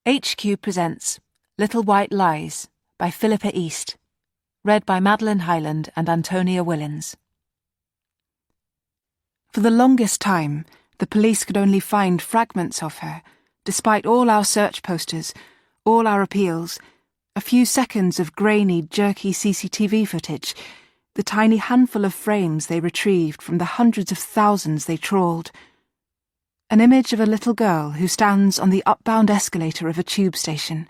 HQ presents Little White Lies by Philippa East, read by Madeline Hyland and Antonia Willins. For the longest time, the police could only find fragments of her, despite all our search posters, all our appeals, a few seconds of grainy, jerky CCTV footage, the tiny handful of frames they retrieved from the hundreds of thousands they trawled. An image of a little girl who stands on the upbound escalator of a tube station,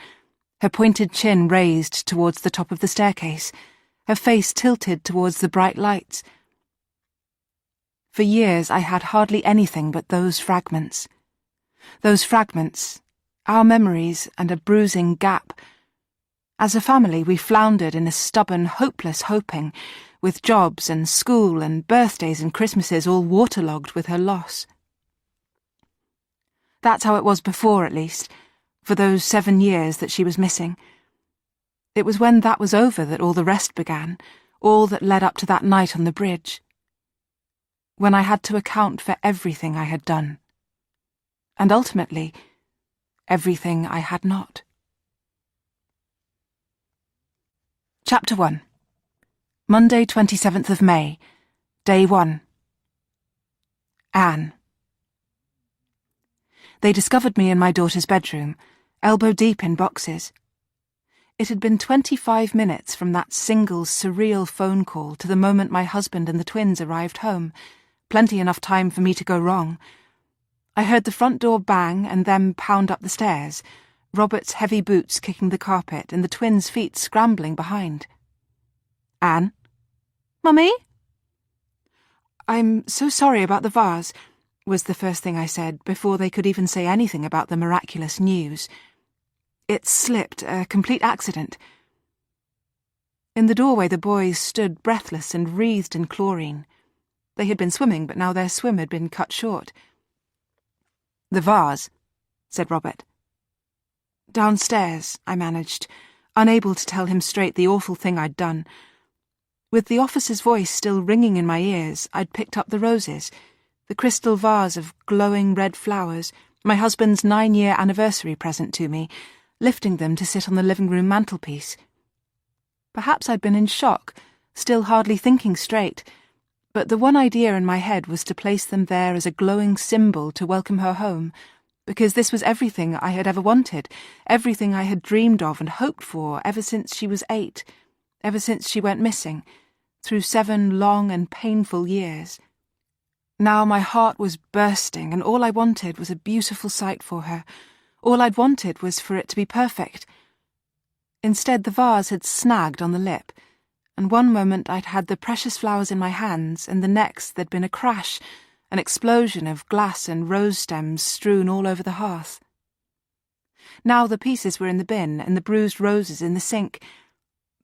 her pointed chin raised towards the top of the staircase, her face tilted towards the bright lights. For years I had hardly anything but those fragments. Those fragments, our memories and a bruising gap. As a family we floundered in a stubborn, hopeless hoping, with jobs and school and birthdays and Christmases all waterlogged with her loss. That's how it was before, at least, for those 7 years that she was missing. It was when that was over that all the rest began, all that led up to that night on the bridge. When I had to account for everything I had done. And ultimately, everything I had not. Chapter 1. Monday, 27th of May, Day 1. Anne. They discovered me in my daughter's bedroom, elbow deep in boxes. It had been 25 minutes from that single surreal phone call to the moment my husband and the twins arrived home, plenty enough time for me to go wrong. I heard the front door bang and them pound up the stairs, Robert's heavy boots kicking the carpet and the twins' feet scrambling behind. Anne? Mummy? I'm so sorry about the vase, was the first thing I said before they could even say anything about the miraculous news. It slipped, a complete accident. In the doorway the boys stood breathless and wreathed in chlorine. They had been swimming, but now their swim had been cut short. The vase, said Robert. Downstairs, I managed, unable to tell him straight the awful thing I'd done. With the officer's voice still ringing in my ears, I'd picked up the roses, the crystal vase of glowing red flowers, my husband's 9-year anniversary present to me, lifting them to sit on the living room mantelpiece. Perhaps I'd been in shock, still hardly thinking straight, but the one idea in my head was to place them there as a glowing symbol to welcome her home, because this was everything I had ever wanted, everything I had dreamed of and hoped for ever since she was 8, ever since she went missing, through 7 long and painful years. Now my heart was bursting, and all I wanted was a beautiful sight for her. All I'd wanted was for it to be perfect. Instead, the vase had snagged on the lip, and one moment I'd had the precious flowers in my hands, and the next there'd been a crash, an explosion of glass and rose stems strewn all over the hearth. Now the pieces were in the bin, and the bruised roses in the sink,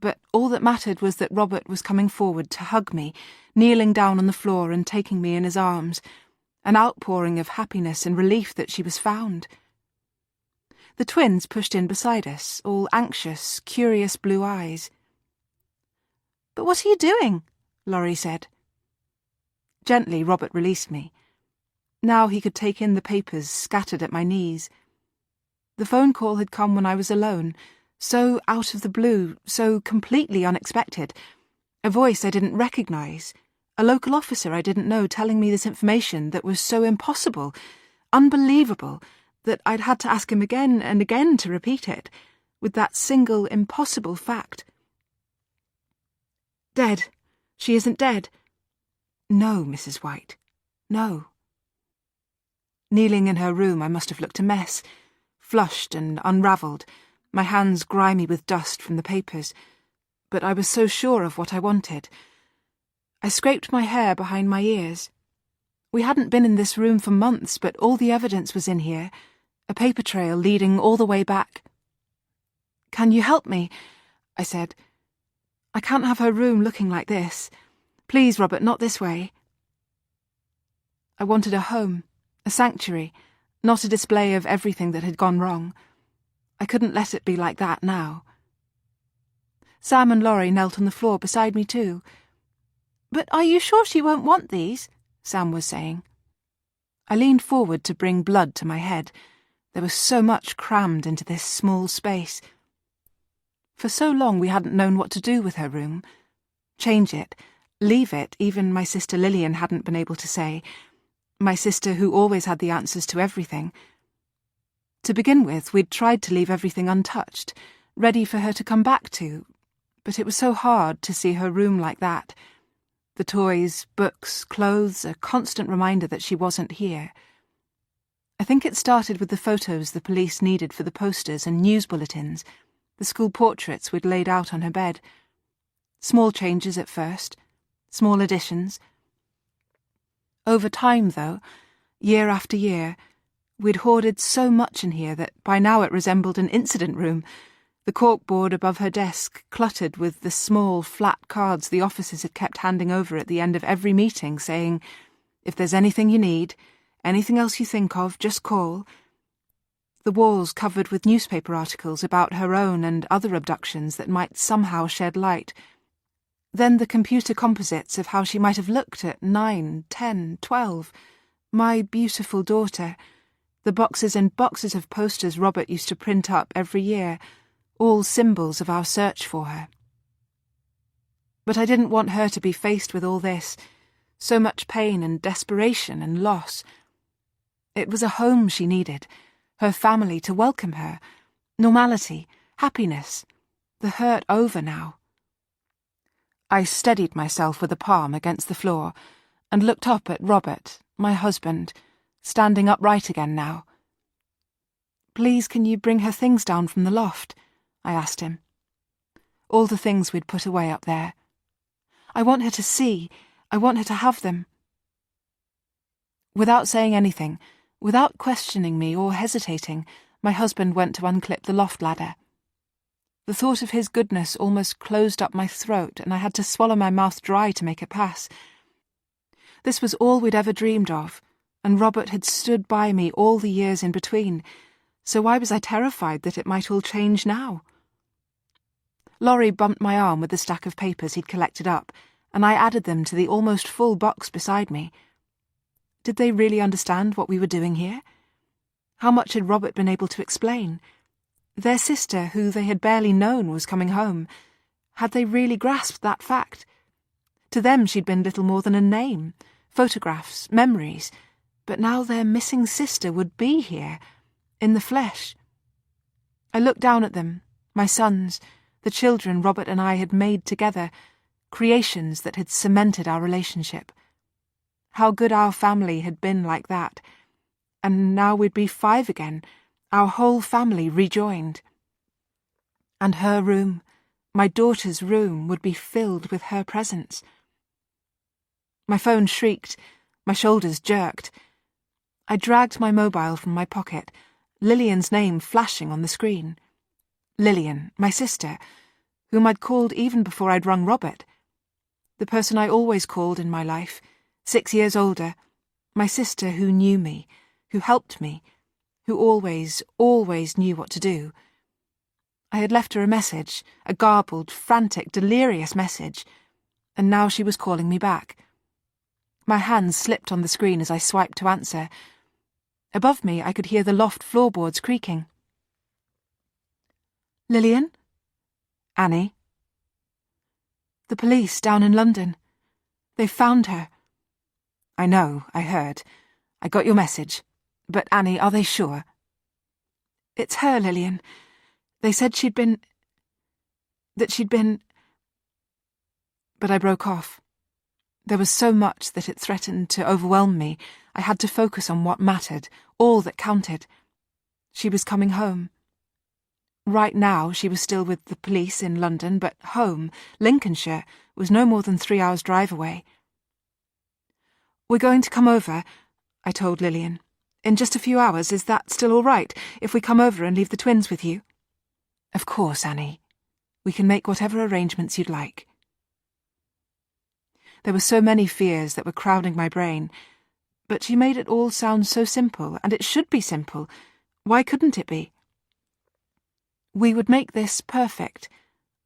but all that mattered was that Robert was coming forward to hug me, kneeling down on the floor and taking me in his arms, an outpouring of happiness and relief that she was found. The twins pushed in beside us, all anxious, curious blue eyes. "But what are you doing?" Laurie said. Gently, Robert released me. Now he could take in the papers scattered at my knees. The phone call had come when I was alone, so out of the blue, so completely unexpected. A voice I didn't recognise, a local officer I didn't know telling me this information that was so impossible, unbelievable, that I'd had to ask him again and again to repeat it, with that single impossible fact. Dead. She isn't dead. No, Mrs. White. No. Kneeling in her room, I must have looked a mess, flushed and unravelled, my hands grimy with dust from the papers, but I was so sure of what I wanted. I scraped my hair behind my ears. We hadn't been in this room for months, but all the evidence was in here, a paper trail leading all the way back. "Can you help me?" I said. "I can't have her room looking like this. Please, Robert, not this way." I wanted a home, a sanctuary, not a display of everything that had gone wrong. I couldn't let it be like that now. Sam and Laurie knelt on the floor beside me too. "But are you sure she won't want these?" Sam was saying. I leaned forward to bring blood to my head. There was so much crammed into this small space. For so long we hadn't known what to do with her room. Change it, leave it, even my sister Lillian hadn't been able to say. My sister who always had the answers to everything. To begin with, we'd tried to leave everything untouched, ready for her to come back to, but it was so hard to see her room like that. The toys, books, clothes, a constant reminder that she wasn't here. I think it started with the photos the police needed for the posters and news bulletins, the school portraits we'd laid out on her bed. Small changes at first, small additions. Over time, though, year after year, we'd hoarded so much in here that by now it resembled an incident room, the corkboard above her desk cluttered with the small, flat cards the officers had kept handing over at the end of every meeting, saying, "If there's anything you need, anything else you think of, just call." The walls covered with newspaper articles about her own and other abductions that might somehow shed light. Then the computer composites of how she might have looked at 9, 10, 12. My beautiful daughter. The boxes and boxes of posters Robert used to print up every year, all symbols of our search for her. But I didn't want her to be faced with all this, so much pain and desperation and loss. It was a home she needed, her family to welcome her, normality, happiness, the hurt over now. I steadied myself with a palm against the floor and looked up at Robert, my husband, standing upright again now. "Please, can you bring her things down from the loft?" I asked him. All the things we'd put away up there. I want her to see. I want her to have them. Without saying anything, without questioning me or hesitating, my husband went to unclip the loft ladder. The thought of his goodness almost closed up my throat, and I had to swallow my mouth dry to make it pass. This was all we'd ever dreamed of, and Robert had stood by me all the years in between, so why was I terrified that it might all change now? Laurie bumped my arm with the stack of papers he'd collected up, and I added them to the almost full box beside me. Did they really understand what we were doing here? How much had Robert been able to explain? Their sister, who they had barely known, was coming home. Had they really grasped that fact? To them she'd been little more than a name, photographs, memories, but now their missing sister would be here, in the flesh. I looked down at them, my sons, the children Robert and I had made together, creations that had cemented our relationship. How good our family had been like that. And now we'd be 5 again, our whole family rejoined. And her room, my daughter's room, would be filled with her presence. My phone shrieked, my shoulders jerked. I dragged my mobile from my pocket, Lillian's name flashing on the screen. Lillian, my sister, whom I'd called even before I'd rung Robert. The person I always called in my life, 6 years older, my sister who knew me, who helped me, who always knew what to do. I had left her a message, a garbled, frantic, delirious message, and now she was calling me back. My hands slipped on the screen as I swiped to answer. Above me I could hear the loft floorboards creaking. "Lillian? Annie?" "The police down in London. They've found her." "I know, I heard. I got your message. But, Annie, are they sure?" "It's her, Lillian. They said she'd been... But I broke off. There was so much that it threatened to overwhelm me. I had to focus on what mattered, all that counted. She was coming home. Right now she was still with the police in London, but home, Lincolnshire, was no more than 3 hours' drive away. "We're going to come over," I told Lillian. "In just a few hours. Is that still all right, if we come over and leave the twins with you?" "Of course, Annie. We can make whatever arrangements you'd like." There were so many fears that were crowding my brain, but she made it all sound so simple, and it should be simple. Why couldn't it be? We would make this perfect.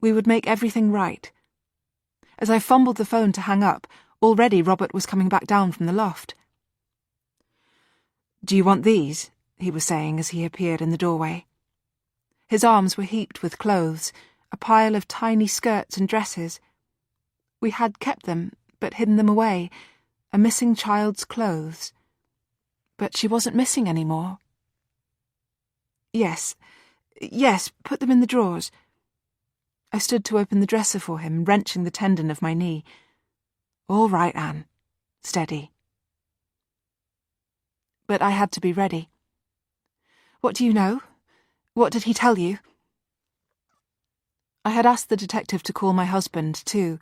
We would make everything right. As I fumbled the phone to hang up, already Robert was coming back down from the loft. "Do you want these?" he was saying as he appeared in the doorway. His arms were heaped with clothes, a pile of tiny skirts and dresses. We had kept them, but hidden them away, a missing child's clothes. But she wasn't missing any more. Yes, put them in the drawers. I stood to open the dresser for him, wrenching the tendon of my knee. All right, Anne. Steady. But I had to be ready. What do you know? What did he tell you? I had asked the detective to call my husband, too.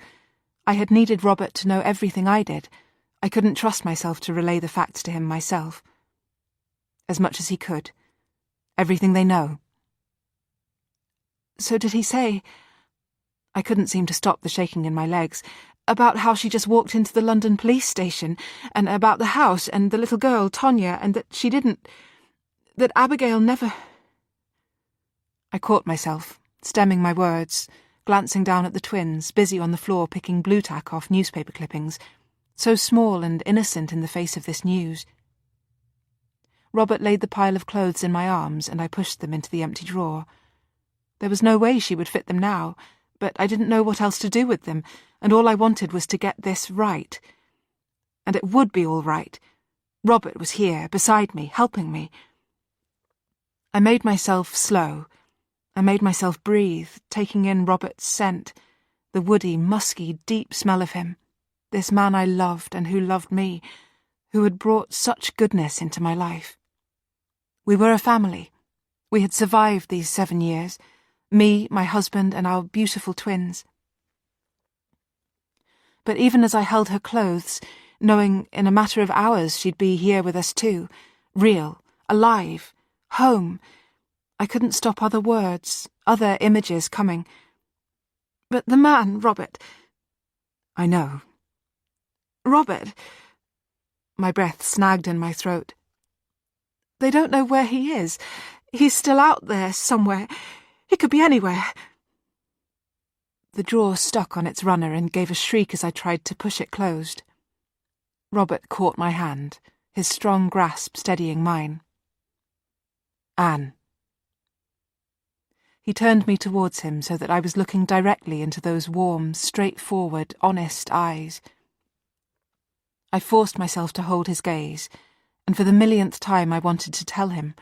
I had needed Robert to know everything I did. I couldn't trust myself to relay the facts to him myself. As much as he could. Everything they know. So did he say... I couldn't seem to stop the shaking in my legs. About how she just walked into the London police station, and about the house, and the little girl, Tonya, and that she didn't... that Abigail never... I caught myself, stemming my words, glancing down at the twins, busy on the floor picking blue tack off newspaper clippings, so small and innocent in the face of this news. Robert laid the pile of clothes in my arms, and I pushed them into the empty drawer. There was no way she would fit them now, but I didn't know what else to do with them, and all I wanted was to get this right. And it would be all right. Robert was here, beside me, helping me. I made myself slow. I made myself breathe, taking in Robert's scent, the woody, musky, deep smell of him, this man I loved and who loved me, who had brought such goodness into my life. We were a family. We had survived these 7 years, me, my husband, and our beautiful twins. But even as I held her clothes, knowing in a matter of hours she'd be here with us too, real, alive, home, I couldn't stop other words, other images coming. But the man, Robert... I know. Robert... My breath snagged in my throat. They don't know where he is. He's still out there, somewhere. He could be anywhere. The drawer stuck on its runner and gave a shriek as I tried to push it closed. Robert caught my hand, his strong grasp steadying mine. Anne. He turned me towards him so that I was looking directly into those warm, straightforward, honest eyes. I forced myself to hold his gaze, and for the millionth time I wanted to tell him.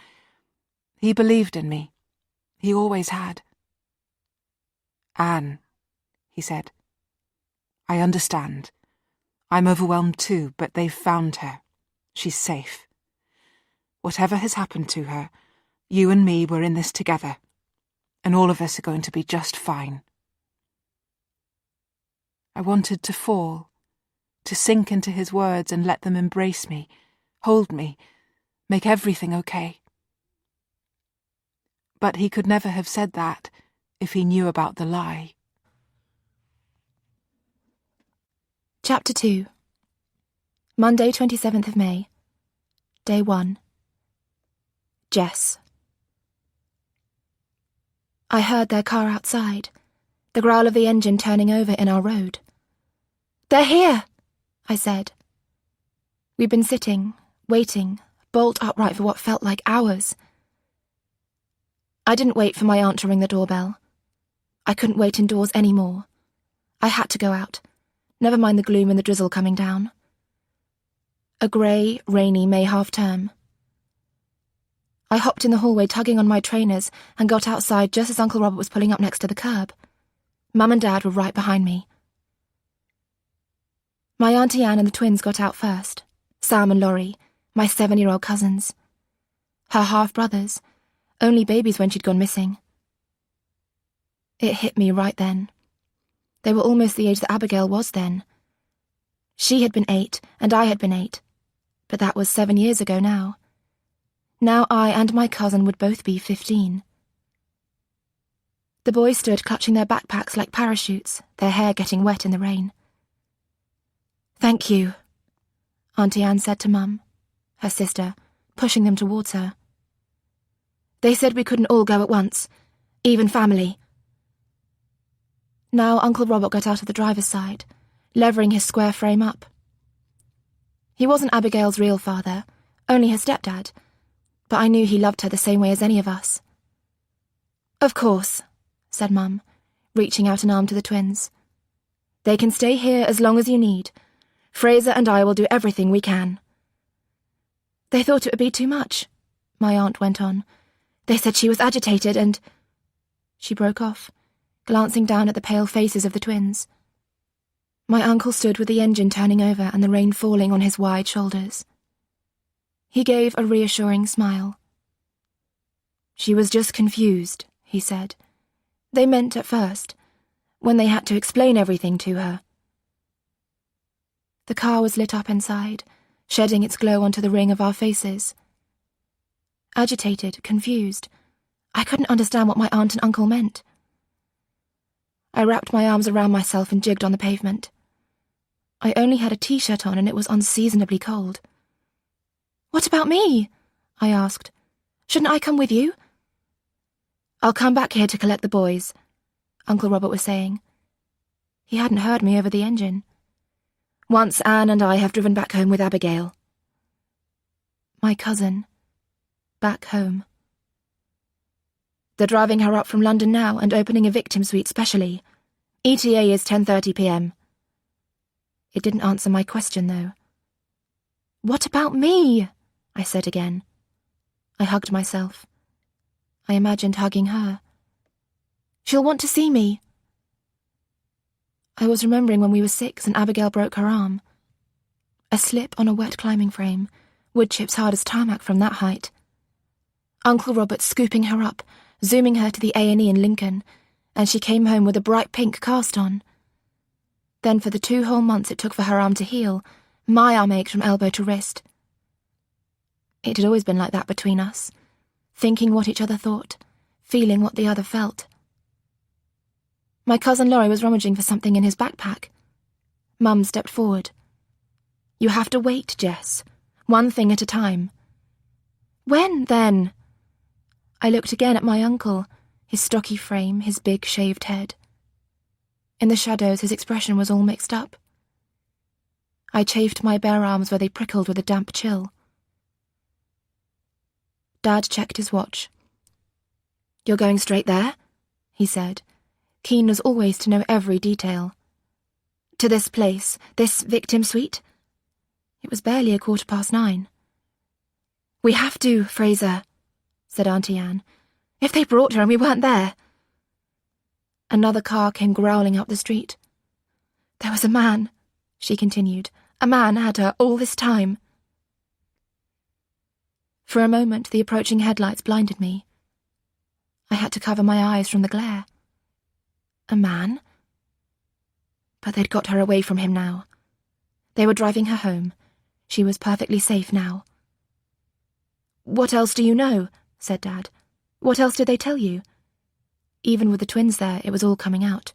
He believed in me. He always had. Anne, he said. I understand. I'm overwhelmed too, but they've found her. She's safe. Whatever has happened to her, you and me were in this together, and all of us are going to be just fine. I wanted to fall, to sink into his words and let them embrace me, hold me, make everything okay. But he could never have said that if he knew about the lie. Chapter 2. Monday, 27th of May. Day 1. Jess. I heard their car outside, the growl of the engine turning over in our road. "They're here," I said. We'd been sitting, waiting, bolt upright for what felt like hours. I didn't wait for my aunt to ring the doorbell. I couldn't wait indoors any more. I had to go out, never mind the gloom and the drizzle coming down. A grey, rainy May half-term. I hopped in the hallway tugging on my trainers and got outside just as Uncle Robert was pulling up next to the curb. Mum and Dad were right behind me. My Auntie Anne and the twins got out first. Sam and Laurie, my 7-year-old cousins. Her half-brothers, only babies when she'd gone missing. It hit me right then. They were almost the age that Abigail was then. She had been 8 and I had been 8, but that was 7 years ago now. Now I and my cousin would both be 15. The boys stood clutching their backpacks like parachutes, their hair getting wet in the rain. "Thank you," Auntie Anne said to Mum, her sister, pushing them towards her. "They said we couldn't all go at once, even family." Now Uncle Robert got out of the driver's side, levering his square frame up. He wasn't Abigail's real father, only her stepdad, but I knew he loved her the same way as any of us. "Of course," said Mum, reaching out an arm to the twins. "They can stay here as long as you need. Fraser and I will do everything we can." "They thought it would be too much," my aunt went on. "They said she was agitated and—" She broke off, glancing down at the pale faces of the twins. My uncle stood with the engine turning over and the rain falling on his wide shoulders. He gave a reassuring smile. "She was just confused," he said. "They meant at first, when they had to explain everything to her." The car was lit up inside, shedding its glow onto the ring of our faces. Agitated, confused, I couldn't understand what my aunt and uncle meant. I wrapped my arms around myself and jigged on the pavement. I only had a t-shirt on and it was unseasonably cold. "What about me?" I asked. "Shouldn't I come with you?" "I'll come back here to collect the boys," Uncle Robert was saying. He hadn't heard me over the engine. "Once Anne and I have driven back home with Abigail." My cousin. Back home. "They're driving her up from London now and opening a victim suite specially. ETA is 10:30 p.m. It didn't answer my question, though. "What about me?" I said again. I hugged myself. I imagined hugging her. "She'll want to see me." I was remembering when we were 6 and Abigail broke her arm. A slip on a wet climbing frame, wood chips hard as tarmac from that height. Uncle Robert scooping her up, zooming her to the A&E in Lincoln, and she came home with a bright pink cast on. Then for the 2 whole months it took for her arm to heal, my arm ached from elbow to wrist. It had always been like that between us, thinking what each other thought, feeling what the other felt. My cousin Laurie was rummaging for something in his backpack. Mum stepped forward. "You have to wait, Jess. One thing at a time." "When, then?" I looked again at my uncle, his stocky frame, his big shaved head. In the shadows his expression was all mixed up. I chafed my bare arms where they prickled with a damp chill. Dad checked his watch. "You're going straight there?" he said, keen as always to know every detail. "To this place, this victim suite?" It was barely 9:15. "We have to, Fraser," said Auntie Anne. "If they brought her and we weren't there." Another car came growling up the street. "There was a man," she continued. "A man had her all this time." For a moment the approaching headlights blinded me. I had to cover my eyes from the glare. A man? But they'd got her away from him now. They were driving her home. She was perfectly safe now. "What else do you know?" said Dad. "What else did they tell you?" Even with the twins there, it was all coming out.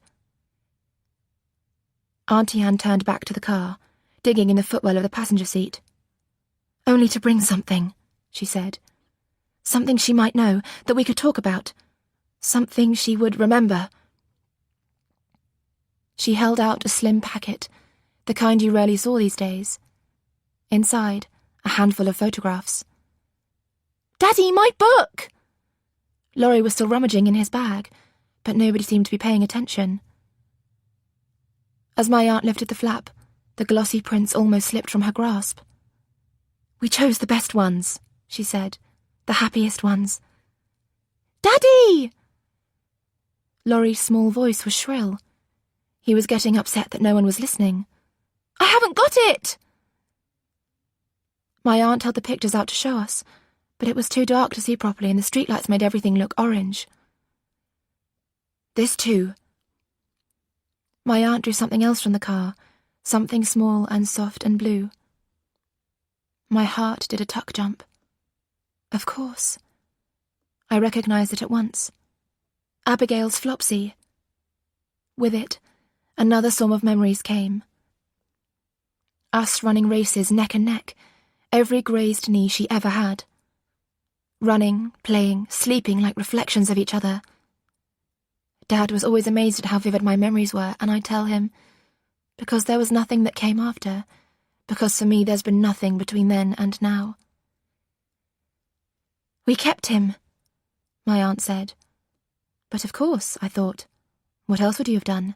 Auntie Anne turned back to the car, digging in the footwell of the passenger seat. "Only to bring something," she said. "Something she might know, that we could talk about. Something she would remember." She held out a slim packet, the kind you rarely saw these days. Inside, a handful of photographs. "Daddy, my book!" Laurie was still rummaging in his bag, but nobody seemed to be paying attention. As my aunt lifted the flap, the glossy prints almost slipped from her grasp. "We chose the best ones," she said, "the happiest ones." "Daddy!" Laurie's small voice was shrill. He was getting upset that no one was listening. "I haven't got it!" My aunt held the pictures out to show us, but it was too dark to see properly and the streetlights made everything look orange. "This too." My aunt drew something else from the car, something small and soft and blue. My heart did a tuck jump. Of course. I recognized it at once. Abigail's Flopsy. With it, another storm of memories came. Us running races neck and neck, every grazed knee she ever had. Running, playing, sleeping like reflections of each other. Dad was always amazed at how vivid my memories were, and I'd tell him, because there was nothing that came after, because for me there's been nothing between then and now. We kept him, my aunt said. But of course, I thought. What else would you have done?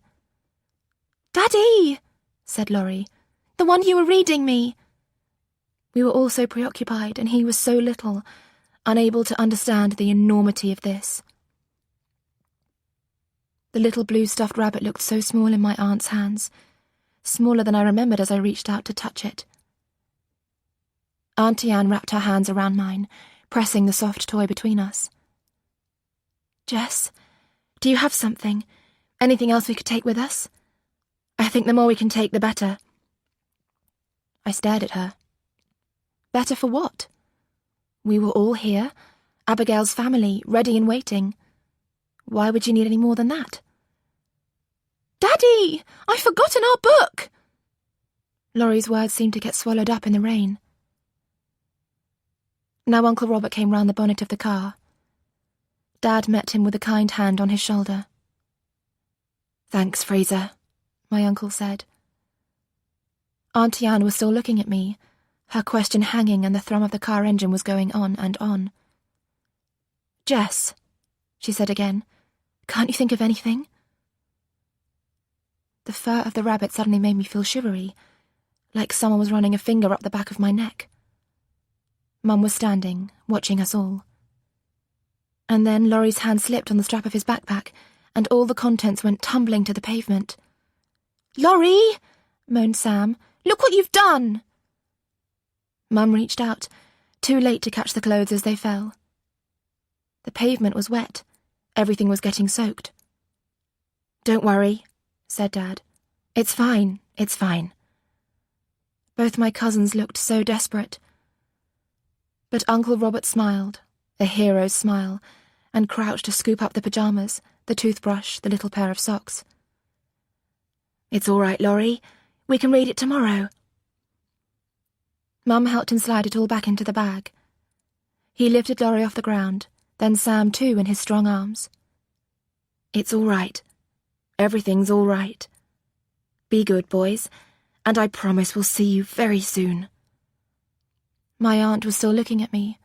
Daddy, said Laurie, the one you were reading me. We were all so preoccupied, and he was so little, unable to understand the enormity of this. The little blue stuffed rabbit looked so small in my aunt's hands, smaller than I remembered as I reached out to touch it. Auntie Anne wrapped her hands around mine, pressing the soft toy between us. Jess, do you have something? Anything else we could take with us? I think the more we can take, the better. I stared at her. Better for what? We were all here, Abigail's family, ready and waiting. Why would you need any more than that? Daddy! I've forgotten our book! Laurie's words seemed to get swallowed up in the rain. Now Uncle Robert came round the bonnet of the car. Dad met him with a kind hand on his shoulder. Thanks, Fraser, my uncle said. Auntie Anne was still looking at me, her question hanging, and the thrum of the car engine was going on and on. Jess, she said again, can't you think of anything? The fur of the rabbit suddenly made me feel shivery, like someone was running a finger up the back of my neck. Mum was standing, watching us all. And then Laurie's hand slipped on the strap of his backpack, and all the contents went tumbling to the pavement. Laurie, moaned Sam, look what you've done! Mum reached out, too late to catch the clothes as they fell. The pavement was wet. Everything was getting soaked. Don't worry, said Dad. It's fine, it's fine. Both my cousins looked so desperate. But Uncle Robert smiled, a hero's smile, and crouched to scoop up the pyjamas, the toothbrush, the little pair of socks. It's all right, Laurie. We can read it tomorrow. Mum helped him slide it all back into the bag. He lifted Laurie off the ground, then Sam too in his strong arms. It's all right. Everything's all right. Be good, boys, and I promise we'll see you very soon. My aunt was still looking at me.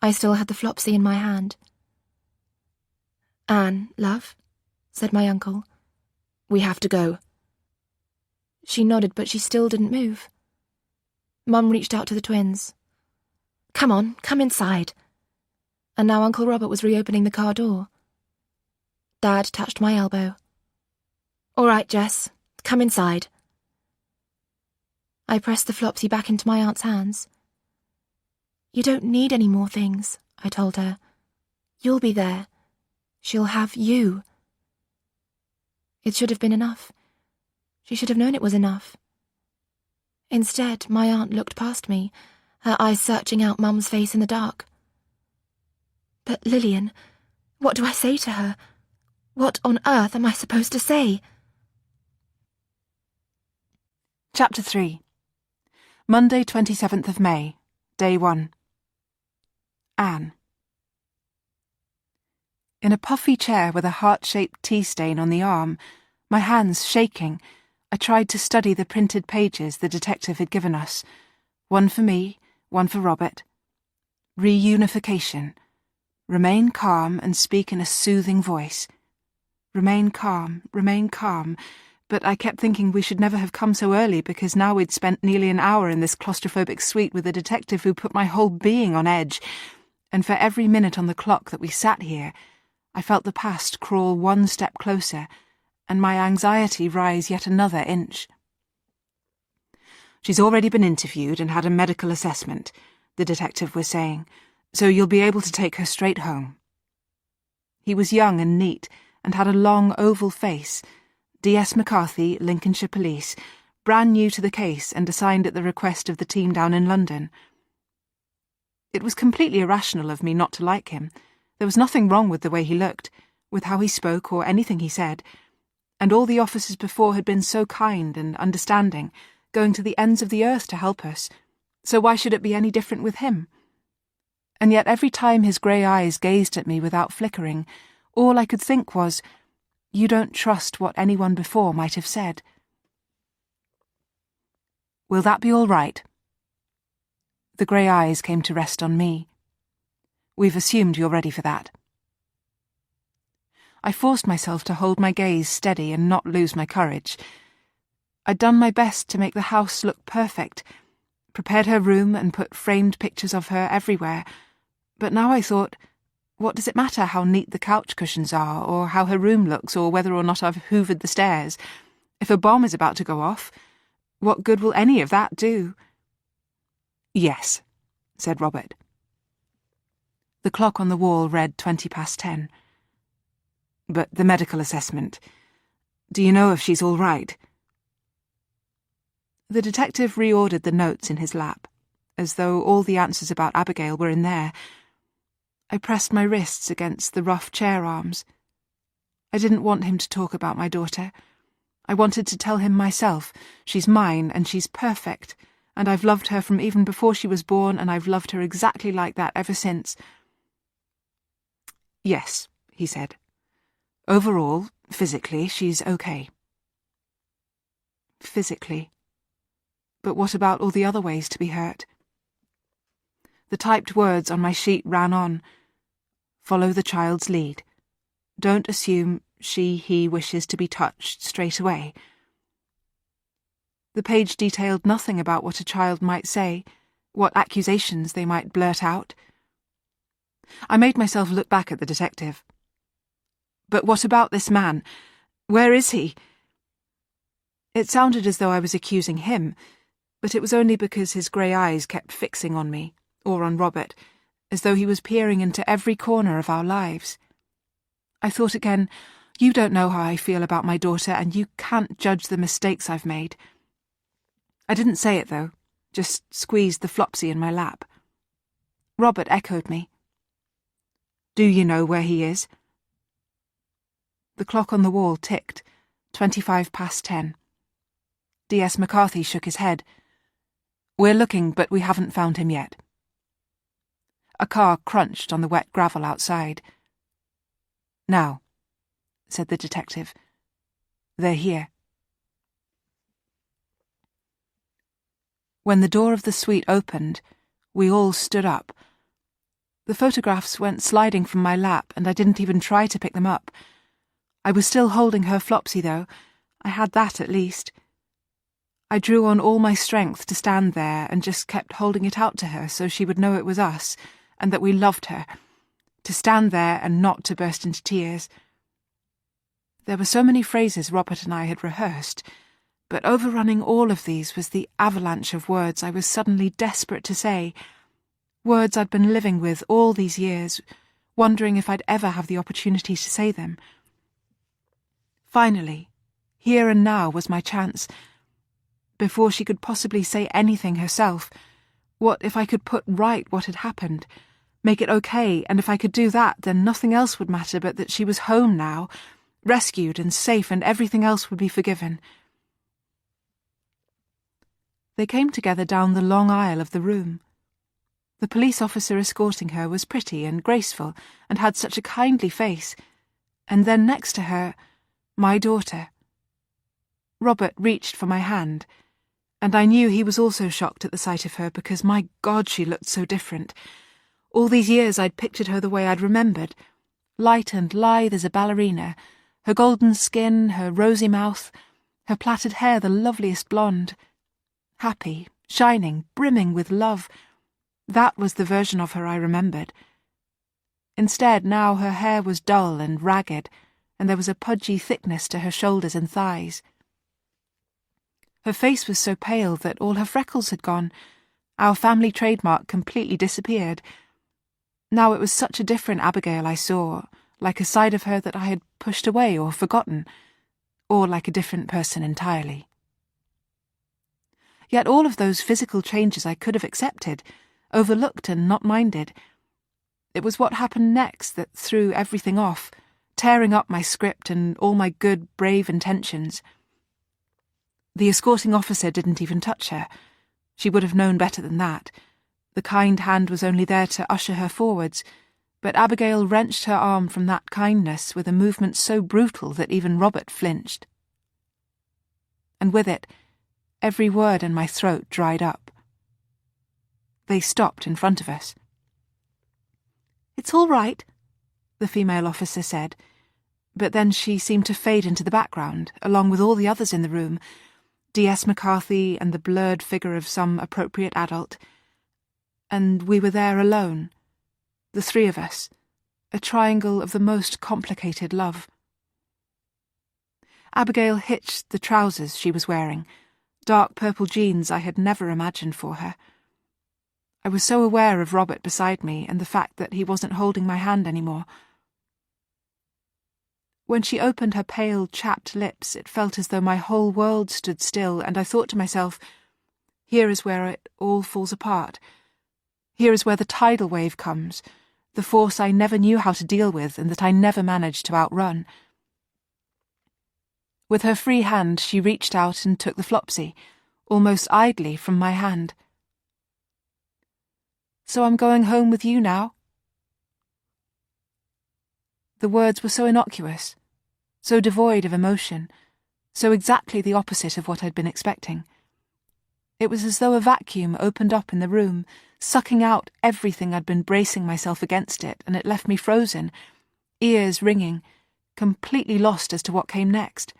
I still had the Flopsy in my hand. Anne, love, said my uncle. We have to go. She nodded, but she still didn't move. Mum reached out to the twins. Come on, come inside. And now Uncle Robert was reopening the car door. Dad touched my elbow. All right, Jess, come inside. I pressed the Flopsy back into my aunt's hands. You don't need any more things, I told her. You'll be there. She'll have you. It should have been enough. She should have known it was enough. Instead, my aunt looked past me, her eyes searching out Mum's face in the dark. But Lillian, what do I say to her? What on earth am I supposed to say? Chapter 3. Monday, 27th of May, Day 1. Anne. In a puffy chair with a heart-shaped tea stain on the arm, my hands shaking, I tried to study the printed pages the detective had given us. One for me, one for Robert. Reunification. Remain calm and speak in a soothing voice. Remain calm, but I kept thinking we should never have come so early because now we'd spent nearly an hour in this claustrophobic suite with a detective who put my whole being on edge, and for every minute on the clock that we sat here, I felt the past crawl one step closer, and my anxiety rise yet another inch. She's already been interviewed and had a medical assessment, the detective was saying, so you'll be able to take her straight home. He was young and neat, and had a long oval face. D.S. McCarthy, Lincolnshire Police, brand new to the case and assigned at the request of the team down in London. It was completely irrational of me not to like him. There was nothing wrong with the way he looked, with how he spoke or anything he said, and all the officers before had been so kind and understanding, going to the ends of the earth to help us, so why should it be any different with him? And yet every time his grey eyes gazed at me without flickering, all I could think was, you don't trust what anyone before might have said. Will that be all right? The grey eyes came to rest on me. We've assumed you're ready for that." I forced myself to hold my gaze steady and not lose my courage. I'd done my best to make the house look perfect, prepared her room and put framed pictures of her everywhere, but now I thought, what does it matter how neat the couch cushions are, or how her room looks, or whether or not I've hoovered the stairs? If a bomb is about to go off, what good will any of that do? "Yes," said Robert. The clock on the wall read 10:20. "But the medical assessment. Do you know if she's all right?" The detective reordered the notes in his lap, as though all the answers about Abigail were in there. I pressed my wrists against the rough chair arms. I didn't want him to talk about my daughter. I wanted to tell him myself, she's mine and she's perfect, and I've loved her from even before she was born, and I've loved her exactly like that ever since. "Yes," he said. "Overall, physically, she's okay." Physically. But what about all the other ways to be hurt? The typed words on my sheet ran on. Follow the child's lead. Don't assume he wishes to be touched straight away. The page detailed nothing about what a child might say, what accusations they might blurt out. I made myself look back at the detective. "But what about this man? Where is he?" It sounded as though I was accusing him, but it was only because his grey eyes kept fixing on me, or on Robert, as though he was peering into every corner of our lives. I thought again, you don't know how I feel about my daughter, and you can't judge the mistakes I've made. I didn't say it, though, just squeezed the Flopsy in my lap. Robert echoed me. "Do you know where he is?" The clock on the wall ticked, 10:25. D.S. McCarthy shook his head. "We're looking, but we haven't found him yet." A car crunched on the wet gravel outside. "Now," said the detective. "They're here." When the door of the suite opened, we all stood up. The photographs went sliding from my lap, and I didn't even try to pick them up. I was still holding her Flopsy, though. I had that, at least. I drew on all my strength to stand there and just kept holding it out to her so she would know it was us, and that we loved her. To stand there and not to burst into tears. There were so many phrases Robert and I had rehearsed, but overrunning all of these was the avalanche of words I was suddenly desperate to say, words I'd been living with all these years, wondering if I'd ever have the opportunity to say them. Finally, here and now was my chance. Before she could possibly say anything herself, what if I could put right what had happened, make it okay, and if I could do that, then nothing else would matter but that she was home now, rescued and safe, and everything else would be forgiven. They came together down the long aisle of the room. The police officer escorting her was pretty and graceful and had such a kindly face, and then next to her, my daughter. Robert reached for my hand, and I knew he was also shocked at the sight of her because, my God, she looked so different. All these years I'd pictured her the way I'd remembered, light and lithe as a ballerina, her golden skin, her rosy mouth, her plaited hair the loveliest blonde. Happy, shining, brimming with love. That was the version of her I remembered. Instead, now her hair was dull and ragged, and there was a pudgy thickness to her shoulders and thighs. Her face was so pale that all her freckles had gone. Our family trademark completely disappeared. Now it was such a different Abigail I saw, like a side of her that I had pushed away or forgotten, or like a different person entirely. Yet all of those physical changes I could have accepted, overlooked and not minded. It was what happened next that threw everything off, tearing up my script and all my good, brave intentions. The escorting officer didn't even touch her. She would have known better than that. The kind hand was only there to usher her forwards, but Abigail wrenched her arm from that kindness with a movement so brutal that even Robert flinched. And with it, every word in my throat dried up. They stopped in front of us. "It's all right," the female officer said, but then she seemed to fade into the background, along with all the others in the room, D.S. McCarthy and the blurred figure of some appropriate adult. And we were there alone, the three of us, a triangle of the most complicated love. Abigail hitched the trousers she was wearing, dark purple jeans I had never imagined for her. I was so aware of Robert beside me and the fact that he wasn't holding my hand anymore. When she opened her pale, chapped lips, it felt as though my whole world stood still, and I thought to myself, here is where it all falls apart. Here is where the tidal wave comes, the force I never knew how to deal with and that I never managed to outrun. With her free hand, she reached out and took the Flopsy, almost idly, from my hand. "So I'm going home with you now?" The words were so innocuous, so devoid of emotion, so exactly the opposite of what I'd been expecting. It was as though a vacuum opened up in the room, sucking out everything I'd been bracing myself against it, and it left me frozen, ears ringing, completely lost as to what came next.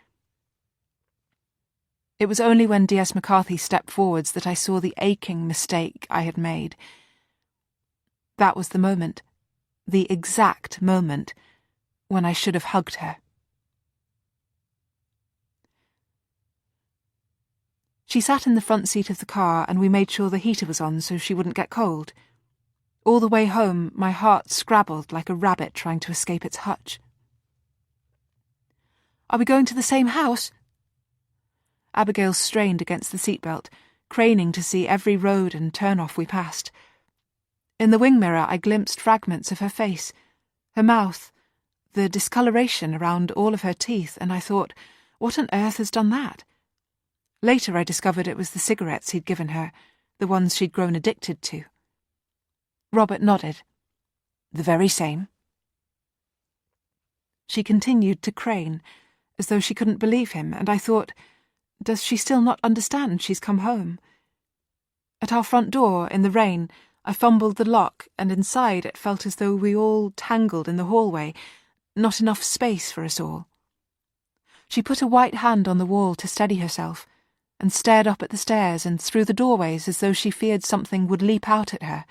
It was only when D.S. McCarthy stepped forwards that I saw the aching mistake I had made. That was the moment, the exact moment, when I should have hugged her. She sat in the front seat of the car and we made sure the heater was on so she wouldn't get cold. All the way home, my heart scrabbled like a rabbit trying to escape its hutch. "Are we going to the same house?" Abigail strained against the seatbelt, craning to see every road and turn-off we passed. In the wing mirror I glimpsed fragments of her face, her mouth, the discoloration around all of her teeth, and I thought, what on earth has done that? Later I discovered it was the cigarettes he'd given her, the ones she'd grown addicted to. Robert nodded. "The very same." She continued to crane, as though she couldn't believe him, and I thought, does she still not understand she's come home? At our front door, in the rain, I fumbled the lock, and inside it felt as though we all tangled in the hallway, not enough space for us all. She put a white hand on the wall to steady herself, and stared up at the stairs and through the doorways as though she feared something would leap out at her.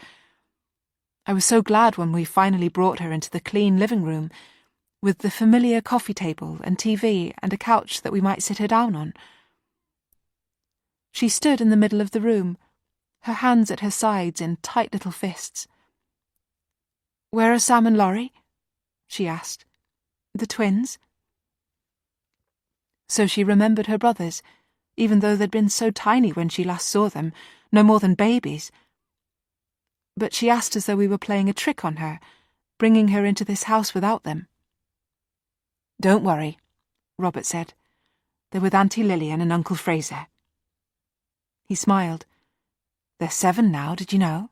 I was so glad when we finally brought her into the clean living room, with the familiar coffee table and TV and a couch that we might sit her down on. She stood in the middle of the room, her hands at her sides in tight little fists. "Where are Sam and Laurie?" she asked. "The twins?" So she remembered her brothers, even though they'd been so tiny when she last saw them, no more than babies. But she asked as though we were playing a trick on her, bringing her into this house without them. "Don't worry," Robert said. "They're with Auntie Lillian and Uncle Fraser." He smiled. "They're 7 now, did you know?"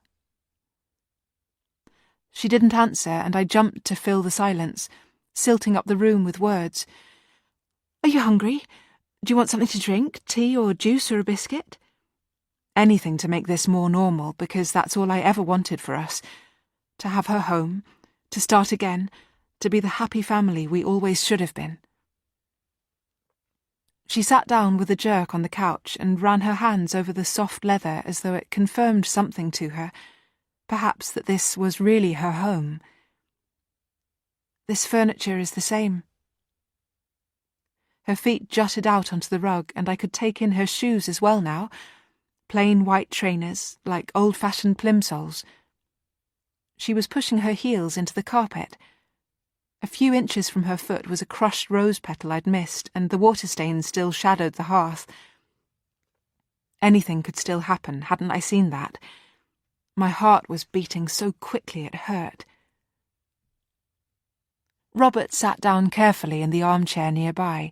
She didn't answer, and I jumped to fill the silence, silting up the room with words. "Are you hungry? Do you want something to drink, tea or juice or a biscuit?" Anything to make this more normal, because that's all I ever wanted for us. To have her home, to start again, to be the happy family we always should have been. She sat down with a jerk on the couch and ran her hands over the soft leather as though it confirmed something to her, perhaps that this was really her home. "This furniture is the same." Her feet jutted out onto the rug, and I could take in her shoes as well now, plain white trainers, like old-fashioned plimsolls. She was pushing her heels into the carpet. A few inches from her foot was a crushed rose petal I'd missed, and the water stains still shadowed the hearth. Anything could still happen, hadn't I seen that? My heart was beating so quickly it hurt. Robert sat down carefully in the armchair nearby,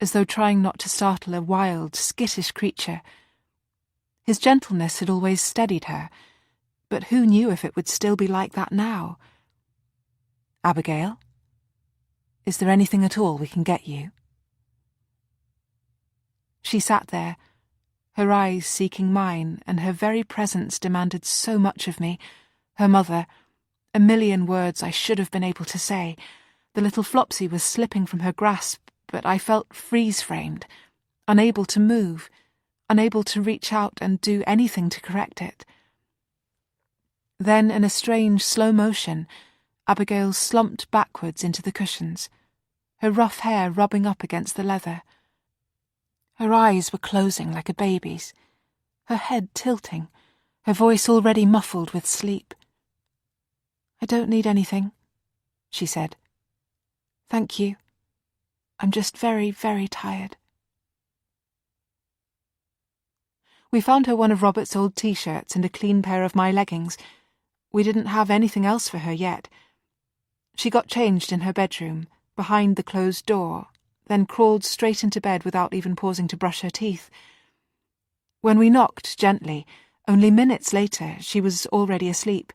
as though trying not to startle a wild, skittish creature. His gentleness had always steadied her, but who knew if it would still be like that now? "Abigail? Is there anything at all we can get you?" She sat there, her eyes seeking mine, and her very presence demanded so much of me, her mother, A million words I should have been able to say. The little Flopsy was slipping from her grasp, but I felt freeze-framed, unable to move, unable to reach out and do anything to correct it. Then, in a strange slow motion, Abigail slumped backwards into the cushions, her rough hair rubbing up against the leather. Her eyes were closing like a baby's, her head tilting, her voice already muffled with sleep. "I don't need anything," she said. "Thank you. I'm just very, very tired." We found her one of Robert's old t-shirts and a clean pair of my leggings. We didn't have anything else for her yet. She got changed in her bedroom, behind the closed door, then crawled straight into bed without even pausing to brush her teeth. When we knocked gently, only minutes later, she was already asleep.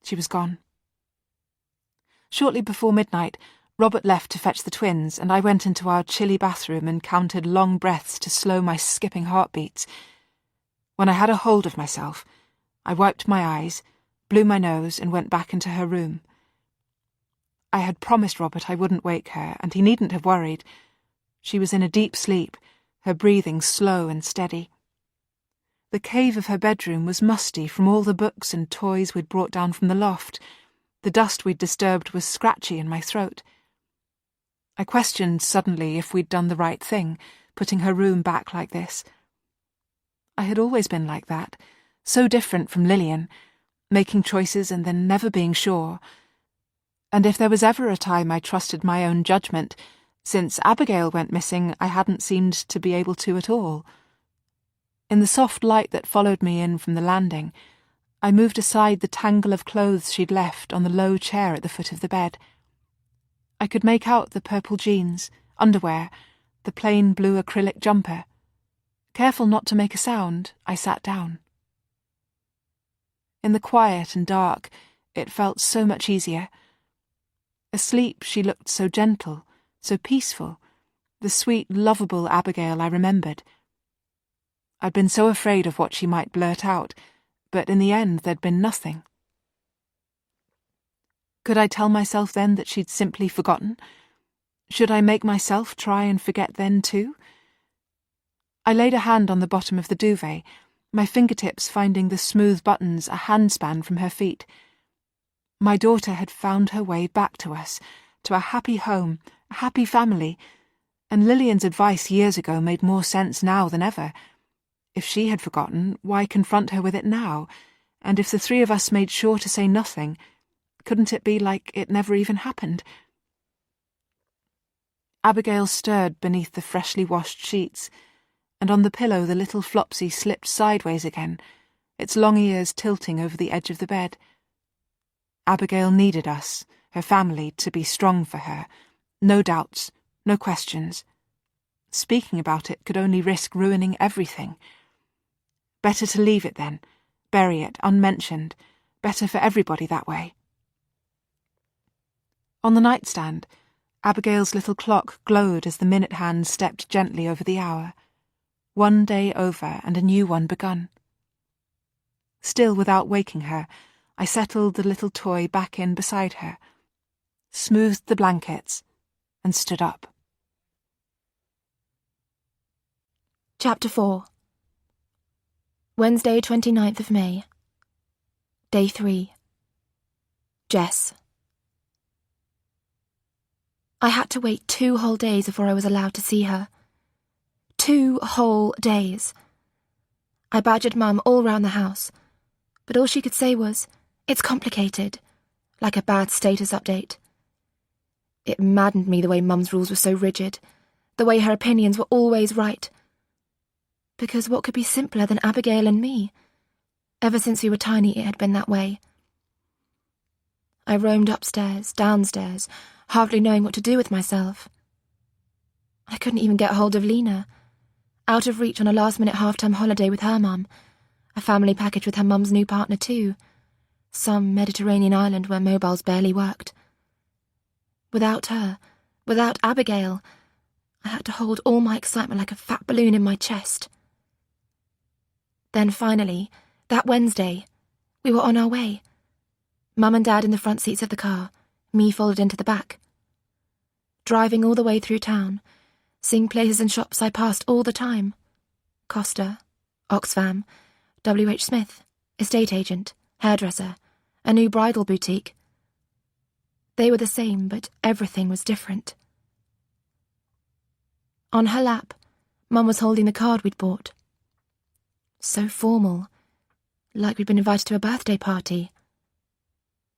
She was gone. Shortly before midnight, Robert left to fetch the twins, and I went into our chilly bathroom and counted long breaths to slow my skipping heartbeats. When I had a hold of myself, I wiped my eyes, blew my nose, and went back into her room. I had promised Robert I wouldn't wake her, and he needn't have worried. She was in a deep sleep, her breathing slow and steady. The cave of her bedroom was musty from all the books and toys we'd brought down from the loft. The dust we'd disturbed was scratchy in my throat. I questioned suddenly if we'd done the right thing, putting her room back like this. I had always been like that, so different from Lillian, making choices and then never being sure. And if there was ever a time I trusted my own judgment, since Abigail went missing, I hadn't seemed to be able to at all. In the soft light that followed me in from the landing, I moved aside the tangle of clothes she'd left on the low chair at the foot of the bed. I could make out the purple jeans, underwear, the plain blue acrylic jumper. Careful not to make a sound, I sat down. In the quiet and dark, it felt so much easier. Asleep, she looked so gentle, so peaceful, the sweet, lovable Abigail I remembered. I'd been so afraid of what she might blurt out, but in the end there'd been nothing. Could I tell myself then that she'd simply forgotten? Should I make myself try and forget then too? I laid a hand on the bottom of the duvet, my fingertips finding the smooth buttons a handspan from her feet. My daughter had found her way back to us, to a happy home, a happy family, and Lillian's advice years ago made more sense now than ever. If she had forgotten, why confront her with it now? And if the three of us made sure to say nothing, couldn't it be like it never even happened? Abigail stirred beneath the freshly washed sheets, and on the pillow the little Flopsy slipped sideways again, its long ears tilting over the edge of the bed. Abigail needed us, her family, to be strong for her. No doubts, no questions. Speaking about it could only risk ruining everything. Better to leave it then, bury it unmentioned, better for everybody that way. On the nightstand, Abigail's little clock glowed as the minute hand stepped gently over the hour. One day over and a new one begun. Still without waking her, I settled the little toy back in beside her, smoothed the blankets, and stood up. Chapter 4. Wednesday, 29th of May. Day 3. Jess. I had to wait 2 whole days before I was allowed to see her. 2 whole days. I badgered Mum all round the house, but all she could say was, "It's complicated," like a bad status update. It maddened me the way Mum's rules were so rigid, the way her opinions were always right. Because what could be simpler than Abigail and me? Ever since we were tiny, it had been that way. I roamed upstairs, downstairs, hardly knowing what to do with myself. I couldn't even get hold of Lena, out of reach on a last-minute half-term holiday with her mum, a family package with her mum's new partner too, some Mediterranean island where mobiles barely worked. Without her, without Abigail, I had to hold all my excitement like a fat balloon in my chest. Then finally, that Wednesday, we were on our way. Mum and Dad in the front seats of the car, me folded into the back. Driving all the way through town, seeing places and shops I passed all the time. Costa, Oxfam, W.H. Smith, estate agent, hairdresser, a new bridal boutique. They were the same, but everything was different. On her lap, Mum was holding the card we'd bought. So formal, like we'd been invited to a birthday party.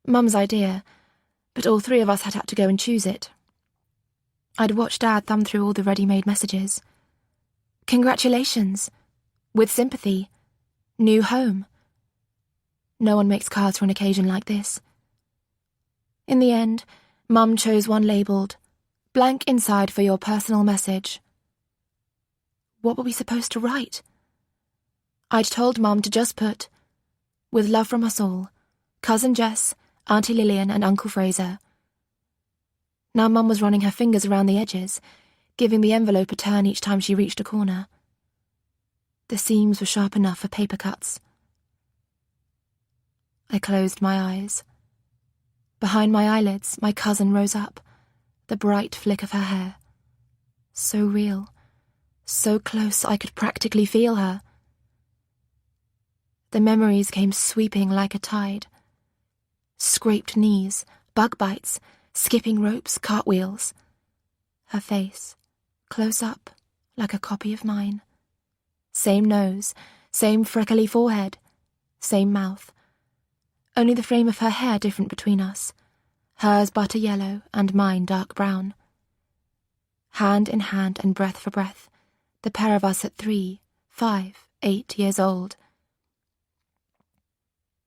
Mum's idea, but all three of us had to go and choose it. I'd watched Dad thumb through all the ready-made messages. Congratulations. With sympathy. New home. No one makes cards for an occasion like this. In the end, Mum chose one labelled, blank inside for your personal message. What were we supposed to write? I'd told Mum to just put, with love from us all, Cousin Jess, Auntie Lillian and Uncle Fraser. Now Mum was running her fingers around the edges, giving the envelope a turn each time she reached a corner. The seams were sharp enough for paper cuts. I closed my eyes. Behind my eyelids, my cousin rose up, the bright flick of her hair. So real, so close I could practically feel her. The memories came sweeping like a tide. Scraped knees, bug bites, skipping ropes, cartwheels. Her face, close up, like a copy of mine. Same nose, same freckly forehead, same mouth. Only the frame of her hair different between us. Hers butter yellow and mine dark brown. Hand in hand and breath for breath, the pair of us at 3, 5, 8 years old.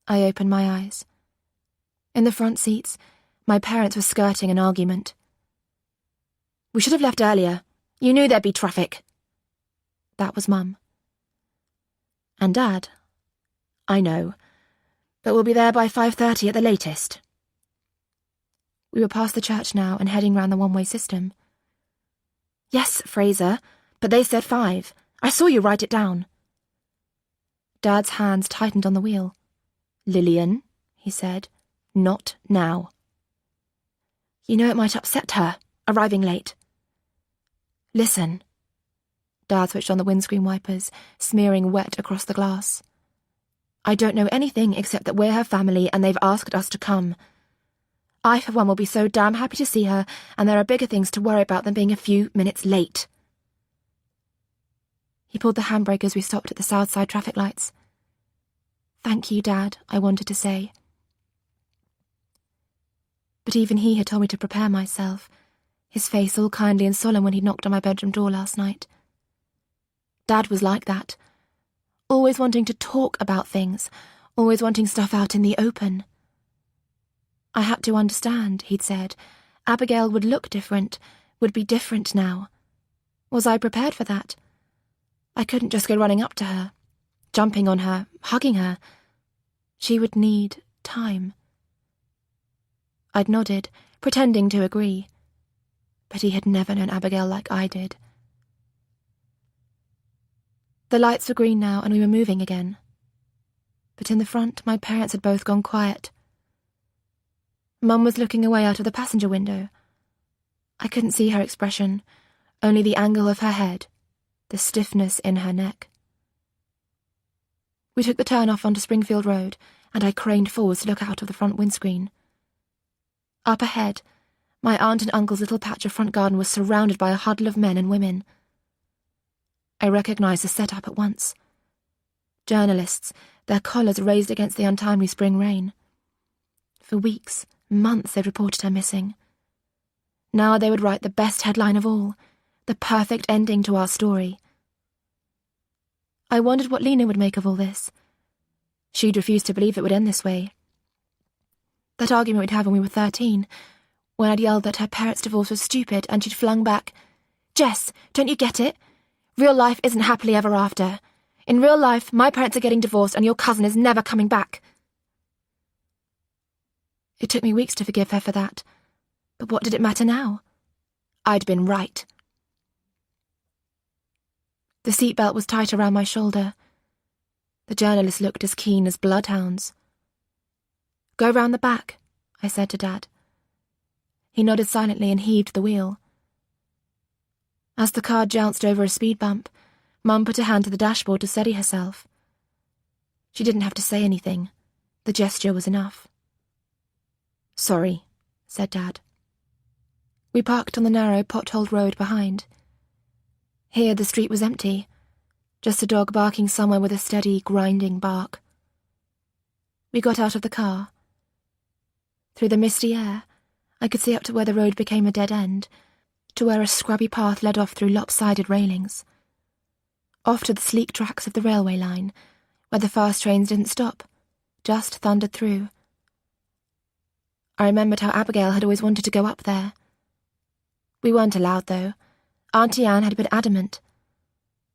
I opened my eyes. In the front seats, my parents were skirting an argument. We should have left earlier. You knew there'd be traffic. That was Mum. And Dad? I know, but we'll be there by 5:30 at the latest. We were past the church now and heading round the one-way system. Yes, Fraser, but they said 5. I saw you write it down. Dad's hands tightened on the wheel. Lillian, he said, not now. You know it might upset her, arriving late. Listen. Dad switched on the windscreen wipers, smearing wet across the glass. I don't know anything except that we're her family and they've asked us to come. I, for one, will be so damn happy to see her, and there are bigger things to worry about than being a few minutes late. He pulled the handbrake as we stopped at the south side traffic lights. Thank you, Dad, I wanted to say. But even he had told me to prepare myself, his face all kindly and solemn when he knocked on my bedroom door last night. Dad was like that, always wanting to talk about things, always wanting stuff out in the open. I had to understand, he'd said. Abigail would look different, would be different now. Was I prepared for that? I couldn't just go running up to her, jumping on her, hugging her. She would need time. I'd nodded, pretending to agree. But he had never known Abigail like I did. The lights were green now and we were moving again. But in the front, my parents had both gone quiet. Mum was looking away out of the passenger window. I couldn't see her expression, only the angle of her head, the stiffness in her neck. We took the turn off onto Springfield Road, and I craned forward to look out of the front windscreen. Up ahead, my aunt and uncle's little patch of front garden was surrounded by a huddle of men and women. I recognised the setup at once. Journalists, their collars raised against the untimely spring rain. For weeks, months they'd reported her missing. Now they would write the best headline of all, the perfect ending to our story. I wondered what Lena would make of all this. She'd refused to believe it would end this way. That argument we'd had when we were 13, when I'd yelled that her parents' divorce was stupid and she'd flung back, "Jess, don't you get it? Real life isn't happily ever after. In real life, my parents are getting divorced and your cousin is never coming back." It took me weeks to forgive her for that, but what did it matter now? I'd been right. The seatbelt was tight around my shoulder. The journalists looked as keen as bloodhounds. "Go round the back," I said to Dad. He nodded silently and heaved the wheel. As the car jounced over a speed bump, Mum put a hand to the dashboard to steady herself. She didn't have to say anything. The gesture was enough. "Sorry," said Dad. We parked on the narrow, potholed road behind. Here the street was empty, just a dog barking somewhere with a steady, grinding bark. We got out of the car. Through the misty air, I could see up to where the road became a dead end, to where a scrubby path led off through lopsided railings. Off to the sleek tracks of the railway line, where the fast trains didn't stop, just thundered through. I remembered how Abigail had always wanted to go up there. We weren't allowed, though. Auntie Anne had been adamant.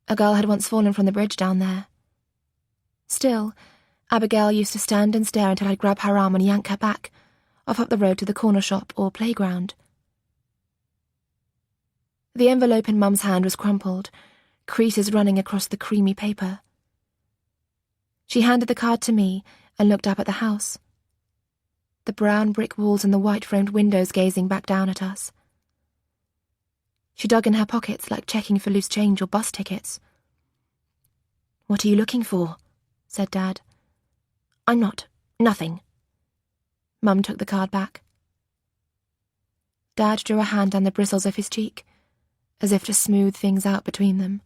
A girl had once fallen from the bridge down there. Still, Abigail used to stand and stare until I'd grab her arm and yank her back, off up the road to the corner shop or playground. The envelope in Mum's hand was crumpled, creases running across the creamy paper. She handed the card to me and looked up at the house. The brown brick walls and the white-framed windows gazing back down at us. She dug in her pockets like checking for loose change or bus tickets. "What are you looking for?" said Dad. "I'm not. Nothing." Mum took the card back. Dad drew a hand down the bristles of his cheek, as if to smooth things out between them.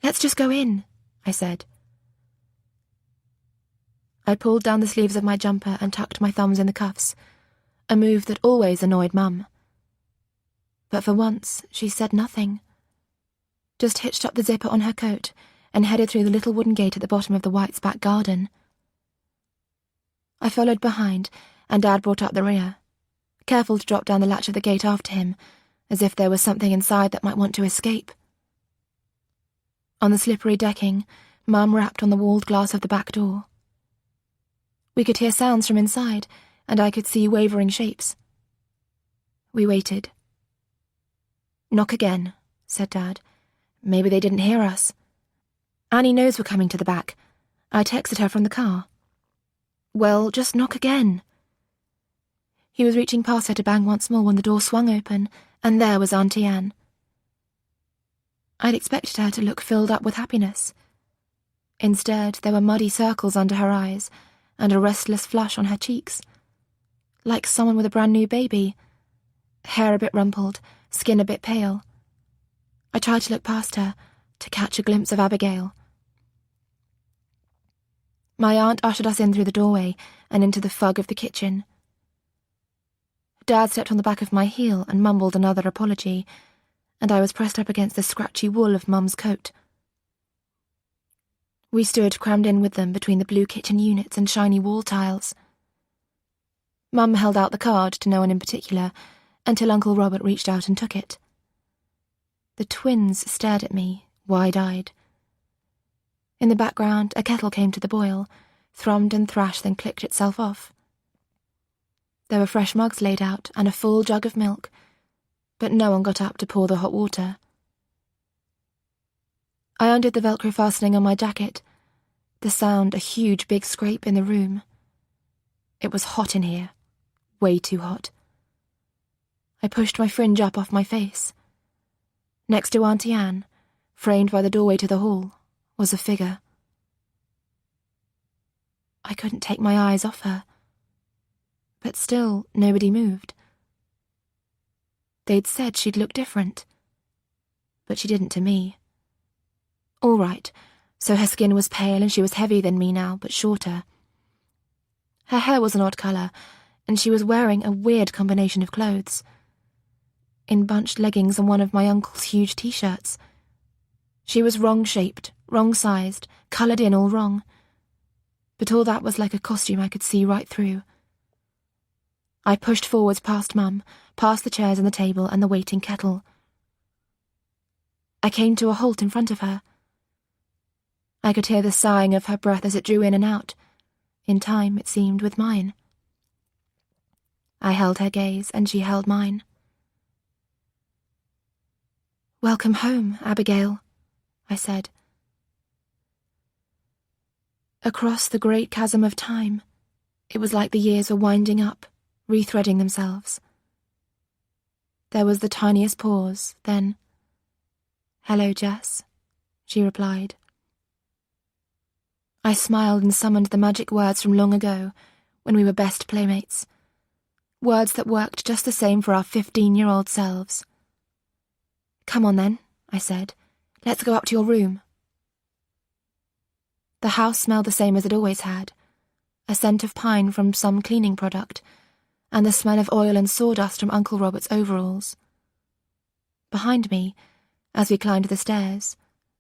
"Let's just go in," I said. I pulled down the sleeves of my jumper and tucked my thumbs in the cuffs, a move that always annoyed Mum. But for once, she said nothing. Just hitched up the zipper on her coat and headed through the little wooden gate at the bottom of the White's back garden. I followed behind, and Dad brought up the rear, careful to drop down the latch of the gate after him, as if there was something inside that might want to escape. On the slippery decking, Mum rapped on the walled glass of the back door. We could hear sounds from inside, and I could see wavering shapes. We waited. "Knock again," said Dad. "Maybe they didn't hear us. Annie knows we're coming to the back. I texted her from the car." "Well, just knock again." He was reaching past her to bang once more when the door swung open, and there was Auntie Anne. I'd expected her to look filled up with happiness. Instead, there were muddy circles under her eyes and a restless flush on her cheeks, like someone with a brand new baby, hair a bit rumpled, skin a bit pale. I tried to look past her, to catch a glimpse of Abigail. My aunt ushered us in through the doorway and into the fug of the kitchen. Dad stepped on the back of my heel and mumbled another apology, and I was pressed up against the scratchy wool of Mum's coat. We stood crammed in with them between the blue kitchen units and shiny wall tiles. Mum held out the card to no one in particular until Uncle Robert reached out and took it. The twins stared at me, wide-eyed. In the background, a kettle came to the boil, thrummed and thrashed, then clicked itself off. There were fresh mugs laid out and a full jug of milk, but no one got up to pour the hot water. I undid the Velcro fastening on my jacket, the sound a huge big scrape in the room. It was hot in here, way too hot. I pushed my fringe up off my face. Next to Auntie Anne, framed by the doorway to the hall, was a figure. I couldn't take my eyes off her. But still, nobody moved. They'd said she'd look different. But she didn't to me. All right, so her skin was pale and she was heavier than me now, but shorter. Her hair was an odd colour, and she was wearing a weird combination of clothes. In bunched leggings and one of my uncle's huge t-shirts. She was wrong-shaped, wrong-sized, coloured in all wrong. But all that was like a costume I could see right through. I pushed forwards past Mum, past the chairs and the table and the waiting kettle. I came to a halt in front of her. I could hear the sighing of her breath as it drew in and out, in time, it seemed, with mine. I held her gaze, and she held mine. "Welcome home, Abigail," I said. Across the great chasm of time, It was like the years were winding up, rethreading themselves. There was the tiniest pause, then, "Hello, Jess," she replied. I smiled and summoned the magic words from long ago, when we were best playmates. Words that worked just the same for our 15-year-old selves. "Come on then," I said. "Let's go up to your room." The house smelled the same as it always had, a scent of pine from some cleaning product, and the smell of oil and sawdust from Uncle Robert's overalls. Behind me, as we climbed the stairs,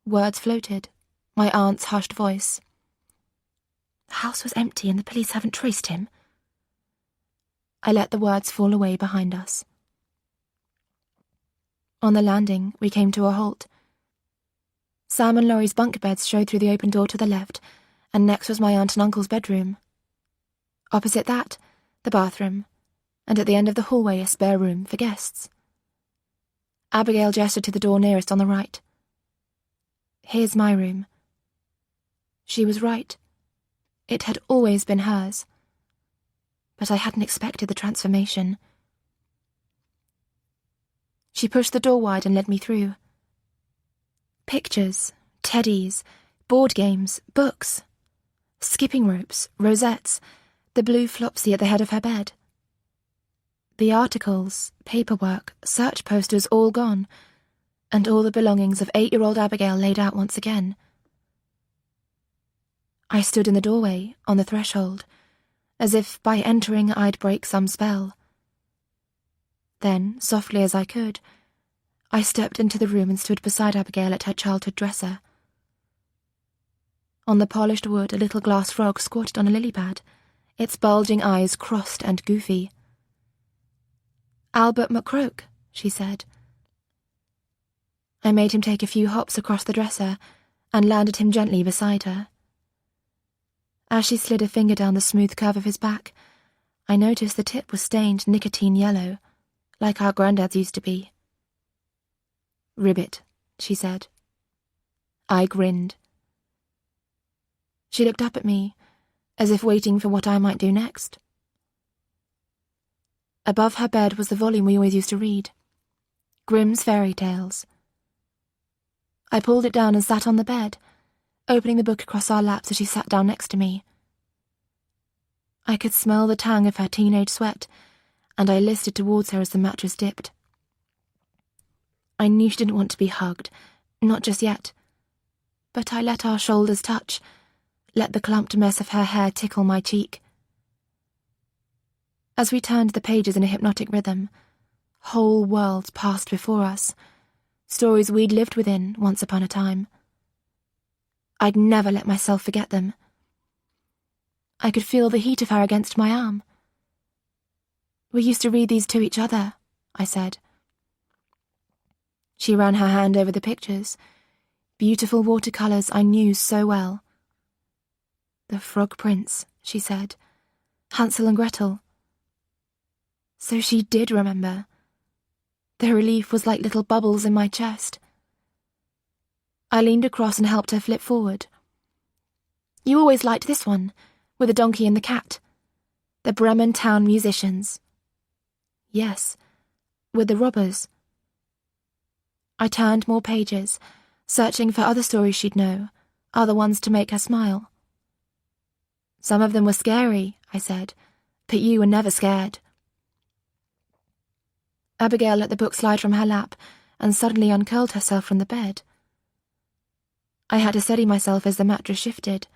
words floated, my aunt's hushed voice. "The house was empty and the police haven't traced him." I let the words fall away behind us. On the landing, we came to a halt. Sam and Laurie's bunk beds showed through the open door to the left, and next was my aunt and uncle's bedroom. Opposite that, the bathroom, and at the end of the hallway a spare room for guests. Abigail gestured to the door nearest on the right. "Here's my room." She was right. It had always been hers. But I hadn't expected the transformation. She pushed the door wide and led me through. Pictures, teddies, board games, books, skipping ropes, rosettes, the blue flopsy at the head of her bed. The articles, paperwork, search posters all gone, and all the belongings of 8-year-old Abigail laid out once again. I stood in the doorway, on the threshold, as if by entering I'd break some spell. Then, softly as I could, I stepped into the room and stood beside Abigail at her childhood dresser. On the polished wood, a little glass frog squatted on a lily pad, its bulging eyes crossed and goofy. "Albert McCroke," she said. I made him take a few hops across the dresser and landed him gently beside her. As she slid a finger down the smooth curve of his back, I noticed the tip was stained nicotine yellow, like our granddads used to be. "Ribbit," she said. I grinned. She looked up at me, as if waiting for what I might do next. Above her bed was the volume we always used to read, Grimm's Fairy Tales. I pulled it down and sat on the bed, opening the book across our laps as she sat down next to me. I could smell the tang of her teenage sweat, and I listed towards her as the mattress dipped. I knew she didn't want to be hugged, not just yet, but I let our shoulders touch, let the clumped mess of her hair tickle my cheek. As we turned the pages in a hypnotic rhythm, whole worlds passed before us, stories we'd lived within once upon a time. I'd never let myself forget them. I could feel the heat of her against my arm. "We used to read these to each other," I said. She ran her hand over the pictures, beautiful watercolours I knew so well. "The Frog Prince," she said. "Hansel and Gretel." So she did remember. The relief was like little bubbles in my chest. I leaned across and helped her flip forward. "You always liked this one, with the donkey and the cat. The Bremen Town Musicians." "Yes, with the robbers." I turned more pages, searching for other stories she'd know, other ones to make her smile. "Some of them were scary," I said, "but you were never scared." Abigail let the book slide from her lap and suddenly uncurled herself from the bed. I had to steady myself as the mattress shifted.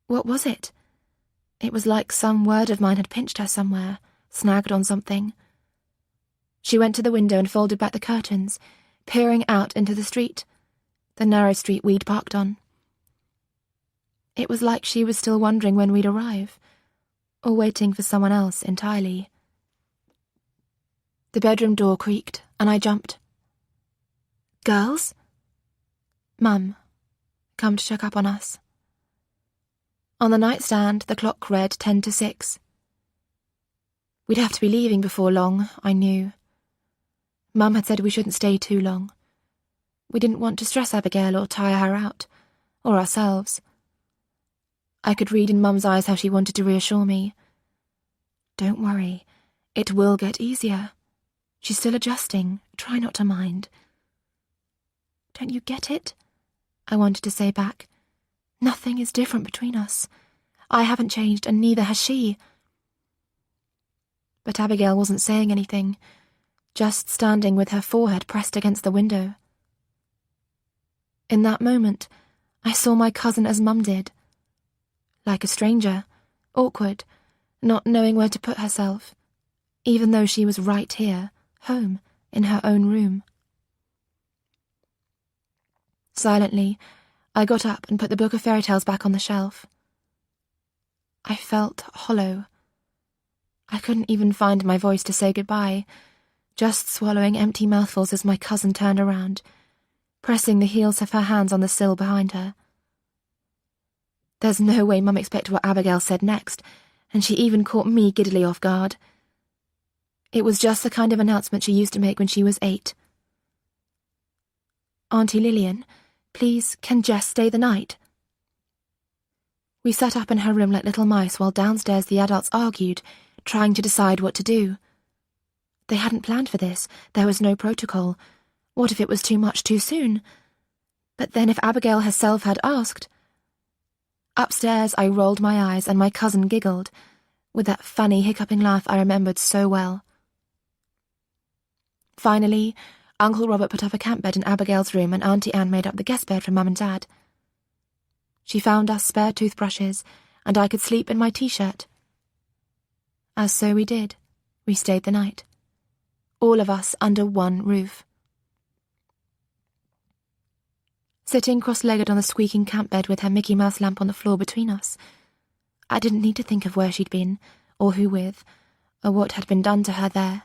What was it? It was like some word of mine had pinched her somewhere, snagged on something. She went to the window and folded back the curtains, peering out into the street, the narrow street we'd parked on. It was like she was still wondering when we'd arrive, or waiting for someone else entirely. The bedroom door creaked, and I jumped. "Girls?" "Mum, come to check up on us." On the nightstand, the clock read 10 to 6. We'd have to be leaving before long, I knew. Mum had said we shouldn't stay too long. We didn't want to stress Abigail or tire her out, or ourselves. I could read in Mum's eyes how she wanted to reassure me. Don't worry, it will get easier. She's still adjusting, try not to mind. Don't you get it? I wanted to say back. Nothing is different between us. I haven't changed, and neither has she. But Abigail wasn't saying anything, just standing with her forehead pressed against the window. In that moment, I saw my cousin as Mum did. Like a stranger, awkward, not knowing where to put herself, even though she was right here, home, in her own room. Silently, I got up and put the book of fairy tales back on the shelf. I felt hollow. I couldn't even find my voice to say goodbye, just swallowing empty mouthfuls as my cousin turned around, pressing the heels of her hands on the sill behind her. There's no way Mum expected what Abigail said next, and she even caught me giddily off guard. It was just the kind of announcement she used to make when she was 8. Auntie Lillian, please, can Jess stay the night? We sat up in her room like little mice while downstairs the adults argued, trying to decide what to do. They hadn't planned for this. There was no protocol. What if it was too much too soon? But then if Abigail herself had asked... Upstairs I rolled my eyes and my cousin giggled, with that funny hiccuping laugh I remembered so well. Finally, Uncle Robert put up a camp bed in Abigail's room and Auntie Anne made up the guest bed for Mum and Dad. She found us spare toothbrushes, and I could sleep in my t-shirt. As so we did. We stayed the night. All of us under one roof. Sitting cross-legged on the squeaking camp bed with her Mickey Mouse lamp on the floor between us, I didn't need to think of where she'd been, or who with, or what had been done to her there.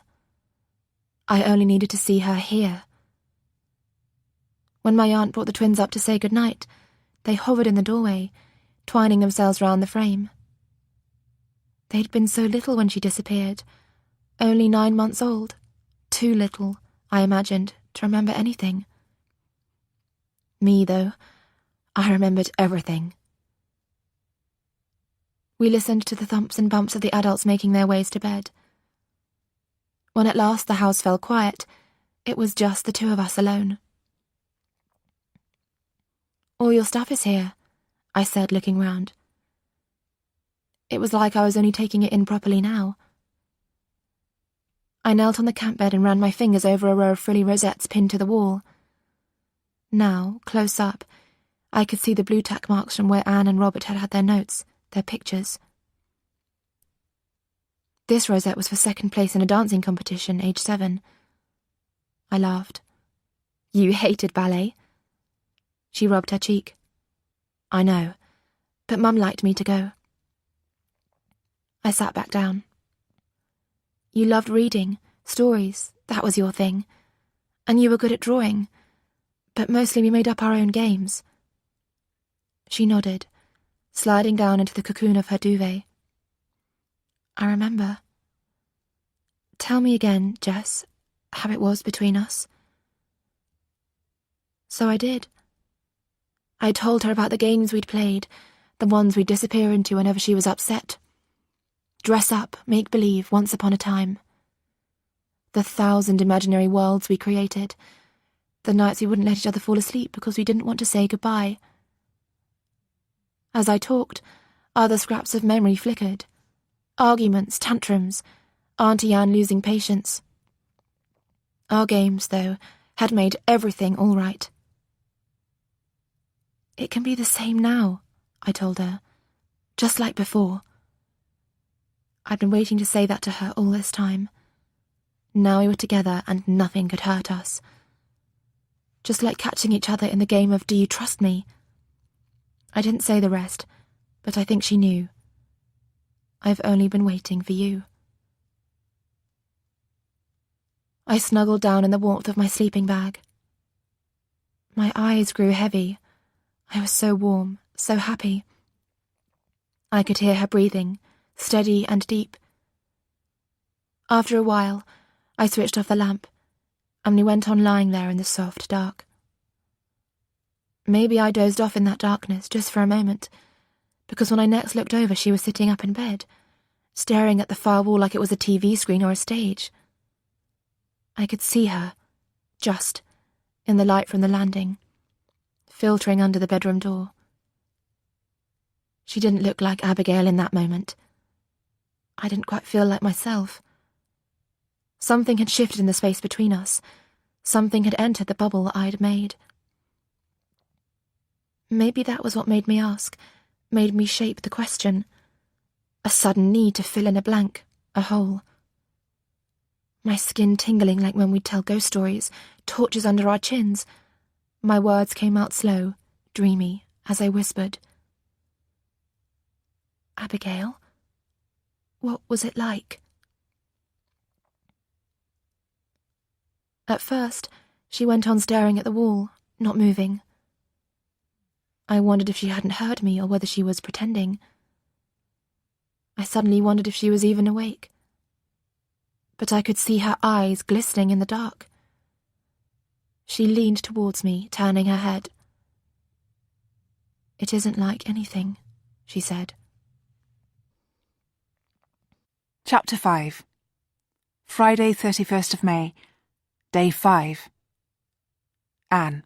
I only needed to see her here. When my aunt brought the twins up to say goodnight, they hovered in the doorway, twining themselves round the frame. They'd been so little when she disappeared, only 9 months old. Too little, I imagined, to remember anything. Me, though, I remembered everything. We listened to the thumps and bumps of the adults making their ways to bed. When at last the house fell quiet, it was just the two of us alone. All your stuff is here, I said, looking round. It was like I was only taking it in properly now. I knelt on the camp bed and ran my fingers over a row of frilly rosettes pinned to the wall. Now, close up, I could see the blue tack marks from where Anne and Robert had had their notes, their pictures. This rosette was for second place in a dancing competition, age 7. I laughed. You hated ballet? She rubbed her cheek. I know, but Mum liked me to go. I sat back down. You loved reading, stories, that was your thing. And you were good at drawing, but mostly we made up our own games. She nodded, sliding down into the cocoon of her duvet. I remember. Tell me again, Jess, how it was between us. So I did. I told her about the games we'd played, the ones we'd disappear into whenever she was upset. Dress up, make believe, once upon a time. The 1,000 imaginary worlds we created. The nights we wouldn't let each other fall asleep because we didn't want to say goodbye. As I talked, other scraps of memory flickered. Arguments, tantrums, Auntie Anne losing patience. Our games, though, had made everything all right. It can be the same now, I told her, just like before. I'd been waiting to say that to her all this time. Now we were together and nothing could hurt us. Just like catching each other in the game of Do You Trust Me? I didn't say the rest, but I think she knew. I've only been waiting for you. I snuggled down in the warmth of my sleeping bag. My eyes grew heavy. I was so warm, so happy. I could hear her breathing, steady and deep. After a while, I switched off the lamp, and we went on lying there in the soft dark. Maybe I dozed off in that darkness just for a moment, because when I next looked over she was sitting up in bed, staring at the far wall like it was a TV screen or a stage. I could see her, just, in the light from the landing, filtering under the bedroom door. She didn't look like Abigail in that moment. I didn't quite feel like myself. Something had shifted in the space between us. Something had entered the bubble I'd made. Maybe that was what made me ask, made me shape the question. A sudden need to fill in a blank, a hole. My skin tingling like when we'd tell ghost stories, torches under our chins. My words came out slow, dreamy, as I whispered. Abigail? What was it like? At first, she went on staring at the wall, not moving. I wondered if she hadn't heard me or whether she was pretending. I suddenly wondered if she was even awake. But I could see her eyes glistening in the dark. She leaned towards me, turning her head. "It isn't like anything," she said. Chapter 5. Friday, 31st of May, Day 5. Anne.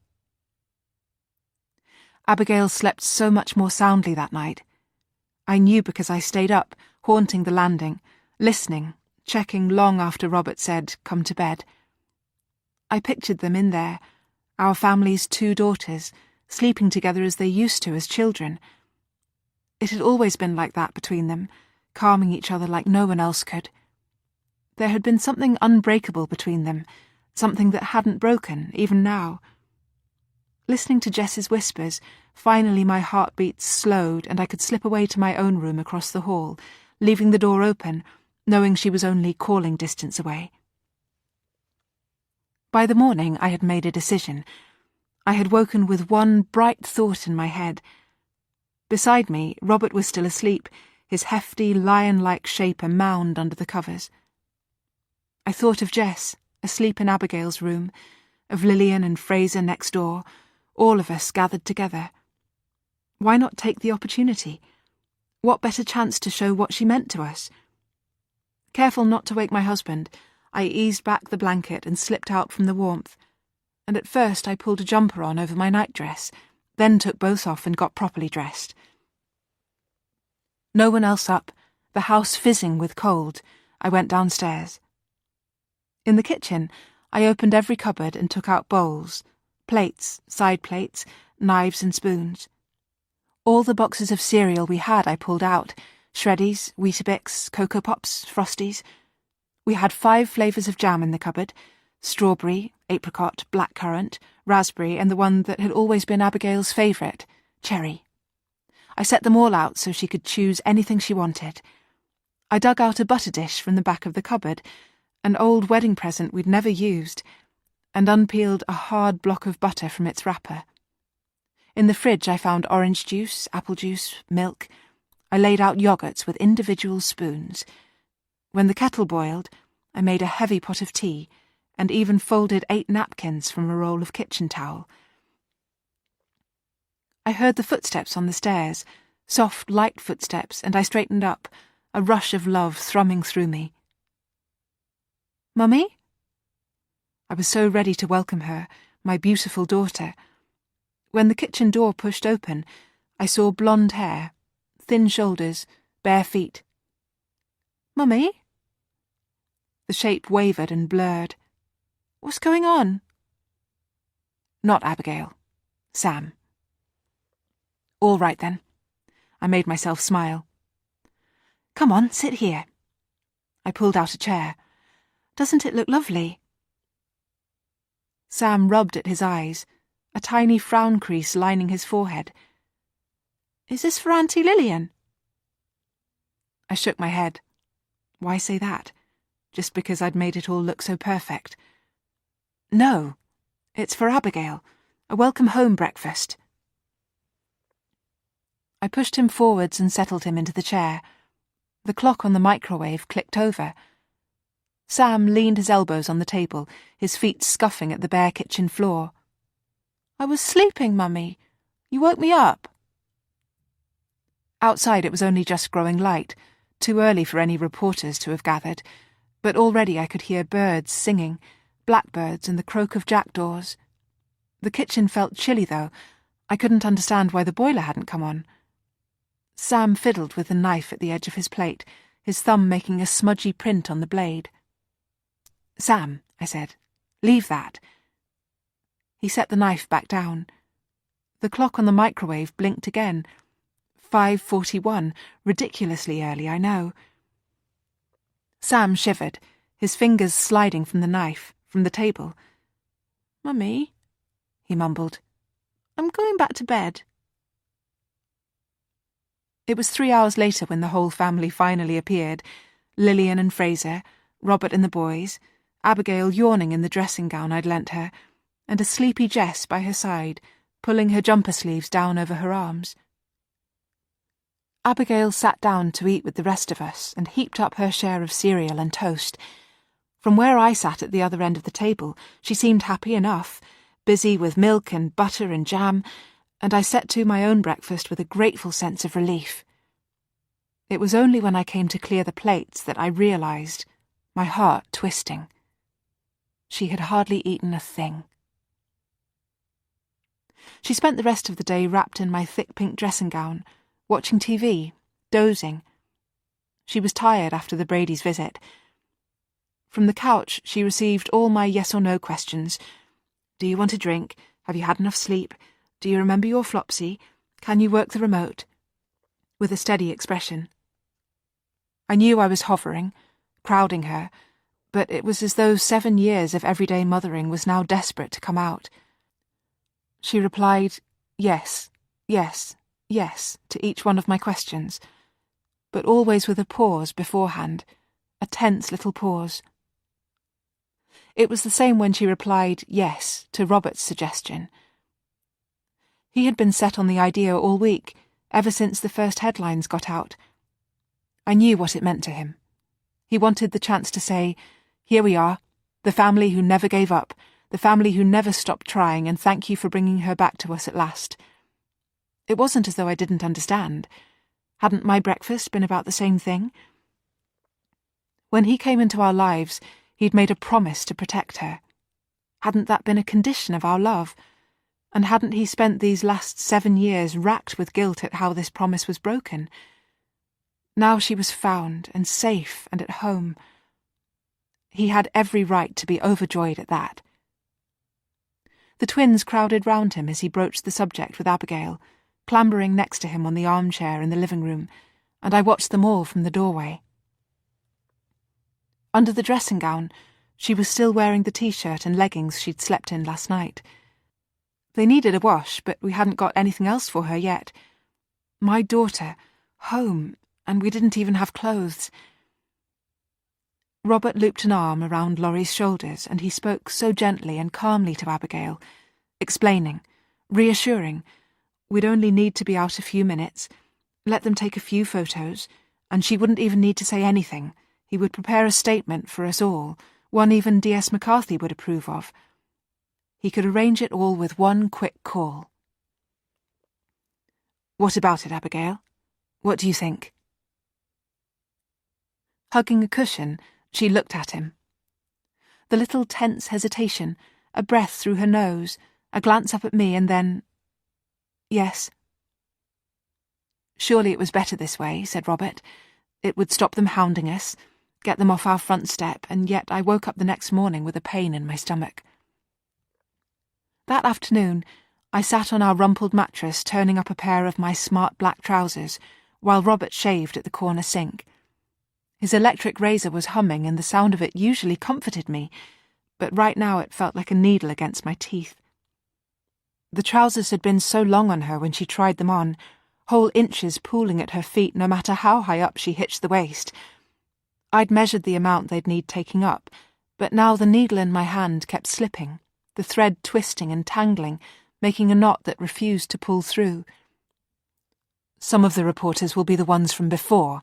Abigail slept so much more soundly that night. I knew because I stayed up, haunting the landing, listening, checking long after Robert said, "Come to bed." I pictured them in there, our family's 2 daughters, sleeping together as they used to as children. It had always been like that between them, calming each other like no one else could. There had been something unbreakable between them, something that hadn't broken, even now. Listening to Jess's whispers, finally my heartbeats slowed and I could slip away to my own room across the hall, leaving the door open, knowing she was only calling distance away. By the morning I had made a decision. I had woken with one bright thought in my head. Beside me, Robert was still asleep, his hefty, lion-like shape a mound under the covers. I thought of Jess, asleep in Abigail's room, of Lillian and Fraser next door, all of us gathered together. Why not take the opportunity? What better chance to show what she meant to us? Careful not to wake my husband, I eased back the blanket and slipped out from the warmth, and at first I pulled a jumper on over my nightdress, then took both off and got properly dressed. No one else up, the house fizzing with cold, I went downstairs. In the kitchen, I opened every cupboard and took out bowls, plates, side plates, knives and spoons. All the boxes of cereal we had I pulled out, Shreddies, Weetabix, Cocoa Pops, Frosties. We had 5 flavours of jam in the cupboard, strawberry, apricot, blackcurrant, raspberry and the one that had always been Abigail's favourite, cherry. I set them all out so she could choose anything she wanted. I dug out a butter dish from the back of the cupboard, an old wedding present we'd never used, and unpeeled a hard block of butter from its wrapper. In the fridge I found orange juice, apple juice, milk. I laid out yogurts with individual spoons. When the kettle boiled, I made a heavy pot of tea, and even folded 8 napkins from a roll of kitchen towel. I heard the footsteps on the stairs, soft, light footsteps, and I straightened up, a rush of love thrumming through me. "Mummy?" I was so ready to welcome her, my beautiful daughter. When the kitchen door pushed open, I saw blonde hair, thin shoulders, bare feet. "Mummy?" The shape wavered and blurred. "What's going on?" Not Abigail. Sam. "All right, then." I made myself smile. "Come on, sit here." I pulled out a chair. "Doesn't it look lovely?" Sam rubbed at his eyes, a tiny frown crease lining his forehead. "Is this for Auntie Lillian?" I shook my head. Why say that? Just because I'd made it all look so perfect. "No, it's for Abigail, a welcome home breakfast." I pushed him forwards and settled him into the chair. The clock on the microwave clicked over. Sam leaned his elbows on the table, his feet scuffing at the bare kitchen floor. "I was sleeping, Mummy. You woke me up." Outside it was only just growing light, too early for any reporters to have gathered, but already I could hear birds singing, blackbirds and the croak of jackdaws. The kitchen felt chilly, though. I couldn't understand why the boiler hadn't come on. Sam fiddled with the knife at the edge of his plate, his thumb making a smudgy print on the blade. "Sam," I said, "leave that." He set the knife back down. The clock on the microwave blinked again. 5:41, ridiculously early, I know. Sam shivered, his fingers sliding from the knife, from the table. "Mummy," he mumbled, "I'm going back to bed." It was 3 hours later when the whole family finally appeared, Lillian and Fraser, Robert and the boys, Abigail yawning in the dressing gown I'd lent her, and a sleepy Jess by her side, pulling her jumper sleeves down over her arms. Abigail sat down to eat with the rest of us and heaped up her share of cereal and toast. From where I sat at the other end of the table, she seemed happy enough, busy with milk and butter and jam, and I set to my own breakfast with a grateful sense of relief. It was only when I came to clear the plates that I realised, my heart twisting. She had hardly eaten a thing. She spent the rest of the day wrapped in my thick pink dressing gown, watching TV, dozing. She was tired after the Brady's visit. From the couch, she received all my yes or no questions. Do you want a drink? Have you had enough sleep? Do you remember your Flopsy? Can you work the remote? With a steady expression. I knew I was hovering, crowding her, but it was as though 7 years of everyday mothering was now desperate to come out. She replied, yes, yes, yes, to each one of my questions, but always with a pause beforehand, a tense little pause. It was the same when she replied yes to Robert's suggestion. He had been set on the idea all week, ever since the first headlines got out. I knew what it meant to him. He wanted the chance to say, "Here we are, the family who never gave up, the family who never stopped trying, and thank you for bringing her back to us at last." It wasn't as though I didn't understand. Hadn't my breakfast been about the same thing? When he came into our lives, he'd made a promise to protect her. Hadn't that been a condition of our love? And hadn't he spent these last 7 years racked with guilt at how this promise was broken? Now she was found and safe and at home. He had every right to be overjoyed at that. The twins crowded round him as he broached the subject with Abigail, clambering next to him on the armchair in the living room, and I watched them all from the doorway. Under the dressing gown, she was still wearing the t-shirt and leggings she'd slept in last night. They needed a wash, but we hadn't got anything else for her yet. My daughter, home, and we didn't even have clothes. Robert looped an arm around Laurie's shoulders, and he spoke so gently and calmly to Abigail, explaining, reassuring, we'd only need to be out a few minutes, let them take a few photos, and she wouldn't even need to say anything. He would prepare a statement for us all, one even D.S. McCarthy would approve of. He could arrange it all with one quick call. "What about it, Abigail? What do you think?" Hugging a cushion, she looked at him. The little tense hesitation, a breath through her nose, a glance up at me, and then, "Yes." "Surely it was better this way," said Robert. "It would stop them hounding us, get them off our front step, and yet I woke up the next morning with a pain in my stomach." That afternoon, I sat on our rumpled mattress turning up a pair of my smart black trousers, while Robert shaved at the corner sink. His electric razor was humming, and the sound of it usually comforted me, but right now it felt like a needle against my teeth. The trousers had been so long on her when she tried them on, whole inches pooling at her feet no matter how high up she hitched the waist. I'd measured the amount they'd need taking up, but now the needle in my hand kept slipping, the thread twisting and tangling, making a knot that refused to pull through. "Some of the reporters will be the ones from before,"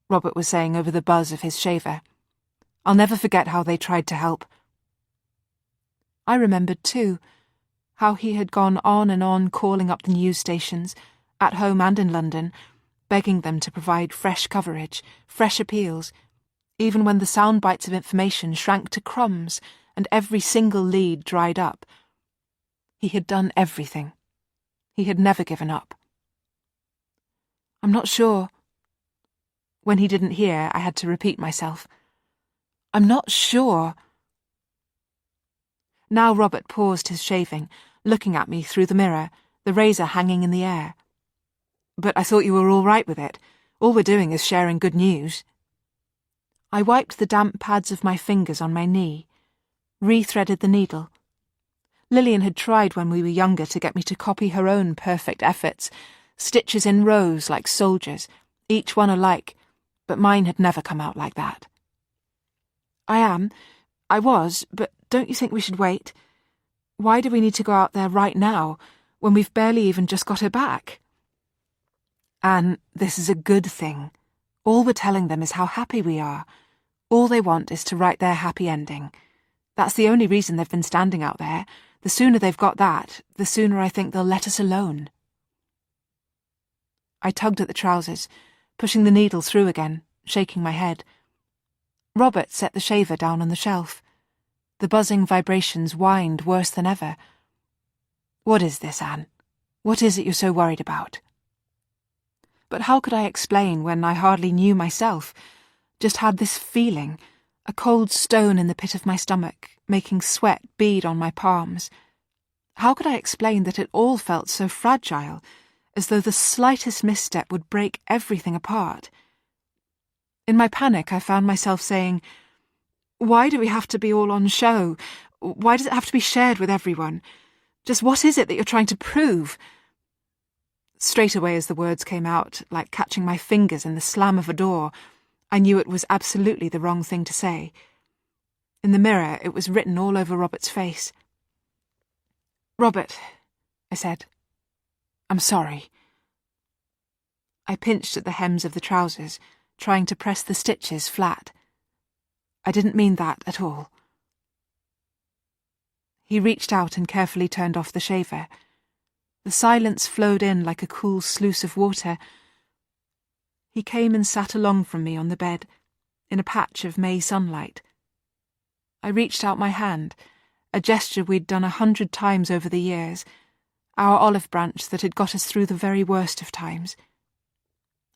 Robert was saying over the buzz of his shaver. "I'll never forget how they tried to help." I remembered, too, how he had gone on and on calling up the news stations, at home and in London, begging them to provide fresh coverage, fresh appeals, even when the sound bites of information shrank to crumbs and every single lead dried up. He had done everything. He had never given up. "I'm not sure." When he didn't hear, I had to repeat myself. "I'm not sure." Now Robert paused his shaving, looking at me through the mirror, the razor hanging in the air. "But I thought you were all right with it. All we're doing is sharing good news." I wiped the damp pads of my fingers on my knee, re-threaded the needle. Lillian had tried when we were younger to get me to copy her own perfect efforts, stitches in rows like soldiers, each one alike, but mine had never come out like that. I was, but don't you think we should wait? Why do we need to go out there right now, when we've barely even just got her back?" "Anne, this is a good thing. All we're telling them is how happy we are. All they want is to write their happy ending. That's the only reason they've been standing out there. The sooner they've got that, the sooner I think they'll let us alone." I tugged at the trousers, pushing the needle through again, shaking my head. Robert set the shaver down on the shelf. The buzzing vibrations whined worse than ever. "What is this, Anne? What is it you're so worried about?" But how could I explain when I hardly knew myself, just had this feeling, a cold stone in the pit of my stomach, making sweat bead on my palms? How could I explain that it all felt so fragile, as though the slightest misstep would break everything apart? In my panic, I found myself saying, "Why do we have to be all on show? Why does it have to be shared with everyone? Just what is it that you're trying to prove?" Straight away as the words came out, like catching my fingers in the slam of a door, I knew it was absolutely the wrong thing to say. In the mirror, it was written all over Robert's face. "Robert," I said, "I'm sorry." I pinched at the hems of the trousers, trying to press the stitches flat. "I didn't mean that at all." He reached out and carefully turned off the shaver. The silence flowed in like a cool sluice of water. He came and sat along from me on the bed, in a patch of May sunlight. I reached out my hand, a gesture we'd done 100 times over the years, our olive branch that had got us through the very worst of times.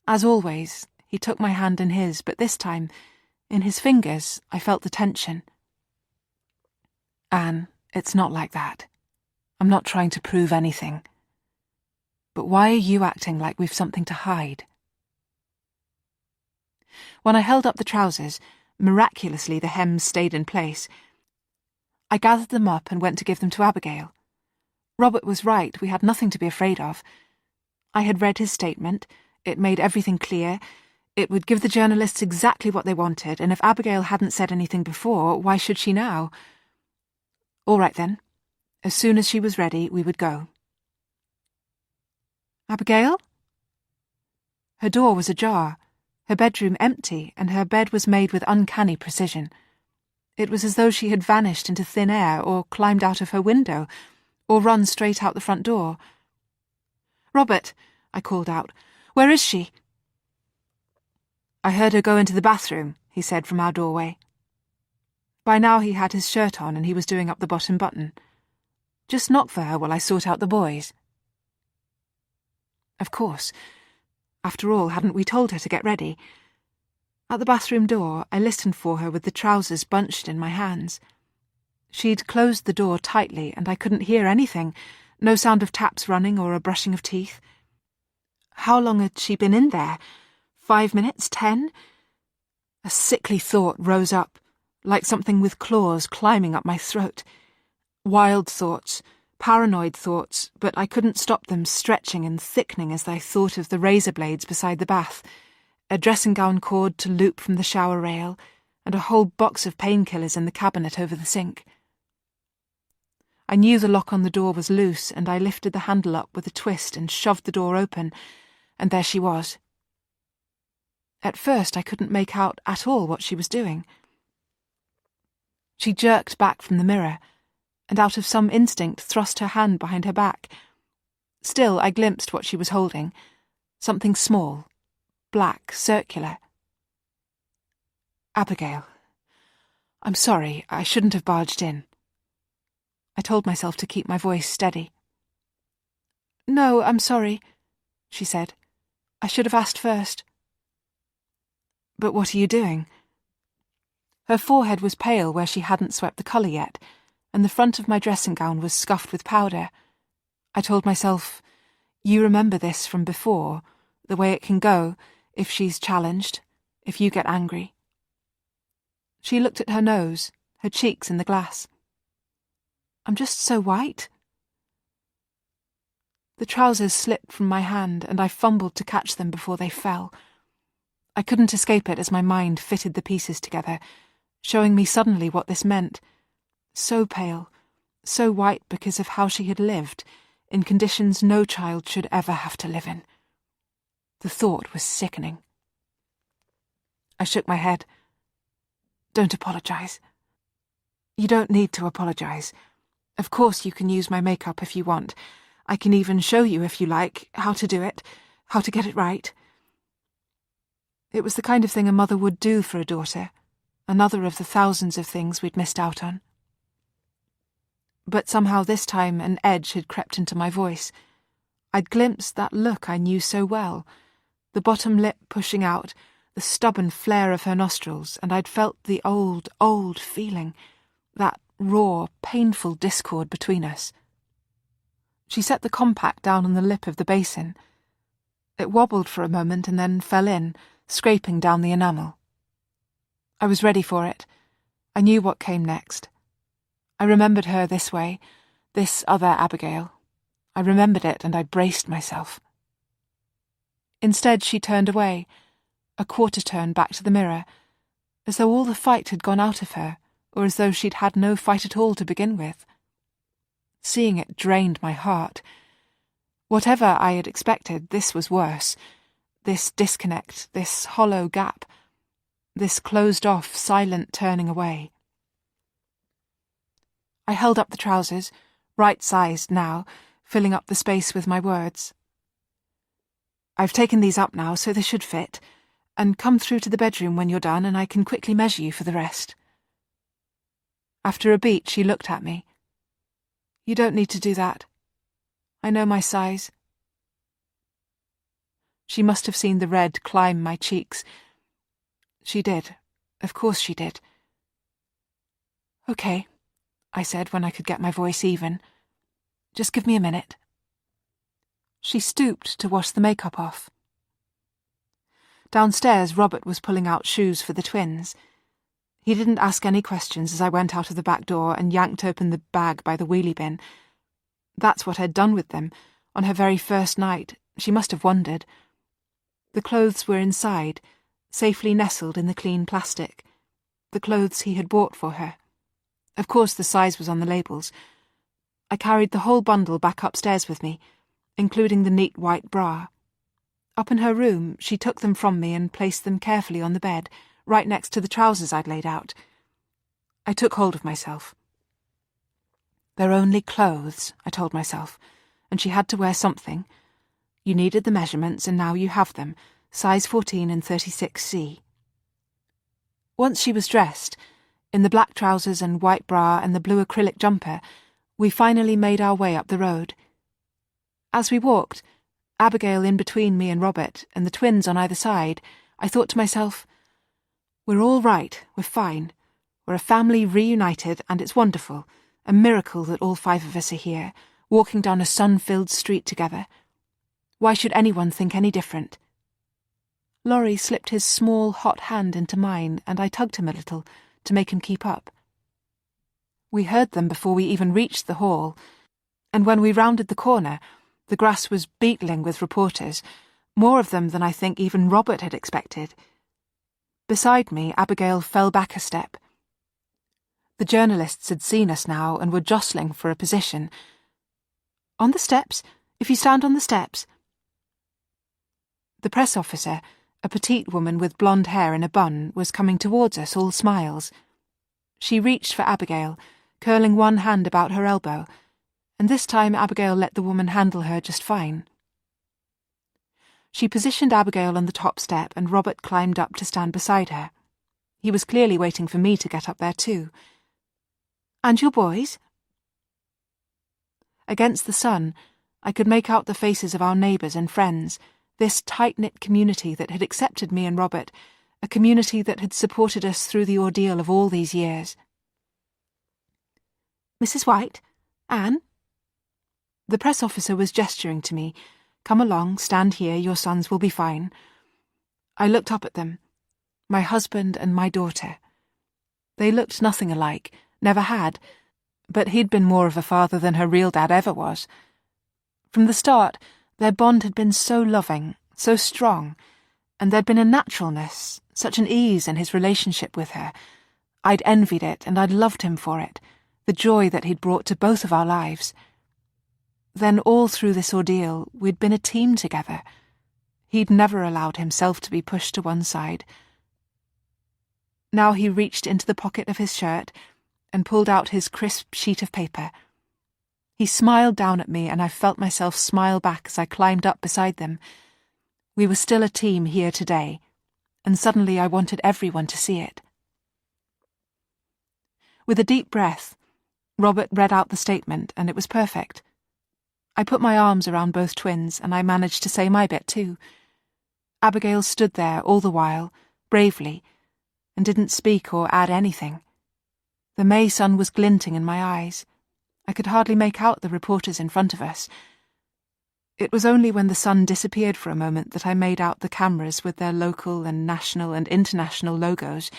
As always, he took my hand in his, but this time, in his fingers, I felt the tension. "Anne, it's not like that. I'm not trying to prove anything. But why are you acting like we've something to hide?" When I held up the trousers, miraculously the hems stayed in place. I gathered them up and went to give them to Abigail. Robert was right, we had nothing to be afraid of. I had read his statement. It made everything clear. It would give the journalists exactly what they wanted, and if Abigail hadn't said anything before, why should she now? All right then. As soon as she was ready, we would go. "Abigail?" Her door was ajar, her bedroom empty, and her bed was made with uncanny precision. It was as though she had vanished into thin air, or climbed out of her window, or run straight out the front door. "Robert," I called out, "where is she?" "I heard her go into the bathroom," he said from our doorway. By now he had his shirt on and he was doing up the bottom button. "Just knock for her while I sort out the boys." Of course. After all, hadn't we told her to get ready? At the bathroom door, I listened for her with the trousers bunched in my hands. She'd closed the door tightly and I couldn't hear anything, no sound of taps running or a brushing of teeth. How long had she been in there? 5 minutes? 10? A sickly thought rose up, like something with claws climbing up my throat. Wild thoughts, paranoid thoughts, but I couldn't stop them stretching and thickening as I thought of the razor blades beside the bath, a dressing-gown cord to loop from the shower rail, and a whole box of painkillers in the cabinet over the sink. I knew the lock on the door was loose, and I lifted the handle up with a twist and shoved the door open, and there she was. At first I couldn't make out at all what she was doing. She jerked back from the mirror, and out of some instinct thrust her hand behind her back. Still, I glimpsed what she was holding, something small, black, circular. "Abigail, I'm sorry, I shouldn't have barged in." I told myself to keep my voice steady. "No, I'm sorry," she said. "I should have asked first." "But what are you doing?" Her forehead was pale where she hadn't swept the colour yet, and the front of my dressing gown was scuffed with powder. I told myself, "You remember this from before, the way it can go, if she's challenged, if you get angry." She looked at her nose, her cheeks in the glass. "I'm just so white." The trousers slipped from my hand, and I fumbled to catch them before they fell. I couldn't escape it as my mind fitted the pieces together, showing me suddenly what this meant. So pale, so white because of how she had lived, in conditions no child should ever have to live in. The thought was sickening. I shook my head. "Don't apologise." "You don't need to apologise. Of course you can use my makeup if you want. I can even show you, if you like, how to do it, how to get it right." It was the kind of thing a mother would do for a daughter, another of the thousands of things we'd missed out on. But somehow this time an edge had crept into my voice. I'd glimpsed that look I knew so well, the bottom lip pushing out, the stubborn flare of her nostrils, and I'd felt the old, old feeling, that raw, painful discord between us. She set the compact down on the lip of the basin. It wobbled for a moment and then fell in, scraping down the enamel. I was ready for it. I knew what came next. I remembered her this way, this other Abigail. I remembered it and I braced myself. Instead, she turned away, a quarter turn back to the mirror, as though all the fight had gone out of her, or as though she'd had no fight at all to begin with. Seeing it drained my heart. Whatever I had expected, this was worse. This disconnect, this hollow gap, this closed-off, silent turning away. I held up the trousers, right-sized now, filling up the space with my words. "I've taken these up now, so they should fit, and come through to the bedroom when you're done and I can quickly measure you for the rest." After a beat, she looked at me. "You don't need to do that. I know my size." She must have seen the red climb my cheeks. She did. Of course she did. "Okay," I said when I could get my voice even. "Just give me a minute." She stooped to wash the makeup off. Downstairs, Robert was pulling out shoes for the twins. He didn't ask any questions as I went out of the back door and yanked open the bag by the wheelie bin. That's what I'd done with them. On her very first night, she must have wondered. The clothes were inside, safely nestled in the clean plastic. The clothes he had bought for her. Of course the size was on the labels. I carried the whole bundle back upstairs with me, including the neat white bra. Up in her room, she took them from me and placed them carefully on the bed, right next to the trousers I'd laid out. I took hold of myself. "They're only clothes," I told myself, and she had to wear something. You needed the measurements, and now you have them, size 14 and 36C. Once she was dressed, in the black trousers and white bra and the blue acrylic jumper, we finally made our way up the road. As we walked, Abigail in between me and Robert, and the twins on either side, I thought to myself, "We're all right, we're fine. We're a family reunited, and it's wonderful, a miracle that all 5 of us are here, walking down a sun-filled street together. Why should anyone think any different?" Laurie slipped his small, hot hand into mine, and I tugged him a little, to make him keep up. We heard them before we even reached the hall, and when we rounded the corner, the grass was beetling with reporters, more of them than I think even Robert had expected. Beside me, Abigail fell back a step. The journalists had seen us now and were jostling for a position. "On the steps, if you stand on the steps." The press officer, a petite woman with blonde hair in a bun, was coming towards us, all smiles. She reached for Abigail, curling one hand about her elbow, and this time Abigail let the woman handle her just fine. She positioned Abigail on the top step and Robert climbed up to stand beside her. He was clearly waiting for me to get up there too. "And your boys?" Against the sun, I could make out the faces of our neighbours and friends, this tight-knit community that had accepted me and Robert, a community that had supported us through the ordeal of all these years. "Mrs. White? Anne?" The press officer was gesturing to me. "Come along, stand here, your sons will be fine." I looked up at them. My husband and my daughter. They looked nothing alike, never had, but he'd been more of a father than her real dad ever was. From the start, their bond had been so loving, so strong, and there'd been a naturalness, such an ease in his relationship with her. I'd envied it and I'd loved him for it, the joy that he'd brought to both of our lives. Then all through this ordeal, we'd been a team together. He'd never allowed himself to be pushed to one side. Now he reached into the pocket of his shirt and pulled out his crisp sheet of paper. He smiled down at me and I felt myself smile back as I climbed up beside them. We were still a team here today, and suddenly I wanted everyone to see it. With a deep breath, Robert read out the statement and it was perfect. I put my arms around both twins and I managed to say my bit too. Abigail stood there all the while, bravely, and didn't speak or add anything. The May sun was glinting in my eyes. I could hardly make out the reporters in front of us. It was only when the sun disappeared for a moment that I made out the cameras with their local and national and international logos.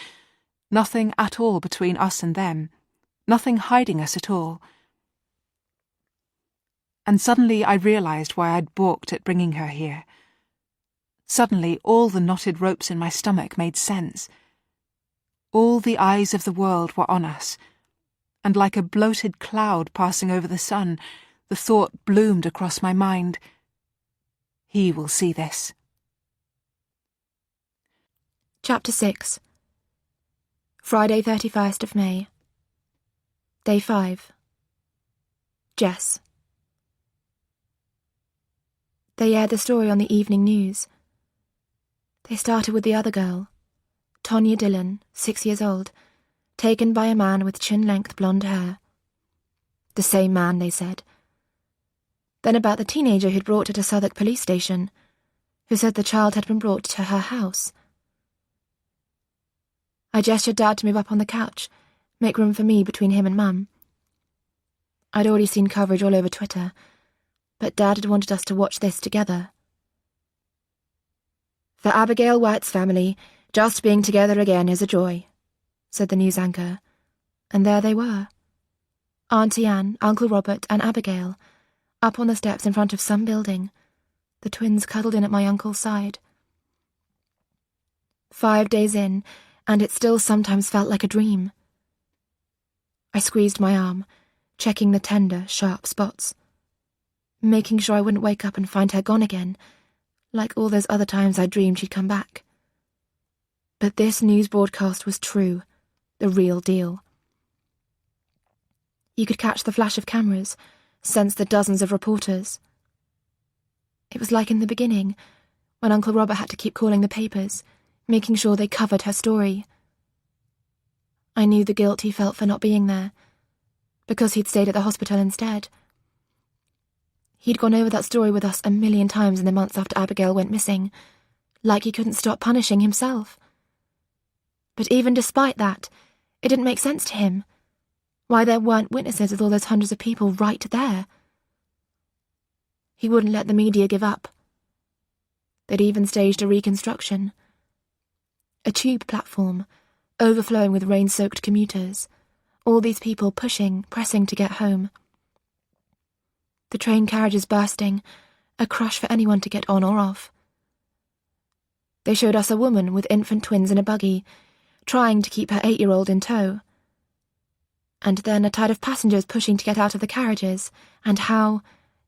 Nothing at all between us and them. Nothing hiding us at all. And suddenly I realised why I'd balked at bringing her here. Suddenly all the knotted ropes in my stomach made sense. All the eyes of the world were on us, and like a bloated cloud passing over the sun, the thought bloomed across my mind. He will see this. Chapter 6. Friday, 31st of May. Day 5. Jess. They aired the story on the evening news. They started with the other girl, Tonya Dillon, 6 years old, taken by a man with chin-length blonde hair. The same man, they said. Then about the teenager who'd brought her to Southwark police station, who said the child had been brought to her house. I gestured Dad to move up on the couch, make room for me between him and Mum. I'd already seen coverage all over Twitter, but Dad had wanted us to watch this together. "For Abigail White's family, just being together again is a joy," said the news anchor, and there they were. Auntie Anne, Uncle Robert, and Abigail, up on the steps in front of some building, the twins cuddled in at my uncle's side. 5 days in, and it still sometimes felt like a dream. I squeezed my arm, checking the tender, sharp spots, making sure I wouldn't wake up and find her gone again, like all those other times I dreamed she'd come back. But this news broadcast was true, the real deal. You could catch the flash of cameras, sense the dozens of reporters. It was like in the beginning, when Uncle Robert had to keep calling the papers, making sure they covered her story. I knew the guilt he felt for not being there, because he'd stayed at the hospital instead. He'd gone over that story with us a million times in the months after Abigail went missing, like he couldn't stop punishing himself. But even despite that, it didn't make sense to him, why there weren't witnesses with all those hundreds of people right there. He wouldn't let the media give up. They'd even staged a reconstruction. A tube platform, overflowing with rain-soaked commuters, all these people pushing, pressing to get home. The train carriages bursting, a crush for anyone to get on or off. They showed us a woman with infant twins in a buggy, trying to keep her 8-year-old in tow. And then a tide of passengers pushing to get out of the carriages, and how,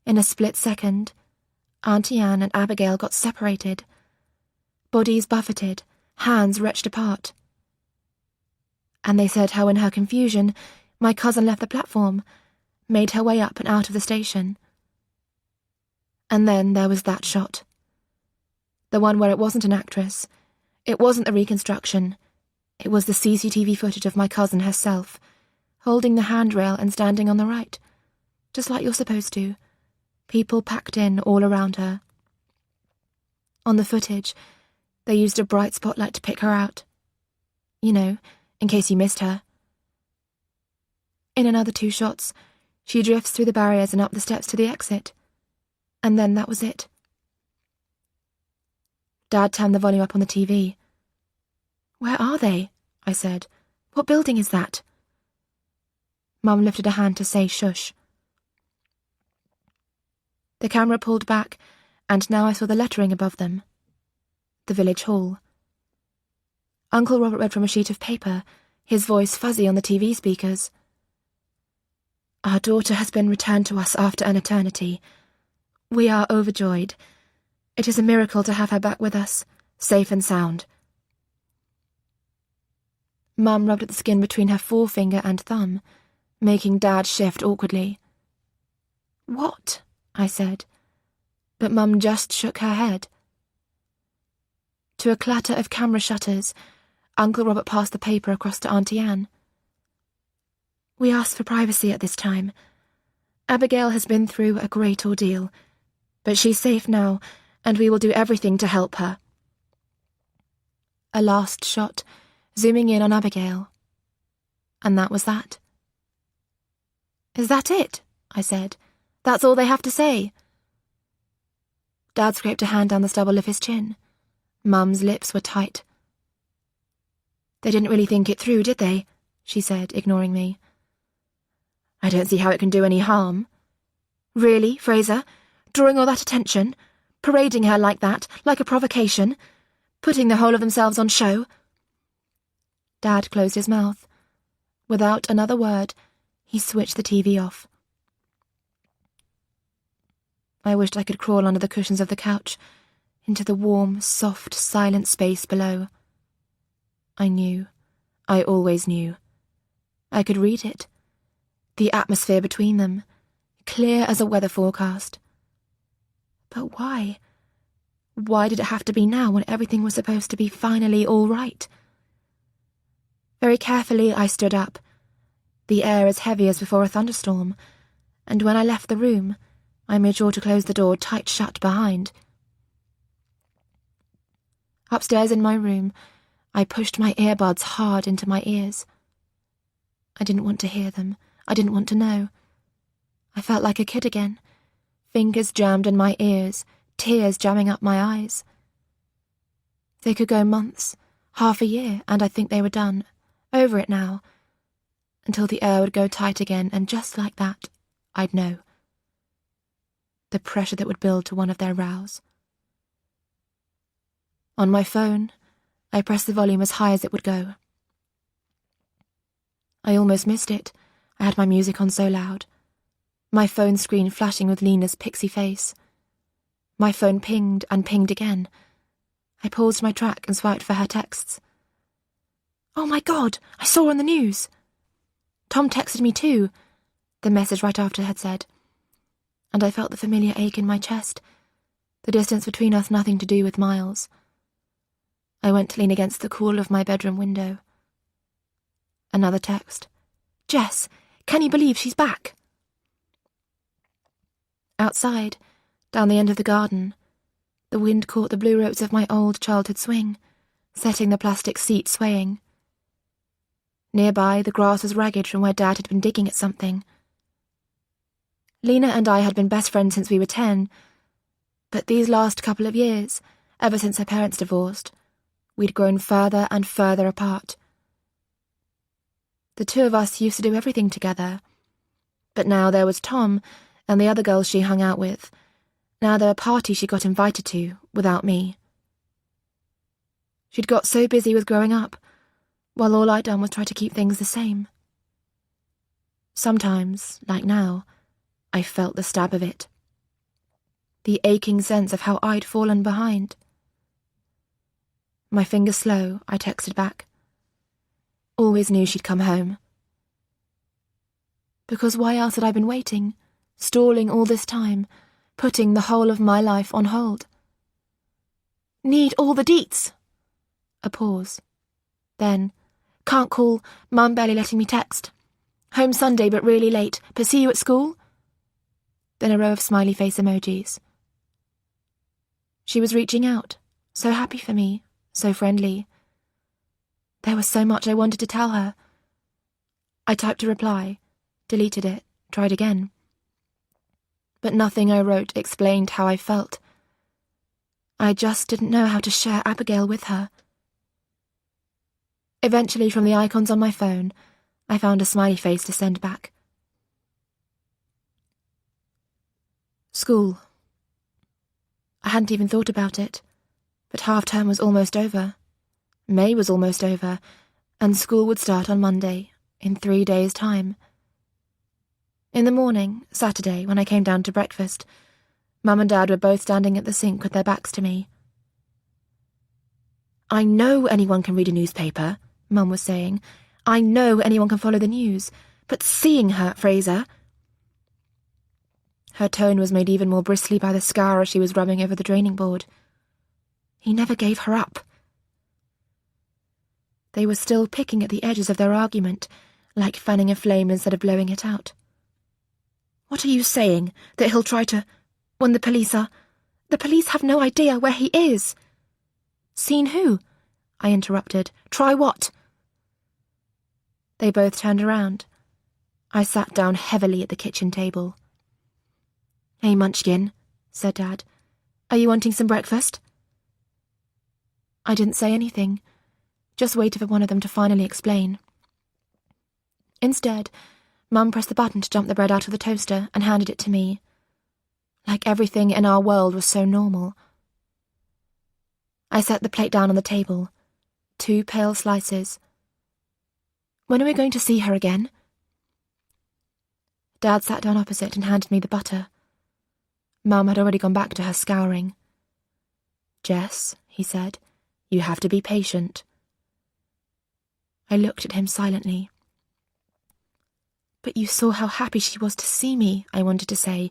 in a split second, Auntie Anne and Abigail got separated, bodies buffeted, hands wrenched apart. And they said how in her confusion, my cousin left the platform, made her way up and out of the station. And then there was that shot. The one where it wasn't an actress. It wasn't the reconstruction. It was the CCTV footage of my cousin herself, holding the handrail and standing on the right, just like you're supposed to. People packed in all around her. On the footage, they used a bright spotlight to pick her out. You know, in case you missed her. In another 2 shots, she drifts through the barriers and up the steps to the exit. And then that was it. Dad turned the volume up on the TV. "Where are they?" I said. "What building is that?" Mum lifted a hand to say shush. The camera pulled back, and now I saw the lettering above them. The village hall. Uncle Robert read from a sheet of paper, his voice fuzzy on the TV speakers. "Our daughter has been returned to us after an eternity. We are overjoyed. It is a miracle to have her back with us, safe and sound." Mum rubbed at the skin between her forefinger and thumb, making Dad shift awkwardly. "What?" I said, but Mum just shook her head. To a clatter of camera shutters, Uncle Robert passed the paper across to Auntie Anne. "We asked for privacy at this time. Abigail has been through a great ordeal, but she's safe now, and we will do everything to help her." A last shot, zooming in on Abigail. And that was that. "Is that it?" I said. "That's all they have to say?" Dad scraped a hand down the stubble of his chin. Mum's lips were tight. "They didn't really think it through, did they?" she said, ignoring me. "I don't see how it can do any harm." "Really, Fraser? Drawing all that attention? Parading her like that, like a provocation? Putting the whole of themselves on show?" Dad closed his mouth. Without another word, he switched the TV off. I wished I could crawl under the cushions of the couch, into the warm, soft, silent space below. I knew. I always knew. I could read it. The atmosphere between them, clear as a weather forecast. But why? Why did it have to be now when everything was supposed to be finally all right? Very carefully I stood up, the air as heavy as before a thunderstorm, and when I left the room, I made sure to close the door tight shut behind. Upstairs in my room, I pushed my earbuds hard into my ears. I didn't want to hear them. I didn't want to know. I felt like a kid again, fingers jammed in my ears, tears jamming up my eyes. They could go months, half a year, and I'd think they were done, over it now, until the air would go tight again, and just like that, I'd know. The pressure that would build to one of their rows. On my phone, I pressed the volume as high as it would go. I almost missed it. I had my music on so loud. My phone screen flashing with Lena's pixie face. My phone pinged and pinged again. I paused my track and swiped for her texts. "Oh my God, I saw on the news." "Tom texted me too," the message right after had said. And I felt the familiar ache in my chest, the distance between us nothing to do with miles. I went to lean against the cool of my bedroom window. Another text. "Jess, can you believe she's back?" Outside, down the end of the garden, the wind caught the blue ropes of my old childhood swing, setting the plastic seat swaying. Nearby, the grass was ragged from where Dad had been digging at something. Lena and I had been best friends since we were 10, but these last couple of years, ever since her parents divorced, we'd grown further and further apart. The two of us used to do everything together, but now there was Tom and the other girls she hung out with. Now there were parties she got invited to, without me. She'd got so busy with growing up, while all I'd done was try to keep things the same. Sometimes, like now, I felt the stab of it. The aching sense of how I'd fallen behind. My fingers slow, I texted back. Always knew she'd come home. Because why else had I been waiting, stalling all this time, putting the whole of my life on hold? Need all the deets. A pause. Then, can't call, Mum barely letting me text. Home Sunday but really late, but see you at school? Then a row of smiley face emojis. She was reaching out, so happy for me, so friendly. There was so much I wanted to tell her. I typed a reply, deleted it, tried again. But nothing I wrote explained how I felt. I just didn't know how to share Abigail with her. Eventually, from the icons on my phone, I found a smiley face to send back. School. I hadn't even thought about it, but half-term was almost over. May was almost over, and school would start on Monday, in 3 days' time. In the morning, Saturday, when I came down to breakfast, Mum and Dad were both standing at the sink with their backs to me. I know anyone can read a newspaper, Mum was saying. I know anyone can follow the news, but seeing her, Fraser... Her tone was made even more bristly by the scar as she was rubbing over the draining board. He never gave her up. They were still picking at the edges of their argument, like fanning a flame instead of blowing it out. What are you saying? That he'll try to... When the police are... The police have no idea where he is. Seen who? I interrupted. Try what? They both turned around. I sat down heavily at the kitchen table. Hey, Munchkin, said Dad. Are you wanting some breakfast? I didn't say anything, just waited for one of them to finally explain. Instead, Mum pressed the button to jump the bread out of the toaster and handed it to me. Like everything in our world was so normal. I set the plate down on the table. 2 pale slices. When are we going to see her again? Dad sat down opposite and handed me the butter. Mum had already gone back to her scouring. Jess, he said, you have to be patient. I looked at him silently. But you saw how happy she was to see me, I wanted to say,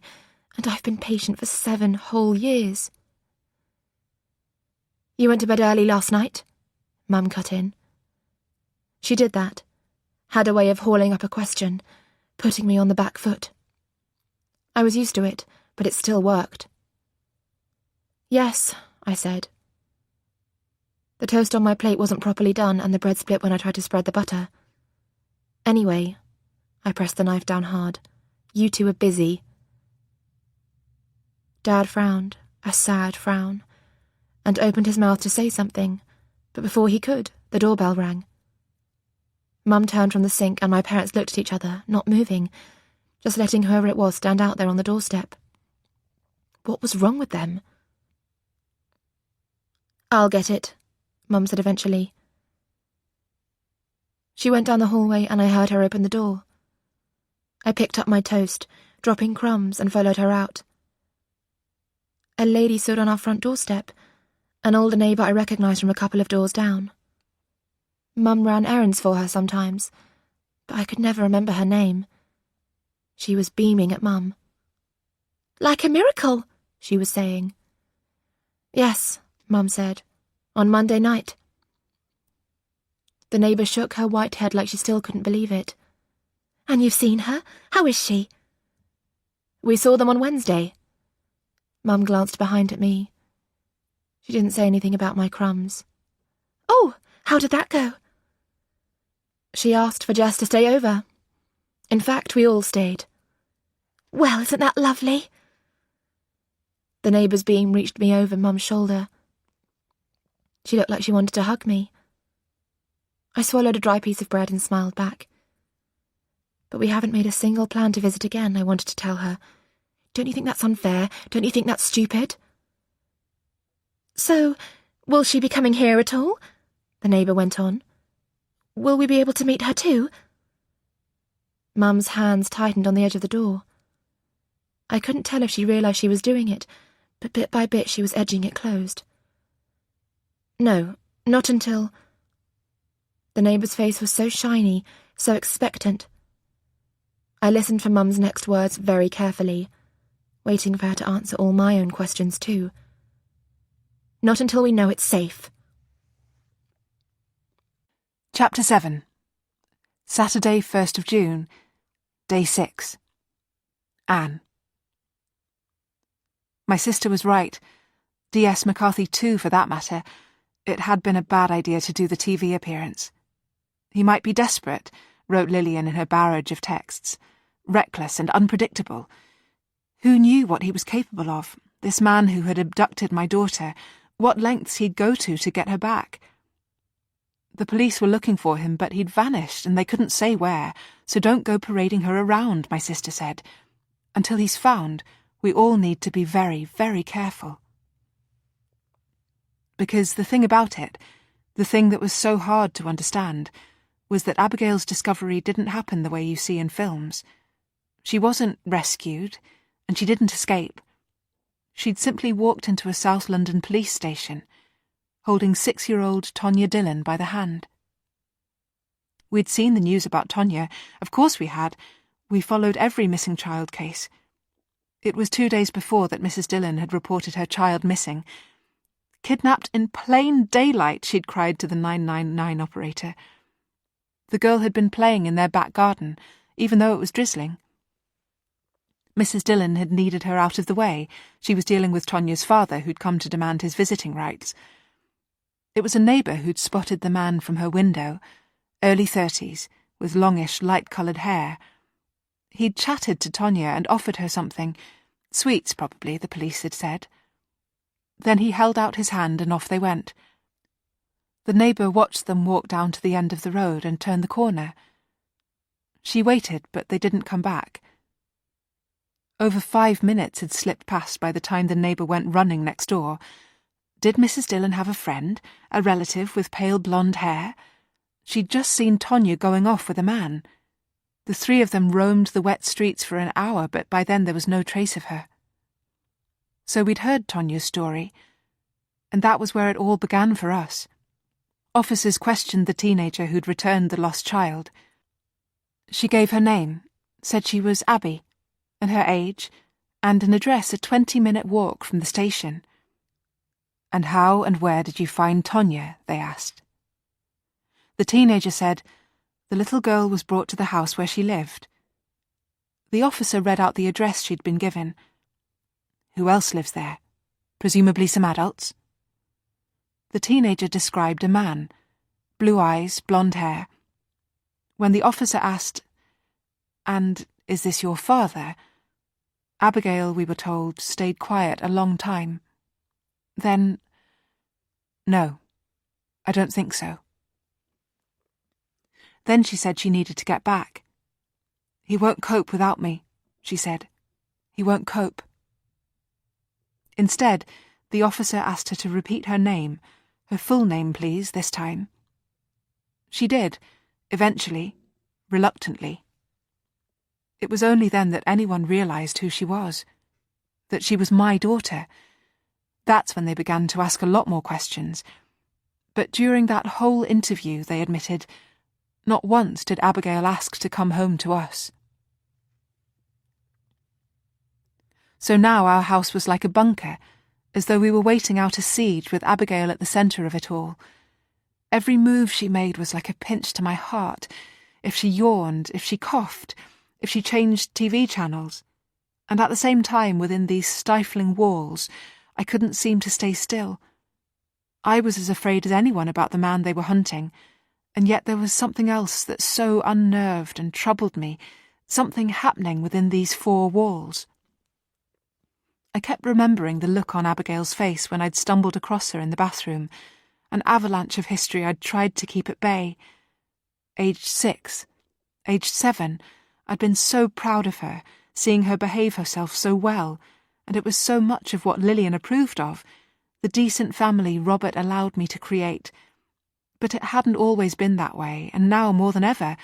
and I've been patient for 7 whole years. You went to bed early last night? Mum cut in. She did that, had a way of hauling up a question, putting me on the back foot. I was used to it, but it still worked. Yes, I said. The toast on my plate wasn't properly done and the bread split when I tried to spread the butter. Anyway, I pressed the knife down hard. You two are busy. Dad frowned, a sad frown, and opened his mouth to say something, but before he could, the doorbell rang. Mum turned from the sink and my parents looked at each other, not moving, just letting whoever it was stand out there on the doorstep. What was wrong with them? I'll get it, Mum said eventually. She went down the hallway and I heard her open the door. I picked up my toast, dropping crumbs, and followed her out. A lady stood on our front doorstep, an older neighbour I recognised from a couple of doors down. Mum ran errands for her sometimes, but I could never remember her name. She was beaming at Mum. Like a miracle, she was saying. Yes, Mum said, on Monday night. The neighbour shook her white head like she still couldn't believe it. And you've seen her? How is she? We saw them on Wednesday. Mum glanced behind at me. She didn't say anything about my crumbs. Oh, how did that go? She asked for Jess to stay over. In fact, we all stayed. Well, isn't that lovely? The neighbour's beam reached me over Mum's shoulder. She looked like she wanted to hug me. I swallowed a dry piece of bread and smiled back. But we haven't made a single plan to visit again, I wanted to tell her. Don't you think that's unfair? Don't you think that's stupid? So, will she be coming here at all? The neighbour went on. Will we be able to meet her too? Mum's hands tightened on the edge of the door. I couldn't tell if she realised she was doing it, but bit by bit she was edging it closed. No, not until... The neighbour's face was so shiny, so expectant. I listened for Mum's next words very carefully, waiting for her to answer all my own questions too. Not until we know it's safe. Chapter 7. Saturday, 1st of June, Day 6. Anne. My sister was right. D.S. McCarthy too, for that matter. It had been a bad idea to do the TV appearance. He might be desperate, wrote Lillian in her barrage of texts. Reckless and unpredictable. Who knew what he was capable of, this man who had abducted my daughter, what lengths he'd go to get her back? The police were looking for him, but he'd vanished and they couldn't say where, so don't go parading her around, my sister said. Until he's found, we all need to be very, very careful. Because the thing about it, the thing that was so hard to understand, was that Abigail's discovery didn't happen the way you see in films. She wasn't rescued, and she didn't escape. She'd simply walked into a South London police station, holding 6-year-old Tonya Dillon by the hand. We'd seen the news about Tonya, of course we had. We followed every missing child case. It was 2 days before that Mrs. Dillon had reported her child missing. Kidnapped in plain daylight, she'd cried to the 999 operator. The girl had been playing in their back garden, even though it was drizzling. Mrs. Dillon had needed her out of the way. She was dealing with Tonya's father, who'd come to demand his visiting rights. It was a neighbour who'd spotted the man from her window, early 30s, with longish, light-coloured hair. He'd chatted to Tonya and offered her something. Sweets, probably, the police had said. Then he held out his hand and off they went. The neighbour watched them walk down to the end of the road and turn the corner. She waited, but they didn't come back. Over 5 minutes had slipped past by the time the neighbour went running next door. Did Mrs. Dillon have a friend, a relative with pale blonde hair? She'd just seen Tonya going off with a man. The three of them roamed the wet streets for an hour, but by then there was no trace of her. So we'd heard Tonya's story, and that was where it all began for us. Officers questioned the teenager who'd returned the lost child. She gave her name, said she was Abby, and her age, and an address a 20-minute walk from the station. "And how and where did you find Tonya?" they asked. The teenager said, the little girl was brought to the house where she lived. The officer read out the address she'd been given. Who else lives there? Presumably some adults? The teenager described a man, blue eyes, blonde hair. When the officer asked, "And is this your father?" Abigail, we were told, stayed quiet a long time. Then, "No, I don't think so." Then she said she needed to get back. "He won't cope without me," she said. "He won't cope." Instead, the officer asked her to repeat her name, her full name, please, this time. She did, eventually, reluctantly. It was only then that anyone realised who she was, that she was my daughter. That's when they began to ask a lot more questions. But during that whole interview, they admitted, not once did Abigail ask to come home to us. So now our house was like a bunker, as though we were waiting out a siege with Abigail at the centre of it all. Every move she made was like a pinch to my heart. If she yawned, if she coughed, if she changed TV channels. And at the same time, within these stifling walls, I couldn't seem to stay still. I was as afraid as anyone about the man they were hunting, and yet there was something else that so unnerved and troubled me, something happening within these 4 walls. I kept remembering the look on Abigail's face when I'd stumbled across her in the bathroom, an avalanche of history I'd tried to keep at bay. Aged 6, aged 7, I'd been so proud of her, seeing her behave herself so well, and it was so much of what Lillian approved of, the decent family Robert allowed me to create. But it hadn't always been that way, and now more than ever,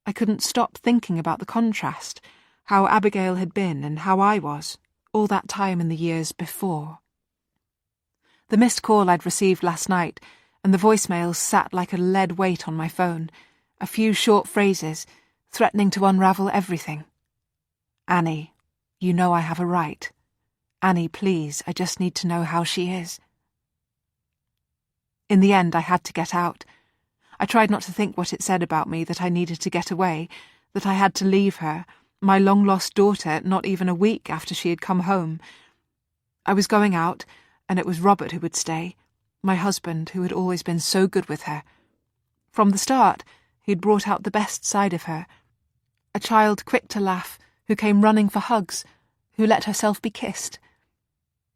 I couldn't stop thinking about the contrast, how Abigail had been and how I was, all that time in the years before. The missed call I'd received last night, and the voicemails sat like a lead weight on my phone, a few short phrases, threatening to unravel everything. "Annie, you know I have a right. Annie, please, I just need to know how she is." In the end, I had to get out. I tried not to think what it said about me, that I needed to get away, that I had to leave her, my long-lost daughter, not even a week after she had come home. I was going out, and it was Robert who would stay, my husband who had always been so good with her. From the start, he'd brought out the best side of her. A child quick to laugh, who came running for hugs, who let herself be kissed.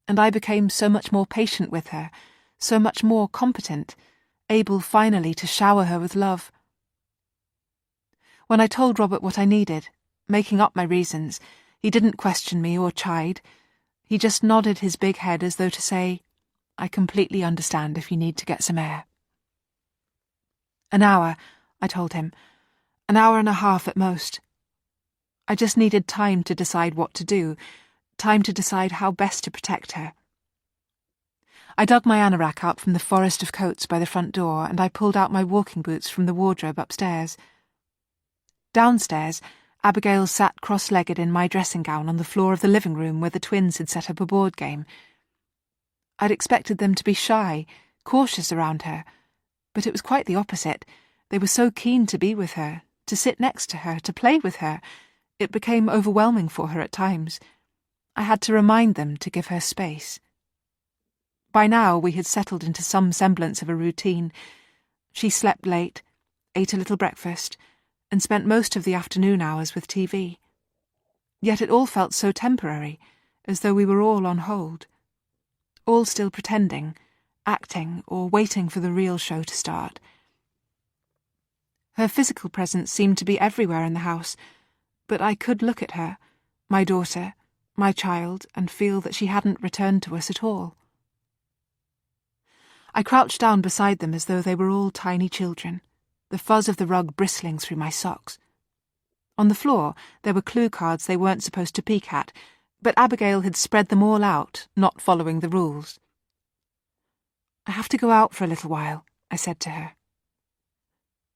And I became so much more patient with her, so much more competent, able finally to shower her with love. When I told Robert what I needed, making up my reasons, he didn't question me or chide. He just nodded his big head as though to say, "I completely understand if you need to get some air." An hour, I told him. An hour and a half at most. I just needed time to decide what to do, time to decide how best to protect her. I dug my anorak out from the forest of coats by the front door, and I pulled out my walking boots from the wardrobe upstairs. Downstairs, Abigail sat cross-legged in my dressing gown on the floor of the living room where the twins had set up a board game. I'd expected them to be shy, cautious around her, but it was quite the opposite. They were so keen to be with her, to sit next to her, to play with her. It became overwhelming for her at times. I had to remind them to give her space. By now we had settled into some semblance of a routine. She slept late, ate a little breakfast, and spent most of the afternoon hours with TV. Yet it all felt so temporary, as though we were all on hold. All still pretending, acting, or waiting for the real show to start. Her physical presence seemed to be everywhere in the house, but I could look at her, my daughter, my child, and feel that she hadn't returned to us at all. I crouched down beside them as though they were all tiny children, the fuzz of the rug bristling through my socks. On the floor there were clue cards they weren't supposed to peek at, but Abigail had spread them all out, not following the rules. "I have to go out for a little while," I said to her.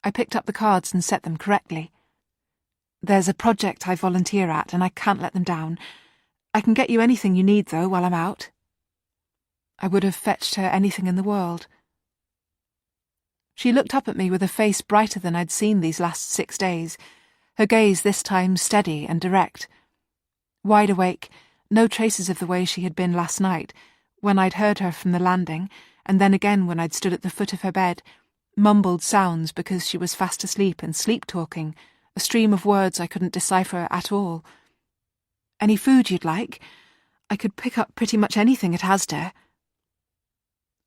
I picked up the cards and set them correctly. "There's a project I volunteer at, and I can't let them down. I can get you anything you need, though, while I'm out." I would have fetched her anything in the world. She looked up at me with a face brighter than I'd seen these last 6 days, her gaze this time steady and direct. Wide awake, no traces of the way she had been last night, when I'd heard her from the landing, and then again when I'd stood at the foot of her bed, mumbled sounds because she was fast asleep and sleep-talking, a stream of words I couldn't decipher at all. "Any food you'd like? I could pick up pretty much anything at Asda."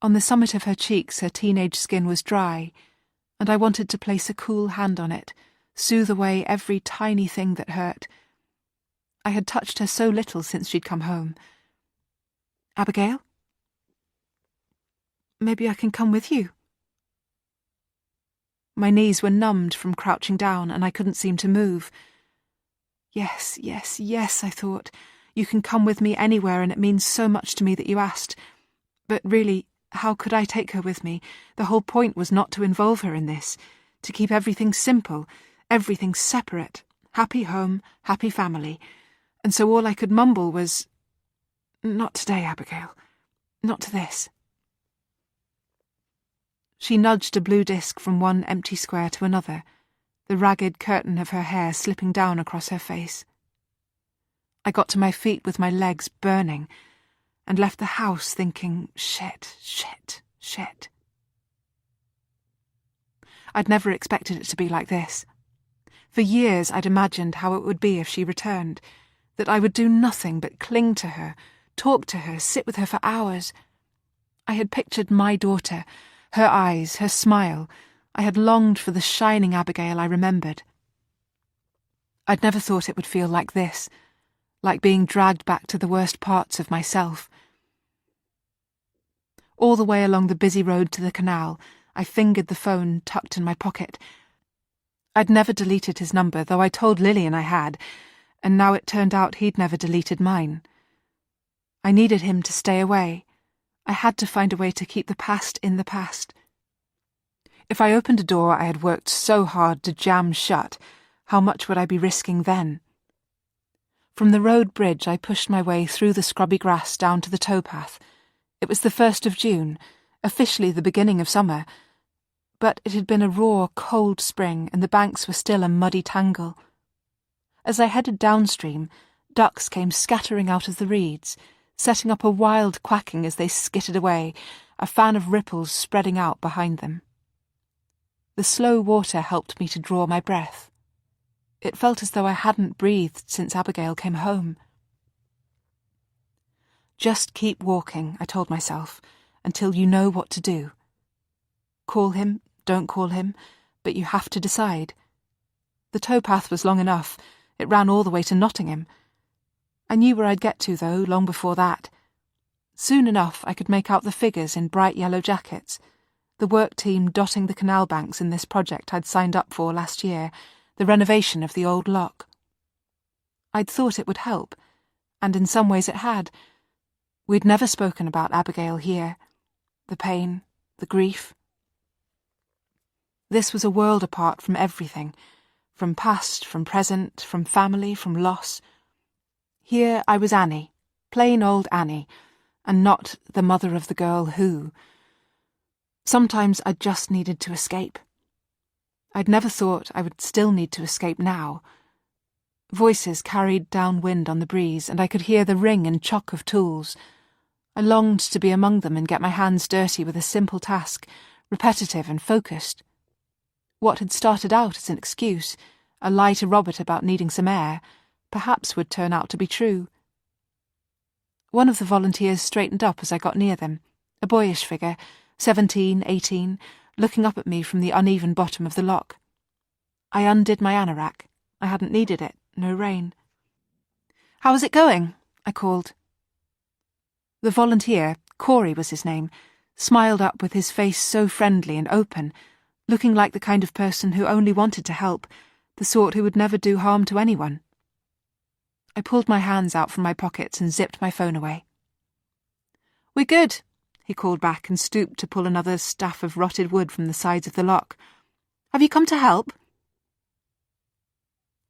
On the summit of her cheeks her teenage skin was dry, and I wanted to place a cool hand on it, soothe away every tiny thing that hurt. I had touched her so little since she'd come home. "Abigail? Maybe I can come with you?" My knees were numbed from crouching down, and I couldn't seem to move. Yes, yes, yes, I thought. You can come with me anywhere, and it means so much to me that you asked. But really, how could I take her with me? The whole point was not to involve her in this, to keep everything simple, everything separate, happy home, happy family. And so all I could mumble was, "Not today, Abigail. Not to this." She nudged a blue disc from one empty square to another, the ragged curtain of her hair slipping down across her face. I got to my feet with my legs burning, and left the house thinking, shit, shit, shit. I'd never expected it to be like this. For years I'd imagined how it would be if she returned, that I would do nothing but cling to her, talk to her, sit with her for hours. I had pictured my daughter, her eyes, her smile. I had longed for the shining Abigail I remembered. I'd never thought it would feel like this, like being dragged back to the worst parts of myself. All the way along the busy road to the canal, I fingered the phone tucked in my pocket. I'd never deleted his number, though I told Lillian I had, and now it turned out he'd never deleted mine. I needed him to stay away. I had to find a way to keep the past in the past. If I opened a door I had worked so hard to jam shut, how much would I be risking then? From the road bridge I pushed my way through the scrubby grass down to the towpath. It was the 1st of June, officially the beginning of summer, but it had been a raw, cold spring and the banks were still a muddy tangle. As I headed downstream, ducks came scattering out of the reeds, setting up a wild quacking as they skittered away, a fan of ripples spreading out behind them. The slow water helped me to draw my breath. It felt as though I hadn't breathed since Abigail came home. Just keep walking, I told myself, until you know what to do. Call him, don't call him, but you have to decide. The towpath was long enough. It ran all the way to Nottingham. I knew where I'd get to, though, long before that. Soon enough I could make out the figures in bright yellow jackets, the work team dotting the canal banks in this project I'd signed up for last year, the renovation of the old lock. I'd thought it would help, and in some ways it had. We'd never spoken about Abigail here. The pain, the grief. This was a world apart from everything, from past, from present, from family, from loss. Here I was Annie, plain old Annie, and not the mother of the girl who. Sometimes I just needed to escape. I'd never thought I would still need to escape now. Voices carried downwind on the breeze, and I could hear the ring and chock of tools. I longed to be among them and get my hands dirty with a simple task, repetitive and focused. What had started out as an excuse, a lie to Robert about needing some air, perhaps would turn out to be true. One of the volunteers straightened up as I got near them, a boyish figure, 17, 18, looking up at me from the uneven bottom of the lock. I undid my anorak. I hadn't needed it, no rain. "How is it going?" I called. The volunteer, Corey was his name, smiled up with his face so friendly and open, looking like the kind of person who only wanted to help, the sort who would never do harm to anyone. I pulled my hands out from my pockets and zipped my phone away. "We're good," he called back and stooped to pull another staff of rotted wood from the sides of the lock. "Have you come to help?"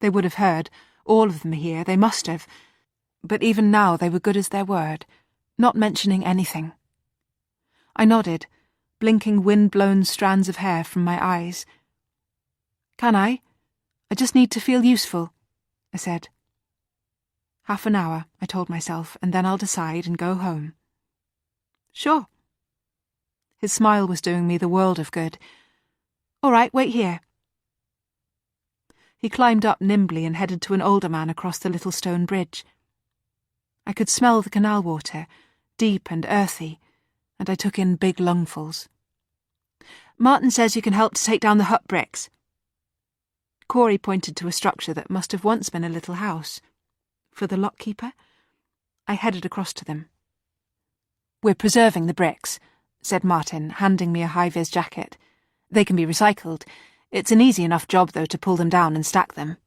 They would have heard, all of them here, they must have, but even now they were good as their word, not mentioning anything. I nodded, blinking wind-blown strands of hair from my eyes. "Can I? I just need to feel useful," I said. "Half an hour," I told myself, "and then I'll decide and go home." "Sure." His smile was doing me the world of good. "All right, wait here." He climbed up nimbly and headed to an older man across the little stone bridge. I could smell the canal water, deep and earthy, and I took in big lungfuls. "Martin says you can help to take down the hut bricks." Corey pointed to a structure that must have once been a little house. For the lockkeeper? I headed across to them. "We're preserving the bricks," said Martin, handing me a high-vis jacket. "They can be recycled. It's an easy enough job, though, to pull them down and stack them."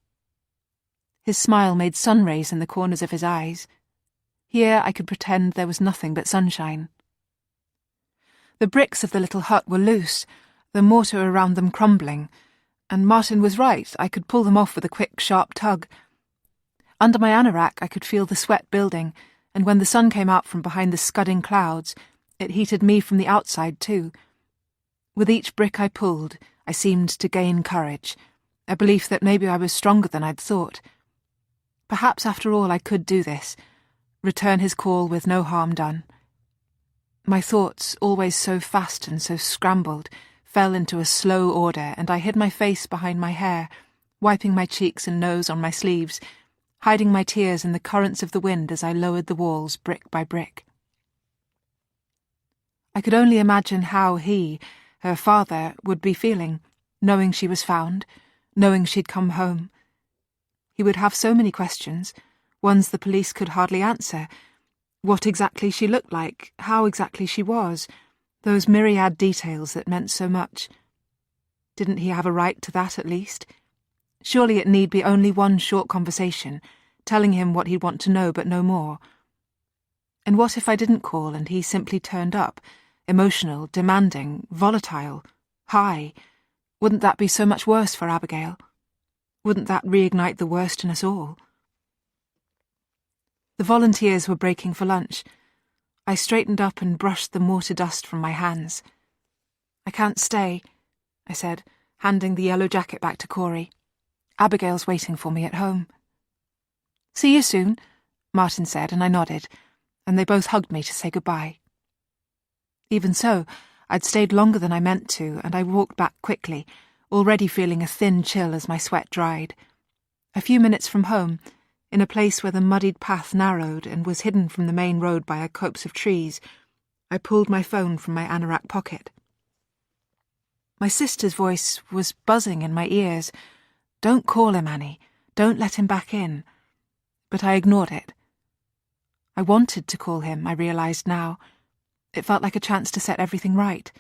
His smile made sun rays in the corners of his eyes. Here I could pretend there was nothing but sunshine. The bricks of the little hut were loose, the mortar around them crumbling, and Martin was right, I could pull them off with a quick, sharp tug. Under my anorak I could feel the sweat building, and when the sun came out from behind the scudding clouds, it heated me from the outside too. With each brick I pulled, I seemed to gain courage, a belief that maybe I was stronger than I'd thought. Perhaps after all I could do this, return his call with no harm done. My thoughts, always so fast and so scrambled, fell into a slow order, and I hid my face behind my hair, wiping my cheeks and nose on my sleeves, hiding my tears in the currents of the wind as I lowered the walls brick by brick. I could only imagine how he, her father, would be feeling, knowing she was found, knowing she'd come home. He would have so many questions, ones the police could hardly answer. What exactly she looked like, how exactly she was, those myriad details that meant so much. Didn't he have a right to that at least? Surely it need be only one short conversation, telling him what he'd want to know but no more. And what if I didn't call and he simply turned up, emotional, demanding, volatile, high? Wouldn't that be so much worse for Abigail? Wouldn't that reignite the worst in us all? The volunteers were breaking for lunch. I straightened up and brushed the mortar dust from my hands. "I can't stay," I said, handing the yellow jacket back to Corey. "Abigail's waiting for me at home." "See you soon," Martin said, and I nodded, and they both hugged me to say goodbye. Even so, I'd stayed longer than I meant to, and I walked back quickly, already feeling a thin chill as my sweat dried. A few minutes from home, in a place where the muddied path narrowed and was hidden from the main road by a copse of trees, I pulled my phone from my anorak pocket. My sister's voice was buzzing in my ears. "Don't call him, Annie. Don't let him back in." But I ignored it. I wanted to call him, I realised now. It felt like a chance to set everything right.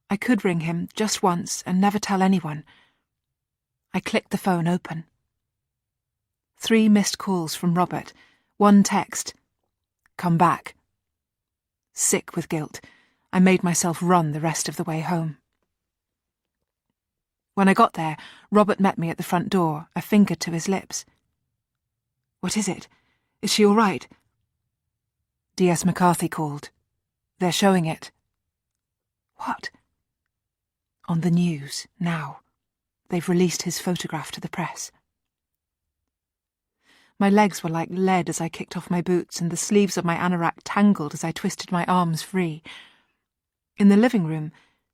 I could ring him just once and never tell anyone. I clicked the phone open. 3 missed calls from Robert, 1 text. "Come back." Sick with guilt, I made myself run the rest of the way home. When I got there, Robert met me at the front door, a finger to his lips. "What is it? Is she all right?" "D.S. McCarthy called. They're showing it." "What?" "On the news, now. They've released his photograph to the press." My legs were like lead as I kicked off my boots, and the sleeves of my anorak tangled as I twisted my arms free. In the living room,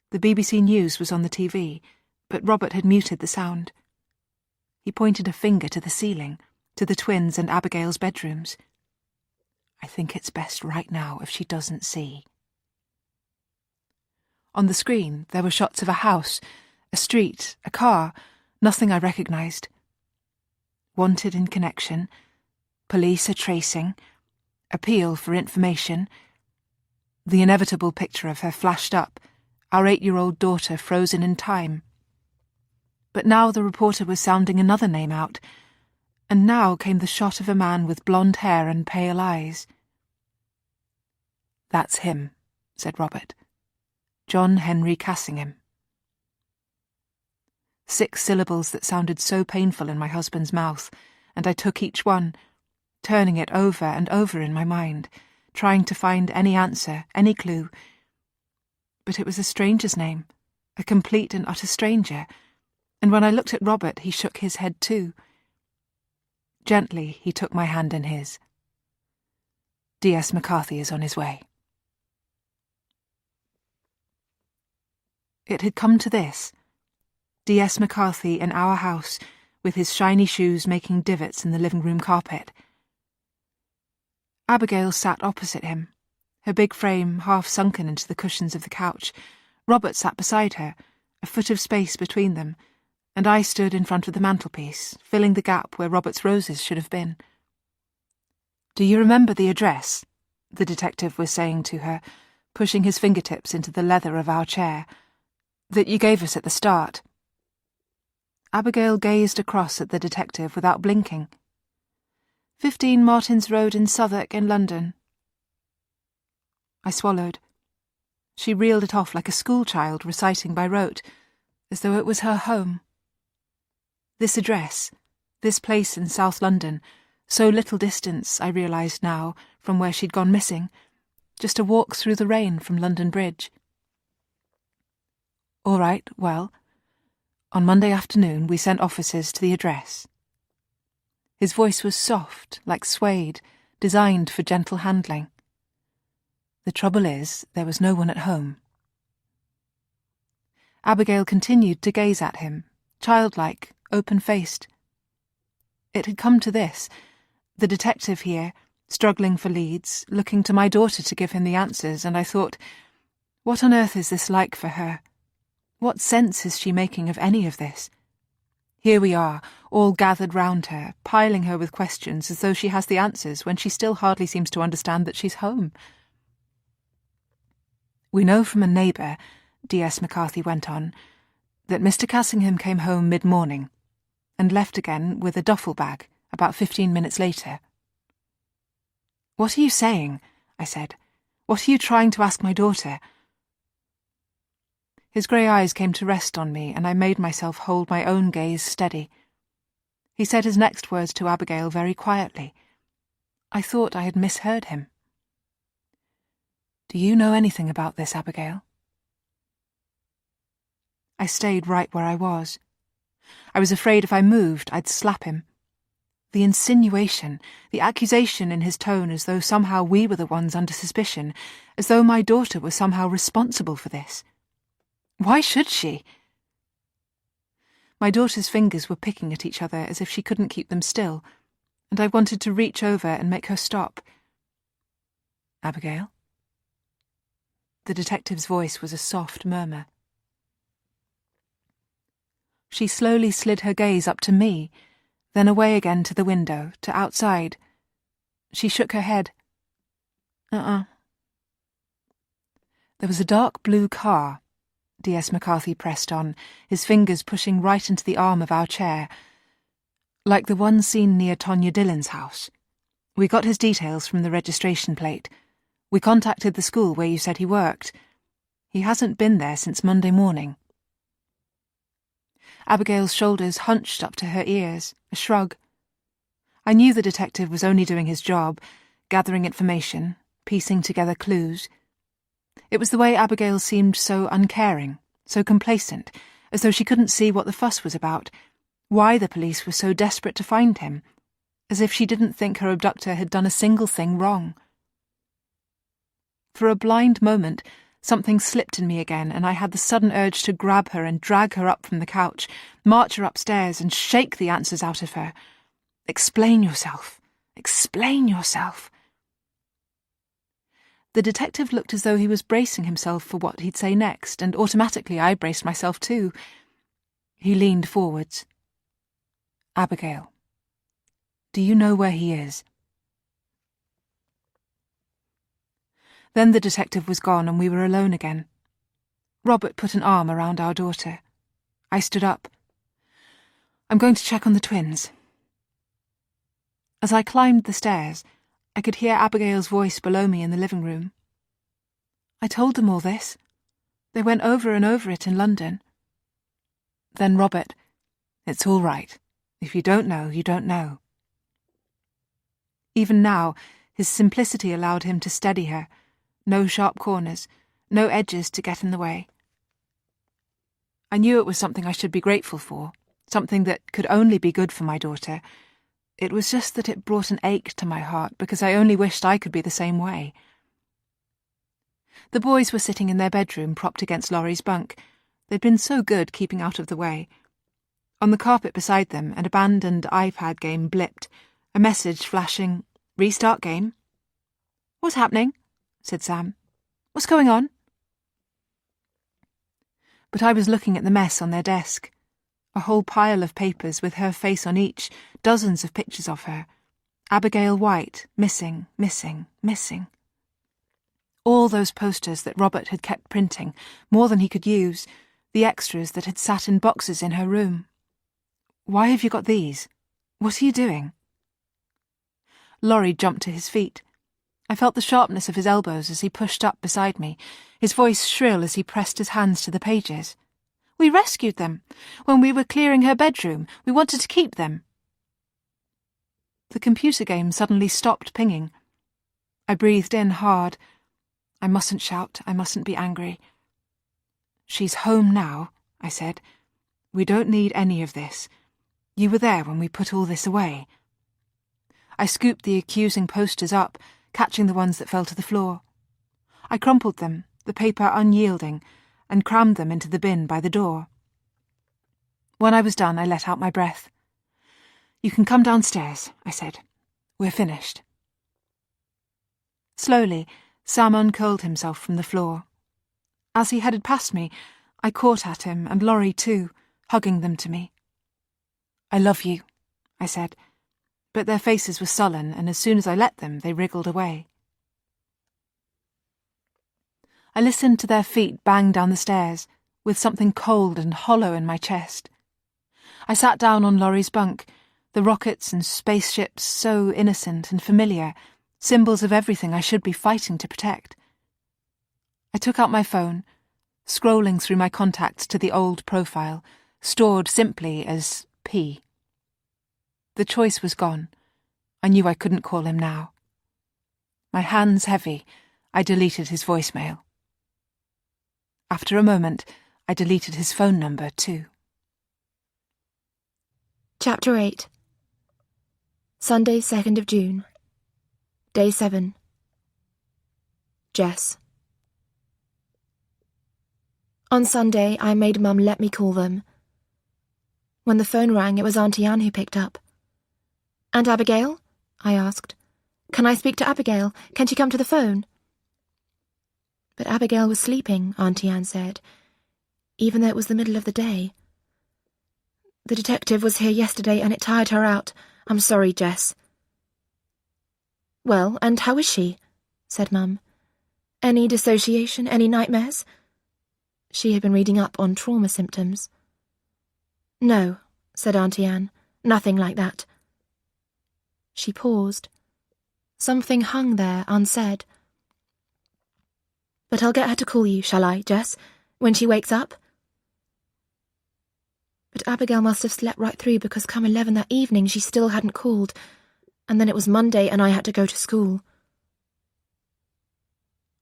the BBC News was on the TV, but Robert had muted the sound. He pointed a finger to the ceiling, to the twins and Abigail's bedrooms. "I think it's best right now if she doesn't see." On the screen, there were shots of a house, a street, a car, nothing I recognised. Wanted in connection, police are tracing, appeal for information. The inevitable picture of her flashed up, our 8-year-old daughter frozen in time. But now the reporter was sounding another name out, and now came the shot of a man with blonde hair and pale eyes. "That's him," said Robert. "John Henry Cassingham." 6 syllables that sounded so painful in my husband's mouth, and I took each one, turning it over and over in my mind, trying to find any answer, any clue. But it was a stranger's name, a complete and utter stranger, and when I looked at Robert, he shook his head too. Gently, he took my hand in his. "D.S. McCarthy is on his way." It had come to this. D.S. McCarthy in our house, with his shiny shoes making divots in the living room carpet. Abigail sat opposite him, her big frame half sunken into the cushions of the couch. Robert sat beside her, a foot of space between them, and I stood in front of the mantelpiece, filling the gap where Robert's roses should have been. "Do you remember the address?" the detective was saying to her, pushing his fingertips into the leather of our chair. "That you gave us at the start." Abigail gazed across at the detective without blinking. 15 Martin's Road in Southwark in London." I swallowed. She reeled it off like a schoolchild reciting by rote, as though it was her home. This address, this place in South London, so little distance, I realised now, from where she'd gone missing, just a walk through the rain from London Bridge. "All right, well, on Monday afternoon we sent officers to the address." His voice was soft, like suede, designed for gentle handling. "The trouble is, there was no one at home." Abigail continued to gaze at him, childlike, open-faced. It had come to this, the detective here, struggling for leads, looking to my daughter to give him the answers, and I thought, what on earth is this like for her? What sense is she making of any of this? Here we are, all gathered round her, piling her with questions as though she has the answers when she still hardly seems to understand that she's home. "We know from a neighbour," D.S. McCarthy went on, "that Mr. Cassingham came home mid-morning and left again with a duffel bag about 15 minutes later." "What are you saying?" I said. "What are you trying to ask my daughter?" His grey eyes came to rest on me, and I made myself hold my own gaze steady. He said his next words to Abigail very quietly. I thought I had misheard him. Do you know anything about this, Abigail? I stayed right where I was. I was afraid if I moved, I'd slap him. The insinuation, the accusation in his tone, as though somehow we were the ones under suspicion, as though my daughter was somehow responsible for this. Why should she? My daughter's fingers were picking at each other as if she couldn't keep them still, and I wanted to reach over and make her stop. Abigail? The detective's voice was a soft murmur. She slowly slid her gaze up to me, then away again to the window, to outside. She shook her head. There was a dark blue car, D.S. McCarthy pressed on, his fingers pushing right into the arm of our chair. Like the one seen near Tonya Dillon's house. We got his details from the registration plate. We contacted the school where you said he worked. He hasn't been there since Monday morning. Abigail's shoulders hunched up to her ears, a shrug. I knew the detective was only doing his job, gathering information, piecing together clues. It was the way Abigail seemed so uncaring, so complacent, as though she couldn't see what the fuss was about, why the police were so desperate to find him, as if she didn't think her abductor had done a single thing wrong. For a blind moment, something slipped in me again, and I had the sudden urge to grab her and drag her up from the couch, march her upstairs and shake the answers out of her. Explain yourself. Explain yourself. The detective looked as though he was bracing himself for what he'd say next, and automatically I braced myself too. He leaned forwards. Abigail, do you know where he is? Then the detective was gone and we were alone again. Robert put an arm around our daughter. I stood up. I'm going to check on the twins. As I climbed the stairs, I could hear Abigail's voice below me in the living room. I told them all this. They went over and over it in London. Then Robert, it's all right. If you don't know, you don't know. Even now, his simplicity allowed him to steady her. No sharp corners, no edges to get in the way. I knew it was something I should be grateful for, something that could only be good for my daughter. It was just that it brought an ache to my heart because I only wished I could be the same way. The boys were sitting in their bedroom propped against Laurie's bunk. They'd been so good keeping out of the way. On the carpet beside them, an abandoned iPad game blipped, a message flashing, "Restart game." "What's happening?" said Sam. "What's going on?" But I was looking at the mess on their desk. A whole pile of papers with her face on each, dozens of pictures of her. Abigail White, missing, missing, missing. All those posters that Robert had kept printing, more than he could use, the extras that had sat in boxes in her room. "Why have you got these? What are you doing?" Laurie jumped to his feet. I felt the sharpness of his elbows as he pushed up beside me, his voice shrill as he pressed his hands to the pages. "We rescued them. When we were clearing her bedroom, we wanted to keep them." The computer game suddenly stopped pinging. I breathed in hard. I mustn't shout, I mustn't be angry. "She's home now," I said. "We don't need any of this. You were there when we put all this away." I scooped the accusing posters up, catching the ones that fell to the floor. I crumpled them, the paper unyielding, and crammed them into the bin by the door. When I was done, I let out my breath. "You can come downstairs," I said. "We're finished." Slowly, Sam uncurled himself from the floor. As he headed past me, I caught at him, and Laurie too, hugging them to me. "I love you," I said, but their faces were sullen, and as soon as I let them, they wriggled away. I listened to their feet bang down the stairs, with something cold and hollow in my chest. I sat down on Laurie's bunk, the rockets and spaceships so innocent and familiar, symbols of everything I should be fighting to protect. I took out my phone, scrolling through my contacts to the old profile, stored simply as P. The choice was gone. I knew I couldn't call him now. My hands heavy, I deleted his voicemail. After a moment, I deleted his phone number too. Chapter 8. Sunday, 2nd of June. Day 7. Jess. On Sunday, I made Mum let me call them. When the phone rang, it was Auntie Anne who picked up. "And Abigail?" I asked. "Can I speak to Abigail? Can she come to the phone?" But Abigail was sleeping, Auntie Anne said, even though it was the middle of the day. "The detective was here yesterday and it tired her out. I'm sorry, Jess." "Well, and how is she?" said Mum. "Any dissociation, any nightmares?" She had been reading up on trauma symptoms. "No," said Auntie Anne, "nothing like that." She paused. Something hung there unsaid. "But I'll get her to call you, shall I, Jess, when she wakes up?" But Abigail must have slept right through, because come 11 that evening she still hadn't called, and then it was Monday and I had to go to school.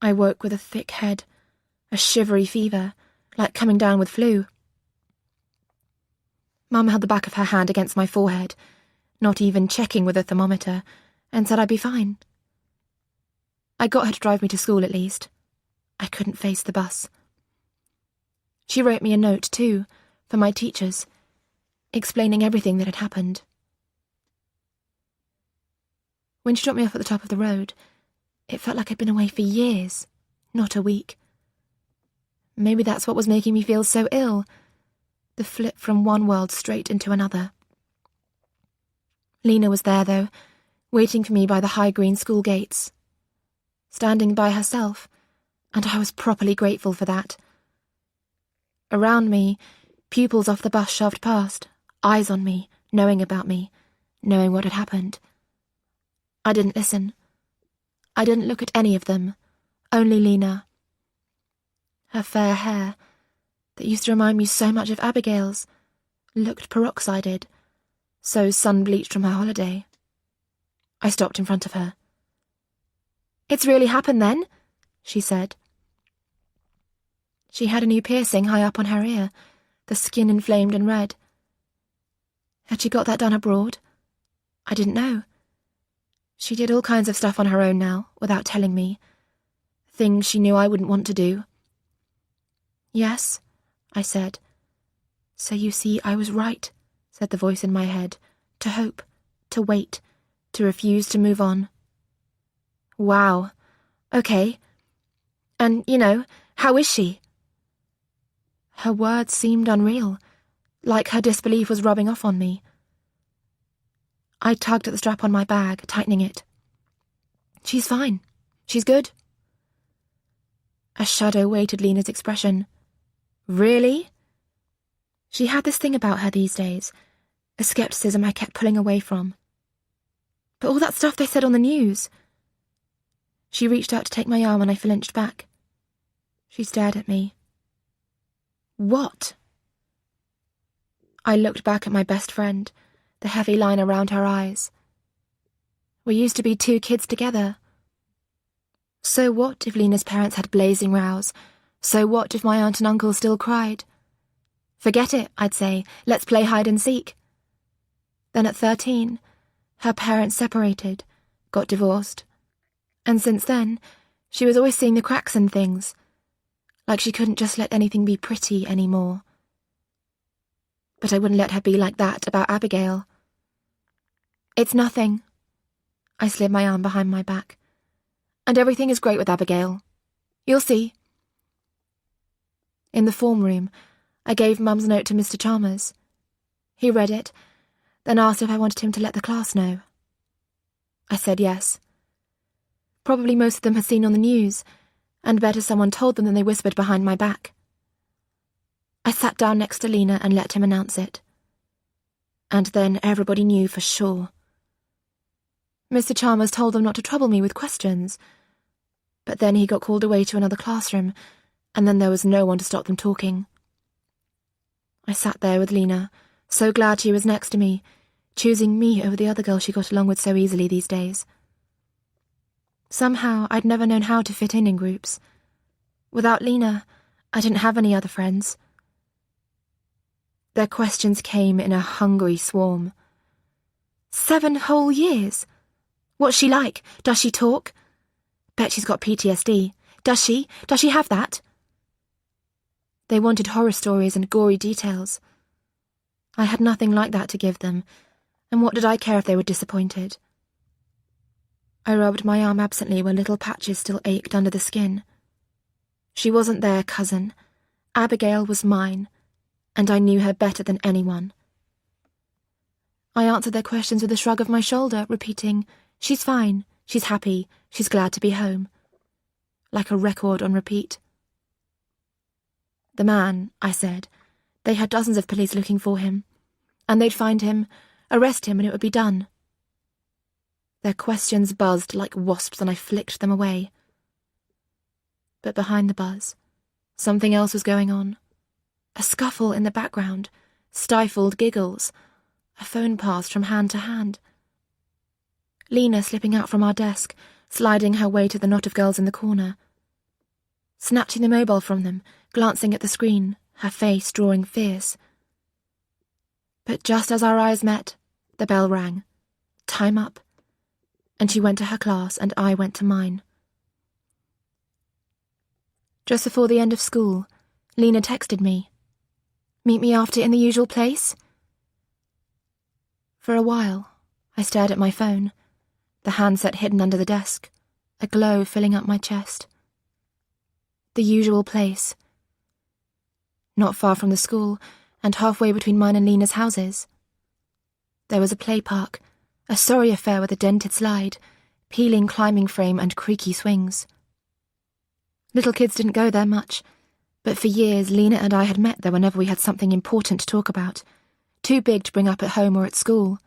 I woke with a thick head, a shivery fever, like coming down with flu. Mum held the back of her hand against my forehead, not even checking with a thermometer, and said I'd be fine. I got her to drive me to school at least. I couldn't face the bus. She wrote me a note, too, for my teachers, explaining everything that had happened. When she dropped me off at the top of the road, it felt like I'd been away for years, not a week. Maybe that's what was making me feel so ill, the flip from one world straight into another. Lena was there, though, waiting for me by the high green school gates. Standing by herself, and I was properly grateful for that. Around me, pupils off the bus shoved past, eyes on me, knowing about me, knowing what had happened. I didn't listen. I didn't look at any of them, only Lena. Her fair hair, that used to remind me so much of Abigail's, looked peroxided, so sun-bleached from her holiday. I stopped in front of her. "It's really happened then?" she said. She had a new piercing high up on her ear, the skin inflamed and red. Had she got that done abroad? I didn't know. She did all kinds of stuff on her own now, without telling me. Things she knew I wouldn't want to do. "Yes," I said. "So you see, I was right," said the voice in my head, "to hope, to wait, to refuse to move on." "Wow. Okay. And, how is she?" Her words seemed unreal, like her disbelief was rubbing off on me. I tugged at the strap on my bag, tightening it. "She's fine. She's good." A shadow weighted Lena's expression. "Really?" She had this thing about her these days, a skepticism I kept pulling away from. "But all that stuff they said on the news." She reached out to take my arm and I flinched back. She stared at me. "What?" I looked back at my best friend, the heavy line around her eyes. We used to be 2 kids together. So what if Lena's parents had blazing rows? So what if my aunt and uncle still cried? Forget it, I'd say. Let's play hide and seek. Then at 13, her parents separated, got divorced. And since then, she was always seeing the cracks in things, like she couldn't just let anything be pretty anymore. But I wouldn't let her be like that about Abigail. "It's nothing." I slid my arm behind my back. "And everything is great with Abigail. You'll see." In the form room, I gave Mum's note to Mr. Chalmers. He read it, then asked if I wanted him to let the class know. I said yes. Probably most of them had seen on the news, and better someone told them than they whispered behind my back. I sat down next to Lena and let him announce it. And then everybody knew for sure. Mr. Chalmers told them not to trouble me with questions, but then he got called away to another classroom, and then there was no one to stop them talking. I sat there with Lena, so glad she was next to me, choosing me over the other girl she got along with so easily these days. Somehow, I'd never known how to fit in groups. Without Lena, I didn't have any other friends. Their questions came in a hungry swarm. 7 whole years? What's she like? Does she talk? Bet she's got PTSD. Does she? Does she have that? They wanted horror stories and gory details. I had nothing like that to give them, and what did I care if they were disappointed? I rubbed my arm absently where little patches still ached under the skin. She wasn't their cousin. Abigail was mine, and I knew her better than anyone. I answered their questions with a shrug of my shoulder, repeating, "She's fine, she's happy, she's glad to be home," like a record on repeat. The man, I said, they had dozens of police looking for him, and they'd find him, arrest him, and it would be done. Their questions buzzed like wasps, and I flicked them away. But behind the buzz, something else was going on. A scuffle in the background, stifled giggles. A phone passed from hand to hand. Lena slipping out from our desk, sliding her way to the knot of girls in the corner. Snatching the mobile from them, glancing at the screen, her face drawing fierce. But just as our eyes met, the bell rang. Time up. And she went to her class and I went to mine. Just before the end of school, Lena texted me. "Meet me after in the usual place?" For a while, I stared at my phone, the handset hidden under the desk, a glow filling up my chest. The usual place. Not far from the school, and halfway between mine and Lena's houses. There was a play park, a sorry affair with a dented slide, peeling climbing frame and creaky swings. Little kids didn't go there much, but for years Lena and I had met there whenever we had something important to talk about, too big to bring up at home or at school.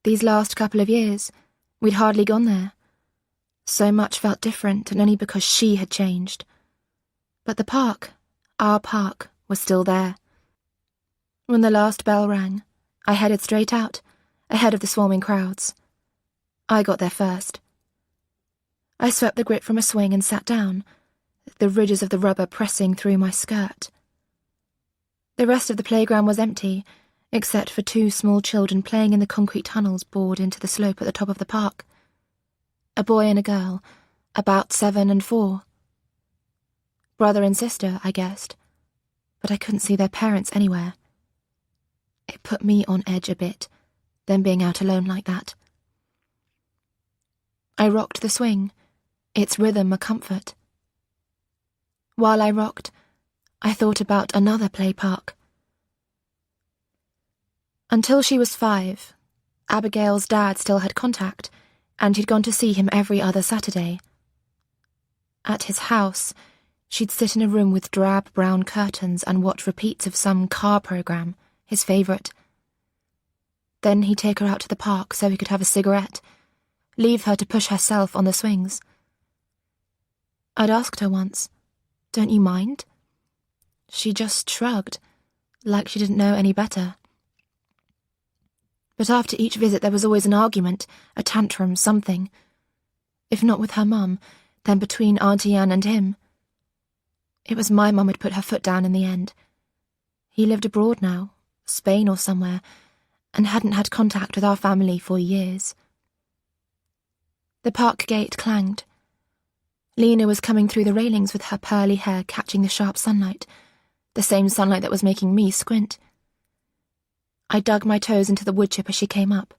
These last couple of years, we'd hardly gone there. So much felt different, and only because she had changed. But the park, our park, was still there. When the last bell rang, I headed straight out, ahead of the swarming crowds. I got there first. I swept the grit from a swing and sat down, the ridges of the rubber pressing through my skirt. The rest of the playground was empty, except for 2 small children playing in the concrete tunnels bored into the slope at the top of the park. A boy and a girl, about 7 and 4. Brother and sister, I guessed, but I couldn't see their parents anywhere. It put me on edge a bit, them being out alone like that. I rocked the swing, its rhythm a comfort. While I rocked, I thought about another play park. Until she was 5, Abigail's dad still had contact, and he'd gone to see him every other Saturday. At his house, she'd sit in a room with drab brown curtains and watch repeats of some car program, his favourite. Then he'd take her out to the park so he could have a cigarette, leave her to push herself on the swings. I'd asked her once, "Don't you mind?" She just shrugged, like she didn't know any better. But after each visit there was always an argument, a tantrum, something. If not with her mum, then between Auntie Anne and him. It was my mum who'd put her foot down in the end. He lived abroad now, Spain or somewhere, and hadn't had contact with our family for years. The park gate clanged. Lena was coming through the railings with her pearly hair catching the sharp sunlight, the same sunlight that was making me squint. I dug my toes into the wood chip as she came up.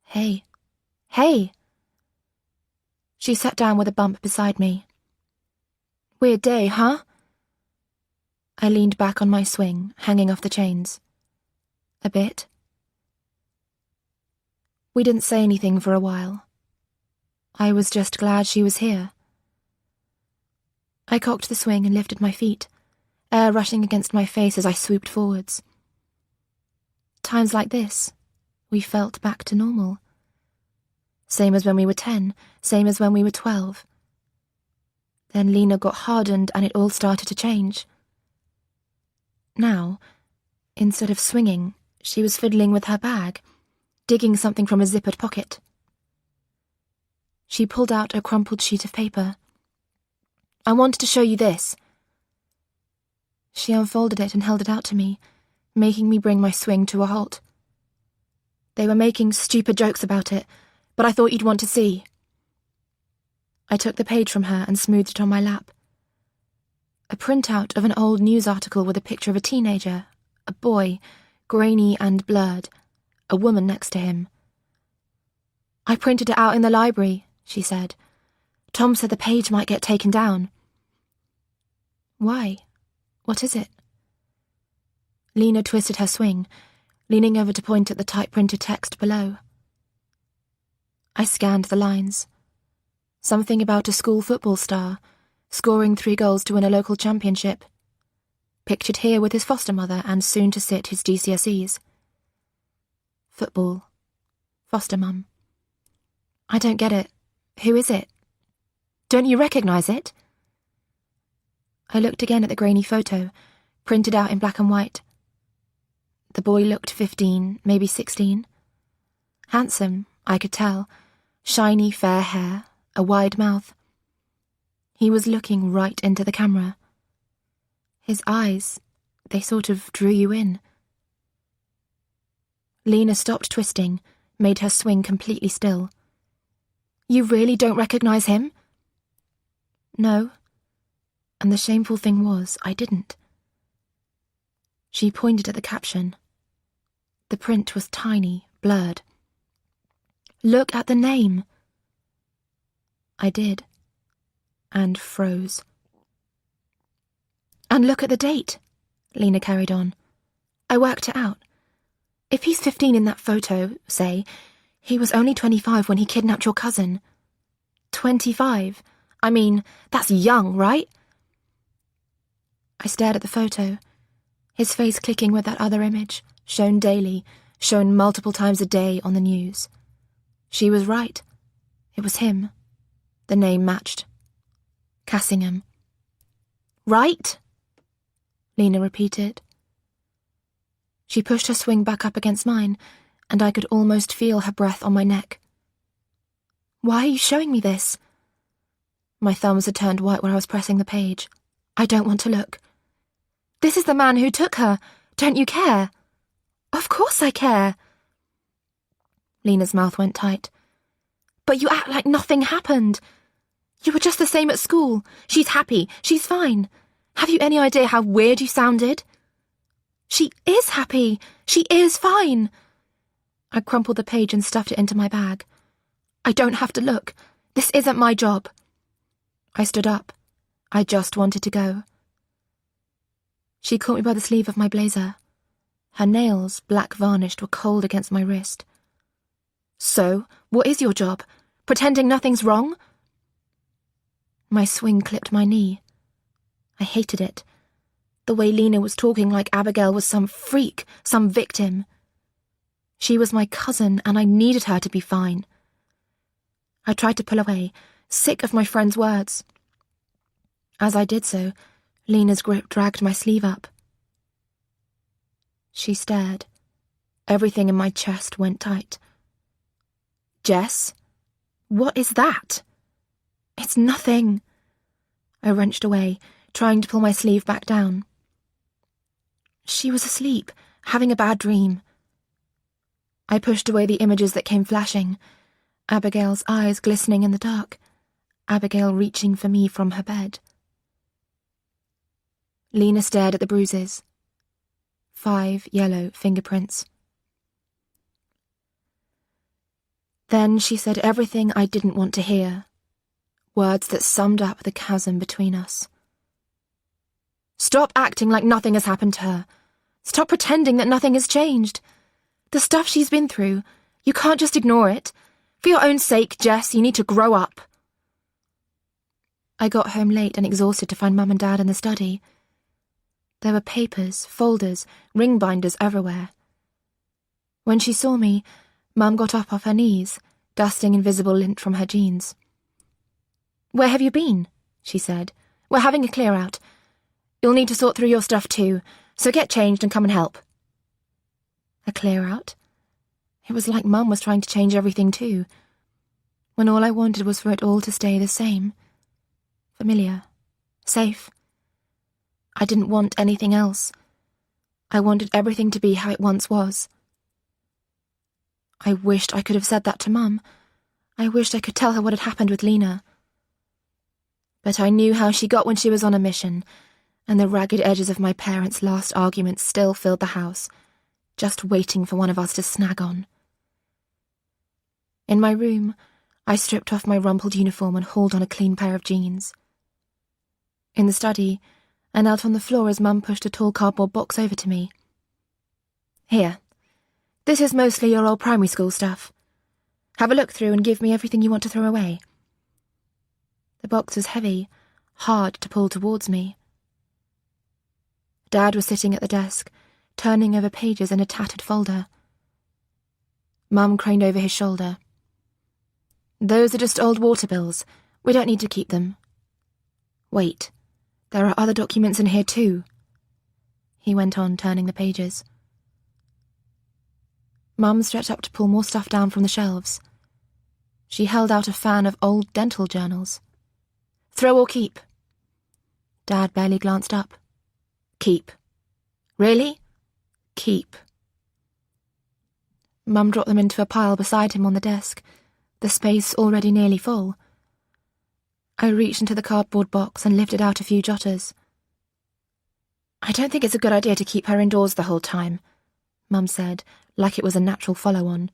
"Hey. Hey!" She sat down with a bump beside me. "Weird day, huh?" I leaned back on my swing, hanging off the chains. "A bit." We didn't say anything for a while. I was just glad she was here. I cocked the swing and lifted my feet, air rushing against my face as I swooped forwards. Times like this, we felt back to normal. Same as when we were 10, same as when we were 12. Then Lena got hardened and it all started to change. Now, instead of swinging, she was fiddling with her bag, digging something from a zippered pocket. She pulled out a crumpled sheet of paper. "I wanted to show you this." She unfolded it and held it out to me, making me bring my swing to a halt. "They were making stupid jokes about it, but I thought you'd want to see." I took the page from her and smoothed it on my lap. A printout of an old news article with a picture of a teenager, a boy, grainy and blurred, a woman next to him. "I printed it out in the library," she said. "Tom said the page might get taken down." "Why? What is it?" Lena twisted her swing, leaning over to point at the type-printed text below. I scanned the lines. Something about a school football star, scoring 3 goals to win a local championship. Pictured here with his foster mother and soon to sit his GCSEs. Football. Foster mum. I don't get it. Who is it? Don't you recognise it? I looked again at the grainy photo, printed out in black and white. The boy looked 15, maybe 16. Handsome, I could tell. Shiny, fair hair, a wide mouth. He was looking right into the camera. His eyes, they sort of drew you in. Lena stopped twisting, made her swing completely still. "You really don't recognise him?" "No." And the shameful thing was, I didn't. She pointed at the caption. The print was tiny, blurred. "Look at the name." I did, and froze. "And look at the date," Lena carried on. "I worked it out. If he's 15 in that photo, say, he was only 25 when he kidnapped your cousin. 25. I mean, that's young, right?" I stared at the photo, his face clicking with that other image, shown daily, shown multiple times a day on the news. She was right. It was him. The name matched. Cassingham. "Right?" Lena repeated. She pushed her swing back up against mine, and I could almost feel her breath on my neck. "Why are you showing me this?" My thumbs had turned white where I was pressing the page. "I don't want to look." "This is the man who took her. Don't you care?" "Of course I care." Lena's mouth went tight. "But you act like nothing happened. You were just the same at school. She's happy. She's fine. Have you any idea how weird you sounded?" "She is happy. She is fine." I crumpled the page and stuffed it into my bag. "I don't have to look. This isn't my job." I stood up. I just wanted to go. She caught me by the sleeve of my blazer. Her nails, black varnished, were cold against my wrist. "So, what is your job? Pretending nothing's wrong?" My swing clipped my knee. I hated it. The way Lena was talking like Abigail was some freak, some victim. She was my cousin, and I needed her to be fine. I tried to pull away, sick of my friend's words. As I did so, Lena's grip dragged my sleeve up. She stared. Everything in my chest went tight. "Jess? What is that?" "It's nothing." I wrenched away, trying to pull my sleeve back down. She was asleep, having a bad dream. I pushed away the images that came flashing. Abigail's eyes glistening in the dark. Abigail reaching for me from her bed. Lena stared at the bruises. 5 yellow fingerprints. Then she said everything I didn't want to hear. Words that summed up the chasm between us. "Stop acting like nothing has happened to her. Stop pretending that nothing has changed. The stuff she's been through, you can't just ignore it. For your own sake, Jess, you need to grow up." I got home late and exhausted to find Mum and Dad in the study. There were papers, folders, ring binders everywhere. When she saw me, Mum got up off her knees, dusting invisible lint from her jeans. "Where have you been?" she said. "We're having a clear-out. You'll need to sort through your stuff too, so get changed and come and help." A clear-out? It was like Mum was trying to change everything too. when all I wanted was for it all to stay the same. Familiar. Safe. I didn't want anything else. I wanted everything to be how it once was. I wished I could have said that to Mum. I wished I could tell her what had happened with Lena. But I knew how she got when she was on a mission, and the ragged edges of my parents' last arguments still filled the house, just waiting for one of us to snag on. In my room, I stripped off my rumpled uniform and hauled on a clean pair of jeans. In the study, I knelt on the floor as Mum pushed a tall cardboard box over to me. Here. This is mostly your old primary school stuff. Have a look through and give me everything you want to throw away. The box was heavy, hard to pull towards me. Dad was sitting at the desk, turning over pages in a tattered folder. Mum craned over his shoulder. Those are just old water bills. We don't need to keep them. Wait, there are other documents in here too. He went on, turning the pages. Mum stretched up to pull more stuff down from the shelves. She held out a fan of old dental journals. Throw or keep? Dad barely glanced up. Keep. Really? Keep. Mum dropped them into a pile beside him on the desk, the space already nearly full. I reached into the cardboard box and lifted out a few jotters. I don't think it's a good idea to keep her indoors the whole time, Mum said, like it was a natural follow-on.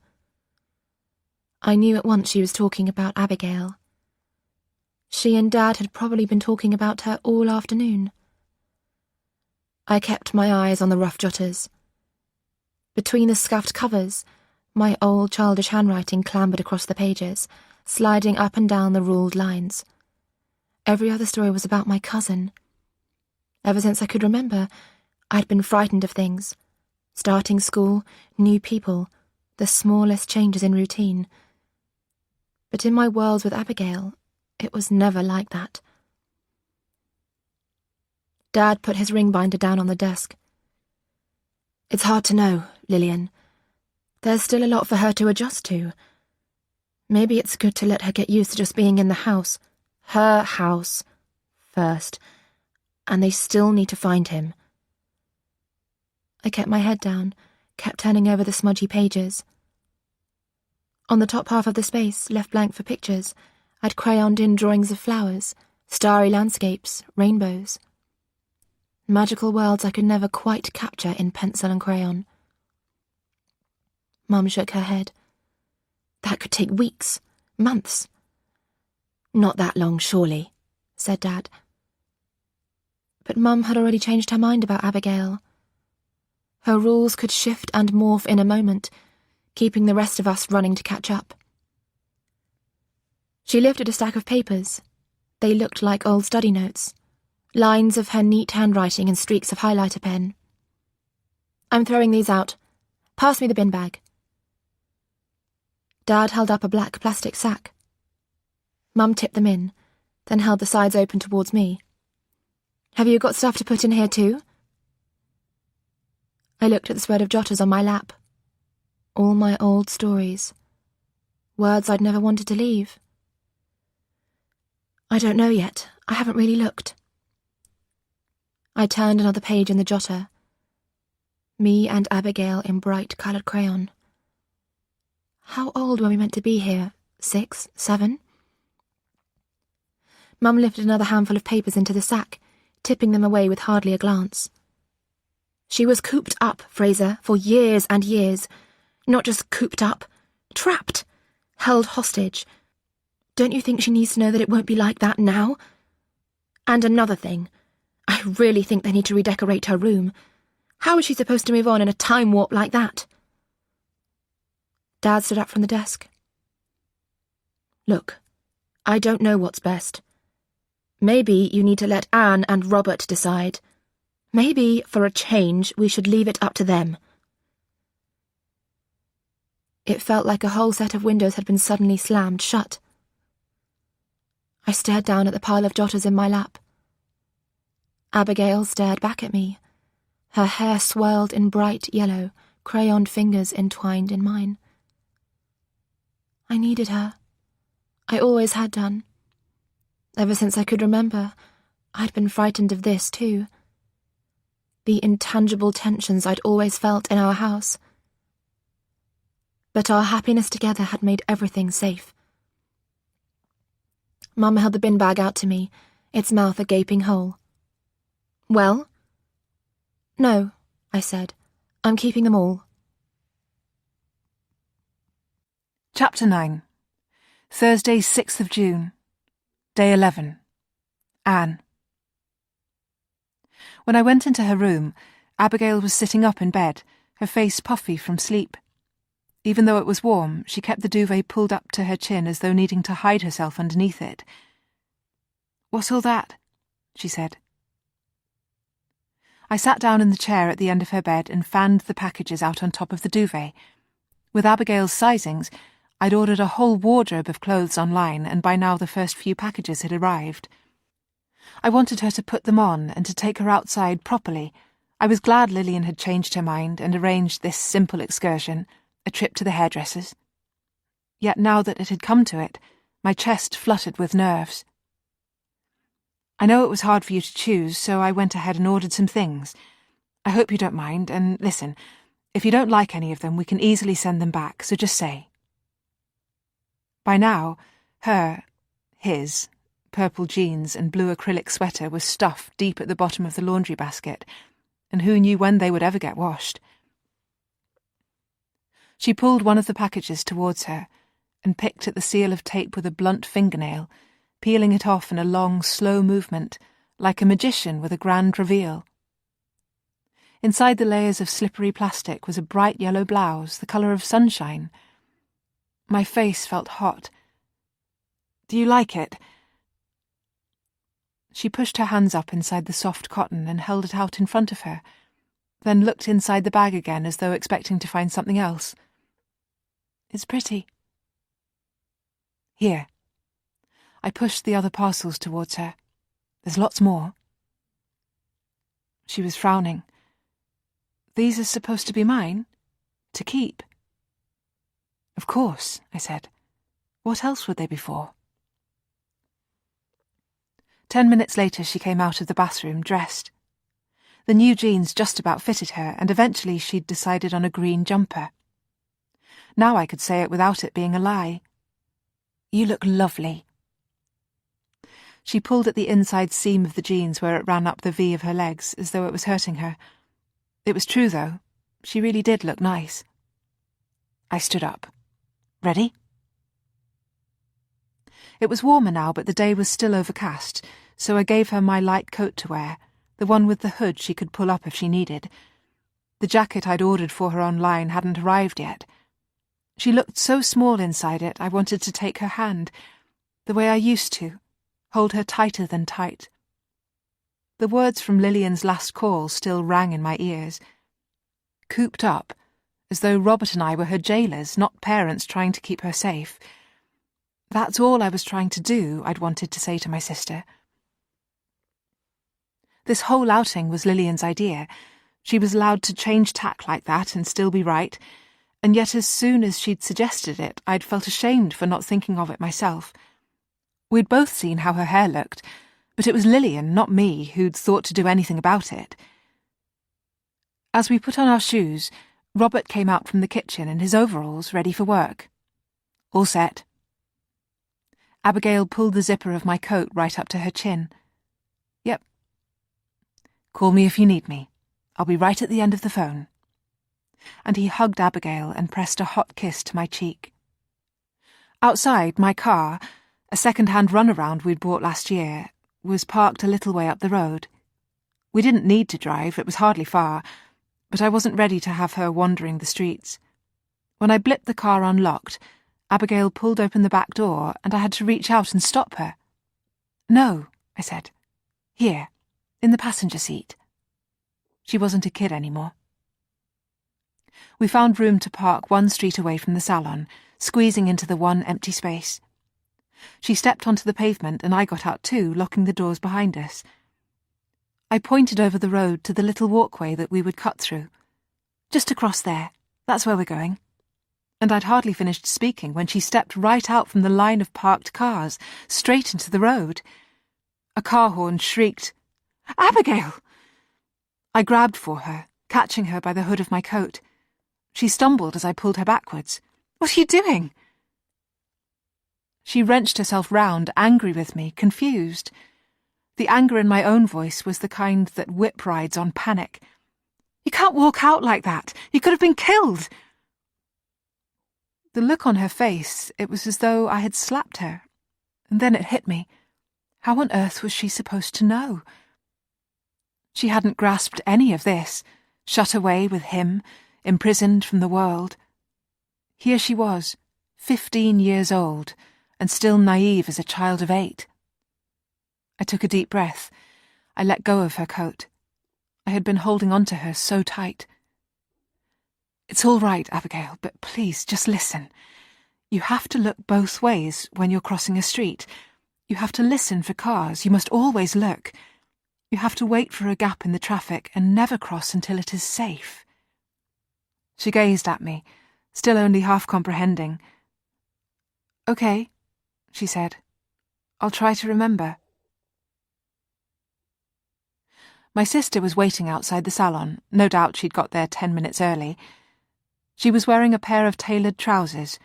I knew at once she was talking about Abigail. She and Dad had probably been talking about her all afternoon. I kept my eyes on the rough jotters. Between the scuffed covers, my old childish handwriting clambered across the pages, sliding up and down the ruled lines. Every other story was about my cousin. Ever since I could remember, I'd been frightened of things. Starting school, new people, the smallest changes in routine. But in my worlds with Abigail, it was never like that. Dad put his ring binder down on the desk. It's hard to know, Lillian. There's still a lot for her to adjust to. Maybe it's good to let her get used to just being in the house, her house, first, and they still need to find him. I kept my head down, kept turning over the smudgy pages. On the top half of the space, left blank for pictures, I'd crayoned in drawings of flowers, starry landscapes, rainbows. Magical worlds I could never quite capture in pencil and crayon. Mum shook her head. That could take weeks, months. Not that long, surely, said Dad. But Mum had already changed her mind about Abigail. Her rules could shift and morph in a moment, keeping the rest of us running to catch up. She lifted a stack of papers. They looked like old study notes, lines of her neat handwriting and streaks of highlighter pen. I'm throwing these out. Pass me the bin bag. Dad held up a black plastic sack. Mum tipped them in, then held the sides open towards me. Have you got stuff to put in here too? I looked at the spread of jotters on my lap. All my old stories. Words I'd never wanted to leave. I don't know yet. I haven't really looked. I turned another page in the jotter. Me and Abigail in bright coloured crayon. How old were we meant to be here? 6, 7? Mum lifted another handful of papers into the sack, tipping them away with hardly a glance. She was cooped up, Fraser, for years and years. Not just cooped up, trapped, held hostage. Don't you think she needs to know that it won't be like that now? And another thing, I really think they need to redecorate her room. How is she supposed to move on in a time warp like that? Dad stood up from the desk. Look, I don't know what's best. Maybe you need to let Anne and Robert decide. Maybe, for a change, we should leave it up to them. It felt like a whole set of windows had been suddenly slammed shut. I stared down at the pile of jotters in my lap. Abigail stared back at me, her hair swirled in bright yellow, crayoned fingers entwined in mine. I needed her. I always had done. Ever since I could remember, I'd been frightened of this too. The intangible tensions I'd always felt in our house. But our happiness together had made everything safe. Mum held the bin bag out to me, its mouth a gaping hole. "Well?" "No," I said. "I'm keeping them all." Chapter 9. Thursday, 6th of June. Day 11. Anne. When I went into her room, Abigail was sitting up in bed, her face puffy from sleep. Even though it was warm, she kept the duvet pulled up to her chin as though needing to hide herself underneath it. "What's all that?" she said. I sat down in the chair at the end of her bed and fanned the packages out on top of the duvet. With Abigail's sizings, I'd ordered a whole wardrobe of clothes online, and by now the first few packages had arrived. I wanted her to put them on and to take her outside properly. I was glad Lillian had changed her mind and arranged this simple excursion, a trip to the hairdresser's. Yet now that it had come to it, my chest fluttered with nerves. "I know it was hard for you to choose, so I went ahead and ordered some things. I hope you don't mind, and listen, if you don't like any of them, we can easily send them back, so just say." By now, his purple jeans and blue acrylic sweater was stuffed deep at the bottom of the laundry basket, and who knew when they would ever get washed. She pulled one of the packages towards her and picked at the seal of tape with a blunt fingernail, peeling it off in a long, slow movement, like a magician with a grand reveal. Inside the layers of slippery plastic was a bright yellow blouse, the colour of sunshine. My face felt hot. "Do you like it?" She pushed her hands up inside the soft cotton and held it out in front of her, then looked inside the bag again as though expecting to find something else. "It's pretty." "Here." I pushed the other parcels towards her. "There's lots more." She was frowning. "These are supposed to be mine? To keep?" "Of course," I said. "What else would they be for?" 10 minutes later she came out of the bathroom, dressed. The new jeans just about fitted her, and eventually she'd decided on a green jumper. Now I could say it without it being a lie. "You look lovely." She pulled at the inside seam of the jeans where it ran up the V of her legs, as though it was hurting her. It was true, though. She really did look nice. I stood up. "Ready?" It was warmer now, but the day was still overcast, so I gave her my light coat to wear, the one with the hood she could pull up if she needed. The jacket I'd ordered for her online hadn't arrived yet. She looked so small inside it, I wanted to take her hand, the way I used to, hold her tighter than tight. The words from Lillian's last call still rang in my ears. Cooped up, as though Robert and I were her jailers, not parents trying to keep her safe. That's all I was trying to do, I'd wanted to say to my sister. This whole outing was Lillian's idea. She was allowed to change tack like that and still be right, and yet as soon as she'd suggested it, I'd felt ashamed for not thinking of it myself. We'd both seen how her hair looked, but it was Lillian, not me, who'd thought to do anything about it. As we put on our shoes, Robert came out from the kitchen in his overalls, ready for work. "All set." Abigail pulled the zipper of my coat right up to her chin. "Yep." "Call me if you need me. I'll be right at the end of the phone." And he hugged Abigail and pressed a hot kiss to my cheek. Outside, my car, a second-hand runaround we'd bought last year, was parked a little way up the road. We didn't need to drive, it was hardly far, but I wasn't ready to have her wandering the streets. When I blipped the car unlocked, Abigail pulled open the back door, and I had to reach out and stop her. "No," I said. "Here, in the passenger seat." She wasn't a kid anymore. We found room to park one street away from the salon, squeezing into the one empty space. She stepped onto the pavement, and I got out too, locking the doors behind us. I pointed over the road to the little walkway that we would cut through. "Just across there. That's where we're going." And I'd hardly finished speaking when she stepped right out from the line of parked cars, straight into the road. A car horn shrieked, "Abigail!" I grabbed for her, catching her by the hood of my coat. She stumbled as I pulled her backwards. "What are you doing?" She wrenched herself round, angry with me, confused. The anger in my own voice was the kind that whip rides on panic. "You can't walk out like that. You could have been killed." The look on her face, it was as though I had slapped her. And then it hit me. How on earth was she supposed to know? She hadn't grasped any of this, shut away with him, imprisoned from the world. Here she was, 15 years old, and still naive as a child of 8. I took a deep breath. I let go of her coat. I had been holding on to her so tight. "It's all right, Abigail, but please, just listen. You have to look both ways when you're crossing a street. You have to listen for cars. You must always look. You have to wait for a gap in the traffic and never cross until it is safe." She gazed at me, still only half comprehending. "Okay," she said. "I'll try to remember." My sister was waiting outside the salon. No doubt she'd got there 10 minutes early. She was wearing a pair of tailored trousers,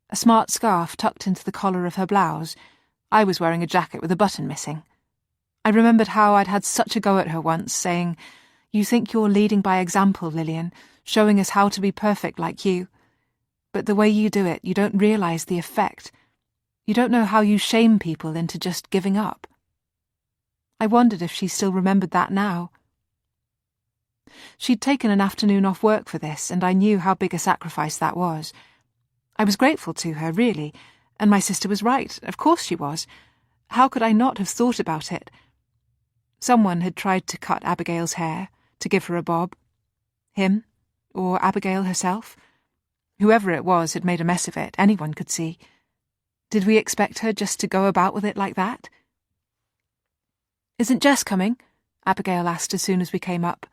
a smart scarf tucked into the collar of her blouse. I was wearing a jacket with a button missing. I remembered how I'd had such a go at her once, saying, "You think you're leading by example, Lillian, showing us how to be perfect like you. But the way you do it, you don't realise the effect. You don't know how you shame people into just giving up." I wondered if she still remembered that now. She'd taken an afternoon off work for this, and I knew how big a sacrifice that was. I was grateful to her, really, and my sister was right. Of course she was. How could I not have thought about it? Someone had tried to cut Abigail's hair, to give her a bob. Him, or Abigail herself. Whoever it was had made a mess of it, anyone could see. Did we expect her just to go about with it like that? "Isn't Jess coming?" Abigail asked as soon as we came up.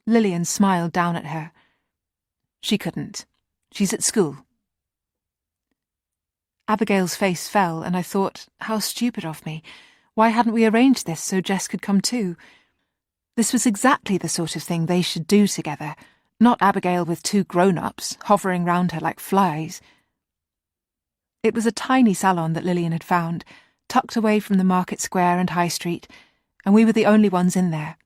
Lillian smiled down at her. "She couldn't. She's at school." Abigail's face fell, and I thought, how stupid of me. Why hadn't we arranged this so Jess could come too? This was exactly the sort of thing they should do together, not Abigail with 2 grown-ups hovering round her like flies. It was a tiny salon that Lillian had found, tucked away from the market square and high street, and we were the only ones in there.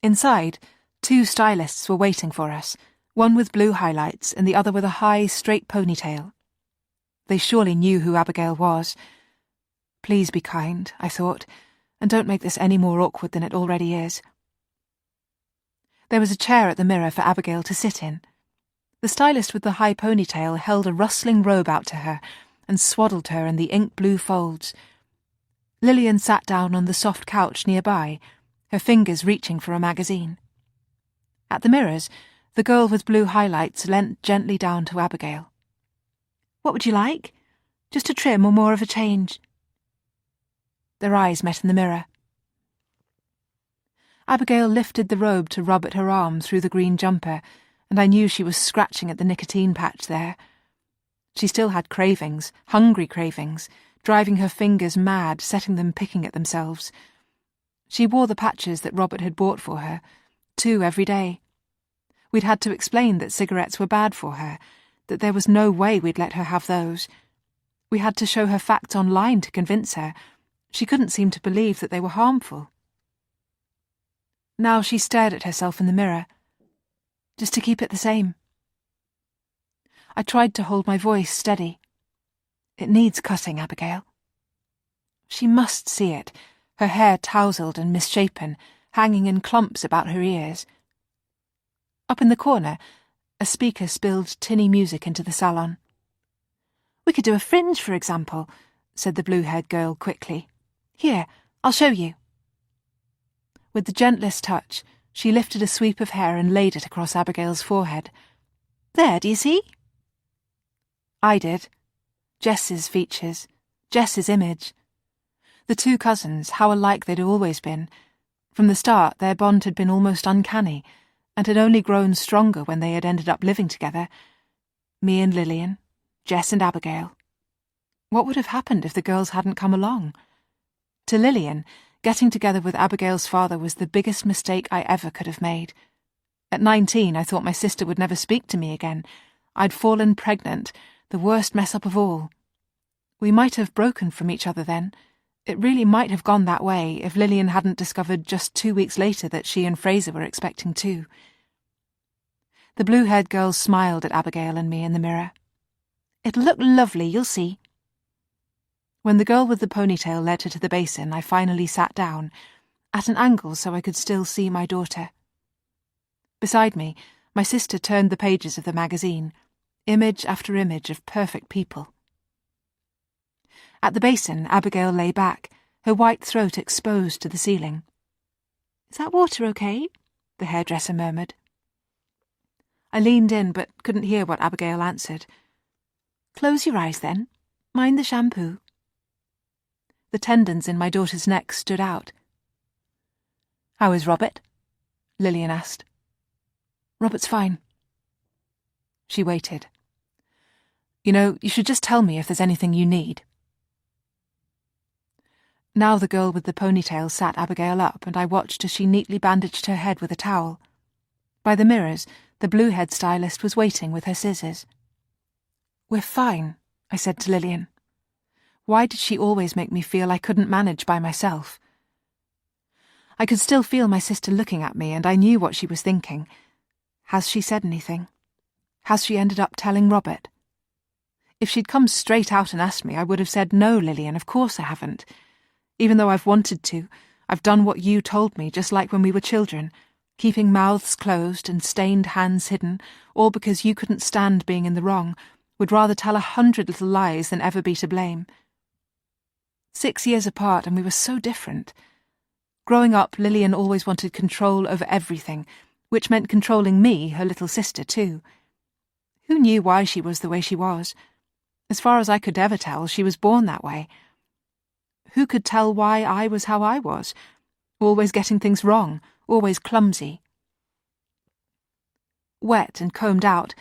Inside, 2 stylists were waiting for us, one with blue highlights and the other with a high, straight ponytail. They surely knew who Abigail was. Please be kind, I thought, and don't make this any more awkward than it already is. There was a chair at the mirror for Abigail to sit in. The stylist with the high ponytail held a rustling robe out to her and swaddled her in the ink-blue folds. Lillian sat down on the soft couch nearby, her fingers reaching for a magazine. At the mirrors, the girl with blue highlights leant gently down to Abigail. "What would you like? Just a trim or more of a change?" Their eyes met in the mirror. Abigail lifted the robe to rub at her arm through the green jumper, and I knew she was scratching at the nicotine patch there. She still had cravings, hungry cravings, driving her fingers mad, setting them picking at themselves. She wore the patches that Robert had bought for her, 2 every day. We'd had to explain that cigarettes were bad for her, that there was no way we'd let her have those. We had to show her facts online to convince her. She couldn't seem to believe that they were harmful. Now she stared at herself in the mirror, just to keep it the same. I tried to hold my voice steady. "It needs cutting, Abigail." She must see it, her hair tousled and misshapen, hanging in clumps about her ears. Up in the corner, a speaker spilled tinny music into the salon. "We could do a fringe, for example," said the blue-haired girl quickly. "Here, I'll show you." With the gentlest touch, she lifted a sweep of hair and laid it across Abigail's forehead. "There, do you see?" I did. Jess's features, Jess's image. The 2 cousins, how alike they'd always been. From the start, their bond had been almost uncanny, and had only grown stronger when they had ended up living together. Me and Lillian, Jess and Abigail. What would have happened if the girls hadn't come along? To Lillian, getting together with Abigail's father was the biggest mistake I ever could have made. At 19, I thought my sister would never speak to me again. I'd fallen pregnant, the worst mess-up of all. We might have broken from each other then. It really might have gone that way if Lillian hadn't discovered just 2 weeks later that she and Fraser were expecting two. The blue-haired girl smiled at Abigail and me in the mirror. "It'll look lovely, you'll see." When the girl with the ponytail led her to the basin, I finally sat down, at an angle so I could still see my daughter. Beside me, my sister turned the pages of the magazine, image after image of perfect people. At the basin, Abigail lay back, her white throat exposed to the ceiling. "Is that water okay?" the hairdresser murmured. I leaned in but couldn't hear what Abigail answered. "Close your eyes then. Mind the shampoo." The tendons in my daughter's neck stood out. "How is Robert?" Lillian asked. "Robert's fine." She waited. "You know, you should just tell me if there's anything you need." Now the girl with the ponytail sat Abigail up, and I watched as she neatly bandaged her head with a towel. By the mirrors, the blue-haired stylist was waiting with her scissors. "We're fine," I said to Lillian. Why did she always make me feel I couldn't manage by myself? I could still feel my sister looking at me, and I knew what she was thinking. Has she said anything? Has she ended up telling Robert? If she'd come straight out and asked me, I would have said, "No, Lillian, of course I haven't. Even though I've wanted to, I've done what you told me, just like when we were children, keeping mouths closed and stained hands hidden, all because you couldn't stand being in the wrong, would rather tell 100 little lies than ever be to blame. 6 years apart, and we were so different. Growing up, Lillian always wanted control over everything, which meant controlling me, her little sister, too. Who knew why she was the way she was? As far as I could ever tell, she was born that way. Who could tell why I was how I was? Always getting things wrong, always clumsy. Wet and combed out,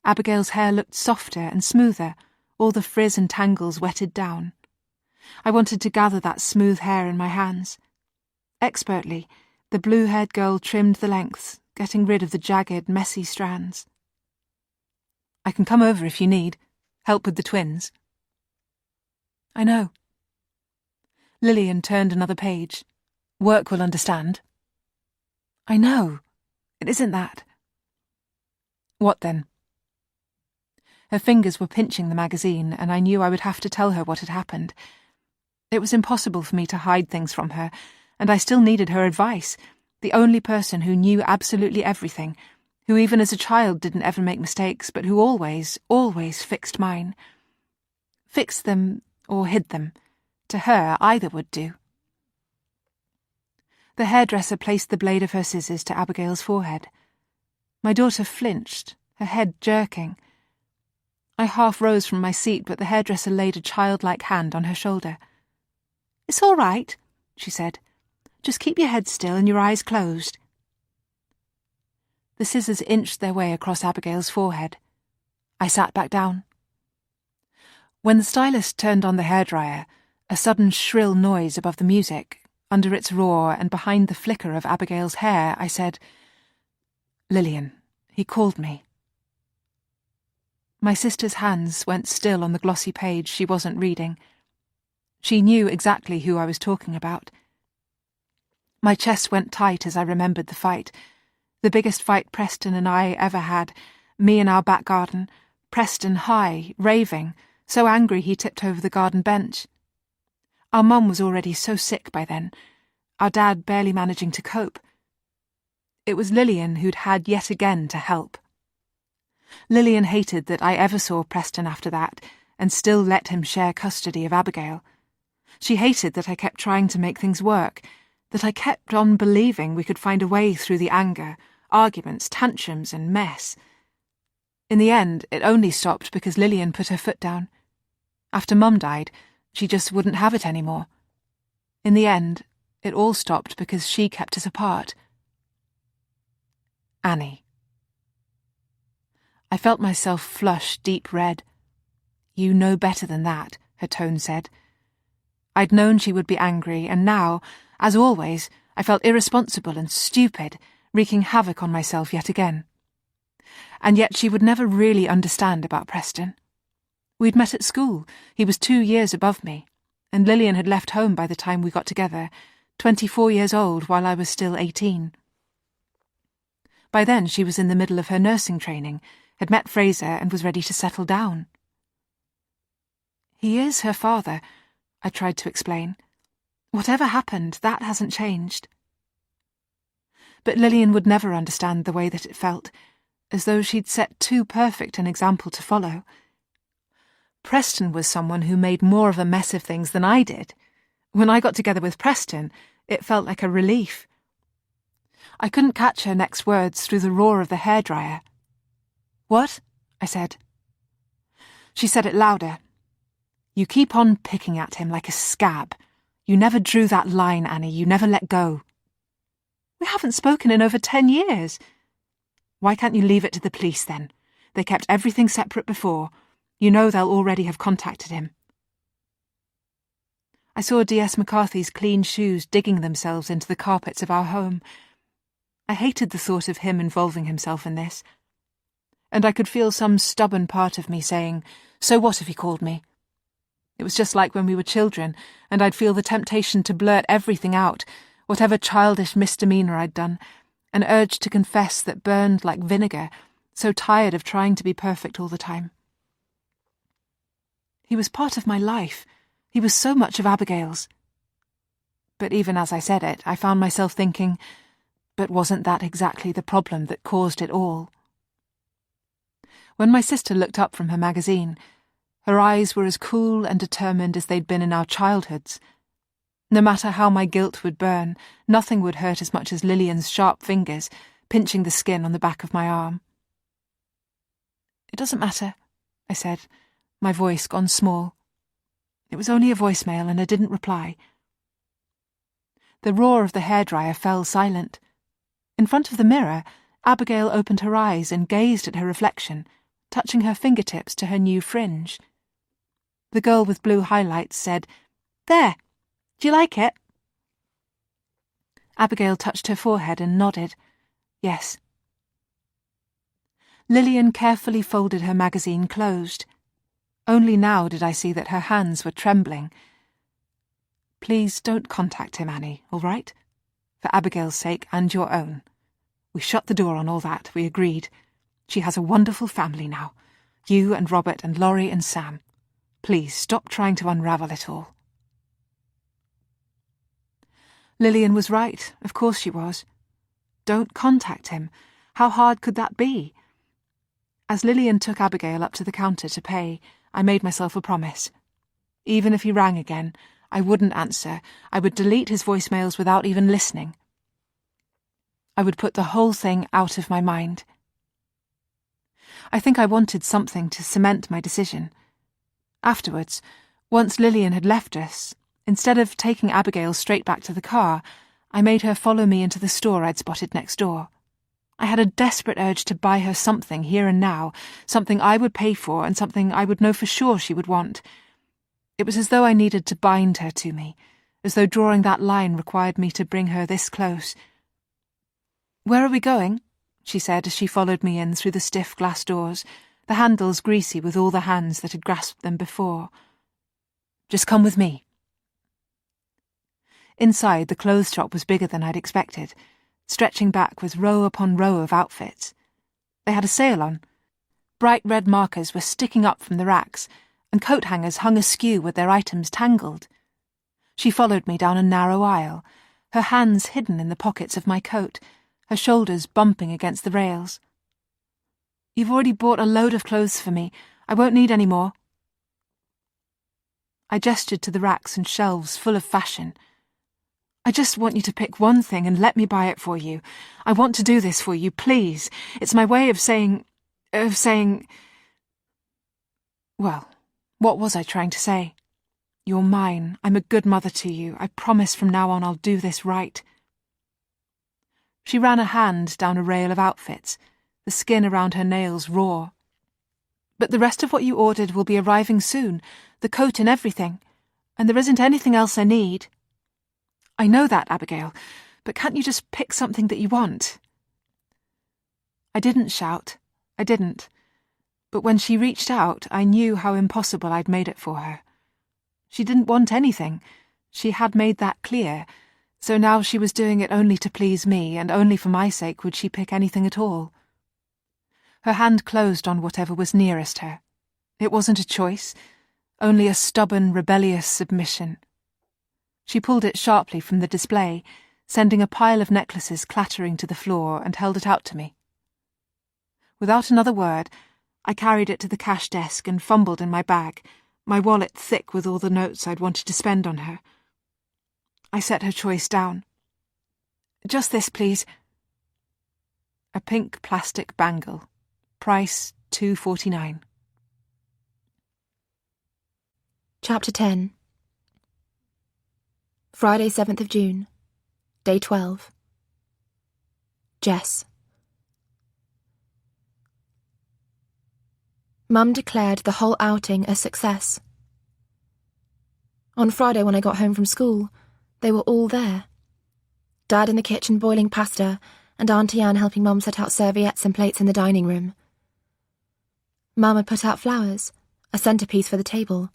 Abigail's hair looked softer and smoother, all the frizz and tangles wetted down. I wanted to gather that smooth hair in my hands. Expertly, the blue-haired girl trimmed the lengths, getting rid of the jagged, messy strands. "I can come over if you need. Help with the twins." "I know." Lillian turned another page. "Work will understand." "I know. It isn't that." "What then?" Her fingers were pinching the magazine, and I knew I would have to tell her what had happened. It was impossible for me to hide things from her, and I still needed her advice, the only person who knew absolutely everything, who even as a child didn't ever make mistakes, but who always, always fixed mine. Fixed them, or hid them. To her, either would do. The hairdresser placed the blade of her scissors to Abigail's forehead. My daughter flinched, her head jerking. I half rose from my seat, but the hairdresser laid a childlike hand on her shoulder. "It's all right," she said. "Just keep your head still and your eyes closed." The scissors inched their way across Abigail's forehead. I sat back down. When the stylist turned on the hairdryer, a sudden shrill noise above the music, under its roar and behind the flicker of Abigail's hair, I said, "Lillian, he called me." My sister's hands went still on the glossy page she wasn't reading. She knew exactly who I was talking about. My chest went tight as I remembered the fight. The biggest fight Preston and I ever had, me in our back garden, Preston high, raving, so angry he tipped over the garden bench. Our mum was already so sick by then, our dad barely managing to cope. It was Lillian who'd had yet again to help. Lillian hated that I ever saw Preston after that, and still let him share custody of Abigail. She hated that I kept trying to make things work, that I kept on believing we could find a way through the anger, arguments, tantrums, and mess. In the end, it only stopped because Lillian put her foot down. After Mum died, she just wouldn't have it anymore. In the end, it all stopped because she kept us apart. Annie. I felt myself flush deep red. "You know better than that," her tone said. I'd known she would be angry, and now, as always, I felt irresponsible and stupid, wreaking havoc on myself yet again. And yet she would never really understand about Preston. We'd met at school. He was 2 years above me, and Lillian had left home by the time we got together, 24 years old while I was still 18. By then she was in the middle of her nursing training, had met Fraser and was ready to settle down. "He is her father," I tried to explain. "Whatever happened, that hasn't changed." But Lillian would never understand the way that it felt, as though she'd set too perfect an example to follow. Preston was someone who made more of a mess of things than I did. When I got together with Preston, it felt like a relief. I couldn't catch her next words through the roar of the hairdryer. "What?" I said. She said it louder. "You keep on picking at him like a scab. You never drew that line, Annie. You never let go." "We haven't spoken in over 10 years. "Why can't you leave it to the police, then? They kept everything separate before. You know they'll already have contacted him." I saw D.S. McCarthy's clean shoes digging themselves into the carpets of our home. I hated the thought of him involving himself in this. And I could feel some stubborn part of me saying, "So what if he called me?" It was just like when we were children, and I'd feel the temptation to blurt everything out, whatever childish misdemeanour I'd done, an urge to confess that burned like vinegar, so tired of trying to be perfect all the time. He was part of my life. He was so much of Abigail's. But even as I said it, I found myself thinking, but wasn't that exactly the problem that caused it all? When my sister looked up from her magazine, her eyes were as cool and determined as they'd been in our childhoods. No matter how my guilt would burn, nothing would hurt as much as Lillian's sharp fingers pinching the skin on the back of my arm. "It doesn't matter," I said, my voice gone small. It was only a voicemail, and I didn't reply. The roar of the hairdryer fell silent. In front of the mirror, Abigail opened her eyes and gazed at her reflection, touching her fingertips to her new fringe. The girl with blue highlights said, "There! Do you like it?" Abigail touched her forehead and nodded. "Yes." Lillian carefully folded her magazine closed. Only now did I see that her hands were trembling. "Please don't contact him, Annie, all right? For Abigail's sake and your own. We shut the door on all that, we agreed. She has a wonderful family now. You and Robert and Laurie and Sam. Please stop trying to unravel it all." Lillian was right, of course she was. Don't contact him. How hard could that be? As Lillian took Abigail up to the counter to pay, I made myself a promise. Even if he rang again, I wouldn't answer. I would delete his voicemails without even listening. I would put the whole thing out of my mind. I think I wanted something to cement my decision. Afterwards, once Lillian had left us, instead of taking Abigail straight back to the car, I made her follow me into the store I'd spotted next door. I had a desperate urge to buy her something here and now, something I would pay for and something I would know for sure she would want. It was as though I needed to bind her to me, as though drawing that line required me to bring her this close. "Where are we going?" she said as she followed me in through the stiff glass doors, the handles greasy with all the hands that had grasped them before. "Just come with me." Inside, the clothes shop was bigger than I'd expected, stretching back with row upon row of outfits. They had a sale on. Bright red markers were sticking up from the racks, and coat hangers hung askew with their items tangled. She followed me down a narrow aisle, her hands hidden in the pockets of my coat, her shoulders bumping against the rails. "You've already bought a load of clothes for me. I won't need any more." I gestured to the racks and shelves full of fashion. "I just want you to pick one thing and let me buy it for you. I want to do this for you, please. It's my way of saying... Well, what was I trying to say? You're mine. I'm a good mother to you. I promise from now on I'll do this right." She ran a hand down a rail of outfits, the skin around her nails raw, But the rest of what you ordered will be arriving soon, the coat and everything, and there isn't anything else I need." "I know that, Abigail, but can't you just pick something that you want?" I didn't shout. I didn't. But when she reached out, I knew how impossible I'd made it for her. She didn't want anything. She had made that clear, so now she was doing it only to please me, and only for my sake would she pick anything at all. Her hand closed on whatever was nearest her. It wasn't a choice, only a stubborn, rebellious submission. She pulled it sharply from the display, sending a pile of necklaces clattering to the floor, and held it out to me. Without another word, I carried it to the cash desk and fumbled in my bag, my wallet thick with all the notes I'd wanted to spend on her. I set her choice down. "Just this, please." A pink plastic bangle. Price $2.49. Chapter 10. Friday, 7th of June. Day 12. Jess. Mum declared the whole outing a success. On Friday when I got home from school, they were all there. Dad in the kitchen boiling pasta, and Auntie Anne helping Mum set out serviettes and plates in the dining room. Mum had put out flowers, a centrepiece for the table.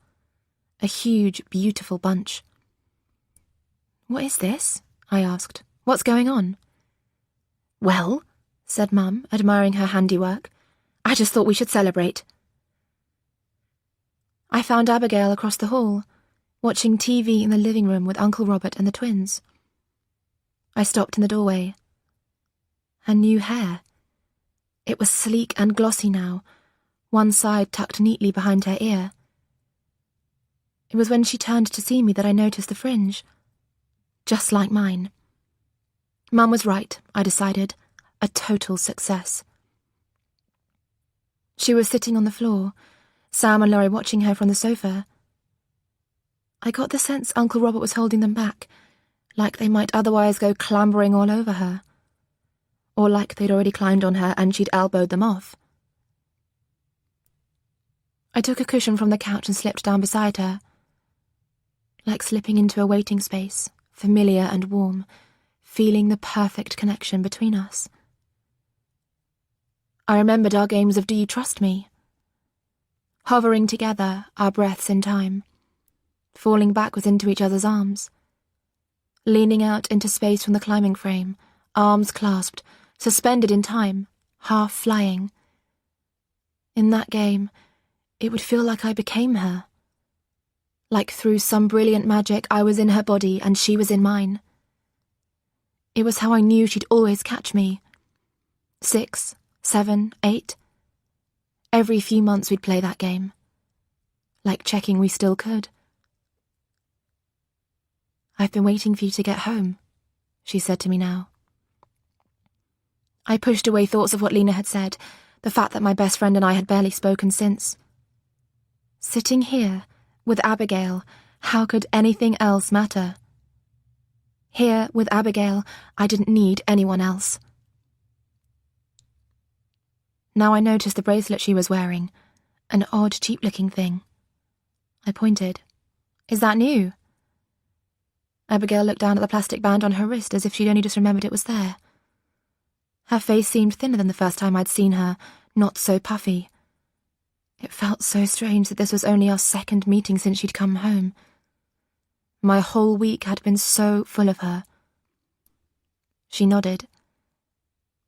A huge, beautiful bunch. "What is this?" I asked. "What's going on?" "Well," said Mum, admiring her handiwork, "I just thought we should celebrate." I found Abigail across the hall, watching TV in the living room with Uncle Robert and the twins. I stopped in the doorway. Her new hair. It was sleek and glossy now, one side tucked neatly behind her ear. It was when she turned to see me that I noticed the fringe. Just like mine. Mum was right, I decided. A total success. She was sitting on the floor, Sam and Laurie watching her from the sofa. I got the sense Uncle Robert was holding them back, like they might otherwise go clambering all over her. Or like they'd already climbed on her and she'd elbowed them off. I took a cushion from the couch and slipped down beside her. Like slipping into a waiting space, familiar and warm, feeling the perfect connection between us. I remembered our games of Do You Trust Me? Hovering together, our breaths in time, falling backwards into each other's arms, leaning out into space from the climbing frame, arms clasped, suspended in time, half flying. In that game, it would feel like I became her. Like through some brilliant magic I was in her body and she was in mine. It was how I knew she'd always catch me. 6, 7, 8. Every few months we'd play that game. Like checking we still could. "I've been waiting for you to get home," she said to me now. I pushed away thoughts of what Lena had said, the fact that my best friend and I had barely spoken since. Sitting here, with Abigail, how could anything else matter? Here, with Abigail, I didn't need anyone else. Now I noticed the bracelet she was wearing, an odd, cheap-looking thing. I pointed. "Is that new?" Abigail looked down at the plastic band on her wrist as if she'd only just remembered it was there. Her face seemed thinner than the first time I'd seen her, not so puffy. It felt so strange that this was only our second meeting since she'd come home. My whole week had been so full of her. She nodded.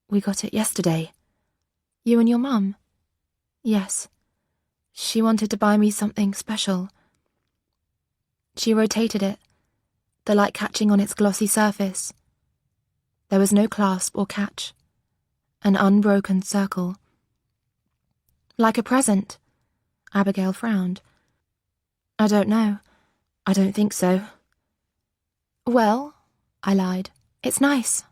"We got it yesterday." "You and your mum?" "Yes. She wanted to buy me something special." She rotated it, the light catching on its glossy surface. There was no clasp or catch. An unbroken circle. "Like a present?" Abigail frowned. "I don't know. I don't think so." "Well," I lied, "it's nice."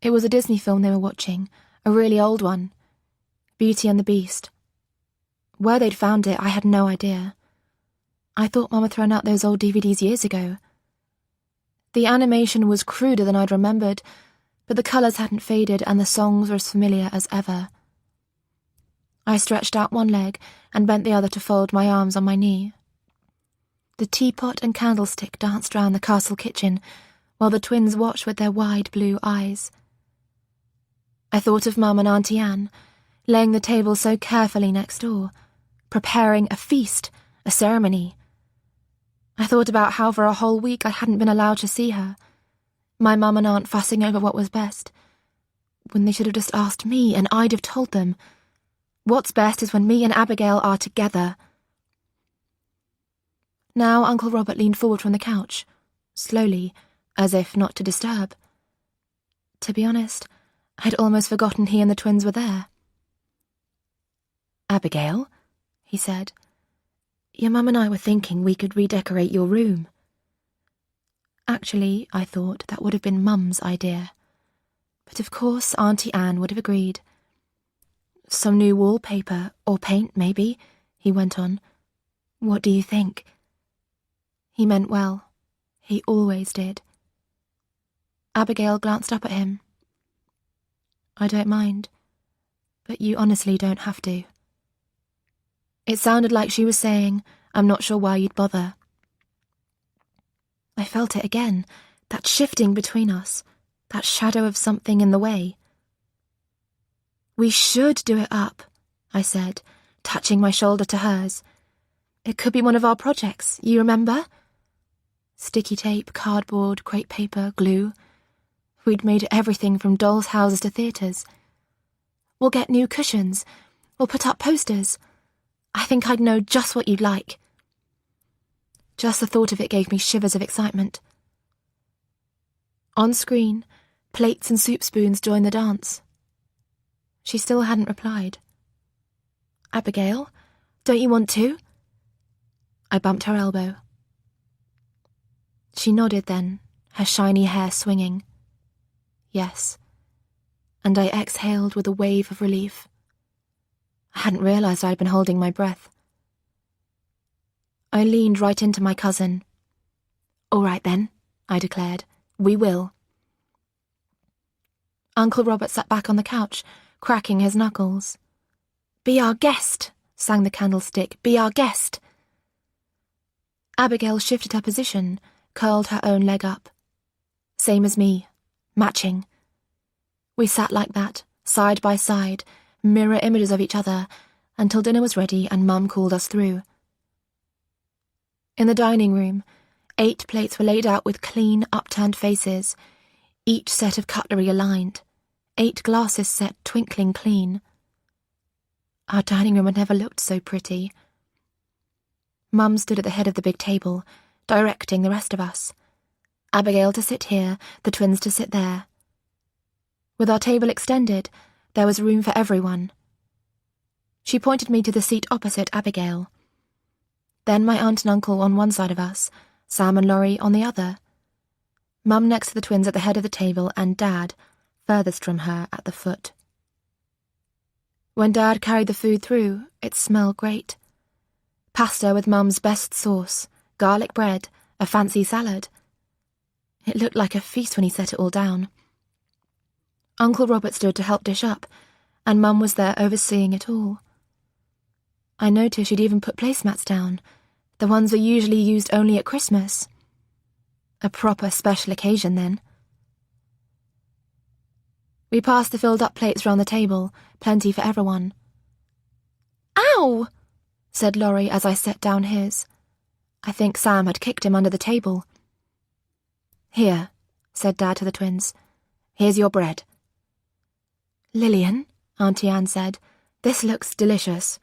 It was a Disney film they were watching, a really old one. Beauty and the Beast. Where they'd found it, I had no idea. I thought Mum had thrown out those old DVDs years ago. The animation was cruder than I'd remembered, but the colours hadn't faded and the songs were as familiar as ever. I stretched out one leg and bent the other to fold my arms on my knee. The teapot and candlestick danced round the castle kitchen, while the twins watched with their wide blue eyes. I thought of Mum and Auntie Anne, laying the table so carefully next door, preparing a feast, a ceremony. I thought about how for a whole week I hadn't been allowed to see her, my mum and aunt fussing over what was best, when they should have just asked me and I'd have told them. What's best is when me and Abigail are together. Now Uncle Robert leaned forward from the couch, slowly, as if not to disturb. To be honest, I'd almost forgotten he and the twins were there. "Abigail," he said, "your mum and I were thinking we could redecorate your room." Actually, I thought that would have been Mum's idea. But of course Auntie Anne would have agreed. "Some new wallpaper, or paint, maybe," he went on. "What do you think?" He meant well. He always did. Abigail glanced up at him. "I don't mind, but you honestly don't have to." It sounded like she was saying, "I'm not sure why you'd bother." I felt it again, that shifting between us, that shadow of something in the way. "We should do it up," I said, touching my shoulder to hers. "It could be one of our projects, you remember? Sticky tape, cardboard, crepe paper, glue. We'd made everything from dolls' houses to theatres. We'll get new cushions. We'll put up posters. I think I'd know just what you'd like." Just the thought of it gave me shivers of excitement. On screen, plates and soup spoons joined the dance. She still hadn't replied. "Abigail, don't you want to?" I bumped her elbow. She nodded then, her shiny hair swinging. Yes, and I exhaled with a wave of relief. I hadn't realised I'd been holding my breath. I leaned right into my cousin. "All right then," I declared. "We will." Uncle Robert sat back on the couch, cracking his knuckles. "Be our guest," sang the candlestick. "Be our guest." Abigail shifted her position, curled her own leg up. Same as me, matching. We sat like that, side by side, mirror images of each other, until dinner was ready and Mum called us through. In the dining room, 8 plates were laid out with clean, upturned faces, each set of cutlery aligned, 8 glasses set twinkling clean. Our dining room had never looked so pretty. Mum stood at the head of the big table, directing the rest of us. Abigail to sit here, the twins to sit there. With our table extended, there was room for everyone. She pointed me to the seat opposite Abigail. Then my aunt and uncle on one side of us, Sam and Laurie on the other. Mum next to the twins at the head of the table, and Dad, furthest from her, at the foot. When Dad carried the food through, it smelled great. Pasta with Mum's best sauce, garlic bread, a fancy salad. It looked like a feast when he set it all down. Uncle Robert stood to help dish up, and Mum was there overseeing it all. I noticed she'd even put placemats down, the ones we usually used only at Christmas. A proper special occasion then. We passed the filled-up plates round the table, plenty for everyone. "Ow!" said Laurie as I set down his. I think Sam had kicked him under the table. "Here," said Dad to the twins. "Here's your bread." "Lillian," Auntie Anne said, "this looks delicious."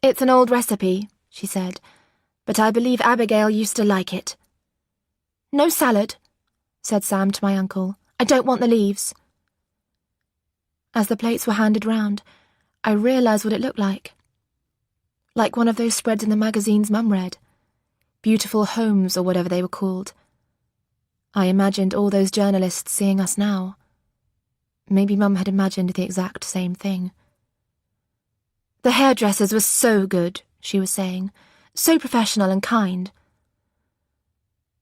"It's an old recipe," she said, "but I believe Abigail used to like it." "No salad," said Sam to my uncle. "I don't want the leaves." As the plates were handed round, I realised what it looked like. Like one of those spreads in the magazines Mum read. Beautiful Homes, or whatever they were called. I imagined all those journalists seeing us now. Maybe Mum had imagined the exact same thing. "The hairdressers were so good," she was saying. "So professional and kind."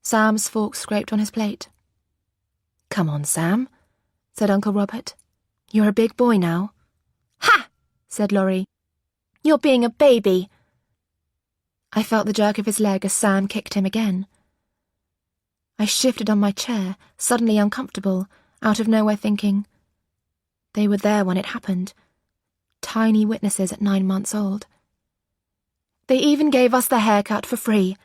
Sam's fork scraped on his plate. "Come on, Sam," said Uncle Robert. "You're a big boy now." "Ha!" said Laurie. "You're being a baby." I felt the jerk of his leg as Sam kicked him again. I shifted on my chair, suddenly uncomfortable, out of nowhere thinking, they were there when it happened. Tiny witnesses at 9 months old. They even gave us the haircut for free.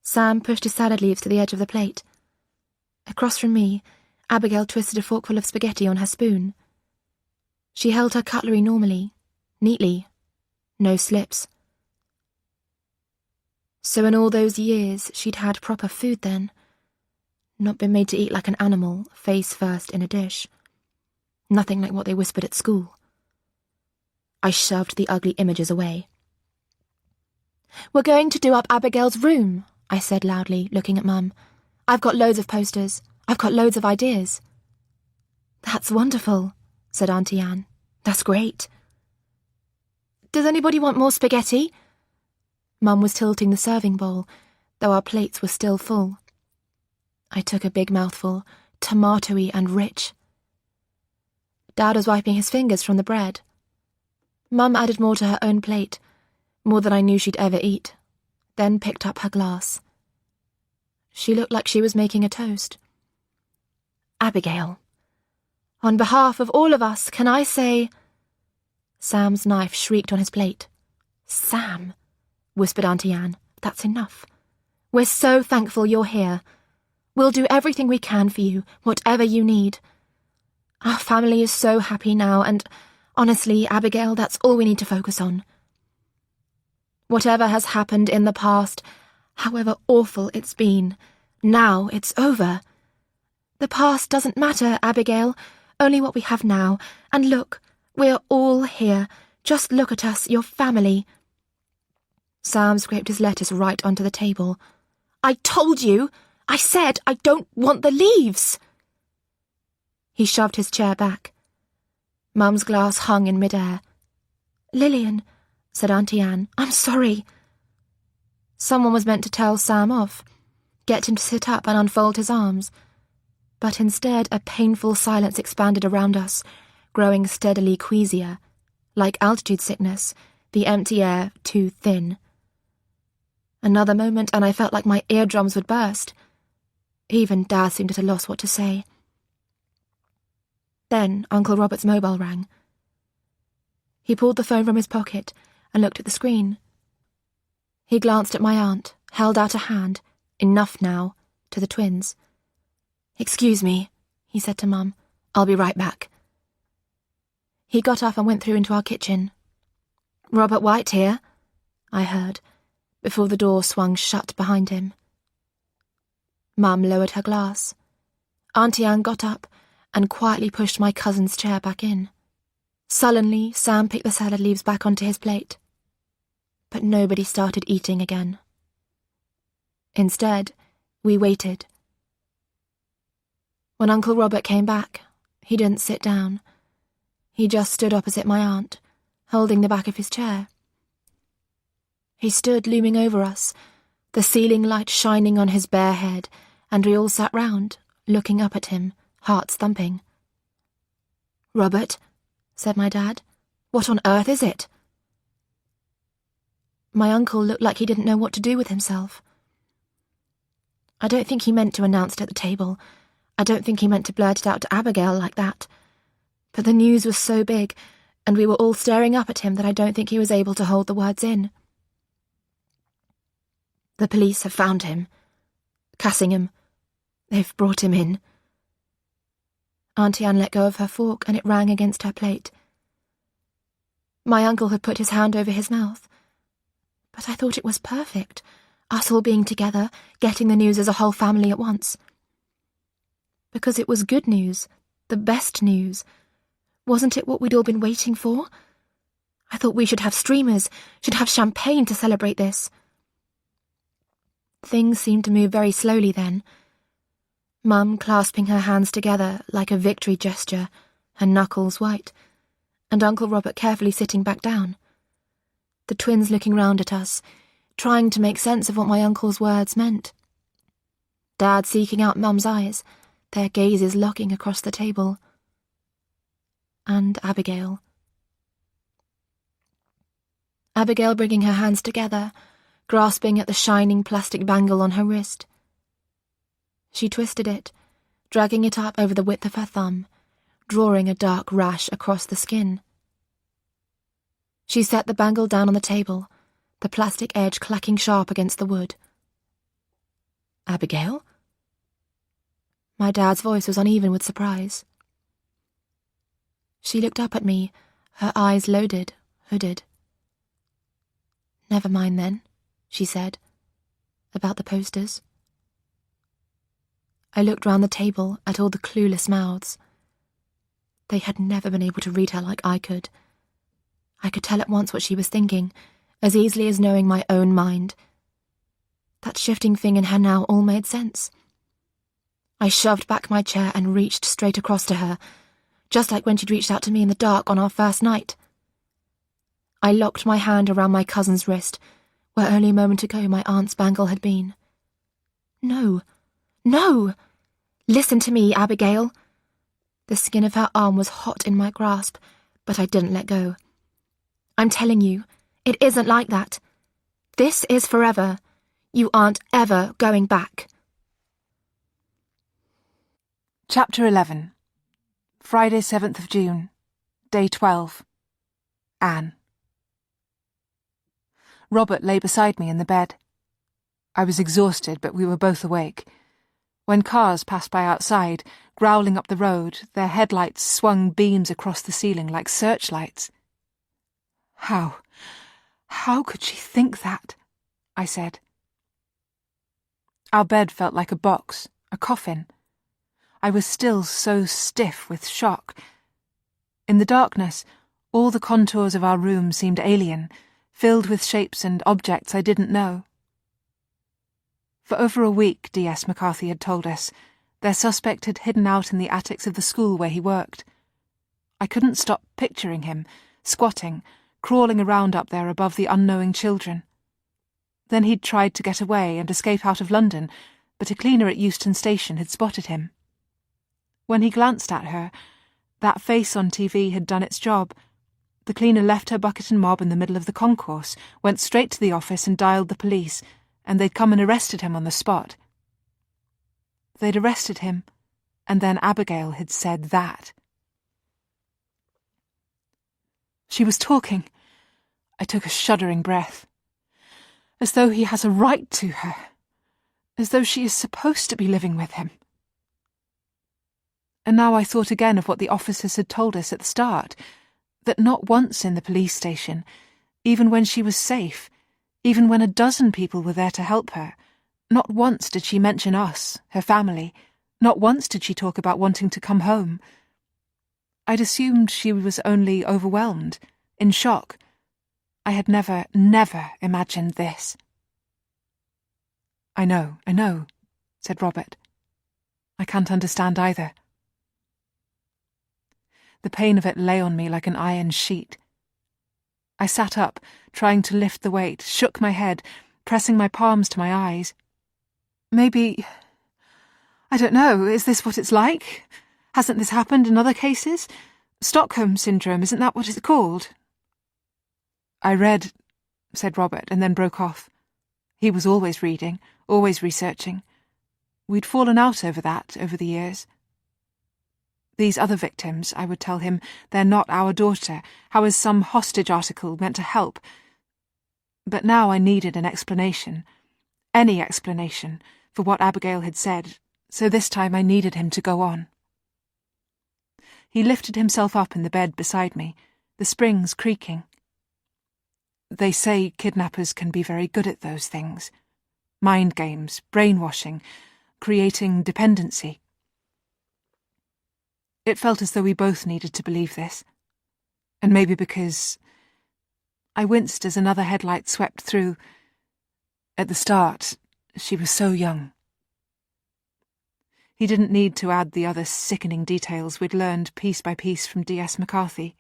Sam pushed his salad leaves to the edge of the plate. Across from me, Abigail twisted a forkful of spaghetti on her spoon. She held her cutlery normally, neatly, no slips. So in all those years, she'd had proper food then. Not been made to eat like an animal, face first in a dish. Nothing like what they whispered at school. I shoved the ugly images away. "We're going to do up Abigail's room," I said loudly, looking at Mum. "I've got loads of posters. I've got loads of ideas." "That's wonderful," said Auntie Anne. "That's great." "Does anybody want more spaghetti?" Mum was tilting the serving bowl, though our plates were still full. I took a big mouthful, tomatoey and rich. Dad was wiping his fingers from the bread. Mum added more to her own plate, more than I knew she'd ever eat, then picked up her glass. She looked like she was making a toast. "Abigail, on behalf of all of us, can I say—" Sam's knife shrieked on his plate. "Sam," whispered Auntie Anne, "that's enough. We're so thankful you're here. We'll do everything we can for you, whatever you need. Our family is so happy now, and honestly, Abigail, that's all we need to focus on. Whatever has happened in the past, however awful it's been, now it's over. The past doesn't matter, Abigail, only what we have now. And look, we're all here. Just look at us, your family." Sam scraped his lettuce right onto the table. "I told you! I said I don't want the leaves!" He shoved his chair back. Mum's glass hung in midair. "Lillian," said Auntie Anne, "I'm sorry." Someone was meant to tell Sam off, get him to sit up and unfold his arms. But instead a painful silence expanded around us, growing steadily queasier, like altitude sickness, the empty air too thin. Another moment and I felt like my eardrums would burst. Even Dad seemed at a loss what to say. Then Uncle Robert's mobile rang. He pulled the phone from his pocket and looked at the screen. He glanced at my aunt, held out a hand, enough now, to the twins. "Excuse me," he said to Mum. "I'll be right back." He got up and went through into our kitchen. "Robert White here," I heard, before the door swung shut behind him. Mum lowered her glass. Auntie Anne got up and quietly pushed my cousin's chair back in. Sullenly, Sam picked the salad leaves back onto his plate. But nobody started eating again. Instead, we waited. When Uncle Robert came back, he didn't sit down. He just stood opposite my aunt, holding the back of his chair. He stood looming over us, the ceiling light shining on his bare head, and we all sat round, looking up at him, hearts thumping. "Robert," said my dad, "what on earth is it?" My uncle looked like he didn't know what to do with himself. I don't think he meant to announce it at the table. I don't think he meant to blurt it out to Abigail like that. But the news was so big, and we were all staring up at him that I don't think he was able to hold the words in. "The police have found him. Cassingham. They've brought him in." Auntie Anne let go of her fork and it rang against her plate. My uncle had put his hand over his mouth. But I thought it was perfect, us all being together, getting the news as a whole family at once. Because it was good news, the best news. Wasn't it what we'd all been waiting for? I thought we should have streamers, should have champagne to celebrate this. Things seemed to move very slowly then. Mum clasping her hands together like a victory gesture, her knuckles white, and Uncle Robert carefully sitting back down. The twins looking round at us, trying to make sense of what my uncle's words meant. Dad seeking out Mum's eyes, their gazes locking across the table. And Abigail, Abigail bringing her hands together, grasping at the shining plastic bangle on her wrist. She twisted it, dragging it up over the width of her thumb, drawing a dark rash across the skin. She set the bangle down on the table, the plastic edge clacking sharp against the wood. "Abigail?" My dad's voice was uneven with surprise. She looked up at me, her eyes loaded, hooded. "Never mind then," she said. "About the posters." I looked round the table at all the clueless mouths. They had never been able to read her like I could. I could tell at once what she was thinking, as easily as knowing my own mind. That shifting thing in her now all made sense. I shoved back my chair and reached straight across to her, just like when she'd reached out to me in the dark on our first night. I locked my hand around my cousin's wrist, where only a moment ago my aunt's bangle had been. "No, no! Listen to me, Abigail." The skin of her arm was hot in my grasp, but I didn't let go. "I'm telling you, it isn't like that. This is forever. You aren't ever going back." Chapter 11. Friday, 7th of June. Day 12. Anne. Robert lay beside me in the bed. I was exhausted, but we were both awake. When cars passed by outside, growling up the road, their headlights swung beams across the ceiling like searchlights. How could she think that?" I said. Our bed felt like a box, a coffin. I was still so stiff with shock. In the darkness, all the contours of our room seemed alien, filled with shapes and objects I didn't know. For over a week, D.S. McCarthy had told us, their suspect had hidden out in the attics of the school where he worked. I couldn't stop picturing him, squatting, crawling around up there above the unknowing children. Then he'd tried to get away and escape out of London, but a cleaner at Euston Station had spotted him. When he glanced at her, that face on TV had done its job. The cleaner left her bucket and mop in the middle of the concourse, went straight to the office and dialed the police, and they'd come and arrested him on the spot. They'd arrested him, and then Abigail had said that. She was talking. I took a shuddering breath. As though he has a right to her. As though she is supposed to be living with him. And now I thought again of what the officers had told us at the start, that not once in the police station, even when she was safe, even when a dozen people were there to help her, not once did she mention us, her family, not once did she talk about wanting to come home. I'd assumed she was only overwhelmed, in shock. I had never imagined this. I know, said Robert. I can't understand either. The pain of it lay on me like an iron sheet. I sat up, trying to lift the weight, shook my head, pressing my palms to my eyes. Maybe... I don't know, is this what it's like? Hasn't this happened in other cases? Stockholm Syndrome, isn't that what it's called? I read, said Robert, and then broke off. He was always reading, always researching. We'd fallen out over that over the years. These other victims, I would tell him, they're not our daughter. How is some hostage article meant to help? But now I needed an explanation. Any explanation for what Abigail had said, so this time I needed him to go on. He lifted himself up in the bed beside me, the springs creaking. They say kidnappers can be very good at those things. Mind games, brainwashing, creating dependency. It felt as though we both needed to believe this. And maybe because... I winced as another headlight swept through. At the start, she was so young. He didn't need to add the other sickening details we'd learned piece by piece from D.S. McCarthy.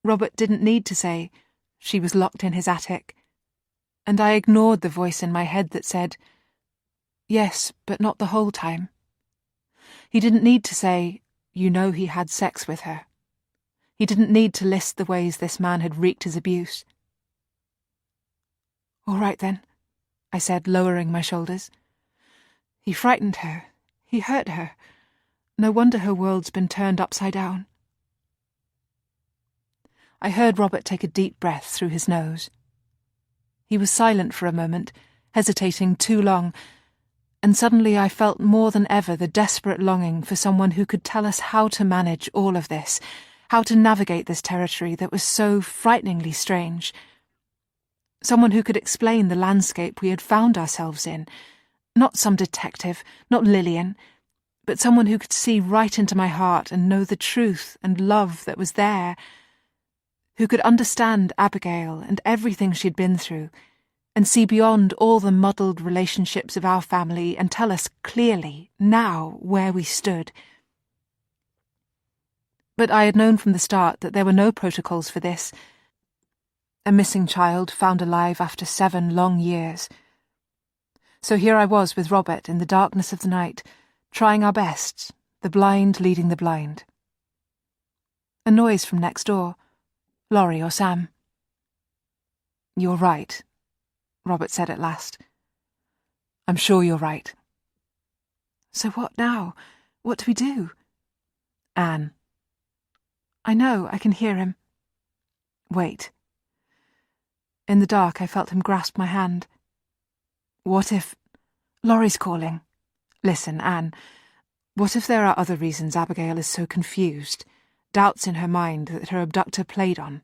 Robert didn't need to say she was locked in his attic. And I ignored the voice in my head that said, yes, but not the whole time. He didn't need to say, you know he had sex with her. He didn't need to list the ways this man had wreaked his abuse. "All right then," I said, lowering my shoulders. "He frightened her. He hurt her. No wonder her world's been turned upside down." I heard Robert take a deep breath through his nose. He was silent for a moment, hesitating too long, and suddenly I felt more than ever the desperate longing for someone who could tell us how to manage all of this, how to navigate this territory that was so frighteningly strange. Someone who could explain the landscape we had found ourselves in. Not some detective, not Lillian, but someone who could see right into my heart and know the truth and love that was there. Who could understand Abigail and everything she'd been through, and see beyond all the muddled relationships of our family and tell us clearly, now, where we stood. But I had known from the start that there were no protocols for this. A missing child found alive after 7 long years. So here I was with Robert in the darkness of the night, trying our best, the blind leading the blind. A noise from next door. Laurie or Sam. "You're right," Robert said at last. "I'm sure you're right." "So what now? What do we do?" "Anne." "I know, I can hear him." "Wait." In the dark I felt him grasp my hand. "What if... Laurie's calling. Listen, Anne, what if there are other reasons Abigail is so confused, doubts in her mind that her abductor played on?"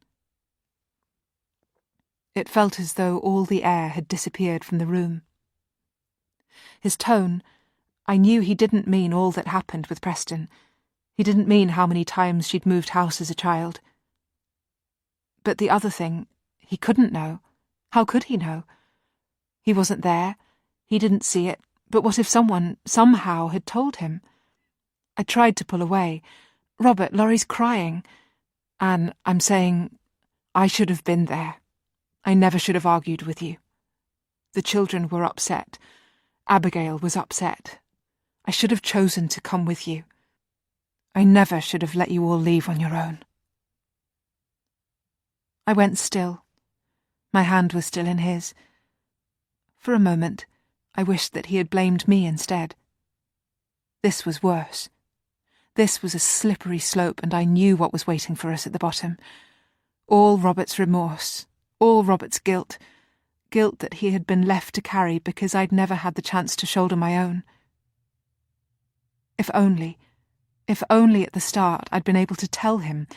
It felt as though all the air had disappeared from the room. His tone, I knew he didn't mean all that happened with Preston. He didn't mean how many times she'd moved house as a child. But the other thing, he couldn't know. How could he know? He wasn't there. He didn't see it. But what if someone, somehow, had told him? I tried to pull away. "Robert, Laurie's crying." "Anne, I'm saying I should have been there. I never should have argued with you. The children were upset. Abigail was upset. I should have chosen to come with you. I never should have let you all leave on your own." I went still. My hand was still in his. For a moment, I wished that he had blamed me instead. This was worse. This was a slippery slope, and I knew what was waiting for us at the bottom. All Robert's remorse, all Robert's guilt that he had been left to carry because I'd never had the chance to shoulder my own. If only at the start I'd been able to tell him.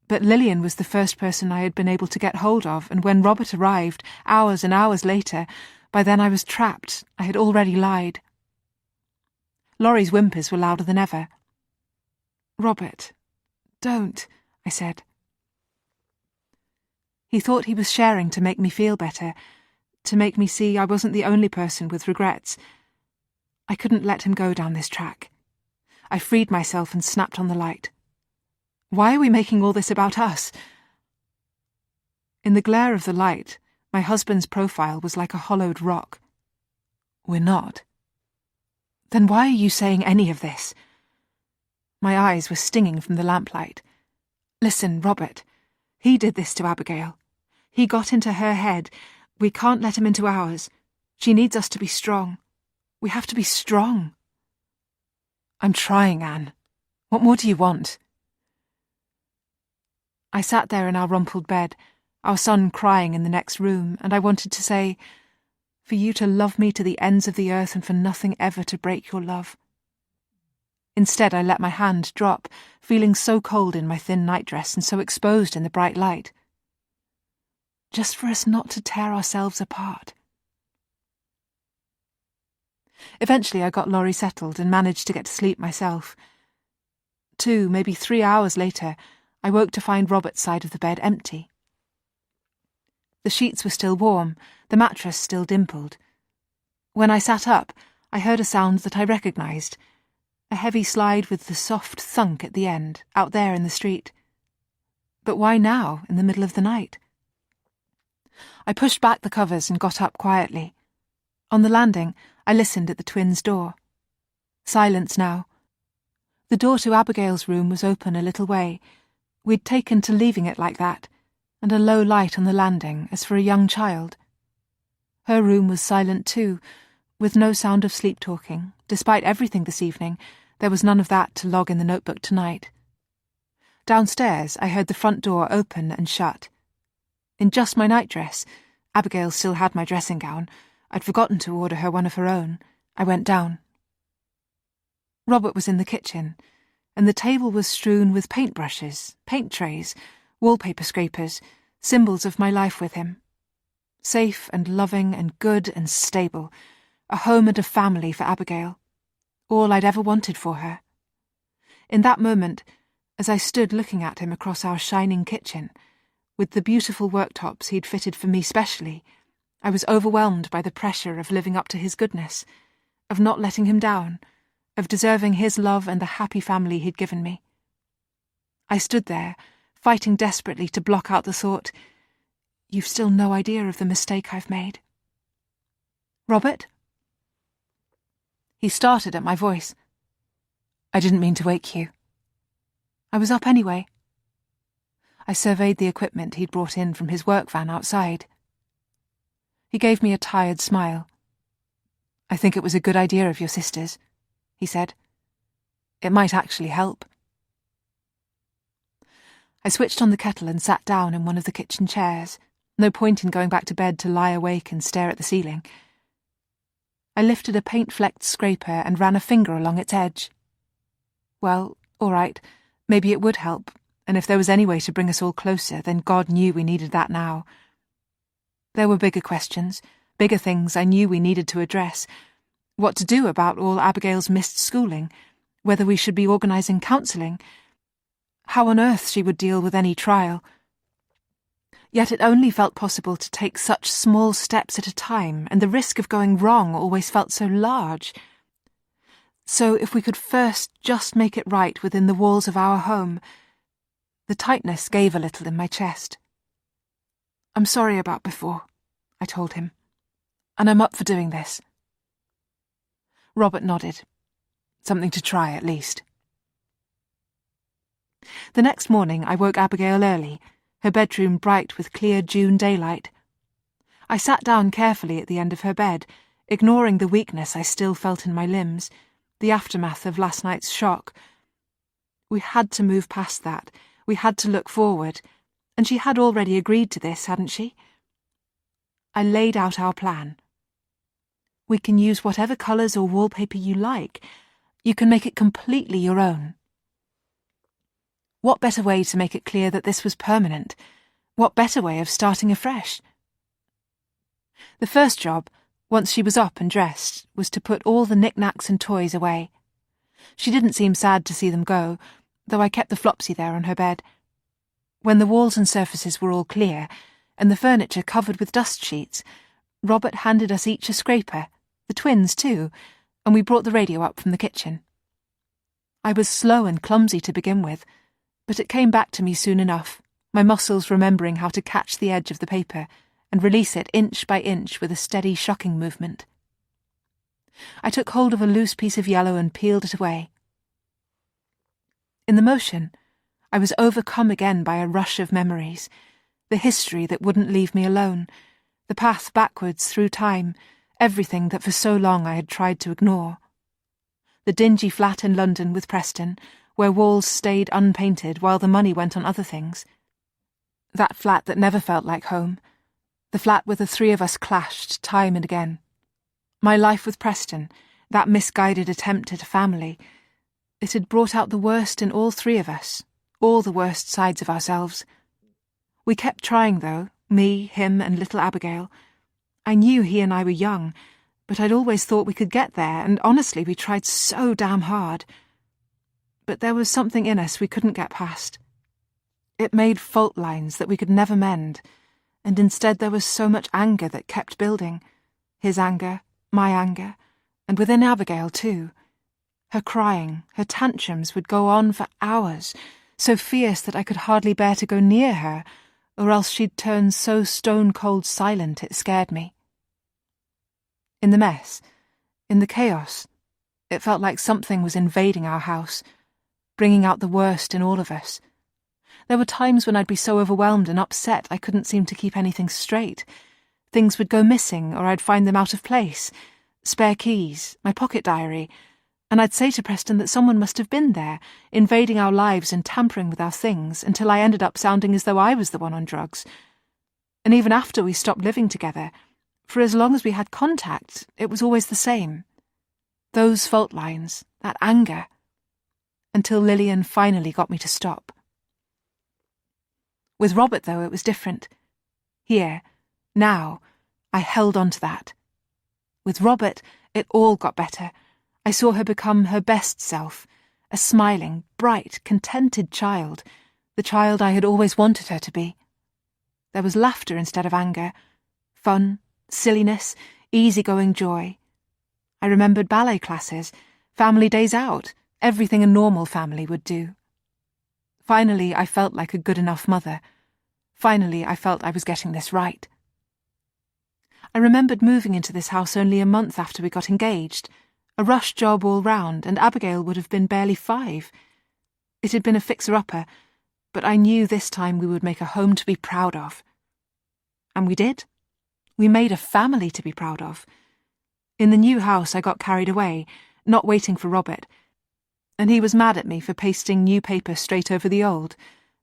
But Lillian was the first person I had been able to get hold of, and when Robert arrived, hours and hours later, by then I was trapped. I had already lied. Laurie's whimpers were louder than ever. "Robert, don't," I said. He thought he was sharing to make me feel better, to make me see I wasn't the only person with regrets. I couldn't let him go down this track. I freed myself and snapped on the light. Why are we making all this about us? In the glare of the light, my husband's profile was like a hollowed rock. We're not. Then why are you saying any of this? My eyes were stinging from the lamplight. Listen, Robert. He did this to Abigail. He got into her head. We can't let him into ours. She needs us to be strong. We have to be strong. I'm trying, Anne. What more do you want? I sat there in our rumpled bed, our son crying in the next room, and I wanted to say, for you to love me to the ends of the earth and for nothing ever to break your love. Instead, I let my hand drop, feeling so cold in my thin nightdress and so exposed in the bright light. Just for us not to tear ourselves apart. Eventually I got Laurie settled and managed to get to sleep myself. 2, maybe 3 hours later, I woke to find Robert's side of the bed empty. The sheets were still warm, the mattress still dimpled. When I sat up, I heard a sound that I recognised, a heavy slide with the soft thunk at the end, out there in the street. But why now, in the middle of the night? I pushed back the covers and got up quietly. On the landing, I listened at the twins' door. Silence now. The door to Abigail's room was open a little way. We'd taken to leaving it like that, and a low light on the landing as for a young child. Her room was silent too, with no sound of sleep-talking. Despite everything this evening, there was none of that to log in the notebook tonight. Downstairs, I heard the front door open and shut. In just my nightdress, Abigail still had my dressing gown. I'd forgotten to order her one of her own. I went down. Robert was in the kitchen, and the table was strewn with paintbrushes, paint trays, wallpaper scrapers, symbols of my life with him. Safe and loving and good and stable, a home and a family for Abigail, all I'd ever wanted for her. In that moment, as I stood looking at him across our shining kitchen, with the beautiful worktops he'd fitted for me specially, I was overwhelmed by the pressure of living up to his goodness, of not letting him down, of deserving his love and the happy family he'd given me. I stood there, fighting desperately to block out the thought, "You've still no idea of the mistake I've made." "Robert?" He started at my voice. "I didn't mean to wake you." "I was up anyway." I surveyed the equipment he'd brought in from his work van outside. He gave me a tired smile. "I think it was a good idea of your sister's," he said. "It might actually help." I switched on the kettle and sat down in one of the kitchen chairs. No point in going back to bed to lie awake and stare at the ceiling. I lifted a paint-flecked scraper and ran a finger along its edge. Well, all right, maybe it would help, and if there was any way to bring us all closer, then God knew we needed that now. There were bigger questions, bigger things I knew we needed to address. What to do about all Abigail's missed schooling, whether we should be organising counselling, how on earth she would deal with any trial. Yet it only felt possible to take such small steps at a time, and the risk of going wrong always felt so large. So if we could first just make it right within the walls of our home. The tightness gave a little in my chest. "I'm sorry about before," I told him, "and I'm up for doing this." Robert nodded. Something to try, at least. The next morning I woke Abigail early, her bedroom bright with clear June daylight. I sat down carefully at the end of her bed, ignoring the weakness I still felt in my limbs, the aftermath of last night's shock. We had to move past that. We had to look forward, and she had already agreed to this, hadn't she? I laid out our plan. "We can use whatever colours or wallpaper you like. You can make it completely your own." What better way to make it clear that this was permanent? What better way of starting afresh? The first job, once she was up and dressed, was to put all the knickknacks and toys away. She didn't seem sad to see them go, though I kept the Flopsy there on her bed. When the walls and surfaces were all clear, and the furniture covered with dust sheets, Robert handed us each a scraper, the twins too, and we brought the radio up from the kitchen. I was slow and clumsy to begin with, but it came back to me soon enough, my muscles remembering how to catch the edge of the paper and release it inch by inch with a steady shocking movement. I took hold of a loose piece of yellow and peeled it away. In the motion, I was overcome again by a rush of memories, the history that wouldn't leave me alone, the path backwards through time, everything that for so long I had tried to ignore. The dingy flat in London with Preston, where walls stayed unpainted while the money went on other things. That flat that never felt like home. The flat where the three of us clashed time and again. My life with Preston, that misguided attempt at a family. It had brought out the worst in all three of us, all the worst sides of ourselves. We kept trying, though, me, him, and little Abigail. I knew he and I were young, but I'd always thought we could get there, and honestly we tried so damn hard. But there was something in us we couldn't get past. It made fault lines that we could never mend, and instead there was so much anger that kept building. His anger, my anger, and within Abigail too. Her crying, her tantrums would go on for hours, so fierce that I could hardly bear to go near her, or else she'd turn so stone-cold silent it scared me. In the mess, in the chaos, it felt like something was invading our house, bringing out the worst in all of us. There were times when I'd be so overwhelmed and upset I couldn't seem to keep anything straight, Things would go missing, or I'd find them out of place. Spare keys, my pocket diary, and I'd say to Preston that someone must have been there, invading our lives and tampering with our things, until I ended up sounding as though I was the one on drugs. And even after we stopped living together, for as long as we had contact, it was always the same. Those fault lines, that anger. Until Lillian finally got me to stop. With Robert, though, it was different. Here, now, I held on to that. With Robert, it all got better. I saw her become her best self, a smiling, bright, contented child, the child I had always wanted her to be. There was laughter instead of anger, fun, silliness, easygoing joy. I remembered ballet classes, family days out, everything a normal family would do. Finally, I felt like a good enough mother. Finally, I felt I was getting this right. I remembered moving into this house only a month after we got engaged, a rush job all round, and Abigail would have been barely 5. It had been a fixer-upper, but I knew this time we would make a home to be proud of. And we did. We made a family to be proud of. In the new house I got carried away, not waiting for Robert, and he was mad at me for pasting new paper straight over the old,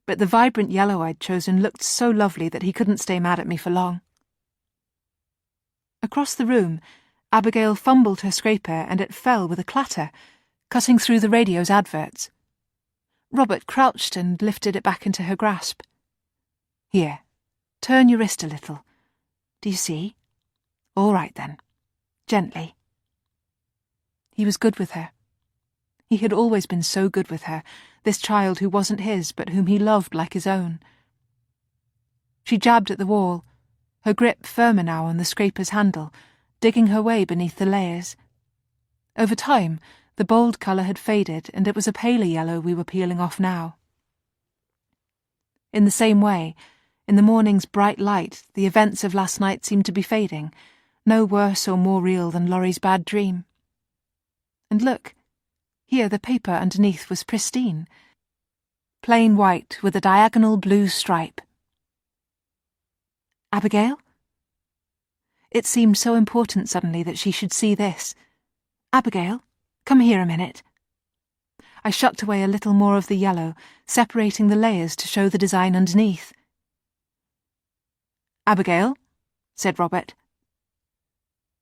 but the vibrant yellow I'd chosen looked so lovely that he couldn't stay mad at me for long. Across the room, Abigail fumbled her scraper and it fell with a clatter, cutting through the radio's adverts. Robert crouched and lifted it back into her grasp. Here, turn your wrist a little. Do you see? All right then. Gently. He was good with her. He had always been so good with her, this child who wasn't his but whom he loved like his own. She jabbed at the wall, her grip firmer now on the scraper's handle, digging her way beneath the layers. Over time, the bold colour had faded, and it was a paler yellow we were peeling off now. In the same way, in the morning's bright light, the events of last night seemed to be fading, no worse or more real than Laurie's bad dream. And look, here the paper underneath was pristine, plain white with a diagonal blue stripe. Abigail? It seemed so important suddenly that she should see this. Abigail, come here a minute. I shucked away a little more of the yellow, separating the layers to show the design underneath. Abigail, said Robert.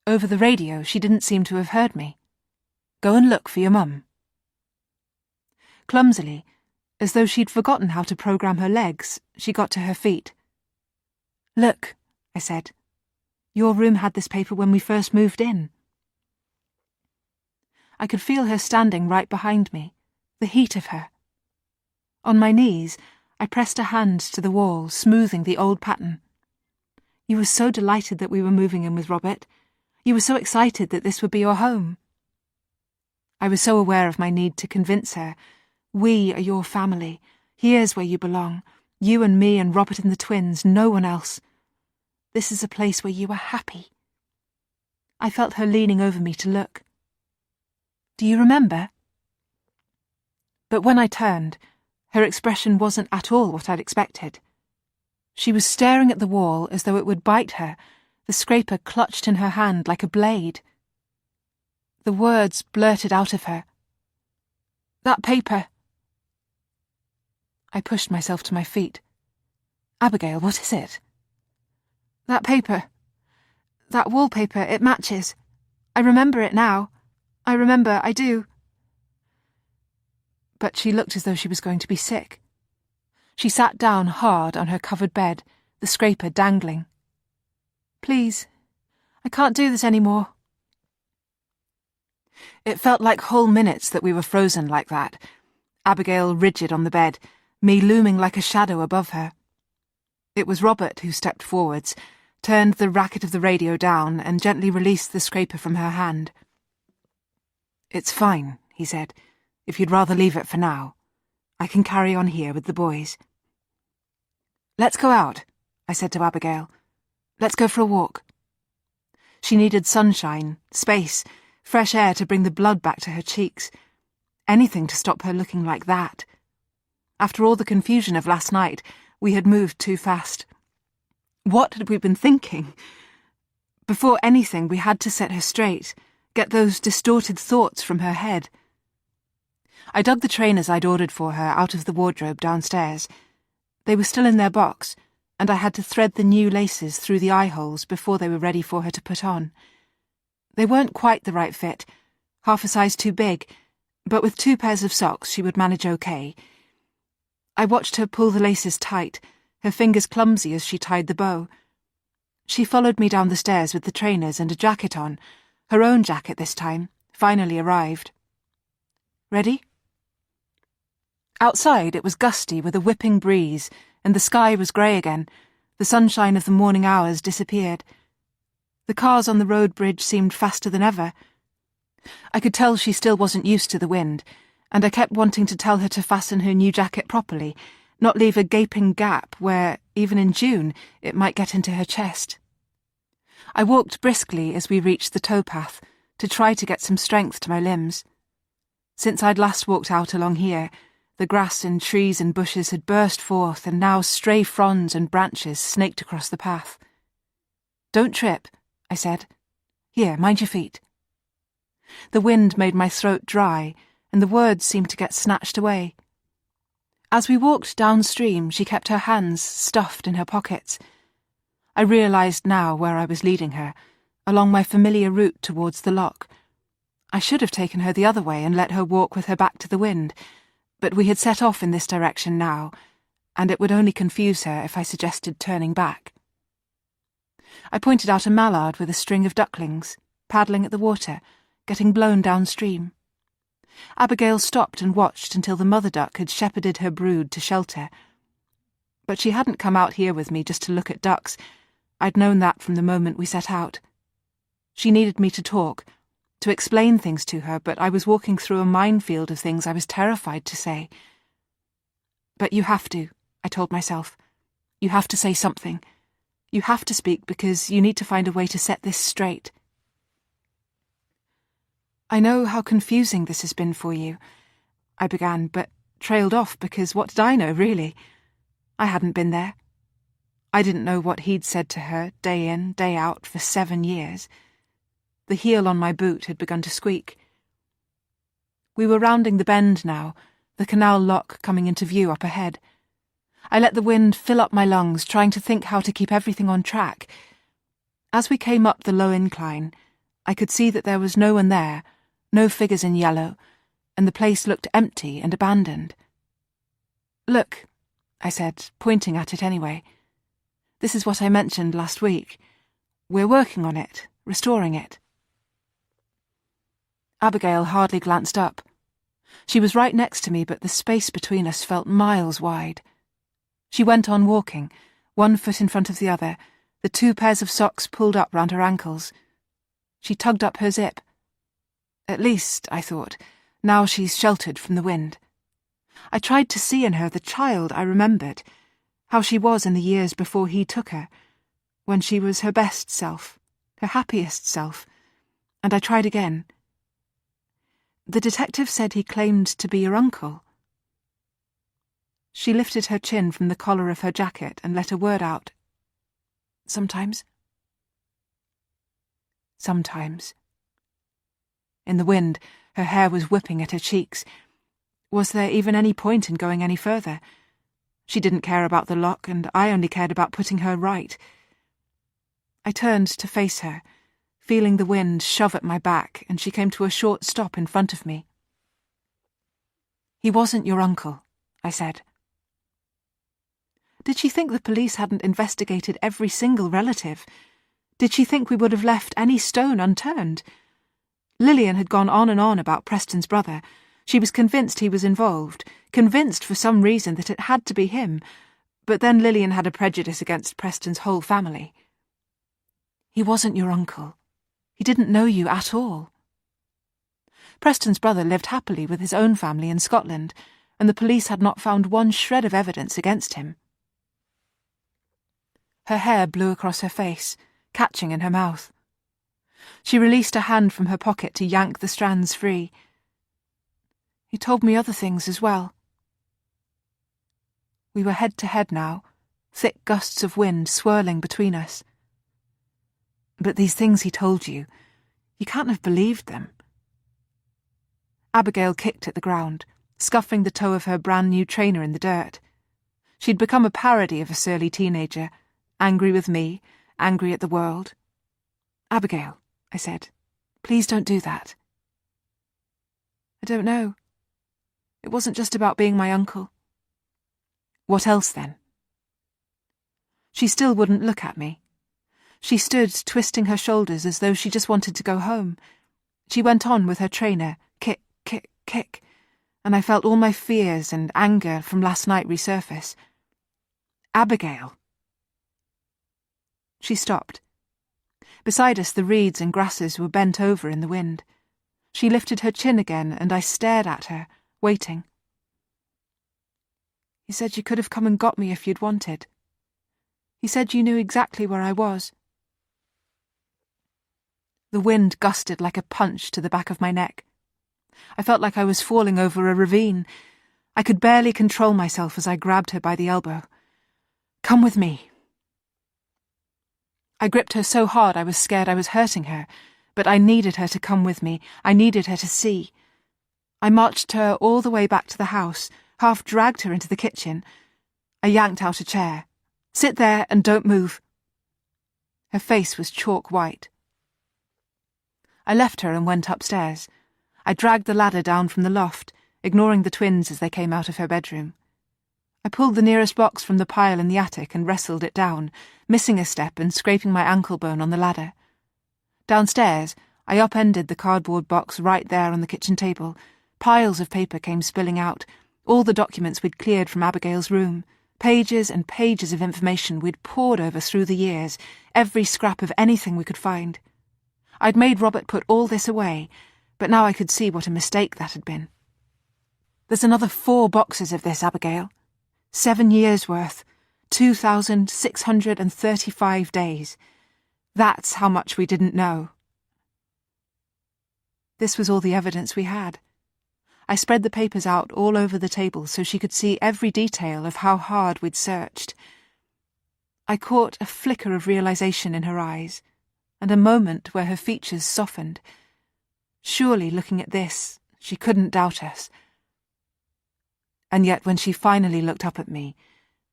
Over the radio, she didn't seem to have heard me. Go and look for your mum. Clumsily, as though she'd forgotten how to program her legs, she got to her feet. Look, I said. Your room had this paper when we first moved in. I could feel her standing right behind me, the heat of her. On my knees, I pressed a hand to the wall, smoothing the old pattern. You were so delighted that we were moving in with Robert. You were so excited that this would be your home. I was so aware of my need to convince her, we are your family. Here's where you belong. You and me and Robert and the twins, no one else. This is a place where you are happy. I felt her leaning over me to look. Do you remember? But when I turned, her expression wasn't at all what I'd expected. She was staring at the wall as though it would bite her, the scraper clutched in her hand like a blade. The words blurted out of her. That paper. I pushed myself to my feet. Abigail, what is it? That paper. That wallpaper, it matches. I remember it now. I do. But she looked as though she was going to be sick. She sat down hard on her covered bed, the scraper dangling. Please, I can't do this anymore. It felt like whole minutes that we were frozen like that, Abigail rigid on the bed, me looming like a shadow above her. It was Robert who stepped forwards, turned the racket of the radio down, and gently released the scraper from her hand. It's fine, he said, if you'd rather leave it for now. I can carry on here with the boys. Let's go out, I said to Abigail. Let's go for a walk. She needed sunshine, space, fresh air to bring the blood back to her cheeks. Anything to stop her looking like that. After all the confusion of last night, we had moved too fast. What had we been thinking? Before anything, we had to set her straight, get those distorted thoughts from her head. I dug the trainers I'd ordered for her out of the wardrobe downstairs. They were still in their box, and I had to thread the new laces through the eye holes before they were ready for her to put on. They weren't quite the right fit, half a size too big, but with 2 pairs of socks she would manage okay. I watched her pull the laces tight, her fingers clumsy as she tied the bow. She followed me down the stairs with the trainers and a jacket on, her own jacket this time, finally arrived. Ready? Outside it was gusty with a whipping breeze, and the sky was grey again. The sunshine of the morning hours disappeared. The cars on the road bridge seemed faster than ever. I could tell she still wasn't used to the wind, and I kept wanting to tell her to fasten her new jacket properly, not leave a gaping gap where, even in June, it might get into her chest. I walked briskly as we reached the towpath, to try to get some strength to my limbs. Since I'd last walked out along here, the grass and trees and bushes had burst forth, and now stray fronds and branches snaked across the path. "Don't trip," I said. "Here, mind your feet." The wind made my throat dry, and the words seemed to get snatched away. As we walked downstream, she kept her hands stuffed in her pockets. I realised now where I was leading her, along my familiar route towards the lock. I should have taken her the other way and let her walk with her back to the wind, but we had set off in this direction now, and it would only confuse her if I suggested turning back. I pointed out a mallard with a string of ducklings, paddling at the water, getting blown downstream. Abigail stopped and watched until the mother duck had shepherded her brood to shelter. But she hadn't come out here with me just to look at ducks. I'd known that from the moment we set out. She needed me to talk, to explain things to her, but I was walking through a minefield of things I was terrified to say. "But you have to," I told myself. "You have to say something. You have to speak because you need to find a way to set this straight." "I know how confusing this has been for you," I began, but trailed off because what did I know, really? I hadn't been there. I didn't know what he'd said to her, day in, day out, for 7 years. The heel on my boot had begun to squeak. We were rounding the bend now, the canal lock coming into view up ahead. I let the wind fill up my lungs, trying to think how to keep everything on track. As we came up the low incline, I could see that there was no one there, no figures in yellow, and the place looked empty and abandoned. "Look," I said, pointing at it anyway. "This is what I mentioned last week. We're working on it, restoring it." Abigail hardly glanced up. She was right next to me, but the space between us felt miles wide. She went on walking, one foot in front of the other, the 2 pairs of socks pulled up round her ankles. She tugged up her zip. At least, I thought, now she's sheltered from the wind. I tried to see in her the child I remembered, how she was in the years before he took her, when she was her best self, her happiest self, and I tried again. "The detective said he claimed to be your uncle." She lifted her chin from the collar of her jacket and let a word out. "Sometimes." Sometimes. In the wind, her hair was whipping at her cheeks. Was there even any point in going any further? She didn't care about the lock, and I only cared about putting her right. I turned to face her, feeling the wind shove at my back, and she came to a short stop in front of me. "He wasn't your uncle," I said. Did she think the police hadn't investigated every single relative? Did she think we would have left any stone unturned? Lillian had gone on and on about Preston's brother. She was convinced he was involved, convinced for some reason that it had to be him, but then Lillian had a prejudice against Preston's whole family. "He wasn't your uncle. He didn't know you at all." Preston's brother lived happily with his own family in Scotland, and the police had not found one shred of evidence against him. Her hair blew across her face, catching in her mouth. She released a hand from her pocket to yank the strands free. "He told me other things as well." We were head to head now, thick gusts of wind swirling between us. But these things he told you, you can't have believed them." Abigail kicked at the ground, scuffing the toe of her brand-new trainer in the dirt. She'd become a parody of a surly teenager, angry with me, angry at the world. "Abigail," I said, "please don't do that." "I don't know. It wasn't just about being my uncle." "What else, then?" She still wouldn't look at me. She stood, twisting her shoulders as though she just wanted to go home. She went on with her trainer, kick, kick, kick, and I felt all my fears and anger from last night resurface. "Abigail." She stopped. Beside us the reeds and grasses were bent over in the wind. She lifted her chin again, and I stared at her, waiting. "He said you could have come and got me if you'd wanted. He said you knew exactly where I was." The wind gusted like a punch to the back of my neck. I felt like I was falling over a ravine. I could barely control myself as I grabbed her by the elbow. "Come with me." I gripped her so hard I was scared I was hurting her, but I needed her to come with me. I needed her to see. I marched her all the way back to the house, half dragged her into the kitchen. I yanked out a chair. "Sit there and don't move." Her face was chalk white. I left her and went upstairs. I dragged the ladder down from the loft, ignoring the twins as they came out of her bedroom. I pulled the nearest box from the pile in the attic and wrestled it down, missing a step and scraping my ankle bone on the ladder. Downstairs, I upended the cardboard box right there on the kitchen table. Piles of paper came spilling out, all the documents we'd cleared from Abigail's room, pages and pages of information we'd pored over through the years, every scrap of anything we could find. I'd made Robert put all this away, but now I could see what a mistake that had been. "There's another 4 boxes of this, Abigail. 7 years' worth, 2,635 days. That's how much we didn't know." This was all the evidence we had. I spread the papers out all over the table so she could see every detail of how hard we'd searched. I caught a flicker of realization in her eyes, and a moment where her features softened. Surely, looking at this, she couldn't doubt us. And yet when she finally looked up at me,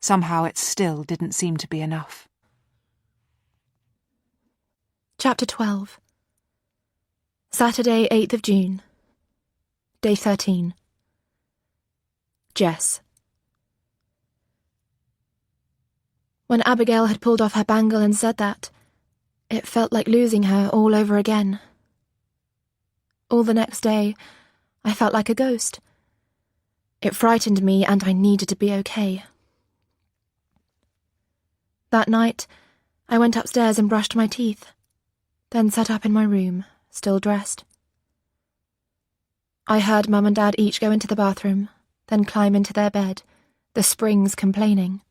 somehow it still didn't seem to be enough. Chapter 12. Saturday, 8th of June. Day 13. Jess. When Abigail had pulled off her bangle and said that, it felt like losing her all over again. All the next day, I felt like a ghost. It frightened me, and I needed to be okay. That night, I went upstairs and brushed my teeth, then sat up in my room, still dressed. I heard Mum and Dad each go into the bathroom, then climb into their bed, the springs complaining.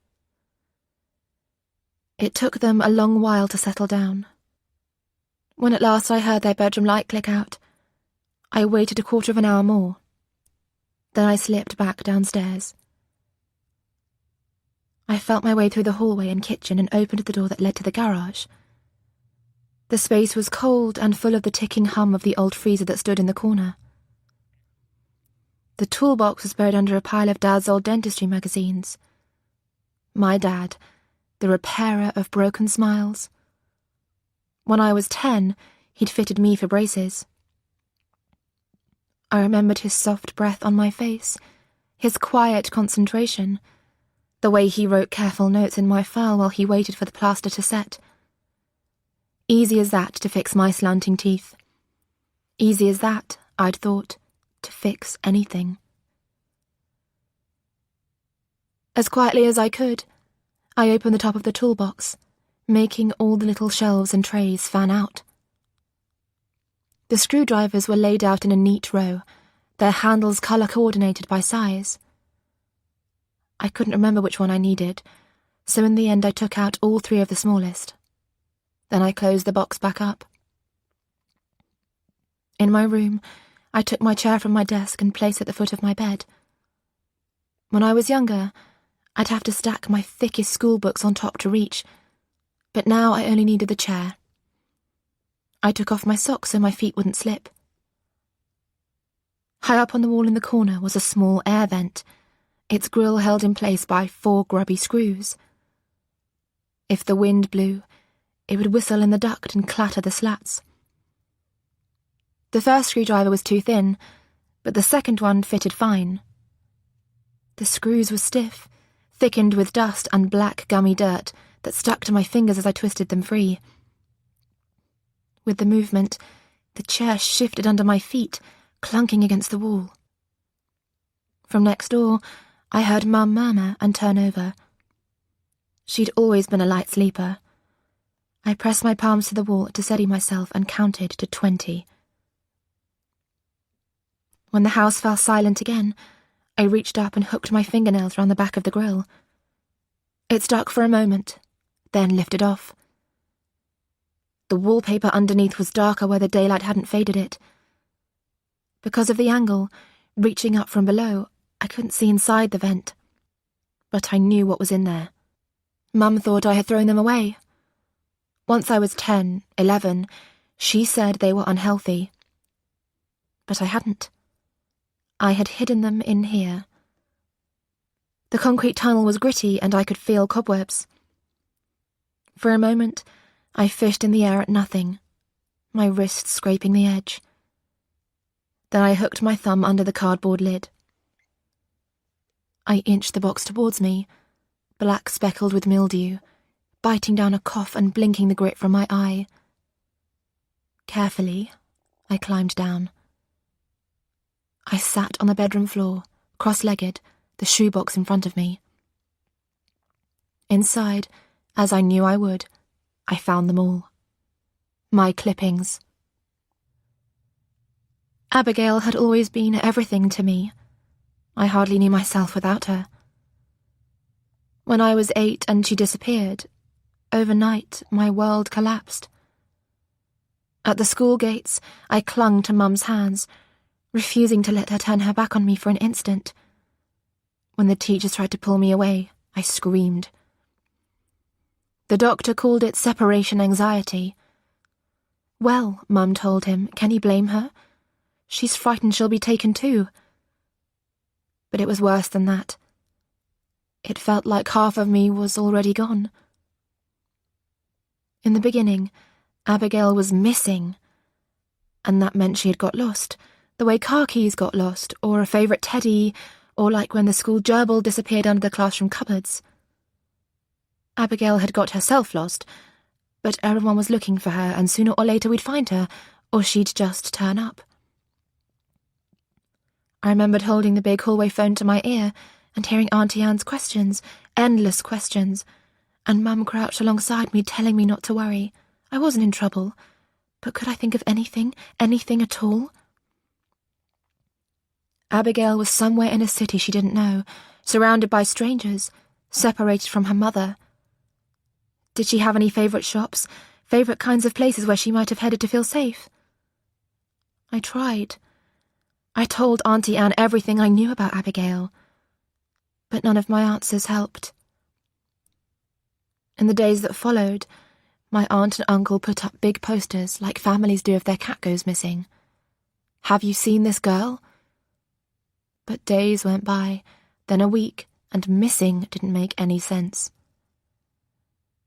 It took them a long while to settle down. When at last I heard their bedroom light click out, I waited a quarter of an hour more. Then I slipped back downstairs. I felt my way through the hallway and kitchen and opened the door that led to the garage. The space was cold and full of the ticking hum of the old freezer that stood in the corner. The toolbox was buried under a pile of Dad's old dentistry magazines. My dad, the repairer of broken smiles. When I was 10, he'd fitted me for braces. I remembered his soft breath on my face, his quiet concentration, the way he wrote careful notes in my file while he waited for the plaster to set. Easy as that to fix my slanting teeth. Easy as that, I'd thought, to fix anything. As quietly as I could, I opened the top of the toolbox, making all the little shelves and trays fan out. The screwdrivers were laid out in a neat row, their handles colour-coordinated by size. I couldn't remember which one I needed, so in the end I took out all 3 of the smallest. Then I closed the box back up. In my room, I took my chair from my desk and placed it at the foot of my bed. When I was younger, I'd have to stack my thickest school books on top to reach, but now I only needed the chair. I took off my socks so my feet wouldn't slip. High up on the wall in the corner was a small air vent, its grill held in place by 4 grubby screws. If the wind blew, it would whistle in the duct and clatter the slats. The first screwdriver was too thin, but the second one fitted fine. The screws were stiff, thickened with dust and black gummy dirt that stuck to my fingers as I twisted them free. With the movement, the chair shifted under my feet, clunking against the wall. From next door, I heard Mum murmur and turn over. She'd always been a light sleeper. I pressed my palms to the wall to steady myself and counted to 20. When the house fell silent again, I reached up and hooked my fingernails round the back of the grill. It stuck for a moment, then lifted off. The wallpaper underneath was darker where the daylight hadn't faded it. Because of the angle, reaching up from below, I couldn't see inside the vent. But I knew what was in there. Mum thought I had thrown them away. Once I was 10, 11, she said they were unhealthy. But I hadn't. I had hidden them in here. The concrete tunnel was gritty and I could feel cobwebs. For a moment, I fished in the air at nothing, my wrist scraping the edge. Then I hooked my thumb under the cardboard lid. I inched the box towards me, black speckled with mildew, biting down a cough and blinking the grit from my eye. Carefully, I climbed down. I sat on the bedroom floor, cross-legged, the shoebox in front of me. Inside, as I knew I would, I found them all. My clippings. Abigail had always been everything to me. I hardly knew myself without her. When I was 8 and she disappeared, overnight my world collapsed. At the school gates, I clung to Mum's hands, refusing to let her turn her back on me for an instant. When the teachers tried to pull me away, I screamed. The doctor called it separation anxiety. Well, Mum told him, can he blame her? She's frightened she'll be taken too. But it was worse than that. It felt like half of me was already gone. In the beginning, Abigail was missing, and that meant she had got lost, the way car keys got lost, or a favourite teddy, or like when the school gerbil disappeared under the classroom cupboards. Abigail had got herself lost, but everyone was looking for her, and sooner or later we'd find her, or she'd just turn up. I remembered holding the big hallway phone to my ear and hearing Auntie Anne's questions, endless questions, and Mum crouched alongside me telling me not to worry. I wasn't in trouble, but could I think of anything at all? Abigail was somewhere in a city she didn't know, surrounded by strangers, separated from her mother. Did she have any favourite shops, favourite kinds of places where she might have headed to feel safe? I tried. I told Auntie Anne everything I knew about Abigail, but none of my answers helped. In the days that followed, my aunt and uncle put up big posters like families do if their cat goes missing. Have you seen this girl? But days went by, then a week, and missing didn't make any sense.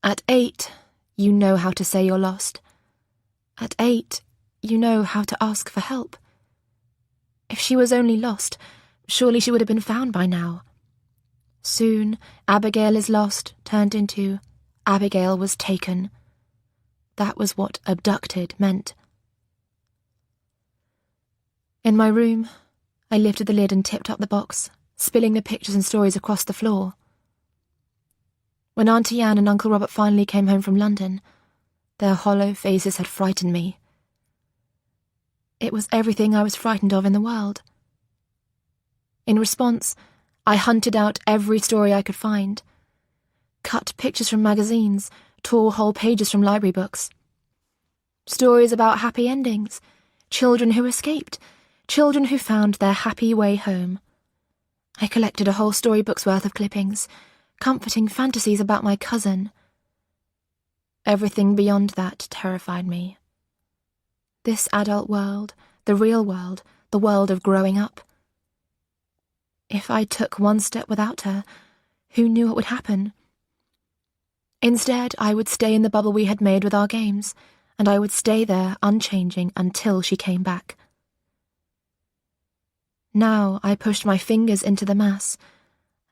At 8, you know how to say you're lost. At 8, you know how to ask for help. If she was only lost, surely she would have been found by now. Soon, Abigail is lost turned into Abigail was taken. That was what abducted meant. In my room, I lifted the lid and tipped up the box, spilling the pictures and stories across the floor. When Auntie Anne and Uncle Robert finally came home from London, their hollow faces had frightened me. It was everything I was frightened of in the world. In response, I hunted out every story I could find, cut pictures from magazines, tore whole pages from library books. Stories about happy endings, children who escaped, children who found their happy way home. I collected a whole storybook's worth of clippings, comforting fantasies about my cousin. Everything beyond that terrified me. This adult world, the real world, the world of growing up. If I took one step without her, who knew what would happen? Instead, I would stay in the bubble we had made with our games, and I would stay there unchanging until she came back. Now I pushed my fingers into the mass,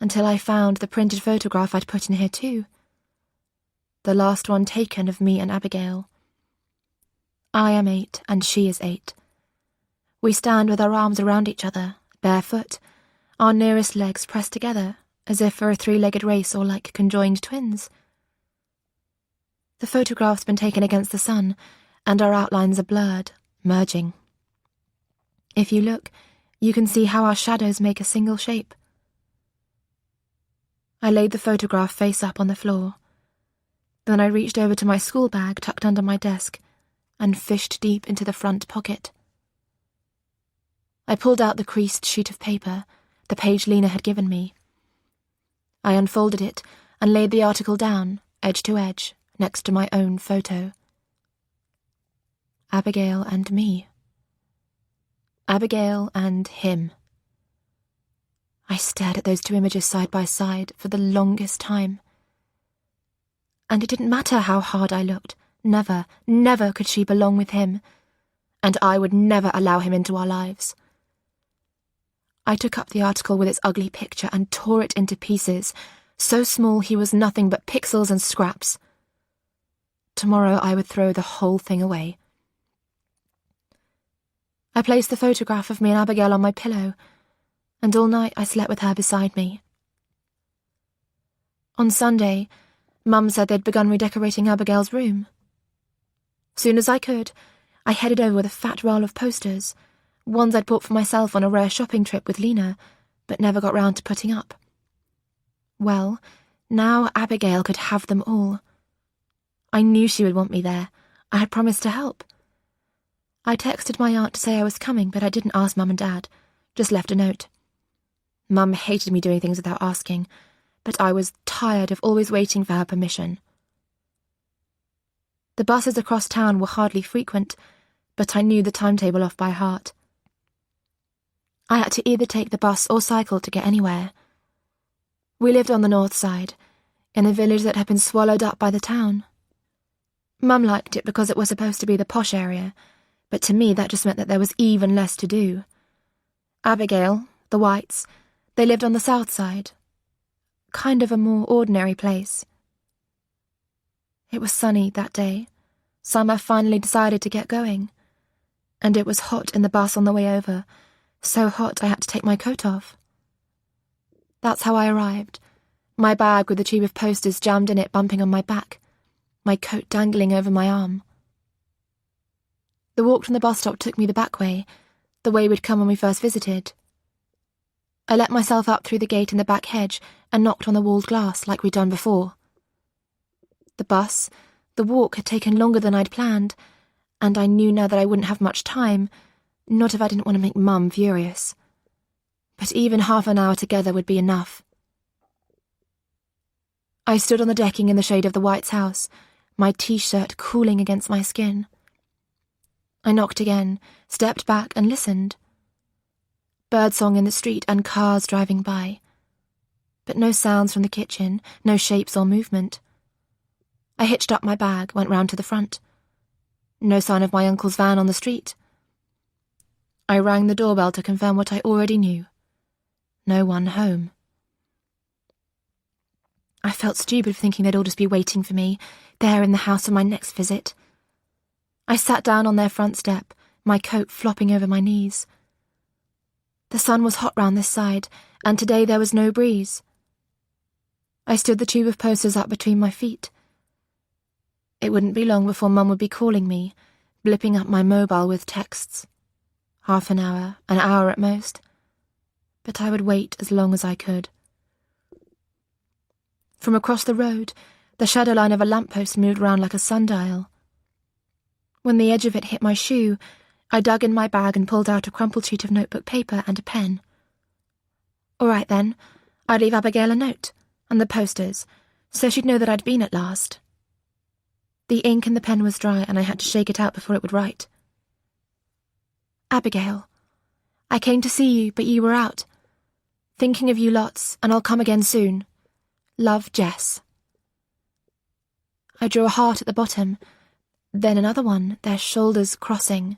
until I found the printed photograph I'd put in here too. The last one taken of me and Abigail. I am 8 and she is 8. We stand with our arms around each other, barefoot, our nearest legs pressed together, as if for a 3-legged race or like conjoined twins. The photograph's been taken against the sun, and our outlines are blurred, merging. If you look, you can see how our shadows make a single shape. I laid the photograph face up on the floor. Then I reached over to my school bag tucked under my desk and fished deep into the front pocket. I pulled out the creased sheet of paper, the page Lena had given me. I unfolded it and laid the article down, edge to edge, next to my own photo. Abigail and me. Abigail and him. I stared at those 2 images side by side for the longest time. And it didn't matter how hard I looked. Never, never could she belong with him. And I would never allow him into our lives. I took up the article with its ugly picture and tore it into pieces, so small he was nothing but pixels and scraps. Tomorrow I would throw the whole thing away. I placed the photograph of me and Abigail on my pillow, and all night I slept with her beside me. On Sunday, Mum said they'd begun redecorating Abigail's room. Soon as I could, I headed over with a fat roll of posters, ones I'd bought for myself on a rare shopping trip with Lena, but never got round to putting up. Well, now Abigail could have them all. I knew she would want me there. I had promised to help. I texted my aunt to say I was coming, but I didn't ask Mum and Dad, just left a note. Mum hated me doing things without asking, but I was tired of always waiting for her permission. The buses across town were hardly frequent, but I knew the timetable off by heart. I had to either take the bus or cycle to get anywhere. We lived on the north side, in a village that had been swallowed up by the town. Mum liked it because it was supposed to be the posh area, but to me that just meant that there was even less to do. Abigail, the Whites, they lived on the south side. Kind of a more ordinary place. It was sunny that day. Summer finally decided to get going. And it was hot in the bus on the way over, so hot I had to take my coat off. That's how I arrived, my bag with the tube of posters jammed in it bumping on my back, my coat dangling over my arm. The walk from the bus stop took me the back way, the way we'd come when we first visited. I let myself up through the gate in the back hedge and knocked on the walled glass like we'd done before. The bus, the walk had taken longer than I'd planned, and I knew now that I wouldn't have much time, not if I didn't want to make Mum furious. But even half an hour together would be enough. I stood on the decking in the shade of the White's house, my t-shirt cooling against my skin. I knocked again, stepped back and listened. Birdsong in the street and cars driving by. But no sounds from the kitchen, no shapes or movement. I hitched up my bag, went round to the front. No sign of my uncle's van on the street. I rang the doorbell to confirm what I already knew. No one home. I felt stupid for thinking they'd all just be waiting for me, there in the house for my next visit. I sat down on their front step, my coat flopping over my knees. The sun was hot round this side, and today there was no breeze. I stood the tube of posters up between my feet. It wouldn't be long before Mum would be calling me, blipping up my mobile with texts. Half an hour at most. But I would wait as long as I could. From across the road, the shadow line of a lamppost moved round like a sundial. When the edge of it hit my shoe, I dug in my bag and pulled out a crumpled sheet of notebook paper and a pen. All right then, I'd leave Abigail a note, and the posters, so she'd know that I'd been at last. The ink in the pen was dry and I had to shake it out before it would write. Abigail, I came to see you, but you were out. Thinking of you lots, and I'll come again soon. Love, Jess. I drew a heart at the bottom, then another one, their shoulders crossing.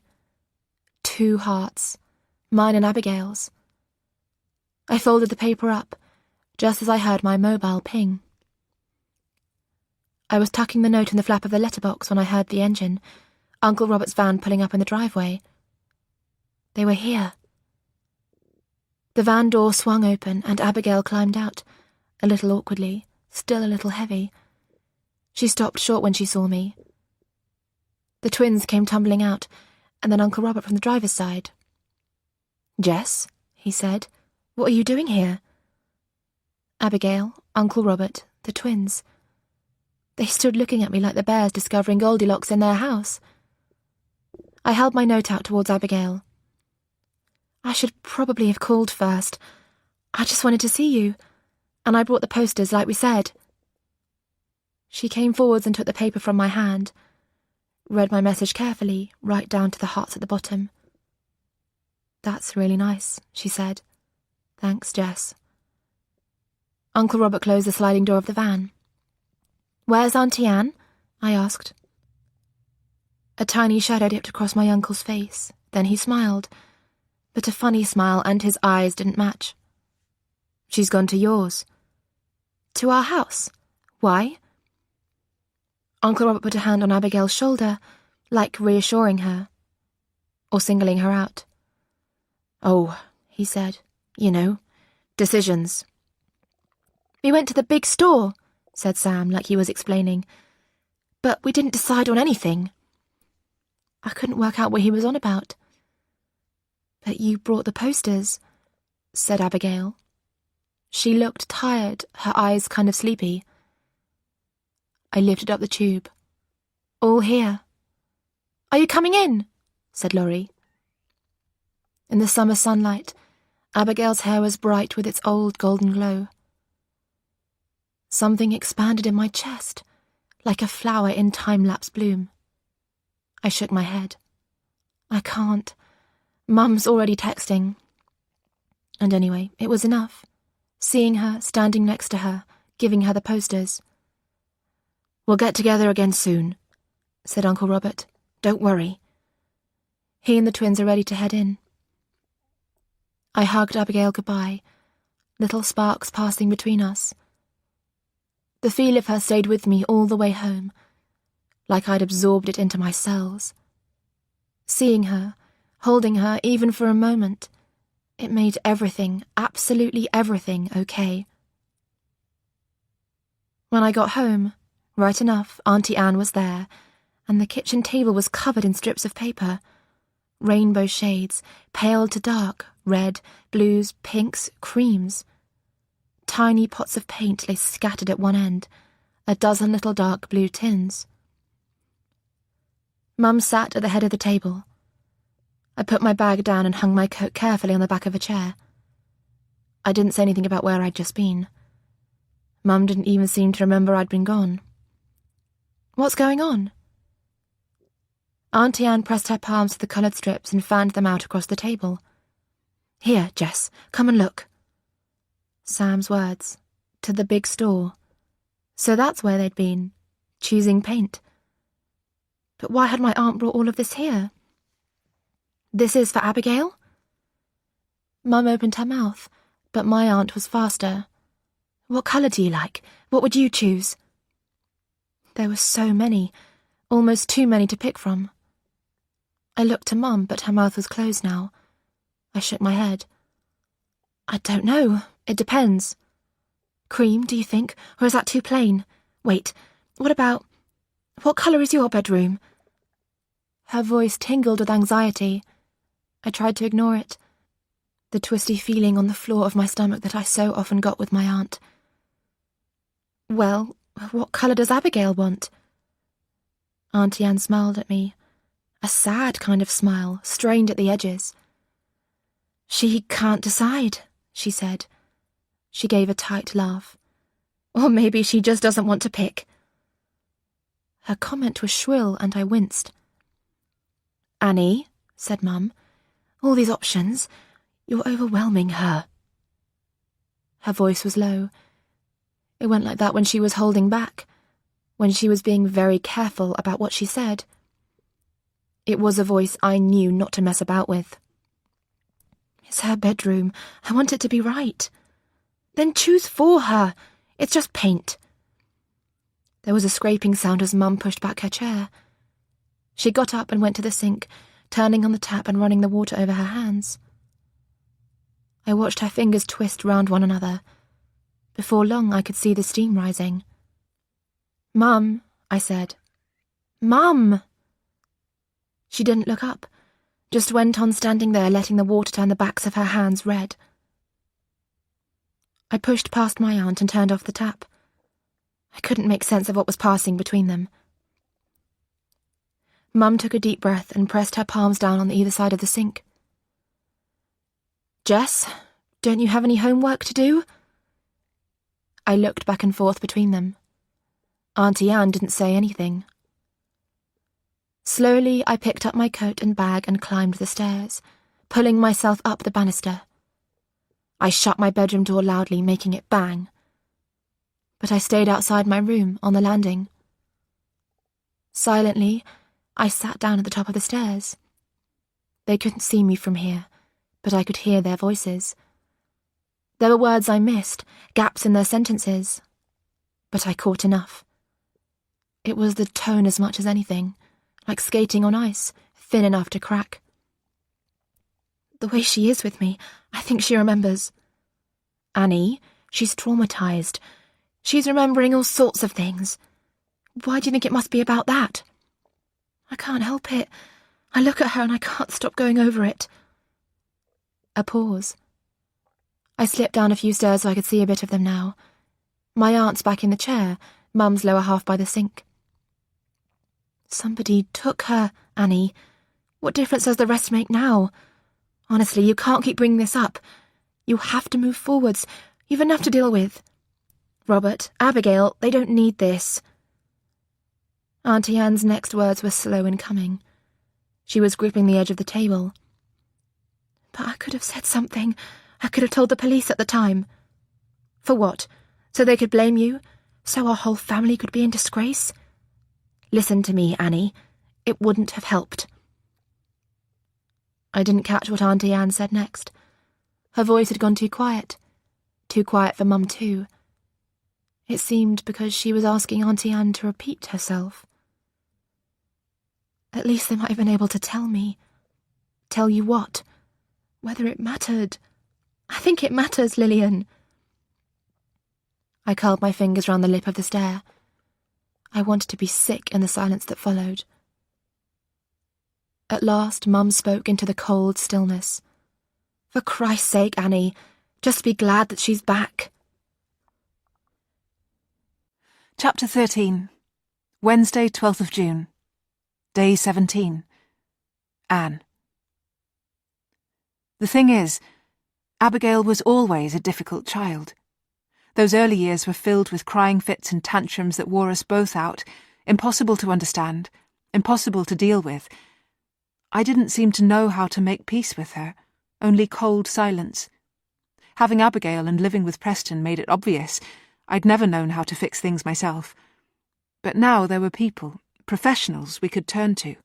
2 hearts, mine and Abigail's. I folded the paper up, just as I heard my mobile ping. I was tucking the note in the flap of the letterbox when I heard the engine, Uncle Robert's van pulling up in the driveway. They were here. The van door swung open and Abigail climbed out, a little awkwardly, still a little heavy. She stopped short when she saw me. The twins came tumbling out, and then Uncle Robert from the driver's side. "Jess," he said, "what are you doing here?" Abigail, Uncle Robert, the twins. They stood looking at me like the bears discovering Goldilocks in their house. I held my note out towards Abigail. "I should probably have called first. I just wanted to see you, and I brought the posters like we said." She came forwards and took the paper from my hand, read my message carefully, right down to the hearts at the bottom. "That's really nice," she said. "Thanks, Jess." Uncle Robert closed the sliding door of the van. "Where's Auntie Anne?" I asked. A tiny shadow dipped across my uncle's face, then he smiled, but a funny smile and his eyes didn't match. "She's gone to yours." "To our house? Why?" Uncle Robert put a hand on Abigail's shoulder, like reassuring her, or singling her out. "Oh," he said, "you know, decisions." "We went to the big store," said Sam, like he was explaining. "But we didn't decide on anything." I couldn't work out what he was on about. "But you brought the posters," said Abigail. She looked tired, her eyes kind of sleepy. I lifted up the tube. "All here." "Are you coming in?" said Laurie. In the summer sunlight, Abigail's hair was bright with its old golden glow. Something expanded in my chest, like a flower in time-lapse bloom. I shook my head. "I can't. Mum's already texting." And anyway, it was enough. Seeing her, standing next to her, giving her the posters. "We'll get together again soon," said Uncle Robert. "Don't worry." He and the twins are ready to head in. I hugged Abigail goodbye, little sparks passing between us. The feel of her stayed with me all the way home, like I'd absorbed it into my cells. Seeing her, holding her even for a moment, it made everything, absolutely everything, okay. When I got home, right enough, Auntie Anne was there, and the kitchen table was covered in strips of paper. Rainbow shades, pale to dark, red, blues, pinks, creams. Tiny pots of paint lay scattered at one end, a dozen little dark blue tins. Mum sat at the head of the table. I put my bag down and hung my coat carefully on the back of a chair. I didn't say anything about where I'd just been. Mum didn't even seem to remember I'd been gone. "What's going on?" Auntie Anne pressed her palms to the coloured strips and fanned them out across the table. "Here, Jess, come and look." Sam's words. To the big store. So that's where they'd been, choosing paint. But why had my aunt brought all of this here? "This is for Abigail?" Mum opened her mouth, but my aunt was faster. "What colour do you like? What would you choose?" There were so many, almost too many to pick from. I looked to Mum, but her mouth was closed now. I shook my head. "I don't know. It depends." "Cream, do you think? Or is that too plain? Wait, what colour is your bedroom?" Her voice tingled with anxiety. I tried to ignore it. The twisty feeling on the floor of my stomach that I so often got with my aunt. "Well, what colour does Abigail want?" Auntie Anne smiled at me. A sad kind of smile, strained at the edges. "She can't decide," she said. She gave a tight laugh. "Or maybe she just doesn't want to pick." Her comment was shrill and I winced. "Annie," said Mum, All these options. You're overwhelming her. Her voice was low. It went like that when she was holding back, when she was being very careful about what she said. It was a voice I knew not to mess about with. It's her bedroom. I want it to be right. Then choose for her. It's just paint. There was a scraping sound as Mum pushed back her chair. She got up and went to the sink, turning on the tap and running the water over her hands. I watched her fingers twist round one another. Before long, I could see the steam rising. "Mum," I said. "Mum!" She didn't look up, just went on standing there, letting the water turn the backs of her hands red. I pushed past my aunt and turned off the tap. I couldn't make sense of what was passing between them. Mum took a deep breath and pressed her palms down on either side of the sink. "Jess, don't you have any homework to do?" I looked back and forth between them. Auntie Anne didn't say anything. Slowly, I picked up my coat and bag and climbed the stairs, pulling myself up the banister. I shut my bedroom door loudly, making it bang. But I stayed outside my room, on the landing. Silently, I sat down at the top of the stairs. They couldn't see me from here, but I could hear their voices. There were words I missed, gaps in their sentences. But I caught enough. It was the tone as much as anything, like skating on ice, thin enough to crack. The way she is with me, I think she remembers. Annie, she's traumatized. She's remembering all sorts of things. Why do you think it must be about that? I can't help it. I look at her and I can't stop going over it. A pause. I slipped down a few stairs so I could see a bit of them now. My aunt's back in the chair, Mum's lower half by the sink. Somebody took her, Annie. What difference does the rest make now? Honestly, you can't keep bringing this up. You have to move forwards. You've enough to deal with. Robert, Abigail, they don't need this. Auntie Anne's next words were slow in coming. She was gripping the edge of the table. But I could have said something. I could have told the police at the time. For what? So they could blame you? So our whole family could be in disgrace? Listen to me, Annie. It wouldn't have helped. I didn't catch what Auntie Anne said next. Her voice had gone too quiet for Mum too. It seemed because she was asking Auntie Anne to repeat herself. At least they might have been able to tell me. Tell you what? Whether it mattered. I think it matters, Lillian. I curled my fingers round the lip of the stair. I wanted to be sick in the silence that followed. At last, Mum spoke into the cold stillness. For Christ's sake, Annie, just be glad that she's back. Chapter 13. Wednesday, 12th of June. Day 17. Anne. The thing is, Abigail was always a difficult child. Those early years were filled with crying fits and tantrums that wore us both out, impossible to understand, impossible to deal with. I didn't seem to know how to make peace with her, only cold silence. Having Abigail and living with Preston made it obvious I'd never known how to fix things myself. But now there were people, professionals we could turn to.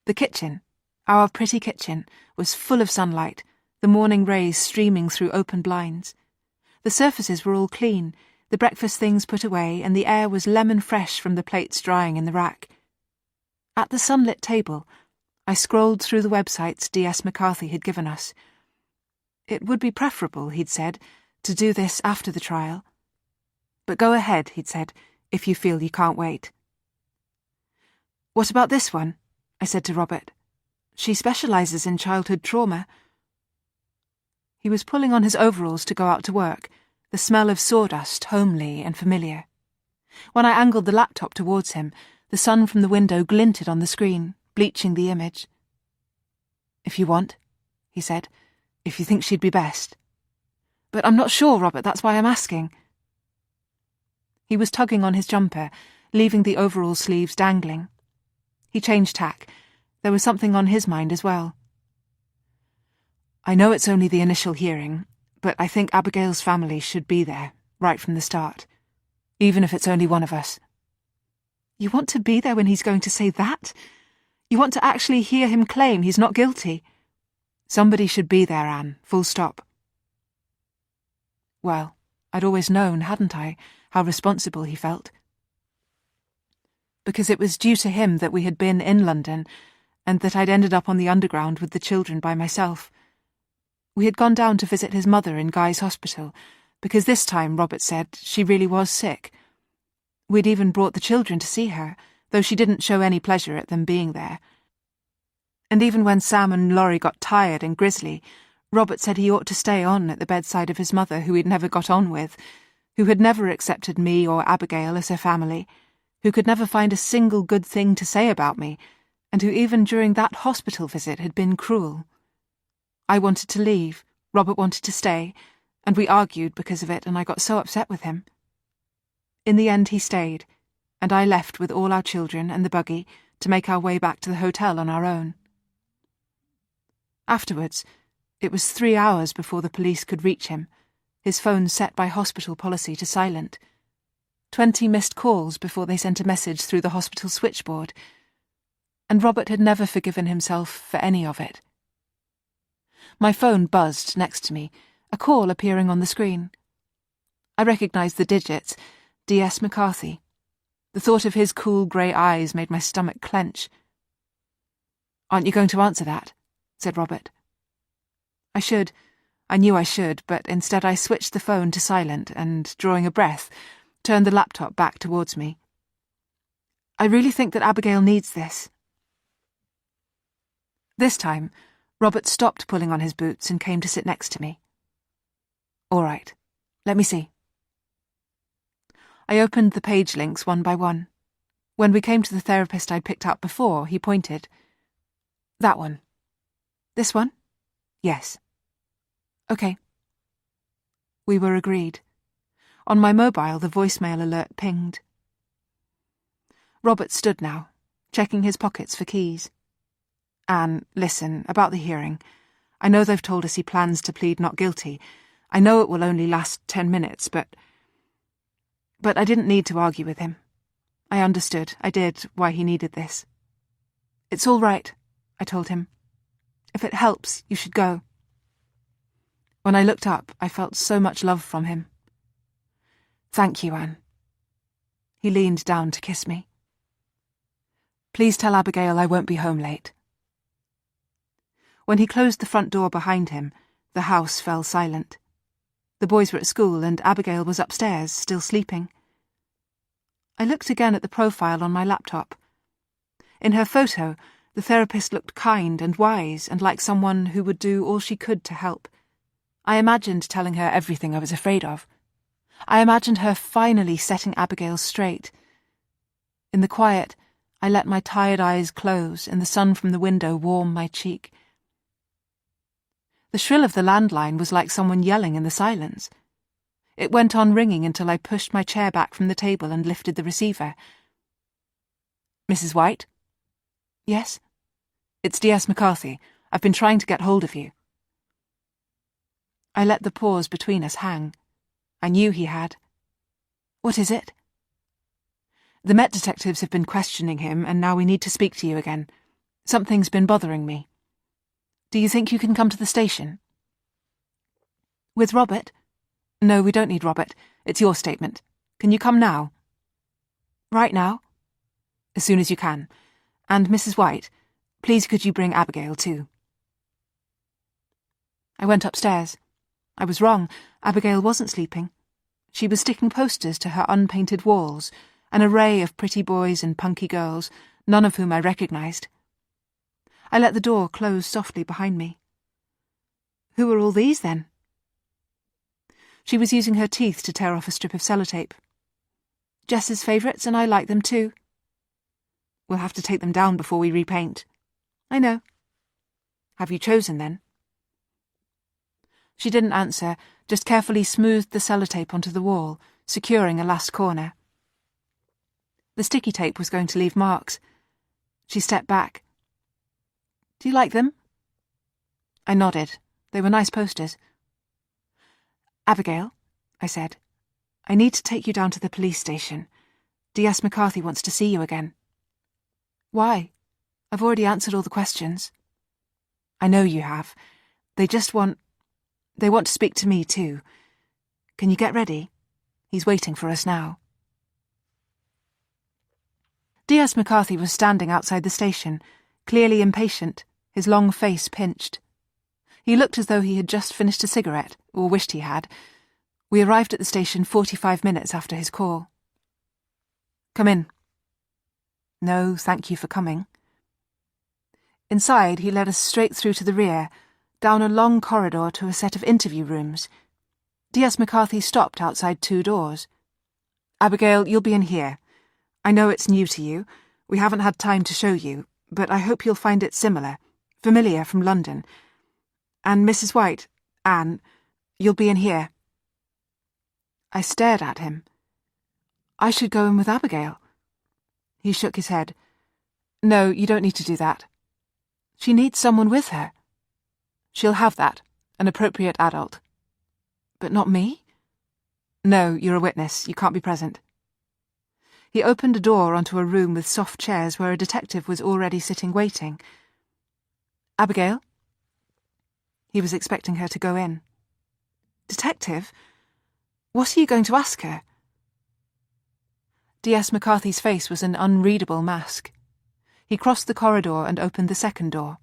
The kitchen, our pretty kitchen, was full of sunlight, the morning rays streaming through open blinds. The surfaces were all clean, the breakfast things put away, and the air was lemon fresh from the plates drying in the rack. At the sunlit table, I scrolled through the websites D.S. McCarthy had given us. It would be preferable, he'd said, to do this after the trial. But go ahead, he'd said, if you feel you can't wait. What about this one? I said to Robert. She specialises in childhood trauma. He was pulling on his overalls to go out to work, the smell of sawdust homely and familiar. When I angled the laptop towards him, the sun from the window glinted on the screen, bleaching the image. If you want, he said, if you think she'd be best. But I'm not sure, Robert, that's why I'm asking. He was tugging on his jumper, leaving the overall sleeves dangling. He changed tack. There was something on his mind as well. I know it's only the initial hearing, but I think Abigail's family should be there, right from the start, even if it's only one of us. You want to be there when he's going to say that? You want to actually hear him claim he's not guilty? Somebody should be there, Anne, full stop. Well, I'd always known, hadn't I, how responsible he felt. Because it was due to him that we had been in London, and that I'd ended up on the Underground with the children by myself. We had gone down to visit his mother in Guy's hospital, because this time, Robert said, she really was sick. We'd even brought the children to see her, though she didn't show any pleasure at them being there. And even when Sam and Laurie got tired and grisly, Robert said he ought to stay on at the bedside of his mother, who he'd never got on with, who had never accepted me or Abigail as her family, who could never find a single good thing to say about me, and who even during that hospital visit had been cruel. I wanted to leave, Robert wanted to stay, and we argued because of it, and I got so upset with him. In the end he stayed, and I left with all our children and the buggy to make our way back to the hotel on our own. Afterwards, it was 3 hours before the police could reach him, his phone set by hospital policy to silent. 20 missed calls before they sent a message through the hospital switchboard, and Robert had never forgiven himself for any of it. My phone buzzed next to me, a call appearing on the screen. I recognised the digits, D.S. McCarthy. The thought of his cool grey eyes made my stomach clench. "Aren't you going to answer that?" said Robert. I knew I should, but instead I switched the phone to silent and, drawing a breath, turned the laptop back towards me. "I really think that Abigail needs this." This time, Robert stopped pulling on his boots and came to sit next to me. "All right, let me see." I opened the page links one by one. When we came to the therapist I'd picked up before, he pointed. "That one." "This one?" "Yes." "Okay." We were agreed. On my mobile, the voicemail alert pinged. Robert stood now, checking his pockets for keys. "Anne, listen, about the hearing. I know they've told us he plans to plead not guilty. I know it will only last 10 minutes, but I didn't need to argue with him. I understood, I did, why he needed this. It's all right, I told him. If it helps, you should go." When I looked up, I felt so much love from him. "Thank you, Anne." He leaned down to kiss me. "Please tell Abigail I won't be home late." When he closed the front door behind him, the house fell silent. The boys were at school and Abigail was upstairs, still sleeping. I looked again at the profile on my laptop. In her photo, the therapist looked kind and wise and like someone who would do all she could to help. I imagined telling her everything I was afraid of. I imagined her finally setting Abigail straight. In the quiet, I let my tired eyes close and the sun from the window warm my cheek. The shrill of the landline was like someone yelling in the silence. It went on ringing until I pushed my chair back from the table and lifted the receiver. "Mrs. White?" "Yes?" "It's D.S. McCarthy. I've been trying to get hold of you." I let the pause between us hang. I knew he had. "What is it?" "The Met detectives have been questioning him, and now we need to speak to you again. Something's been bothering me. Do you think you can come to the station?" "With Robert?" "No, we don't need Robert. It's your statement. Can you come now?" "Right now?" "As soon as you can. And Mrs. White, please could you bring Abigail too?" I went upstairs. I was wrong. Abigail wasn't sleeping. She was sticking posters to her unpainted walls, an array of pretty boys and punky girls, none of whom I recognised. I let the door close softly behind me. Who are all these, then? She was using her teeth to tear off a strip of sellotape. "Jess's favourites, and I like them too." "We'll have to take them down before we repaint." "I know." "Have you chosen, then?" She didn't answer, just carefully smoothed the sellotape onto the wall, securing a last corner. The sticky tape was going to leave marks. She stepped back. Do you like them? I nodded. They were nice posters. Abigail, I said, I need to take you down to the police station. D.S. McCarthy wants to see you again. Why? I've already answered all the questions. I know you have. They want to speak to me too. Can you get ready? He's waiting for us now. D.S. McCarthy was standing outside the station, clearly impatient, his long face pinched. He looked as though he had just finished a cigarette, or wished he had. We arrived at the station 45 minutes after his call. Come in. No, thank you for coming. Inside, he led us straight through to the rear, down a long corridor to a set of interview rooms. D.S. McCarthy stopped outside 2 doors. Abigail, you'll be in here. I know it's new to you. We haven't had time to show you, but I hope you'll find it familiar from London. And Mrs. White, Anne, you'll be in here. I stared at him. I should go in with Abigail. He shook his head. No, you don't need to do that. She needs someone with her. She'll have that, an appropriate adult. But not me? No, you're a witness. You can't be present. He opened a door onto a room with soft chairs where a detective was already sitting waiting. Abigail? He was expecting her to go in. Detective? What are you going to ask her? D.S. McCarthy's face was an unreadable mask. He crossed the corridor and opened the second door.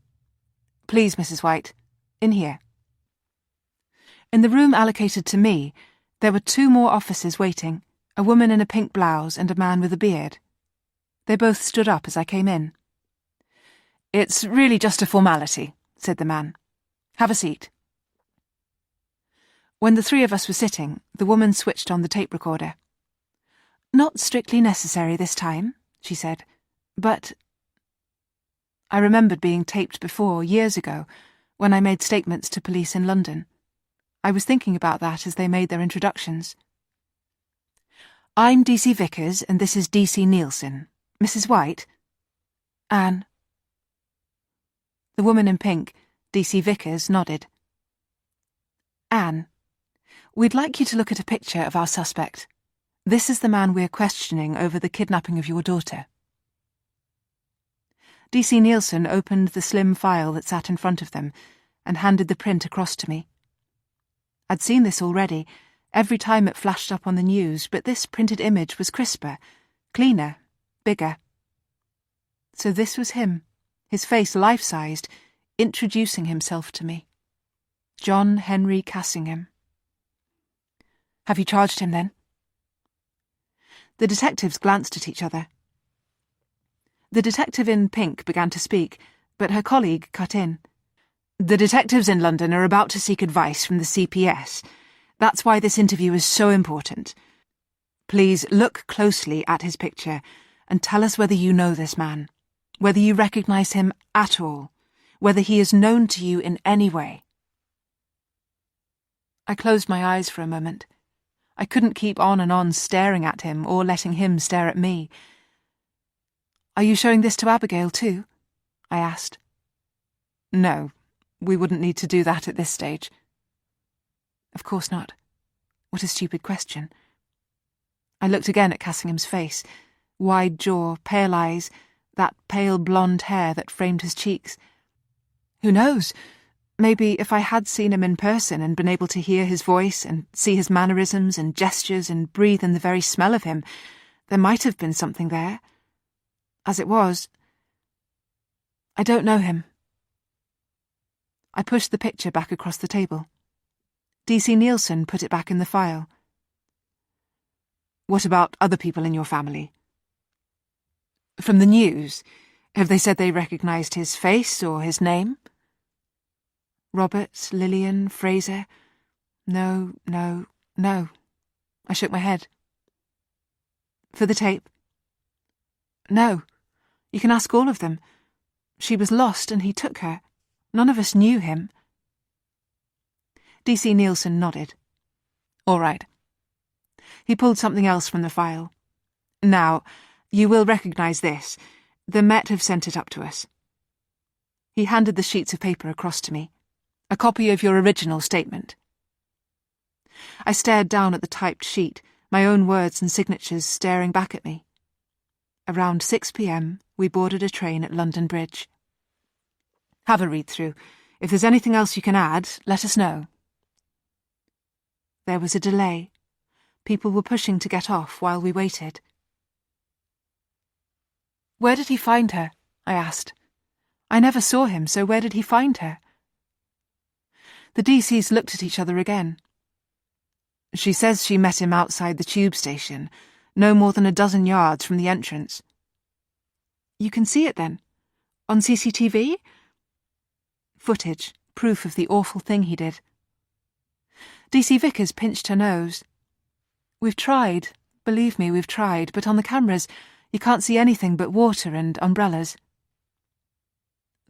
Please, Mrs. White, in here. In the room allocated to me, there were 2 more officers waiting, a woman in a pink blouse and a man with a beard. They both stood up as I came in. It's really just a formality, said the man. Have a seat. When the 3 of us were sitting, the woman switched on the tape recorder. Not strictly necessary this time, she said, but... I remembered being taped before, years ago, when I made statements to police in London. I was thinking about that as they made their introductions. I'm D.C. Vickers, and this is D.C. Nielsen. Mrs. White? Anne. The woman in pink, D.C. Vickers, nodded. Anne, we'd like you to look at a picture of our suspect. This is the man we're questioning over the kidnapping of your daughter. D.C. Nielsen opened the slim file that sat in front of them and handed the print across to me. I'd seen this already, every time it flashed up on the news, but this printed image was crisper, cleaner, bigger. So this was him, his face life-sized, introducing himself to me. John Henry Cassingham. Have you charged him, then? The detectives glanced at each other. The detective in pink began to speak, but her colleague cut in. The detectives in London are about to seek advice from the CPS. That's why this interview is so important. Please look closely at his picture and tell us whether you know this man, whether you recognise him at all, whether he is known to you in any way. I closed my eyes for a moment. I couldn't keep on and on staring at him or letting him stare at me. Are you showing this to Abigail too? I asked. No, we wouldn't need to do that at this stage. Of course not. What a stupid question. I looked again at Cassingham's face, wide jaw, pale eyes, that pale blonde hair that framed his cheeks. Who knows? Maybe if I had seen him in person and been able to hear his voice and see his mannerisms and gestures and breathe in the very smell of him, there might have been something there. As it was, I don't know him. I pushed the picture back across the table. D.C. Nielsen put it back in the file. What about other people in your family? From the news, have they said they recognised his face or his name? Robert, Lillian, Fraser? No. I shook my head. For the tape? No. You can ask all of them. She was lost and he took her. None of us knew him. D.C. Nielsen nodded. All right. He pulled something else from the file. Now, you will recognise this. The Met have sent it up to us. He handed the sheets of paper across to me. A copy of your original statement. I stared down at the typed sheet, my own words and signatures staring back at me. Around 6 p.m, we boarded a train at London Bridge. Have a read-through. If there's anything else you can add, let us know. There was a delay. People were pushing to get off while we waited. Where did he find her? I asked. I never saw him, so where did he find her? The DCs looked at each other again. She says she met him outside the tube station, no more than a dozen yards from the entrance. You can see it then? On CCTV? Footage, proof of the awful thing he did. DC Vickers pinched her nose. We've tried, believe me, we've tried, but on the cameras you can't see anything but water and umbrellas.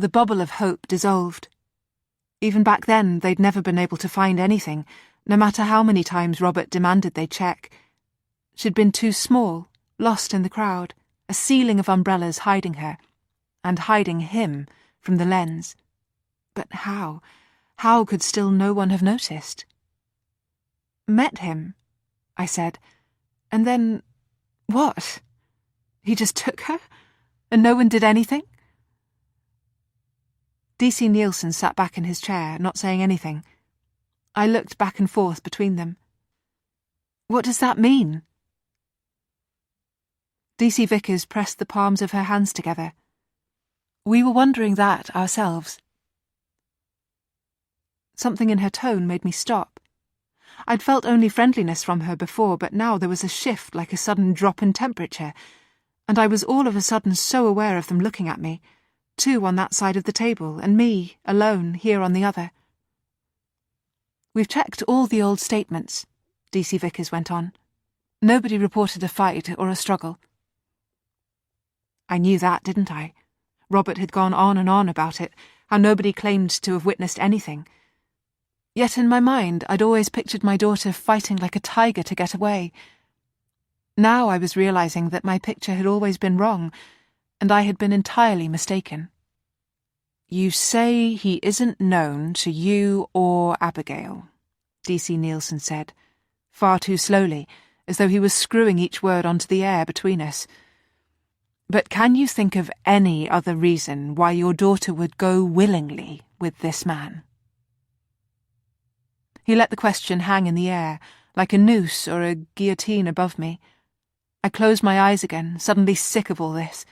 The bubble of hope dissolved. Even back then they'd never been able to find anything, no matter how many times Robert demanded they check. She'd been too small, lost in the crowd, a ceiling of umbrellas hiding her, and hiding him from the lens. But how? How could still no one have noticed? Met him, I said, and then what? He just took her? And no one did anything? DC Nielsen sat back in his chair, not saying anything. I looked back and forth between them. What does that mean? DC Vickers pressed the palms of her hands together. We were wondering that ourselves. Something in her tone made me stop. I'd felt only friendliness from her before, but now there was a shift like a sudden drop in temperature, and I was all of a sudden so aware of them looking at me, two on that side of the table, and me, alone, here on the other. We've checked all the old statements, DC Vickers went on. Nobody reported a fight or a struggle. I knew that, didn't I? Robert had gone on and on about it, how nobody claimed to have witnessed anything. Yet in my mind I'd always pictured my daughter fighting like a tiger to get away. Now I was realizing that my picture had always been wrong, and I had been entirely mistaken. You say he isn't known to you or Abigail, DC Nielsen said, far too slowly, as though he was screwing each word onto the air between us. But can you think of any other reason why your daughter would go willingly with this man? He let the question hang in the air, like a noose or a guillotine above me. I closed my eyes again, suddenly sick of all this.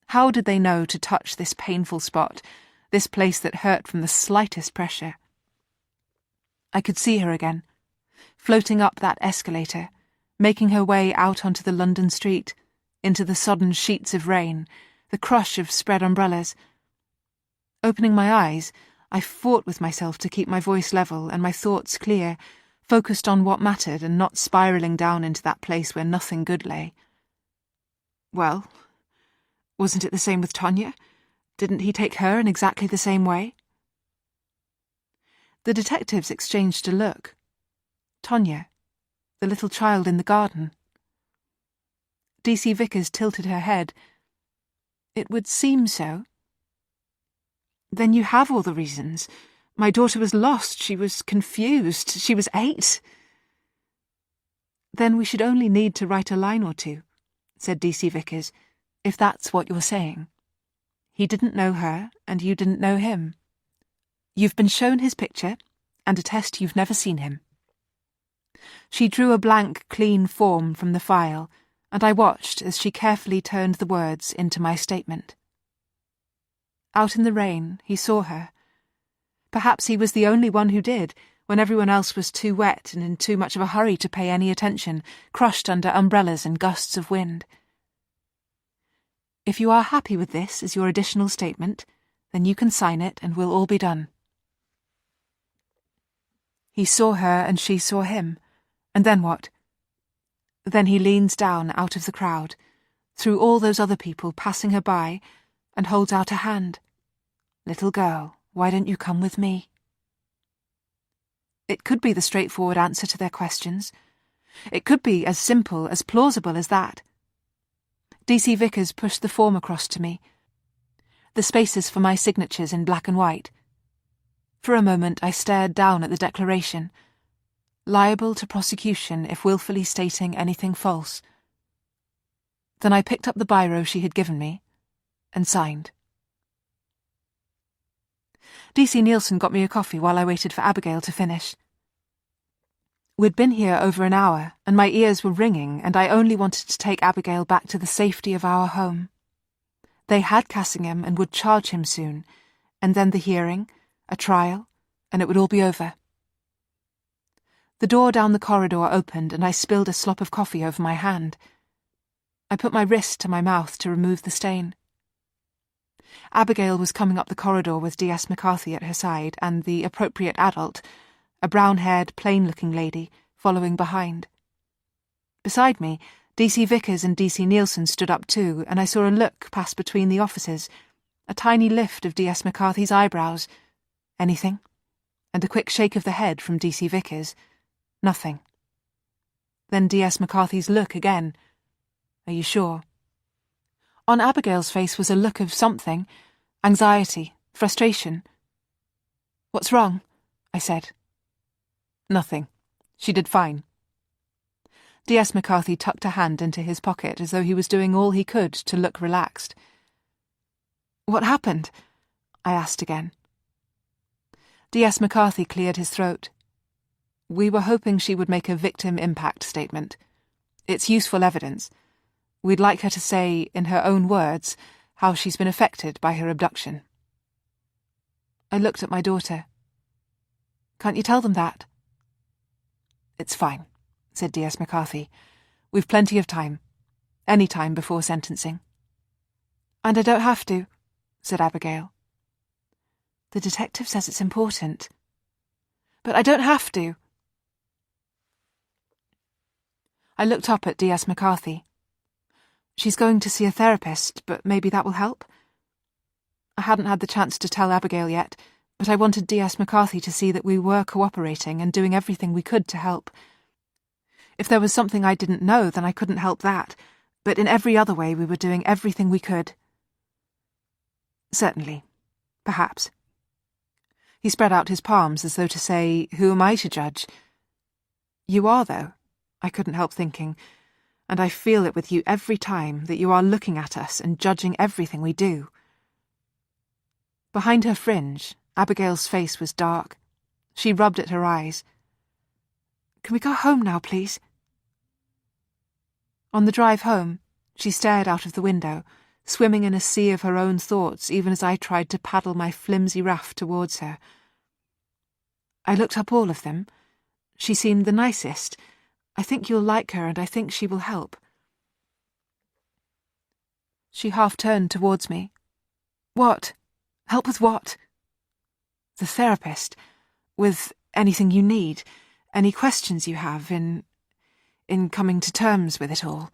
How did they know to touch this painful spot, this place that hurt from the slightest pressure? I could see her again, floating up that escalator, making her way out onto the London street, into the sodden sheets of rain, the crush of spread umbrellas. Opening my eyes, I fought with myself to keep my voice level and my thoughts clear, focused on what mattered and not spiralling down into that place where nothing good lay. Well, wasn't it the same with Tonya? Didn't he take her in exactly the same way? The detectives exchanged a look. Tonya, the little child in the garden. DC Vickers tilted her head. It would seem so. Then you have all the reasons. My daughter was lost, she was confused, she was 8. Then we should only need to write a line or two, said DC Vickers, if that's what you're saying. He didn't know her, and you didn't know him. You've been shown his picture, and attest you've never seen him. She drew a blank, clean form from the file, and I watched as she carefully turned the words into my statement. Out in the rain, he saw her. Perhaps he was the only one who did, when everyone else was too wet and in too much of a hurry to pay any attention, crushed under umbrellas and gusts of wind. If you are happy with this as your additional statement, then you can sign it and we'll all be done. He saw her and she saw him. And then what? Then he leans down out of the crowd, through all those other people passing her by, and holds out a hand. Little girl, why don't you come with me? It could be the straightforward answer to their questions. It could be as simple, as plausible as that. DC Vickers pushed the form across to me. the spaces for my signatures in black and white. For a moment I stared down at the declaration. Liable to prosecution if wilfully stating anything false. Then I picked up the biro she had given me and signed. DC Nielsen got me a coffee while I waited for Abigail to finish. We'd been here over an hour, and my ears were ringing, and I only wanted to take Abigail back to the safety of our home. They had Cassingham and would charge him soon, and then the hearing, a trial, and it would all be over. The door down the corridor opened, and I spilled a slop of coffee over my hand. I put my wrist to my mouth to remove the stain. Abigail was coming up the corridor with D.S. McCarthy at her side, and the appropriate adult, a brown-haired, plain-looking lady, following behind. Beside me, D.C. Vickers and D.C. Nielsen stood up too, and I saw a look pass between the officers, a tiny lift of D.S. McCarthy's eyebrows. Anything? And a quick shake of the head from D.C. Vickers. Nothing. Then D.S. McCarthy's look again. Are you sure? On Abigail's face was a look of something. Anxiety, frustration. What's wrong? I said. Nothing. She did fine. D.S. McCarthy tucked a hand into his pocket as though he was doing all he could to look relaxed. What happened? I asked again. D.S. McCarthy cleared his throat. We were hoping she would make a victim impact statement. It's useful evidence. We'd like her to say, in her own words, how she's been affected by her abduction. I looked at my daughter. Can't you tell them that? It's fine, said D.S. McCarthy. We've plenty of time. Any time before sentencing. And I don't have to, said Abigail. The detective says it's important. But I don't have to. I looked up at D.S. McCarthy. She's going to see a therapist, but maybe that will help. I hadn't had the chance to tell Abigail yet, but I wanted D.S. McCarthy to see that we were cooperating and doing everything we could to help. If there was something I didn't know, then I couldn't help that, but in every other way we were doing everything we could. Certainly. Perhaps. He spread out his palms as though to say, who am I to judge? You are, though, I couldn't help thinking, and I feel it with you every time that you are looking at us and judging everything we do. Behind her fringe, Abigail's face was dark. She rubbed at her eyes. Can we go home now, please? On the drive home, she stared out of the window, swimming in a sea of her own thoughts even as I tried to paddle my flimsy raft towards her. I looked up all of them. She seemed the nicest. I think you'll like her, and I think she will help. She half-turned towards me. What? Help with what? The therapist. With anything you need, any questions you have in coming to terms with it all.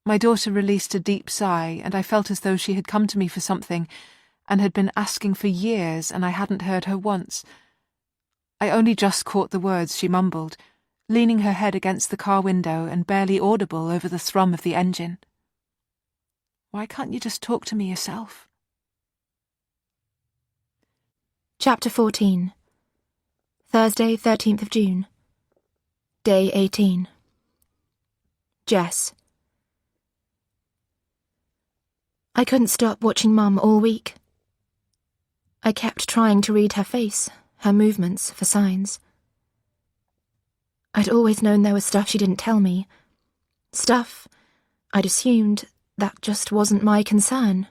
My daughter released a deep sigh, and I felt as though she had come to me for something and had been asking for years, and I hadn't heard her once. I only just caught the words she mumbled, leaning her head against the car window and barely audible over the thrum of the engine. Why can't you just talk to me yourself? Chapter 14. Thursday, 13th of June. Day 18. Jess. I couldn't stop watching Mum all week. I kept trying to read her face, her movements, for signs. I'd always known there was stuff she didn't tell me. Stuff I'd assumed that just wasn't my concern.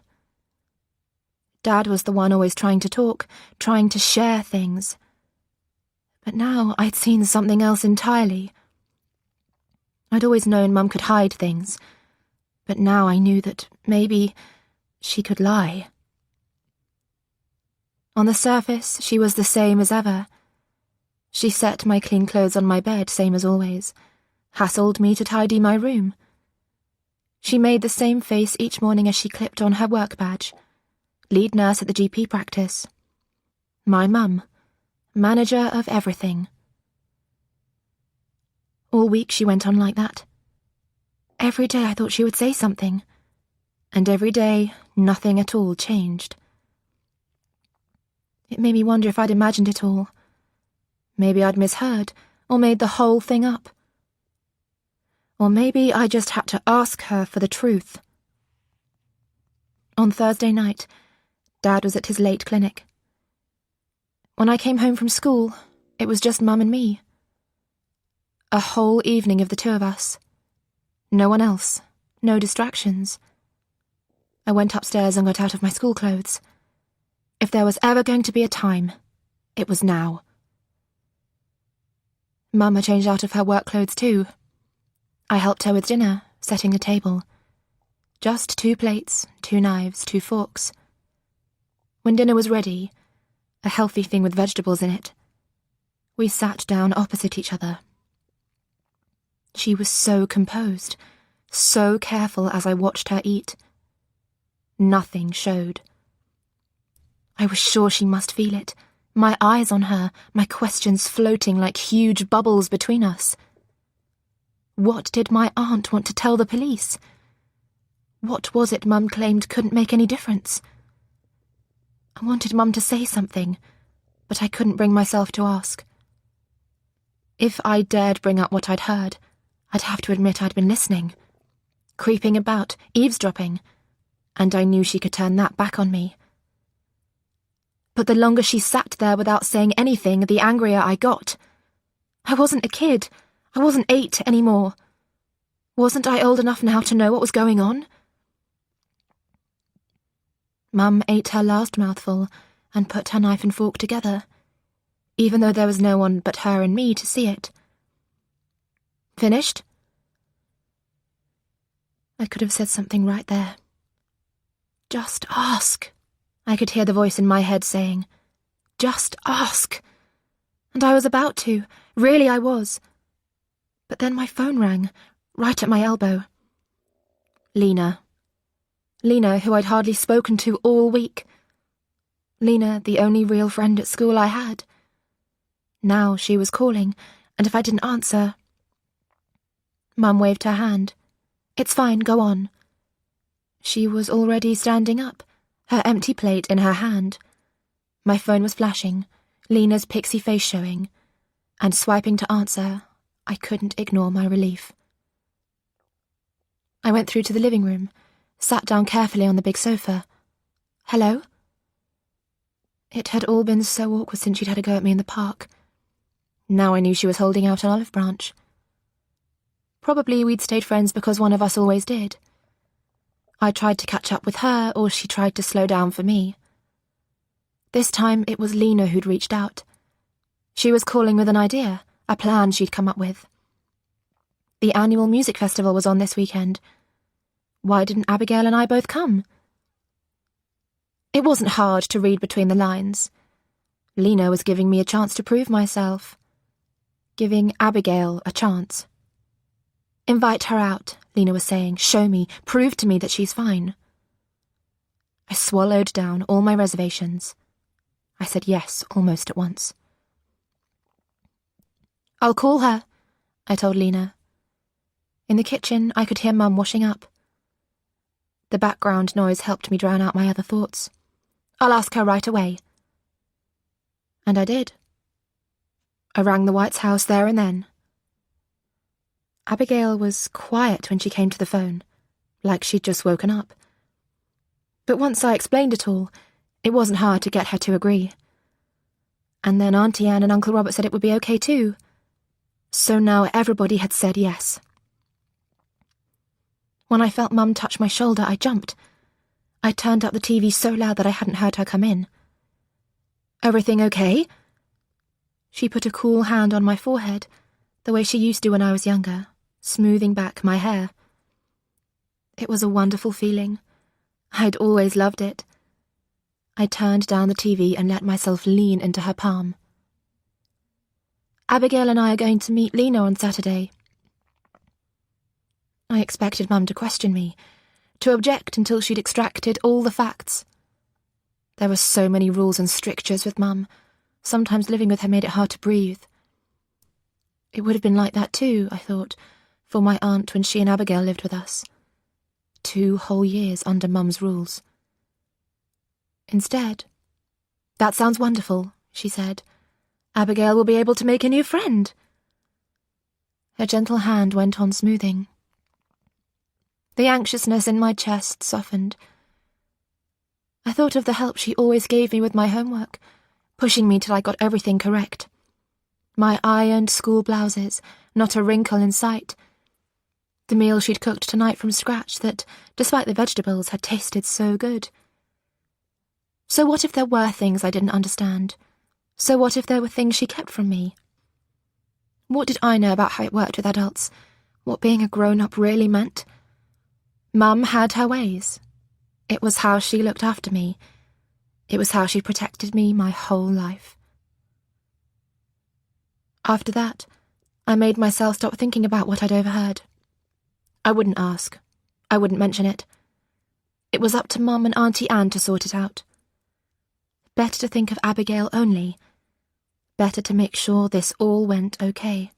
Dad was the one always trying to talk, trying to share things. But now I'd seen something else entirely. I'd always known Mum could hide things, but now I knew that maybe she could lie. On the surface, she was the same as ever. She set my clean clothes on my bed, same as always, hassled me to tidy my room. She made the same face each morning as she clipped on her work badge. Lead nurse at the GP practice. My mum, manager of everything. All week she went on like that. Every day I thought she would say something. And every day, nothing at all changed. It made me wonder if I'd imagined it all. Maybe I'd misheard, or made the whole thing up. Or maybe I just had to ask her for the truth. On Thursday night, Dad was at his late clinic. When I came home from school, it was just Mum and me. A whole evening of the two of us. No one else, no distractions. I went upstairs and got out of my school clothes. If there was ever going to be a time, it was now. Mum had changed out of her work clothes too. I helped her with dinner, setting the table. Just 2 plates, 2 knives, 2 forks. When dinner was ready, a healthy thing with vegetables in it, we sat down opposite each other. She was so composed, so careful as I watched her eat. Nothing showed. I was sure she must feel it, my eyes on her, my questions floating like huge bubbles between us. What did my aunt want to tell the police? What was it Mum claimed couldn't make any difference? I wanted Mum to say something, but I couldn't bring myself to ask. If I dared bring up what I'd heard, I'd have to admit I'd been listening, creeping about, eavesdropping, and I knew she could turn that back on me. But the longer she sat there without saying anything, the angrier I got. I wasn't a kid. I wasn't 8 anymore. Wasn't I old enough now to know what was going on? Mum ate her last mouthful and put her knife and fork together, even though there was no one but her and me to see it. Finished? I could have said something right there. Just ask. I could hear the voice in my head saying, just ask. And I was about to, really I was. But then my phone rang, right at my elbow. Lena, who I'd hardly spoken to all week. Lena, the only real friend at school I had. Now she was calling, and if I didn't answer... Mum waved her hand. It's fine, go on. She was already standing up, her empty plate in her hand. My phone was flashing, Lena's pixie face showing, and swiping to answer, I couldn't ignore my relief. I went through to the living room, sat down carefully on the big sofa. Hello? It had all been so awkward since she'd had a go at me in the park. Now I knew she was holding out an olive branch. Probably we'd stayed friends because one of us always did. I tried to catch up with her, or she tried to slow down for me. This time it was Lena who'd reached out. She was calling with an idea, a plan she'd come up with. The annual music festival was on this weekend. Why didn't Abigail and I both come? It wasn't hard to read between the lines. Lena was giving me a chance to prove myself. Giving Abigail a chance. Invite her out, Lena was saying. Show me, prove to me that she's fine. I swallowed down all my reservations. I said yes almost at once. I'll call her, I told Lena. In the kitchen, I could hear Mum washing up. The background noise helped me drown out my other thoughts. I'll ask her right away. And I did. I rang the White's house there and then. Abigail was quiet when she came to the phone, like she'd just woken up. But once I explained it all, it wasn't hard to get her to agree. And then Auntie Anne and Uncle Robert said it would be okay too. So now everybody had said yes. When I felt Mum touch my shoulder, I jumped. I turned up the TV so loud that I hadn't heard her come in. Everything okay? She put a cool hand on my forehead, the way she used to when I was younger, smoothing back my hair. It was a wonderful feeling. I'd always loved it. I turned down the TV and let myself lean into her palm. Abigail and I are going to meet Lena on Saturday. I expected Mum to question me, to object until she'd extracted all the facts. There were so many rules and strictures with Mum. Sometimes living with her made it hard to breathe. It would have been like that too, I thought, for my aunt when she and Abigail lived with us. 2 whole years under Mum's rules. Instead, "That sounds wonderful," she said. "Abigail will be able to make a new friend." Her gentle hand went on smoothing. The anxiousness in my chest softened. I thought of the help she always gave me with my homework, pushing me till I got everything correct. My ironed school blouses, not a wrinkle in sight. The meal she'd cooked tonight from scratch that, despite the vegetables, had tasted so good. So what if there were things I didn't understand? So what if there were things she kept from me? What did I know about how it worked with adults? What being a grown-up really meant? Mum had her ways. It was how she looked after me. It was how she protected me my whole life. After that, I made myself stop thinking about what I'd overheard. I wouldn't ask. I wouldn't mention it. It was up to Mum and Auntie Anne to sort it out. Better to think of Abigail only. Better to make sure this all went okay.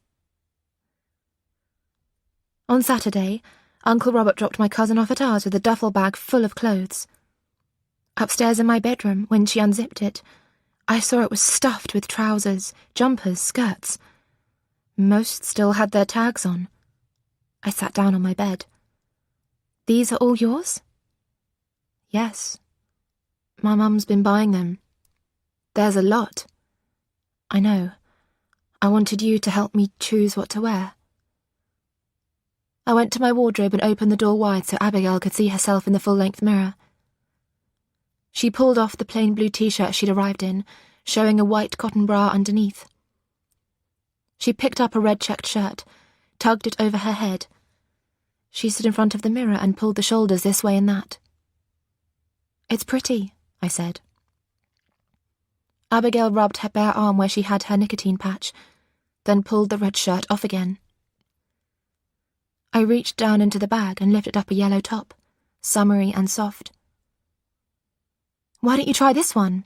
On Saturday, Uncle Robert dropped my cousin off at ours with a duffel bag full of clothes. Upstairs in my bedroom, when she unzipped it, I saw it was stuffed with trousers, jumpers, skirts. Most still had their tags on. I sat down on my bed. "These are all yours?" "Yes. My mum's been buying them. There's a lot." "I know. I wanted you to help me choose what to wear." I went to my wardrobe and opened the door wide so Abigail could see herself in the full-length mirror. She pulled off the plain blue t-shirt she'd arrived in, showing a white cotton bra underneath. She picked up a red-checked shirt, tugged it over her head. She stood in front of the mirror and pulled the shoulders this way and that. "It's pretty," I said. Abigail rubbed her bare arm where she had her nicotine patch, then pulled the red shirt off again. I reached down into the bag and lifted up a yellow top, summery and soft. "Why don't you try this one?"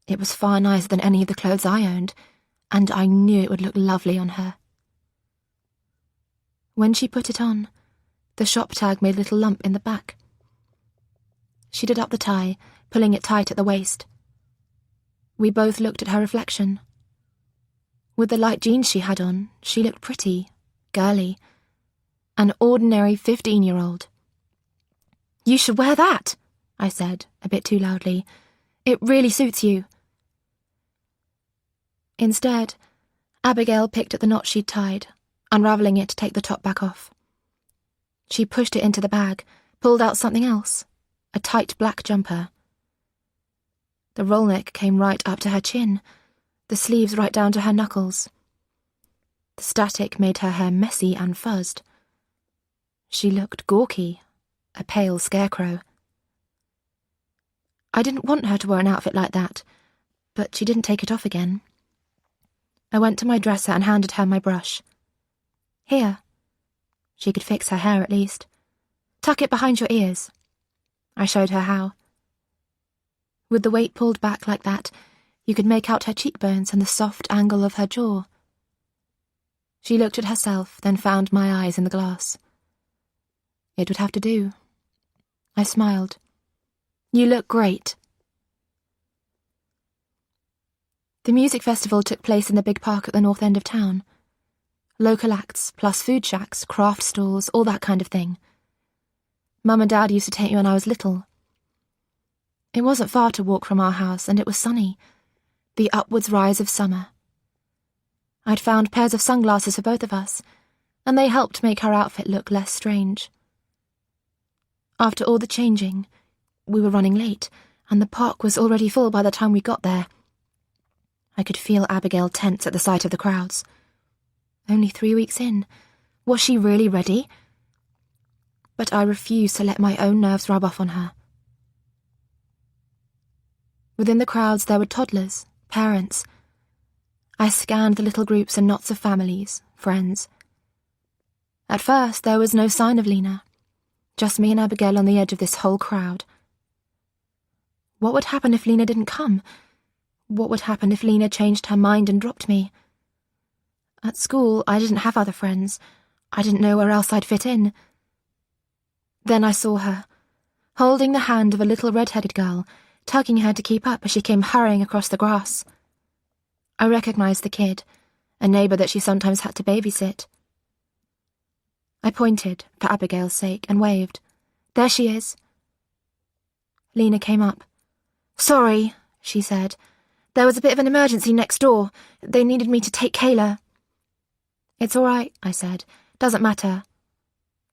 It was far nicer than any of the clothes I owned, and I knew it would look lovely on her. When she put it on, the shop tag made a little lump in the back. She did up the tie, pulling it tight at the waist. We both looked at her reflection. With the light jeans she had on, she looked pretty, girly, an ordinary 15-year-old. "You should wear that," I said, a bit too loudly. "It really suits you." Instead, Abigail picked at the knot she'd tied, unravelling it to take the top back off. She pushed it into the bag, pulled out something else, a tight black jumper. The roll neck came right up to her chin, the sleeves right down to her knuckles. The static made her hair messy and fuzzed. She looked gawky, a pale scarecrow. I didn't want her to wear an outfit like that, but she didn't take it off again. I went to my dresser and handed her my brush. "Here." She could fix her hair at least. "Tuck it behind your ears." I showed her how. With the weight pulled back like that, you could make out her cheekbones and the soft angle of her jaw. She looked at herself, then found my eyes in the glass. It would have to do. I smiled. "You look great." The music festival took place in the big park at the north end of town. Local acts, plus food shacks, craft stalls, all that kind of thing. Mum and Dad used to take me when I was little. It wasn't far to walk from our house, and it was sunny, the upwards rise of summer. I'd found pairs of sunglasses for both of us, and they helped make her outfit look less strange. After all the changing, we were running late, and the park was already full by the time we got there. I could feel Abigail tense at the sight of the crowds. Only 3 weeks in. Was she really ready? But I refused to let my own nerves rub off on her. Within the crowds there were toddlers, parents. I scanned the little groups and knots of families, friends. At first there was no sign of Lena. Just me and Abigail on the edge of this whole crowd. What would happen if Lena didn't come? What would happen if Lena changed her mind and dropped me? At school, I didn't have other friends. I didn't know where else I'd fit in. Then I saw her, holding the hand of a little red-headed girl, tugging her to keep up as she came hurrying across the grass. I recognized the kid, a neighbour that she sometimes had to babysit. I pointed, for Abigail's sake, and waved. There she is. Lena came up. Sorry, she said. There was a bit of an emergency next door. They needed me to take Kayla. It's all right, I said. Doesn't matter.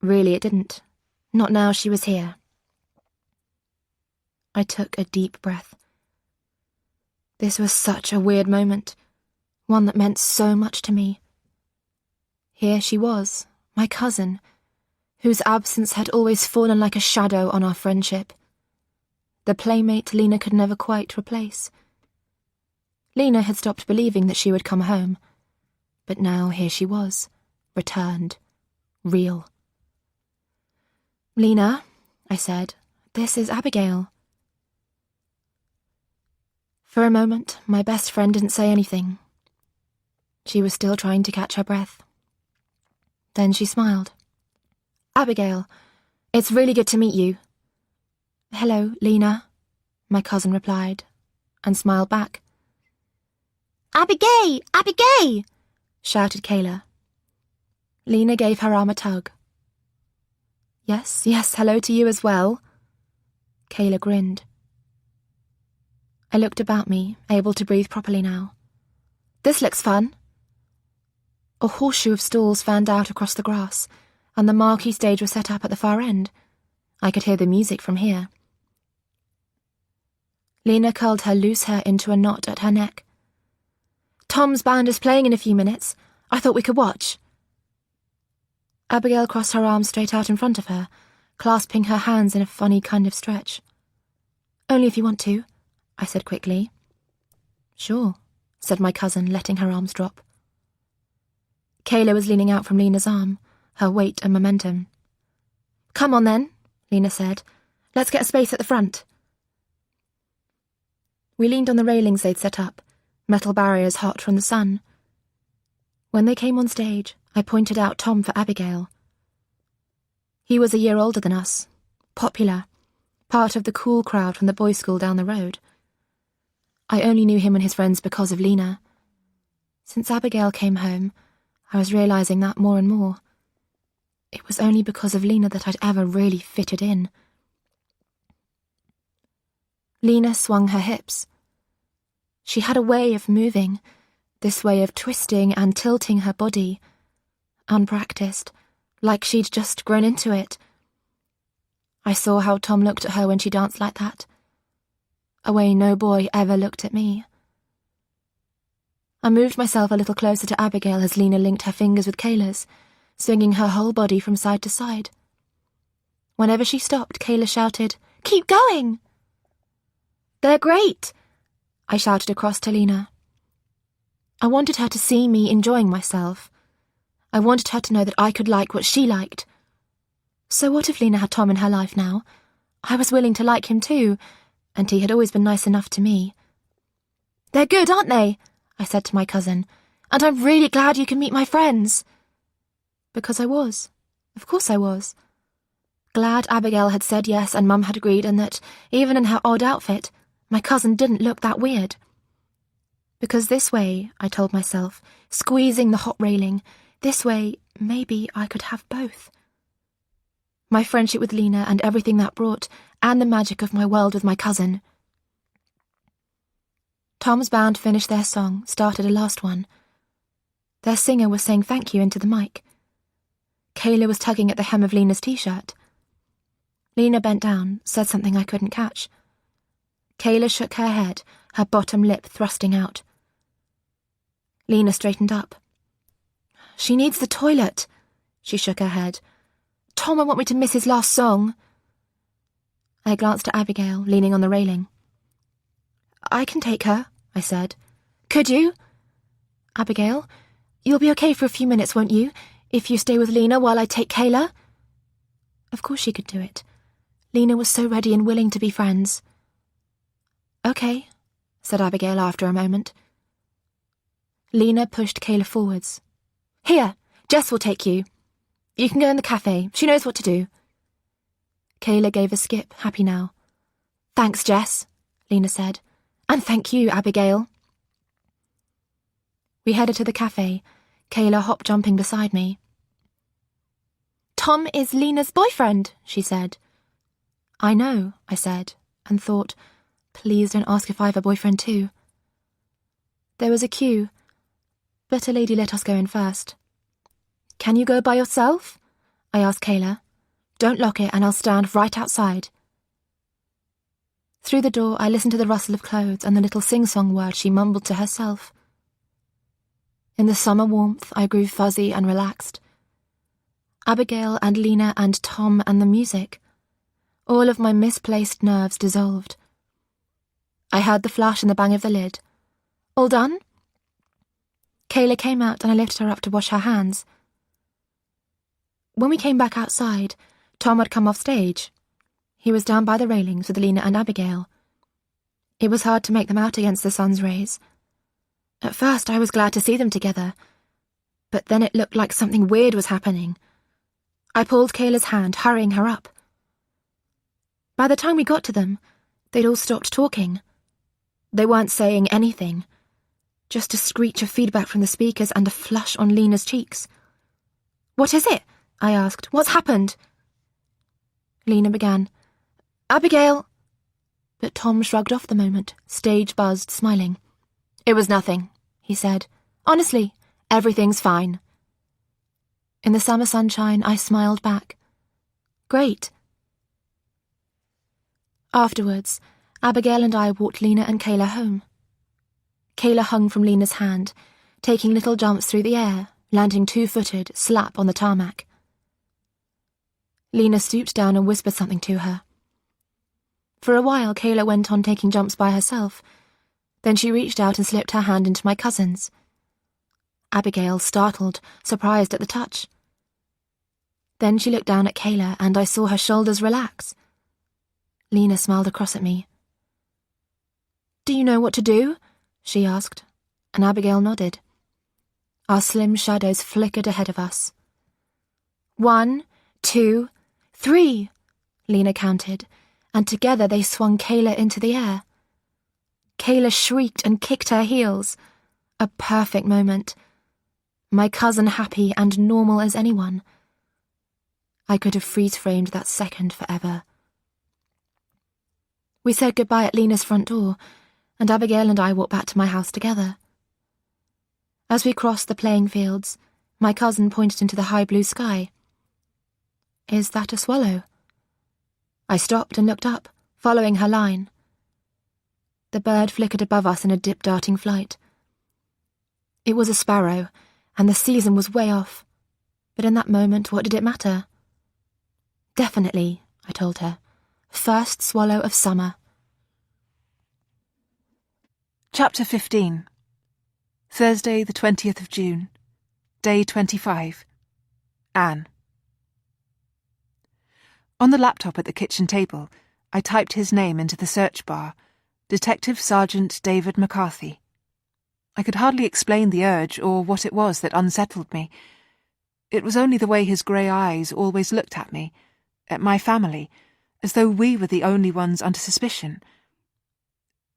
Really, it didn't. Not now she was here. I took a deep breath. This was such a weird moment, one that meant so much to me. Here she was, my cousin, whose absence had always fallen like a shadow on our friendship. The playmate Lena could never quite replace. Lena had stopped believing that she would come home, but now here she was, returned, real. Lena, I said, this is Abigail. For a moment, my best friend didn't say anything. She was still trying to catch her breath. Then she smiled. Abigail, it's really good to meet you. Hello, Lena, my cousin replied, and smiled back. Abigail! Abigail! Shouted Kayla. Lena gave her arm a tug. Yes, hello to you as well. Kayla grinned. I looked about me, able to breathe properly now. This looks fun. A horseshoe of stalls fanned out across the grass, and the marquee stage was set up at the far end. I could hear the music from here. Lena curled her loose hair into a knot at her neck. Tom's band is playing in a few minutes. I thought we could watch. Abigail crossed her arms straight out in front of her, clasping her hands in a funny kind of stretch. Only if you want to, I said quickly. Sure, said my cousin, letting her arms drop. Kayla was leaning out from Lena's arm, her weight and momentum. Come on then, Lena said. Let's get a space at the front. We leaned on the railings they'd set up, metal barriers hot from the sun. When they came on stage, I pointed out Tom for Abigail. He was a year older than us, popular, part of the cool crowd from the boys' school down the road. I only knew him and his friends because of Lena. Since Abigail came home, I was realizing that more and more. It was only because of Lena that I'd ever really fitted in. Lena swung her hips. She had a way of moving, this way of twisting and tilting her body, unpracticed, like she'd just grown into it. I saw how Tom looked at her when she danced like that, a way no boy ever looked at me. I moved myself a little closer to Abigail as Lena linked her fingers with Kayla's, swinging her whole body from side to side. Whenever she stopped, Kayla shouted, "Keep going!" "They're great!" I shouted across to Lena. I wanted her to see me enjoying myself. I wanted her to know that I could like what she liked. So what if Lena had Tom in her life now? I was willing to like him too, and he had always been nice enough to me. "They're good, aren't they?" I said to my cousin, "and I'm really glad you can meet my friends." Because I was. Of course I was. Glad Abigail had said yes and Mum had agreed, and that, even in her odd outfit, my cousin didn't look that weird. Because this way, I told myself, squeezing the hot railing, this way, maybe I could have both. My friendship with Lena and everything that brought, and the magic of my world with my cousin. Tom's band finished their song, started a last one. Their singer was saying thank you into the mic. Kayla was tugging at the hem of Lena's t-shirt. Lena bent down, said something I couldn't catch. Kayla shook her head, her bottom lip thrusting out. Lena straightened up. "She needs the toilet," she shook her head. "Tom won't want me to miss his last song." I glanced at Abigail, leaning on the railing. "I can take her," I said. "Could you? Abigail, you'll be okay for a few minutes, won't you, if you stay with Lena while I take Kayla?" Of course she could do it. Lena was so ready and willing to be friends. "Okay," said Abigail after a moment. Lena pushed Kayla forwards. "Here, Jess will take you. You can go in the cafe. She knows what to do." Kayla gave a skip, happy now. "Thanks, Jess," Lena said. "And thank you, Abigail." We headed to the cafe, Kayla hop-jumping beside me. "Tom is Lena's boyfriend," she said. "I know," I said, and thought, please don't ask if I have a boyfriend too. There was a queue, but a lady let us go in first. "Can you go by yourself?" I asked Kayla. "Don't lock it and I'll stand right outside." Through the door, I listened to the rustle of clothes and the little sing-song word she mumbled to herself. In the summer warmth, I grew fuzzy and relaxed. Abigail and Lena and Tom and the music. All of my misplaced nerves dissolved. I heard the flash and the bang of the lid. "All done?" Kayla came out and I lifted her up to wash her hands. When we came back outside, Tom had come off stage. He was down by the railings with Lena and Abigail. It was hard to make them out against the sun's rays. At first I was glad to see them together, but then it looked like something weird was happening. I pulled Kayla's hand, hurrying her up. By the time we got to them, they'd all stopped talking. They weren't saying anything, just a screech of feedback from the speakers and a flush on Lena's cheeks. "What is it?" I asked. "What's happened?" Lena began. "Abigail..." But Tom shrugged off the moment, stage-buzzed, smiling. "It was nothing," he said. "Honestly, everything's fine." In the summer sunshine, I smiled back. "Great." Afterwards, Abigail and I walked Lena and Kayla home. Kayla hung from Lena's hand, taking little jumps through the air, landing 2-footed, slap on the tarmac. Lena stooped down and whispered something to her. For a while, Kayla went on taking jumps by herself. Then she reached out and slipped her hand into my cousin's. Abigail, startled, surprised at the touch. Then she looked down at Kayla, and I saw her shoulders relax. Lena smiled across at me. "Do you know what to do?" she asked, and Abigail nodded. Our slim shadows flickered ahead of us. 1, 2, 3, Lena counted, and together they swung Kayla into the air. Kayla shrieked and kicked her heels. A perfect moment. My cousin happy and normal as anyone. I could have freeze-framed that second forever. We said goodbye at Lena's front door, and Abigail and I walked back to my house together. As we crossed the playing fields, my cousin pointed into the high blue sky. "Is that a swallow?" I stopped and looked up, following her line. The bird flickered above us in a dip-darting flight. It was a sparrow, and the season was way off. But in that moment, what did it matter? "Definitely," I told her. "First swallow of summer." Chapter 15. Thursday, the 20th of June. Day 25. Anne. On the laptop at the kitchen table, I typed his name into the search bar, Detective Sergeant David McCarthy. I could hardly explain the urge or what it was that unsettled me. It was only the way his grey eyes always looked at me, at my family, as though we were the only ones under suspicion.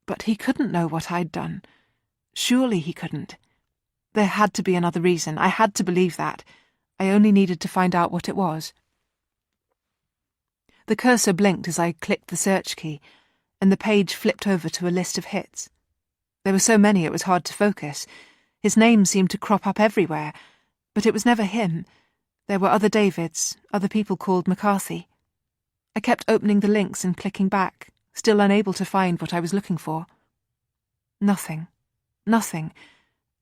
But he couldn't know what I'd done. Surely he couldn't. There had to be another reason. I had to believe that. I only needed to find out what it was. The cursor blinked as I clicked the search key, and the page flipped over to a list of hits. There were so many it was hard to focus. His name seemed to crop up everywhere, but it was never him. There were other Davids, other people called McCarthy. I kept opening the links and clicking back, still unable to find what I was looking for. Nothing. Nothing.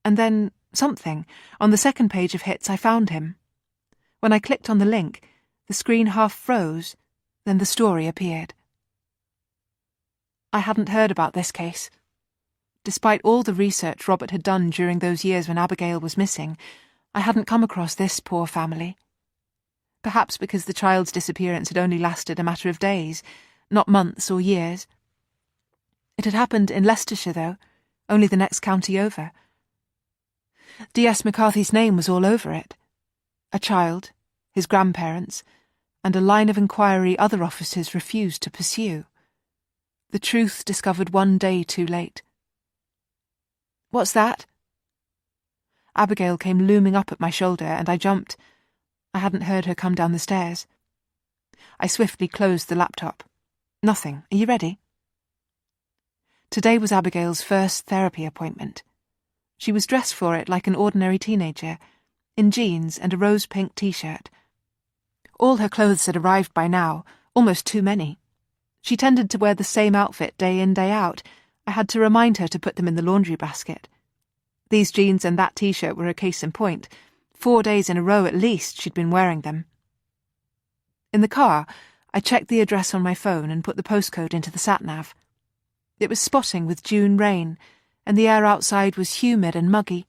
And then something. On the second page of hits, I found him. When I clicked on the link, the screen half froze, then the story appeared. I hadn't heard about this case. Despite all the research Robert had done during those years when Abigail was missing, I hadn't come across this poor family. Perhaps because the child's disappearance had only lasted a matter of days, not months or years. It had happened in Leicestershire, though, only the next county over. D.S. McCarthy's name was all over it. A child, his grandparents, and a line of inquiry other officers refused to pursue. The truth discovered one day too late. "What's that?" Abigail came looming up at my shoulder, and I jumped. I hadn't heard her come down the stairs. I swiftly closed the laptop. "Nothing. Are you ready?" Today was Abigail's first therapy appointment. She was dressed for it like an ordinary teenager, in jeans and a rose-pink t-shirt. All her clothes had arrived by now, almost too many. She tended to wear the same outfit day in, day out. I had to remind her to put them in the laundry basket. These jeans and that t-shirt were a case in point. 4 days in a row at least she'd been wearing them. In the car, I checked the address on my phone and put the postcode into the sat-nav. It was spotting with June rain, and the air outside was humid and muggy.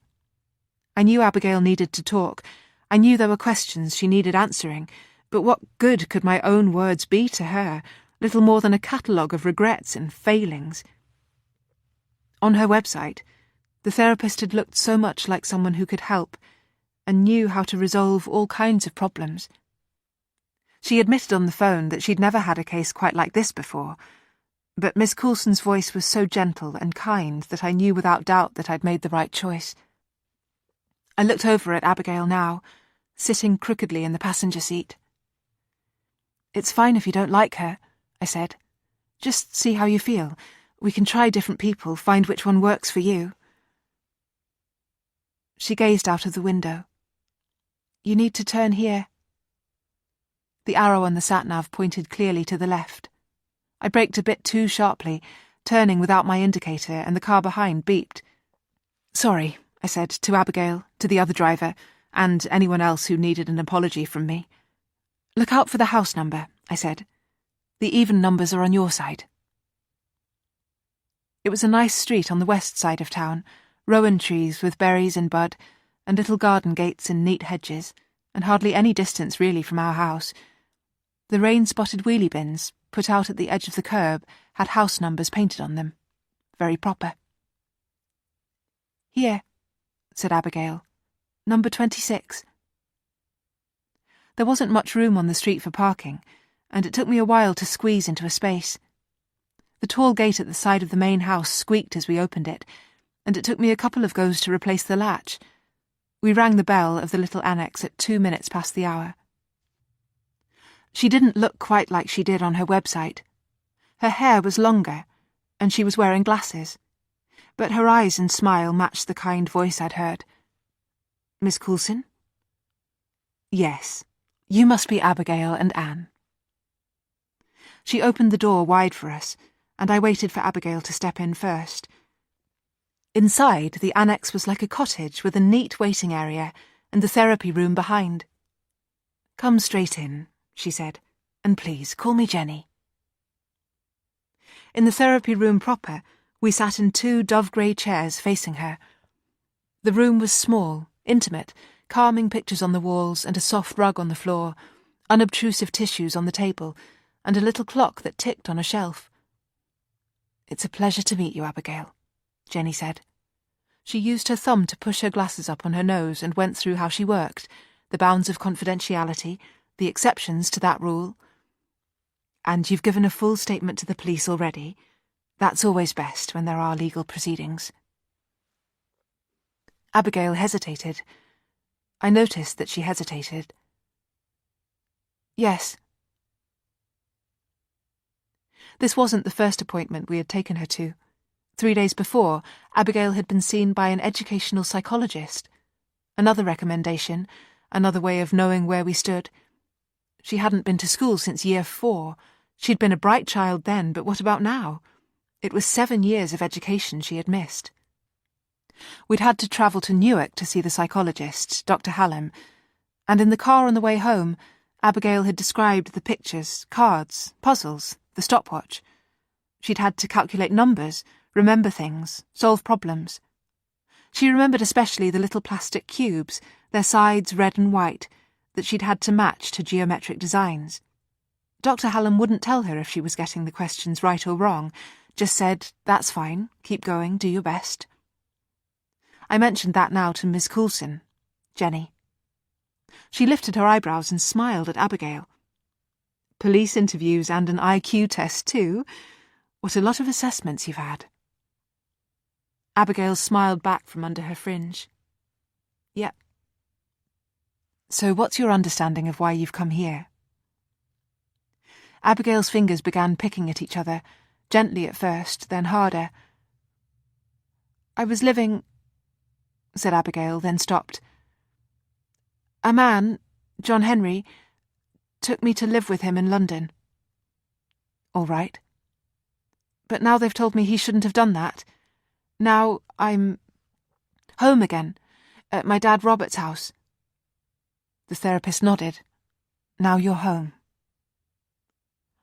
I knew Abigail needed to talk. I knew there were questions she needed answering, but what good could my own words be to her? Little more than a catalogue of regrets and failings. On her website, the therapist had looked so much like someone who could help, and knew how to resolve all kinds of problems. She admitted on the phone that she'd never had a case quite like this before, but Miss Coulson's voice was so gentle and kind that I knew without doubt that I'd made the right choice. I looked over at Abigail now, sitting crookedly in the passenger seat. "It's fine if you don't like her," I said. "Just see how you feel. We can try different people, find which one works for you." She gazed out of the window. "You need to turn here." The arrow on the sat-nav pointed clearly to the left. I braked a bit too sharply, turning without my indicator, and the car behind beeped. "Sorry," I said to Abigail, to the other driver, and anyone else who needed an apology from me. "Look out for the house number," I said. "The even numbers are on your side." It was a nice street on the west side of town, rowan trees with berries in bud, and little garden gates and neat hedges, and hardly any distance really from our house. The rain-spotted wheelie bins, put out at the edge of the curb, had house numbers painted on them. Very proper. "Here," said Abigail. "Number 26. There wasn't much room on the street for parking, and it took me a while to squeeze into a space. The tall gate at the side of the main house squeaked as we opened it, and it took me a couple of goes to replace the latch. We rang the bell of the little annex at 2 minutes past the hour. She didn't look quite like she did on her website. Her hair was longer, and she was wearing glasses, but her eyes and smile matched the kind voice I'd heard. "Miss Coulson?" "Yes. You must be Abigail and Anne." She opened the door wide for us, and I waited for Abigail to step in first. Inside, the annex was like a cottage with a neat waiting area and the therapy room behind. "Come straight in," she said, "and please call me Jenny." In the therapy room proper, we sat in 2 dove-grey chairs facing her. The room was small, intimate, calming pictures on the walls and a soft rug on the floor, unobtrusive tissues on the table, and a little clock that ticked on a shelf. "It's a pleasure to meet you, Abigail," Jenny said. She used her thumb to push her glasses up on her nose and went through how she worked, the bounds of confidentiality, the exceptions to that rule. "And you've given a full statement to the police already. That's always best when there are legal proceedings." Abigail hesitated. I noticed that she hesitated. "Yes." This wasn't the first appointment we had taken her to. 3 days before, Abigail had been seen by an educational psychologist. Another recommendation, another way of knowing where we stood. She hadn't been to school since year 4. She'd been a bright child then, but what about now? It was 7 years of education she had missed. We'd had to travel to Newark to see the psychologist, Dr. Hallam, and in the car on the way home, Abigail had described the pictures, cards, puzzles, the stopwatch. She'd had to calculate numbers, remember things, solve problems. She remembered especially the little plastic cubes, their sides red and white, that she'd had to match to geometric designs. Dr. Hallam wouldn't tell her if she was getting the questions right or wrong, just said, "That's fine, keep going, do your best." I mentioned that now to Miss Coulson, Jenny. She lifted her eyebrows and smiled at Abigail. Police interviews and an IQ test too. What a lot of assessments you've had. Abigail smiled back from under her fringe. Yep. So what's your understanding of why you've come here? Abigail's fingers began picking at each other, gently at first, then harder. I was living, said Abigail, then stopped. A man, John Henry, took me to live with him in London. All right. But now they've told me he shouldn't have done that. Now I'm home again, at my dad Robert's house. The therapist nodded. Now you're home.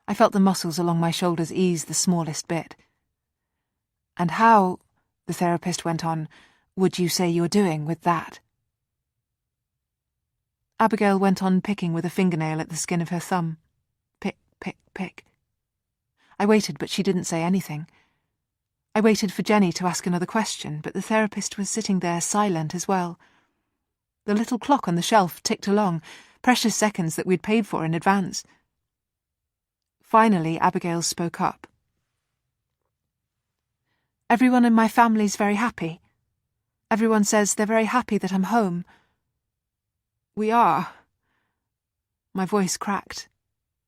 I felt the muscles along my shoulders ease the smallest bit. And how, the therapist went on, would you say you're doing with that? Abigail went on picking with a fingernail at the skin of her thumb. Pick, pick, pick. I waited, but she didn't say anything. I waited for Jenny to ask another question, but the therapist was sitting there silent as well. The little clock on the shelf ticked along, precious seconds that we'd paid for in advance. Finally, Abigail spoke up. Everyone in my family's very happy. Everyone says they're very happy that I'm home. We are. My voice cracked.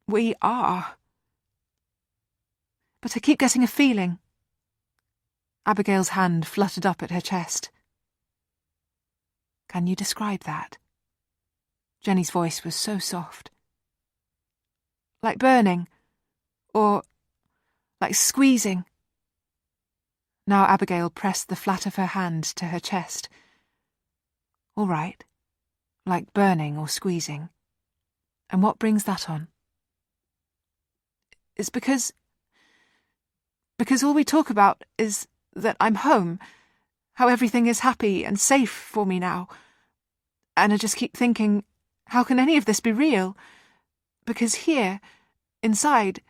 We are. But I keep getting a feeling. Abigail's hand fluttered up at her chest. Can you describe that? Jenny's voice was so soft. Like burning. Or like squeezing. Now Abigail pressed the flat of her hand to her chest. All right. Like burning or squeezing. And what brings that on? It's because all we talk about is that I'm home, how everything is happy and safe for me now. And I just keep thinking, how can any of this be real? Because here, inside,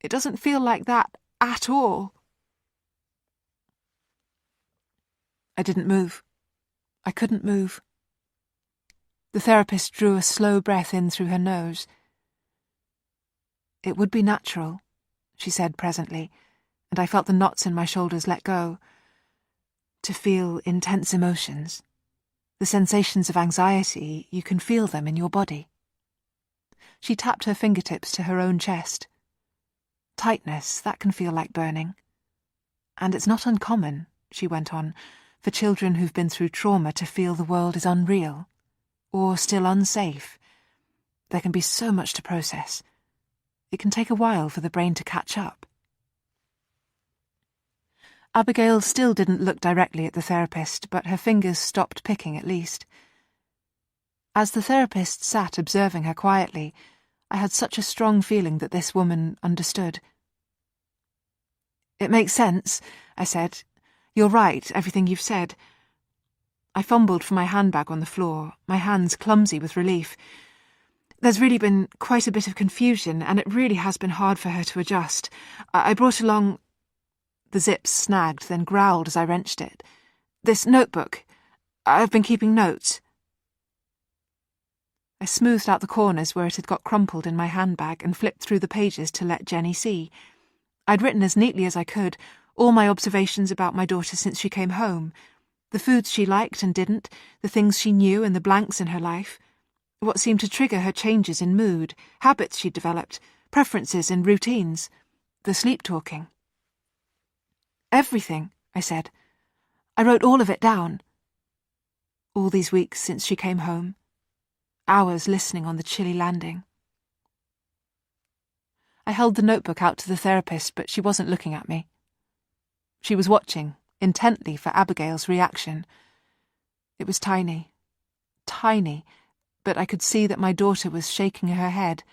it doesn't feel like that at all. I didn't move. I couldn't move. The therapist drew a slow breath in through her nose. It would be natural, she said presently, and I felt the knots in my shoulders let go. To feel intense emotions. The sensations of anxiety, you can feel them in your body. She tapped her fingertips to her own chest. Tightness, that can feel like burning. And it's not uncommon, she went on, for children who've been through trauma to feel the world is unreal, or still unsafe. There can be so much to process. It can take a while for the brain to catch up. Abigail still didn't look directly at the therapist, but her fingers stopped picking at least. As the therapist sat observing her quietly, I had such a strong feeling that this woman understood. It makes sense, I said. You're right, everything you've said. I fumbled for my handbag on the floor, my hands clumsy with relief. There's really been quite a bit of confusion, and it really has been hard for her to adjust. I brought along... The zips snagged, then growled as I wrenched it. This notebook. I've been keeping notes. I smoothed out the corners where it had got crumpled in my handbag and flipped through the pages to let Jenny see. I'd written as neatly as I could, all my observations about my daughter since she came home, the foods she liked and didn't, the things she knew and the blanks in her life, what seemed to trigger her changes in mood, habits she'd developed, preferences and routines, the sleep-talking. Everything, I said. I wrote all of it down. All these weeks since she came home. Hours listening on the chilly landing. I held the notebook out to the therapist, but she wasn't looking at me. She was watching, intently, for Abigail's reaction. It was tiny, but I could see that my daughter was shaking her head.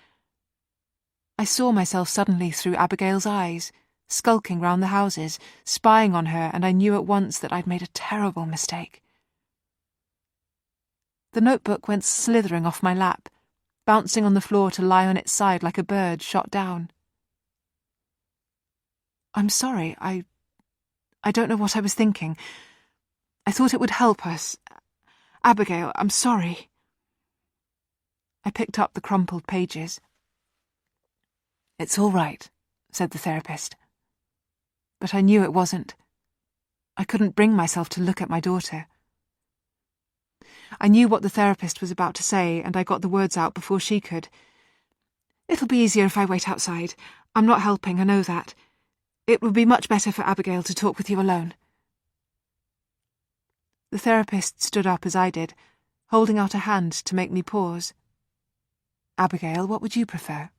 I saw myself suddenly through Abigail's eyes, skulking round the houses, spying on her, and I knew at once that I'd made a terrible mistake. The notebook went slithering off my lap, bouncing on the floor to lie on its side like a bird shot down. I'm sorry, I don't know what I was thinking. I thought it would help us. Abigail, I'm sorry. I picked up the crumpled pages. "It's all right," said the therapist. But I knew it wasn't. I couldn't bring myself to look at my daughter. I knew what the therapist was about to say, and I got the words out before she could. "It'll be easier if I wait outside. I'm not helping, I know that. It would be much better for Abigail to talk with you alone." The therapist stood up as I did, holding out a hand to make me pause. "Abigail, what would you prefer?"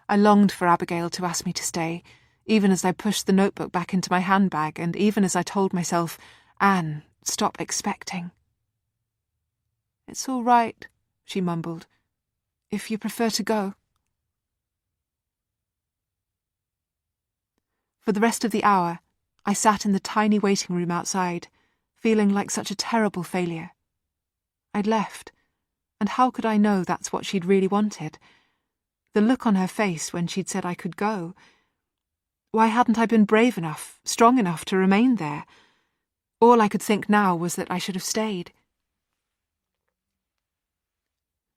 I longed for Abigail to ask me to stay, even as I pushed the notebook back into my handbag and even as I told myself, "Anne, stop expecting." "It's all right," she mumbled, "if you prefer to go." For the rest of the hour, I sat in the tiny waiting room outside, feeling like such a terrible failure. I'd left, and how could I know that's what she'd really wanted? The look on her face when she'd said I could go. Why hadn't I been brave enough, strong enough to remain there? All I could think now was that I should have stayed.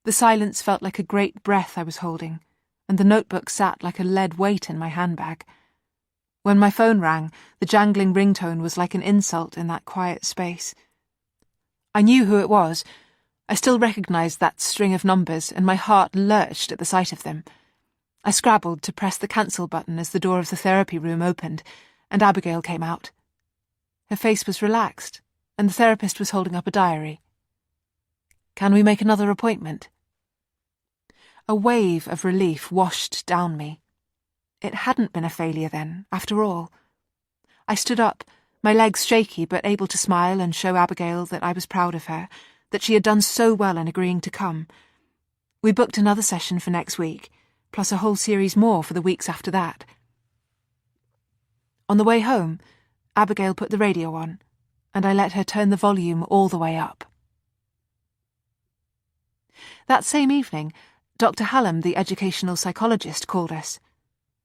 The silence felt like a great breath I was holding, and the notebook sat like a lead weight in my handbag. When my phone rang, the jangling ringtone was like an insult in that quiet space. I knew who it was. I still recognised that string of numbers, and my heart lurched at the sight of them. I scrabbled to press the cancel button as the door of the therapy room opened, and Abigail came out. Her face was relaxed, and the therapist was holding up a diary. "Can we make another appointment?" A wave of relief washed down me. It hadn't been a failure then, after all. I stood up, my legs shaky but able to smile and show Abigail that I was proud of her, that she had done so well in agreeing to come. We booked another session for next week, plus a whole series more for the weeks after that. On the way home, Abigail put the radio on, and I let her turn the volume all the way up. That same evening, Dr. Hallam, the educational psychologist, called us.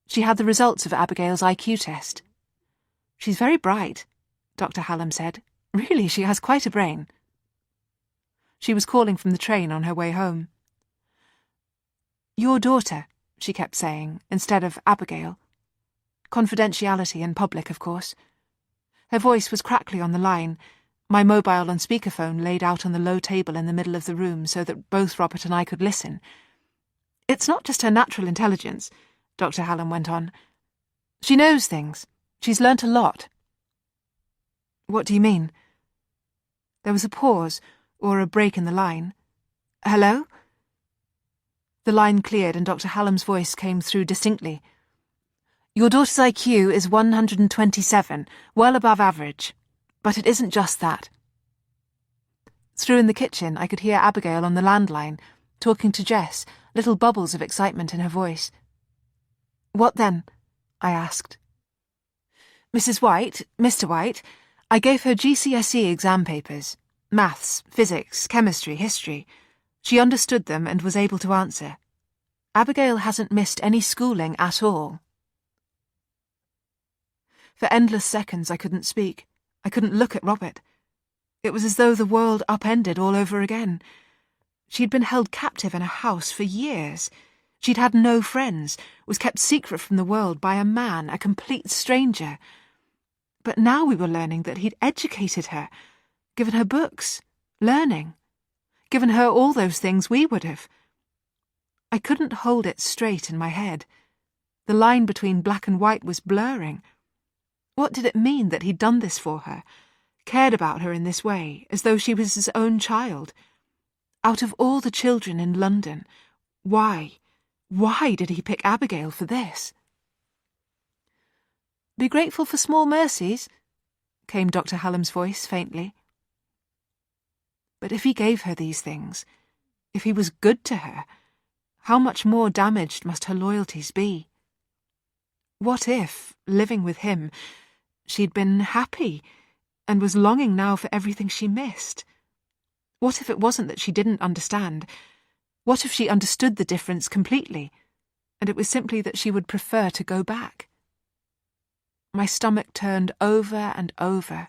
She had the results of Abigail's IQ test. "She's very bright," Dr. Hallam said. "Really, she has quite a brain." She was calling from the train on her way home. "Your daughter," she kept saying, instead of Abigail. Confidentiality in public, of course. Her voice was crackly on the line, my mobile and speakerphone laid out on the low table in the middle of the room so that both Robert and I could listen. "It's not just her natural intelligence," Dr. Hallam went on. "She knows things. She's learnt a lot." "What do you mean?" There was a pause, or a break in the line. "Hello?" The line cleared and Dr. Hallam's voice came through distinctly. "Your daughter's IQ is 127, well above average. But it isn't just that." Through in the kitchen, I could hear Abigail on the landline, talking to Jess, little bubbles of excitement in her voice. "What then?" I asked. "Mrs. White, Mr. White, I gave her GCSE exam papers. Maths, physics, chemistry, history. She understood them and was able to answer. Abigail hasn't missed any schooling at all." For endless seconds I couldn't speak. I couldn't look at Robert. It was as though the world upended all over again. She'd been held captive in a house for years. She'd had no friends, was kept secret from the world by a man, a complete stranger. But now we were learning that he'd educated her, given her books, learning, given her all those things we would have. I couldn't hold it straight in my head. The line between black and white was blurring. What did it mean that he'd done this for her, cared about her in this way, as though she was his own child? Out of all the children in London, why did he pick Abigail for this? "Be grateful for small mercies," came Dr. Hallam's voice faintly. But if he gave her these things, if he was good to her, how much more damaged must her loyalties be? What if, living with him, she'd been happy and was longing now for everything she missed? What if it wasn't that she didn't understand? What if she understood the difference completely, and it was simply that she would prefer to go back? My stomach turned over and over.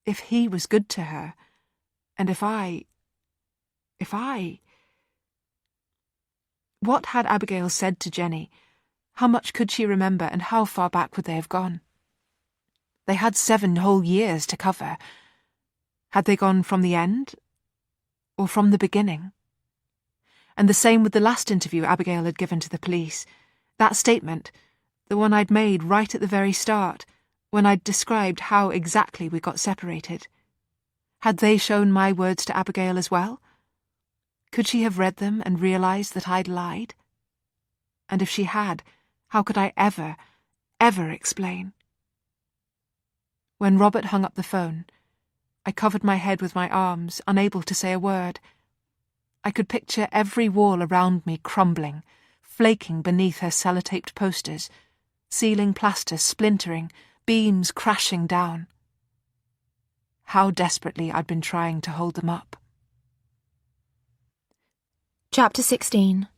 If he was good to her, and if I... What had Abigail said to Jenny? How much could she remember, and how far back would they have gone? They had 7 whole years to cover. Had they gone from the end, or from the beginning? And the same with the last interview Abigail had given to the police. That statement, the one I'd made right at the very start, when I'd described how exactly we got separated. Had they shown my words to Abigail as well? Could she have read them and realised that I'd lied? And if she had, how could I ever explain? When Robert hung up the phone, I covered my head with my arms, unable to say a word. I could picture every wall around me crumbling, flaking beneath her sellotaped posters, ceiling plaster splintering, beams crashing down. How desperately I'd been trying to hold them up. Chapter 16.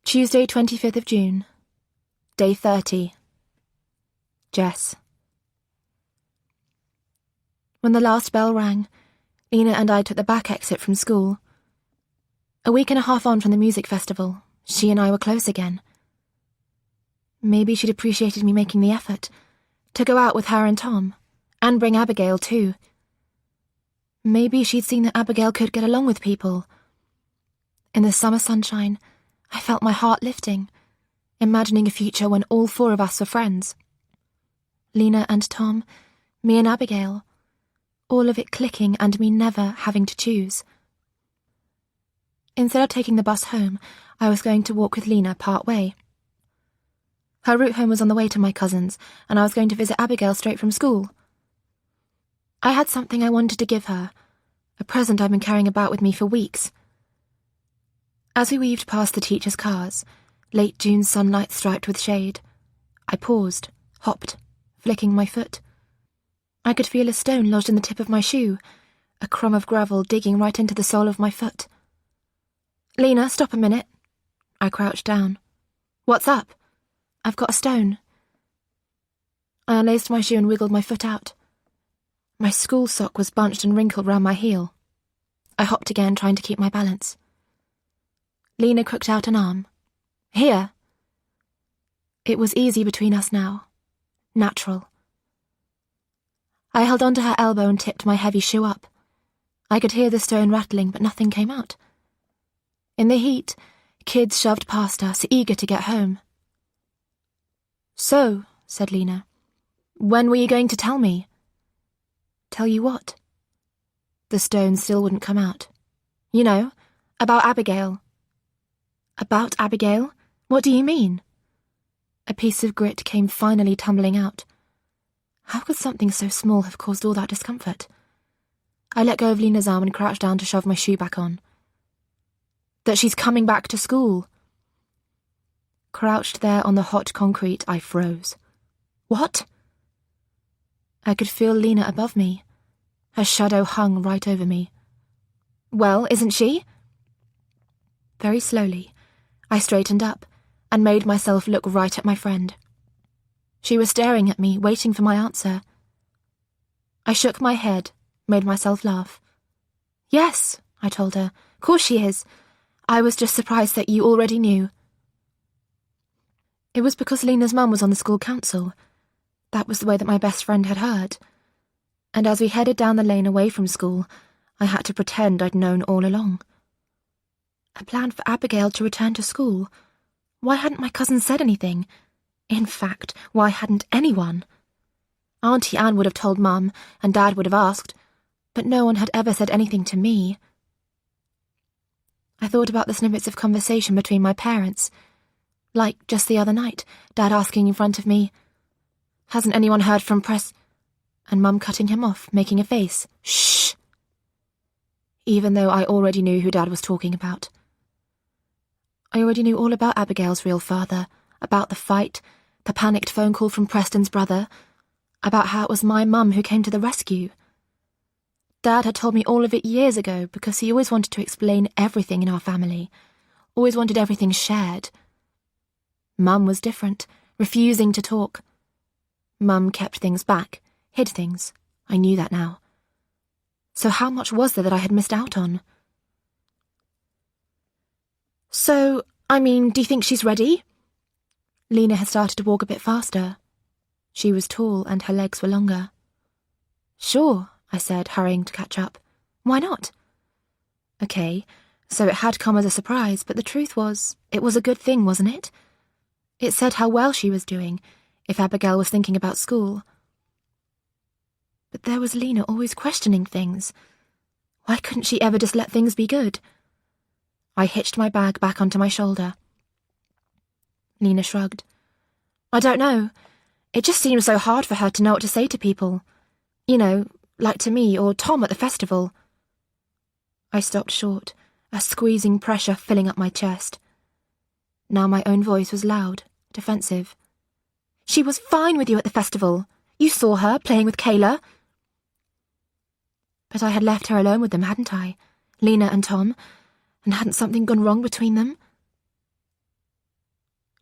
Tuesday, 25th of June. Day 30. Jess. When the last bell rang, Lena and I took the back exit from school. A week and a half on from the music festival, she and I were close again. Maybe she'd appreciated me making the effort to go out with her and Tom, and bring Abigail too. Maybe she'd seen that Abigail could get along with people. In the summer sunshine, I felt my heart lifting, imagining a future when all 4 of us were friends. Lena and Tom, me and Abigail, all of it clicking and me never having to choose. Instead of taking the bus home, I was going to walk with Lena part way. Her route home was on the way to my cousin's, and I was going to visit Abigail straight from school. I had something I wanted to give her, a present I've been carrying about with me for weeks. As we weaved past the teachers' cars, late June sunlight striped with shade, I paused, hopped, flicking my foot. I could feel a stone lodged in the tip of my shoe, a crumb of gravel digging right into the sole of my foot. "Lena, stop a minute." I crouched down. "What's up?" "I've got a stone." I unlaced my shoe and wiggled my foot out. My school sock was bunched and wrinkled round my heel. I hopped again, trying to keep my balance. Lena crooked out an arm. "Here." It was easy between us now. Natural. I held onto her elbow and tipped my heavy shoe up. I could hear the stone rattling, but nothing came out. In the heat, kids shoved past us, eager to get home. "So," said Lena, "when were you going to tell me?" "Tell you what?" The stone still wouldn't come out. "You know, about Abigail." "About Abigail? What do you mean?" A piece of grit came finally tumbling out. How could something so small have caused all that discomfort? I let go of Lena's arm and crouched down to shove my shoe back on. "That she's coming back to school." Crouched there on the hot concrete, I froze. "What?" I could feel Lena above me. Her shadow hung right over me. "Well, isn't she?" Very slowly, I straightened up and made myself look right at my friend. She was staring at me, waiting for my answer. I shook my head, made myself laugh. "Yes," I told her. "Course she is. I was just surprised that you already knew." It was because Lena's mum was on the school council. That was the way that my best friend had heard. And as we headed down the lane away from school, I had to pretend I'd known all along. A plan for Abigail to return to school. Why hadn't my cousin said anything? In fact, why hadn't anyone? Auntie Anne would have told Mum, and Dad would have asked, but no one had ever said anything to me. I thought about the snippets of conversation between my parents. Like just the other night, Dad asking in front of me, "Hasn't anyone heard from Press?" and Mum cutting him off, making a face. "Shh!" Even though I already knew who Dad was talking about. I already knew all about Abigail's real father, about the fight, the panicked phone call from Preston's brother, about how it was my mum who came to the rescue. Dad had told me all of it years ago because he always wanted to explain everything in our family, always wanted everything shared. Mum was different, refusing to talk. Mum kept things back, hid things. I knew that now. So how much was there that I had missed out on? So, do you think she's ready? Lena had started to walk a bit faster. She was tall and her legs were longer. Sure, I said, hurrying to catch up. Why not? Okay, so it had come as a surprise, but the truth was, it was a good thing, wasn't it? It said how well she was doing, if Abigail was thinking about school. But there was Lena always questioning things. Why couldn't she ever just let things be good? I hitched my bag back onto my shoulder. Lena shrugged. I don't know. It just seemed so hard for her to know what to say to people. You know, like to me or Tom at the festival. I stopped short, a squeezing pressure filling up my chest. Now my own voice was loud, defensive. She was fine with you at the festival. You saw her playing with Kayla. But I had left her alone with them, hadn't I? Lena and Tom, and hadn't something gone wrong between them?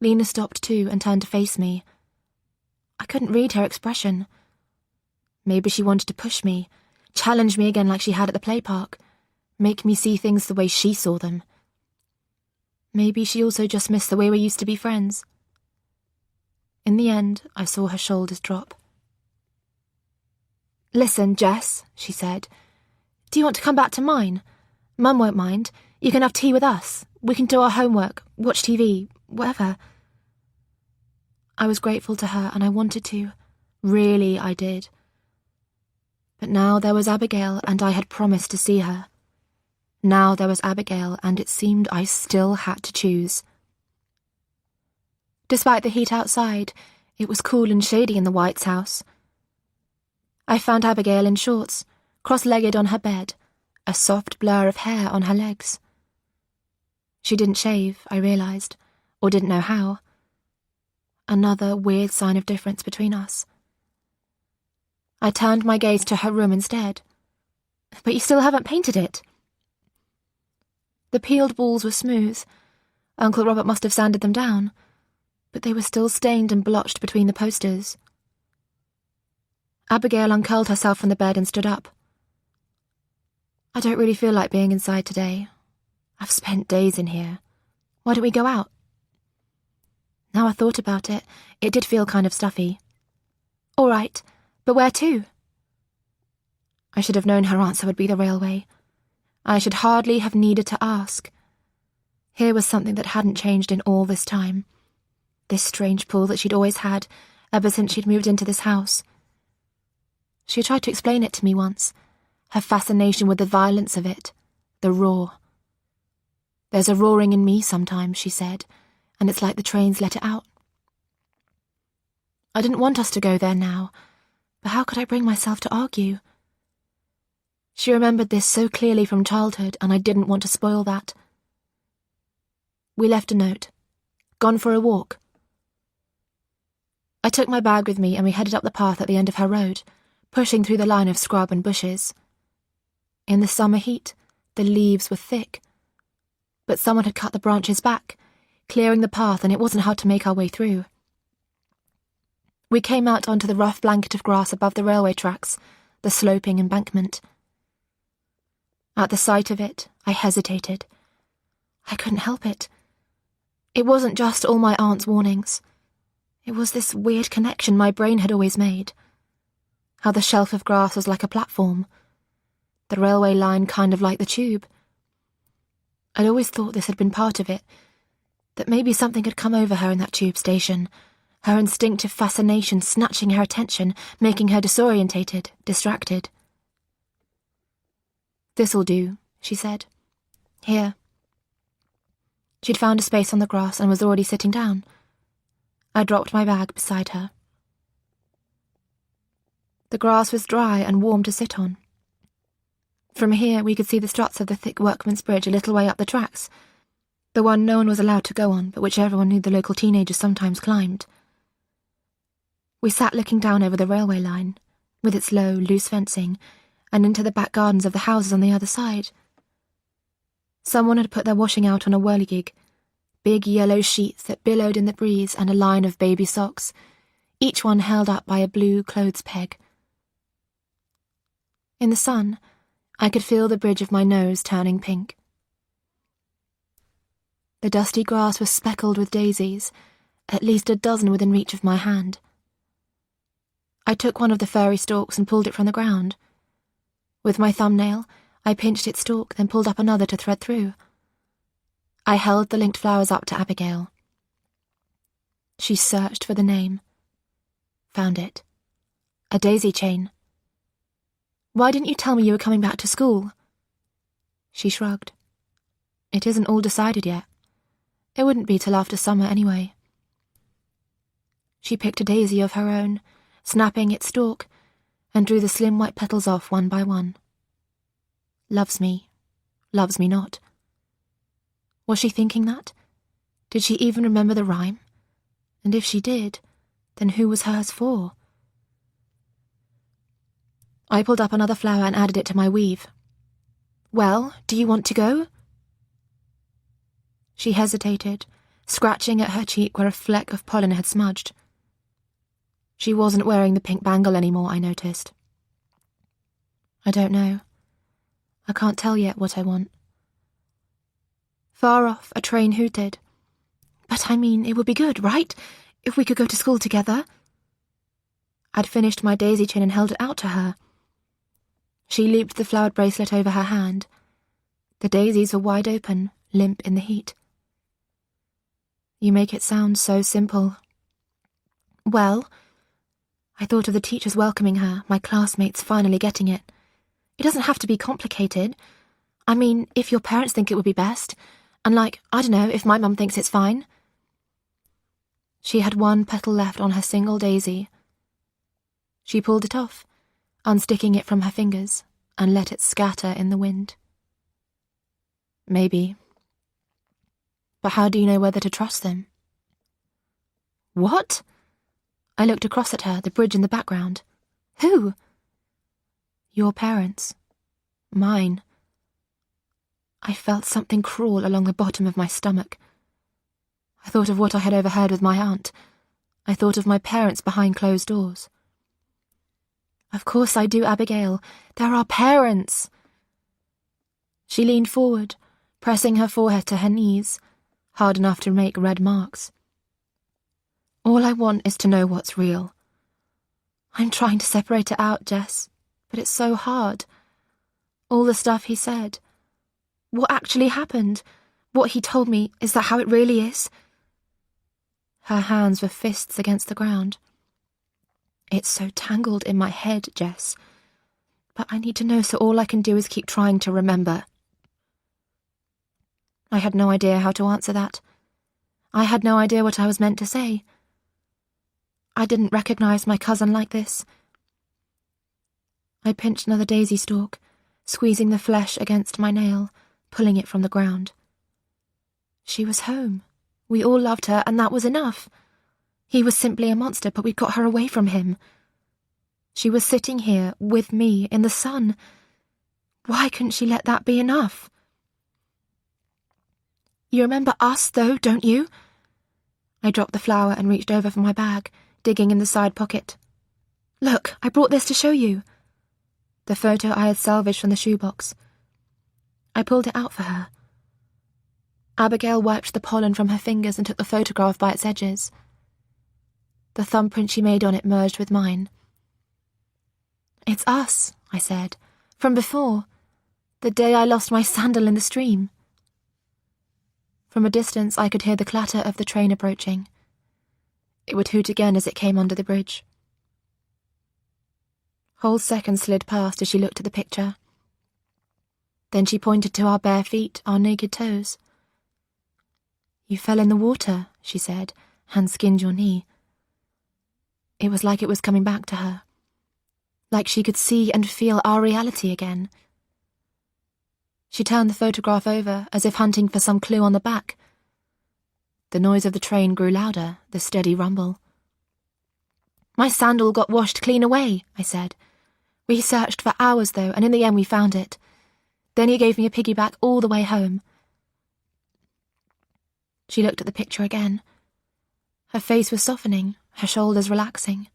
Lena stopped too and turned to face me. I couldn't read her expression. Maybe she wanted to push me, challenge me again like she had at the play park, make me see things the way she saw them. Maybe she also just missed the way we used to be friends. In the end, I saw her shoulders drop. Listen, Jess, she said. Do you want to come back to mine? Mum won't mind. You can have tea with us. We can do our homework, watch TV, whatever. I was grateful to her and I wanted to. Really, I did. But now there was Abigail and I had promised to see her. Now there was Abigail and it seemed I still had to choose. Despite the heat outside, it was cool and shady in the Whites' house. I found Abigail in shorts, cross-legged on her bed, a soft blur of hair on her legs. She didn't shave, I realised, or didn't know how. Another weird sign of difference between us. I turned my gaze to her room instead. But you still haven't painted it. The peeled walls were smooth. Uncle Robert must have sanded them down, but they were still stained and blotched between the posters. Abigail uncurled herself from the bed and stood up. I don't really feel like being inside today. I've spent days in here. Why don't we go out? Now I thought about it, it did feel kind of stuffy. All right, but where to? I should have known her answer would be the railway. I should hardly have needed to ask. Here was something that hadn't changed in all this time. This strange pull that she'd always had, ever since she'd moved into this house. She had tried to explain it to me once, her fascination with the violence of it, the roar. There's a roaring in me sometimes, she said, and it's like the trains let it out. I didn't want us to go there now, but how could I bring myself to argue? She remembered this so clearly from childhood, and I didn't want to spoil that. We left a note. Gone for a walk. I took my bag with me and we headed up the path at the end of her road, pushing through the line of scrub and bushes. In the summer heat, the leaves were thick, but someone had cut the branches back, clearing the path, and it wasn't hard to make our way through. We came out onto the rough blanket of grass above the railway tracks, the sloping embankment. At the sight of it, I hesitated. I couldn't help it. It wasn't just all my aunt's warnings. It was this weird connection my brain had always made. How the shelf of grass was like a platform. The railway line kind of like the tube. I'd always thought this had been part of it, that maybe something had come over her in that tube station, her instinctive fascination snatching her attention, making her disorientated, distracted. This'll do, she said. Here. She'd found a space on the grass and was already sitting down. I dropped my bag beside her. The grass was dry and warm to sit on. From here we could see the struts of the thick workman's bridge a little way up the tracks, the one no one was allowed to go on, but which everyone knew the local teenagers sometimes climbed. We sat looking down over the railway line, with its low, loose fencing, and into the back gardens of the houses on the other side. Someone had put their washing out on a whirligig, big yellow sheets that billowed in the breeze and a line of baby socks, each one held up by a blue clothes peg. In the sun, I could feel the bridge of my nose turning pink. The dusty grass was speckled with daisies, at least a dozen within reach of my hand. I took one of the furry stalks and pulled it from the ground. With my thumbnail, I pinched its stalk, then pulled up another to thread through. I held the linked flowers up to Abigail. She searched for the name. Found it. A daisy chain. "Why didn't you tell me you were coming back to school?" She shrugged. "It isn't all decided yet. It wouldn't be till after summer anyway." She picked a daisy of her own, snapping its stalk, and drew the slim white petals off one by one. Loves me not. Was she thinking that? Did she even remember the rhyme? And if she did, then who was hers for? I pulled up another flower and added it to my weave. "Well, do you want to go?" She hesitated, scratching at her cheek where a fleck of pollen had smudged. She wasn't wearing the pink bangle anymore, I noticed. "I don't know. I can't tell yet what I want." Far off, a train hooted. "But I mean, it would be good, right? If we could go to school together." I'd finished my daisy chain and held it out to her. She looped the flowered bracelet over her hand. The daisies were wide open, limp in the heat. "You make it sound so simple." "Well," I thought of the teachers welcoming her, my classmates finally getting it. "It doesn't have to be complicated. I mean, if your parents think it would be best, and I don't know, if my mum thinks it's fine." She had one petal left on her single daisy. She pulled it off, unsticking it from her fingers, and let it scatter in the wind. Maybe. But how do you know whether to trust them? "What?" I looked across at her, the bridge in the background. "Who?" "Your parents. Mine." I felt something crawl along the bottom of my stomach. I thought of what I had overheard with my aunt. I thought of my parents behind closed doors. "Of course I do, Abigail. They're our parents." She leaned forward, pressing her forehead to her knees, hard enough to make red marks. "All I want is to know what's real. I'm trying to separate it out, Jess, but it's so hard. All the stuff he said. What actually happened? What he told me, is that how it really is?" Her hands were fists against the ground. "It's so tangled in my head, Jess. But I need to know, so all I can do is keep trying to remember." I had no idea how to answer that. I had no idea what I was meant to say. I didn't recognize my cousin like this. I pinched another daisy stalk, squeezing the flesh against my nail, pulling it from the ground. She was home. We all loved her, and that was enough. He was simply a monster, but we'd got her away from him. She was sitting here, with me, in the sun. Why couldn't she let that be enough? "You remember us, though, don't you?" I dropped the flower and reached over for my bag, digging in the side pocket. "Look, I brought this to show you." The photo I had salvaged from the shoebox. I pulled it out for her. Abigail wiped the pollen from her fingers and took the photograph by its edges. The thumbprint she made on it merged with mine. "It's us," I said, "from before. The day I lost my sandal in the stream." From a distance I could hear the clatter of the train approaching. It would hoot again as it came under the bridge. Whole seconds slid past as she looked at the picture. Then she pointed to our bare feet, our naked toes. "You fell in the water," she said, and skinned your knee. It was like it was coming back to her. Like she could see and feel our reality again. She turned the photograph over, as if hunting for some clue on the back. The noise of the train grew louder, the steady rumble. "My sandal got washed clean away," I said. "We searched for hours, though, and in the end we found it. Then he gave me a piggyback all the way home." She looked at the picture again. Her face was softening, her shoulders relaxing.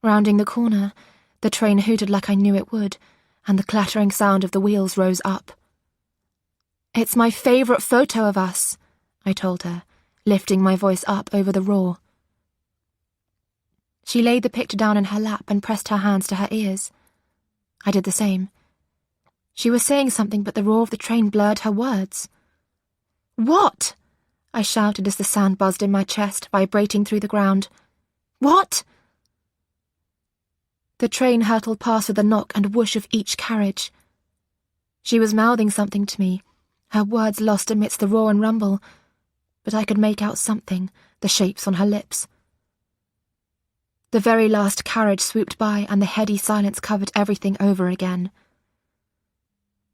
Rounding the corner, the train hooted like I knew it would, and the clattering sound of the wheels rose up. "It's my favourite photo of us," I told her, lifting my voice up over the roar. She laid the picture down in her lap and pressed her hands to her ears. I did the same. She was saying something, but the roar of the train blurred her words. "What?" I shouted as the sound buzzed in my chest, vibrating through the ground. "What?" The train hurtled past with a knock and whoosh of each carriage. She was mouthing something to me, her words lost amidst the roar and rumble, but I could make out something, the shapes on her lips. The very last carriage swooped by and the heady silence covered everything over again.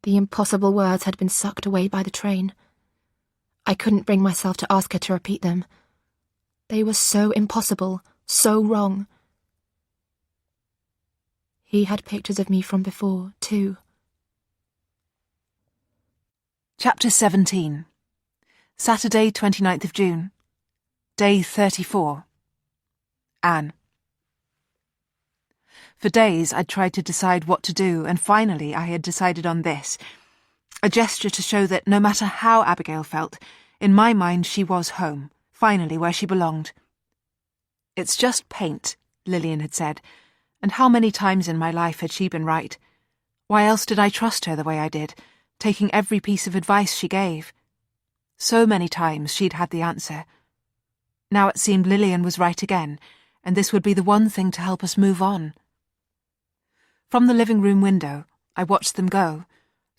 The impossible words had been sucked away by the train. I couldn't bring myself to ask her to repeat them. They were so impossible, so wrong. He had pictures of me from before, too. Chapter 17. Saturday, 29th of June. Day 34. Anne. For days I'd tried to decide what to do, and finally I had decided on this. A gesture to show that no matter how Abigail felt, in my mind she was home, finally where she belonged. "It's just paint," Lillian had said, and how many times in my life had she been right? Why else did I trust her the way I did, taking every piece of advice she gave? So many times she'd had the answer. Now it seemed Lillian was right again, and this would be the one thing to help us move on. From the living room window, I watched them go,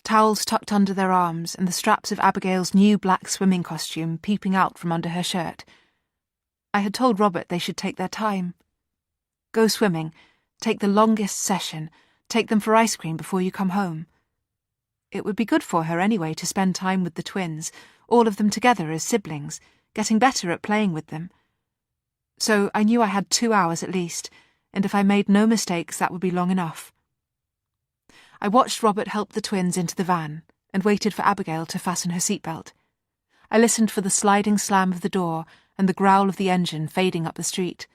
towels tucked under their arms and the straps of Abigail's new black swimming costume peeping out from under her shirt. I had told Robert they should take their time. Go swimming, take the longest session, take them for ice cream before you come home. It would be good for her anyway to spend time with the twins, all of them together as siblings, getting better at playing with them. So I knew I had 2 hours at least, and if I made no mistakes that would be long enough. I watched Robert help the twins into the van and waited for Abigail to fasten her seatbelt. I listened for the sliding slam of the door and the growl of the engine fading up the street.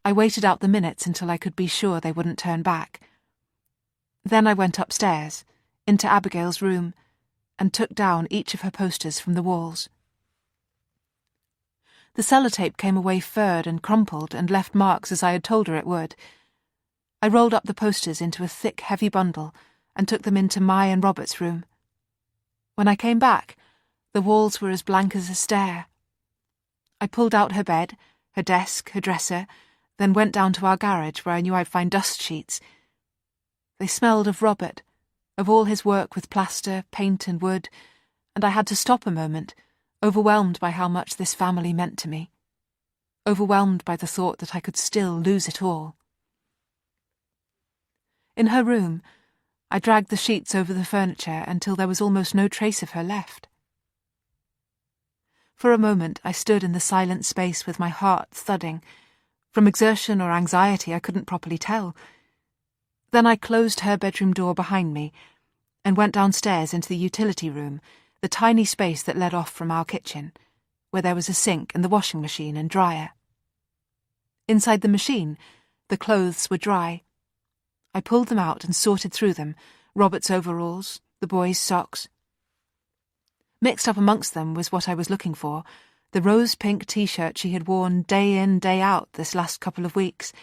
I waited out the minutes until I could be sure they wouldn't turn back. Then I went upstairs, into Abigail's room, and took down each of her posters from the walls. The sellotape came away furred and crumpled and left marks as I had told her it would. I rolled up the posters into a thick, heavy bundle and took them into my and Robert's room. When I came back, the walls were as blank as a stare. I pulled out her bed, her desk, her dresser, then went down to our garage where I knew I'd find dust sheets. They smelled of Robert, of all his work with plaster, paint and wood, and I had to stop a moment, overwhelmed by how much this family meant to me, overwhelmed by the thought that I could still lose it all. In her room, I dragged the sheets over the furniture until there was almost no trace of her left. For a moment I stood in the silent space with my heart thudding. From exertion or anxiety I couldn't properly tell. Then I closed her bedroom door behind me and went downstairs into the utility room, the tiny space that led off from our kitchen, where there was a sink and the washing machine and dryer. Inside the machine, the clothes were dry. I pulled them out and sorted through them, Robert's overalls, the boys' socks. Mixed up amongst them was what I was looking for, the rose-pink t-shirt she had worn day in, day out this last couple of weeks.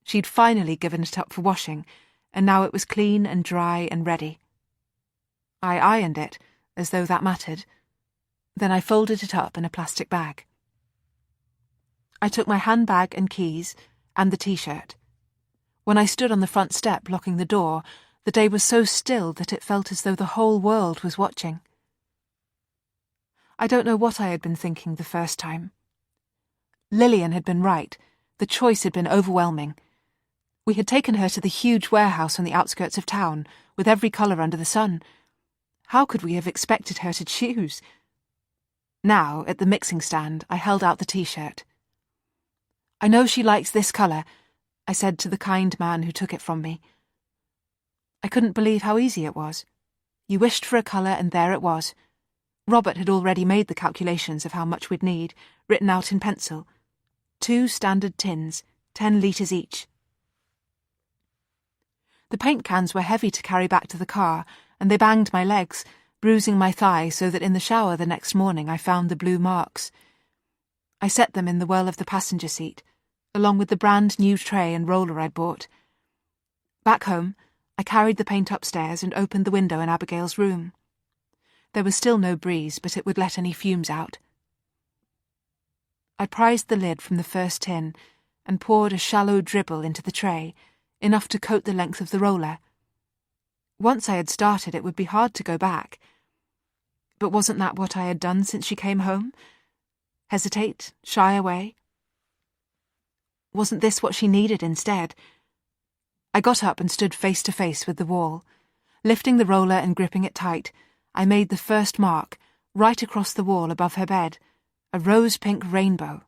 She'd finally given it up for washing, and now it was clean and dry and ready. I ironed it, as though that mattered. Then I folded it up in a plastic bag. I took my handbag and keys, and the t-shirt. When I stood on the front step locking the door, the day was so still that it felt as though the whole world was watching. I don't know what I had been thinking the first time. Lillian had been right. The choice had been overwhelming. We had taken her to the huge warehouse on the outskirts of town, with every colour under the sun. How could we have expected her to choose? Now, at the mixing stand, I held out the t-shirt. "I know she likes this colour," I said to the kind man who took it from me. I couldn't believe how easy it was. You wished for a colour and there it was. Robert had already made the calculations of how much we'd need, written out in pencil. 2 standard tins, 10 litres each. The paint cans were heavy to carry back to the car, and they banged my legs, bruising my thigh so that in the shower the next morning I found the blue marks. I set them in the well of the passenger seat, along with the brand new tray and roller I'd bought. Back home, I carried the paint upstairs and opened the window in Abigail's room. There was still no breeze, but it would let any fumes out. I prized the lid from the first tin and poured a shallow dribble into the tray, enough to coat the length of the roller. Once I had started, it would be hard to go back. But wasn't that what I had done since she came home? Hesitate, shy away? Wasn't this what she needed instead? I got up and stood face to face with the wall. Lifting the roller and gripping it tight, I made the first mark, right across the wall above her bed, a rose-pink rainbow.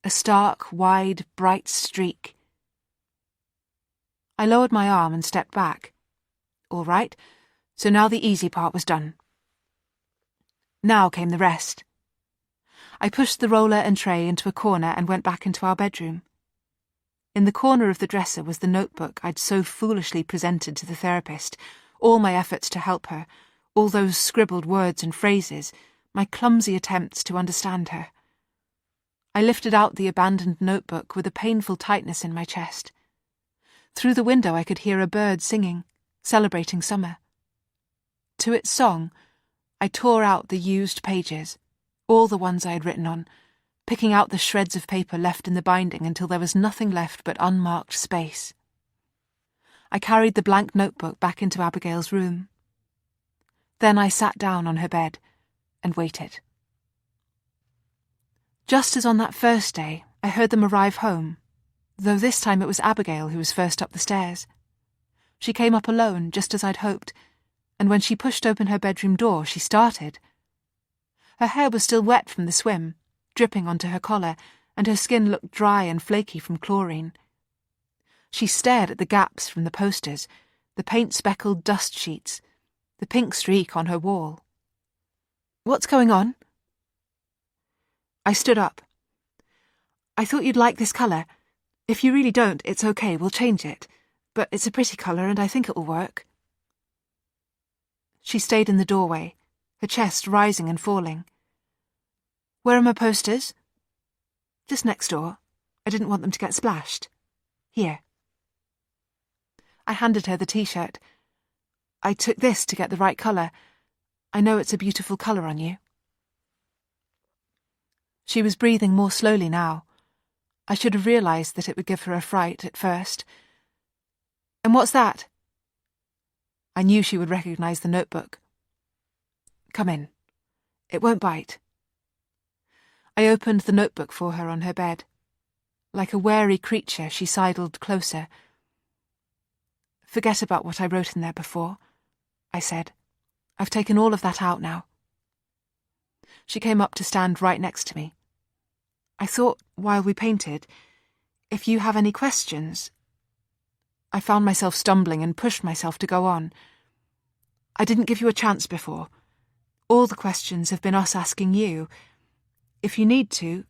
A stark, wide, bright streak. I lowered my arm and stepped back. All right, so now the easy part was done. Now came the rest. I pushed the roller and tray into a corner and went back into our bedroom. In the corner of the dresser was the notebook I'd so foolishly presented to the therapist, all my efforts to help her, all those scribbled words and phrases, my clumsy attempts to understand her. I lifted out the abandoned notebook with a painful tightness in my chest. Through the window I could hear a bird singing, celebrating summer. To its song, I tore out the used pages, all the ones I had written on, picking out the shreds of paper left in the binding until there was nothing left but unmarked space. I carried the blank notebook back into Abigail's room. Then I sat down on her bed and waited. Just as on that first day, I heard them arrive home, though this time it was Abigail who was first up the stairs. She came up alone, just as I'd hoped, and when she pushed open her bedroom door, she started. Her hair was still wet from the swim, dripping onto her collar, and her skin looked dry and flaky from chlorine. She stared at the gaps from the posters, the paint-speckled dust sheets, the pink streak on her wall. "What's going on?" I stood up. "I thought you'd like this colour. If you really don't, it's okay, we'll change it. But it's a pretty colour and I think it will work." She stayed in the doorway, her chest rising and falling. "Where are my posters?" "Just next door. I didn't want them to get splashed. Here." I handed her the T-shirt. "I took this to get the right colour. I know it's a beautiful colour on you." She was breathing more slowly now. I should have realised that it would give her a fright at first. "And what's that?" I knew she would recognise the notebook. "Come in. It won't bite." I opened the notebook for her on her bed. Like a wary creature, she sidled closer. "Forget about what I wrote in there before," I said. "I've taken all of that out now." She came up to stand right next to me. "I thought, while we painted, if you have any questions—" I found myself stumbling and pushed myself to go on. "I didn't give you a chance before. All the questions have been us asking you. If you need to,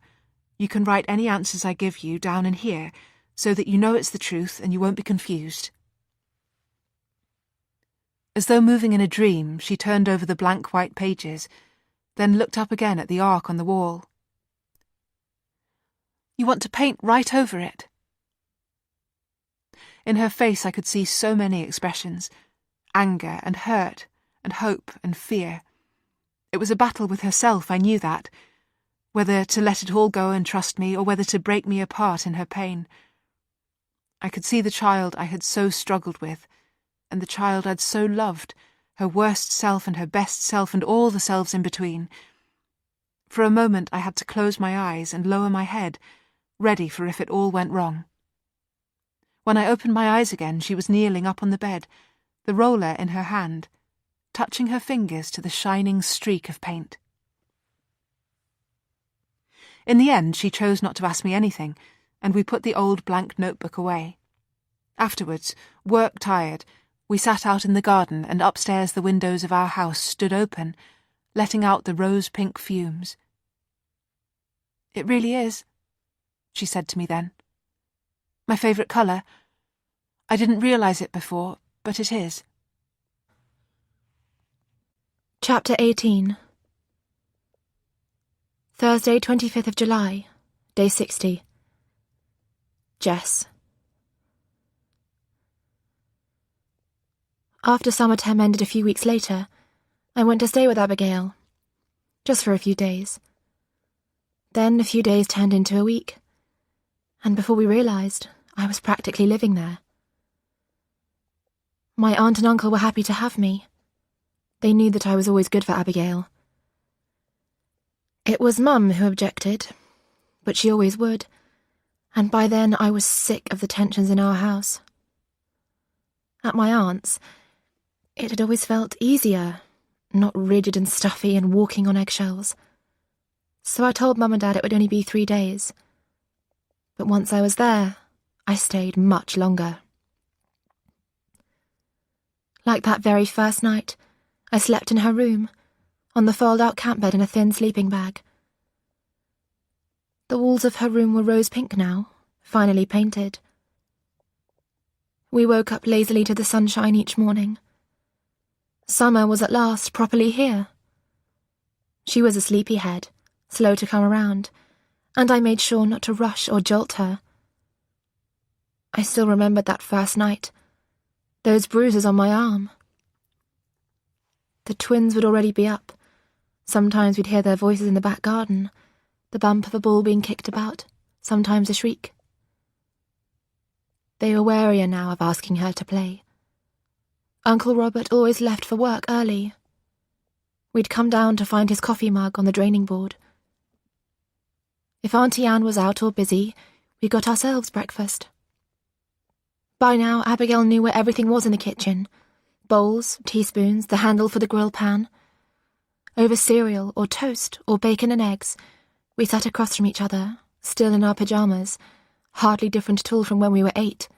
you can write any answers I give you down in here, so that you know it's the truth and you won't be confused." As though moving in a dream, she turned over the blank white pages, then looked up again at the arc on the wall. "You want to paint right over it?" In her face I could see so many expressions: anger and hurt and hope and fear. It was a battle with herself, I knew that, whether to let it all go and trust me or whether to break me apart in her pain. I could see the child I had so struggled with, and the child I'd so loved, her worst self and her best self and all the selves in between. For a moment I had to close my eyes and lower my head, ready for if it all went wrong. When I opened my eyes again, she was kneeling up on the bed, the roller in her hand, touching her fingers to the shining streak of paint. In the end, she chose not to ask me anything, and we put the old blank notebook away. Afterwards, work-tired, we sat out in the garden, and upstairs the windows of our house stood open, letting out the rose-pink fumes. "It really is," she said to me then. "My favourite colour. I didn't realise it before, but it is." Chapter 18. Thursday, 25th of July, day 60. Jess. After summer term ended a few weeks later, I went to stay with Abigail, just for a few days. Then a few days turned into a week, and before we realised, I was practically living there. My aunt and uncle were happy to have me. They knew that I was always good for Abigail. It was Mum who objected, but she always would, and by then I was sick of the tensions in our house. At my aunt's, it had always felt easier, not rigid and stuffy and walking on eggshells. So I told Mum and Dad it would only be 3 days. But once I was there, I stayed much longer. Like that very first night, I slept in her room, on the fold-out camp bed in a thin sleeping bag. The walls of her room were rose pink now, finally painted. We woke up lazily to the sunshine each morning. Summer was at last properly here. She was a sleepyhead, slow to come around, and I made sure not to rush or jolt her. I still remembered that first night, those bruises on my arm. The twins would already be up. Sometimes we'd hear their voices in the back garden, the bump of a ball being kicked about, sometimes a shriek. They were warier now of asking her to play. Uncle Robert always left for work early. We'd come down to find his coffee mug on the draining board. If Auntie Anne was out or busy, we got ourselves breakfast. By now, Abigail knew where everything was in the kitchen. Bowls, teaspoons, the handle for the grill pan. Over cereal or toast or bacon and eggs, we sat across from each other, still in our pyjamas, hardly different at all from when we were 8.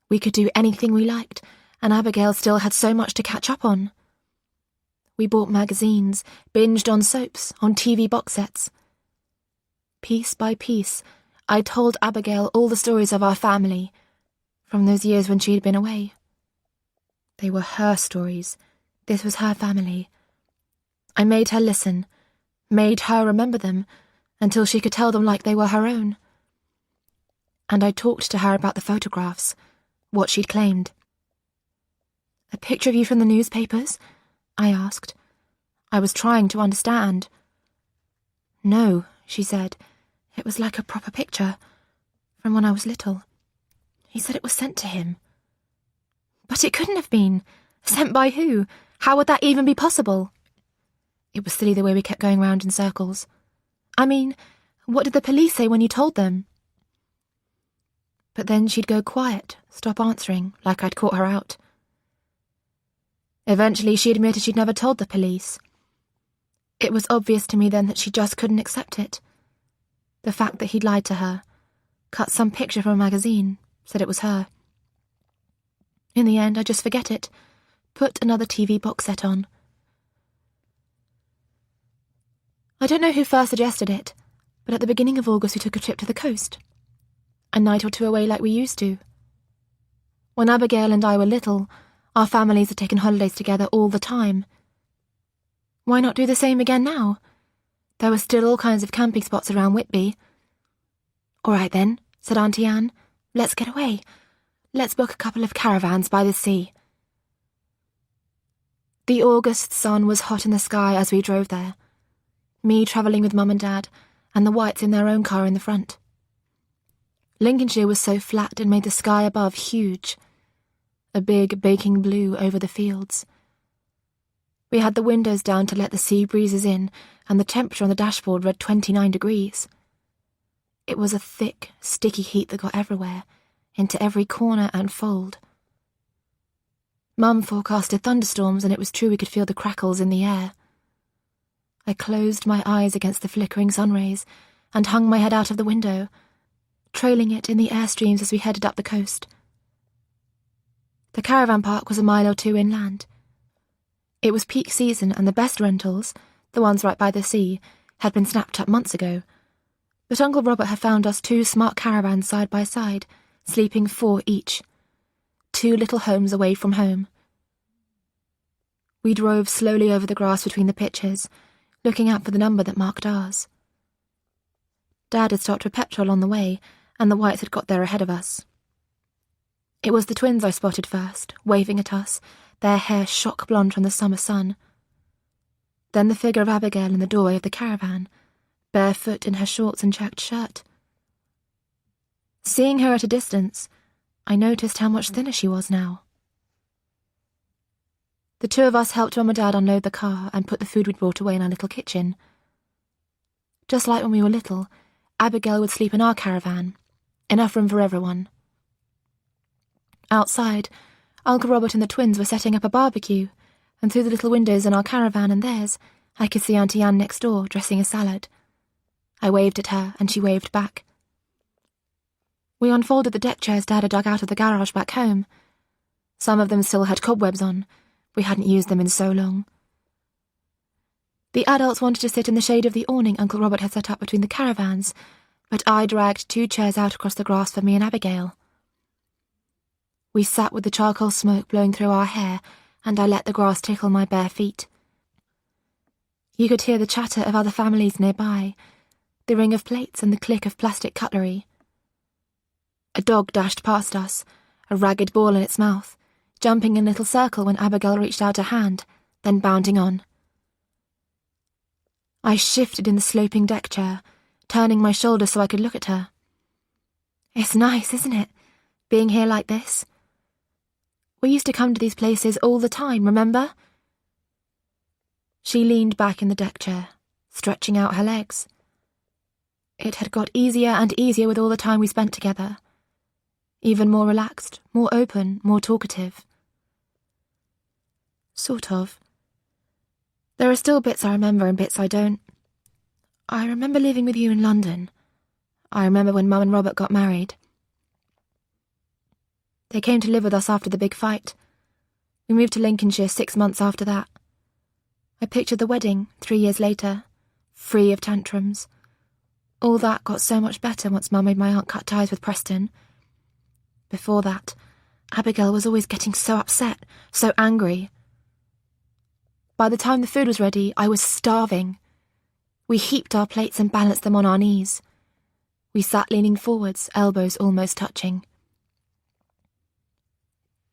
We could do anything we liked, and Abigail still had so much to catch up on. We bought magazines, binged on soaps, on TV box sets. Piece by piece, I told Abigail all the stories of our family, from those years when she had been away. They were her stories. This was her family. I made her listen, made her remember them, until she could tell them like they were her own. And I talked to her about the photographs, what she'd claimed. "A picture of you from the newspapers?" I asked. I was trying to understand. "No," she said. "It was like a proper picture, from when I was little. He said it was sent to him." "But it couldn't have been. Sent by who? How would that even be possible?" It was silly the way we kept going round in circles. "I mean, what did the police say when you told them?" But then she'd go quiet, stop answering, like I'd caught her out. Eventually she admitted she'd never told the police. It was obvious to me then that she just couldn't accept it. The fact that he'd lied to her, cut some picture from a magazine, said it was her. In the end, I just forget it, put another TV box set on. I don't know who first suggested it, but at the beginning of August we took a trip to the coast. A night or two away like we used to. When Abigail and I were little, our families had taken holidays together all the time. Why not do the same again now? There were still all kinds of camping spots around Whitby. "All right then," said Auntie Anne. "Let's get away. Let's book a couple of caravans by the sea." The August sun was hot in the sky as we drove there. Me travelling with Mum and Dad, and the Whites in their own car in the front. Lincolnshire was so flat it made the sky above huge. A big baking blue over the fields. We had the windows down to let the sea breezes in, and the temperature on the dashboard read 29 degrees. It was a thick, sticky heat that got everywhere, into every corner and fold. Mum forecasted thunderstorms, and it was true we could feel the crackles in the air. I closed my eyes against the flickering sun rays and hung my head out of the window, trailing it in the airstreams as we headed up the coast. The caravan park was a mile or 2 inland. It was peak season, and the best rentals, the ones right by the sea, had been snapped up months ago, but Uncle Robert had found us 2 smart caravans side by side, sleeping 4 each. 2 little homes away from home. We drove slowly over the grass between the pitches, looking out for the number that marked ours. Dad had stopped for petrol on the way, and the Whites had got there ahead of us. It was the twins I spotted first, waving at us, their hair shock blonde from the summer sun. Then the figure of Abigail in the doorway of the caravan, barefoot in her shorts and checked shirt. Seeing her at a distance, I noticed how much thinner she was now. The two of us helped Mum and Dad unload the car and put the food we'd brought away in our little kitchen. Just like when we were little, Abigail would sleep in our caravan, enough room for everyone. Outside, Uncle Robert and the twins were setting up a barbecue, and through the little windows in our caravan and theirs, I could see Auntie Anne next door dressing a salad. I waved at her, and she waved back. We unfolded the deck chairs Dad had dug out of the garage back home. Some of them still had cobwebs on. We hadn't used them in so long. The adults wanted to sit in the shade of the awning Uncle Robert had set up between the caravans, but I dragged 2 chairs out across the grass for me and Abigail. We sat with the charcoal smoke blowing through our hair, and I let the grass tickle my bare feet. You could hear the chatter of other families nearby, the ring of plates and the click of plastic cutlery. A dog dashed past us, a ragged ball in its mouth, jumping in a little circle when Abigail reached out a hand, then bounding on. I shifted in the sloping deck chair, turning my shoulders so I could look at her. It's nice, isn't it, being here like this? We used to come to these places all the time, remember? She leaned back in the deck chair, stretching out her legs. It had got easier and easier with all the time we spent together. Even more relaxed, more open, more talkative. Sort of. There are still bits I remember and bits I don't. I remember living with you in London. I remember when Mum and Robert got married. They came to live with us after the big fight. We moved to Lincolnshire 6 months after that. I pictured the wedding 3 years later, free of tantrums. All that got so much better once Mum made my aunt cut ties with Preston. Before that, Abigail was always getting so upset, so angry. By the time the food was ready, I was starving. We heaped our plates and balanced them on our knees. We sat leaning forwards, elbows almost touching.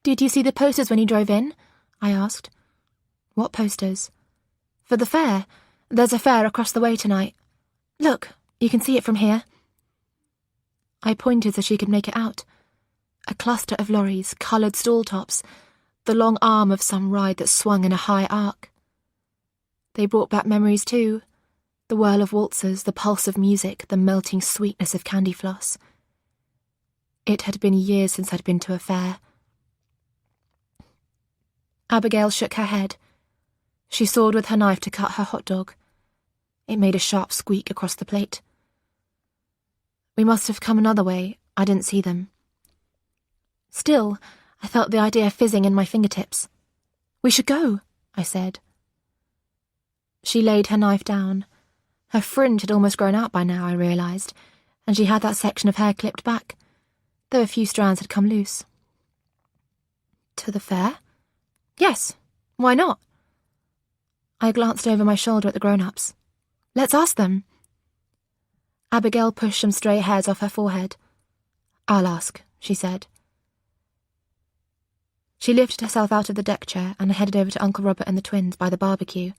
"Did you see the posters when you drove in?" I asked. "What posters?" "For the fair. There's a fair across the way tonight. Look, you can see it from here." I pointed so she could make it out. A cluster of lorries, coloured stall tops, the long arm of some ride that swung in a high arc. They brought back memories too, the whirl of waltzers, the pulse of music, the melting sweetness of candy floss. It had been years since I'd been to a fair. Abigail shook her head. She sawed with her knife to cut her hot dog. It made a sharp squeak across the plate. We must have come another way. I didn't see them. Still, I felt the idea fizzing in my fingertips. "We should go," I said. She laid her knife down. Her fringe had almost grown out by now, I realised, and she had that section of hair clipped back, though a few strands had come loose. "To the fair?" "Yes. Why not?" I glanced over my shoulder at the grown-ups. "Let's ask them." Abigail pushed some stray hairs off her forehead. "I'll ask," she said. She lifted herself out of the deck chair and headed over to Uncle Robert and the twins by the barbecue.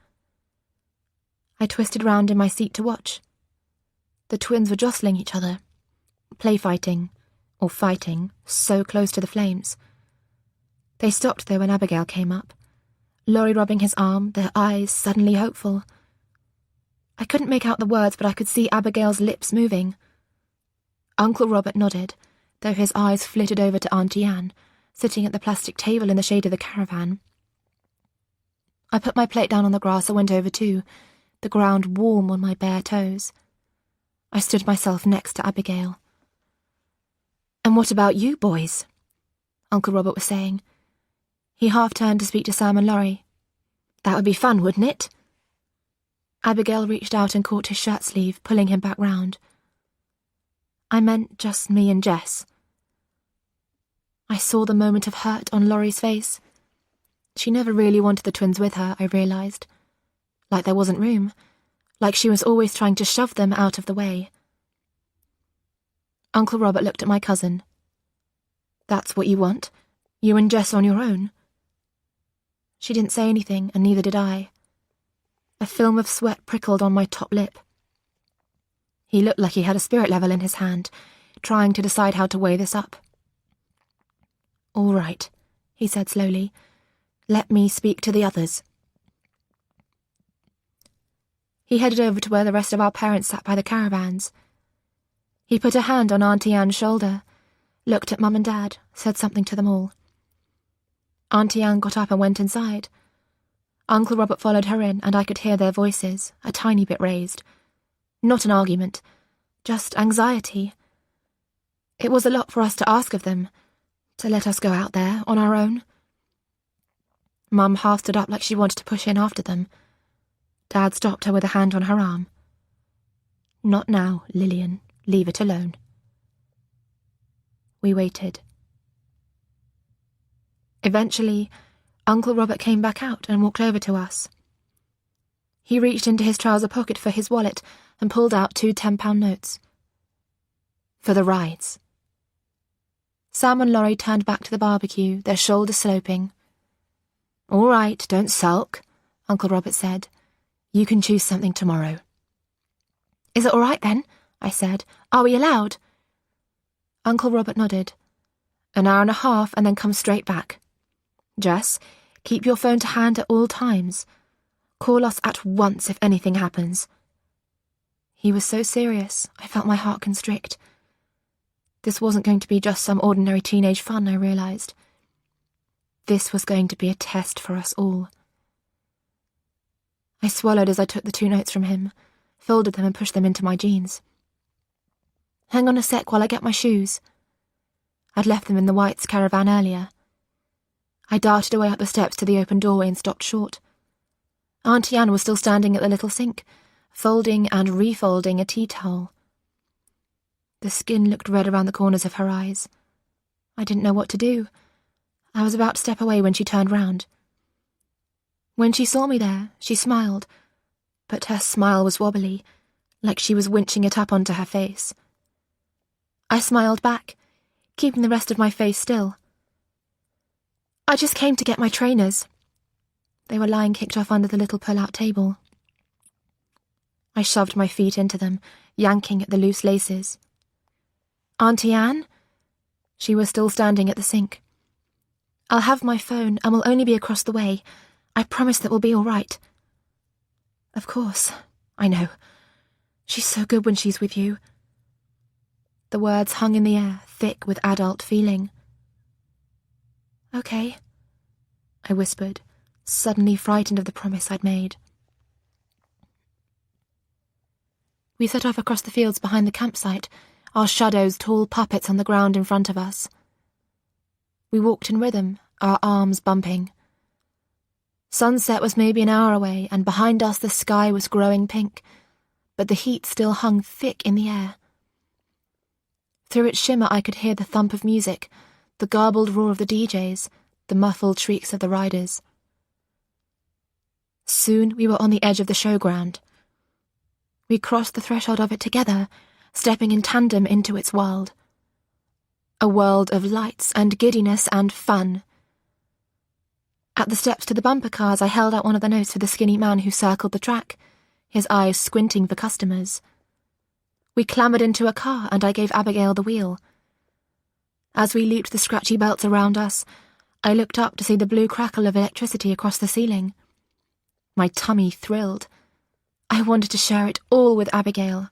I twisted round in my seat to watch. The twins were jostling each other, play-fighting, or fighting, so close to the flames. They stopped though when Abigail came up, Laurie rubbing his arm, their eyes suddenly hopeful. I couldn't make out the words, but I could see Abigail's lips moving. Uncle Robert nodded, though his eyes flitted over to Auntie Anne, sitting at the plastic table in the shade of the caravan. I put my plate down on the grass and went over too, the ground warm on my bare toes. I stood myself next to Abigail. "And what about you, boys?" Uncle Robert was saying. He half turned to speak to Sam and Laurie. "That would be fun, wouldn't it?" Abigail reached out and caught his shirt sleeve, pulling him back round. I meant just me and Jess. I saw the moment of hurt on Laurie's face. She never really wanted the twins with her, I realised. Like there wasn't room. Like she was always trying to shove them out of the way. Uncle Robert looked at my cousin. "That's what you want? You and Jess on your own?" She didn't say anything, and neither did I. A film of sweat prickled on my top lip. He looked like he had a spirit level in his hand, trying to decide how to weigh this up. "All right," he said slowly. "Let me speak to the others." He headed over to where the rest of our parents sat by the caravans. He put a hand on Auntie Anne's shoulder, looked at Mum and Dad, said something to them all. Auntie Anne got up and went inside. Uncle Robert followed her in, and I could hear their voices, a tiny bit raised. Not an argument, just anxiety. It was a lot for us to ask of them, to let us go out there on our own. Mum half stood up like she wanted to push in after them. Dad stopped her with a hand on her arm. "Not now, Lillian. Leave it alone." We waited. Eventually, Uncle Robert came back out and walked over to us. He reached into his trouser pocket for his wallet and pulled out 2 £10 notes. "For the rides." Sam and Laurie turned back to the barbecue, their shoulders sloping. "All right, don't sulk," Uncle Robert said. "You can choose something tomorrow." "Is it all right then?" I said. "Are we allowed?" Uncle Robert nodded. "An hour and a half and then come straight back. Jess, keep your phone to hand at all times. Call us at once if anything happens." He was so serious, I felt my heart constrict. This wasn't going to be just some ordinary teenage fun, I realised. This was going to be a test for us all. I swallowed as I took the 2 notes from him, folded them and pushed them into my jeans. "Hang on a sec while I get my shoes." I'd left them in the Whites' caravan earlier. I darted away up the steps to the open doorway and stopped short. Auntie Anne was still standing at the little sink, folding and refolding a tea towel. The skin looked red around the corners of her eyes. I didn't know what to do. I was about to step away when she turned round. When she saw me there, she smiled, but her smile was wobbly, like she was winching it up onto her face. I smiled back, keeping the rest of my face still. "I just came to get my trainers." They were lying kicked off under the little pull-out table. I shoved my feet into them, yanking at the loose laces. "Auntie Anne?" She was still standing at the sink. "I'll have my phone and we'll only be across the way. I promise that we'll be all right." "Of course, I know. She's so good when she's with you." The words hung in the air, thick with adult feeling. "Okay," I whispered, suddenly frightened of the promise I'd made. We set off across the fields behind the campsite, our shadows tall puppets on the ground in front of us. We walked in rhythm, our arms bumping. Sunset was maybe an hour away, and behind us the sky was growing pink, but the heat still hung thick in the air. Through its shimmer I could hear the thump of music, the garbled roar of the DJs, the muffled shrieks of the riders. Soon we were on the edge of the showground. We crossed the threshold of it together, stepping in tandem into its world. A world of lights and giddiness and fun. At the steps to the bumper cars, I held out one of the notes for the skinny man who circled the track, his eyes squinting for customers. We clambered into a car and I gave Abigail the wheel. As we looped the scratchy belts around us, I looked up to see the blue crackle of electricity across the ceiling. My tummy thrilled. I wanted to share it all with Abigail.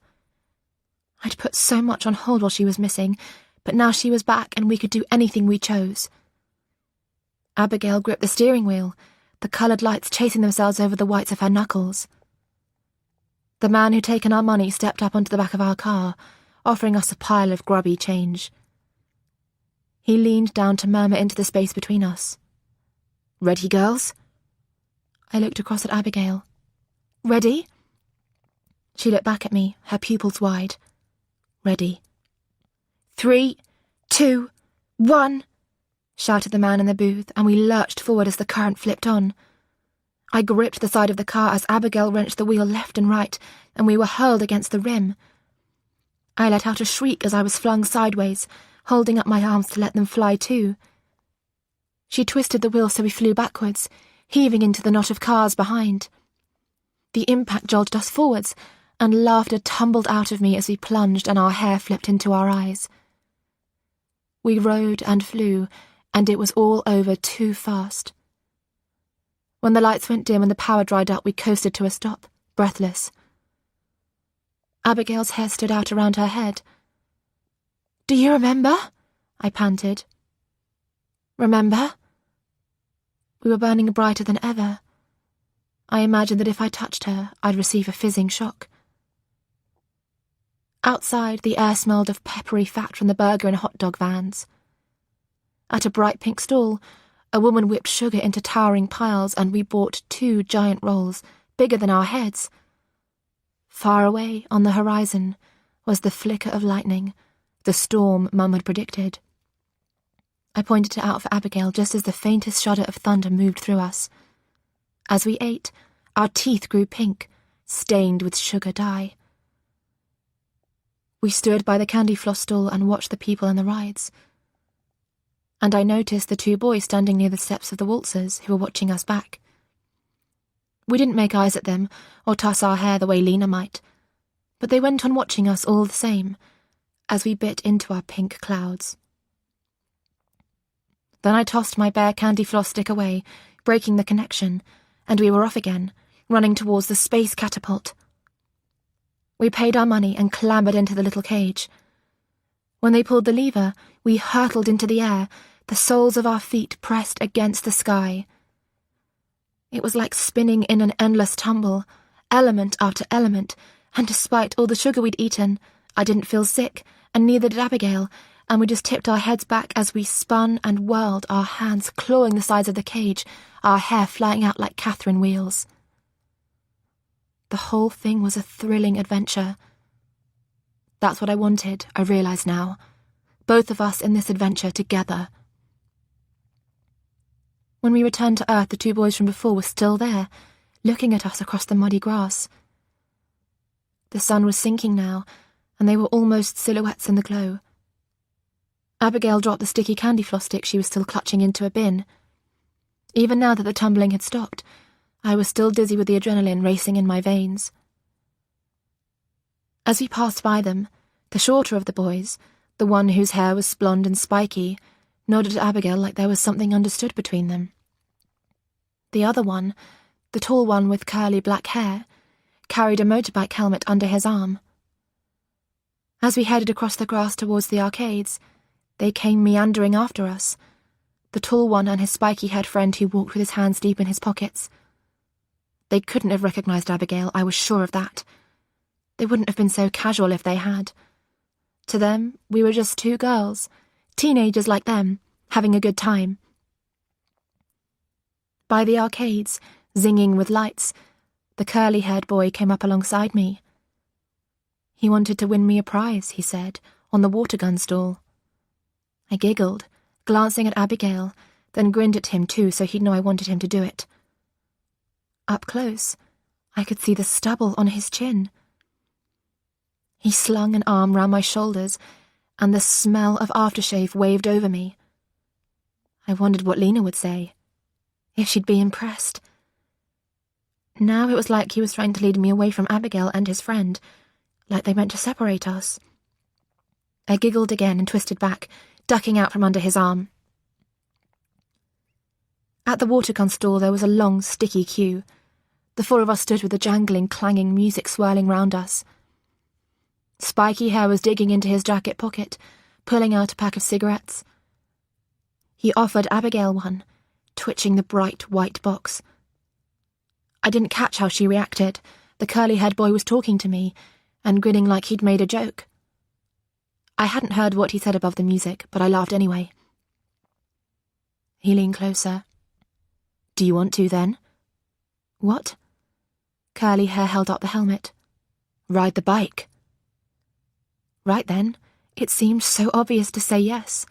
I'd put so much on hold while she was missing, but now she was back and we could do anything we chose. Abigail gripped the steering wheel, the coloured lights chasing themselves over the whites of her knuckles. The man who'd taken our money stepped up onto the back of our car, offering us a pile of grubby change. He leaned down to murmur into the space between us. "Ready, girls?" I looked across at Abigail. "Ready?" She looked back at me, her pupils wide. "Ready." 3, 2, 1... shouted the man in the booth, and we lurched forward as the current flipped on. I gripped the side of the car as Abigail wrenched the wheel left and right, and we were hurled against the rim. I let out a shriek as I was flung sideways, holding up my arms to let them fly too. She twisted the wheel so we flew backwards, heaving into the knot of cars behind. The impact jolted us forwards, and laughter tumbled out of me as we plunged and our hair flipped into our eyes. We rode and flew, and it was all over too fast. When the lights went dim and the power dried up, we coasted to a stop, breathless. Abigail's hair stood out around her head. "Do you remember?" I panted. "Remember?" We were burning brighter than ever. I imagined that if I touched her, I'd receive a fizzing shock. Outside, the air smelled of peppery fat from the burger and hot dog vans. At a bright pink stall, a woman whipped sugar into towering piles, and we bought 2 giant rolls, bigger than our heads. Far away, on the horizon, was the flicker of lightning, the storm Mum had predicted. I pointed it out for Abigail just as the faintest shudder of thunder moved through us. As we ate, our teeth grew pink, stained with sugar dye. We stood by the candy floss stall and watched the people in the rides. And I noticed the 2 boys standing near the steps of the waltzers who were watching us back. We didn't make eyes at them or toss our hair the way Lena might, but they went on watching us all the same, as we bit into our pink clouds. Then I tossed my bare candy floss stick away, breaking the connection, and we were off again, running towards the space catapult. We paid our money and clambered into the little cage. When they pulled the lever, we hurtled into the air, the soles of our feet pressed against the sky. It was like spinning in an endless tumble, element after element, and despite all the sugar we'd eaten, I didn't feel sick, and neither did Abigail, and we just tipped our heads back as we spun and whirled, our hands clawing the sides of the cage, our hair flying out like Catherine wheels. The whole thing was a thrilling adventure. That's what I wanted, I realise now. Both of us in this adventure together. When we returned to Earth, the 2 boys from before were still there, looking at us across the muddy grass. The sun was sinking now, and they were almost silhouettes in the glow. Abigail dropped the sticky candy floss stick she was still clutching into a bin. Even now that the tumbling had stopped, I was still dizzy with the adrenaline racing in my veins. As we passed by them, the shorter of the boys, the one whose hair was blonde and spiky, nodded at Abigail like there was something understood between them. The other one, the tall one with curly black hair, carried a motorbike helmet under his arm. As we headed across the grass towards the arcades, they came meandering after us, the tall one and his spiky-haired friend who walked with his hands deep in his pockets. They couldn't have recognised Abigail, I was sure of that. They wouldn't have been so casual if they had. To them, we were just 2 girls, teenagers like them, having a good time. By the arcades, zinging with lights, the curly-haired boy came up alongside me. He wanted to win me a prize, he said, on the water gun stall. I giggled, glancing at Abigail, then grinned at him too so he'd know I wanted him to do it. Up close, I could see the stubble on his chin. He slung an arm round my shoulders, and the smell of aftershave waved over me. I wondered what Lena would say, if she'd be impressed. Now it was like he was trying to lead me away from Abigail and his friend, like they meant to separate us. I giggled again and twisted back, ducking out from under his arm. At the water gun stall there was a long, sticky queue. The 4 of us stood with the jangling, clanging music swirling round us. Spiky hair was digging into his jacket pocket, pulling out a pack of cigarettes. He offered Abigail one, twitching the bright white box. I didn't catch how she reacted. The curly-haired boy was talking to me, and grinning like he'd made a joke. I hadn't heard what he said above the music, but I laughed anyway. He leaned closer. "Do you want to, then?" "What?" Curly hair held up the helmet. "Ride the bike." Right then, it seemed so obvious to say yes.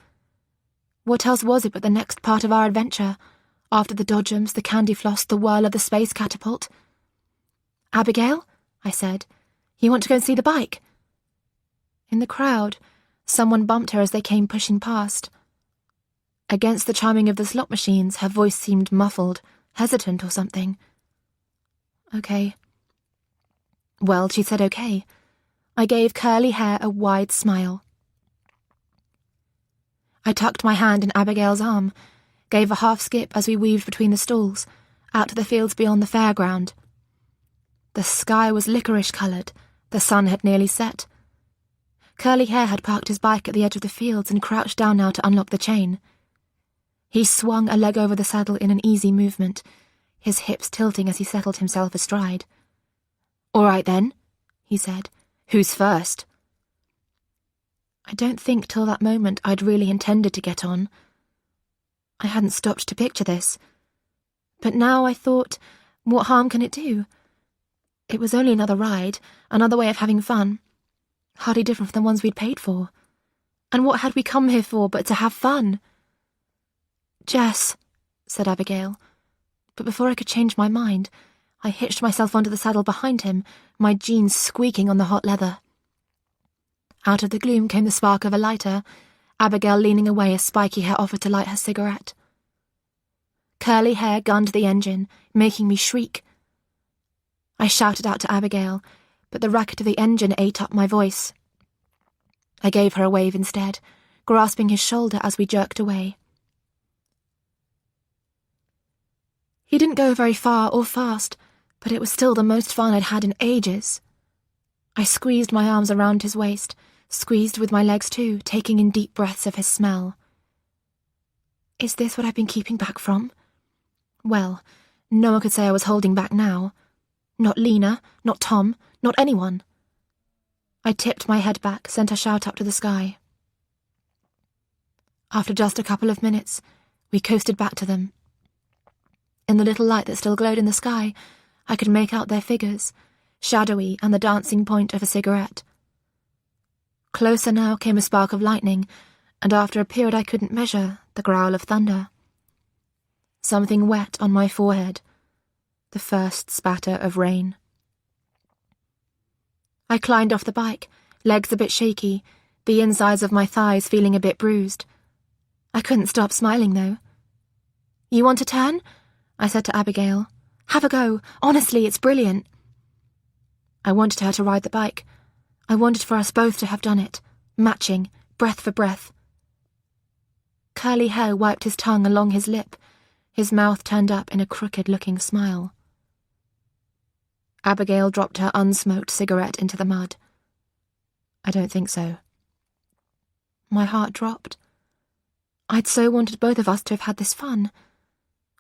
What else was it but the next part of our adventure, after the dodgems, the candy floss, the whirl of the space catapult? "Abigail," I said, "you want to go and see the bike?" In the crowd, someone bumped her as they came pushing past. Against the chiming of the slot machines, her voice seemed muffled, hesitant or something. "Okay." Well, she said okay. I gave curly hair a wide smile. I tucked my hand in Abigail's arm, gave a half-skip as we weaved between the stalls, out to the fields beyond the fairground. The sky was licorice-coloured, the sun had nearly set. Curly Hair had parked his bike at the edge of the fields and crouched down now to unlock the chain. He swung a leg over the saddle in an easy movement, his hips tilting as he settled himself astride. "All right then," he said. "Who's first?" I don't think till that moment I'd really intended to get on. I hadn't stopped to picture this. But now I thought, what harm can it do? It was only another ride, another way of having fun. Hardly different from the ones we'd paid for. And what had we come here for but to have fun? "Jess," said Abigail. But before I could change my mind, I hitched myself onto the saddle behind him, my jeans squeaking on the hot leather. Out of the gloom came the spark of a lighter, Abigail leaning away as Spiky Hair offered to light her cigarette. Curly Hair gunned the engine, making me shriek. I shouted out to Abigail, but the racket of the engine ate up my voice. I gave her a wave instead, grasping his shoulder as we jerked away. He didn't go very far or fast, but it was still the most fun I'd had in ages. I squeezed my arms around his waist, squeezed with my legs too, taking in deep breaths of his smell. Is this what I've been keeping back from? Well, no one could say I was holding back now. Not Lena, not Tom, not anyone. I tipped my head back, sent a shout up to the sky. After just a couple of minutes, we coasted back to them. In the little light that still glowed in the sky, I could make out their figures, shadowy and the dancing point of a cigarette. Closer now came a spark of lightning, and after a period I couldn't measure, the growl of thunder. Something wet on my forehead, the first spatter of rain. I climbed off the bike, legs a bit shaky, the insides of my thighs feeling a bit bruised. I couldn't stop smiling, though. "You want to turn?" I said to Abigail. "Have a go. Honestly, it's brilliant." I wanted her to ride the bike. I wanted for us both to have done it, matching, breath for breath. Curly Hair wiped his tongue along his lip, his mouth turned up in a crooked-looking smile. Abigail dropped her unsmoked cigarette into the mud. I don't think so. My heart dropped. I'd so wanted both of us to have had this fun.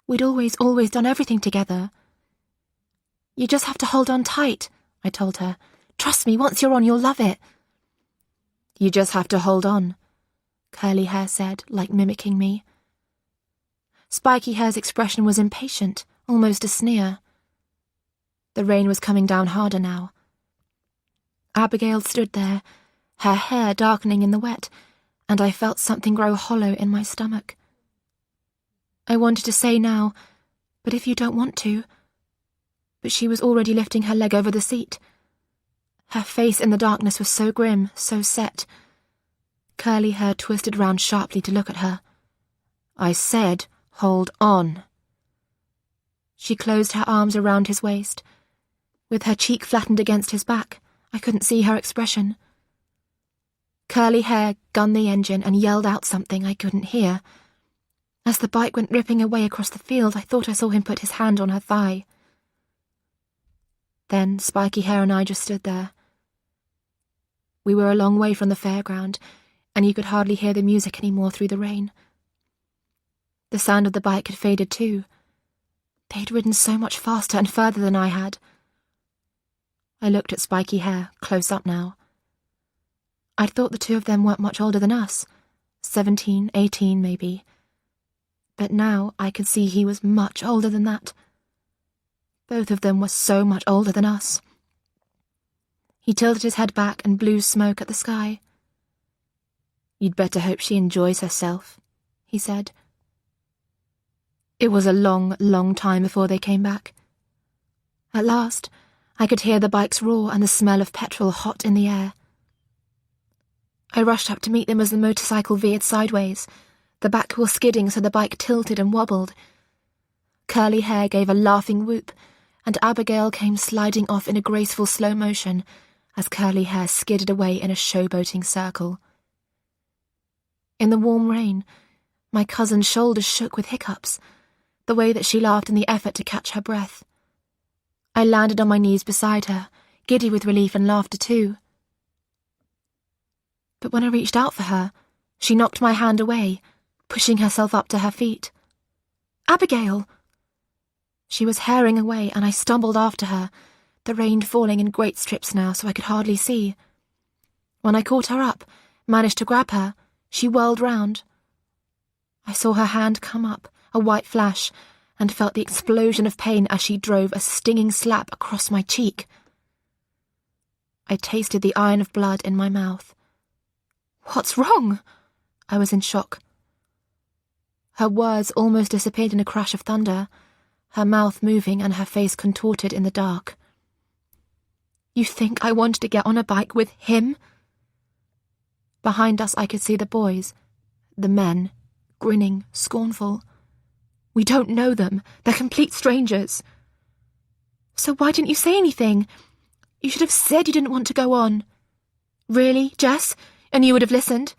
We'd always done everything together. "You just have to hold on tight," I told her. "Trust me, once you're on, you'll love it." "You just have to hold on," Curly Hair said, like mimicking me. Spiky Hair's expression was impatient, almost a sneer. The rain was coming down harder now. Abigail stood there, her hair darkening in the wet, and I felt something grow hollow in my stomach. I wanted to say now, "But if you don't want to," but she was already lifting her leg over the seat. Her face in the darkness was so grim, so set. Curly Hair twisted round sharply to look at her. "I said, hold on." She closed her arms around his waist. With her cheek flattened against his back, I couldn't see her expression. Curly Hair gunned the engine and yelled out something I couldn't hear. As the bike went ripping away across the field, I thought I saw him put his hand on her thigh. Then Spiky Hair and I just stood there. We were a long way from the fairground, and you could hardly hear the music anymore through the rain. The sound of the bike had faded too. They'd ridden so much faster and further than I had. I looked at Spiky Hair, close up now. I'd thought the two of them weren't much older than us, 17, 18 maybe. But now I could see he was much older than that. Both of them were so much older than us. He tilted his head back and blew smoke at the sky. "You'd better hope she enjoys herself," he said. It was a long, long time before they came back. At last, I could hear the bike's roar and the smell of petrol hot in the air. I rushed up to meet them as the motorcycle veered sideways, the back wheel skidding so the bike tilted and wobbled. Curly hair gave a laughing whoop, and Abigail came sliding off in a graceful slow motion as Curly hair skidded away in a showboating circle. In the warm rain, my cousin's shoulders shook with hiccups, the way that she laughed in the effort to catch her breath. I landed on my knees beside her, giddy with relief and laughter too. But when I reached out for her, she knocked my hand away, pushing herself up to her feet. Abigail! She was herring away, and I stumbled after her, the rain falling in great strips now so I could hardly see. When I caught her up, managed to grab her, she whirled round. I saw her hand come up, a white flash, and felt the explosion of pain as she drove a stinging slap across my cheek. I tasted the iron of blood in my mouth. What's wrong? I was in shock. Her words almost disappeared in a crash of thunder, her mouth moving and her face contorted in the dark. You think I wanted to get on a bike with him? Behind us I could see the boys, the men, grinning, scornful. We don't know them. They're complete strangers. So why didn't you say anything? You should have said you didn't want to go on. Really, Jess? And you would have listened?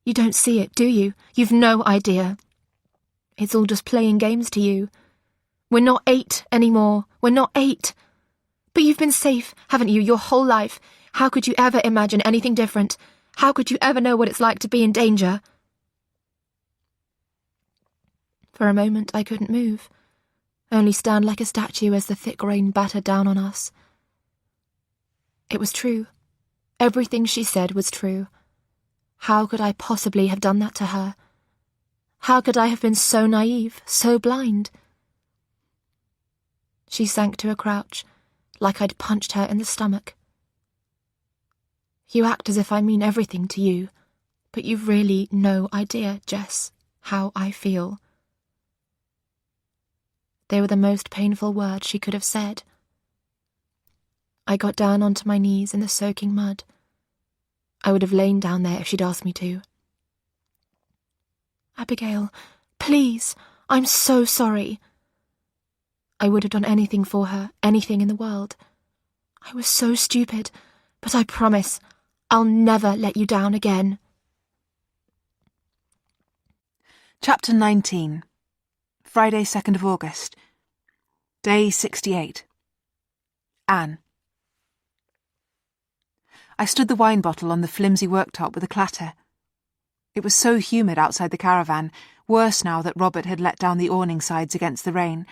You don't see it, do you? You've no idea. It's all just playing games to you. We're not 8 anymore. We're not 8. But you've been safe, haven't you, your whole life? How could you ever imagine anything different? How could you ever know what it's like to be in danger? For a moment I couldn't move, only stand like a statue as the thick rain battered down on us. It was true. Everything she said was true. How could I possibly have done that to her? How could I have been so naive, so blind? She sank to a crouch, like I'd punched her in the stomach. You act as if I mean everything to you, but you've really no idea, Jess, how I feel. They were the most painful words she could have said. I got down onto my knees in the soaking mud. I would have lain down there if she'd asked me to. Abigail, please, I'm so sorry. I would have done anything for her, anything in the world. I was so stupid, but I promise I'll never let you down again. Chapter 19. Friday, 2nd of August. Day 68. Anne. I stood the wine bottle on the flimsy worktop with a clatter. It was so humid outside the caravan, worse now that Robert had let down the awning sides against the rain.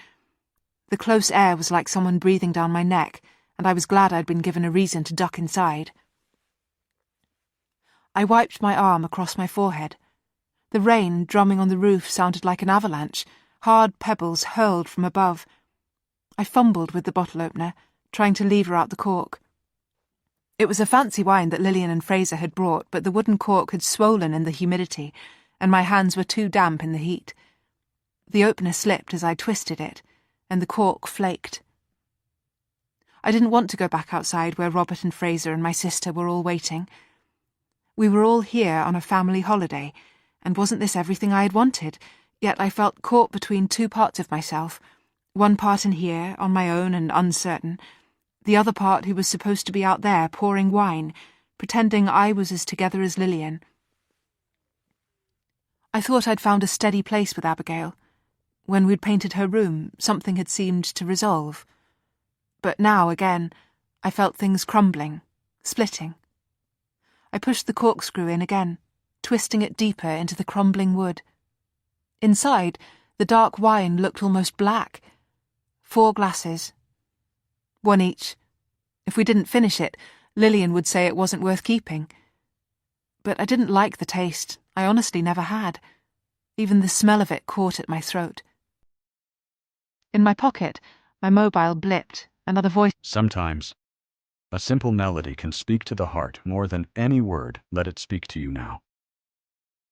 The close air was like someone breathing down my neck, and I was glad I'd been given a reason to duck inside. I wiped my arm across my forehead. The rain drumming on the roof sounded like an avalanche, hard pebbles hurled from above. I fumbled with the bottle opener, trying to lever out the cork. It was a fancy wine that Lillian and Fraser had brought, but the wooden cork had swollen in the humidity, and my hands were too damp in the heat. The opener slipped as I twisted it, and the cork flaked. I didn't want to go back outside where Robert and Fraser and my sister were all waiting. We were all here on a family holiday, and wasn't this everything I had wanted? Yet I felt caught between two parts of myself, one part in here, on my own and uncertain, the other part who was supposed to be out there pouring wine, pretending I was as together as Lillian. I thought I'd found a steady place with Abigail. When we'd painted her room, something had seemed to resolve. But now, again, I felt things crumbling, splitting. I pushed the corkscrew in again, twisting it deeper into the crumbling wood. Inside, the dark wine looked almost black. 4 glasses. 1 each. If we didn't finish it, Lillian would say it wasn't worth keeping. But I didn't like the taste. I honestly never had. Even the smell of it caught at my throat. In my pocket, my mobile blipped, another voice. Sometimes, a simple melody can speak to the heart more than any word. Let it speak to you now.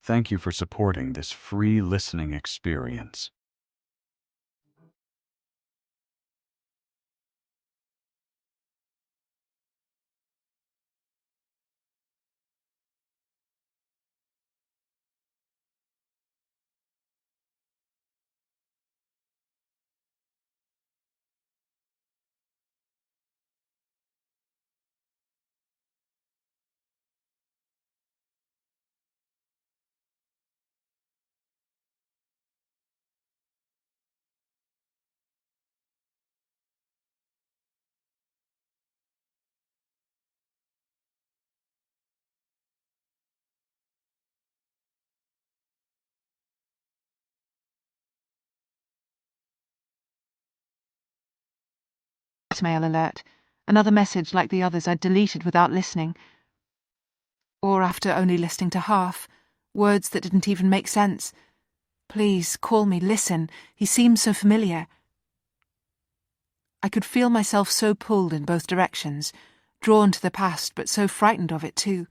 Thank you for supporting this free listening experience. Mail alert. Another message like the others I'd deleted without listening. Or after only listening to half. Words that didn't even make sense. Please, call me, listen. He seems so familiar. I could feel myself so pulled in both directions, drawn to the past but so frightened of it too.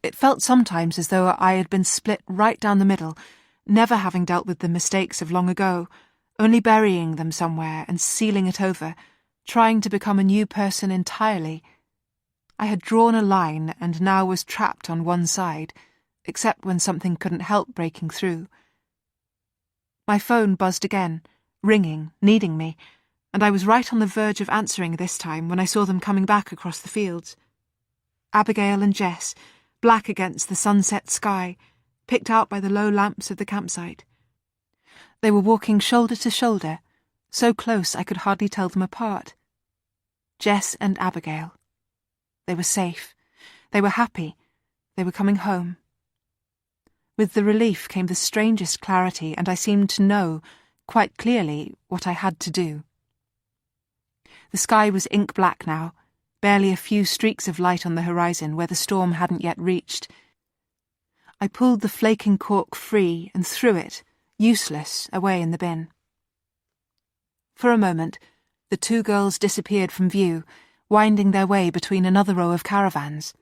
It felt sometimes as though I had been split right down the middle, never having dealt with the mistakes of long ago, only burying them somewhere and sealing it over, trying to become a new person entirely. I had drawn a line and now was trapped on one side, except when something couldn't help breaking through. My phone buzzed again, ringing, needing me, and I was right on the verge of answering this time when I saw them coming back across the fields. Abigail and Jess, black against the sunset sky, picked out by the low lamps of the campsite. They were walking shoulder to shoulder, so close I could hardly tell them apart. Jess and Abigail. They were safe. They were happy. They were coming home. With the relief came the strangest clarity, and I seemed to know, quite clearly, what I had to do. The sky was ink black now, barely a few streaks of light on the horizon where the storm hadn't yet reached. I pulled the flaking cork free and threw it, useless, away in the bin. For a moment, the two girls disappeared from view, winding their way between another row of caravans.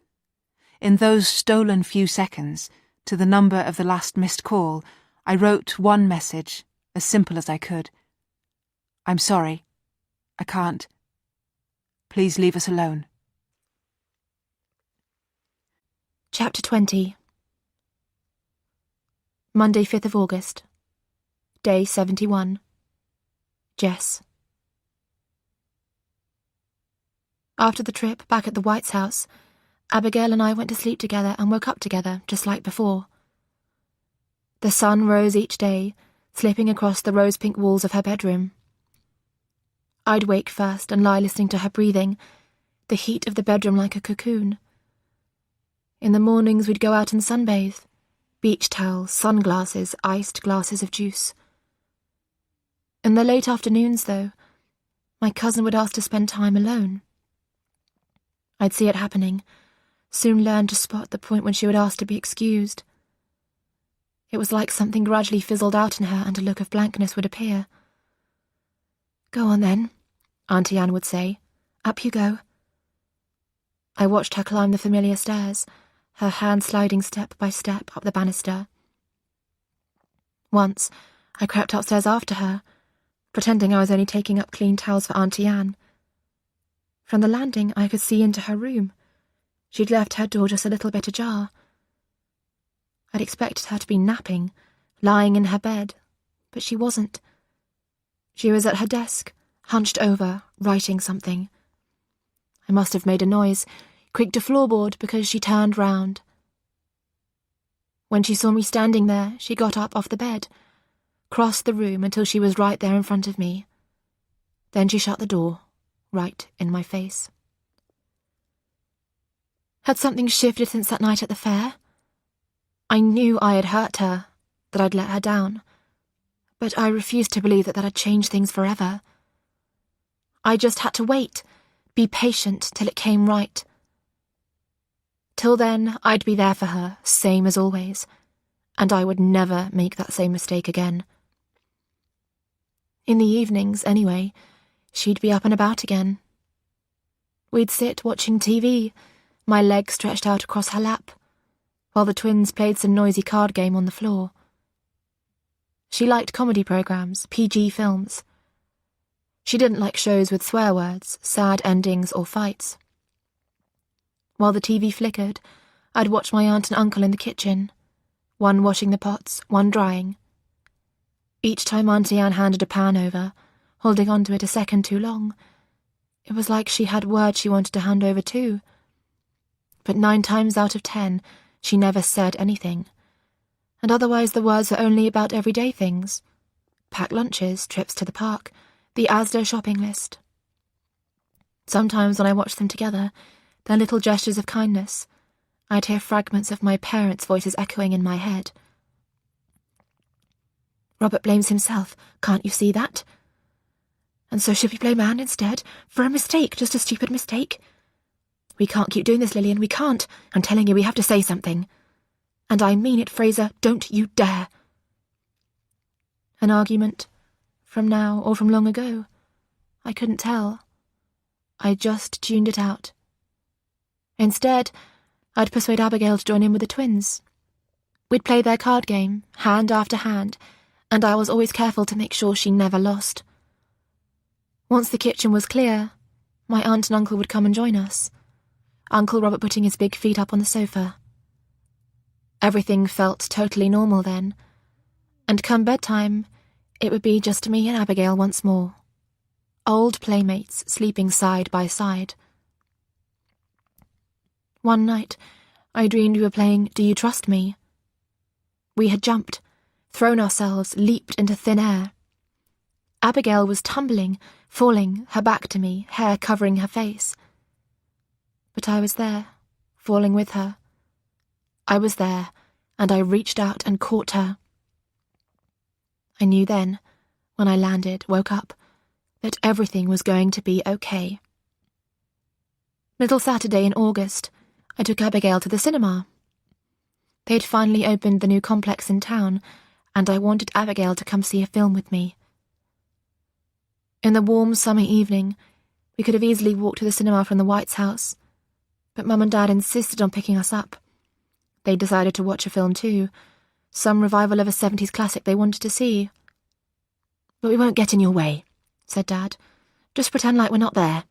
In those stolen few seconds, to the number of the last missed call, I wrote one message, as simple as I could. I'm sorry. I can't. Please leave us alone. Chapter 20. Monday, 5th of August. Day 71. Jess. After the trip back at the Whites' house, Abigail and I went to sleep together and woke up together, just like before. The sun rose each day, slipping across the rose-pink walls of her bedroom. I'd wake first and lie listening to her breathing, the heat of the bedroom like a cocoon. In the mornings we'd go out and sunbathe, beach towels, sunglasses, iced glasses of juice. In the late afternoons, though, my cousin would ask to spend time alone. I'd see it happening, soon learn to spot the point when she would ask to be excused. It was like something gradually fizzled out in her and a look of blankness would appear. Go on then, Auntie Anne would say. Up you go. I watched her climb the familiar stairs, her hand sliding step by step up the banister. Once, I crept upstairs after her, pretending I was only taking up clean towels for Auntie Anne. From the landing, I could see into her room. She'd left her door just a little bit ajar. I'd expected her to be napping, lying in her bed, but she wasn't. She was at her desk, hunched over, writing something. I must have made a noise, creaked a floorboard because she turned round. When she saw me standing there, she got up off the bed, crossed the room until she was right there in front of me. Then she shut the door, right in my face. Had something shifted since that night at the fair? I knew I had hurt her, that I'd let her down, but I refused to believe that had changed things forever. I just had to wait, be patient till it came right. Till then, I'd be there for her, same as always, and I would never make that same mistake again. In the evenings, anyway, she'd be up and about again. We'd sit watching TV, my legs stretched out across her lap, while the twins played some noisy card game on the floor. She liked comedy programs, PG films. She didn't like shows with swear words, sad endings, or fights. While the TV flickered, I'd watch my aunt and uncle in the kitchen, one washing the pots, one drying. Each time Auntie Anne handed a pan over, holding onto it a second too long, it was like she had words she wanted to hand over too. But 9 times out of 10, she never said anything, and otherwise the words were only about everyday things. Packed lunches, trips to the park, the Asda shopping list. Sometimes when I watched them together, their little gestures of kindness, I'd hear fragments of my parents' voices echoing in my head. Robert blames himself, can't you see that? And so should we blame Anne instead, for a mistake, just a stupid mistake? We can't keep doing this, Lillian, we can't. I'm telling you, we have to say something. And I mean it, Fraser, don't you dare. An argument? From now or from long ago? I couldn't tell. I just tuned it out. Instead, I'd persuade Abigail to join in with the twins. We'd play their card game, hand after hand, and I was always careful to make sure she never lost. Once the kitchen was clear, my aunt and uncle would come and join us, Uncle Robert putting his big feet up on the sofa. Everything felt totally normal then, and come bedtime, it would be just me and Abigail once more. Old playmates sleeping side by side. One night, I dreamed we were playing Do You Trust Me? We had jumped, thrown ourselves, leaped into thin air. Abigail was tumbling, falling, her back to me, hair covering her face. But I was there, falling with her. I was there, and I reached out and caught her. I knew then, when I landed, woke up, that everything was going to be okay. Little Saturday in August, I took Abigail to the cinema. They'd finally opened the new complex in town, and I wanted Abigail to come see a film with me. In the warm summer evening, we could have easily walked to the cinema from the White's house, but Mum and Dad insisted on picking us up. They decided to watch a film too, some revival of a 70s classic they wanted to see. "But we won't get in your way," said Dad. "Just pretend like we're not there."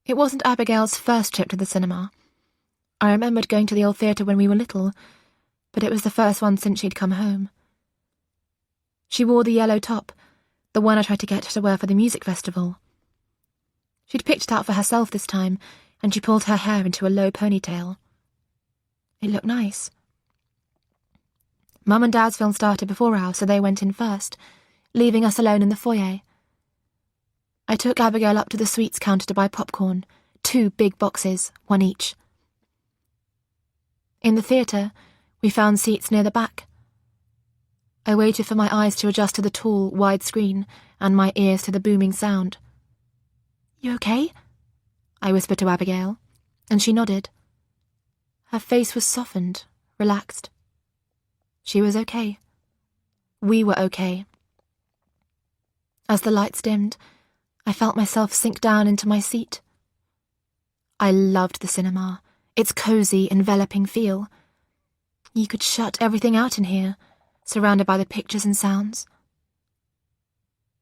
It wasn't Abigail's first trip to the cinema. I remembered going to the old theatre when we were little, but it was the first one since she'd come home. She wore the yellow top, the one I tried to get her to wear for the music festival. She'd picked it out for herself this time, and she pulled her hair into a low ponytail. It looked nice. Mum and Dad's film started before ours, so they went in first, leaving us alone in the foyer. I took Abigail up to the sweets counter to buy popcorn, 2 big boxes, 1 each. In the theatre, we found seats near the back. I waited for my eyes to adjust to the tall, wide screen and my ears to the booming sound. "You okay?" I whispered to Abigail, and she nodded. Her face was softened, relaxed. She was okay. We were okay. As the lights dimmed, I felt myself sink down into my seat. I loved the cinema, its cozy, enveloping feel. You could shut everything out in here, surrounded by the pictures and sounds.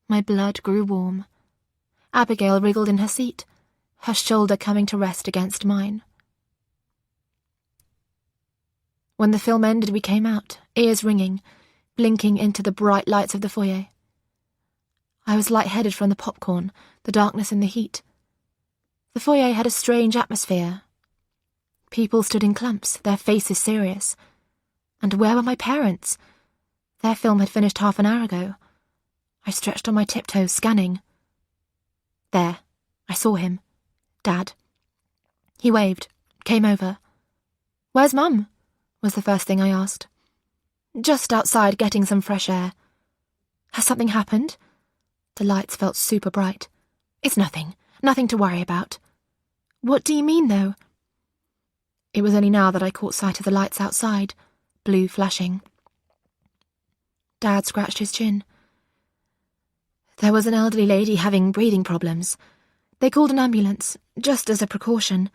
My blood grew warm. Abigail wriggled in her seat, her shoulder coming to rest against mine. When the film ended, we came out, ears ringing, blinking into the bright lights of the foyer. I was lightheaded from the popcorn, the darkness and the heat. The foyer had a strange atmosphere. People stood in clumps, their faces serious. And where were my parents? Their film had finished half an hour ago. I stretched on my tiptoes, scanning. There, I saw him. Dad. He waved, came over. "Where's Mum?" was the first thing I asked. "Just outside getting some fresh air." "Has something happened?" The lights felt super bright. "It's nothing to worry about." "What do you mean, though?" It was only now that I caught sight of the lights outside, blue flashing. Dad scratched his chin. "There was an elderly lady having breathing problems. They called an ambulance, just as a precaution.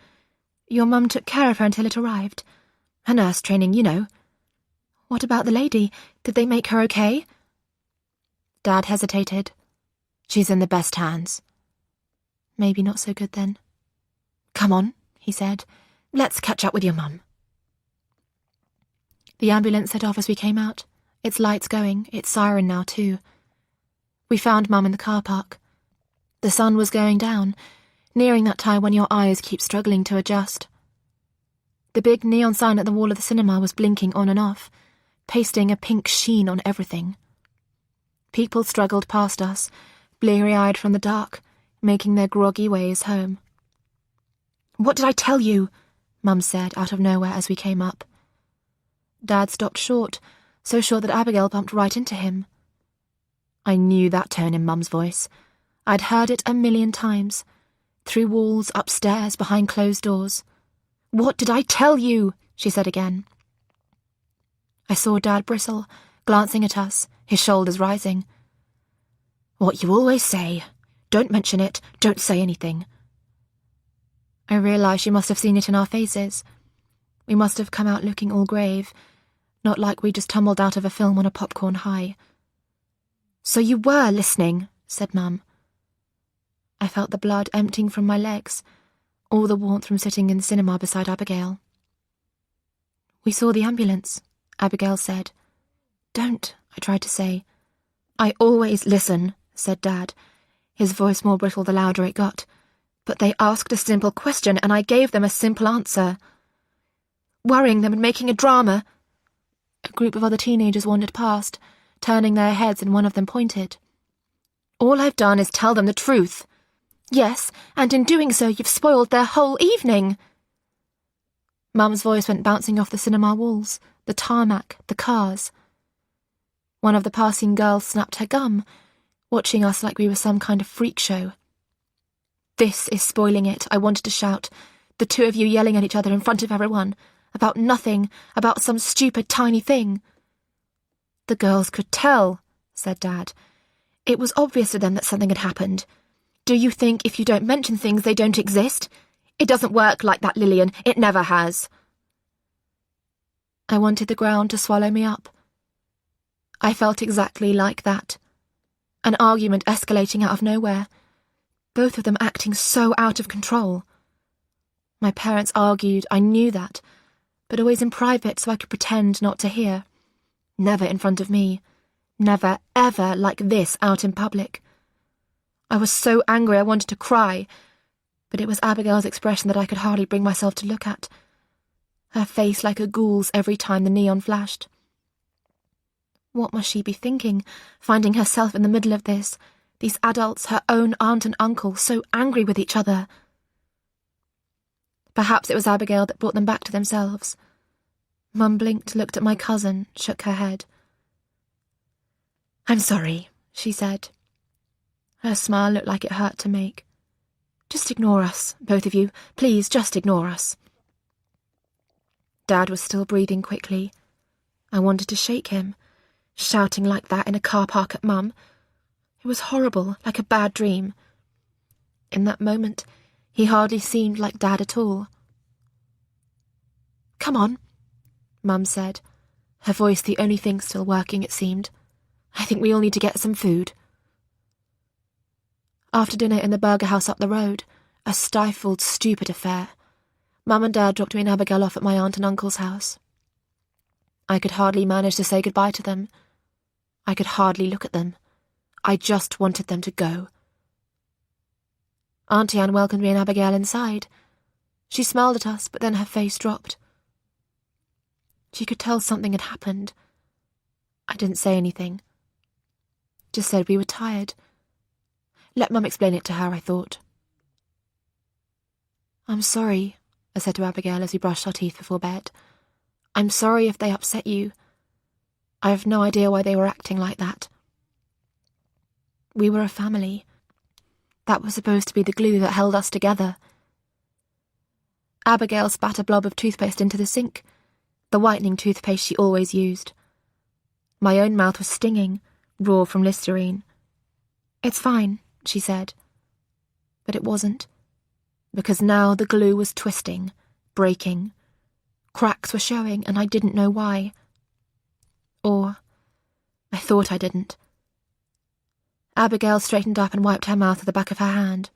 Your mum took care of her until it arrived. Her nurse training, you know. What about the lady? Did they make her okay? Dad hesitated. She's in the best hands. Maybe not so good then. Come on, he said. Let's catch up with your mum. The ambulance set off as we came out. Its lights going, its siren now too. We found Mum in the car park. The sun was going down, nearing that time when your eyes keep struggling to adjust. The big neon sign at the wall of the cinema was blinking on and off, pasting a pink sheen on everything. People struggled past us, bleary-eyed from the dark, making their groggy ways home. What did I tell you? Mum said out of nowhere as we came up. Dad stopped short, so short that Abigail bumped right into him. I knew that tone in Mum's voice. I'd heard it 1,000,000 times, through walls, upstairs, behind closed doors. What did I tell you? She said again. I saw Dad bristle, glancing at us, his shoulders rising. What you always say. Don't mention it, don't say anything. I realised she must have seen it in our faces. We must have come out looking all grave, not like we just tumbled out of a film on a popcorn high. So you were listening, said Mum. I felt the blood emptying from my legs, all the warmth from sitting in the cinema beside Abigail. We saw the ambulance, Abigail said. Don't, I tried to say. I always listen, said Dad, his voice more brittle the louder it got. But they asked a simple question and I gave them a simple answer. Worrying them and making a drama. A group of other teenagers wandered past, turning their heads, and one of them pointed. All I've done is tell them the truth. Yes, and in doing so you've spoiled their whole evening. Mum's voice went bouncing off the cinema walls, the tarmac, the cars. One of the passing girls snapped her gum, watching us like we were some kind of freak show. This is spoiling it, I wanted to shout, the two of you yelling at each other in front of everyone, about nothing, about some stupid tiny thing. The girls could tell, said Dad. It was obvious to them that something had happened. Do you think if you don't mention things they don't exist? It doesn't work like that, Lillian. It never has. I wanted the ground to swallow me up. I felt exactly like that. An argument escalating out of nowhere. Both of them acting so out of control. My parents argued, I knew that, but always in private so I could pretend not to hear. Never in front of me. Never, ever like this out in public. I was so angry I wanted to cry, but it was Abigail's expression that I could hardly bring myself to look at. Her face like a ghoul's every time the neon flashed. What must she be thinking, finding herself in the middle of this, these adults, her own aunt and uncle, so angry with each other? Perhaps it was Abigail that brought them back to themselves. Mum blinked, looked at my cousin, shook her head. I'm sorry, she said. Her smile looked like it hurt to make. Just ignore us, both of you. Please, just ignore us. Dad was still breathing quickly. I wanted to shake him, shouting like that in a car park at Mum. It was horrible, like a bad dream. In that moment, he hardly seemed like Dad at all. Come on, Mum said, her voice the only thing still working, it seemed. I think we all need to get some food. After dinner in the burger house up the road, a stifled, stupid affair, Mum and Dad dropped me and Abigail off at my aunt and uncle's house. I could hardly manage to say goodbye to them. I could hardly look at them. I just wanted them to go. Auntie Anne welcomed me and Abigail inside. She smiled at us, but then her face dropped. She could tell something had happened. I didn't say anything. Just said we were tired. Let Mum explain it to her, I thought. I'm sorry, I said to Abigail as we brushed our teeth before bed. I'm sorry if they upset you. I have no idea why they were acting like that. We were a family. That was supposed to be the glue that held us together. Abigail spat a blob of toothpaste into the sink, the whitening toothpaste she always used. My own mouth was stinging, raw from Listerine. It's fine, she said. But it wasn't, because now the glue was twisting, breaking. Cracks were showing, and I didn't know why. Or I thought I didn't. Abigail straightened up and wiped her mouth with the back of her hand.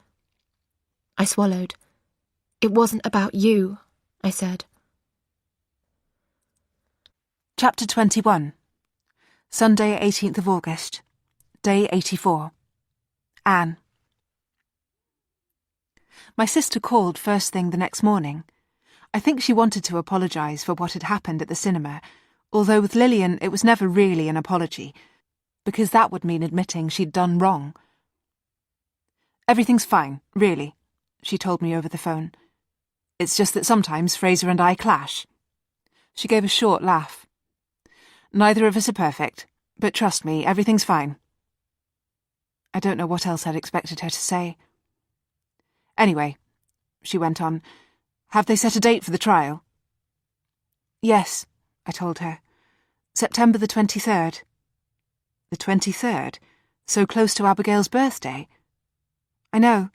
I swallowed. "It wasn't about you," I said. Chapter 21. Sunday, 18th of August. Day 84. Anne. My sister called first thing the next morning. I think she wanted to apologise for what had happened at the cinema, although with Lillian it was never really an apology, because that would mean admitting she'd done wrong. "Everything's fine, really," she told me over the phone. "It's just that sometimes Fraser and I clash." She gave a short laugh. "Neither of us are perfect, but trust me, everything's fine." I don't know what else I'd expected her to say. "Anyway," she went on, "have they set a date for the trial?" "Yes," I told her. "September the 23rd. The 23rd? So close to Abigail's birthday?" "I know,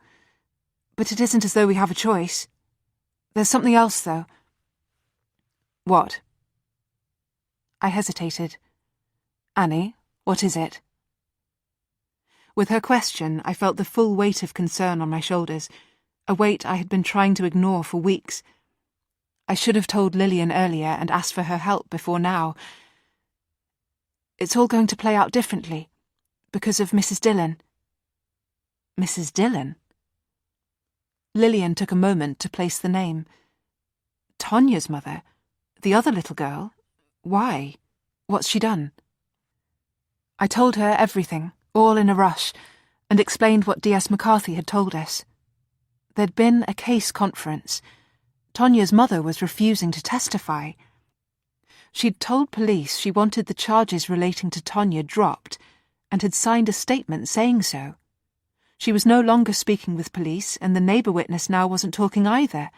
but it isn't as though we have a choice. There's something else, though." "What?" I hesitated. "Annie, what is it?" With her question, I felt the full weight of concern on my shoulders, a weight I had been trying to ignore for weeks. I should have told Lillian earlier and asked for her help before now. "It's all going to play out differently, because of Mrs. Dillon." "Mrs. Dillon?" Lillian took a moment to place the name. "Tonya's mother? The other little girl? Why? What's she done?" I told her everything, all in a rush, and explained what D.S. McCarthy had told us. There'd been a case conference. Tonya's mother was refusing to testify. She'd told police she wanted the charges relating to Tonya dropped, and had signed a statement saying so. She was no longer speaking with police, and the neighbour witness now wasn't talking either.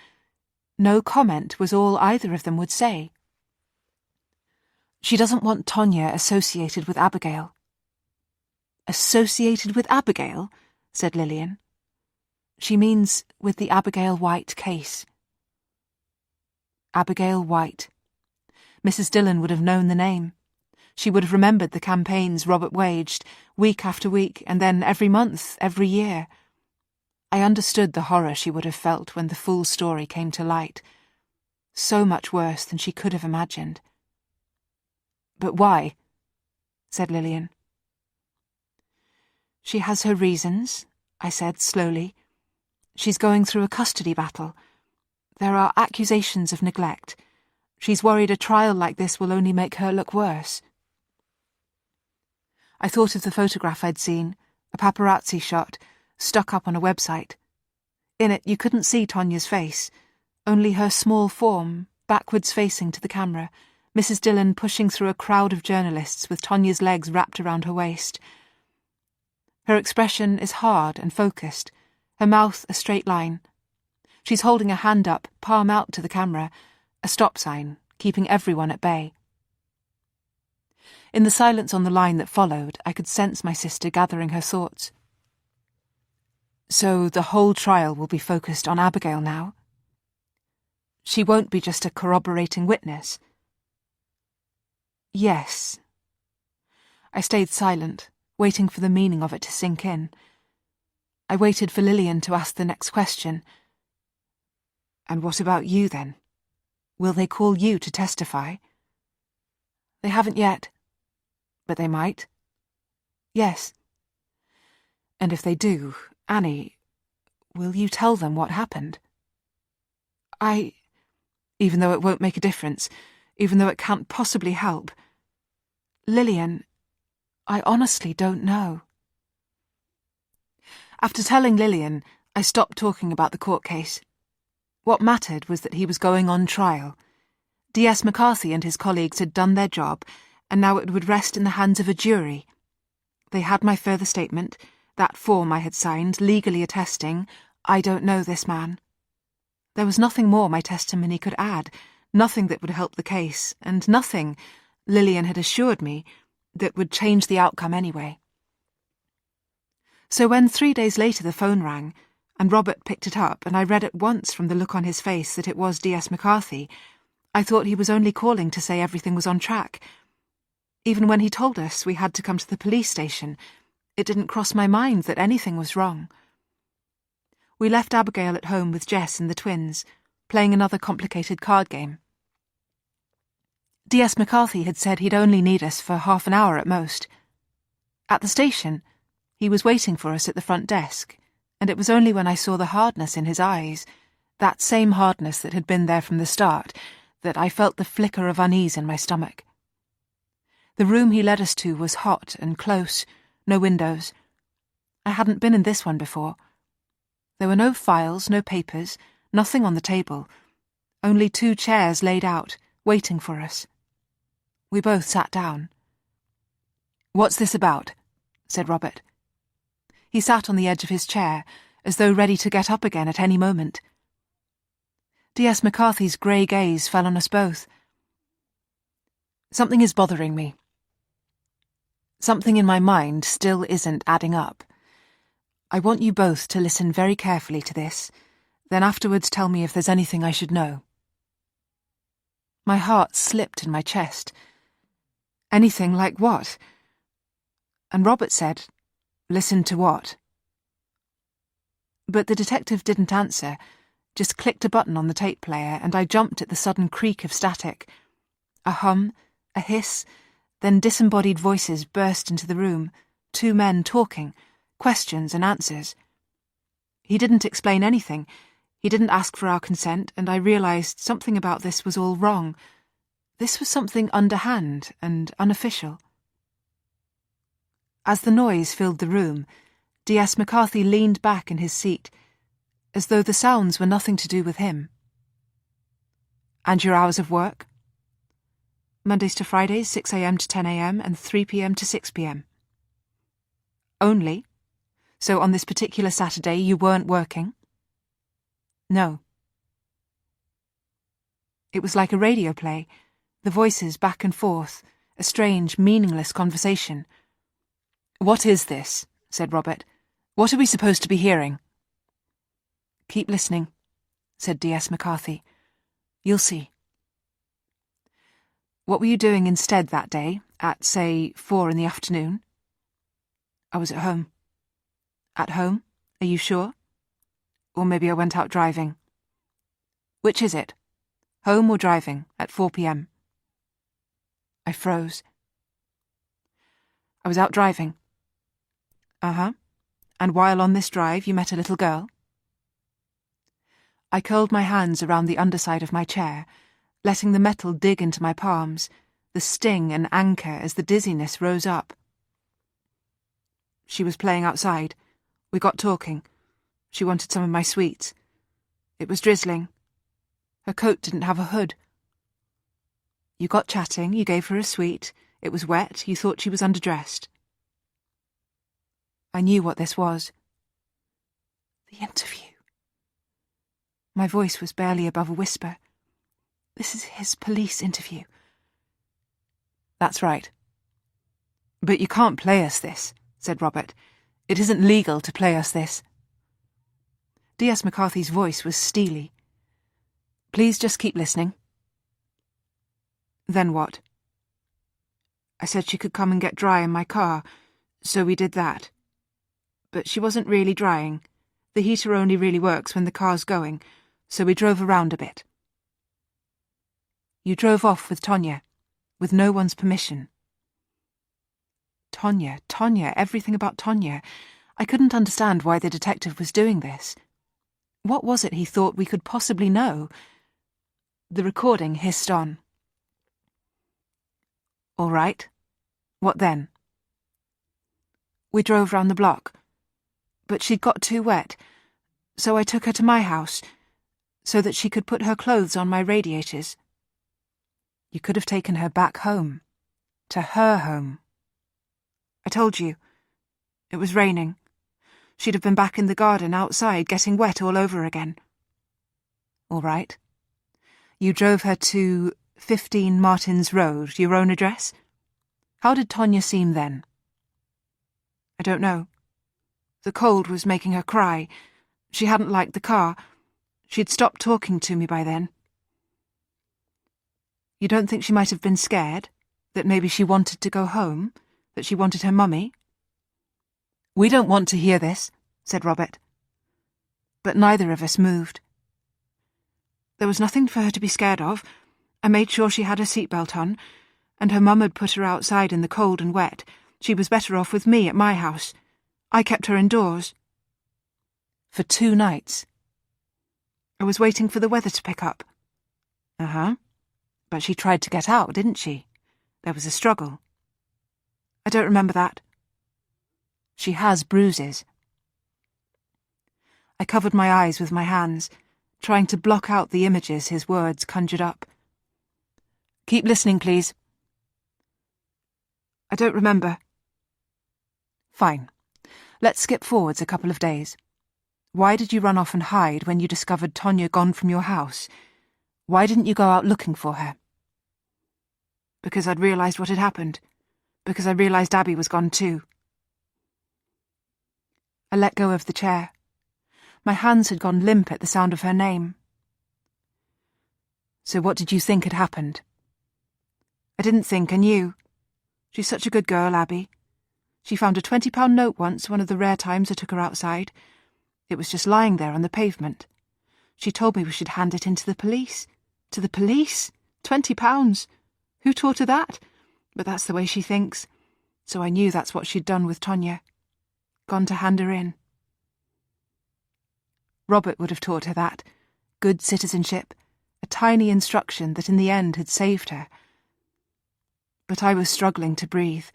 No comment was all either of them would say. "She doesn't want Tonya associated with Abigail." "Associated with Abigail?" said Lillian. "She means with the Abigail White case." Abigail White. Mrs. Dillon would have known the name. She would have remembered the campaigns Robert waged, week after week, and then every month, every year. I understood the horror she would have felt when the full story came to light. So much worse than she could have imagined. "But why?" said Lillian. "She has her reasons," I said slowly. "She's going through a custody battle. There are accusations of neglect. She's worried a trial like this will only make her look worse." I thought of the photograph I'd seen, a paparazzi shot, stuck up on a website. In it you couldn't see Tonya's face, only her small form, backwards facing to the camera, Mrs. Dillon pushing through a crowd of journalists with Tonya's legs wrapped around her waist. Her expression is hard and focused, her mouth a straight line. She's holding a hand up, palm out to the camera, a stop sign, keeping everyone at bay. In the silence on the line that followed, I could sense my sister gathering her thoughts. "So the whole trial will be focused on Abigail now? She won't be just a corroborating witness?" "Yes." I stayed silent, waiting for the meaning of it to sink in. I waited for Lillian to ask the next question. "And what about you, then? Will they call you to testify?" "They haven't yet." "But they might?" "Yes." "And if they do, Annie, will you tell them what happened?" Even though it won't make a difference, even though it can't possibly help. Lillian, I honestly don't know." After telling Lillian, I stopped talking about the court case. What mattered was that he was going on trial. D.S. McCarthy and his colleagues had done their job, and now it would rest in the hands of a jury. They had my further statement, that form I had signed, legally attesting, "I don't know this man." There was nothing more my testimony could add, nothing that would help the case, and nothing, Lillian had assured me, that would change the outcome anyway. So when 3 days later the phone rang, and Robert picked it up, and I read at once from the look on his face that it was D.S. McCarthy. I thought he was only calling to say everything was on track. Even when he told us we had to come to the police station, it didn't cross my mind that anything was wrong. We left Abigail at home with Jess and the twins, playing another complicated card game. D.S. McCarthy had said he'd only need us for half an hour at most. At the station, he was waiting for us at the front desk, and it was only when I saw the hardness in his eyes, that same hardness that had been there from the start, that I felt the flicker of unease in my stomach. The room he led us to was hot and close, no windows. I hadn't been in this one before. There were no files, no papers, nothing on the table, only 2 chairs laid out, waiting for us. We both sat down. "What's this about?" said Robert. He sat on the edge of his chair, as though ready to get up again at any moment. D.S. McCarthy's grey gaze fell on us both. "Something is bothering me. Something in my mind still isn't adding up. I want you both to listen very carefully to this, then afterwards tell me if there's anything I should know." My heart slipped in my chest. Anything like what? And Robert said, "Listen to what?" But the detective didn't answer, just clicked a button on the tape player, and I jumped at the sudden creak of static. A hum, a hiss, then disembodied voices burst into the room, 2 men talking, questions and answers. He didn't explain anything. He didn't ask for our consent, and I realised something about this was all wrong. This was something underhand and unofficial. As the noise filled the room, D.S. McCarthy leaned back in his seat, as though the sounds were nothing to do with him. "And your hours of work?" "Mondays to Fridays, 6 a.m. to 10 a.m. and 3 p.m. to 6 p.m. "Only? So on this particular Saturday you weren't working?" "No." It was like a radio play, the voices back and forth, a strange, meaningless conversation. "What is this?" said Robert. "What are we supposed to be hearing?" "Keep listening," said D.S. McCarthy. "You'll see." "What were you doing instead that day, at, say, 4 in the afternoon?" "I was at home." "At home? Are you sure? Or maybe I went out driving." "Which is it? Home or driving, at 4 p.m? I froze. "I was out driving." "Uh-huh. And while on this drive you met a little girl?" I curled my hands around the underside of my chair, letting the metal dig into my palms, the sting and anchor as the dizziness rose up. "She was playing outside. We got talking. She wanted some of my sweets. It was drizzling. Her coat didn't have a hood. You got chatting, you gave her a sweet. It was wet, you thought she was underdressed." I knew what this was. The interview. My voice was barely above a whisper. "This is his police interview." "That's right." "But you can't play us this," said Robert. "It isn't legal to play us this." D.S. McCarthy's voice was steely. "Please just keep listening." "Then what?" "I said she could come and get dry in my car, so we did that. But she wasn't really drying. The heater only really works when the car's going, so we drove around a bit." "You drove off with Tonya, with no one's permission." Tonya, everything about Tonya. I couldn't understand why the detective was doing this. What was it he thought we could possibly know? The recording hissed on. "All right. What then?" "We drove round the block. But she'd got too wet, so I took her to my house, so that she could put her clothes on my radiators." "You could have taken her back home. To her home." "I told you. It was raining. She'd have been back in the garden outside getting wet all over again." "All right. You drove her to 15 Martin's Road, your own address? How did Tonya seem then?" "I don't know. The cold was making her cry. She hadn't liked the car. She'd stopped talking to me by then. You don't think she might have been scared? That maybe she wanted to go home? That she wanted her mummy? We don't want to hear this, said Robert. But neither of us moved. There was nothing for her to be scared of. I made sure she had her seatbelt on, and her mum had put her outside in the cold and wet. She was better off with me at my house. I kept her indoors. For 2 nights. I was waiting for the weather to pick up. Uh-huh. But she tried to get out, didn't she? There was a struggle. I don't remember that. She has bruises. I covered my eyes with my hands, trying to block out the images his words conjured up. Keep listening, please. I don't remember. Fine. Let's skip forwards a couple of days. Why did you run off and hide when you discovered Tonya gone from your house? Why didn't you go out looking for her? Because I'd realised what had happened. Because I realised Abby was gone too. I let go of the chair. My hands had gone limp at the sound of her name. So what did you think had happened? I didn't think, I knew. She's such a good girl, Abby. She found a £20 note once, one of the rare times I took her outside. It was just lying there on the pavement. She told me we should hand it in to the police. To the police? £20. Who taught her that? But that's the way she thinks. So I knew that's what she'd done with Tonya. Gone to hand her in. Robert would have taught her that. Good citizenship. A tiny instruction that in the end had saved her. But I was struggling to breathe.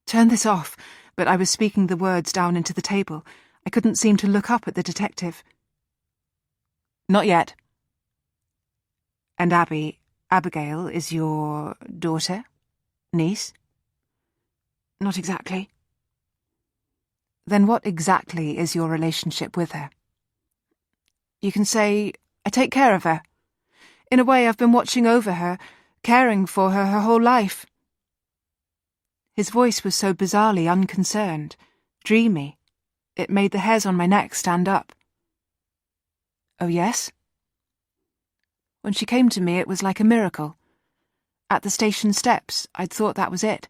Turn this off, but I was speaking the words down into the table. I couldn't seem to look up at the detective. Not yet. And Abigail is your daughter? Niece? Not exactly. Then what exactly is your relationship with her? You can say, I take care of her. In a way, I've been watching over her, caring for her whole life. His voice was so bizarrely unconcerned, dreamy, it made the hairs on my neck stand up. Oh, yes? When she came to me, it was like a miracle. At the station steps, I'd thought that was it.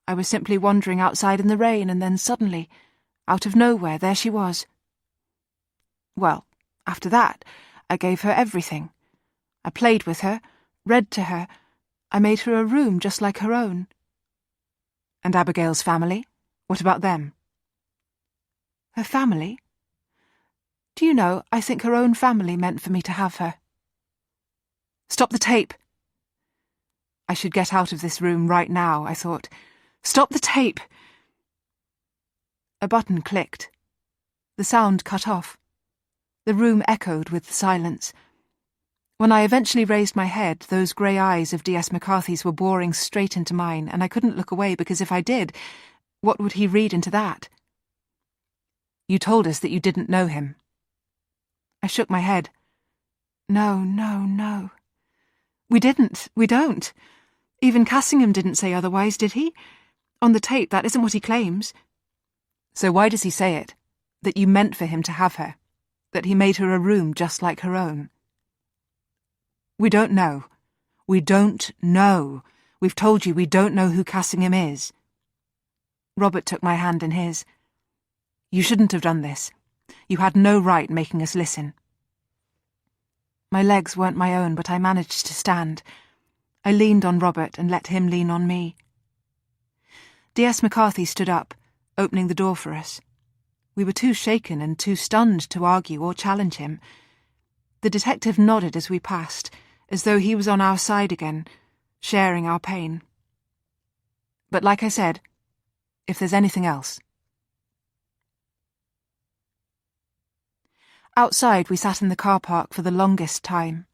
I was simply wandering outside in the rain, and then suddenly, out of nowhere, there she was. Well, after that, I gave her everything. I played with her, read to her. I made her a room just like her own. And Abigail's family? What about them? Her family? Do you know, I think her own family meant for me to have her. Stop the tape! I should get out of this room right now, I thought. Stop the tape! A button clicked. The sound cut off. The room echoed with the silence. When I eventually raised my head, those grey eyes of D.S. McCarthy's were boring straight into mine, and I couldn't look away because if I did, what would he read into that? You told us that you didn't know him. I shook my head. No. We didn't. We don't. Even Cassingham didn't say otherwise, did he? On the tape, that isn't what he claims. So why does he say it? That you meant for him to have her? That he made her a room just like her own? We don't know. We don't know. We've told you we don't know who Cassingham is. Robert took my hand in his. You shouldn't have done this. You had no right making us listen. My legs weren't my own, but I managed to stand. I leaned on Robert and let him lean on me. D.S. McCarthy stood up, opening the door for us. We were too shaken and too stunned to argue or challenge him. The detective nodded as we passed, as though he was on our side again, sharing our pain. But like I said, if there's anything else. Outside, we sat in the car park for the longest time.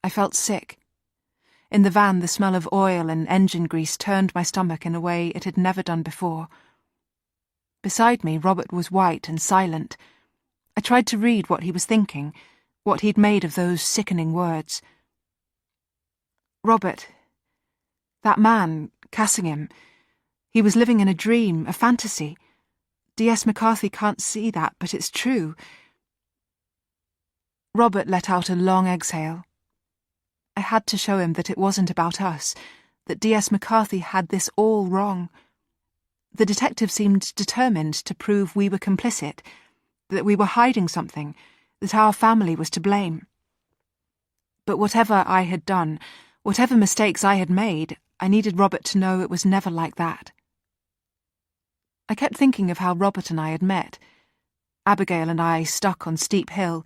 I felt sick. In the van, the smell of oil and engine grease turned my stomach in a way it had never done before. Beside me, Robert was white and silent. I tried to read what he was thinking, what he'd made of those sickening words. Robert, that man, Cassingham, he was living in a dream, a fantasy. D.S. McCarthy can't see that, but it's true. Robert let out a long exhale. I had to show him that it wasn't about us, that D.S. McCarthy had this all wrong. The detective seemed determined to prove we were complicit, that we were hiding something, that our family was to blame. But whatever I had done, whatever mistakes I had made, I needed Robert to know it was never like that. I kept thinking of how Robert and I had met. Abigail and I stuck on Steep Hill,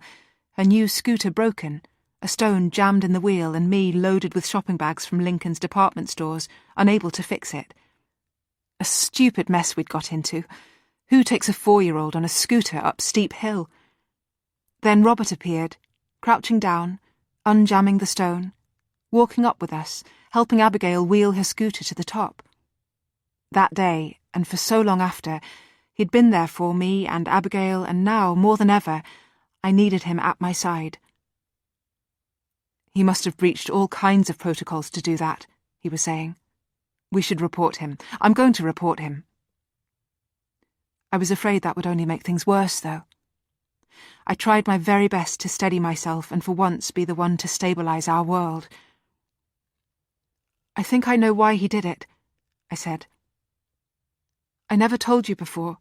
her new scooter broken, a stone jammed in the wheel, and me loaded with shopping bags from Lincoln's department stores, unable to fix it. A stupid mess we'd got into. Who takes a 4-year-old on a scooter up Steep Hill? Then Robert appeared, crouching down, unjamming the stone, walking up with us, helping Abigail wheel her scooter to the top. That day, and for so long after, he'd been there for me and Abigail, and now, more than ever, I needed him at my side. He must have breached all kinds of protocols to do that, he was saying. We should report him. I'm going to report him. I was afraid that would only make things worse, though. I tried my very best to steady myself and for once be the one to stabilize our world. I think I know why he did it, I said. I never told you before,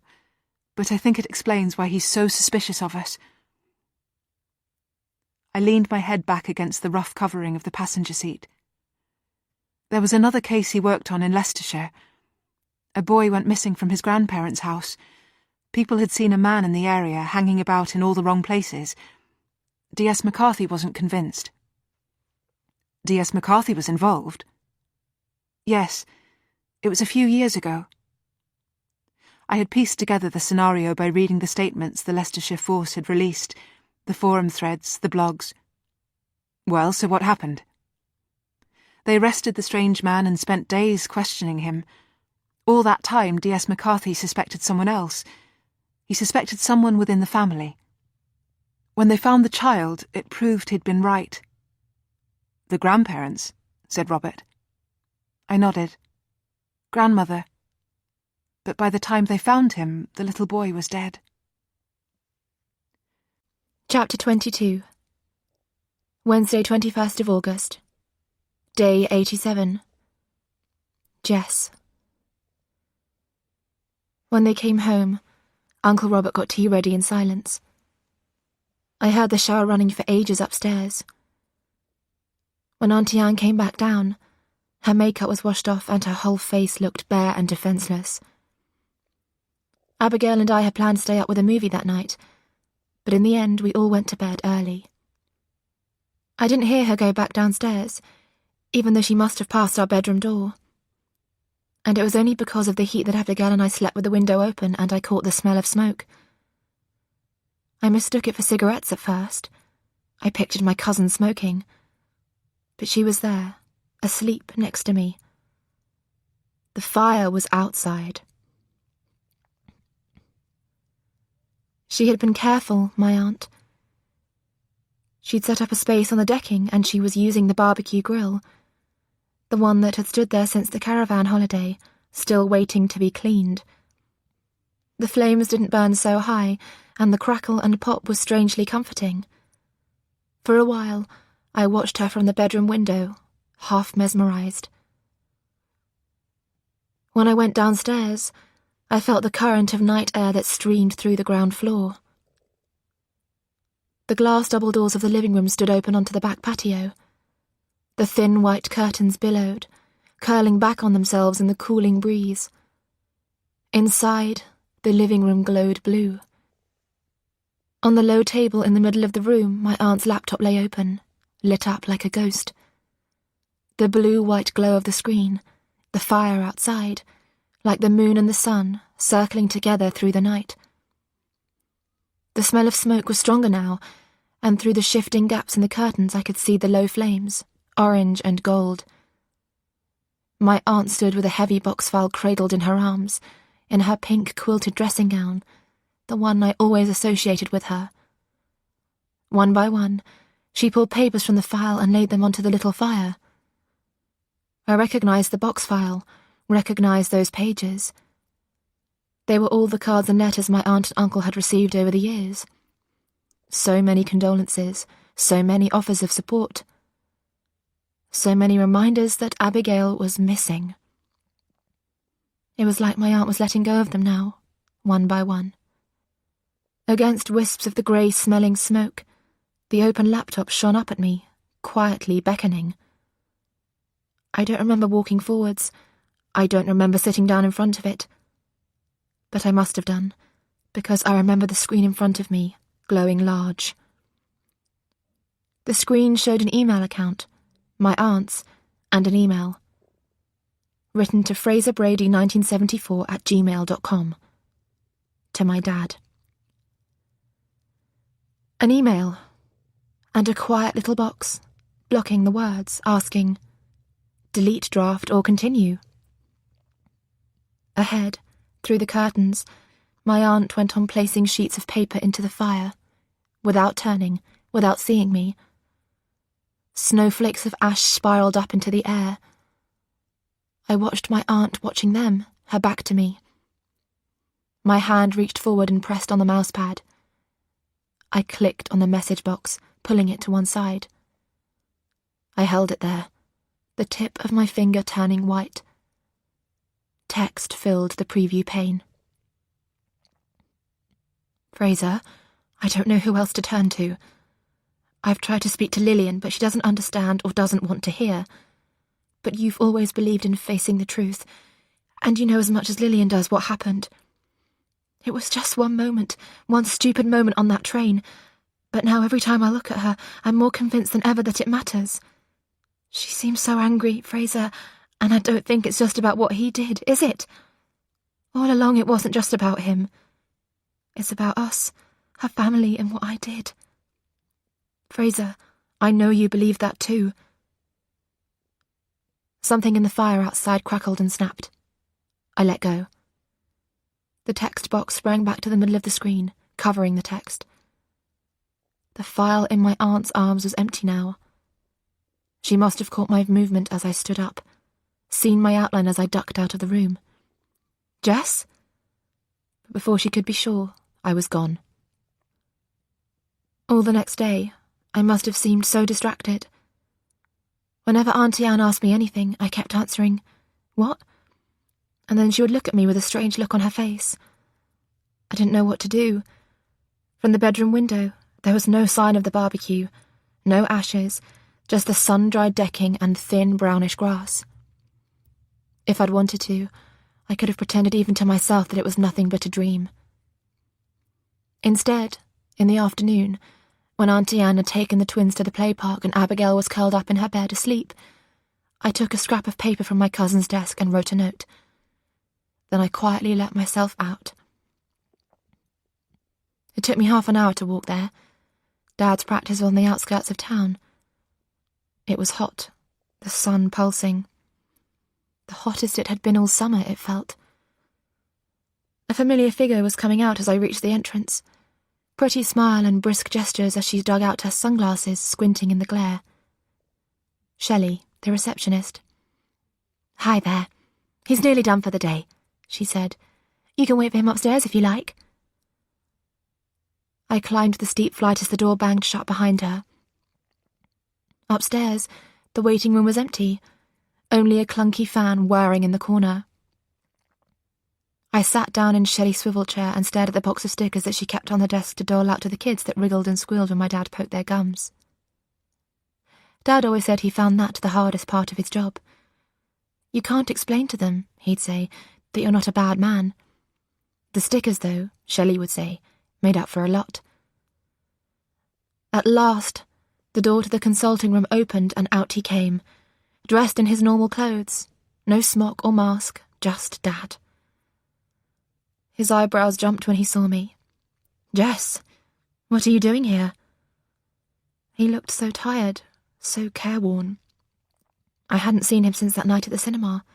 but I think it explains why he's so suspicious of us. I leaned my head back against the rough covering of the passenger seat. There was another case he worked on in Leicestershire. A boy went missing from his grandparents' house. People had seen a man in the area hanging about in all the wrong places. D.S. McCarthy wasn't convinced. D.S. McCarthy was involved? Yes, it was a few years ago. I had pieced together the scenario by reading the statements the Leicestershire force had released, the forum threads, the blogs. Well, so what happened? They arrested the strange man and spent days questioning him. All that time, D.S. McCarthy suspected someone else. He suspected someone within the family. When they found the child, it proved he'd been right. The grandparents, said Robert. I nodded. Grandmother. But by the time they found him, the little boy was dead. Chapter 22. Wednesday, 21st of August. Day 87. Jess. When they came home, Uncle Robert got tea ready in silence. I heard the shower running for ages upstairs. When Auntie Anne came back down, her makeup was washed off and her whole face looked bare and defenceless. Abigail and I had planned to stay up with a movie that night, but in the end we all went to bed early. I didn't hear her go back downstairs, even though she must have passed our bedroom door. And it was only because of the heat that Abigail and I slept with the window open and I caught the smell of smoke. I mistook it for cigarettes at first. I pictured my cousin smoking. But she was there, asleep next to me. The fire was outside. She had been careful, my aunt. She'd set up a space on the decking and she was using the barbecue grill, the one that had stood there since the caravan holiday, still waiting to be cleaned. The flames didn't burn so high, and the crackle and pop was strangely comforting. For a while, I watched her from the bedroom window, half mesmerized. When I went downstairs, I felt the current of night air that streamed through the ground floor. The glass double doors of the living room stood open onto the back patio. The thin white curtains billowed, curling back on themselves in the cooling breeze. Inside, the living room glowed blue. On the low table in the middle of the room, my aunt's laptop lay open, lit up like a ghost. The blue-white glow of the screen, the fire outside, like the moon and the sun, circling together through the night. The smell of smoke was stronger now, and through the shifting gaps in the curtains I could see the low flames, orange and gold. My aunt stood with a heavy box file cradled in her arms, in her pink quilted dressing gown, the one I always associated with her. One by one, she pulled papers from the file and laid them onto the little fire. I recognized the box file, recognized those pages. They were all the cards and letters my aunt and uncle had received over the years. So many condolences, so many offers of support. So many reminders that Abigail was missing. It was like my aunt was letting go of them now, one by one. Against wisps of the grey-smelling smoke, the open laptop shone up at me, quietly beckoning. I don't remember walking forwards. I don't remember sitting down in front of it. But I must have done, because I remember the screen in front of me, glowing large. The screen showed an email account, my aunt's, and an email. Written to fraserbrady1974@gmail.com. To my dad. An email, and a quiet little box, blocking the words, asking, delete draft or continue. Ahead, through the curtains, my aunt went on placing sheets of paper into the fire, without turning, without seeing me. Snowflakes of ash spiraled up into the air. I watched my aunt watching them, her back to me. My hand reached forward and pressed on the mousepad. I clicked on the message box, pulling it to one side. I held it there, the tip of my finger turning white. Text filled the preview pane. Fraser, I don't know who else to turn to. I've tried to speak to Lillian, but she doesn't understand or doesn't want to hear. But you've always believed in facing the truth, and you know as much as Lillian does what happened. It was just one moment, one stupid moment on that train, but now every time I look at her, I'm more convinced than ever that it matters. She seems so angry, Fraser, and I don't think it's just about what he did, is it? All along it wasn't just about him. It's about us, her family, and what I did. Fraser, I know you believe that too. Something in the fire outside crackled and snapped. I let go. The text box sprang back to the middle of the screen, covering the text. The file in my aunt's arms was empty now. She must have caught my movement as I stood up, seen my outline as I ducked out of the room. Jess? But before she could be sure, I was gone. All the next day, I must have seemed so distracted. Whenever Auntie Anne asked me anything, I kept answering, "What?" And then she would look at me with a strange look on her face. I didn't know what to do. From the bedroom window, there was no sign of the barbecue, no ashes, just the sun-dried decking and thin brownish grass. If I'd wanted to, I could have pretended even to myself that it was nothing but a dream. Instead, in the afternoon, when Auntie Anne had taken the twins to the play park and Abigail was curled up in her bed asleep, I took a scrap of paper from my cousin's desk and wrote a note. Then I quietly let myself out. It took me half an hour to walk there. Dad's practice was on the outskirts of town. It was hot, the sun pulsing. The hottest it had been all summer, it felt. A familiar figure was coming out as I reached the entrance. Pretty smile and brisk gestures as she dug out her sunglasses, squinting in the glare. Shelley, the receptionist. "Hi there. He's nearly done for the day," she said. "You can wait for him upstairs if you like." I climbed the steep flight as the door banged shut behind her. Upstairs, the waiting room was empty, only a clunky fan whirring in the corner. I sat down in Shelley's swivel chair and stared at the box of stickers that she kept on the desk to dole out to the kids that wriggled and squealed when my dad poked their gums. Dad always said he found that the hardest part of his job. You can't explain to them, he'd say, that you're not a bad man. The stickers, though, Shelley would say, made up for a lot. At last, the door to the consulting room opened and out he came, dressed in his normal clothes, no smock or mask, just Dad. His eyebrows jumped when he saw me. "Jess, what are you doing here?" He looked so tired, so careworn. I hadn't seen him since that night at the cinema.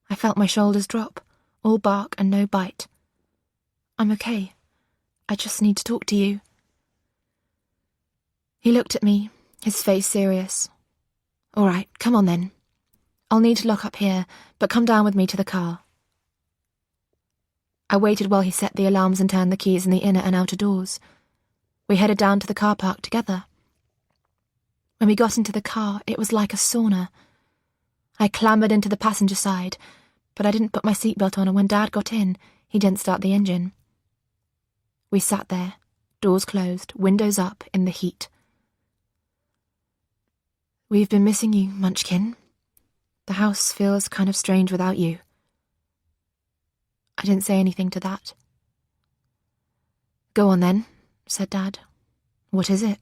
I felt my shoulders drop, all bark and no bite. "I'm okay. I just need to talk to you." He looked at me, his face serious. "All right, come on then. I'll need to lock up here, but come down with me to the car." I waited while he set the alarms and turned the keys in the inner and outer doors. We headed down to the car park together. When we got into the car, it was like a sauna. I clambered into the passenger side, but I didn't put my seatbelt on, and when Dad got in, he didn't start the engine. We sat there, doors closed, windows up, in the heat. "We've been missing you, Munchkin. The house feels kind of strange without you." I didn't say anything to that. "Go on then," said Dad. "What is it?"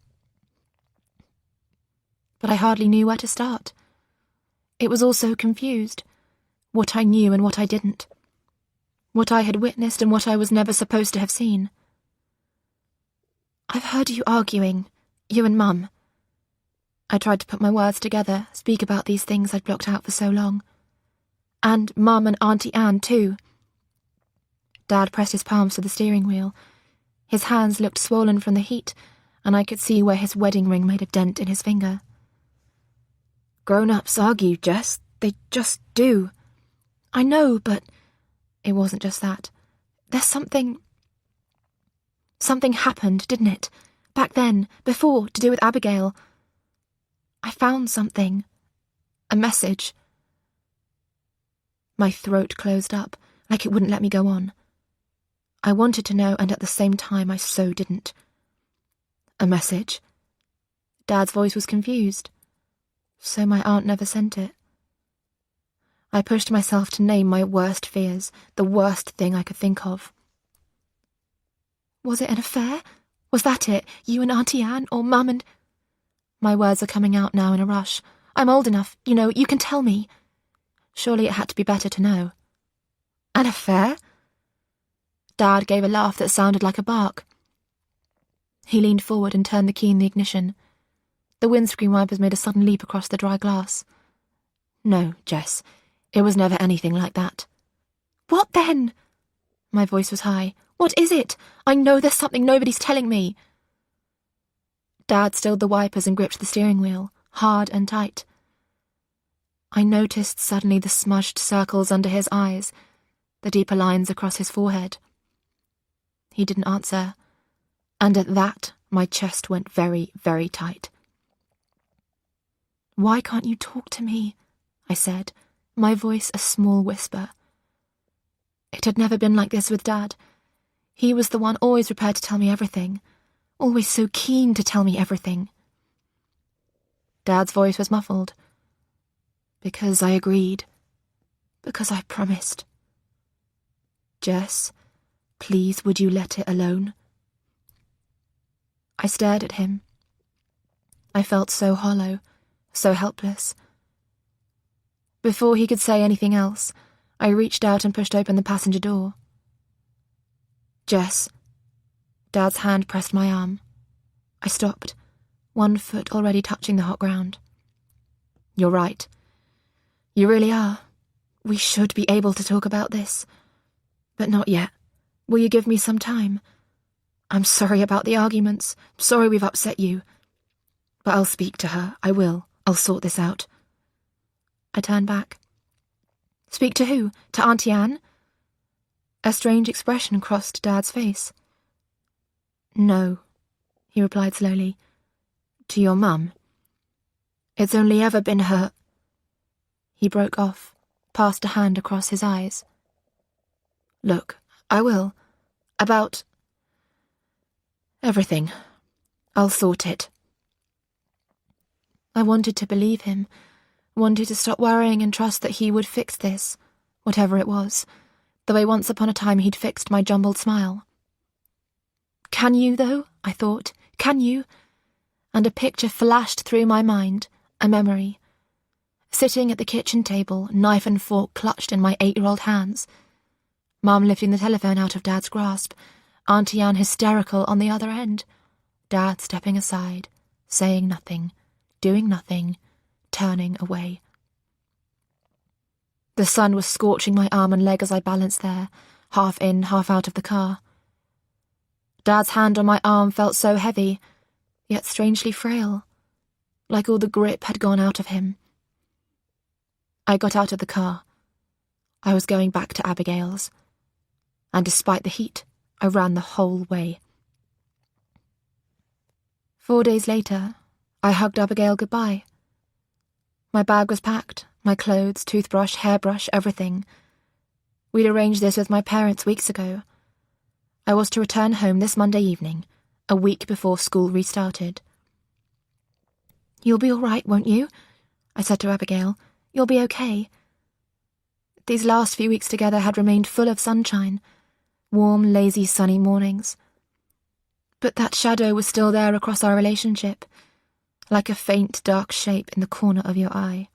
But I hardly knew where to start. It was all so confused. What I knew and what I didn't. What I had witnessed and what I was never supposed to have seen. "I've heard you arguing, you and Mum." I tried to put my words together, speak about these things I'd blocked out for so long. "And Mum and Auntie Anne, too." Dad pressed his palms to the steering wheel. His hands looked swollen from the heat, and I could see where his wedding ring made a dent in his finger. "Grown-ups argue, Jess. They just do." "I know, but..." It wasn't just that. There's something... Something happened, didn't it? Back then, before, to do with Abigail. I found something. A message. My throat closed up, like it wouldn't let me go on. I wanted to know, and at the same time I so didn't. A message? Dad's voice was confused. So my aunt never sent it. I pushed myself to name my worst fears, the worst thing I could think of. "Was it an affair? Was that it? You and Auntie Anne, or Mum and..." My words are coming out now in a rush. I'm old enough, you know, you can tell me. Surely it had to be better to know. "An affair?" Dad gave a laugh that sounded like a bark. He leaned forward and turned the key in the ignition. The windscreen wipers made a sudden leap across the dry glass. "No, Jess, it was never anything like that." "What then?" My voice was high. "What is it? I know there's something nobody's telling me." Dad stilled the wipers and gripped the steering wheel, hard and tight. I noticed suddenly the smudged circles under his eyes, the deeper lines across his forehead. He didn't answer, and at that my chest went very, very tight. "Why can't you talk to me?" I said, my voice a small whisper. It had never been like this with Dad. He was the one always prepared to tell me everything, always so keen to tell me everything. Dad's voice was muffled. "Because I agreed. Because I promised. Jess, please would you let it alone?" I stared at him. I felt so hollow, so helpless. Before he could say anything else, I reached out and pushed open the passenger door. "Jess." Dad's hand pressed my arm. I stopped, one foot already touching the hot ground. "You're right. You really are. We should be able to talk about this. But not yet. Will you give me some time? I'm sorry about the arguments. Sorry we've upset you. But I'll speak to her. I will. I'll sort this out." I turned back. "Speak to who? To Auntie Anne?" A strange expression crossed Dad's face. "No," he replied slowly. "To your mum. It's only ever been her..." He broke off, passed a hand across his eyes. "Look, I will. About... everything. I'll sort it." I wanted to believe him, wanted to stop worrying and trust that he would fix this, whatever it was, the way once upon a time he'd fixed my jumbled smile. Can you, though? I thought. Can you? And a picture flashed through my mind, a memory. Sitting at the kitchen table, knife and fork clutched in my 8-year-old hands. Mum lifting the telephone out of Dad's grasp, Auntie Anne hysterical on the other end, Dad stepping aside, saying nothing, doing nothing, turning away. The sun was scorching my arm and leg as I balanced there, half in, half out of the car. Dad's hand on my arm felt so heavy, yet strangely frail, like all the grip had gone out of him. I got out of the car. I was going back to Abigail's. and despite the heat, I ran the whole way. 4 days later, I hugged Abigail goodbye. My bag was packed, my clothes, toothbrush, hairbrush, everything. We'd arranged this with my parents weeks ago. I was to return home this Monday evening, a week before school restarted. "You'll be all right, won't you?" I said to Abigail. "You'll be okay." These last few weeks together had remained full of sunshine, warm, lazy, sunny mornings. But that shadow was still there across our relationship, like a faint, dark shape in the corner of your eye.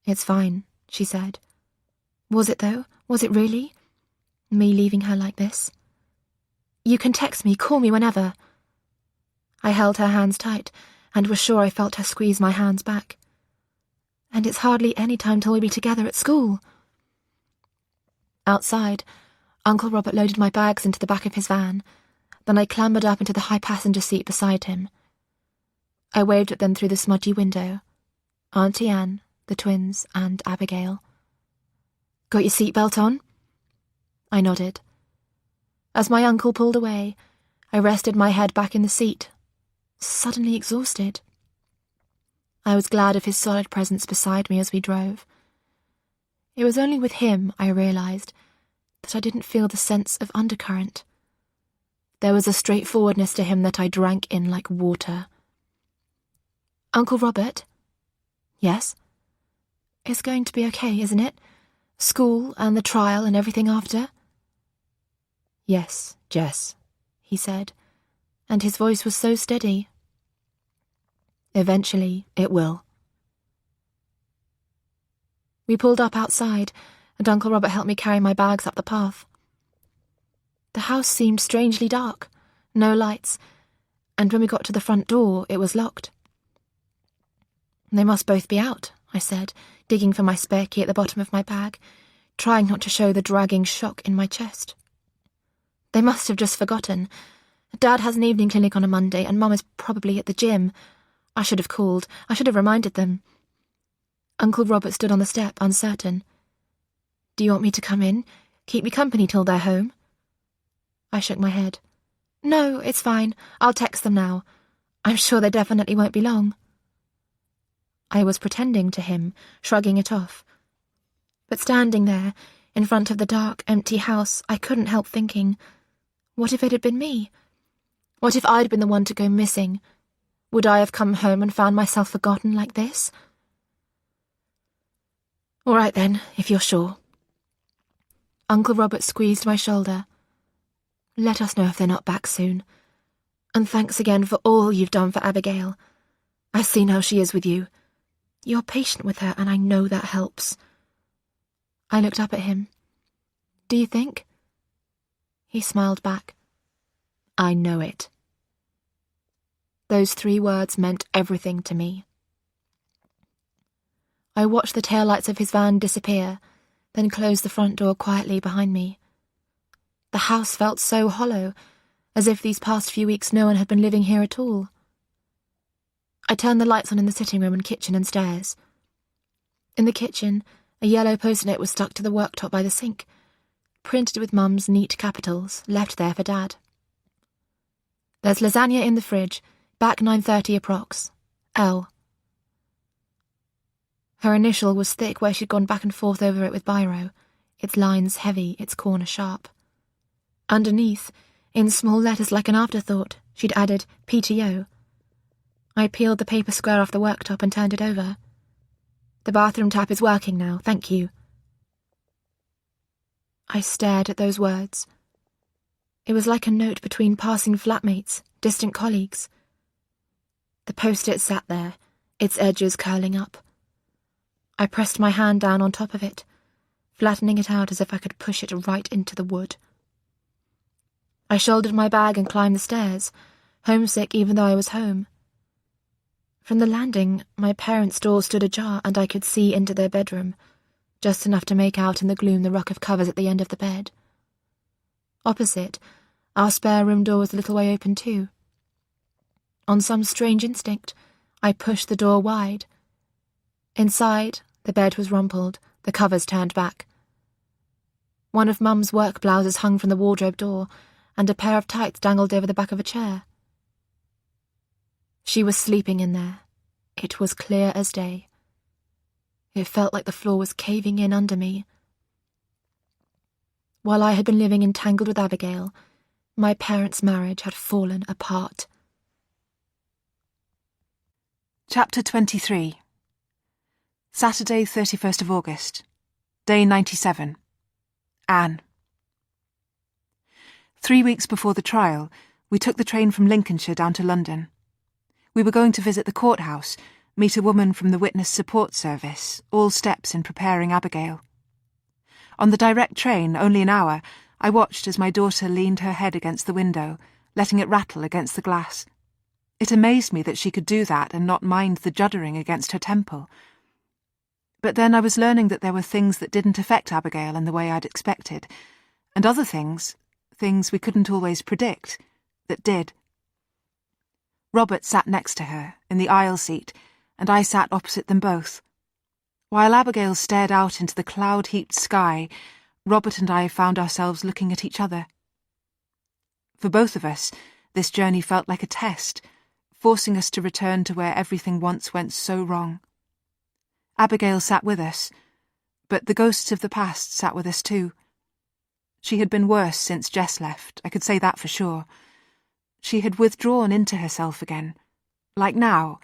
"It's fine," she said. Was it, though? Was it really? Me leaving her like this? "You can text me, call me whenever." I held her hands tight, and was sure I felt her squeeze my hands back. "And it's hardly any time till we'll be together at school." Outside, Uncle Robert loaded my bags into the back of his van. Then I clambered up into the high passenger seat beside him. I waved at them through the smudgy window. Auntie Anne, the twins, and Abigail. "Got your seatbelt on?" I nodded. As my uncle pulled away, I rested my head back in the seat, suddenly exhausted. I was glad of his solid presence beside me as we drove. It was only with him, I realized, that I didn't feel the sense of undercurrent. There was a straightforwardness to him that I drank in like water. "Uncle Robert?" "Yes?" "It's going to be okay, isn't it? School and the trial and everything after?" "Yes, Jess," he said, and his voice was so steady. "Eventually, it will." We pulled up outside, and Uncle Robert helped me carry my bags up the path. The house seemed strangely dark, no lights, and when we got to the front door, it was locked. "They must both be out," I said, digging for my spare key at the bottom of my bag, trying not to show the dragging shock in my chest. "They must have just forgotten. Dad has an evening clinic on a Monday, and Mum is probably at the gym. I should have called. I should have reminded them." Uncle Robert stood on the step, uncertain. "Do you want me to come in? Keep me company till they're home?" I shook my head. "No, it's fine. I'll text them now. I'm sure they definitely won't be long." I was pretending to him, shrugging it off. But standing there, in front of the dark, empty house, I couldn't help thinking, what if it had been me? What if I'd been the one to go missing? Would I have come home and found myself forgotten like this? "All right then, if you're sure." Uncle Robert squeezed my shoulder. "Let us know if they're not back soon. And thanks again for all you've done for Abigail. I've seen how she is with you. You're patient with her, and I know that helps." I looked up at him. "Do you think?" He smiled back. "I know it." Those 3 words meant everything to me. I watched the taillights of his van disappear, then closed the front door quietly behind me. The house felt so hollow, as if these past few weeks no one had been living here at all. I turned the lights on in the sitting room and kitchen and stairs. In the kitchen, a yellow post-it was stuck to the worktop by the sink, printed with Mum's neat capitals, left there for Dad. "There's lasagna in the fridge, back 9:30 approx. L." Her initial was thick where she'd gone back and forth over it with biro, its lines heavy, its corner sharp. Underneath, in small letters like an afterthought, she'd added PTO. I peeled the paper square off the worktop and turned it over. "The bathroom tap is working now, thank you." I stared at those words. It was like a note between passing flatmates, distant colleagues. The post-it sat there, its edges curling up. I pressed my hand down on top of it, flattening it out as if I could push it right into the wood. I shouldered my bag and climbed the stairs, homesick even though I was home. From the landing, my parents' door stood ajar and I could see into their bedroom, just enough to make out in the gloom the ruck of covers at the end of the bed. Opposite, our spare room door was a little way open too. On some strange instinct, I pushed the door wide. Inside, the bed was rumpled, the covers turned back. One of Mum's work blouses hung from the wardrobe door, and a pair of tights dangled over the back of a chair. She was sleeping in there. It was clear as day. It felt like the floor was caving in under me. While I had been living entangled with Abigail, my parents' marriage had fallen apart. Chapter 23. Saturday, 31st of August. Day 97. Anne. 3 weeks before the trial, we took the train from Lincolnshire down to London. We were going to visit the courthouse, meet a woman from the Witness Support Service, all steps in preparing Abigail. On the direct train, only an hour, I watched as my daughter leaned her head against the window, letting it rattle against the glass. It amazed me that she could do that and not mind the juddering against her temple. But then I was learning that there were things that didn't affect Abigail in the way I'd expected, and other things we couldn't always predict, that did. Robert sat next to her, in the aisle seat, and I sat opposite them both. While Abigail stared out into the cloud-heaped sky, Robert and I found ourselves looking at each other. For both of us, this journey felt like a test, forcing us to return to where everything once went so wrong. Abigail sat with us, but the ghosts of the past sat with us too. She had been worse since Jess left, I could say that for sure. She had withdrawn into herself again, like now,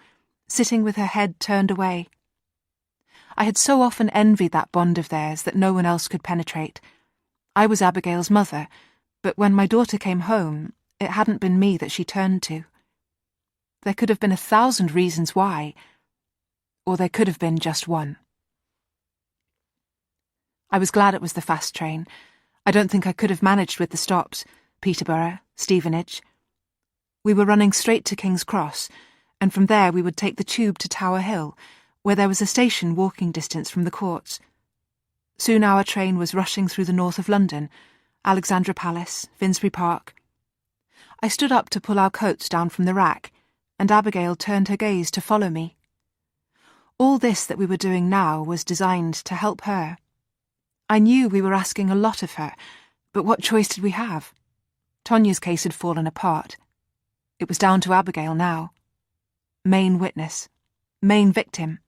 sitting with her head turned away. I had so often envied that bond of theirs that no one else could penetrate. I was Abigail's mother, but when my daughter came home, it hadn't been me that she turned to. There could have been 1,000 reasons why, or there could have been just one. I was glad it was the fast train. I don't think I could have managed with the stops, Peterborough, Stevenage. We were running straight to King's Cross, and from there we would take the tube to Tower Hill, where there was a station walking distance from the courts. Soon our train was rushing through the north of London, Alexandra Palace, Finsbury Park. I stood up to pull our coats down from the rack, and Abigail turned her gaze to follow me. All this that we were doing now was designed to help her. I knew we were asking a lot of her, but what choice did we have? Tonya's case had fallen apart. It was down to Abigail now. Main witness. Main victim.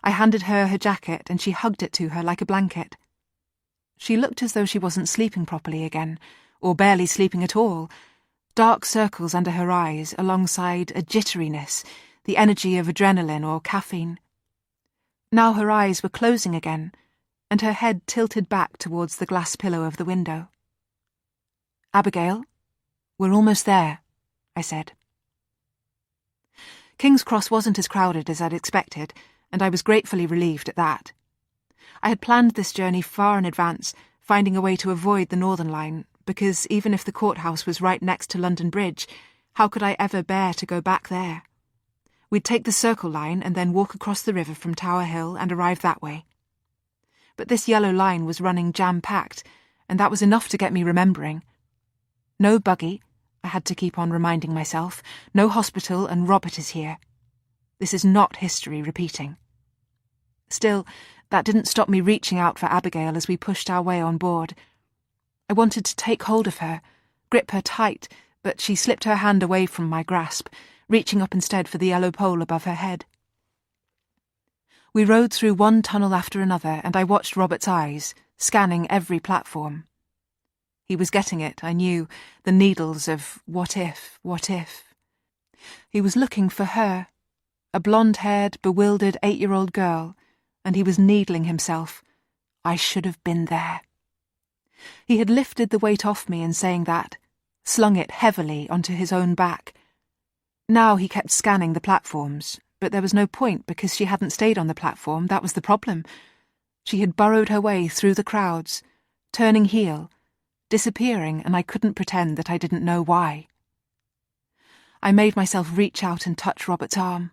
I handed her her jacket and she hugged it to her like a blanket. She looked as though she wasn't sleeping properly again, or barely sleeping at all. Dark circles under her eyes alongside a jitteriness, the energy of adrenaline or caffeine. Now her eyes were closing again, and her head tilted back towards the glass pillow of the window. "Abigail, we're almost there," I said. King's Cross wasn't as crowded as I'd expected, and I was gratefully relieved at that. I had planned this journey far in advance, finding a way to avoid the Northern Line, because even if the courthouse was right next to London Bridge, how could I ever bear to go back there? We'd take the Circle Line and then walk across the river from Tower Hill and arrive that way. But this yellow line was running jam-packed, and that was enough to get me remembering. No buggy, I had to keep on reminding myself. No hospital, and Robert is here. This is not history repeating. Still, that didn't stop me reaching out for Abigail as we pushed our way on board. I wanted to take hold of her, grip her tight, but she slipped her hand away from my grasp, reaching up instead for the yellow pole above her head. We rode through one tunnel after another, and I watched Robert's eyes, scanning every platform. He was getting it, I knew, the needles of what if, what if. He was looking for her, a blonde-haired, bewildered 8-year-old girl, and he was needling himself. I should have been there. He had lifted the weight off me in saying that, slung it heavily onto his own back. Now he kept scanning the platforms, but there was no point because she hadn't stayed on the platform, that was the problem. She had burrowed her way through the crowds, turning heel, disappearing, and I couldn't pretend that I didn't know why. I made myself reach out and touch Robert's arm.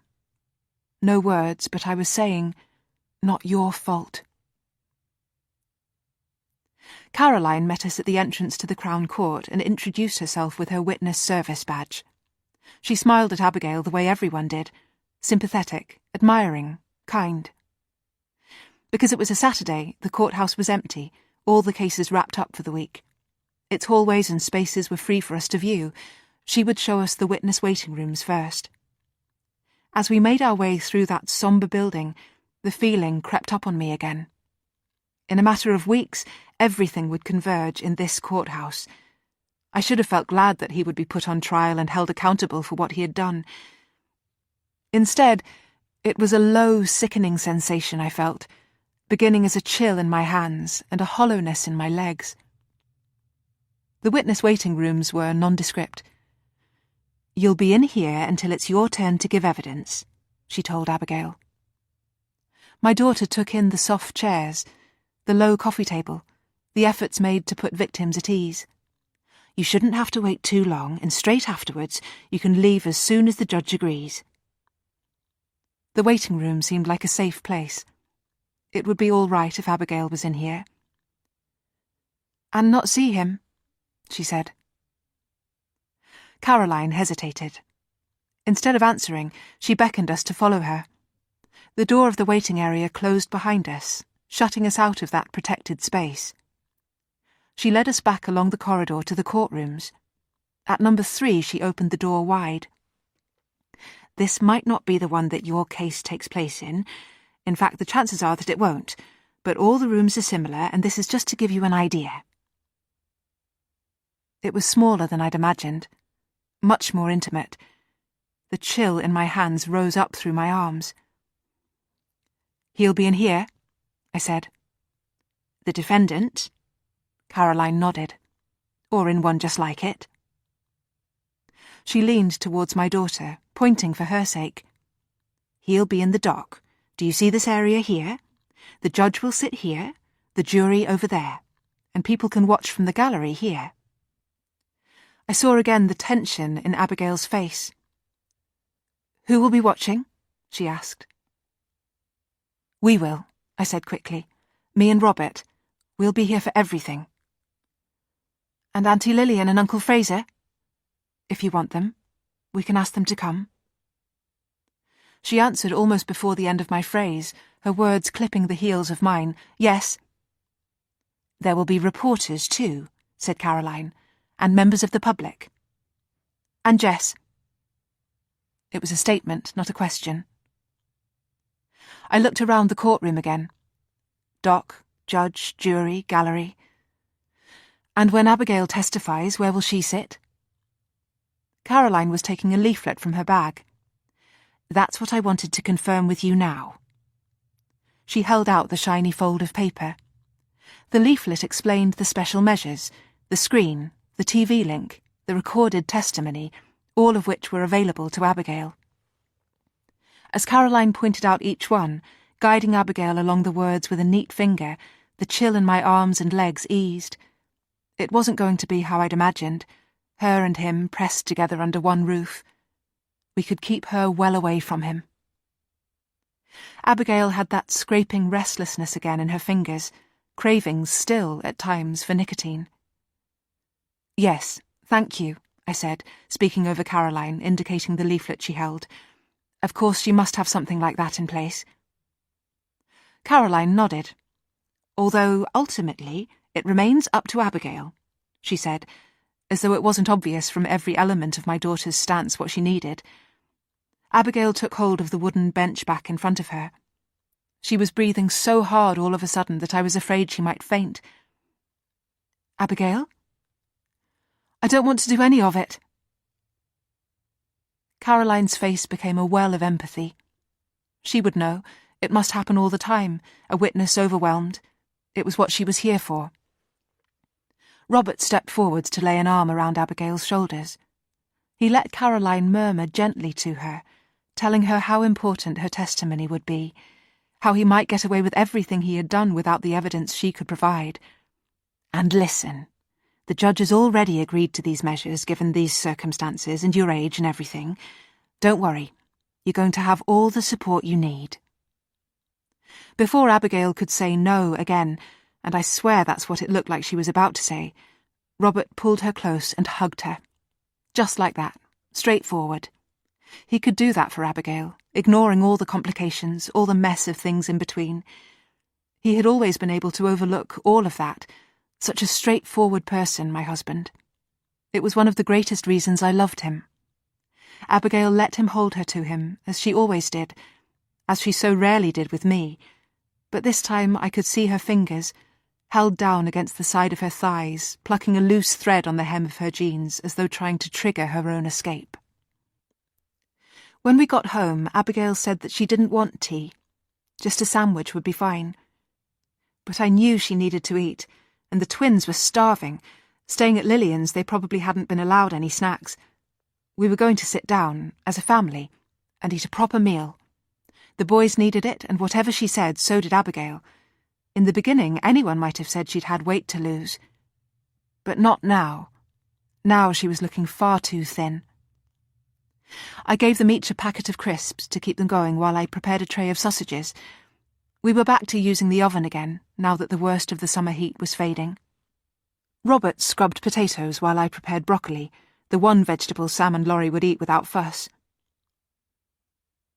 No words, but I was saying, "Not your fault." Caroline met us at the entrance to the Crown Court and introduced herself with her witness service badge. She smiled at Abigail the way everyone did, sympathetic, admiring, kind. Because it was a Saturday, the courthouse was empty, all the cases wrapped up for the week. Its hallways and spaces were free for us to view. She would show us the witness waiting rooms first. As we made our way through that sombre building, the feeling crept up on me again. In a matter of weeks, everything would converge in this courthouse. I should have felt glad that he would be put on trial and held accountable for what he had done. Instead, it was a low, sickening sensation I felt, beginning as a chill in my hands and a hollowness in my legs. The witness waiting rooms were nondescript. "You'll be in here until it's your turn to give evidence," she told Abigail. My daughter took in the soft chairs, the low coffee table, the efforts made to put victims at ease. "You shouldn't have to wait too long, and straight afterwards you can leave as soon as the judge agrees." The waiting room seemed like a safe place. It would be all right if Abigail was in here. "And not see him," she said. Caroline hesitated. Instead of answering, she beckoned us to follow her. The door of the waiting area closed behind us, shutting us out of that protected space. She led us back along the corridor to the courtrooms. At number 3, she opened the door wide. "This might not be the one that your case takes place in. In fact, the chances are that it won't. But all the rooms are similar, and this is just to give you an idea." It was smaller than I'd imagined, much more intimate. The chill in my hands rose up through my arms. "He'll be in here," I said. "The defendant?" Caroline nodded. "Or in one just like it." She leaned towards my daughter, pointing for her sake. "He'll be in the dock. Do you see this area here? The judge will sit here, the jury over there, and people can watch from the gallery here." I saw again the tension in Abigail's face. "Who will be watching?" she asked. "We will," I said quickly. "Me and Robert. We'll be here for everything." "And Auntie Lillian and Uncle Fraser?" "If you want them. We can ask them to come." She answered almost before the end of my phrase, her words clipping the heels of mine. "Yes." "There will be reporters too," said Caroline, "and members of the public." "And Jess." It was a statement, not a question. I looked around the courtroom again. Dock, judge, jury, gallery. "And when Abigail testifies, where will she sit?" Caroline was taking a leaflet from her bag. "That's what I wanted to confirm with you now." She held out the shiny fold of paper. The leaflet explained the special measures, the screen, the TV link, the recorded testimony, all of which were available to Abigail. As Caroline pointed out each one, guiding Abigail along the words with a neat finger, the chill in my arms and legs eased. It wasn't going to be how I'd imagined, her and him pressed together under one roof. We could keep her well away from him. Abigail had that scraping restlessness again in her fingers, cravings still, at times, for nicotine. "Yes, thank you," I said, speaking over Caroline, indicating the leaflet she held. "Of course she must have something like that in place." Caroline nodded. "Although, ultimately, it remains up to Abigail," she said, as though it wasn't obvious from every element of my daughter's stance what she needed. Abigail took hold of the wooden bench back in front of her. She was breathing so hard all of a sudden that I was afraid she might faint. "Abigail?" "I don't want to do any of it." Caroline's face became a well of empathy. She would know. It must happen all the time, a witness overwhelmed. It was what she was here for. Robert stepped forwards to lay an arm around Abigail's shoulders. He let Caroline murmur gently to her, telling her how important her testimony would be, how he might get away with everything he had done without the evidence she could provide. "And listen, the judge has already agreed to these measures given these circumstances and your age and everything. Don't worry, you're going to have all the support you need." Before Abigail could say no again, and I swear that's what it looked like she was about to say, Robert pulled her close and hugged her. Just like that, straightforward. He could do that for Abigail, ignoring all the complications, all the mess of things in between. He had always been able to overlook all of that. Such a straightforward person, my husband. It was one of the greatest reasons I loved him. Abigail let him hold her to him, as she always did, as she so rarely did with me, but this time I could see her fingers, held down against the side of her thighs, plucking a loose thread on the hem of her jeans as though trying to trigger her own escape. When we got home, Abigail said that she didn't want tea. Just a sandwich would be fine. But I knew she needed to eat, and the twins were starving. Staying at Lillian's, they probably hadn't been allowed any snacks. We were going to sit down, as a family, and eat a proper meal. The boys needed it, and whatever she said, so did Abigail. In the beginning, anyone might have said she'd had weight to lose. But not now. Now she was looking far too thin. I gave them each a packet of crisps to keep them going while I prepared a tray of sausages. We were back to using the oven again, now that the worst of the summer heat was fading. Robert scrubbed potatoes while I prepared broccoli, the one vegetable Sam and Laurie would eat without fuss.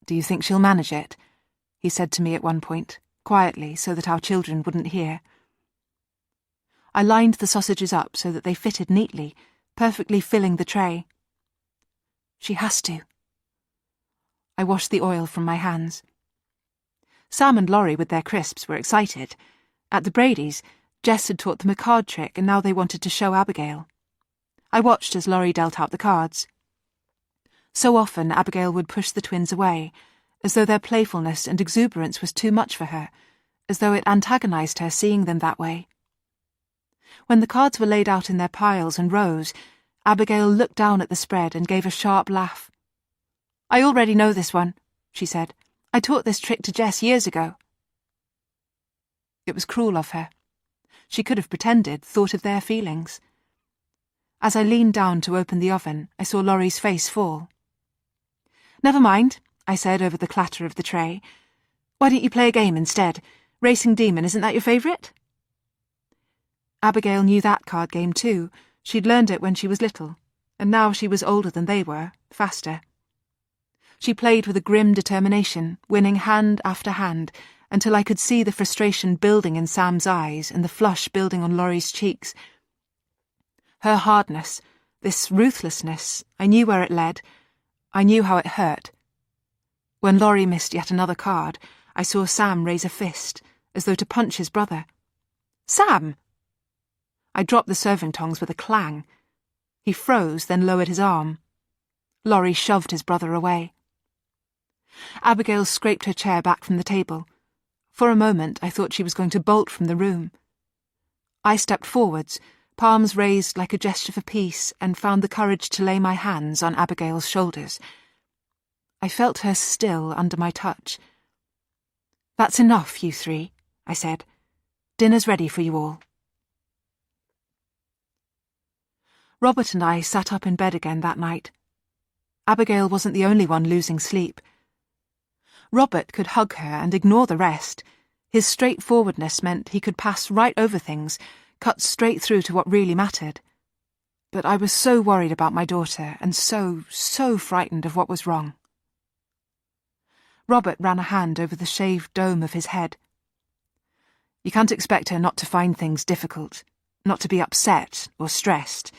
"Do you think she'll manage it?" he said to me at one point, quietly so that our children wouldn't hear. I lined the sausages up so that they fitted neatly, perfectly filling the tray. "She has to." I washed the oil from my hands. Sam and Laurie with their crisps were excited. At the Bradys, Jess had taught them a card trick and now they wanted to show Abigail. I watched as Laurie dealt out the cards. So often Abigail would push the twins away, as though their playfulness and exuberance was too much for her, as though it antagonized her seeing them that way. When the cards were laid out in their piles and rows, Abigail looked down at the spread and gave a sharp laugh. "I already know this one," she said. "I taught this trick to Jess years ago." It was cruel of her. She could have pretended, thought of their feelings. As I leaned down to open the oven, I saw Laurie's face fall. "Never mind," I said over the clatter of the tray. "Why don't you play a game instead? Racing Demon, isn't that your favourite?" Abigail knew that card game too. She'd learned it when she was little, and now she was older than they were, faster. She played with a grim determination, winning hand after hand, until I could see the frustration building in Sam's eyes and the flush building on Laurie's cheeks. Her hardness, this ruthlessness, I knew where it led. I knew how it hurt. When Laurie missed yet another card, I saw Sam raise a fist, as though to punch his brother. "Sam!" I dropped the serving tongs with a clang. He froze, then lowered his arm. Laurie shoved his brother away. Abigail scraped her chair back from the table. For a moment, I thought she was going to bolt from the room. I stepped forwards, palms raised like a gesture for peace, and found the courage to lay my hands on Abigail's shoulders. I felt her still under my touch. "That's enough, you three," I said. "Dinner's ready for you all." Robert and I sat up in bed again that night. Abigail wasn't the only one losing sleep. Robert could hug her and ignore the rest. His straightforwardness meant he could pass right over things, cut straight through to what really mattered. But I was so worried about my daughter and so frightened of what was wrong. Robert ran a hand over the shaved dome of his head. "You can't expect her not to find things difficult, not to be upset or stressed.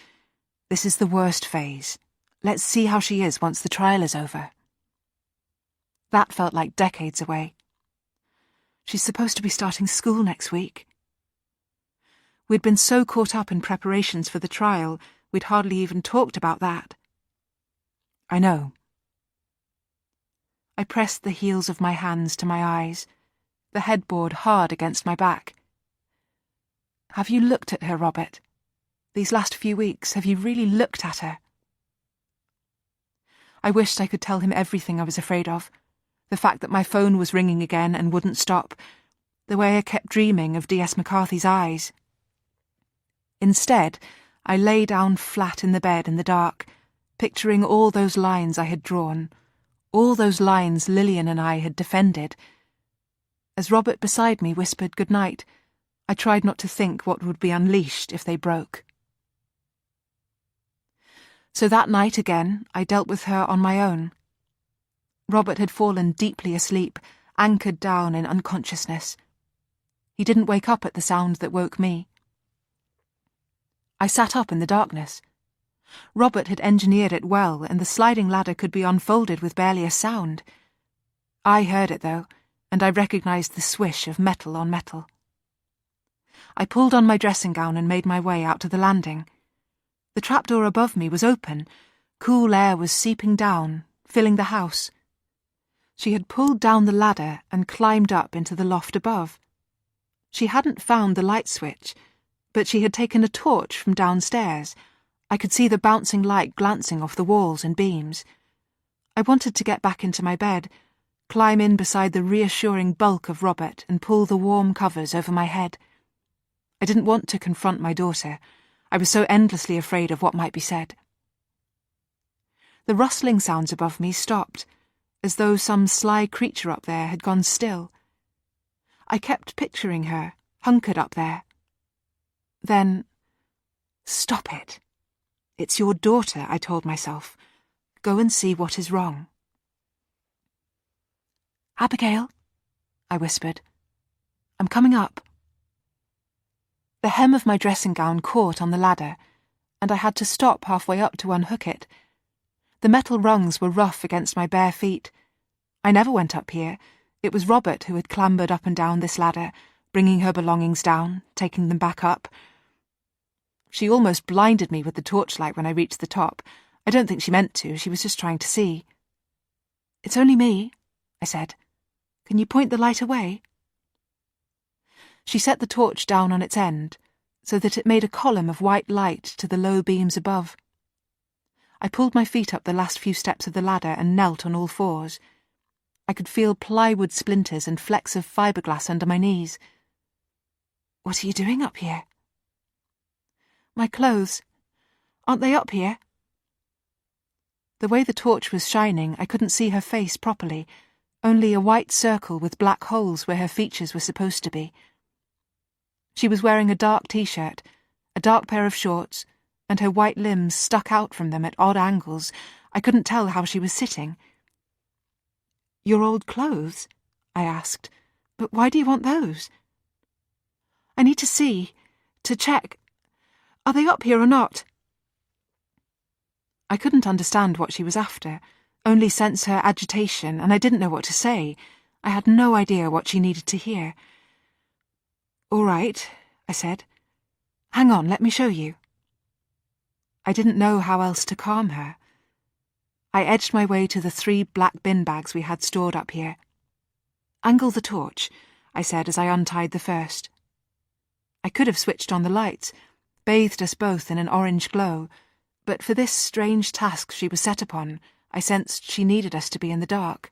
This is the worst phase. Let's see how she is once the trial is over." That felt like decades away. She's supposed to be starting school next week. We'd been so caught up in preparations for the trial, we'd hardly even talked about that. "I know." I pressed the heels of my hands to my eyes, the headboard hard against my back. "Have you looked at her, Robert? These last few weeks, have you really looked at her?" I wished I could tell him everything I was afraid of. The fact that my phone was ringing again and wouldn't stop. The way I kept dreaming of D.S. McCarthy's eyes. Instead, I lay down flat in the bed in the dark, picturing all those lines I had drawn, all those lines Lillian and I had defended. As Robert beside me whispered good night, I tried not to think what would be unleashed if they broke. So that night again, I dealt with her on my own. Robert had fallen deeply asleep, anchored down in unconsciousness. He didn't wake up at the sound that woke me. I sat up in the darkness. Robert had engineered it well, and the sliding ladder could be unfolded with barely a sound. I heard it, though, and I recognised the swish of metal on metal. I pulled on my dressing gown and made my way out to the landing. The trapdoor above me was open. Cool air was seeping down, filling the house. She had pulled down the ladder and climbed up into the loft above. She hadn't found the light switch, but she had taken a torch from downstairs. I could see the bouncing light glancing off the walls and beams. I wanted to get back into my bed, climb in beside the reassuring bulk of Robert and pull the warm covers over my head. I didn't want to confront my daughter. I was so endlessly afraid of what might be said. The rustling sounds above me stopped, as though some sly creature up there had gone still. I kept picturing her, hunkered up there. Then, stop it. It's your daughter, I told myself. Go and see what is wrong. Abigail, I whispered. I'm coming up. The hem of my dressing gown caught on the ladder, and I had to stop halfway up to unhook it. The metal rungs were rough against my bare feet. I never went up here. It was Robert who had clambered up and down this ladder, bringing her belongings down, taking them back up. She almost blinded me with the torchlight when I reached the top. I don't think she meant to. She was just trying to see. It's only me, I said. Can you point the light away? She set the torch down on its end, so that it made a column of white light to the low beams above. I pulled my feet up the last few steps of the ladder and knelt on all fours. I could feel plywood splinters and flecks of fiberglass under my knees. What are you doing up here? My clothes. Aren't they up here? The way the torch was shining, I couldn't see her face properly, only a white circle with black holes where her features were supposed to be. She was wearing a dark t-shirt, a dark pair of shorts, and her white limbs stuck out from them at odd angles. I couldn't tell how she was sitting. Your old clothes? I asked. But why do you want those? I need to see, to check. Are they up here or not? I couldn't understand what she was after, only sense her agitation, and I didn't know what to say. I had no idea what she needed to hear. All right, I said. Hang on, let me show you. I didn't know how else to calm her. I edged my way to the 3 black bin bags we had stored up here. Angle the torch, I said as I untied the first. I could have switched on the lights, bathed us both in an orange glow, but for this strange task she was set upon, I sensed she needed us to be in the dark.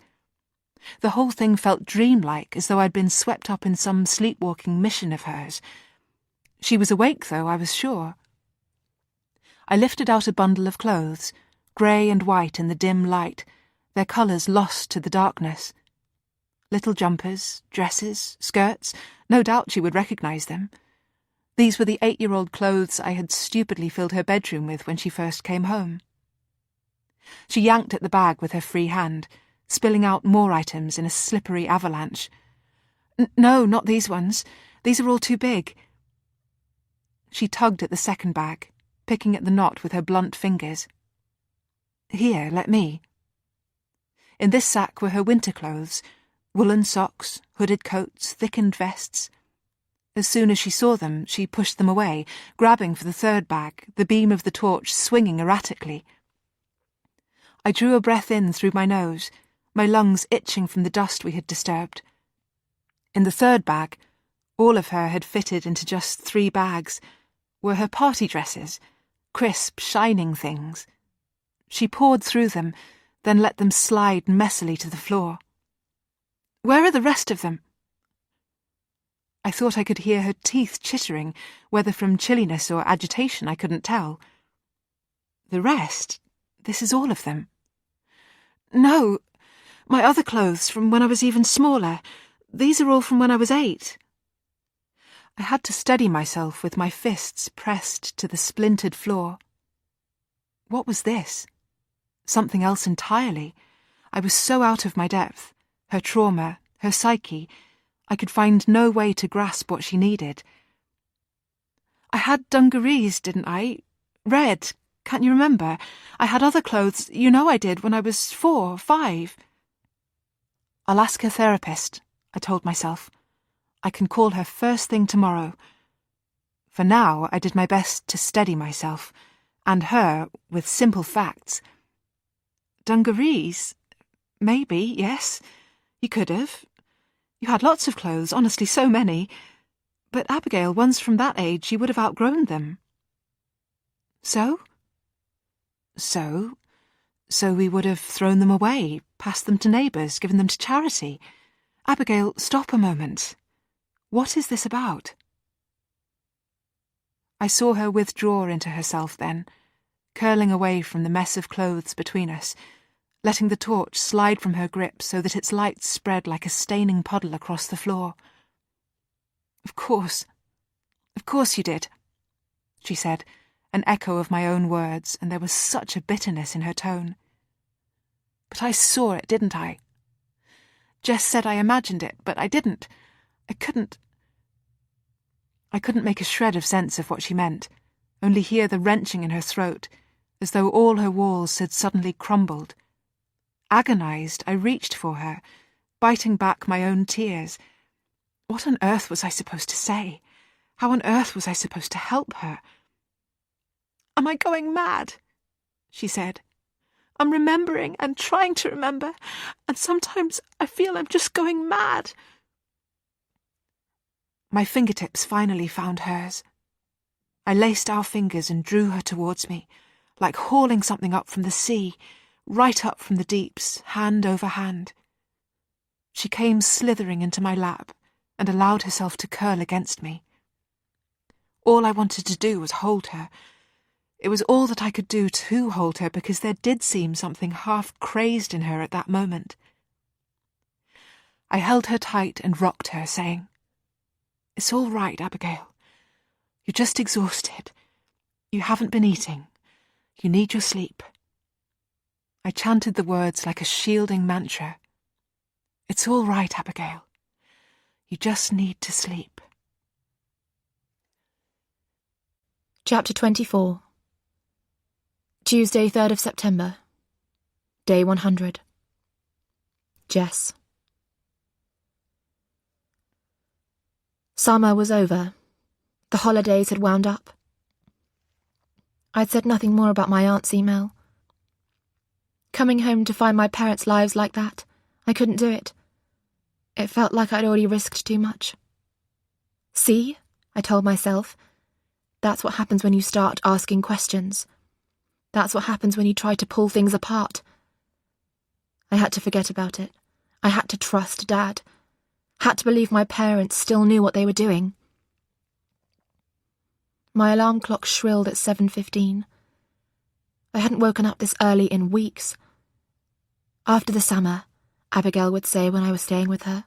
The whole thing felt dreamlike, as though I'd been swept up in some sleepwalking mission of hers. She was awake, though, I was sure. I lifted out a bundle of clothes, grey and white in the dim light, their colours lost to the darkness. Little jumpers, dresses, skirts, no doubt she would recognise them. These were the 8-year-old clothes I had stupidly filled her bedroom with when she first came home. She yanked at the bag with her free hand, spilling out more items in a slippery avalanche. No, not these ones. These are all too big. She tugged at the second bag, picking at the knot with her blunt fingers. Here, let me. In this sack were her winter clothes, woolen socks, hooded coats, thickened vests. As soon as she saw them, she pushed them away, grabbing for the third bag, the beam of the torch swinging erratically. I drew a breath in through my nose, my lungs itching from the dust we had disturbed. In the third bag, all of her had fitted into just 3 bags, were her party dresses, crisp, shining things. She pawed through them, then let them slide messily to the floor. Where are the rest of them? I thought I could hear her teeth chittering, whether from chilliness or agitation I couldn't tell. The rest? This is all of them. No, my other clothes from when I was even smaller. These are all from when I was 8. I had to steady myself with my fists pressed to the splintered floor. What was this? Something else entirely. I was so out of my depth. Her trauma, her psyche. I could find no way to grasp what she needed. I had dungarees, didn't I? Red, can't you remember? I had other clothes, you know I did, when I was 4, 5. I'll ask her therapist, I told myself. I can call her first thing tomorrow. For now, I did my best to steady myself, and her with simple facts. Dungarees? Maybe, yes. You could have. You had lots of clothes, honestly, so many. But Abigail, once from that age, you would have outgrown them. So? So we would have thrown them away, passed them to neighbours, given them to charity. Abigail, stop a moment. What is this about? I saw her withdraw into herself then, curling away from the mess of clothes between us, letting the torch slide from her grip so that its light spread like a staining puddle across the floor. Of course you did, she said, an echo of my own words, and there was such a bitterness in her tone. But I saw it, didn't I? Jess said I imagined it, but I didn't. I couldn't make a shred of sense of what she meant, only hear the wrenching in her throat, as though all her walls had suddenly crumbled. Agonized, I reached for her, biting back my own tears. What on earth was I supposed to say? How on earth was I supposed to help her? Am I going mad? She said. I'm remembering and trying to remember, and sometimes I feel I'm just going mad. My fingertips finally found hers. I laced our fingers and drew her towards me, like hauling something up from the sea, right up from the deeps, hand over hand. She came slithering into my lap and allowed herself to curl against me. All I wanted to do was hold her. It was all that I could do to hold her, because there did seem something half crazed in her at that moment. I held her tight and rocked her, saying, "It's all right, Abigail. You're just exhausted. You haven't been eating. You need your sleep." I chanted the words like a shielding mantra. "It's all right, Abigail. You just need to sleep." Chapter 24. Tuesday, 3rd of September. Day 100. Jess. Summer was over. The holidays had wound up. I'd said nothing more about my aunt's email. Coming home to find my parents' lives like that, I couldn't do it. It felt like I'd already risked too much. See, I told myself, that's what happens when you start asking questions. That's what happens when you try to pull things apart. I had to forget about it. I had to trust Dad. Had to believe my parents still knew what they were doing. My alarm clock shrilled at 7:15. I hadn't woken up this early in weeks. After the summer, Abigail would say when I was staying with her.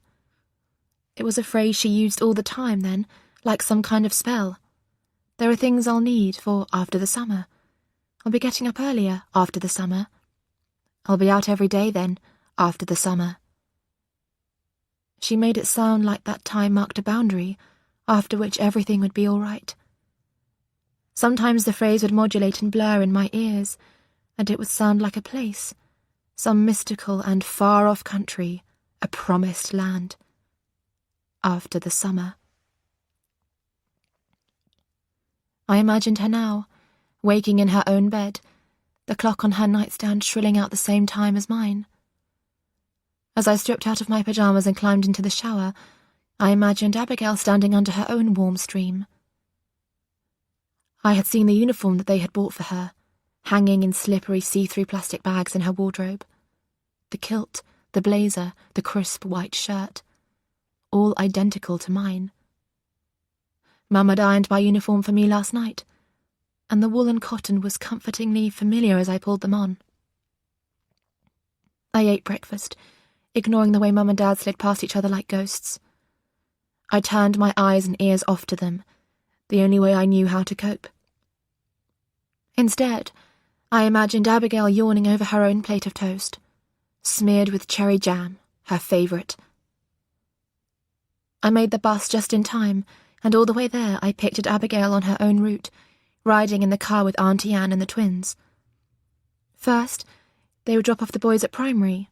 It was a phrase she used all the time then, like some kind of spell. There are things I'll need for after the summer. I'll be getting up earlier after the summer. I'll be out every day then, after the summer. She made it sound like that time marked a boundary, after which everything would be all right. Sometimes the phrase would modulate and blur in my ears, and it would sound like a place, some mystical and far-off country, a promised land. After the summer. I imagined her now, waking in her own bed, the clock on her nightstand shrilling out the same time as mine. As I stripped out of my pyjamas and climbed into the shower, I imagined Abigail standing under her own warm stream. I had seen the uniform that they had bought for her, hanging in slippery see-through plastic bags in her wardrobe. The kilt, the blazer, the crisp white shirt, all identical to mine. Mum had ironed my uniform for me last night, and the wool and cotton was comfortingly familiar as I pulled them on. I ate breakfast, ignoring the way Mum and Dad slid past each other like ghosts. I turned my eyes and ears off to them, the only way I knew how to cope. Instead, I imagined Abigail yawning over her own plate of toast, smeared with cherry jam, her favourite. I made the bus just in time, and all the way there I pictured Abigail on her own route, riding in the car with Auntie Anne and the twins. First, they would drop off the boys at primary,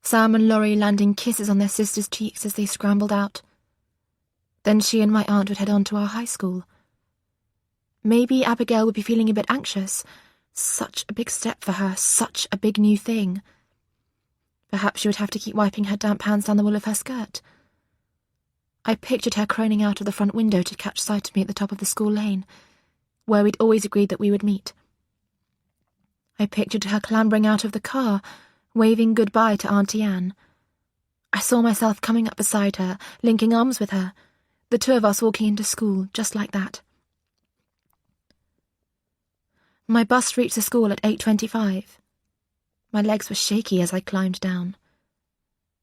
Sam and Laurie landing kisses on their sisters' cheeks as they scrambled out. Then she and my aunt would head on to our high school. Maybe Abigail would be feeling a bit anxious. Such a big step for her, such a big new thing. Perhaps she would have to keep wiping her damp hands down the wool of her skirt. I pictured her croning out of the front window to catch sight of me at the top of the school lane, where we'd always agreed that we would meet. I pictured her clambering out of the car, waving goodbye to Auntie Anne. I saw myself coming up beside her, linking arms with her, the two of us walking into school, just like that. My bus reached the school at 8:25. My legs were shaky as I climbed down.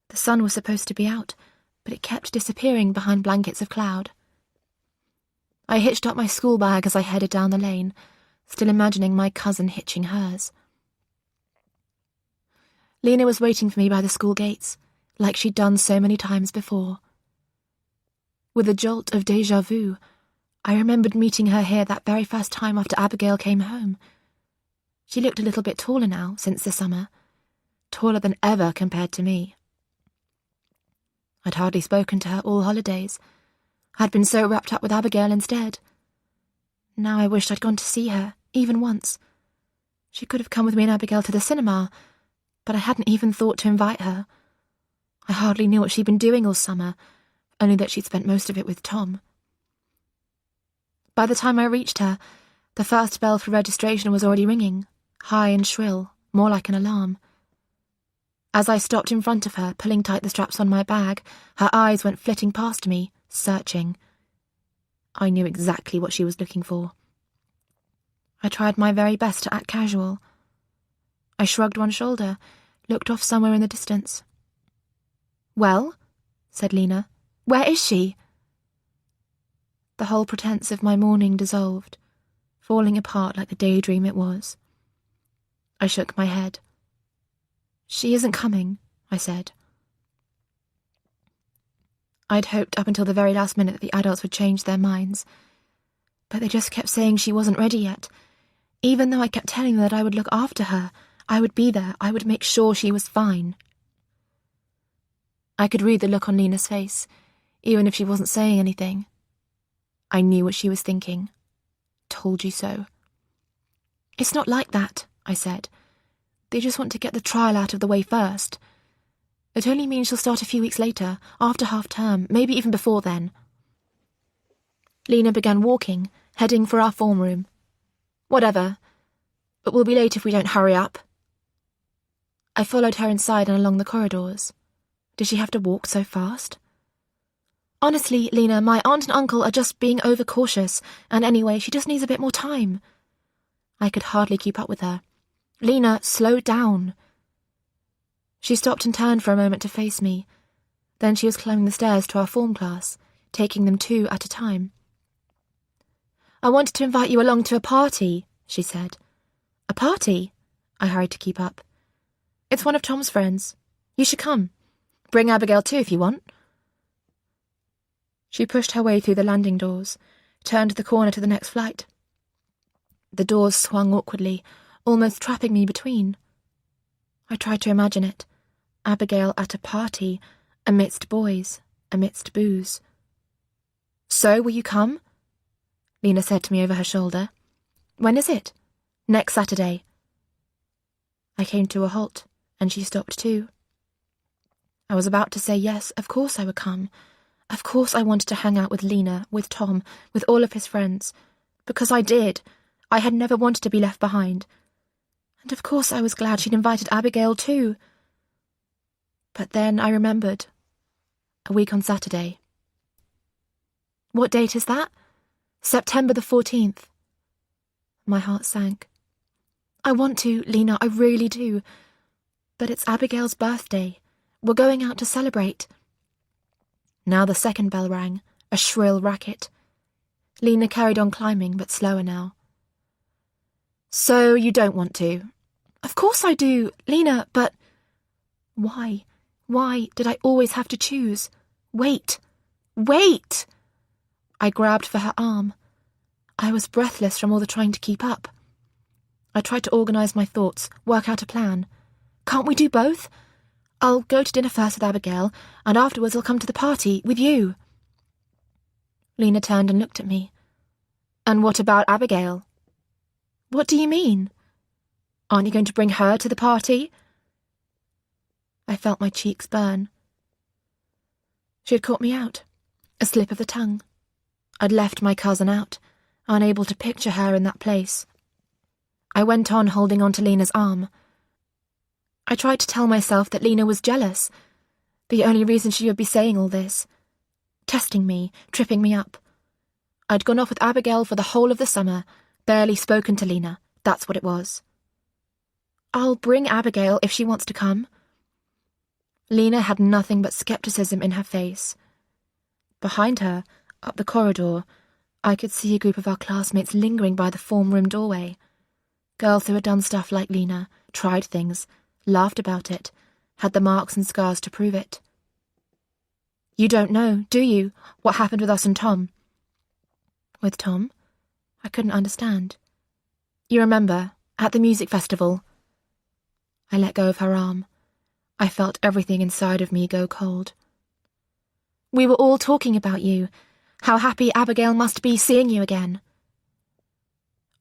The sun was supposed to be out, but it kept disappearing behind blankets of cloud. I hitched up my school bag as I headed down the lane, still imagining my cousin hitching hers. Lena was waiting for me by the school gates, like she'd done so many times before. With a jolt of déjà vu, I remembered meeting her here that very first time after Abigail came home. She looked a little bit taller now, since the summer. Taller than ever compared to me. I'd hardly spoken to her all holidays. I'd been so wrapped up with Abigail instead. Now I wished I'd gone to see her, even once. She could have come with me and Abigail to the cinema, but I hadn't even thought to invite her. I hardly knew what she'd been doing all summer, only that she'd spent most of it with Tom. By the time I reached her, the first bell for registration was already ringing, high and shrill, more like an alarm. As I stopped in front of her, pulling tight the straps on my bag, her eyes went flitting past me, searching. I knew exactly what she was looking for. I tried my very best to act casual. I shrugged one shoulder, looked off somewhere in the distance. "Well," said Lena, "where is she?" The whole pretense of my morning dissolved, falling apart like the daydream it was. I shook my head. "She isn't coming," I said. I'd hoped up until the very last minute that the adults would change their minds, but they just kept saying she wasn't ready yet, even though I kept telling them that I would look after her, I would be there, I would make sure she was fine. I could read the look on Lena's face, even if she wasn't saying anything. I knew what she was thinking. Told you so. "It's not like that," I said. "They just want to get the trial out of the way first. It only means she'll start a few weeks later, after half-term, maybe even before then." Lena began walking, heading for our form room. "Whatever, but we'll be late if we don't hurry up." I followed her inside and along the corridors. Did she have to walk so fast? "Honestly, Lena, my aunt and uncle are just being overcautious, and anyway, she just needs a bit more time." I could hardly keep up with her. "Lena, slow down." She stopped and turned for a moment to face me. Then she was climbing the stairs to our form class, taking them two at a time. "I wanted to invite you along to a party," she said. "A party?" I hurried to keep up. "It's one of Tom's friends. You should come. Bring Abigail too if you want." She pushed her way through the landing doors, turned the corner to the next flight. The doors swung awkwardly, almost trapping me between. I tried to imagine it. Abigail at a party, amidst boys, amidst booze. "So, will you come?" Lena said to me over her shoulder. "When is it?" "Next Saturday." I came to a halt, and she stopped too. I was about to say yes, of course I would come. Of course I wanted to hang out with Lena, with Tom, with all of his friends. Because I did. I had never wanted to be left behind. And of course I was glad she'd invited Abigail too. But then I remembered. A week on Saturday. "What date is that?" "September the 14th. My heart sank. "I want to, Lena, I really do. But it's Abigail's birthday. We're going out to celebrate." Now the second bell rang, a shrill racket. Lena carried on climbing, but slower now. "So you don't want to?" "Of course I do, Lena, but..." Why did I always have to choose? Wait. Wait! I grabbed for her arm. I was breathless from all the trying to keep up. I tried to organise my thoughts, work out a plan. Can't we do both? I'll go to dinner first with Abigail, and afterwards I'll come to the party with you. Lena turned and looked at me. And what about Abigail? What do you mean? Aren't you going to bring her to the party? I felt my cheeks burn. She had caught me out. A slip of the tongue. I'd left my cousin out, unable to picture her in that place. I went on holding on to Lena's arm. I tried to tell myself that Lena was jealous. The only reason she would be saying all this. Testing me, tripping me up. I'd gone off with Abigail for the whole of the summer, barely spoken to Lena. That's what it was. I'll bring Abigail if she wants to come. Lena had nothing but skepticism in her face. Behind her, up the corridor, I could see a group of our classmates lingering by the form room doorway. Girls who had done stuff like Lena, tried things, laughed about it, had the marks and scars to prove it. You don't know, do you, what happened with us and Tom? With Tom? I couldn't understand. You remember, at the music festival? I let go of her arm. I felt everything inside of me go cold. We were all talking about you, how happy Abigail must be seeing you again.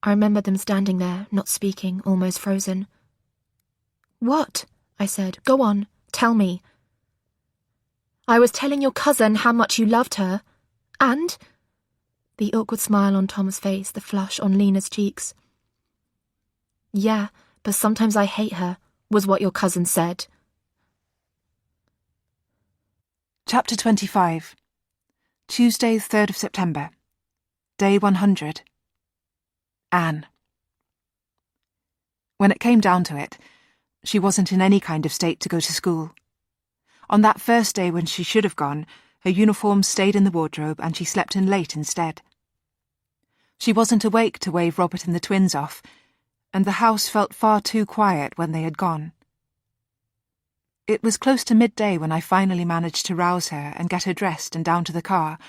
I remember them standing there, not speaking, almost frozen. What? I said. Go on, tell me. I was telling your cousin how much you loved her. And? The awkward smile on Tom's face, the flush on Lena's cheeks. Yeah, but sometimes I hate her, was what your cousin said. Chapter 25. Tuesday, 3rd of September. Day 100. Anne. When it came down to it, she wasn't in any kind of state to go to school. On that first day when she should have gone, her uniform stayed in the wardrobe and she slept in late instead. She wasn't awake to wave Robert and the twins off, and the house felt far too quiet when they had gone. It was close to midday when I finally managed to rouse her and get her dressed and down to the car.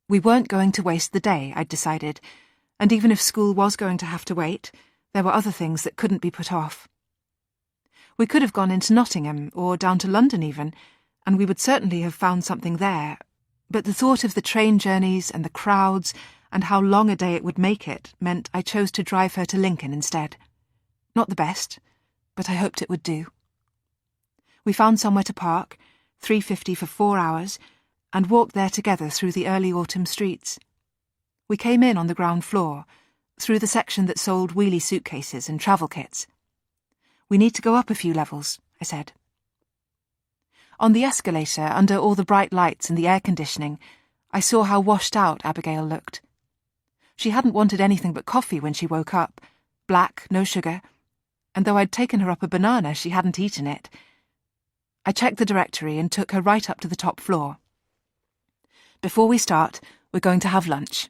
We weren't going to waste the day, I'd decided, and even if school was going to have to wait, there were other things that couldn't be put off. We could have gone into Nottingham, or down to London even, and we would certainly have found something there, but the thought of the train journeys and the crowds and how long a day it would make it meant I chose to drive her to Lincoln instead. Not the best, but I hoped it would do. We found somewhere to park, $3.50 for 4 hours, and walked there together through the early autumn streets. We came in on the ground floor, through the section that sold wheelie suitcases and travel kits. We need to go up a few levels, I said. On the escalator, under all the bright lights and the air conditioning, I saw how washed out Abigail looked. She hadn't wanted anything but coffee when she woke up, black, no sugar, and though I'd taken her up a banana, she hadn't eaten it. I checked the directory and took her right up to the top floor. Before we start, we're going to have lunch.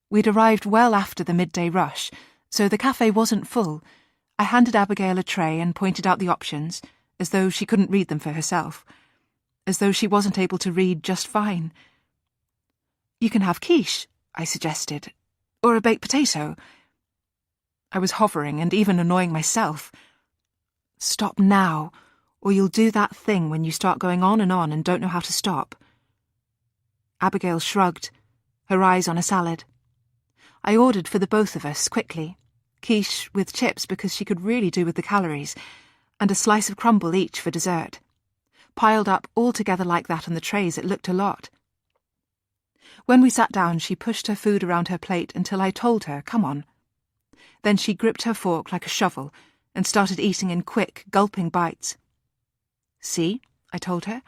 We'd arrived well after the midday rush, so the cafe wasn't full. I handed Abigail a tray and pointed out the options, as though she couldn't read them for herself, as though she wasn't able to read just fine. You can have quiche, I suggested, or a baked potato. I was hovering and even annoying myself. Stop now, or you'll do that thing when you start going on and don't know how to stop. Abigail shrugged, her eyes on a salad. I ordered for the both of us, quickly, quiche with chips because she could really do with the calories, and a slice of crumble each for dessert. Piled up all together like that on the trays, it looked a lot. When we sat down, she pushed her food around her plate until I told her, come on. Then she gripped her fork like a shovel and started eating in quick, gulping bites. See, I told her,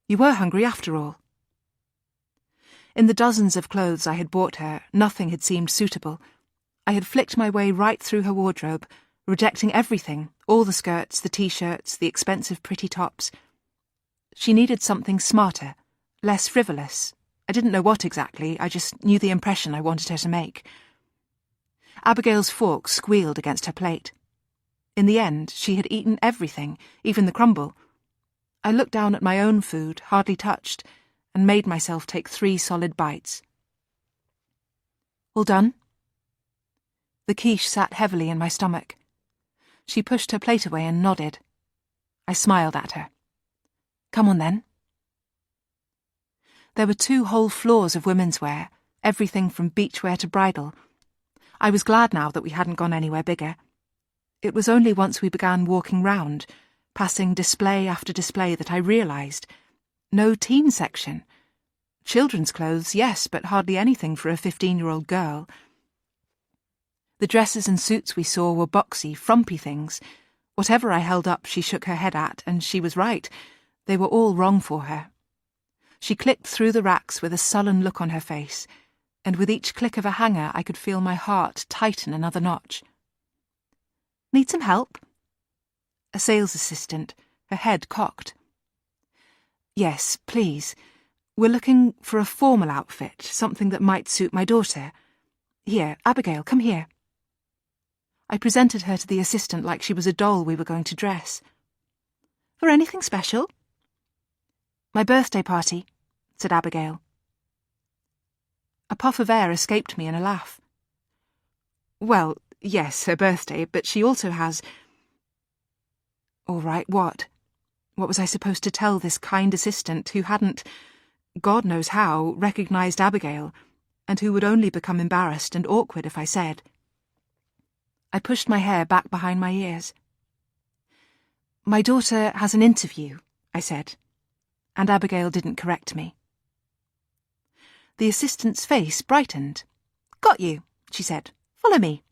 you were hungry after all. In the dozens of clothes I had bought her, nothing had seemed suitable. I had flicked my way right through her wardrobe, rejecting everything, all the skirts, the t-shirts, the expensive pretty tops. She needed something smarter, less frivolous. I didn't know what exactly, I just knew the impression I wanted her to make. Abigail's fork squealed against her plate. In the end, she had eaten everything, even the crumble. I looked down at my own food, hardly touched, and made myself take 3 solid bites. All done? The quiche sat heavily in my stomach. She pushed her plate away and nodded. I smiled at her. Come on then. There were 2 whole floors of women's wear, everything from beachwear to bridal. I was glad now that we hadn't gone anywhere bigger. It was only once we began walking round, passing display after display, that I realised. No teen section. Children's clothes, yes, but hardly anything for a 15-year-old girl. The dresses and suits we saw were boxy, frumpy things. Whatever I held up, she shook her head at, and she was right. They were all wrong for her. She clicked through the racks with a sullen look on her face, and with each click of a hanger I could feel my heart tighten another notch. Need some help? A sales assistant, her head cocked. Yes, please. We're looking for a formal outfit, something that might suit my daughter. Here, Abigail, come here. I presented her to the assistant like she was a doll we were going to dress. For anything special? My birthday party, said Abigail. A puff of air escaped me in a laugh. Well, yes, her birthday, but she also has... All right, what? What was I supposed to tell this kind assistant who hadn't, God knows how, recognised Abigail, and who would only become embarrassed and awkward if I said? I pushed my hair back behind my ears. My daughter has an interview, I said, and Abigail didn't correct me. The assistant's face brightened. Got you, she said. Follow me.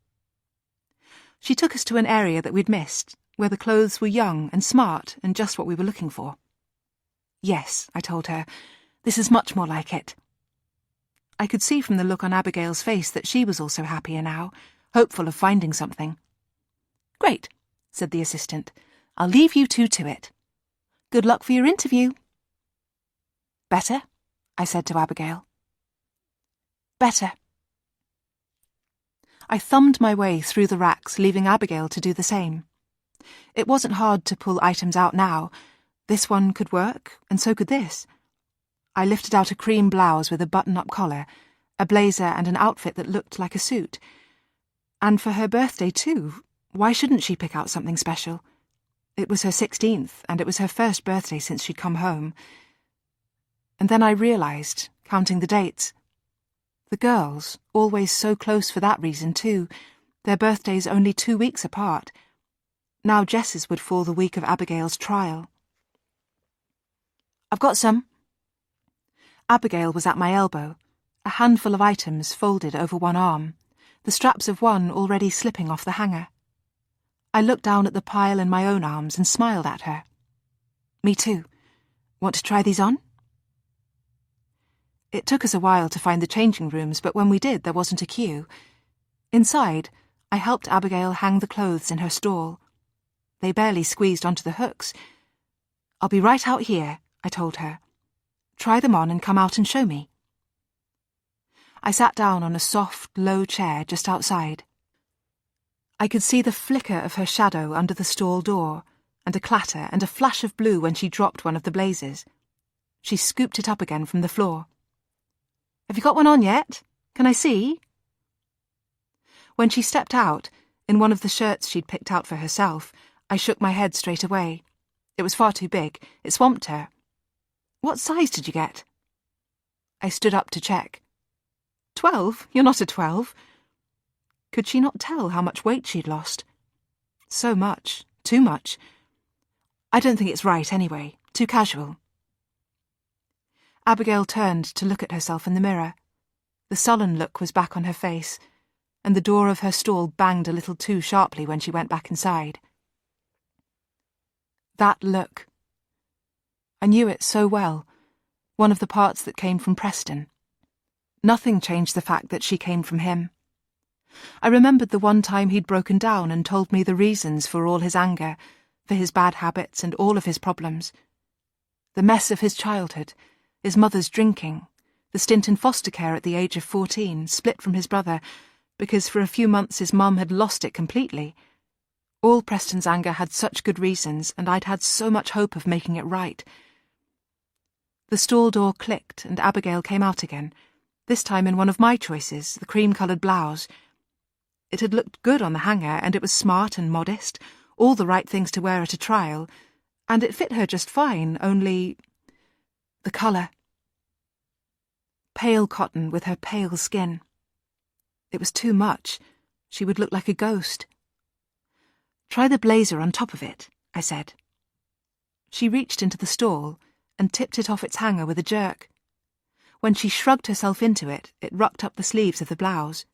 She took us to an area that we'd missed, where the clothes were young and smart and just what we were looking for. Yes, I told her, this is much more like it. I could see from the look on Abigail's face that she was also happier now, hopeful of finding something. Great, said the assistant. I'll leave you 2 to it. Good luck for your interview. Better? I said to Abigail. Better. I thumbed my way through the racks, leaving Abigail to do the same. It wasn't hard to pull items out now. This one could work, and so could this. I lifted out a cream blouse with a button-up collar, a blazer and an outfit that looked like a suit. And for her birthday too, why shouldn't she pick out something special? It was her 16th, and it was her first birthday since she'd come home. And then I realised, counting the dates. The girls, always so close for that reason too, their birthdays only 2 weeks apart. Now Jess's would fall the week of Abigail's trial. I've got some. Abigail was at my elbow, a handful of items folded over one arm, the straps of one already slipping off the hanger. I looked down at the pile in my own arms and smiled at her. Me too. Want to try these on? It took us a while to find the changing rooms, but when we did, there wasn't a queue. Inside, I helped Abigail hang the clothes in her stall. They barely squeezed onto the hooks. I'll be right out here, I told her. Try them on and come out and show me. I sat down on a soft, low chair just outside. I could see the flicker of her shadow under the stall door, and a clatter and a flash of blue when she dropped one of the blazers. She scooped it up again from the floor. Have you got one on yet? Can I see? When she stepped out, in one of the shirts she'd picked out for herself, I shook my head straight away. It was far too big. It swamped her. What size did you get? I stood up to check. 12? You're not a 12. Could she not tell how much weight she'd lost? So much. Too much. I don't think it's right anyway. Too casual. Abigail turned to look at herself in the mirror. The sullen look was back on her face, and the door of her stall banged a little too sharply when she went back inside. That look. I knew it so well, one of the parts that came from Preston. Nothing changed the fact that she came from him. I remembered the one time he'd broken down and told me the reasons for all his anger, for his bad habits and all of his problems. The mess of his childhood, his mother's drinking, the stint in foster care at the age of 14, split from his brother, because for a few months his mum had lost it completely. All Preston's anger had such good reasons, and I'd had so much hope of making it right. The stall door clicked and Abigail came out again, this time in one of my choices, the cream-coloured blouse. It had looked good on the hanger, and it was smart and modest, all the right things to wear at a trial, and it fit her just fine, only the colour. Pale cotton with her pale skin. It was too much. She would look like a ghost. "Try the blazer on top of it," I said. She reached into the stall and tipped it off its hanger with a jerk. When she shrugged herself into it, it rucked up the sleeves of the blouse.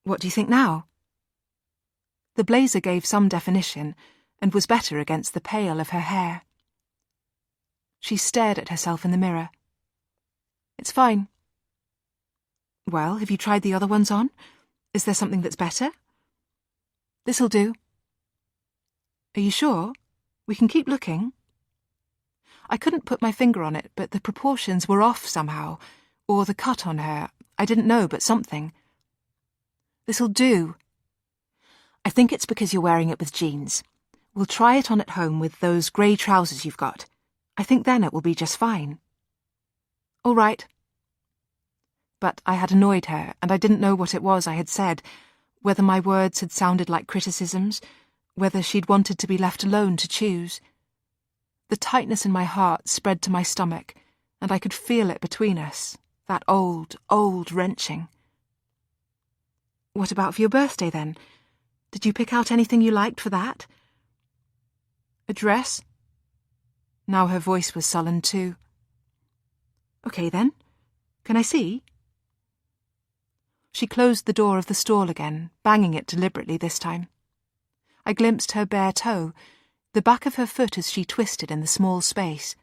"What do you think now?" The blazer gave some definition and was better against the pale of her hair. She stared at herself in the mirror. "It's fine." "Well, have you tried the other ones on? Is there something that's better?" "This'll do." "Are you sure? We can keep looking." I couldn't put my finger on it, but the proportions were off somehow, or the cut on her, I didn't know, but something. "This'll do." "I think it's because you're wearing it with jeans. We'll try it on at home with those grey trousers you've got. I think then it will be just fine." "All right." But I had annoyed her, and I didn't know what it was I had said, whether my words had sounded like criticisms, whether she'd wanted to be left alone to choose. The tightness in my heart spread to my stomach, and I could feel it between us, that old, old wrenching. "What about for your birthday, then? Did you pick out anything you liked for that?" "A dress?" Now her voice was sullen too. "Okay, then. Can I see?" She closed the door of the stall again, banging it deliberately this time. I glimpsed her bare toe, the back of her foot as she twisted in the small space.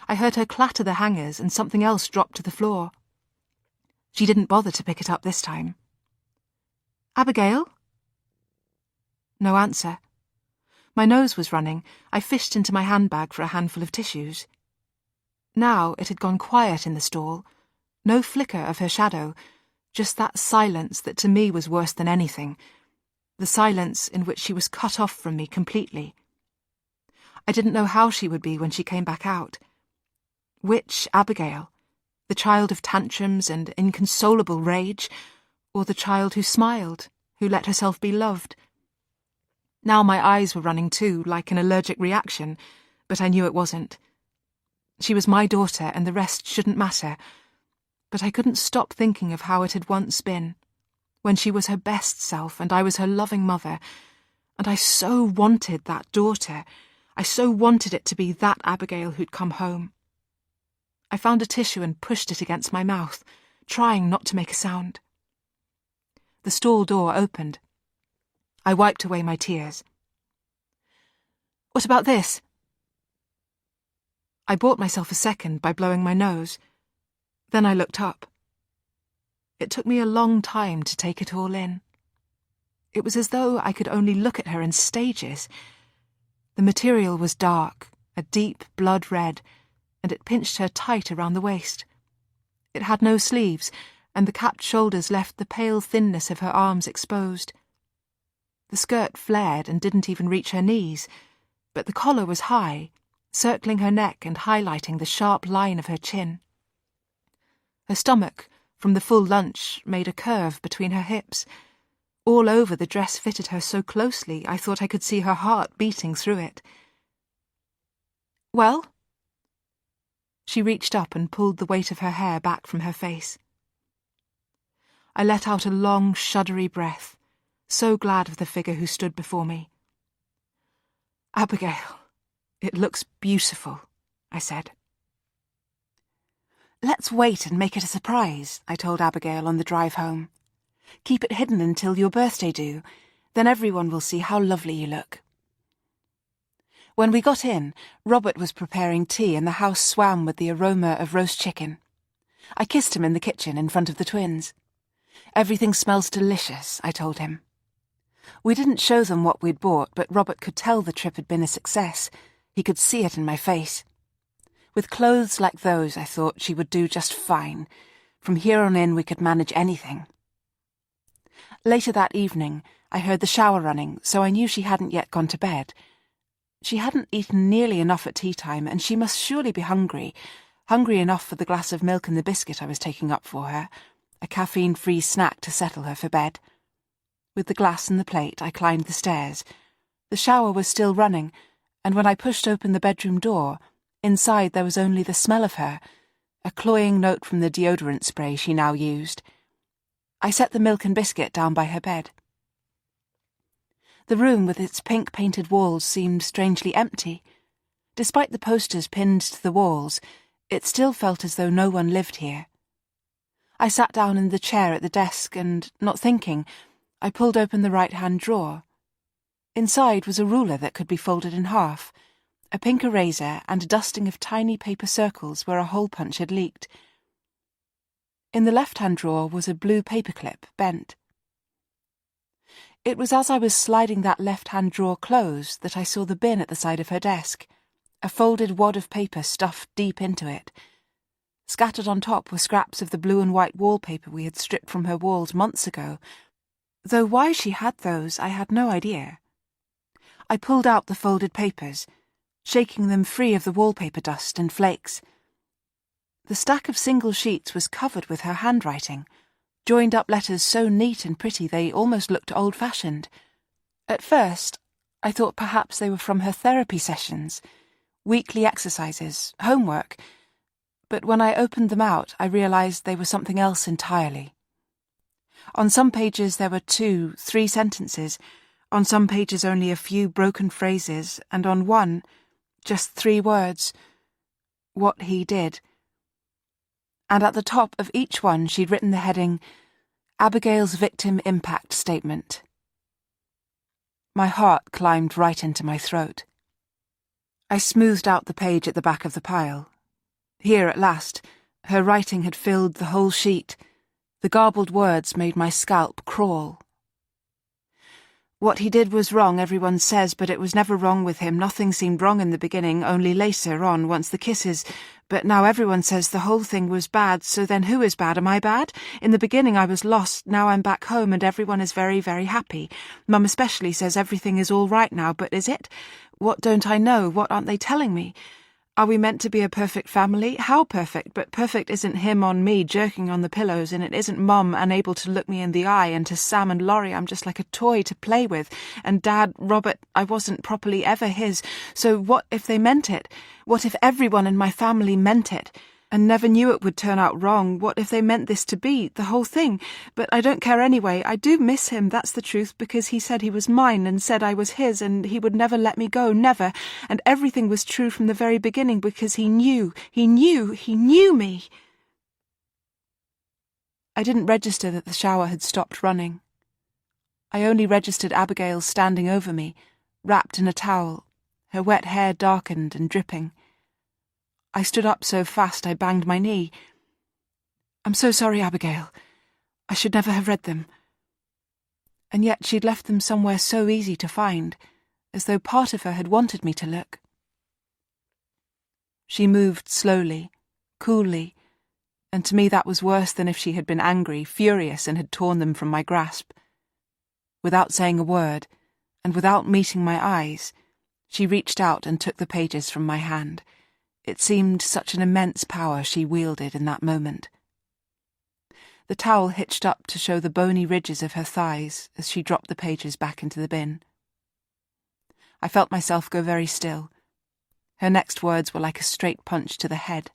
I heard her clatter the hangers and something else dropped to the floor. She didn't bother to pick it up this time. "Abigail?" No answer. My nose was running. I fished into my handbag for a handful of tissues. Now it had gone quiet in the stall. No flicker of her shadow, just that silence that to me was worse than anything, the silence in which she was cut off from me completely. I didn't know how she would be when she came back out. Which Abigail? The child of tantrums and inconsolable rage, or the child who smiled, who let herself be loved? Now my eyes were running too, like an allergic reaction, but I knew it wasn't. She was my daughter, and the rest shouldn't matter, but I couldn't stop thinking of how it had once been, when she was her best self and I was her loving mother, and I so wanted that daughter. I so wanted it to be that Abigail who'd come home. I found a tissue and pushed it against my mouth, trying not to make a sound. The stall door opened. I wiped away my tears. "What about this?" I bought myself a second by blowing my nose. Then I looked up. It took me a long time to take it all in. It was as though I could only look at her in stages. The material was dark, a deep blood red, and it pinched her tight around the waist. It had no sleeves, and the capped shoulders left the pale thinness of her arms exposed. The skirt flared and didn't even reach her knees, but the collar was high, circling her neck and highlighting the sharp line of her chin. Her stomach, from the full lunch, made a curve between her hips. All over the dress fitted her so closely I thought I could see her heart beating through it. "Well?" She reached up and pulled the weight of her hair back from her face. I let out a long, shuddery breath, so glad of the figure who stood before me. "Abigail, it looks beautiful," I said. "Let's wait and make it a surprise," I told Abigail on the drive home. "Keep it hidden until your birthday due, then everyone will see how lovely you look." When we got in, Robert was preparing tea and the house swam with the aroma of roast chicken. I kissed him in the kitchen in front of the twins. "Everything smells delicious," I told him. We didn't show them what we'd bought, but Robert could tell the trip had been a success. He could see it in my face. With clothes like those, I thought she would do just fine. From here on in, we could manage anything. Later that evening, I heard the shower running, so I knew she hadn't yet gone to bed. She hadn't eaten nearly enough at tea time, and she must surely be hungry enough for the glass of milk and the biscuit I was taking up for her, a caffeine-free snack to settle her for bed. With the glass and the plate, I climbed the stairs. The shower was still running, and when I pushed open the bedroom door, inside there was only the smell of her, a cloying note from the deodorant spray she now used. I set the milk and biscuit down by her bed. The room with its pink-painted walls seemed strangely empty. Despite the posters pinned to the walls, it still felt as though no one lived here. I sat down in the chair at the desk and, not thinking, I pulled open the right-hand drawer. Inside was a ruler that could be folded in half, a pink eraser and a dusting of tiny paper circles where a hole punch had leaked. In the left-hand drawer was a blue paperclip, bent. It was as I was sliding that left-hand drawer closed that I saw the bin at the side of her desk, a folded wad of paper stuffed deep into it. Scattered on top were scraps of the blue and white wallpaper we had stripped from her walls months ago, though why she had those I had no idea. I pulled out the folded papers, shaking them free of the wallpaper dust and flakes. The stack of single sheets was covered with her handwriting, joined up letters so neat and pretty they almost looked old-fashioned. At first, I thought perhaps they were from her therapy sessions, weekly exercises, homework, but when I opened them out, I realised they were something else entirely. On some pages there were 2, 3 sentences, on some pages only a few broken phrases, and on one, just 3 words, "What he did." And at the top of each one she'd written the heading, "Abigail's Victim Impact Statement." My heart climbed right into my throat. I smoothed out the page at the back of the pile. Here at last, her writing had filled the whole sheet. The garbled words made my scalp crawl. What he did was wrong, everyone says, but it was never wrong with him. Nothing seemed wrong in the beginning, only later on, once the kisses. But now everyone says the whole thing was bad, so then who is bad? Am I bad? In the beginning I was lost, now I'm back home and everyone is very, very happy. Mum especially says everything is all right now, but is it? What don't I know? What aren't they telling me? Are we meant to be a perfect family? How perfect? But perfect isn't him on me jerking on the pillows, and it isn't Mum unable to look me in the eye, and to Sam and Laurie I'm just like a toy to play with, and Dad, Robert, I wasn't properly ever his, so what if they meant it? What if everyone in my family meant it, and never knew it would turn out wrong? What if they meant this to be, the whole thing? But I don't care anyway. I do miss him, that's the truth, because he said he was mine and said I was his and he would never let me go, never. And everything was true from the very beginning because he knew me. I didn't register that the shower had stopped running. I only registered Abigail standing over me, wrapped in a towel, her wet hair darkened and dripping. I stood up so fast I banged my knee. "I'm so sorry, Abigail. I should never have read them." And yet she'd left them somewhere so easy to find, as though part of her had wanted me to look. She moved slowly, coolly, and to me that was worse than if she had been angry, furious, and had torn them from my grasp. Without saying a word, and without meeting my eyes, she reached out and took the pages from my hand. It seemed such an immense power she wielded in that moment. The towel hitched up to show the bony ridges of her thighs as she dropped the pages back into the bin. I felt myself go very still. Her next words were like a straight punch to the head.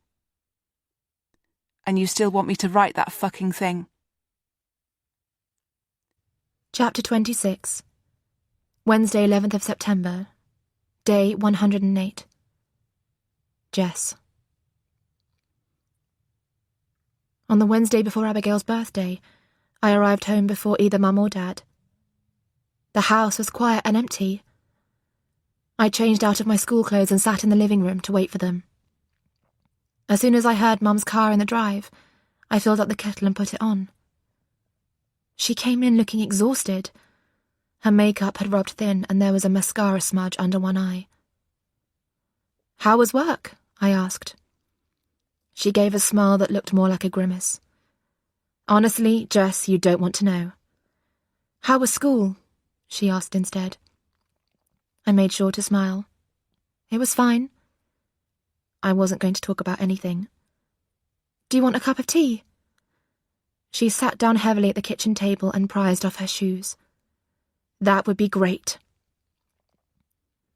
"And you still want me to write that fucking thing?" Chapter 26. Wednesday, 11th of September. Day 108. Jess. On the Wednesday before Abigail's birthday, I arrived home before either Mum or Dad. The house was quiet and empty. I changed out of my school clothes and sat in the living room to wait for them. As soon as I heard Mum's car in the drive, I filled up the kettle and put it on. She came in looking exhausted. Her makeup had rubbed thin and there was a mascara smudge under one eye. "How was work?" I asked. She gave a smile that looked more like a grimace. "Honestly, Jess, you don't want to know." "How was school?" she asked instead. I made sure to smile. It was fine. I wasn't going to talk about anything. Do you want a cup of tea? She sat down heavily at the kitchen table and prized off her shoes. That would be great.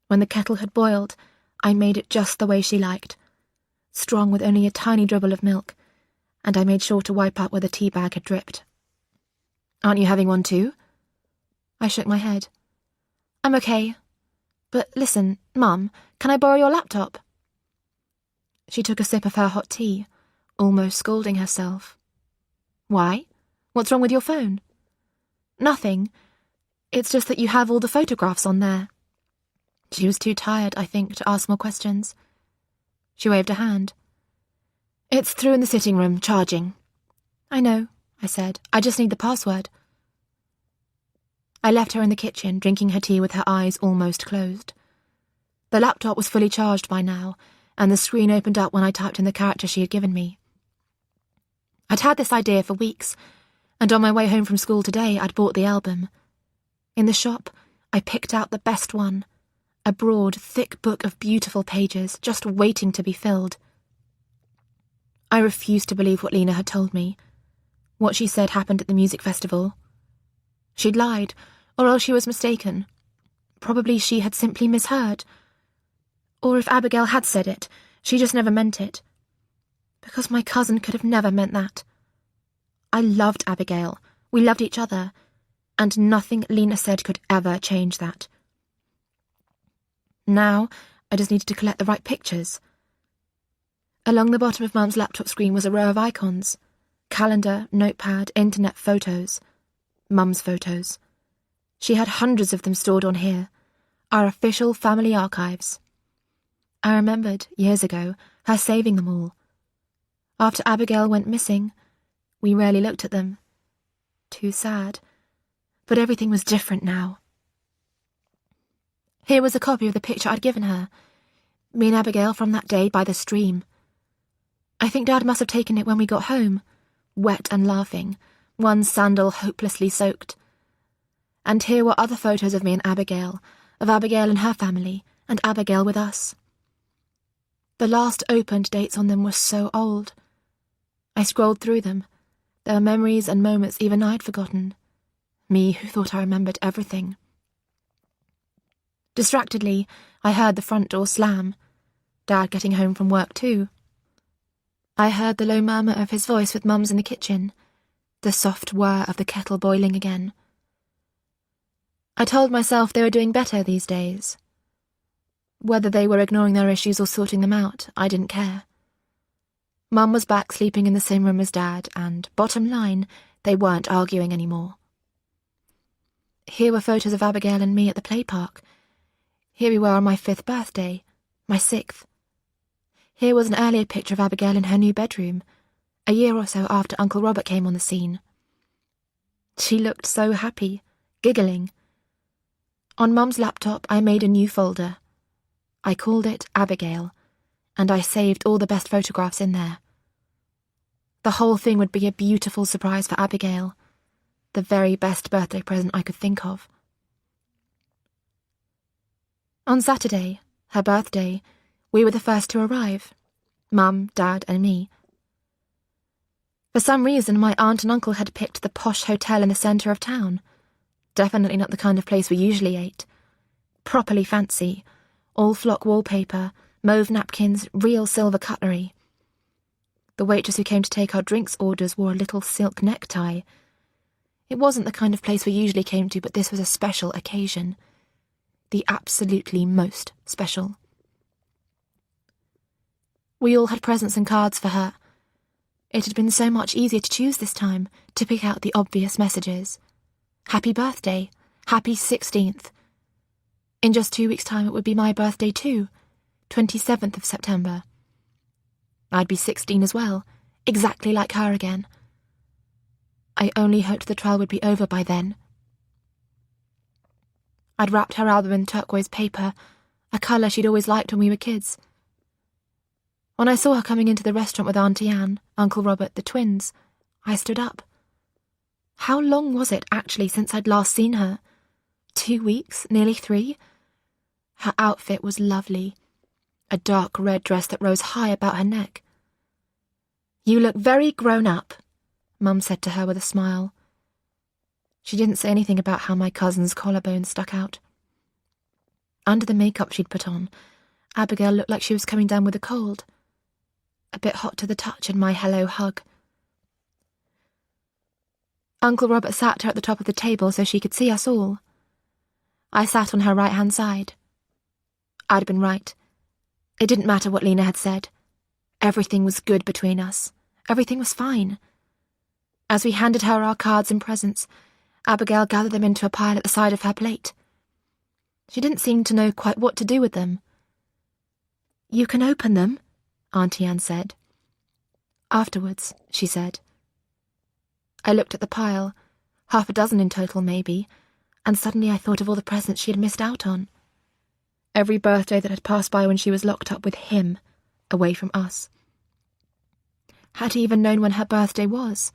When the kettle had boiled, I made it just the way she liked, strong with only a tiny dribble of milk, and I made sure to wipe out where the tea bag had dripped. Aren't you having one too? I shook my head. I'm okay. But listen, Mum, can I borrow your laptop? She took a sip of her hot tea, almost scolding herself. Why? What's wrong with your phone? Nothing. It's just that you have all the photographs on there. She was too tired, I think, to ask more questions. She waved a hand. It's through in the sitting room, charging. I know, I said. I just need the password. I left her in the kitchen, drinking her tea with her eyes almost closed. The laptop was fully charged by now, and the screen opened up when I typed in the character she had given me. I'd had this idea for weeks, and on my way home from school today I'd bought the album. In the shop, I picked out the best one, a broad, thick book of beautiful pages, just waiting to be filled. I refused to believe what Lena had told me. What she said happened at the music festival. She'd lied, or else she was mistaken. Probably she had simply misheard. Or if Abigail had said it, she just never meant it. Because my cousin could have never meant that. I loved Abigail. We loved each other. And nothing Lena said could ever change that. Now, I just needed to collect the right pictures. Along the bottom of Mum's laptop screen was a row of icons. Calendar, notepad, internet photos. Mum's photos. She had hundreds of them stored on here. Our official family archives. I remembered, years ago, her saving them all. After Abigail went missing, we rarely looked at them. Too sad. But everything was different now. Here was a copy of the picture I'd given her. Me and Abigail from that day by the stream. I think Dad must have taken it when we got home, wet and laughing, one sandal hopelessly soaked. And here were other photos of me and Abigail, of Abigail and her family, and Abigail with us. The last opened dates on them were so old. I scrolled through them. There were memories and moments even I'd forgotten. Me who thought I remembered everything. Distractedly, I heard the front door slam. Dad getting home from work too. I heard the low murmur of his voice with Mum's in the kitchen, the soft whir of the kettle boiling again. I told myself they were doing better these days. Whether they were ignoring their issues or sorting them out, I didn't care. Mum was back sleeping in the same room as Dad, and, bottom line, they weren't arguing anymore. Here were photos of Abigail and me at the play park. Here we were on my 5th birthday, my 6th. Here was an earlier picture of Abigail in her new bedroom, a year or so after Uncle Robert came on the scene. She looked so happy, giggling. On Mum's laptop, I made a new folder. I called it Abigail, and I saved all the best photographs in there. The whole thing would be a beautiful surprise for Abigail, the very best birthday present I could think of. On Saturday, her birthday, we were the first to arrive. Mum, Dad, and me. For some reason, my aunt and uncle had picked the posh hotel in the centre of town. Definitely not the kind of place we usually ate. Properly fancy. All flock wallpaper, mauve napkins, real silver cutlery. The waitress who came to take our drinks orders wore a little silk necktie. It wasn't the kind of place we usually came to, but this was a special occasion. The absolutely most special. We all had presents and cards for her. It had been so much easier to choose this time, to pick out the obvious messages. Happy birthday, happy 16th. In just 2 weeks' time it would be my birthday too, 27th of September. I'd be 16 as well, exactly like her again. I only hoped the trial would be over by then. I'd wrapped her album in turquoise paper, a colour she'd always liked when we were kids. When I saw her coming into the restaurant with Auntie Anne, Uncle Robert, the twins, I stood up. How long was it actually since I'd last seen her? 2 weeks, nearly 3? Her outfit was lovely. a dark red dress that rose high about her neck. "You look very grown up," Mum said to her with a smile. She didn't say anything about how my cousin's collarbone stuck out. Under the makeup she'd put on, Abigail looked like she was coming down with a cold. A bit hot to the touch in my hello hug. Uncle Robert sat her at the top of the table so she could see us all. I sat on her right-hand side. I'd been right. It didn't matter what Lena had said. Everything was good between us. Everything was fine. As we handed her our cards and presents, Abigail gathered them into a pile at the side of her plate. She didn't seem to know quite what to do with them. "You can open them," Auntie Anne said. "Afterwards," she said. I looked at the pile, 6 in total maybe, and suddenly I thought of all the presents she had missed out on. Every birthday that had passed by when she was locked up with him, away from us. Had he even known when her birthday was?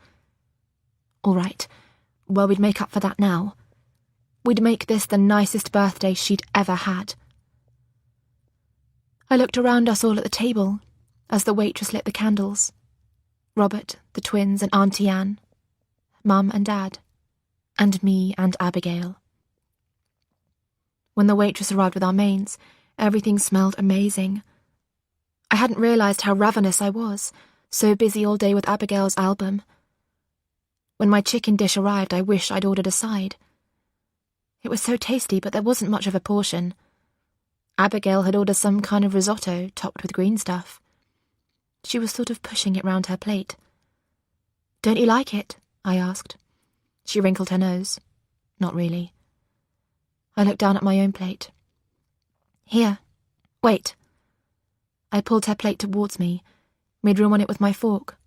All right, well, we'd make up for that now. We'd make this the nicest birthday she'd ever had. I looked around us all at the table as the waitress lit the candles. Robert, the twins, and Auntie Anne. Mum and Dad. And me and Abigail. When the waitress arrived with our mains, everything smelled amazing. I hadn't realised how ravenous I was, so busy all day with Abigail's album. When my chicken dish arrived, I wished I'd ordered a side. It was so tasty, but there wasn't much of a portion. Abigail had ordered some kind of risotto topped with green stuff. She was sort of pushing it round her plate. "Don't you like it?" I asked. She wrinkled her nose. Not really. I looked down at my own plate. "Here. Wait." I pulled her plate towards me, made room on it with my fork.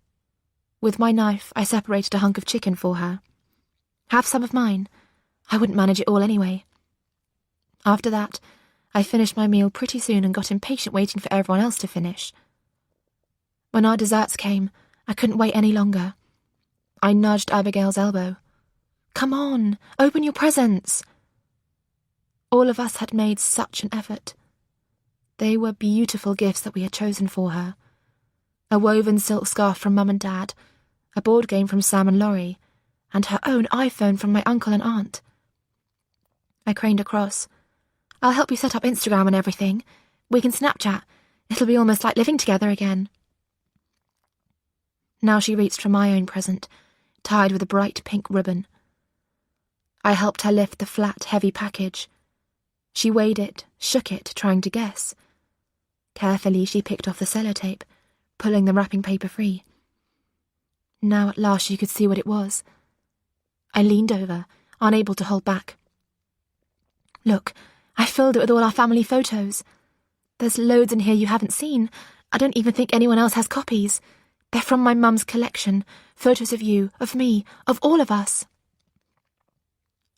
With my knife, I separated a hunk of chicken for her. "Have some of mine. I wouldn't manage it all anyway." After that, I finished my meal pretty soon and got impatient waiting for everyone else to finish. When our desserts came, I couldn't wait any longer. I nudged Abigail's elbow. "Come on, open your presents." All of us had made such an effort. They were beautiful gifts that we had chosen for her. A woven silk scarf from Mum and Dad, a board game from Sam and Laurie, and her own iPhone from my uncle and aunt. I craned across. "I'll help you set up Instagram and everything. We can Snapchat. It'll be almost like living together again." Now she reached for my own present, tied with a bright pink ribbon. I helped her lift the flat, heavy package. She weighed it, shook it, trying to guess. Carefully she picked off the sellotape, pulling the wrapping paper free. Now at last she could see what it was. I leaned over, unable to hold back. "Look, I filled it with all our family photos. There's loads in here you haven't seen. I don't even think anyone else has copies. They're from my mum's collection. Photos of you, of me, of all of us."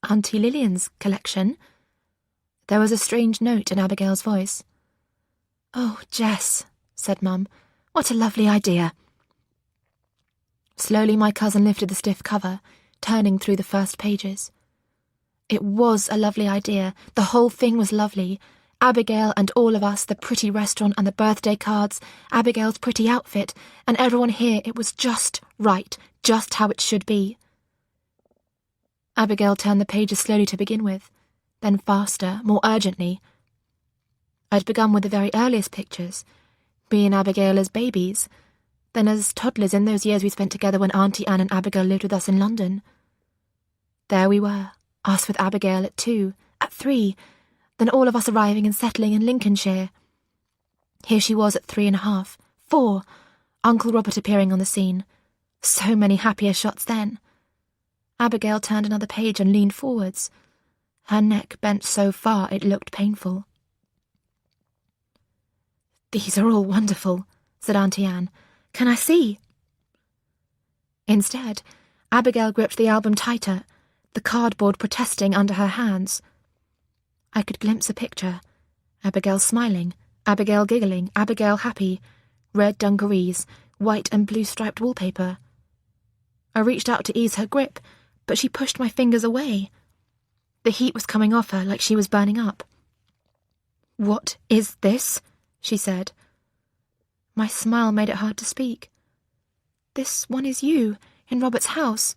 "Auntie Lillian's collection?" There was a strange note in Abigail's voice. "Oh, Jess," said Mum, "what a lovely idea." Slowly my cousin lifted the stiff cover, turning through the first pages. It was a lovely idea. The whole thing was lovely. Abigail and all of us, the pretty restaurant and the birthday cards, Abigail's pretty outfit, and everyone here, it was just right, just how it should be. Abigail turned the pages slowly to begin with, then faster, more urgently. I'd begun with the very earliest pictures, me and Abigail as babies, then as toddlers in those years we spent together when Auntie Anne and Abigail lived with us in London. There we were, us with Abigail at 2, at 3, then all of us arriving and settling in Lincolnshire. Here she was at 3.5, 4, Uncle Robert appearing on the scene. So many happier shots then. Abigail turned another page and leaned forwards. Her neck bent so far it looked painful. "These are all wonderful," said Auntie Anne. "Can I see?" Instead, Abigail gripped the album tighter, the cardboard protesting under her hands. I could glimpse a picture. Abigail smiling, Abigail giggling, Abigail happy, red dungarees, white and blue striped wallpaper. I reached out to ease her grip, but she pushed my fingers away. The heat was coming off her like she was burning up. "What is this?" she said. My smile made it hard to speak. This one is you, in Robert's house.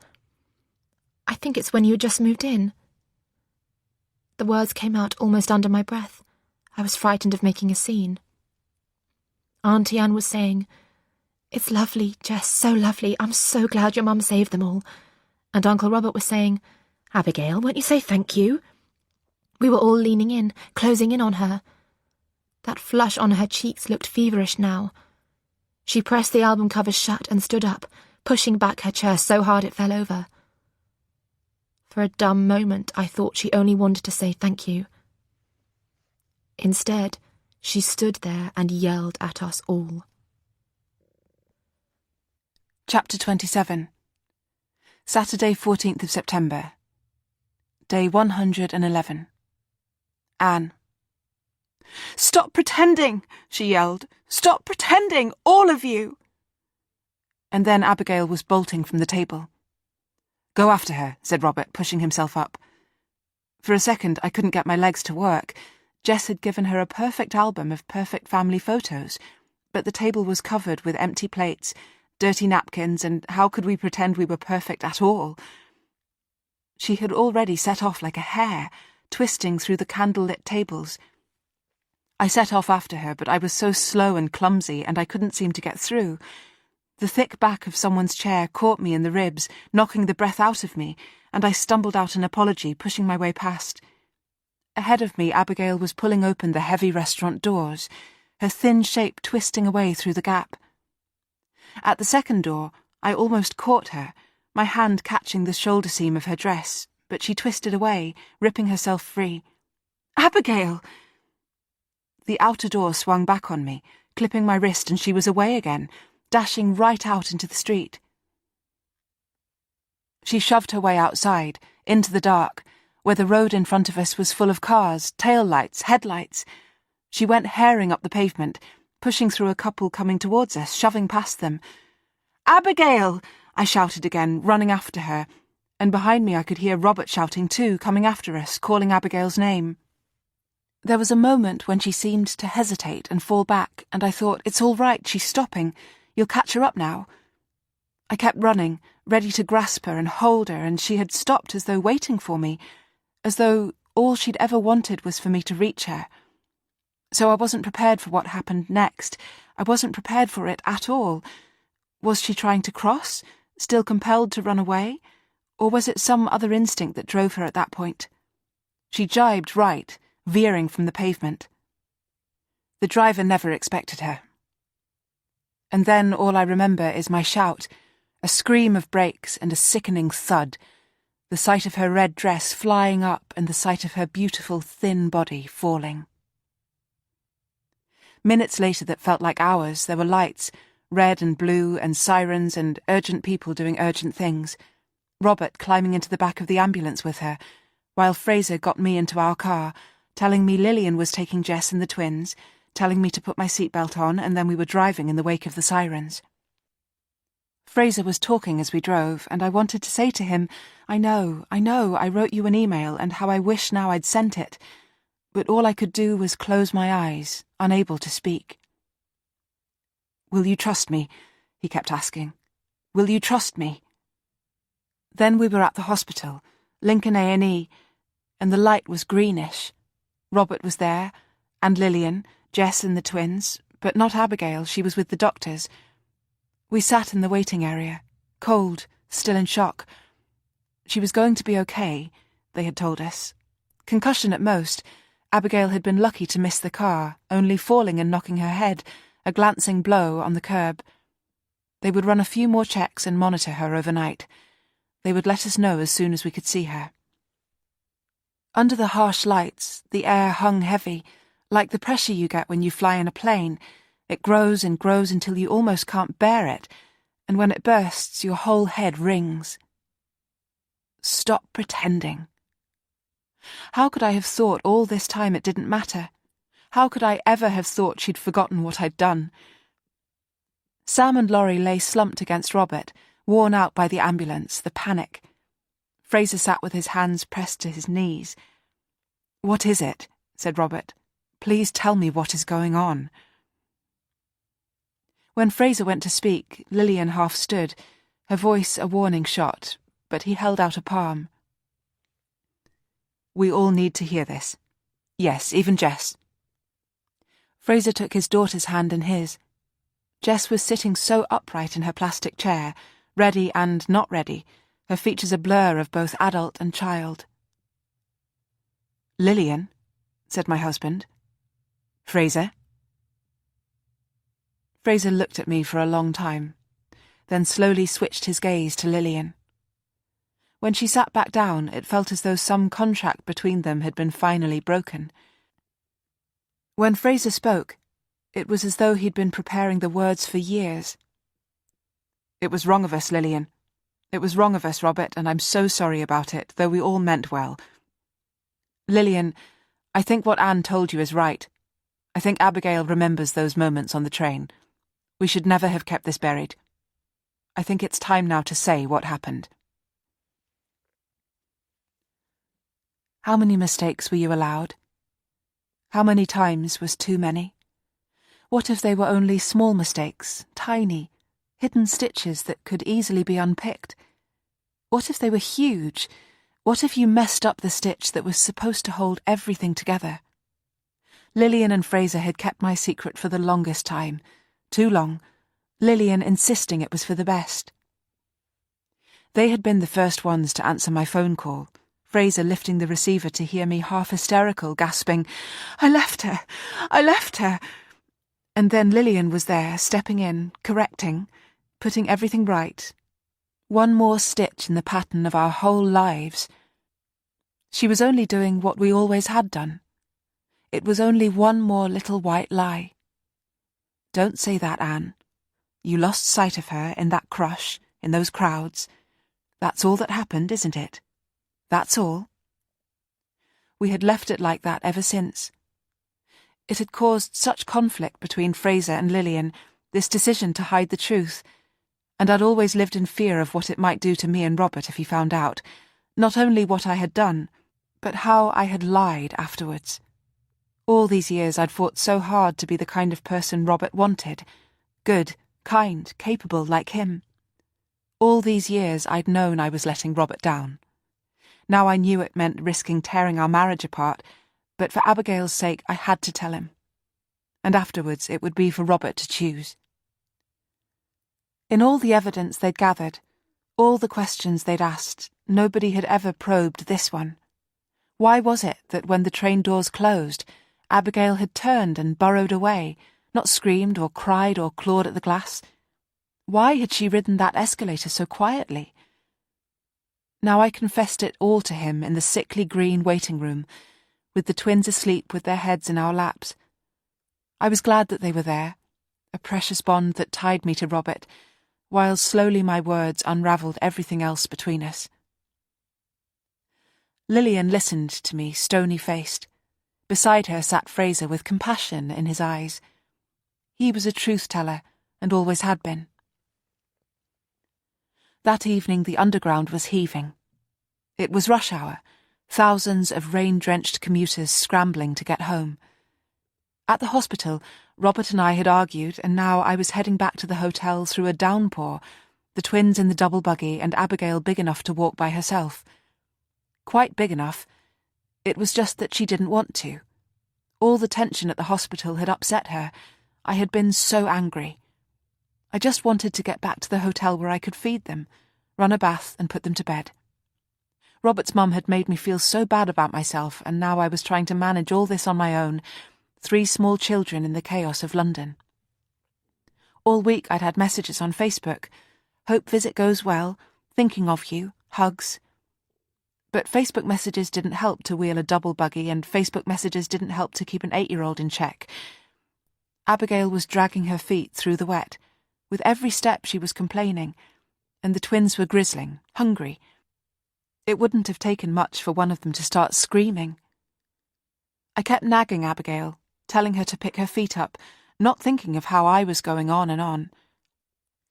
I think it's when you had just moved in. The words came out almost under my breath. I was frightened of making a scene. Auntie Anne was saying, "It's lovely, Jess, so lovely. I'm so glad your mum saved them all." And Uncle Robert was saying, "Abigail, won't you say thank you?" We were all leaning in, closing in on her. That flush on her cheeks looked feverish now. She pressed the album covers shut and stood up, pushing back her chair so hard it fell over. For a dumb moment, I thought she only wanted to say thank you. Instead, she stood there and yelled at us all. Chapter 27. Saturday, 14th of September. Day 111. Anne. "Stop pretending!" she yelled. "Stop pretending, all of you!" And then Abigail was bolting from the table. "Go after her," said Robert, pushing himself up. For a second, I couldn't get my legs to work. Jess had given her a perfect album of perfect family photos, but the table was covered with empty plates, dirty napkins, and how could we pretend we were perfect at all? She had already set off like a hare, twisting through the candle-lit tables. I set off after her, but I was so slow and clumsy, and I couldn't seem to get through. The thick back of someone's chair caught me in the ribs, knocking the breath out of me, and I stumbled out an apology, pushing my way past. Ahead of me, Abigail was pulling open the heavy restaurant doors, her thin shape twisting away through the gap. At the second door, I almost caught her, my hand catching the shoulder seam of her dress, but she twisted away, ripping herself free. "Abigail!" The outer door swung back on me, clipping my wrist, and she was away again, dashing right out into the street. She shoved her way outside, into the dark, where the road in front of us was full of cars, tail lights, headlights. She went herring up the pavement, pushing through a couple coming towards us, shoving past them. "Abigail!" I shouted again, running after her, and behind me I could hear Robert shouting too, coming after us, calling Abigail's name. There was a moment when she seemed to hesitate and fall back, and I thought, "It's all right, she's stopping. You'll catch her up now." I kept running, ready to grasp her and hold her, and she had stopped as though waiting for me, as though all she'd ever wanted was for me to reach her. So I wasn't prepared for what happened next. I wasn't prepared for it at all. Was she trying to cross, still compelled to run away? Or was it some other instinct that drove her at that point? She jibed right, veering from the pavement. The driver never expected her. And then all I remember is my shout, a scream of brakes and a sickening thud, the sight of her red dress flying up and the sight of her beautiful, thin body falling. Minutes later that felt like hours, there were lights, red and blue, and sirens and urgent people doing urgent things. Robert climbing into the back of the ambulance with her, while Fraser got me into our car, telling me Lillian was taking Jess and the twins, telling me to put my seatbelt on, and then we were driving in the wake of the sirens. Fraser was talking as we drove, and I wanted to say to him, I know, I wrote you an email, and how I wish now I'd sent it. But all I could do was close my eyes, unable to speak. "Will you trust me?" he kept asking. "Will you trust me?" Then we were at the hospital, Lincoln A&E, and the light was greenish. Robert was there, and Lillian, Jess and the twins, but not Abigail, she was with the doctors. We sat in the waiting area, cold, still in shock. She was going to be okay, they had told us. Concussion at most. Abigail had been lucky to miss the car, only falling and knocking her head, a glancing blow on the curb. They would run a few more checks and monitor her overnight. They would let us know as soon as we could see her. Under the harsh lights, the air hung heavy, like the pressure you get when you fly in a plane. It grows and grows until you almost can't bear it, and when it bursts, your whole head rings. Stop pretending. How could I have thought all this time it didn't matter? How could I ever have thought she'd forgotten what I'd done? Sam and Laurie lay slumped against Robert, worn out by the ambulance, the panic. Fraser sat with his hands pressed to his knees. "What is it?" said Robert. "Please tell me what is going on." When Fraser went to speak, Lillian half stood, her voice a warning shot, but he held out a palm. "We all need to hear this. Yes, even Jess." Fraser took his daughter's hand in his. Jess was sitting so upright in her plastic chair, ready and not ready, her features a blur of both adult and child. "Lillian," said my husband. "Fraser." Fraser looked at me for a long time, then slowly switched his gaze to Lillian. When she sat back down, it felt as though some contract between them had been finally broken. When Fraser spoke, it was as though he'd been preparing the words for years. "It was wrong of us, Lillian. It was wrong of us, Robert, and I'm so sorry about it, though we all meant well. Lillian, I think what Anne told you is right. I think Abigail remembers those moments on the train. We should never have kept this buried. I think it's time now to say what happened." How many mistakes were you allowed? How many times was too many? What if they were only small mistakes, tiny, hidden stitches that could easily be unpicked? What if they were huge? What if you messed up the stitch that was supposed to hold everything together? Lillian and Fraser had kept my secret for the longest time. Too long. Lillian insisting it was for the best. They had been the first ones to answer my phone call, Fraser lifting the receiver to hear me half hysterical, gasping, I left her! And then Lillian was there, stepping in, correcting, putting everything right. One more stitch in the pattern of our whole lives. She was only doing what we always had done. It was only one more little white lie. Don't say that, Anne. You lost sight of her in that crush, in those crowds. That's all that happened, isn't it? That's all. We had left it like that ever since. It had caused such conflict between Fraser and Lillian, this decision to hide the truth, and I'd always lived in fear of what it might do to me and Robert if he found out, not only what I had done, but how I had lied afterwards. All these years I'd fought so hard to be the kind of person Robert wanted, good, kind, capable like him. All these years I'd known I was letting Robert down. Now I knew it meant risking tearing our marriage apart, but for Abigail's sake I had to tell him. And afterwards it would be for Robert to choose. In all the evidence they'd gathered, all the questions they'd asked, nobody had ever probed this one. Why was it that when the train doors closed, Abigail had turned and burrowed away, not screamed or cried or clawed at the glass? Why had she ridden that escalator so quietly? Now I confessed it all to him in the sickly green waiting room, with the twins asleep with their heads in our laps. I was glad that they were there, a precious bond that tied me to Robert, while slowly my words unravelled everything else between us. Lillian listened to me, stony-faced. Beside her sat Fraser with compassion in his eyes. He was a truth-teller, and always had been. That evening the underground was heaving. It was rush hour, thousands of rain-drenched commuters scrambling to get home. At the hospital, Robert and I had argued, and now I was heading back to the hotel through a downpour, the twins in the double buggy and Abigail big enough to walk by herself. Quite big enough. It was just that she didn't want to. All the tension at the hospital had upset her. I had been so angry. I just wanted to get back to the hotel where I could feed them, run a bath and put them to bed. Robert's mum had made me feel so bad about myself, and now I was trying to manage all this on my own, 3 small children in the chaos of London. All week I'd had messages on Facebook. Hope visit goes well, thinking of you, hugs. But Facebook messages didn't help to wheel a double buggy, and Facebook messages didn't help to keep an 8-year-old in check. Abigail was dragging her feet through the wet. With every step she was complaining, and the twins were grizzling, hungry. It wouldn't have taken much for one of them to start screaming. I kept nagging Abigail, telling her to pick her feet up, not thinking of how I was going on and on.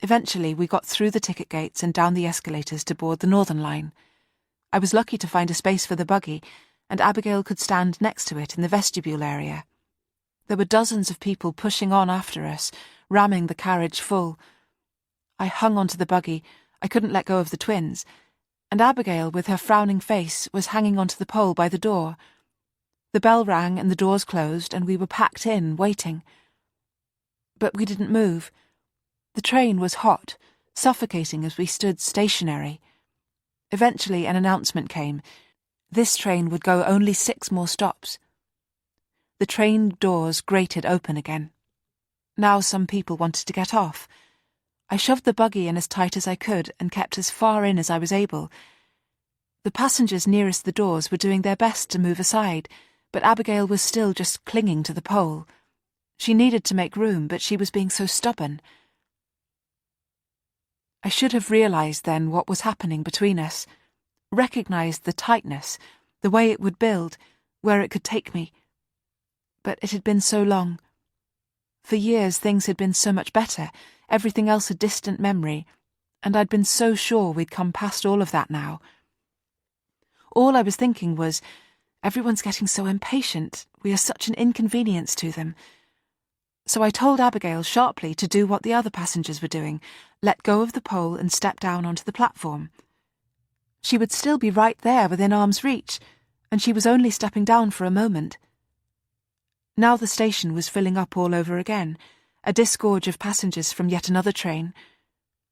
Eventually we got through the ticket gates and down the escalators to board the Northern Line. I was lucky to find a space for the buggy, and Abigail could stand next to it in the vestibule area. There were dozens of people pushing on after us, ramming the carriage full. I hung onto the buggy. I couldn't let go of the twins, and Abigail, with her frowning face, was hanging onto the pole by the door. The bell rang and the doors closed, and we were packed in, waiting. But we didn't move. The train was hot, suffocating as we stood stationary. Eventually an announcement came. This train would go only 6 more stops. The train doors grated open again. Now some people wanted to get off. I shoved the buggy in as tight as I could and kept as far in as I was able. The passengers nearest the doors were doing their best to move aside, but Abigail was still just clinging to the pole. She needed to make room, but she was being so stubborn. I should have realised then what was happening between us, recognised the tightness, the way it would build, where it could take me. But it had been so long. For years things had been so much better, everything else a distant memory, and I'd been so sure we'd come past all of that now. All I was thinking was, everyone's getting so impatient, we are such an inconvenience to them. So I told Abigail sharply to do what the other passengers were doing, let go of the pole and step down onto the platform. She would still be right there within arm's reach, and she was only stepping down for a moment. Now the station was filling up all over again, a disgorge of passengers from yet another train.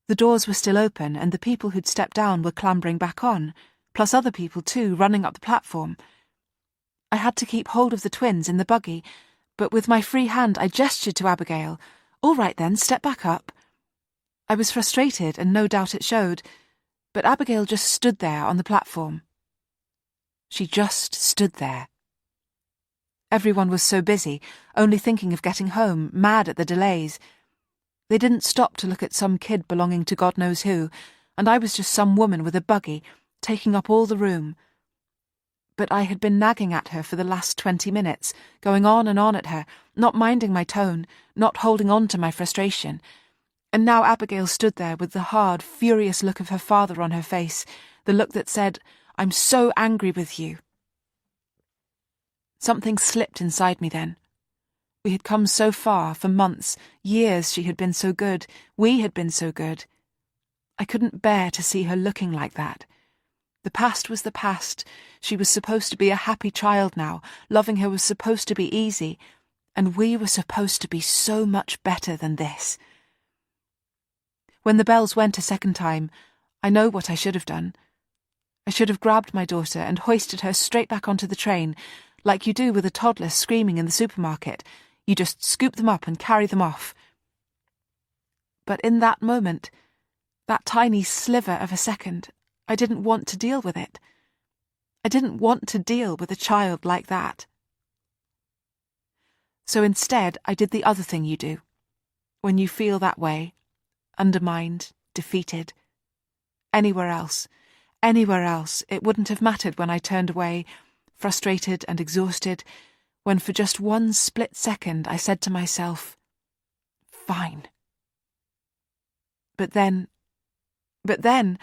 The doors were still open, and the people who'd stepped down were clambering back on, plus other people too, running up the platform. I had to keep hold of the twins in the buggy, but with my free hand I gestured to Abigail. "All right then, step back up." I was frustrated, and no doubt it showed, but Abigail just stood there on the platform. She just stood there. Everyone was so busy, only thinking of getting home, mad at the delays. They didn't stop to look at some kid belonging to God knows who, and I was just some woman with a buggy, taking up all the room. But I had been nagging at her for the last 20 minutes, going on and on at her, not minding my tone, not holding on to my frustration. And now Abigail stood there with the hard, furious look of her father on her face, the look that said, "I'm so angry with you." Something slipped inside me then. We had come so far, for months, years she had been so good, we had been so good. I couldn't bear to see her looking like that. The past was the past. She was supposed to be a happy child now, loving her was supposed to be easy, and we were supposed to be so much better than this. When the bells went a second time, I know what I should have done. I should have grabbed my daughter and hoisted her straight back onto the train, like you do with a toddler screaming in the supermarket. You just scoop them up and carry them off. But in that moment, that tiny sliver of a second, I didn't want to deal with it. I didn't want to deal with a child like that. So instead, I did the other thing you do. When you feel that way, undermined, defeated. Anywhere else, it wouldn't have mattered when I turned away, frustrated and exhausted, when for just one split second I said to myself, "Fine." But then the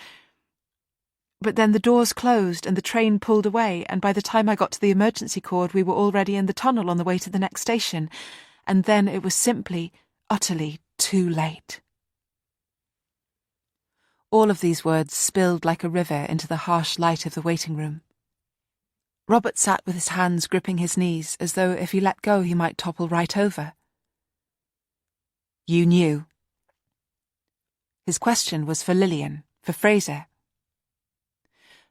doors closed and the train pulled away, and by the time I got to the emergency cord we were already in the tunnel on the way to the next station, and then it was simply, utterly too late. All of these words spilled like a river into the harsh light of the waiting room. Robert sat with his hands gripping his knees, as though if he let go he might topple right over. "You knew?" His question was for Lillian, for Fraser.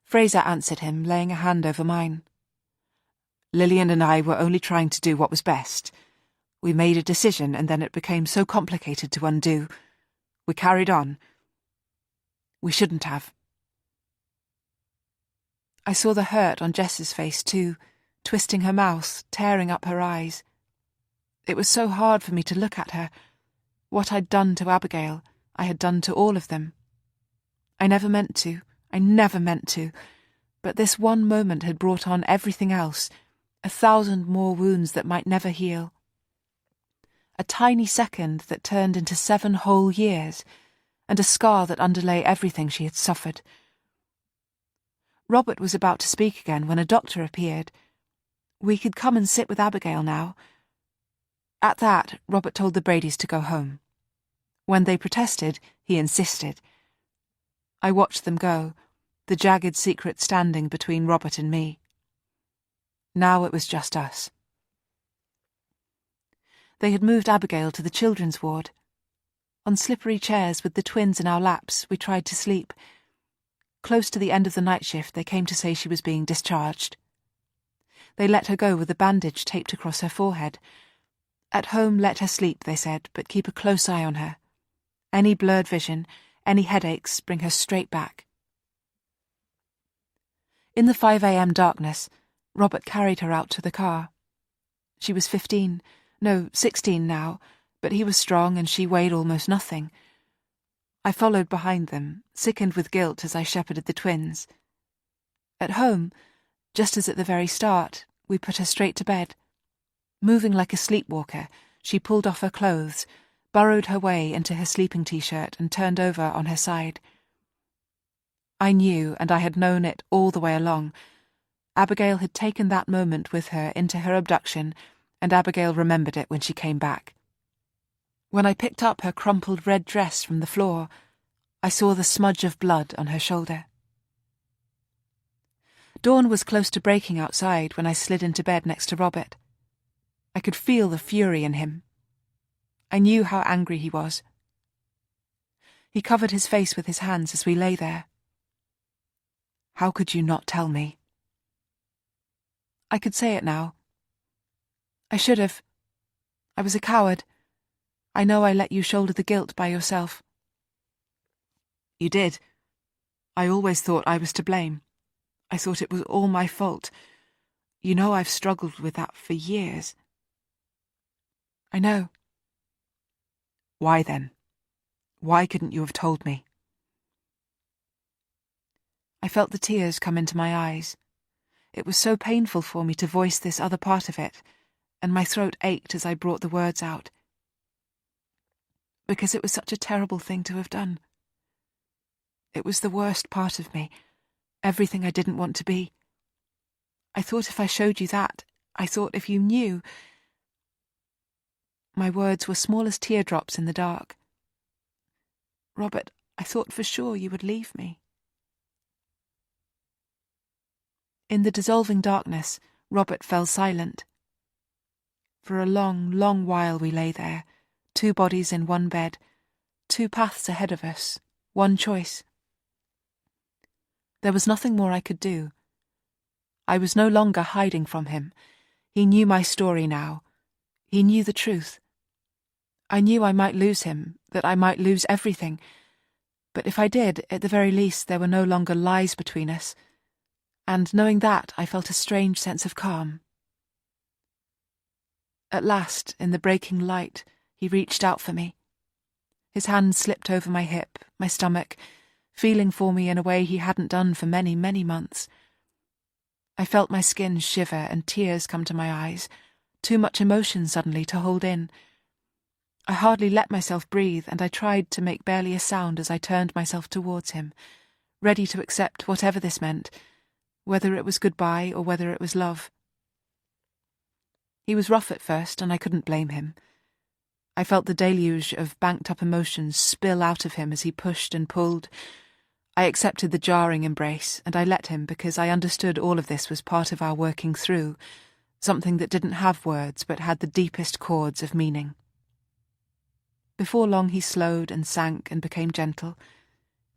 Fraser answered him, laying a hand over mine. "Lillian and I were only trying to do what was best. We made a decision and then it became so complicated to undo. We carried on. We shouldn't have." I saw the hurt on Jess's face too, twisting her mouth, tearing up her eyes. It was so hard for me to look at her. What I'd done to Abigail, I had done to all of them. I never meant to, but this one moment had brought on everything else, 1,000 more wounds that might never heal. A tiny second that turned into 7 whole years, and a scar that underlay everything she had suffered. Robert was about to speak again when a doctor appeared. We could come and sit with Abigail now. At that, Robert told the Bradys to go home. When they protested, he insisted. I watched them go, the jagged secret standing between Robert and me. Now it was just us. They had moved Abigail to the children's ward. On slippery chairs with the twins in our laps, we tried to sleep. Close to the end of the night shift, they came to say she was being discharged. They let her go with a bandage taped across her forehead. At home, let her sleep, they said, but keep a close eye on her. Any blurred vision, any headaches, bring her straight back. In the 5 a.m. darkness, Robert carried her out to the car. She was 16 now, but he was strong and she weighed almost nothing. I followed behind them, sickened with guilt as I shepherded the twins. At home, just as at the very start, we put her straight to bed. Moving like a sleepwalker, she pulled off her clothes, burrowed her way into her sleeping t-shirt and turned over on her side. I knew, and I had known it all the way along. Abigail had taken that moment with her into her abduction, and Abigail remembered it when she came back. When I picked up her crumpled red dress from the floor, I saw the smudge of blood on her shoulder. Dawn was close to breaking outside when I slid into bed next to Robert. I could feel the fury in him. I knew how angry he was. He covered his face with his hands as we lay there. How could you not tell me? I could say it now. I should have. I was a coward. I know I let you shoulder the guilt by yourself. You did. I always thought I was to blame. I thought it was all my fault. You know I've struggled with that for years. I know. Why then? Why couldn't you have told me? I felt the tears come into my eyes. It was so painful for me to voice this other part of it, and my throat ached as I brought the words out. Because it was such a terrible thing to have done. It was the worst part of me, everything I didn't want to be. I thought if I showed you that, I thought if you knew... My words were small as teardrops in the dark. Robert, I thought for sure you would leave me. In the dissolving darkness, Robert fell silent. For a long, long while we lay there, 2 bodies in one bed, 2 paths ahead of us, one choice. There was nothing more I could do. I was no longer hiding from him. He knew my story now. He knew the truth. I knew I might lose him, that I might lose everything. But if I did, at the very least there were no longer lies between us. And knowing that, I felt a strange sense of calm. At last, in the breaking light, he reached out for me. His hand slipped over my hip, my stomach, feeling for me in a way he hadn't done for many, many months. I felt my skin shiver and tears come to my eyes, too much emotion suddenly to hold in. I hardly let myself breathe, and I tried to make barely a sound as I turned myself towards him, ready to accept whatever this meant, whether it was goodbye or whether it was love. He was rough at first, and I couldn't blame him. I felt the deluge of banked-up emotions spill out of him as he pushed and pulled. I accepted the jarring embrace, and I let him because I understood all of this was part of our working through, something that didn't have words but had the deepest chords of meaning. Before long he slowed and sank and became gentle.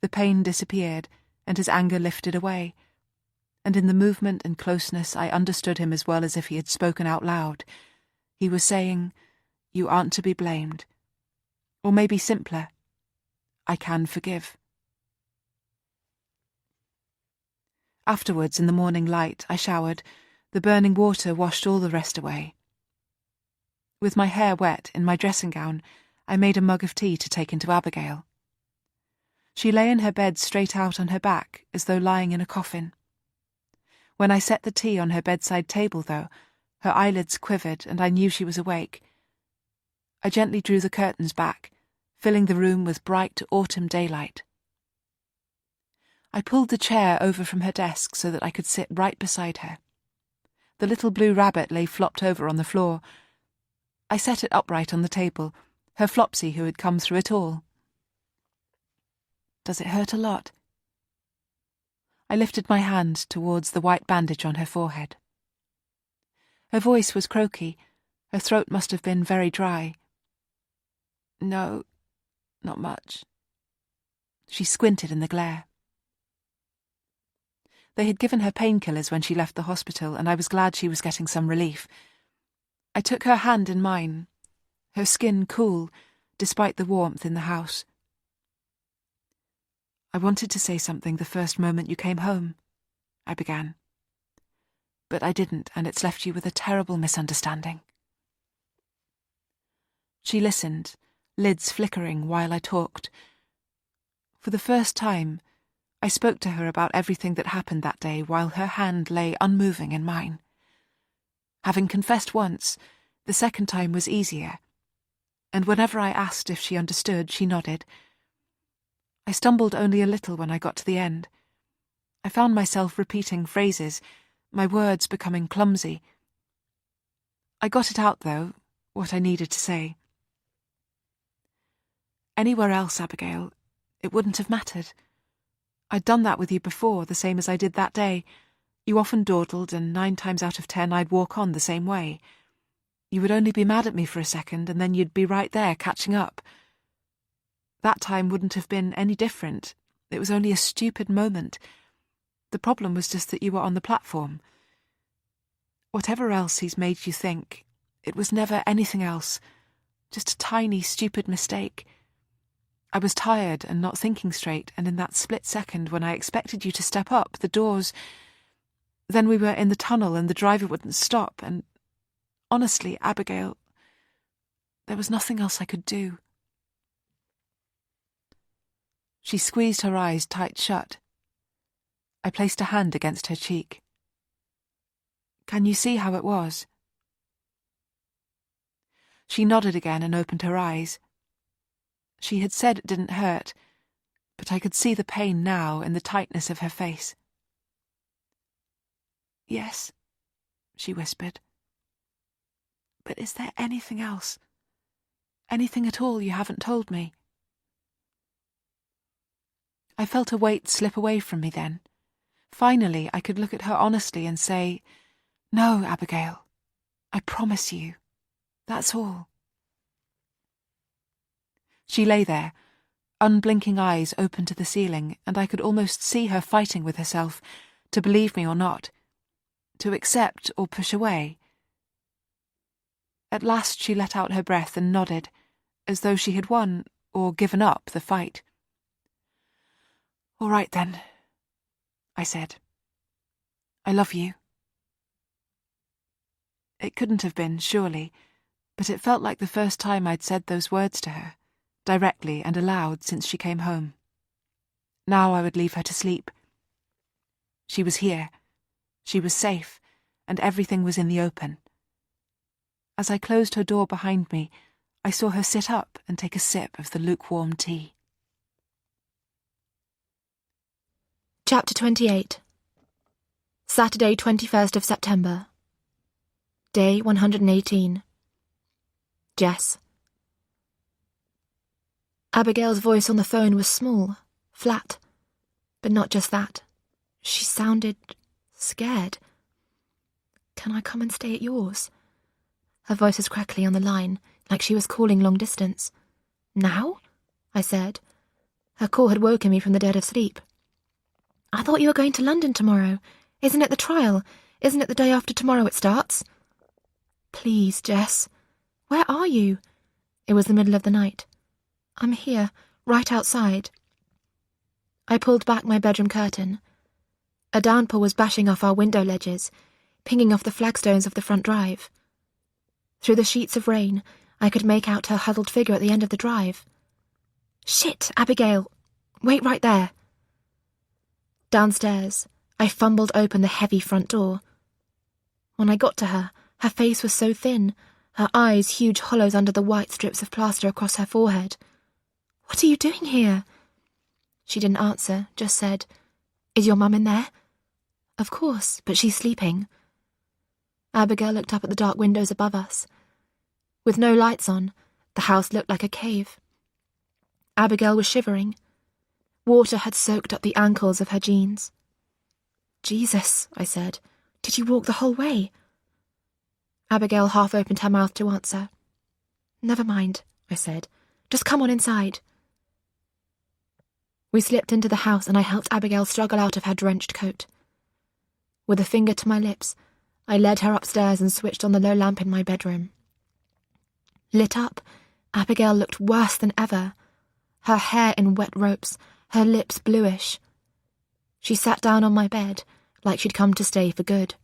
The pain disappeared, and his anger lifted away. And in the movement and closeness I understood him as well as if he had spoken out loud. He was saying, "You aren't to be blamed." Or maybe simpler, "I can forgive." Afterwards, in the morning light, I showered. The burning water washed all the rest away. With my hair wet, in my dressing gown, I made a mug of tea to take into Abigail. She lay in her bed straight out on her back, as though lying in a coffin. When I set the tea on her bedside table, though, her eyelids quivered and I knew she was awake. I gently drew the curtains back, filling the room with bright autumn daylight. I pulled the chair over from her desk so that I could sit right beside her. The little blue rabbit lay flopped over on the floor. I set it upright on the table, her Flopsy who had come through it all. "Does it hurt a lot?" I lifted my hand towards the white bandage on her forehead. Her voice was croaky. Her throat must have been very dry. "No, not much." She squinted in the glare. They had given her painkillers when she left the hospital, and I was glad she was getting some relief. I took her hand in mine, her skin cool, despite the warmth in the house. "I wanted to say something the first moment you came home," I began. "But I didn't, and it's left you with a terrible misunderstanding." She listened, lids flickering while I talked. For the first time, I spoke to her about everything that happened that day while her hand lay unmoving in mine. Having confessed once, the second time was easier, and whenever I asked if she understood, she nodded. I stumbled only a little when I got to the end. I found myself repeating phrases, my words becoming clumsy. I got it out, though, what I needed to say. "Anywhere else, Abigail, it wouldn't have mattered. I'd done that with you before, the same as I did that day. You often dawdled, and 9 times out of 10 I'd walk on the same way. You would only be mad at me for a second, and then you'd be right there catching up. That time wouldn't have been any different. It was only a stupid moment. The problem was just that you were on the platform. Whatever else he's made you think, it was never anything else. Just a tiny, stupid mistake. I was tired and not thinking straight, and in that split second when I expected you to step up, the doors... Then we were in the tunnel and the driver wouldn't stop, and honestly, Abigail, there was nothing else I could do." She squeezed her eyes tight shut. I placed a hand against her cheek. "Can you see how it was?" She nodded again and opened her eyes. She had said it didn't hurt, but I could see the pain now in the tightness of her face. "Yes," she whispered. "But is there anything else? Anything at all you haven't told me?" I felt a weight slip away from me then. Finally, I could look at her honestly and say, "No, Abigail, I promise you, that's all." She lay there, unblinking eyes open to the ceiling, and I could almost see her fighting with herself, to believe me or not, to accept or push away. At last she let out her breath and nodded, as though she had won or given up the fight. "All right then," I said. "I love you." It couldn't have been, surely, but it felt like the first time I'd said those words to her, directly and aloud, since she came home. Now I would leave her to sleep. She was here. She was safe, and everything was in the open. As I closed her door behind me, I saw her sit up and take a sip of the lukewarm tea. Chapter 28. Saturday, 21st of September. Day 118. Jess. Abigail's voice on the phone was small, flat, but not just that. She sounded scared. "Can I come and stay at yours?" Her voice was crackly on the line, like she was calling long distance. "Now?" I said. Her call had woken me from the dead of sleep. "I thought you were going to London tomorrow. Isn't it the trial? Isn't it the day after tomorrow it starts?" "Please, Jess. Where are you?" It was the middle of the night. "I'm here, right outside." I pulled back my bedroom curtain. A downpour was bashing off our window ledges, pinging off the flagstones of the front drive. Through the sheets of rain, I could make out her huddled figure at the end of the drive. "Shit, Abigail! Wait right there." Downstairs, I fumbled open the heavy front door. When I got to her, her face was so thin, her eyes huge hollows under the white strips of plaster across her forehead. "What are you doing here?" She didn't answer, just said, "Is your mum in there?" "Of course, but she's sleeping." Abigail looked up at the dark windows above us. With no lights on, The house looked like a cave. Abigail was shivering. Water had soaked up the ankles of her jeans. "Jesus," I said, "did you walk the whole way?" Abigail half opened her mouth to answer. "Never mind," I said. "Just come on inside." We slipped into the house and I helped Abigail struggle out of her drenched coat. With a finger to my lips, I led her upstairs and switched on the low lamp in my bedroom. Lit up, Abigail looked worse than ever, her hair in wet ropes, her lips bluish. She sat down on my bed, like she'd come to stay for good.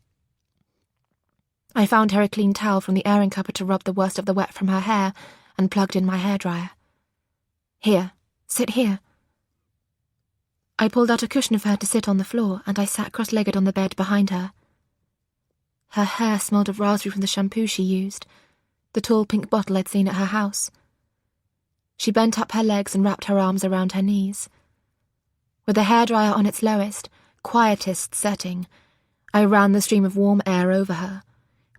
I found her a clean towel from the airing cupboard to rub the worst of the wet from her hair and plugged in my hairdryer. "Here, sit here." I pulled out a cushion for her to sit on the floor and I sat cross-legged on the bed behind her. Her hair smelled of raspberry from the shampoo she used, the tall pink bottle I'd seen at her house. She bent up her legs and wrapped her arms around her knees. With the hairdryer on its lowest, quietest setting, I ran the stream of warm air over her,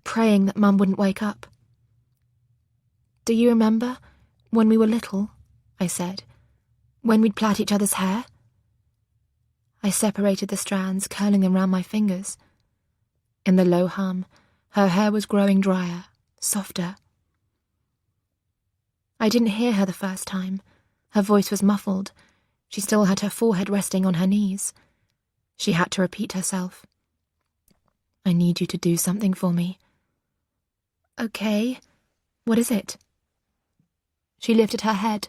praying that Mum wouldn't wake up. "Do you remember when we were little?" I said. "When we'd plait each other's hair?" I separated the strands, curling them round my fingers. In the low hum, her hair was growing drier, softer. I didn't hear her the first time. Her voice was muffled. She still had her forehead resting on her knees. She had to repeat herself. "I need you to do something for me." "Okay. What is it?" She lifted her head.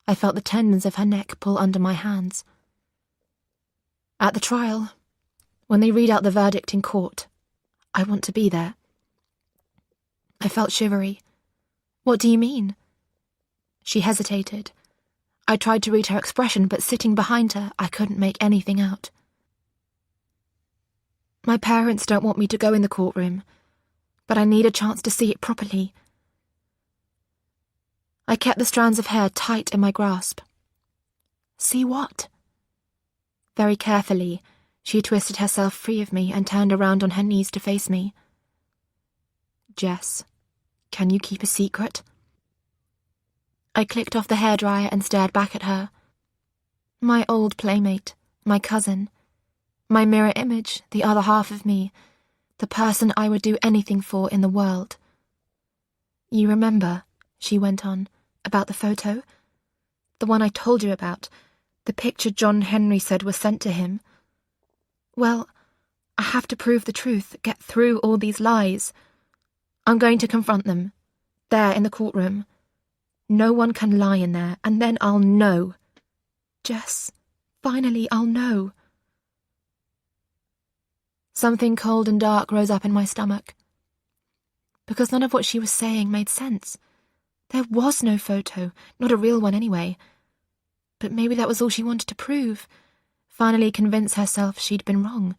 I felt the tendons of her neck pull under my hands. "At the trial, when they read out the verdict in court, I want to be there." I felt shivery. "What do you mean?" She hesitated. I tried to read her expression, but sitting behind her, I couldn't make anything out. "My parents don't want me to go in the courtroom, but I need a chance to see it properly." I kept the strands of hair tight in my grasp. "See what?" Very carefully, she twisted herself free of me and turned around on her knees to face me. "Jess, can you keep a secret?" I clicked off the hairdryer and stared back at her. My old playmate, my cousin, my mirror image, the other half of me, the person I would do anything for in the world. "You remember," she went on, "about the photo? The one I told you about, the picture John Henry said was sent to him. Well, I have to prove the truth, get through all these lies. I'm going to confront them, there in the courtroom. No one can lie in there, and then I'll know. Jess, finally I'll know." Something cold and dark rose up in my stomach. Because none of what she was saying made sense. There was no photo, not a real one anyway. But maybe that was all she wanted to prove, finally convince herself she'd been wrong.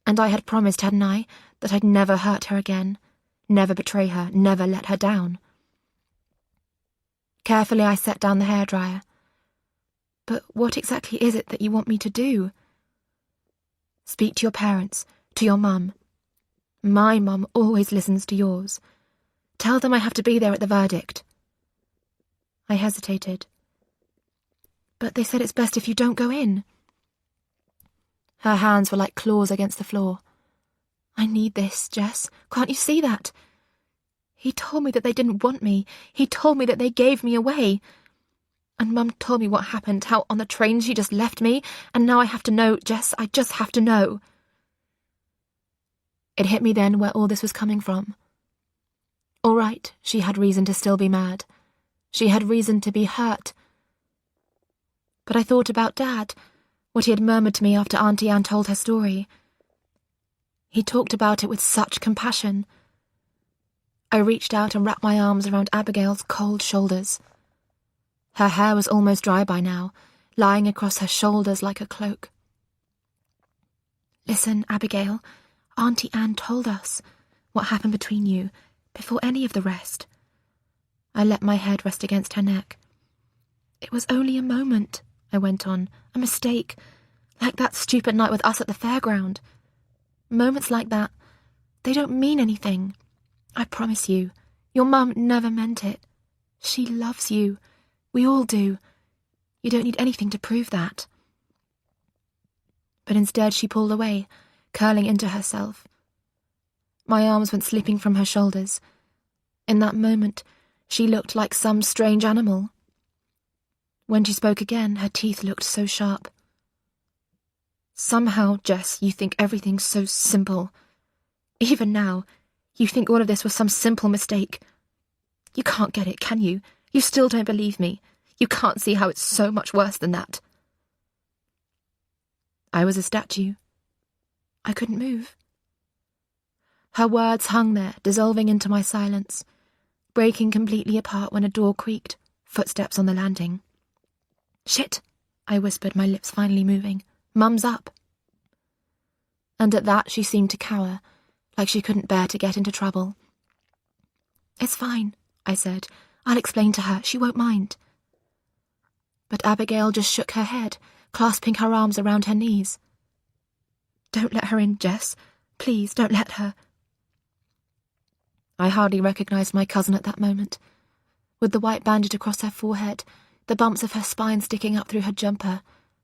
And I had promised, hadn't I, that I'd never hurt her again, never betray her, never let her down. Carefully I set down the hairdryer. "But what exactly is it that you want me to do?" "Speak to your parents, to your mum. My mum always listens to yours. Tell them I have to be there at the verdict." I hesitated. "But they said it's best if you don't go in." Her hands were like claws against the floor. "I need this, Jess. Can't you see that? He told me that they didn't want me. He told me that they gave me away. And Mum told me what happened, how on the train she just left me, and now I have to know, Jess, I just have to know." It hit me then where all this was coming from. All right, she had reason to still be mad. She had reason to be hurt. But I thought about Dad, what he had murmured to me after Auntie Anne told her story. He talked about it with such compassion. I reached out and wrapped my arms around Abigail's cold shoulders. Her hair was almost dry by now, lying across her shoulders like a cloak. "Listen, Abigail, Auntie Anne told us what happened between you before any of the rest." I let my head rest against her neck. "It was only a moment," I went on, "a mistake, like that stupid night with us at the fairground. Moments like that, they don't mean anything. I promise you, your mum never meant it. She loves you. We all do. You don't need anything to prove that. But instead she pulled away, curling into herself. My arms went slipping from her shoulders. In that moment, she looked like some strange animal. When she spoke again, her teeth looked so sharp. Somehow, Jess, you think everything's so simple. Even now, you think all of this was some simple mistake. You can't get it, can you? You still don't believe me. You can't see how it's so much worse than that. I was a statue. I couldn't move. Her words hung there, dissolving into my silence, breaking completely apart when a door creaked, footsteps on the landing. "Shit," I whispered, my lips finally moving. "Mum's up." And at that she seemed to cower, like she couldn't bear to get into trouble. "It's fine," I said. "I'll explain to her. She won't mind." But Abigail just shook her head, clasping her arms around her knees. "Don't let her in, Jess. Please, don't let her." I hardly recognised my cousin at that moment. With the white bandage across her forehead, the bumps of her spine sticking up through her jumper,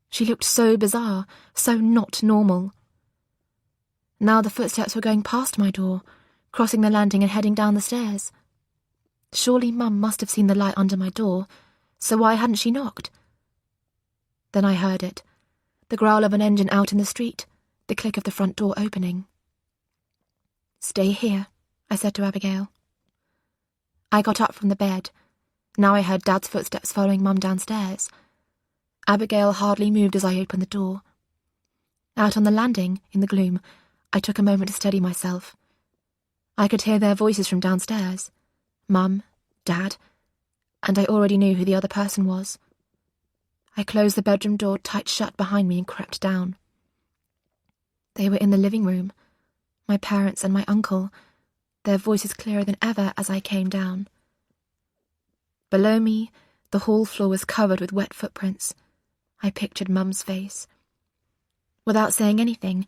she looked so bizarre, so not normal. Now the footsteps were going past my door, crossing the landing and heading down the stairs. Surely Mum must have seen the light under my door, so why hadn't she knocked? Then I heard it, the growl of an engine out in the street, the click of the front door opening. "Stay here," I said to Abigail. I got up from the bed. Now I heard Dad's footsteps following Mum downstairs. Abigail hardly moved as I opened the door. Out on the landing, in the gloom, I took a moment to steady myself. I could hear their voices from downstairs. Mum, Dad, and I already knew who the other person was. I closed the bedroom door tight shut behind me and crept down. They were in the living room, my parents and my uncle, their voices clearer than ever as I came down. Below me, the hall floor was covered with wet footprints. I pictured Mum's face. Without saying anything,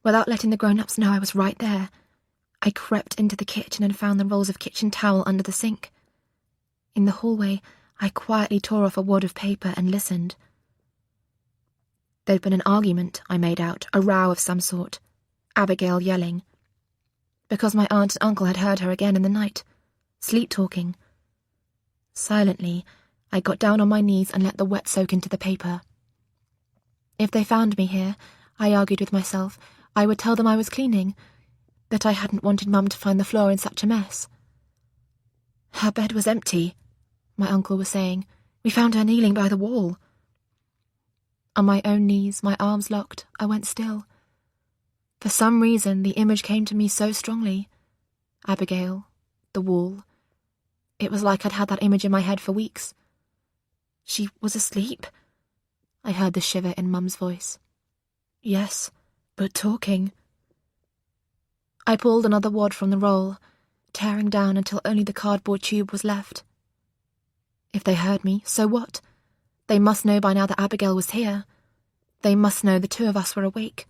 without letting the grown-ups know I was right there, I crept into the kitchen and found the rolls of kitchen towel under the sink. In the hallway, I quietly tore off a wad of paper and listened. There'd been an argument, I made out, a row of some sort. Abigail yelling. Because my aunt and uncle had heard her again in the night, sleep-talking. Silently, I got down on my knees and let the wet soak into the paper. If they found me here, I argued with myself, I would tell them I was cleaning, that I hadn't wanted Mum to find the floor in such a mess. "Her bed was empty," my uncle was saying. "We found her kneeling by the wall." On my own knees, my arms locked, I went still. For some reason, the image came to me so strongly. Abigail, the wall. It was like I'd had that image in my head for weeks. She was asleep. I heard the shiver in Mum's voice. "Yes, but talking." I pulled another wad from the roll, tearing down until only the cardboard tube was left. If they heard me, so what? They must know by now that Abigail was here. They must know the two of us were awake.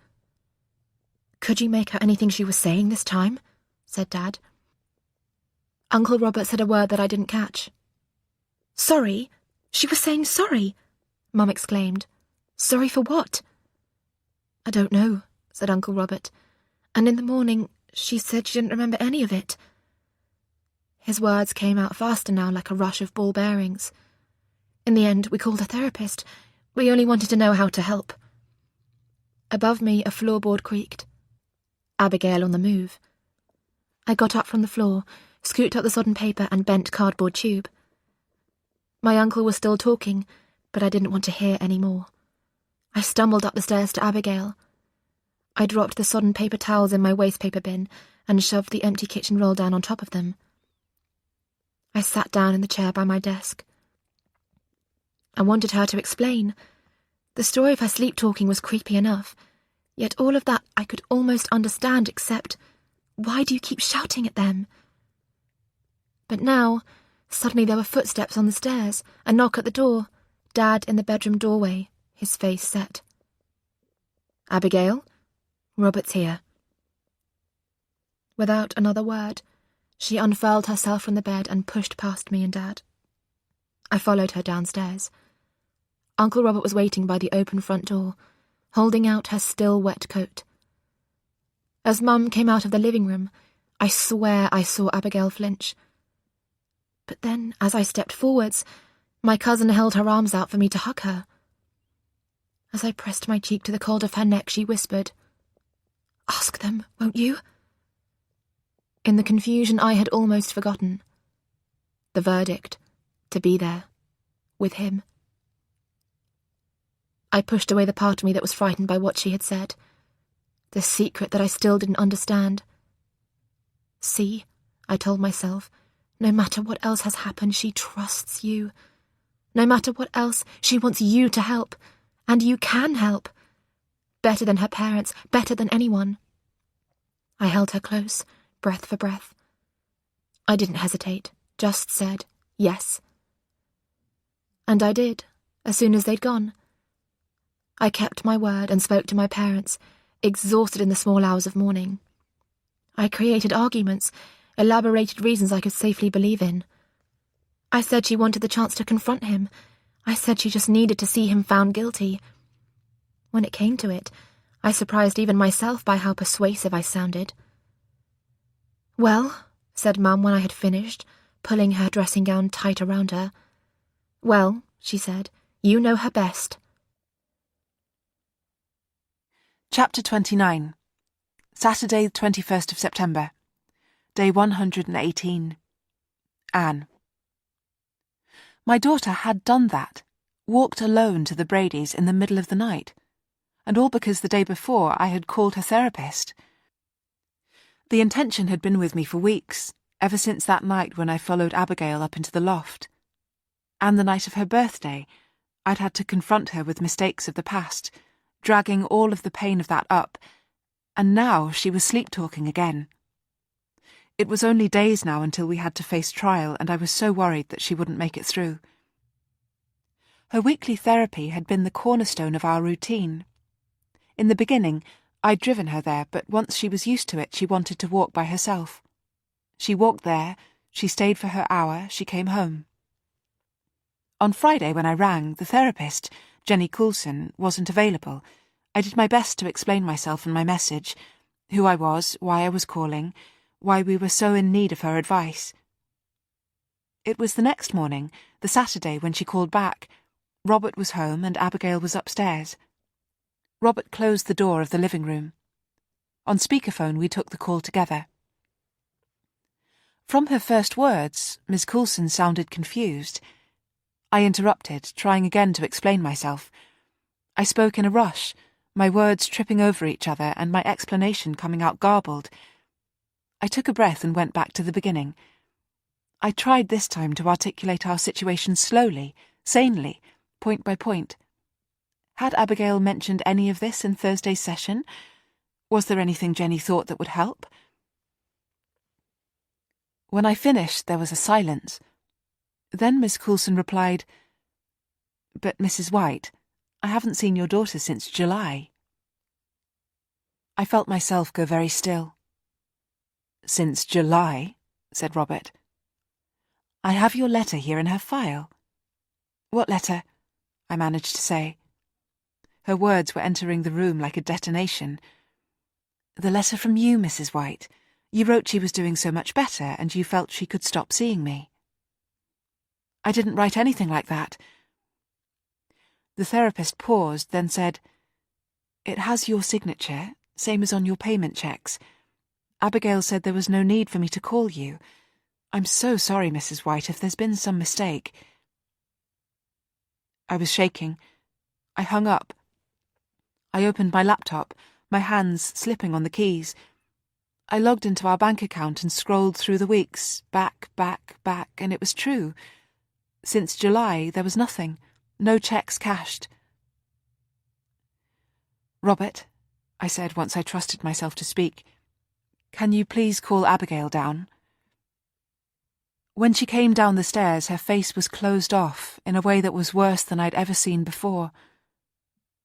"Could you make her anything she was saying this time?" said Dad. Uncle Robert said a word that I didn't catch. "Sorry? She was saying sorry," Mum exclaimed. "Sorry for what?" "I don't know," said Uncle Robert. "And in the morning, she said she didn't remember any of it." His words came out faster now, like a rush of ball bearings. "In the end, we called a therapist. We only wanted to know how to help." Above me, a floorboard creaked. Abigail on the move. I got up from the floor, scooped up the sodden paper and bent cardboard tube. My uncle was still talking, but I didn't want to hear any more. I stumbled up the stairs to Abigail. I dropped the sodden paper towels in my wastepaper bin and shoved the empty kitchen roll down on top of them. I sat down in the chair by my desk. I wanted her to explain. The story of her sleep-talking was creepy enough, yet all of that I could almost understand except, why do you keep shouting at them? But now, suddenly there were footsteps on the stairs, a knock at the door, Dad in the bedroom doorway, his face set. "Abigail? Robert's here." Without another word, she unfurled herself from the bed and pushed past me and Dad. I followed her downstairs. Uncle Robert was waiting by the open front door, holding out her still wet coat. As Mum came out of the living room, I swear I saw Abigail flinch. But then, as I stepped forwards, my cousin held her arms out for me to hug her. As I pressed my cheek to the cold of her neck, she whispered, "Ask them, won't you?" In the confusion, I had almost forgotten. The verdict, to be there, with him. I pushed away the part of me that was frightened by what she had said, the secret that I still didn't understand. See, I told myself, no matter what else has happened, she trusts you. No matter what else, she wants you to help, and you can help. Better than her parents, better than anyone. I held her close, breath for breath. I didn't hesitate, just said, yes. And I did, as soon as they'd gone. I kept my word and spoke to my parents, exhausted in the small hours of morning. I created arguments, elaborated reasons I could safely believe in. I said she wanted the chance to confront him. I said she just needed to see him found guilty. When it came to it, I surprised even myself by how persuasive I sounded. "Well," said Mum when I had finished, pulling her dressing gown tight around her. "Well," she said, "you know her best." Chapter 29. Saturday, 21st of September. Day 118. Anne. My daughter had done that, walked alone to the Bradys in the middle of the night, and all because the day before I had called her therapist. The intention had been with me for weeks, ever since that night when I followed Abigail up into the loft. And the night of her birthday, I'd had to confront her with mistakes of the past, dragging all of the pain of that up, and now she was sleep-talking again. It was only days now until we had to face trial, and I was so worried that she wouldn't make it through. Her weekly therapy had been the cornerstone of our routine. In the beginning, I'd driven her there, but once she was used to it, she wanted to walk by herself. She walked there, she stayed for her hour, she came home. On Friday, when I rang, the therapist, Jenny Coulson, wasn't available. I did my best to explain myself and my message, who I was, why I was calling, why we were so in need of her advice. It was the next morning, the Saturday, when she called back. Robert was home and Abigail was upstairs. Robert closed the door of the living room. On speakerphone, we took the call together. From her first words, Miss Coulson sounded confused. I interrupted, trying again to explain myself. I spoke in a rush, my words tripping over each other and my explanation coming out garbled. I took a breath and went back to the beginning. I tried this time to articulate our situation slowly, sanely, point by point. Had Abigail mentioned any of this in Thursday's session? Was there anything Jenny thought that would help? When I finished, there was a silence. Then Miss Coulson replied, "But, Mrs. White, I haven't seen your daughter since July." I felt myself go very still. "Since July?" said Robert. "I have your letter here in her file." "What letter?" I managed to say. Her words were entering the room like a detonation. "The letter from you, Mrs. White. You wrote she was doing so much better and you felt she could stop seeing me." "I didn't write anything like that." The therapist paused, then said, "It has your signature, same as on your payment checks. Abigail said there was no need for me to call you. I'm so sorry, Mrs. White, if there's been some mistake." I was shaking. I hung up. I opened my laptop, my hands slipping on the keys. I logged into our bank account and scrolled through the weeks, back, and it was true. Since July, there was nothing, no checks cashed. "Robert," I said once I trusted myself to speak, "can you please call Abigail down?" When she came down the stairs, her face was closed off in a way that was worse than I'd ever seen before.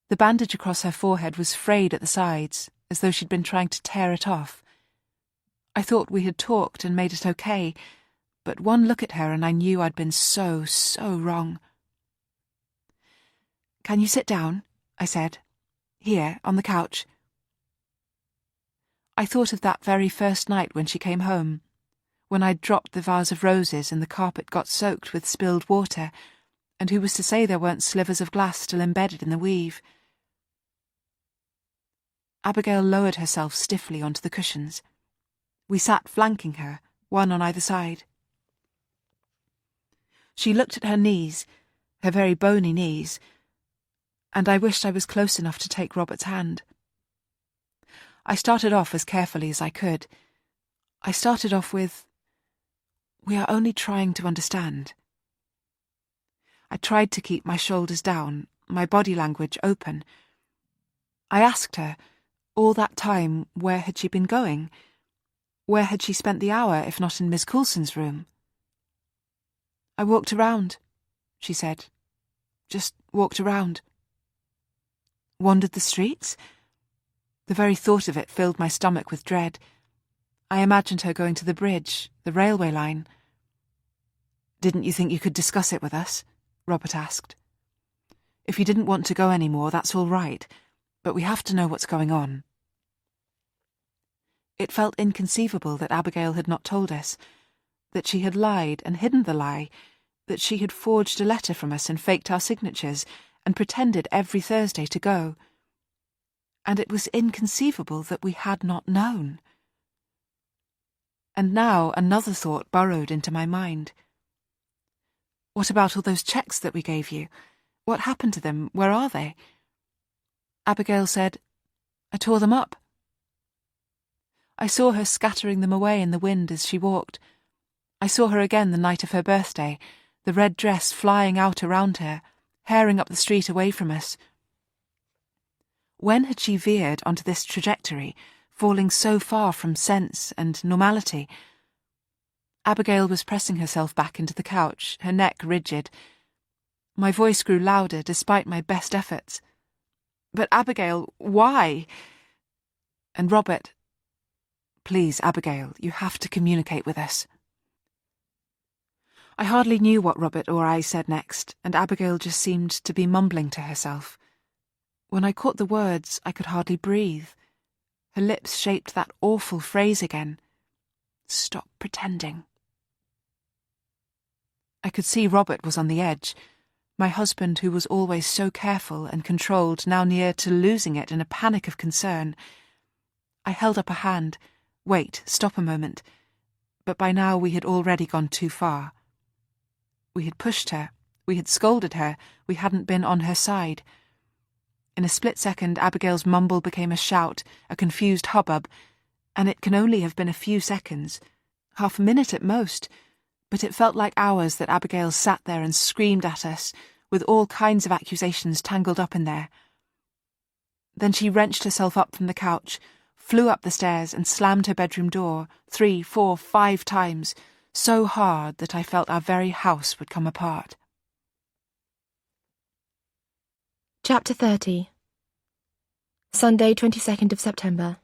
The bandage across her forehead was frayed at the sides, as though she'd been trying to tear it off. I thought we had talked and made it okay, but one look at her and I knew I'd been so wrong. "Can you sit down?" I said. "Here, on the couch." I thought of that very first night when she came home, when I'd dropped the vase of roses and the carpet got soaked with spilled water, and who was to say there weren't slivers of glass still embedded in the weave? Abigail lowered herself stiffly onto the cushions. We sat flanking her, one on either side. She looked at her knees, her very bony knees, and I wished I was close enough to take Robert's hand. I started off as carefully as I could. I started off with, "We are only trying to understand." I tried to keep my shoulders down, my body language open. I asked her, all that time, where had she been going? Where had she spent the hour, if not in Miss Coulson's room? "I walked around," she said. "Just walked around." Wandered the streets? The very thought of it filled my stomach with dread. I imagined her going to the bridge, the railway line. "Didn't you think you could discuss it with us?" Robert asked. "If you didn't want to go any more, that's all right, but we have to know what's going on." It felt inconceivable that Abigail had not told us, that she had lied and hidden the lie, that she had forged a letter from us and faked our signatures and pretended every Thursday to go. And it was inconceivable that we had not known. And now another thought burrowed into my mind. "What about all those cheques that we gave you? What happened to them? Where are they?" Abigail said, "I tore them up." I saw her scattering them away in the wind as she walked. I saw her again the night of her birthday, the red dress flying out around her, herring up the street away from us. When had she veered onto this trajectory, falling so far from sense and normality? Abigail was pressing herself back into the couch, her neck rigid. My voice grew louder despite my best efforts. "But Abigail, why?" And Robert, "Please, Abigail, you have to communicate with us." I hardly knew what Robert or I said next, and Abigail just seemed to be mumbling to herself. When I caught the words, I could hardly breathe. Her lips shaped that awful phrase again. "Stop pretending." I could see Robert was on the edge. My husband, who was always so careful and controlled, now near to losing it in a panic of concern. I held up a hand. "Wait, stop a moment." But by now we had already gone too far. We had pushed her, we had scolded her, we hadn't been on her side. In a split second, Abigail's mumble became a shout, a confused hubbub, and it can only have been a few seconds, half a minute at most, but it felt like hours that Abigail sat there and screamed at us, with all kinds of accusations tangled up in there. Then she wrenched herself up from the couch, flew up the stairs and slammed her bedroom door 3, 4, 5 times, so hard that I felt our very house would come apart. Chapter 30. Sunday, 22nd of September.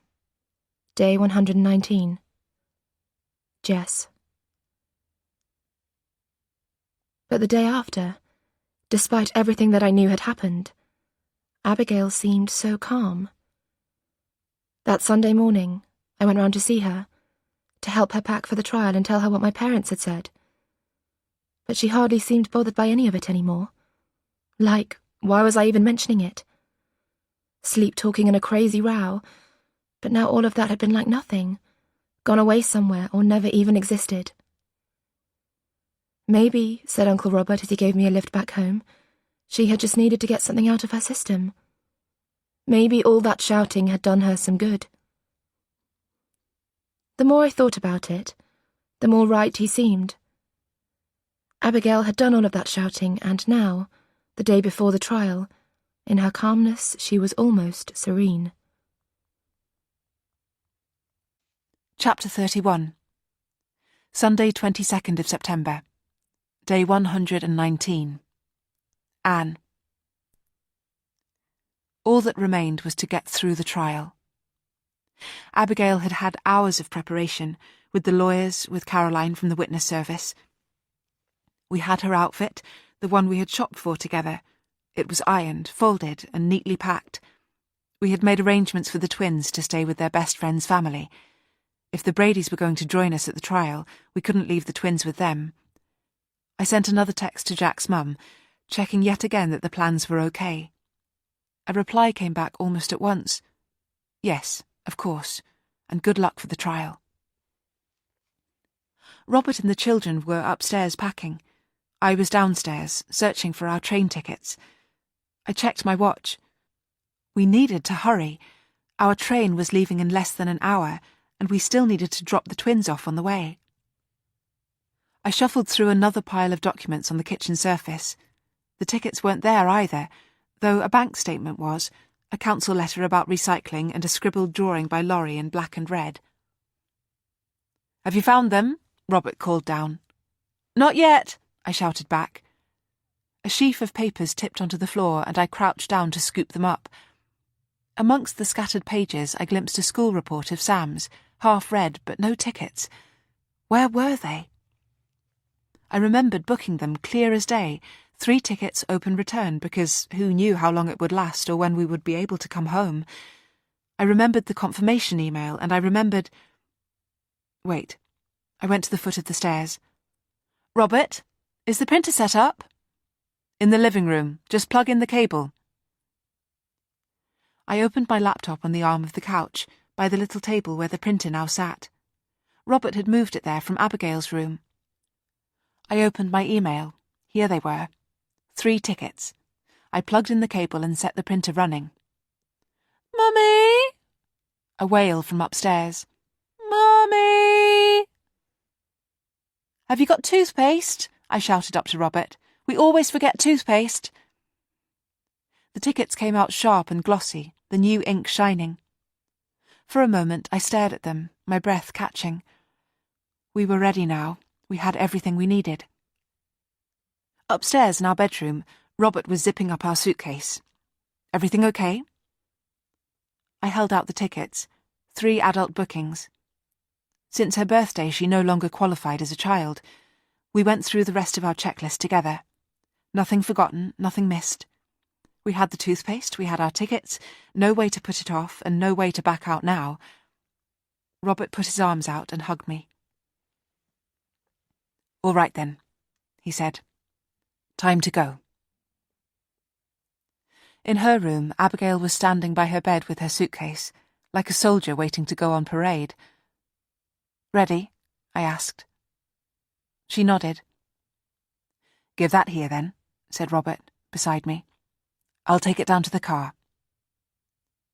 Day 119. Jess. But the day after, despite everything that I knew had happened, Abigail seemed so calm. That Sunday morning, I went round to see her, to help her pack for the trial and tell her what my parents had said. But she hardly seemed bothered by any of it anymore. Like, why was I even mentioning it? Sleep-talking and a crazy row, but now all of that had been like nothing, gone away somewhere or never even existed. Maybe, said Uncle Robert as he gave me a lift back home, she had just needed to get something out of her system. Maybe all that shouting had done her some good. The more I thought about it, the more right he seemed. Abigail had done all of that shouting, and now, the day before the trial, in her calmness she was almost serene. Chapter 31. Sunday, 22nd of September. Day 119. Anne. All that remained was to get through the trial. Abigail had had hours of preparation, with the lawyers, with Caroline from the witness service. We had her outfit, the one we had shopped for together. It was ironed, folded, and neatly packed. We had made arrangements for the twins to stay with their best friend's family. If the Bradys were going to join us at the trial, we couldn't leave the twins with them. I sent another text to Jack's mum, checking yet again that the plans were okay. A reply came back almost at once. Yes, of course, and good luck for the trial. Robert and the children were upstairs packing. I was downstairs, searching for our train tickets. I checked my watch. We needed to hurry. Our train was leaving in less than an hour, and we still needed to drop the twins off on the way. I shuffled through another pile of documents on the kitchen surface. The tickets weren't there either, though a bank statement was, a council letter about recycling, and a scribbled drawing by Laurie in black and red. "Have you found them?" Robert called down. "Not yet," I shouted back. A sheaf of papers tipped onto the floor, and I crouched down to scoop them up. Amongst the scattered pages I glimpsed a school report of Sam's, half read, but no tickets. Where were they? I remembered booking them clear as day, 3 tickets open return, because who knew how long it would last or when we would be able to come home. I remembered the confirmation email, and I remembered... Wait. I went to the foot of the stairs. "Robert, is the printer set up?" "In the living room. Just plug in the cable." I opened my laptop on the arm of the couch, by the little table where the printer now sat. Robert had moved it there from Abigail's room. I opened my email. Here they were. 3 tickets. I plugged in the cable and set the printer running. "Mummy!" A wail from upstairs. "Mummy!" "Have you got toothpaste?" I shouted up to Robert. "We always forget toothpaste." The tickets came out sharp and glossy, the new ink shining. For a moment I stared at them, my breath catching. We were ready now. We had everything we needed. Upstairs in our bedroom, Robert was zipping up our suitcase. "Everything okay?" I held out the tickets, 3 adult bookings. Since her birthday, she no longer qualified as a child. We went through the rest of our checklist together. Nothing forgotten, nothing missed. We had the toothpaste, we had our tickets, no way to put it off, and no way to back out now. Robert put his arms out and hugged me. "All right then," he said. "Time to go." In her room, Abigail was standing by her bed with her suitcase, like a soldier waiting to go on parade. "Ready?" I asked. She nodded. "Give that here, then," said Robert, beside me. "I'll take it down to the car."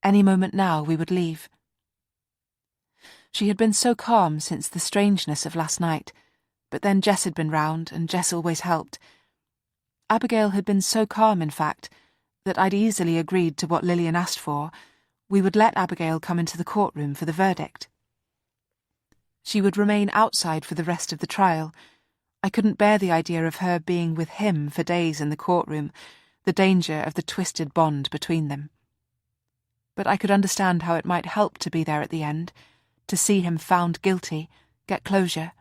Any moment now we would leave. She had been so calm since the strangeness of last night, but then Jess had been round, and Jess always helped. Abigail had been so calm, in fact, that I'd easily agreed to what Lillian asked for. We would let Abigail come into the courtroom for the verdict. She would remain outside for the rest of the trial. I couldn't bear the idea of her being with him for days in the courtroom, the danger of the twisted bond between them. But I could understand how it might help to be there at the end, to see him found guilty, get closure.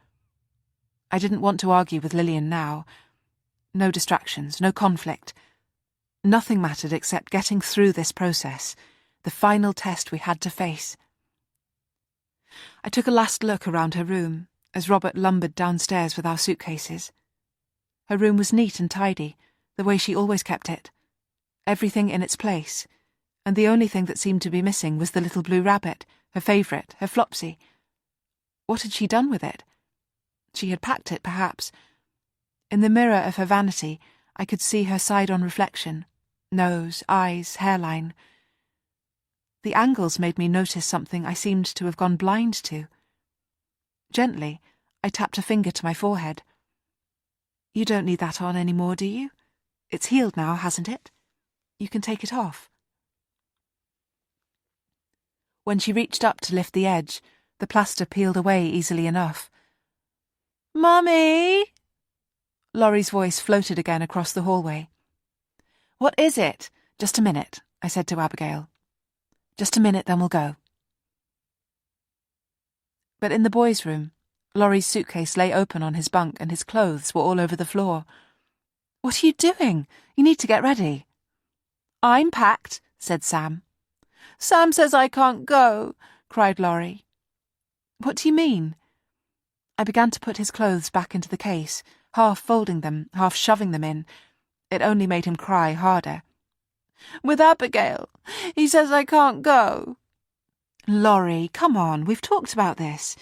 I didn't want to argue with Lillian now. No distractions, no conflict. Nothing mattered except getting through this process, the final test we had to face. I took a last look around her room as Robert lumbered downstairs with our suitcases. Her room was neat and tidy, the way she always kept it. Everything in its place, and the only thing that seemed to be missing was the little blue rabbit, her favourite, her Flopsy. What had she done with it? She had packed it, perhaps. In the mirror of her vanity, I could see her side-on reflection, nose, eyes, hairline. The angles made me notice something I seemed to have gone blind to. Gently, I tapped a finger to my forehead. "You don't need that on any more, do you? It's healed now, hasn't it? You can take it off." When she reached up to lift the edge, the plaster peeled away easily enough. "Mummy!" Laurie's voice floated again across the hallway. "What is it?" "Just a minute," I said to Abigail. "Just a minute, then we'll go." But in the boys' room, Laurie's suitcase lay open on his bunk and his clothes were all over the floor. "What are you doing? You need to get ready." "I'm packed," said Sam. "Sam says I can't go," cried Laurie. "What do you mean?" I began to put his clothes back into the case, half folding them, half shoving them in. It only made him cry harder. "With Abigail. He says I can't go." "Laurie, come on, we've talked about this.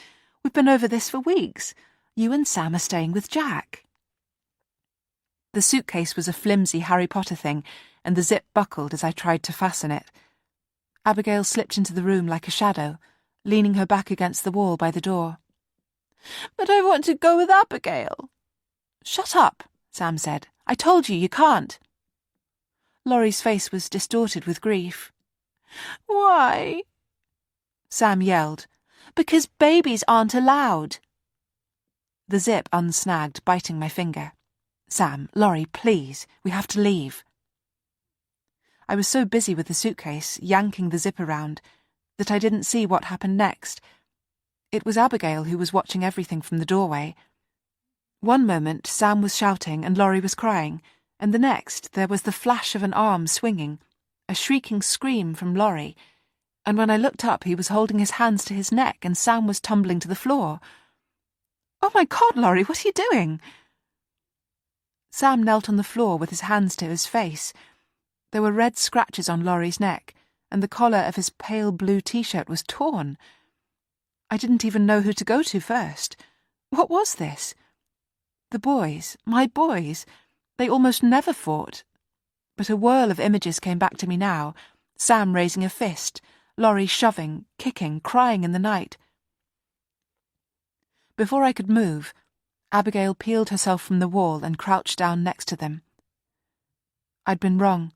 We've been over this for weeks. You and Sam are staying with Jack." The suitcase was a flimsy Harry Potter thing, and the zip buckled as I tried to fasten it. Abigail slipped into the room like a shadow, leaning her back against the wall by the door. "But I want to go with Abigail." "Shut up," Sam said. "I told you can't." Laurie's face was distorted with grief. "Why?" Sam yelled. "Because babies aren't allowed." The zip unsnagged, biting my finger. "Sam, Laurie, please, we have to leave." I was so busy with the suitcase, yanking the zip around, that I didn't see what happened next. It was Abigail who was watching everything from the doorway. One moment Sam was shouting and Laurie was crying, and the next there was the flash of an arm swinging, a shrieking scream from Laurie, and when I looked up he was holding his hands to his neck and Sam was tumbling to the floor. "Oh my God, Laurie, what are you doing?" Sam knelt on the floor with his hands to his face. There were red scratches on Laurie's neck, and the collar of his pale blue t-shirt was torn. I didn't even know who to go to first. What was this? The boys, my boys, they almost never fought. But a whirl of images came back to me now, Sam raising a fist, Laurie shoving, kicking, crying in the night. Before I could move, Abigail peeled herself from the wall and crouched down next to them. I'd been wrong.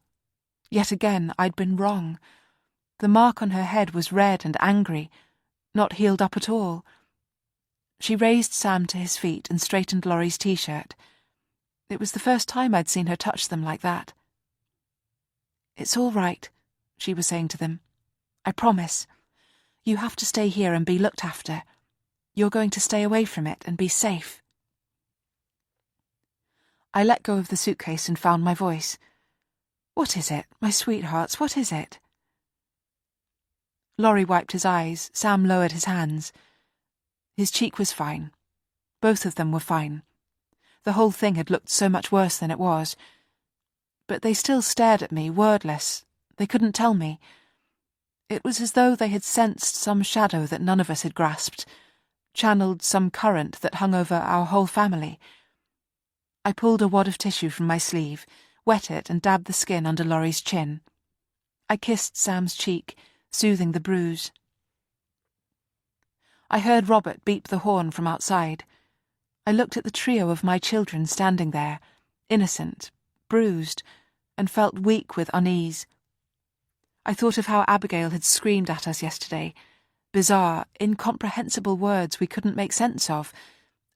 Yet again, I'd been wrong. The mark on her head was red and angry, not healed up at all. She raised Sam to his feet and straightened Laurie's t-shirt. It was the first time I'd seen her touch them like that. "It's all right," she was saying to them. "I promise. You have to stay here and be looked after. You're going to stay away from it and be safe." I let go of the suitcase and found my voice. "What is it, my sweethearts, what is it?" Laurie wiped his eyes, Sam lowered his hands. His cheek was fine. Both of them were fine. The whole thing had looked so much worse than it was. But they still stared at me, wordless. They couldn't tell me. It was as though they had sensed some shadow that none of us had grasped, channeled some current that hung over our whole family. I pulled a wad of tissue from my sleeve, wet it and dabbed the skin under Laurie's chin. I kissed Sam's cheek, soothing the bruise. I heard Robert beep the horn from outside. I looked at the trio of my children standing there, innocent, bruised, and felt weak with unease. I thought of how Abigail had screamed at us yesterday, bizarre, incomprehensible words we couldn't make sense of,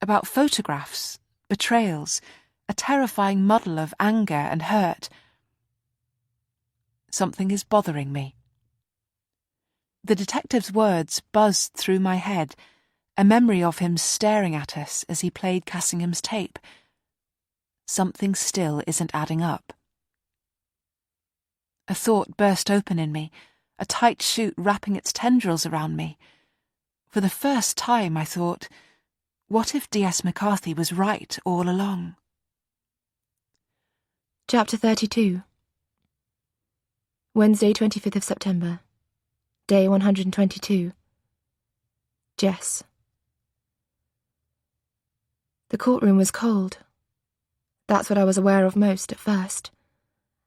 about photographs, betrayals, a terrifying muddle of anger and hurt. Something is bothering me. The detective's words buzzed through my head, a memory of him staring at us as he played Cassingham's tape. Something still isn't adding up. A thought burst open in me, a tight shoot wrapping its tendrils around me. For the first time I thought, what if D.S. McCarthy was right all along? Chapter 32. Wednesday, 25th of September. Day 122. Jess. The courtroom was cold. That's what I was aware of most at first,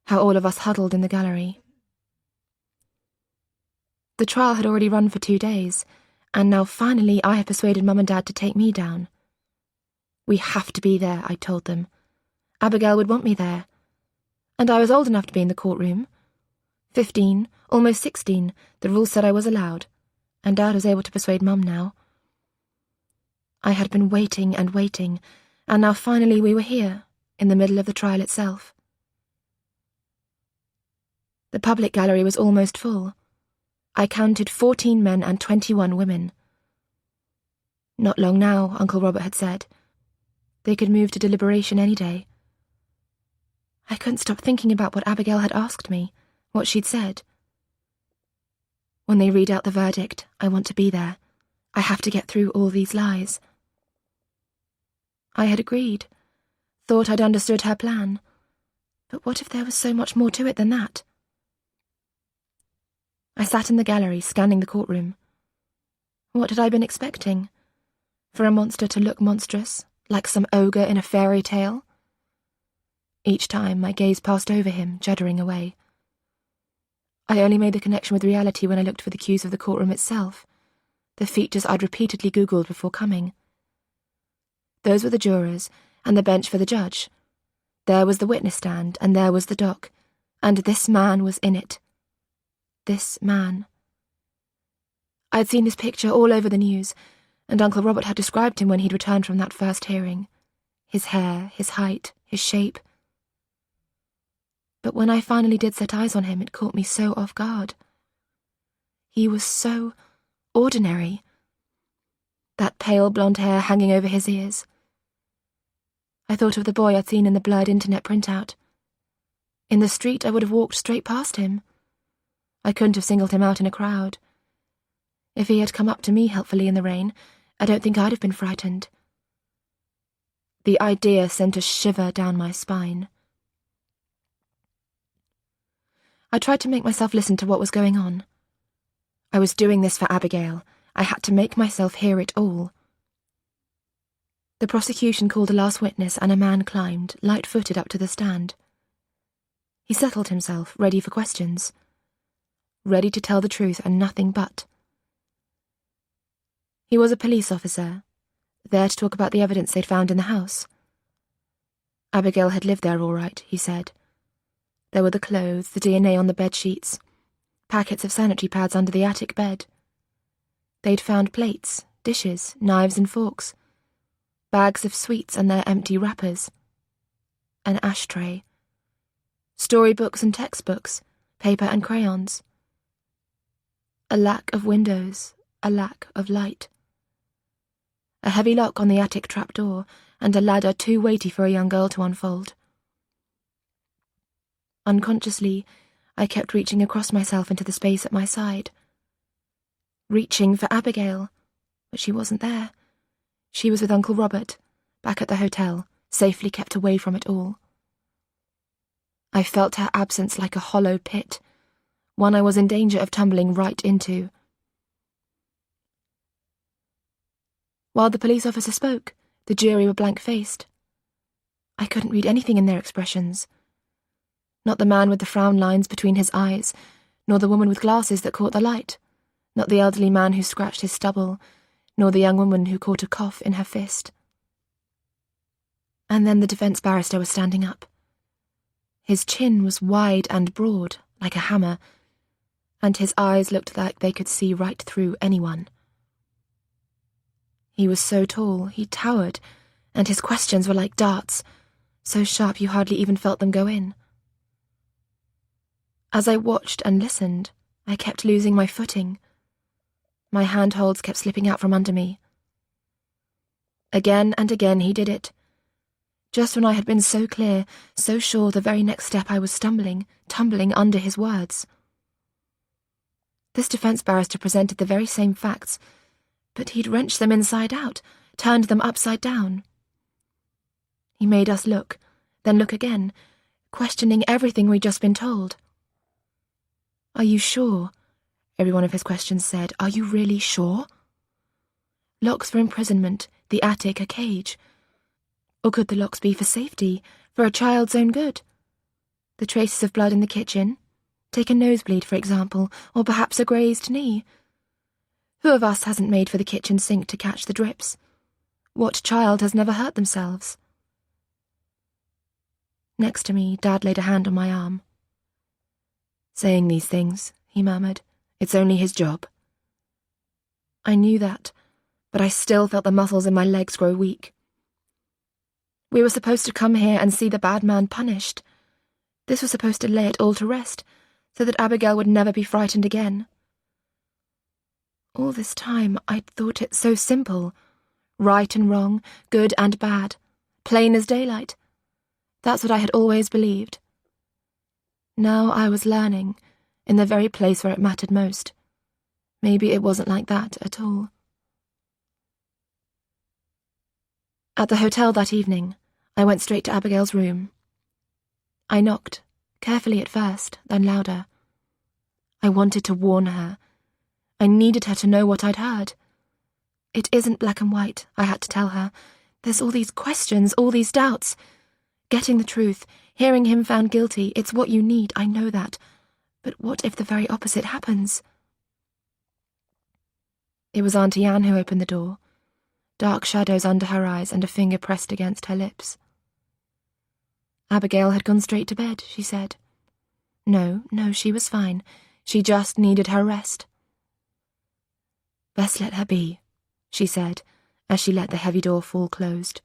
how all of us huddled in the gallery. The trial had already run for 2 days, and now finally I had persuaded Mum and Dad to take me down. "We have to be there," I told them. "Abigail would want me there." And I was old enough to be in the courtroom. 15, almost 16, the rules said I was allowed, and Dad was able to persuade Mum now. I had been waiting and waiting, and now finally we were here, in the middle of the trial itself. The public gallery was almost full. I counted 14 men and 21 women. Not long now, Uncle Robert had said. They could move to deliberation any day. I couldn't stop thinking about what Abigail had asked me, what she'd said. When they read out the verdict, I want to be there. I have to get through all these lies. I had agreed, thought I'd understood her plan. But what if there was so much more to it than that? I sat in the gallery, scanning the courtroom. What had I been expecting? For a monster to look monstrous, like some ogre in a fairy tale? Each time my gaze passed over him, juddering away. I only made the connection with reality when I looked for the cues of the courtroom itself, the features I'd repeatedly Googled before coming. Those were the jurors, and the bench for the judge. There was the witness stand, and there was the dock, and this man was in it. This man. I'd seen his picture all over the news, and Uncle Robert had described him when he'd returned from that first hearing. His hair, his height, his shape. But when I finally did set eyes on him, it caught me so off guard. He was so ordinary. That pale blonde hair hanging over his ears. I thought of the boy I'd seen in the blurred internet printout. In the street, I would have walked straight past him. I couldn't have singled him out in a crowd. If he had come up to me helpfully in the rain, I don't think I'd have been frightened. The idea sent a shiver down my spine. I tried to make myself listen to what was going on. I was doing this for Abigail. I had to make myself hear it all. The prosecution called a last witness, and a man climbed, light-footed, up to the stand. He settled himself, ready for questions. Ready to tell the truth and nothing but. He was a police officer, there to talk about the evidence they'd found in the house. Abigail had lived there all right, he said. There were the clothes, the DNA on the bed sheets, packets of sanitary pads under the attic bed. They'd found plates, dishes, knives and forks, bags of sweets and their empty wrappers, an ashtray, storybooks and textbooks, paper and crayons. A lack of windows, a lack of light. A heavy lock on the attic trapdoor, and a ladder too weighty for a young girl to unfold. Unconsciously, I kept reaching across myself into the space at my side. Reaching for Abigail, but she wasn't there. She was with Uncle Robert, back at the hotel, safely kept away from it all. I felt her absence like a hollow pit, one I was in danger of tumbling right into. While the police officer spoke, the jury were blank-faced. I couldn't read anything in their expressions. Not the man with the frown lines between his eyes, nor the woman with glasses that caught the light, not the elderly man who scratched his stubble, nor the young woman who caught a cough in her fist. And then the defense barrister was standing up. His chin was wide and broad, like a hammer, and his eyes looked like they could see right through anyone. He was so tall, he towered, and his questions were like darts, so sharp you hardly even felt them go in. As I watched and listened, I kept losing my footing. My handholds kept slipping out from under me. Again and again he did it. Just when I had been so clear, so sure the very next step I was tumbling under his words. This defense barrister presented the very same facts, but he'd wrenched them inside out, turned them upside down. He made us look, then look again, questioning everything we'd just been told. "Are you sure?" every one of his questions said. "Are you really sure?" Locks for imprisonment, the attic a cage. Or could the locks be for safety, for a child's own good? The traces of blood in the kitchen? Take a nosebleed, for example, or perhaps a grazed knee. Who of us hasn't made for the kitchen sink to catch the drips? What child has never hurt themselves? Next to me, Dad laid a hand on my arm. "Saying these things," he murmured. "It's only his job." I knew that, but I still felt the muscles in my legs grow weak. We were supposed to come here and see the bad man punished. This was supposed to lay it all to rest, so that Abigail would never be frightened again. All this time I'd thought it so simple. Right and wrong, good and bad, plain as daylight. That's what I had always believed. Now I was learning, in the very place where it mattered most. Maybe it wasn't like that at all. At the hotel that evening, I went straight to Abigail's room. I knocked, carefully at first, then louder. I wanted to warn her. I needed her to know what I'd heard. It isn't black and white, I had to tell her. There's all these questions, all these doubts. Getting the truth, hearing him found guilty, it's what you need, I know that. But what if the very opposite happens? It was Auntie Anne who opened the door, dark shadows under her eyes and a finger pressed against her lips. Abigail had gone straight to bed, she said. No, she was fine. She just needed her rest. Best let her be, she said, as she let the heavy door fall closed.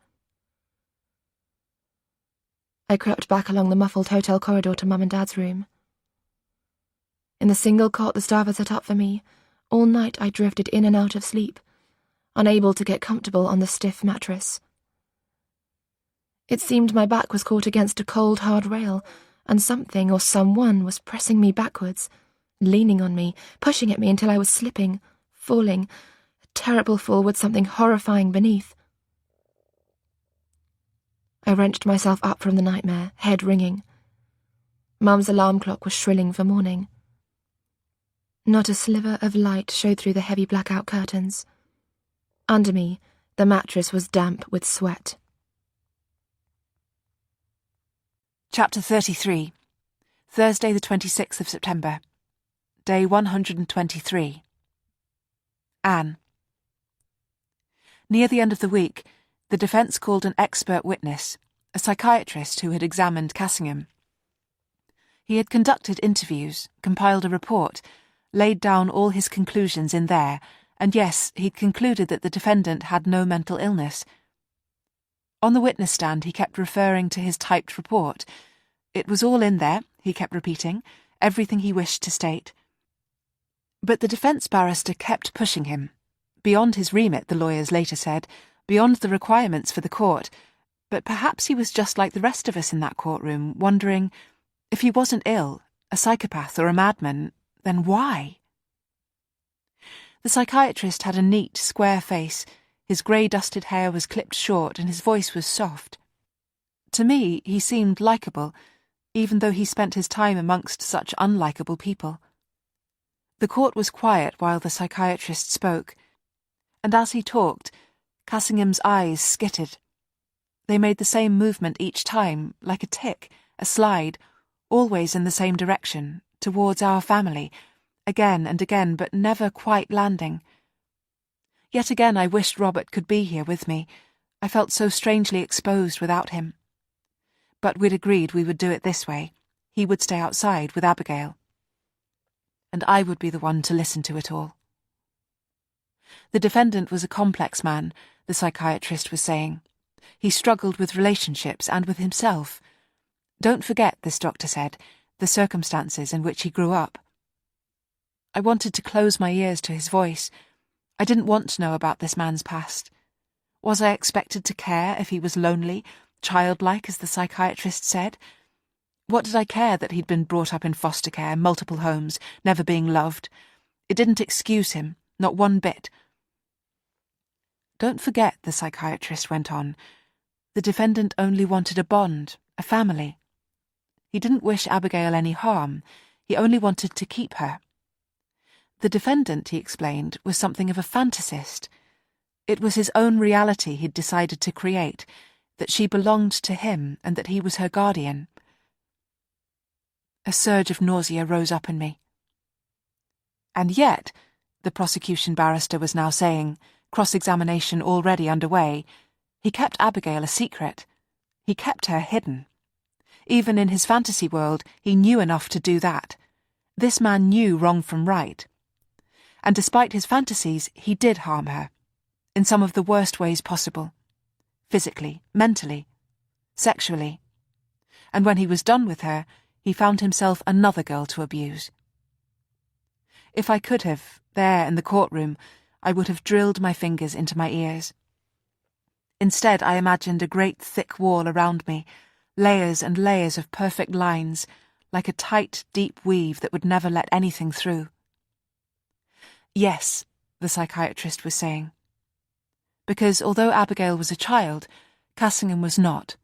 I crept back along the muffled hotel corridor to Mum and Dad's room. In the single cot the staff had set up for me, all night I drifted in and out of sleep, unable to get comfortable on the stiff mattress. It seemed my back was caught against a cold, hard rail, and something or someone was pressing me backwards, leaning on me, pushing at me until I was slipping, falling, a terrible fall with something horrifying beneath. I wrenched myself up from the nightmare, head ringing. Mum's alarm clock was shrilling for morning. Not a sliver of light showed through the heavy blackout curtains. Under me, the mattress was damp with sweat. Chapter 33. Thursday the 26th of September. Day 123. Anne. Near the end of the week, the defence called an expert witness, a psychiatrist who had examined Cassingham. He had conducted interviews, compiled a report, laid down all his conclusions in there, and yes, he'd concluded that the defendant had no mental illness. On the witness stand he kept referring to his typed report. It was all in there, he kept repeating, everything he wished to state. But the defence barrister kept pushing him. Beyond his remit, the lawyers later said, beyond the requirements for the court, but perhaps he was just like the rest of us in that courtroom, wondering, if he wasn't ill, a psychopath or a madman, then why? The psychiatrist had a neat, square face, his grey-dusted hair was clipped short and his voice was soft. To me, he seemed likeable, even though he spent his time amongst such unlikable people. The court was quiet while the psychiatrist spoke, and as he talked, Cassingham's eyes skittered. They made the same movement each time, like a tick, a slide, always in the same direction, towards our family, again and again, but never quite landing. Yet again I wished Robert could be here with me. I felt so strangely exposed without him. But we'd agreed we would do it this way. He would stay outside with Abigail. And I would be the one to listen to it all. The defendant was a complex man, the psychiatrist was saying. He struggled with relationships and with himself. Don't forget, this doctor said, the circumstances in which he grew up. I wanted to close my ears to his voice. I didn't want to know about this man's past. Was I expected to care if he was lonely, childlike as the psychiatrist said? What did I care that he'd been brought up in foster care, multiple homes, never being loved? It didn't excuse him, not one bit. Don't forget, the psychiatrist went on, the defendant only wanted a bond, a family. He didn't wish Abigail any harm, he only wanted to keep her. The defendant, he explained, was something of a fantasist. It was his own reality he'd decided to create, that she belonged to him and that he was her guardian. A surge of nausea rose up in me. And yet, the prosecution barrister was now saying, cross-examination already underway, he kept Abigail a secret. He kept her hidden. Even in his fantasy world, he knew enough to do that. This man knew wrong from right. And despite his fantasies, he did harm her, in some of the worst ways possible. Physically, mentally, sexually. And when he was done with her, he found himself another girl to abuse. If I could have, there in the courtroom, I would have drilled my fingers into my ears. Instead, I imagined a great thick wall around me, layers and layers of perfect lines, like a tight, deep weave that would never let anything through. Yes, the psychiatrist was saying. Because although Abigail was a child, Cassingham was not.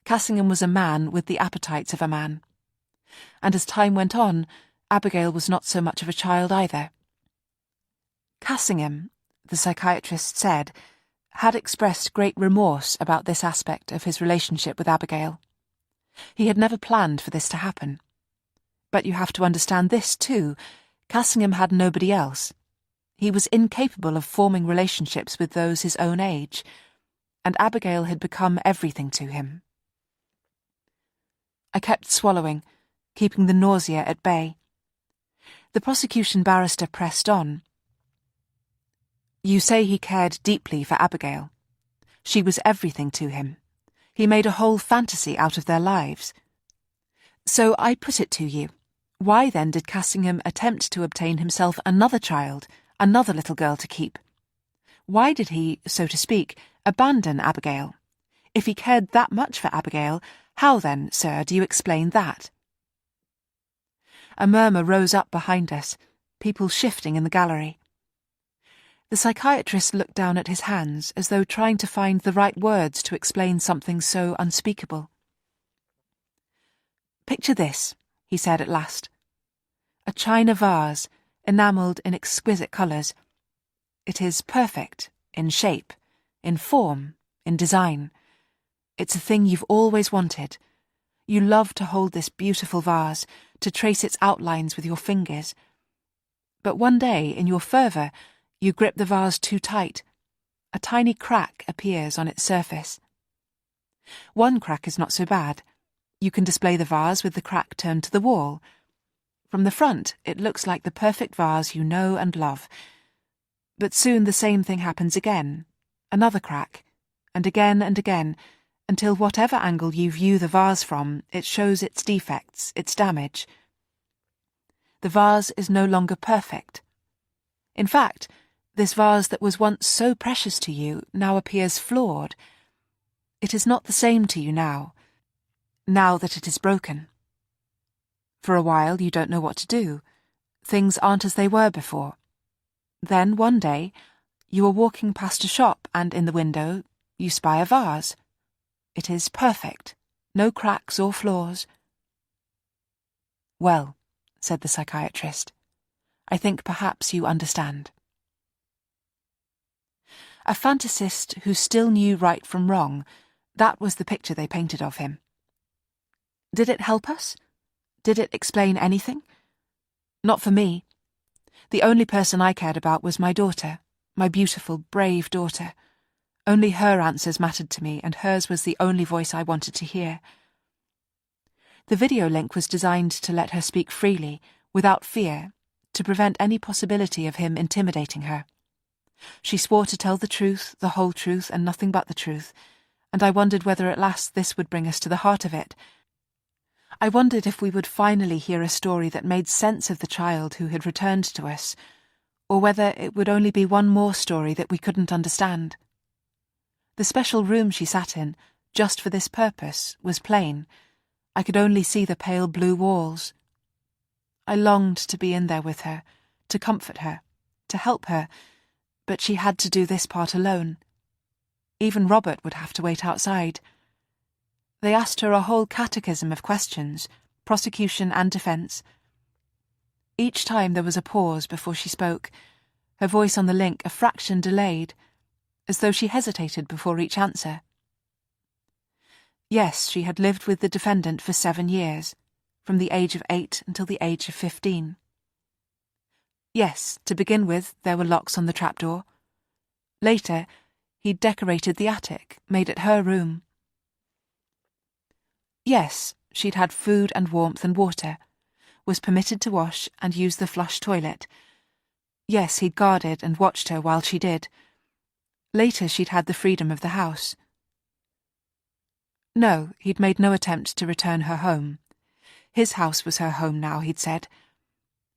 Cassingham was a man with the appetites of a man. And as time went on, Abigail was not so much of a child either. Cassingham, the psychiatrist said, had expressed great remorse about this aspect of his relationship with Abigail. He had never planned for this to happen. But you have to understand this too. Cassingham had nobody else. He was incapable of forming relationships with those his own age, and Abigail had become everything to him. I kept swallowing, keeping the nausea at bay. The prosecution barrister pressed on. You say he cared deeply for Abigail. She was everything to him. He made a whole fantasy out of their lives. So I put it to you, why then did Cassingham attempt to obtain himself another child, another little girl to keep? Why did he, so to speak, abandon Abigail? If he cared that much for Abigail, how then, sir, do you explain that? A murmur rose up behind us, people shifting in the gallery. The psychiatrist looked down at his hands as though trying to find the right words to explain something so unspeakable. Picture this, he said at last. A china vase, enamelled in exquisite colours. It is perfect, in shape, in form, in design. It's a thing you've always wanted. You love to hold this beautiful vase, to trace its outlines with your fingers. But one day, in your fervour, you grip the vase too tight. A tiny crack appears on its surface. One crack is not so bad. You can display the vase with the crack turned to the wall. From the front, it looks like the perfect vase you know and love. But soon the same thing happens again, another crack, and again, until whatever angle you view the vase from, it shows its defects, its damage. The vase is no longer perfect. In fact, this vase that was once so precious to you now appears flawed. It is not the same to you now that it is broken. For a while you don't know what to do. Things aren't as they were before. Then one day, you are walking past a shop and in the window you spy a vase. It is perfect, no cracks or flaws. Well, said the psychiatrist, I think perhaps you understand. A fantasist who still knew right from wrong, that was the picture they painted of him. Did it help us? Did it explain anything? Not for me. The only person I cared about was my daughter, my beautiful, brave daughter. Only her answers mattered to me, and hers was the only voice I wanted to hear. The video link was designed to let her speak freely, without fear, to prevent any possibility of him intimidating her. She swore to tell the truth, the whole truth, and nothing but the truth, and I wondered whether at last this would bring us to the heart of it. I wondered if we would finally hear a story that made sense of the child who had returned to us, or whether it would only be one more story that we couldn't understand. The special room she sat in, just for this purpose, was plain. I could only see the pale blue walls. I longed to be in there with her, to comfort her, to help her, but she had to do this part alone. Even Robert would have to wait outside. They asked her a whole catechism of questions, prosecution and defence. Each time there was a pause before she spoke, her voice on the link a fraction delayed, as though she hesitated before each answer. Yes, she had lived with the defendant for 7 years, from the age of 8 until the age of 15. Yes, to begin with, there were locks on the trapdoor. Later, he'd decorated the attic, made it her room. Yes, she'd had food and warmth and water, was permitted to wash and use the flush toilet. Yes, he'd guarded and watched her while she did. Later she'd had the freedom of the house. No, he'd made no attempt to return her home. His house was her home now, he'd said.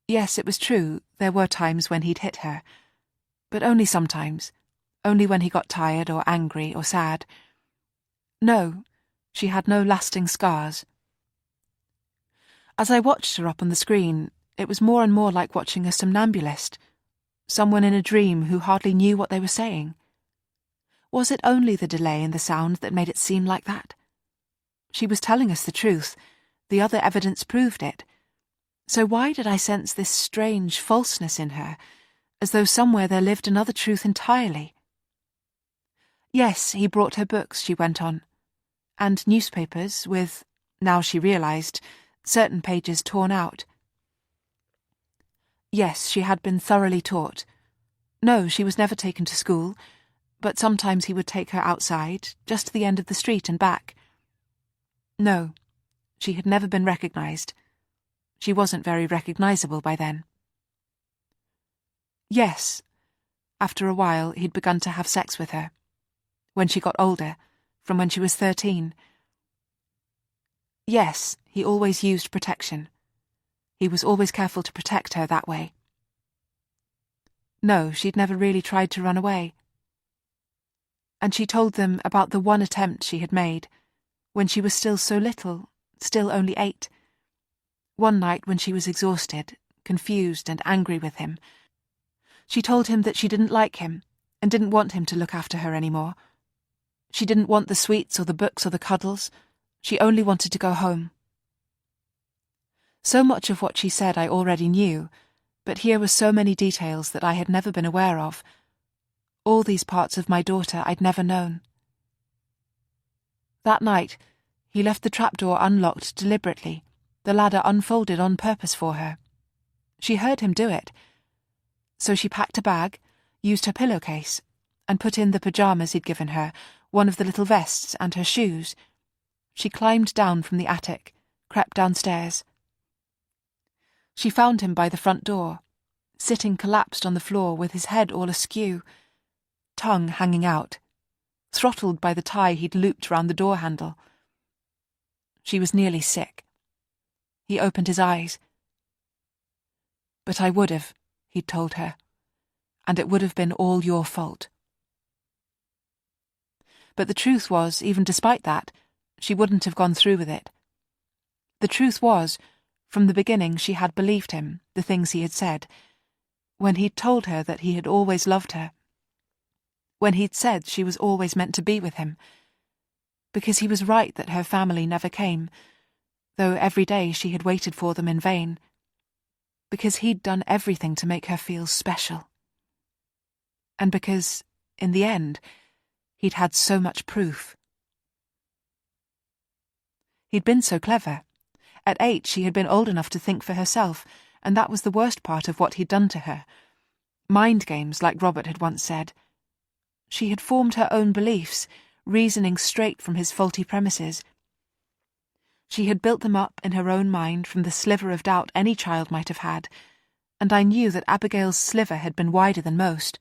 Yes, it was true, there were times when he'd hit her. But only sometimes. only when he got tired or angry or sad. No, she had no lasting scars. As I watched her up on the screen, it was more and more like watching a somnambulist, someone in a dream who hardly knew what they were saying. Was it only the delay in the sound that made it seem like that? She was telling us the truth. The other evidence proved it. So why did I sense this strange falseness in her, as though somewhere there lived another truth entirely? Yes, he brought her books, she went on, and newspapers with, now she realised, certain pages torn out. Yes, she had been thoroughly taught. No, she was never taken to school, but sometimes he would take her outside, just to the end of the street and back. No, she had never been recognised. She wasn't very recognisable by then. Yes, after a while he'd begun to have sex with her. When she got older, from when she was 13. Yes, he always used protection. He was always careful to protect her that way. No, she'd never really tried to run away. And she told them about the one attempt she had made, when she was still so little, still only 8. One night when she was exhausted, confused and angry with him, she told him that she didn't like him and didn't want him to look after her anymore. She didn't want the sweets or the books or the cuddles. She only wanted to go home. So much of what she said I already knew, but here were so many details that I had never been aware of. All these parts of my daughter I'd never known. That night, he left the trapdoor unlocked deliberately, the ladder unfolded on purpose for her. She heard him do it. So she packed a bag, used her pillowcase, and put in the pyjamas he'd given her, one of the little vests and her shoes. She climbed down from the attic, crept downstairs. She found him by the front door, sitting collapsed on the floor with his head all askew, tongue hanging out, throttled by the tie he'd looped round the door handle. She was nearly sick. He opened his eyes. But I would have, he'd told her, and it would have been all your fault. But the truth was, even despite that, she wouldn't have gone through with it. The truth was, from the beginning she had believed him, the things he had said, when he'd told her that he had always loved her, when he'd said she was always meant to be with him, because he was right that her family never came, though every day she had waited for them in vain, because he'd done everything to make her feel special. And because, in the end, he'd had so much proof. He'd been so clever. At 8 she had been old enough to think for herself, and that was the worst part of what he'd done to her. Mind games, like Robert had once said. She had formed her own beliefs, reasoning straight from his faulty premises. She had built them up in her own mind from the sliver of doubt any child might have had, and I knew that Abigail's sliver had been wider than most.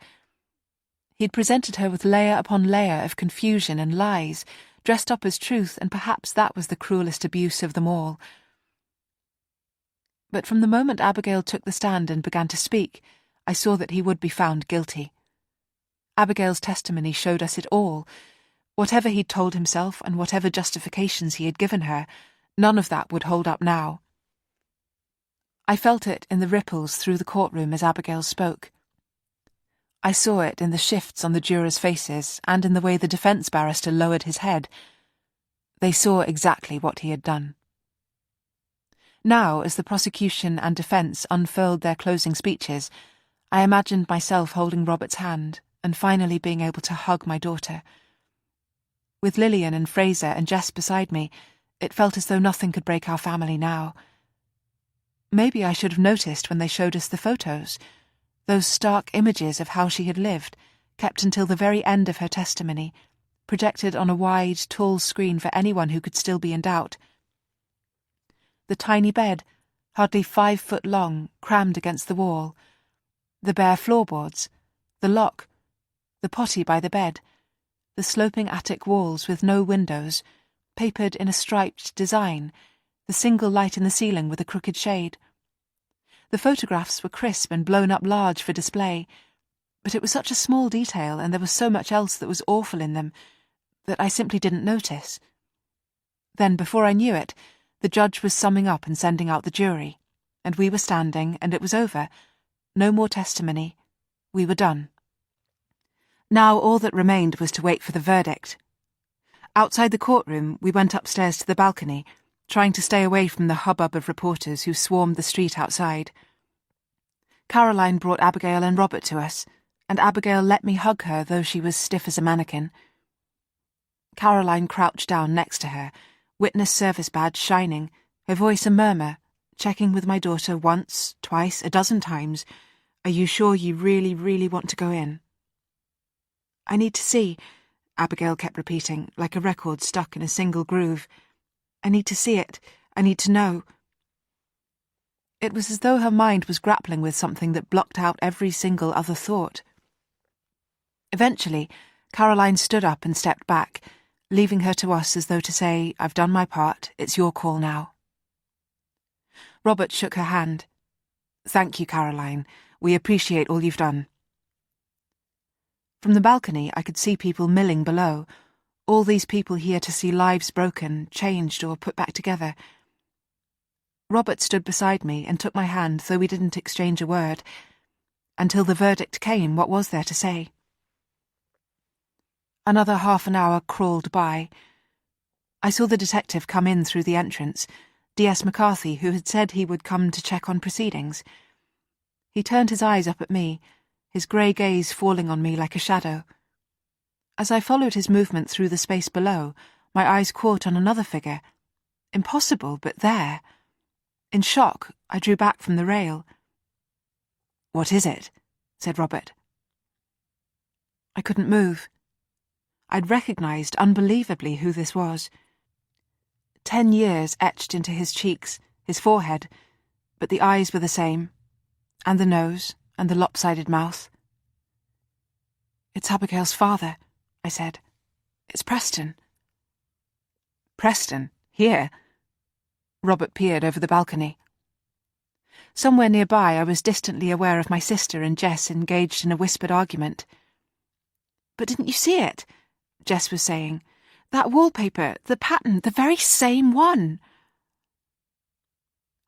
He'd presented her with layer upon layer of confusion and lies, dressed up as truth, and perhaps that was the cruelest abuse of them all. But from the moment Abigail took the stand and began to speak, I saw that he would be found guilty. Abigail's testimony showed us it all. Whatever he'd told himself and whatever justifications he had given her, none of that would hold up now. I felt it in the ripples through the courtroom as Abigail spoke. I saw it in the shifts on the jurors' faces and in the way the defence barrister lowered his head. They saw exactly what he had done. Now, as the prosecution and defence unfurled their closing speeches, I imagined myself holding Robert's hand and finally being able to hug my daughter. With Lillian and Fraser and Jess beside me, it felt as though nothing could break our family now. Maybe I should have noticed when they showed us the photos, those stark images of how she had lived, kept until the very end of her testimony, projected on a wide, tall screen for anyone who could still be in doubt. The tiny bed, hardly 5 foot long, crammed against the wall. The bare floorboards, the lock, the potty by the bed, the sloping attic walls with no windows, papered in a striped design, the single light in the ceiling with a crooked shade. The photographs were crisp and blown up large for display. But it was such a small detail, and there was so much else that was awful in them, that I simply didn't notice. Then, before I knew it, the judge was summing up and sending out the jury, and we were standing, and it was over. No more testimony. We were done. Now all that remained was to wait for the verdict. Outside the courtroom, we went upstairs to the balcony, trying to stay away from the hubbub of reporters who swarmed the street outside. Caroline brought Abigail and Robert to us, and Abigail let me hug her, though she was stiff as a mannequin. Caroline crouched down next to her, witness service badge shining, her voice a murmur, checking with my daughter once, twice, a dozen times. "Are you sure you really, really want to go in?" "I need to see," Abigail kept repeating, like a record stuck in a single groove. "I need to see it. I need to know." It was as though her mind was grappling with something that blocked out every single other thought. Eventually, Caroline stood up and stepped back, leaving her to us as though to say, "I've done my part, it's your call now." Robert shook her hand. "Thank you, Caroline. We appreciate all you've done." From the balcony, I could see people milling below, all these people here to see lives broken, changed, or put back together. Robert stood beside me and took my hand, though we didn't exchange a word. Until the verdict came, what was there to say? Another half an hour crawled by. I saw the detective come in through the entrance, D.S. McCarthy, who had said he would come to check on proceedings. He turned his eyes up at me, his grey gaze falling on me like a shadow. As I followed his movement through the space below, my eyes caught on another figure. Impossible, but there. In shock, I drew back from the rail. "What is it?" said Robert. I couldn't move. I'd recognised unbelievably who this was. 10 years etched into his cheeks, his forehead, but the eyes were the same, and the nose, and the lopsided mouth. "It's Abigail's father," I said. "It's Preston." "Preston? Here?" Robert peered over the balcony. Somewhere nearby I was distantly aware of my sister and Jess engaged in a whispered argument. "But didn't you see it?" Jess was saying. "That wallpaper, the pattern, the very same one."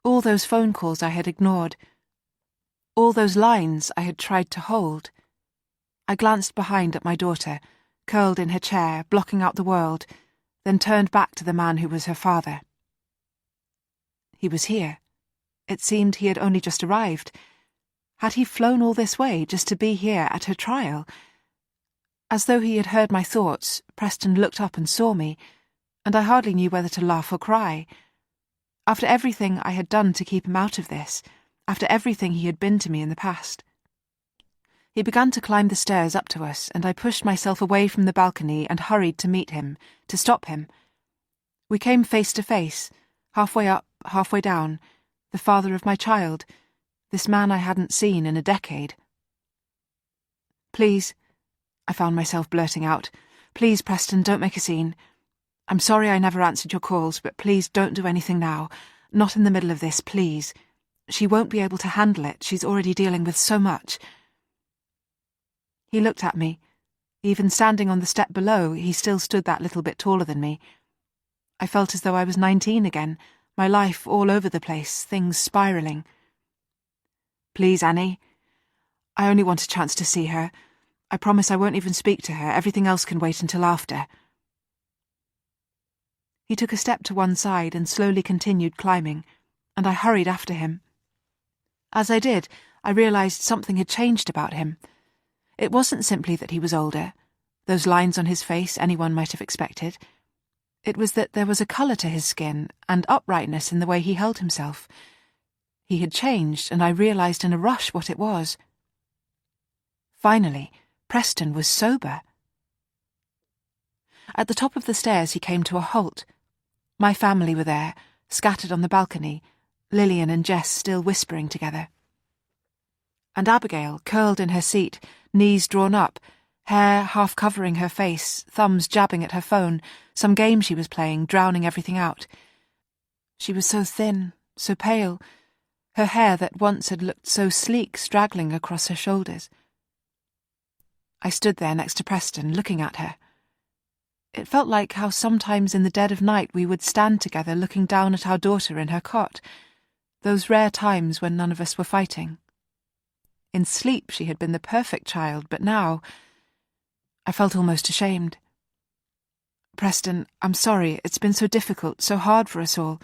All those phone calls I had ignored. All those lines I had tried to hold. I glanced behind at my daughter, curled in her chair, blocking out the world, then turned back to the man who was her father. He was here. It seemed he had only just arrived. Had he flown all this way just to be here at her trial? As though he had heard my thoughts, Preston looked up and saw me, and I hardly knew whether to laugh or cry. After everything I had done to keep him out of this, after everything he had been to me in the past. He began to climb the stairs up to us, and I pushed myself away from the balcony and hurried to meet him, to stop him. We came face to face, halfway up, halfway down, the father of my child, this man I hadn't seen in a decade. "Please," I found myself blurting out, "please, Preston, don't make a scene. I'm sorry I never answered your calls, but please don't do anything now. Not in the middle of this, please. She won't be able to handle it. She's already dealing with so much." He looked at me. Even standing on the step below, he still stood that little bit taller than me. I felt as though I was 19 again, my life all over the place, things spiralling. "Please, Annie. I only want a chance to see her. I promise I won't even speak to her. Everything else can wait until after." He took a step to one side and slowly continued climbing, and I hurried after him. As I did, I realised something had changed about him. It wasn't simply that he was older, those lines on his face anyone might have expected. It was that there was a colour to his skin and uprightness in the way he held himself. He had changed, and I realised in a rush what it was. Finally, Preston was sober. At the top of the stairs he came to a halt. My family were there, scattered on the balcony, Lillian and Jess still whispering together. And Abigail, curled in her seat, knees drawn up, hair half covering her face, thumbs jabbing at her phone, some game she was playing, drowning everything out. She was so thin, so pale, her hair that once had looked so sleek straggling across her shoulders. I stood there next to Preston, looking at her. It felt like how sometimes in the dead of night we would stand together looking down at our daughter in her cot, those rare times when none of us were fighting. In sleep she had been the perfect child, but now I felt almost ashamed. Preston, I'm sorry, it's been so difficult, so hard for us all.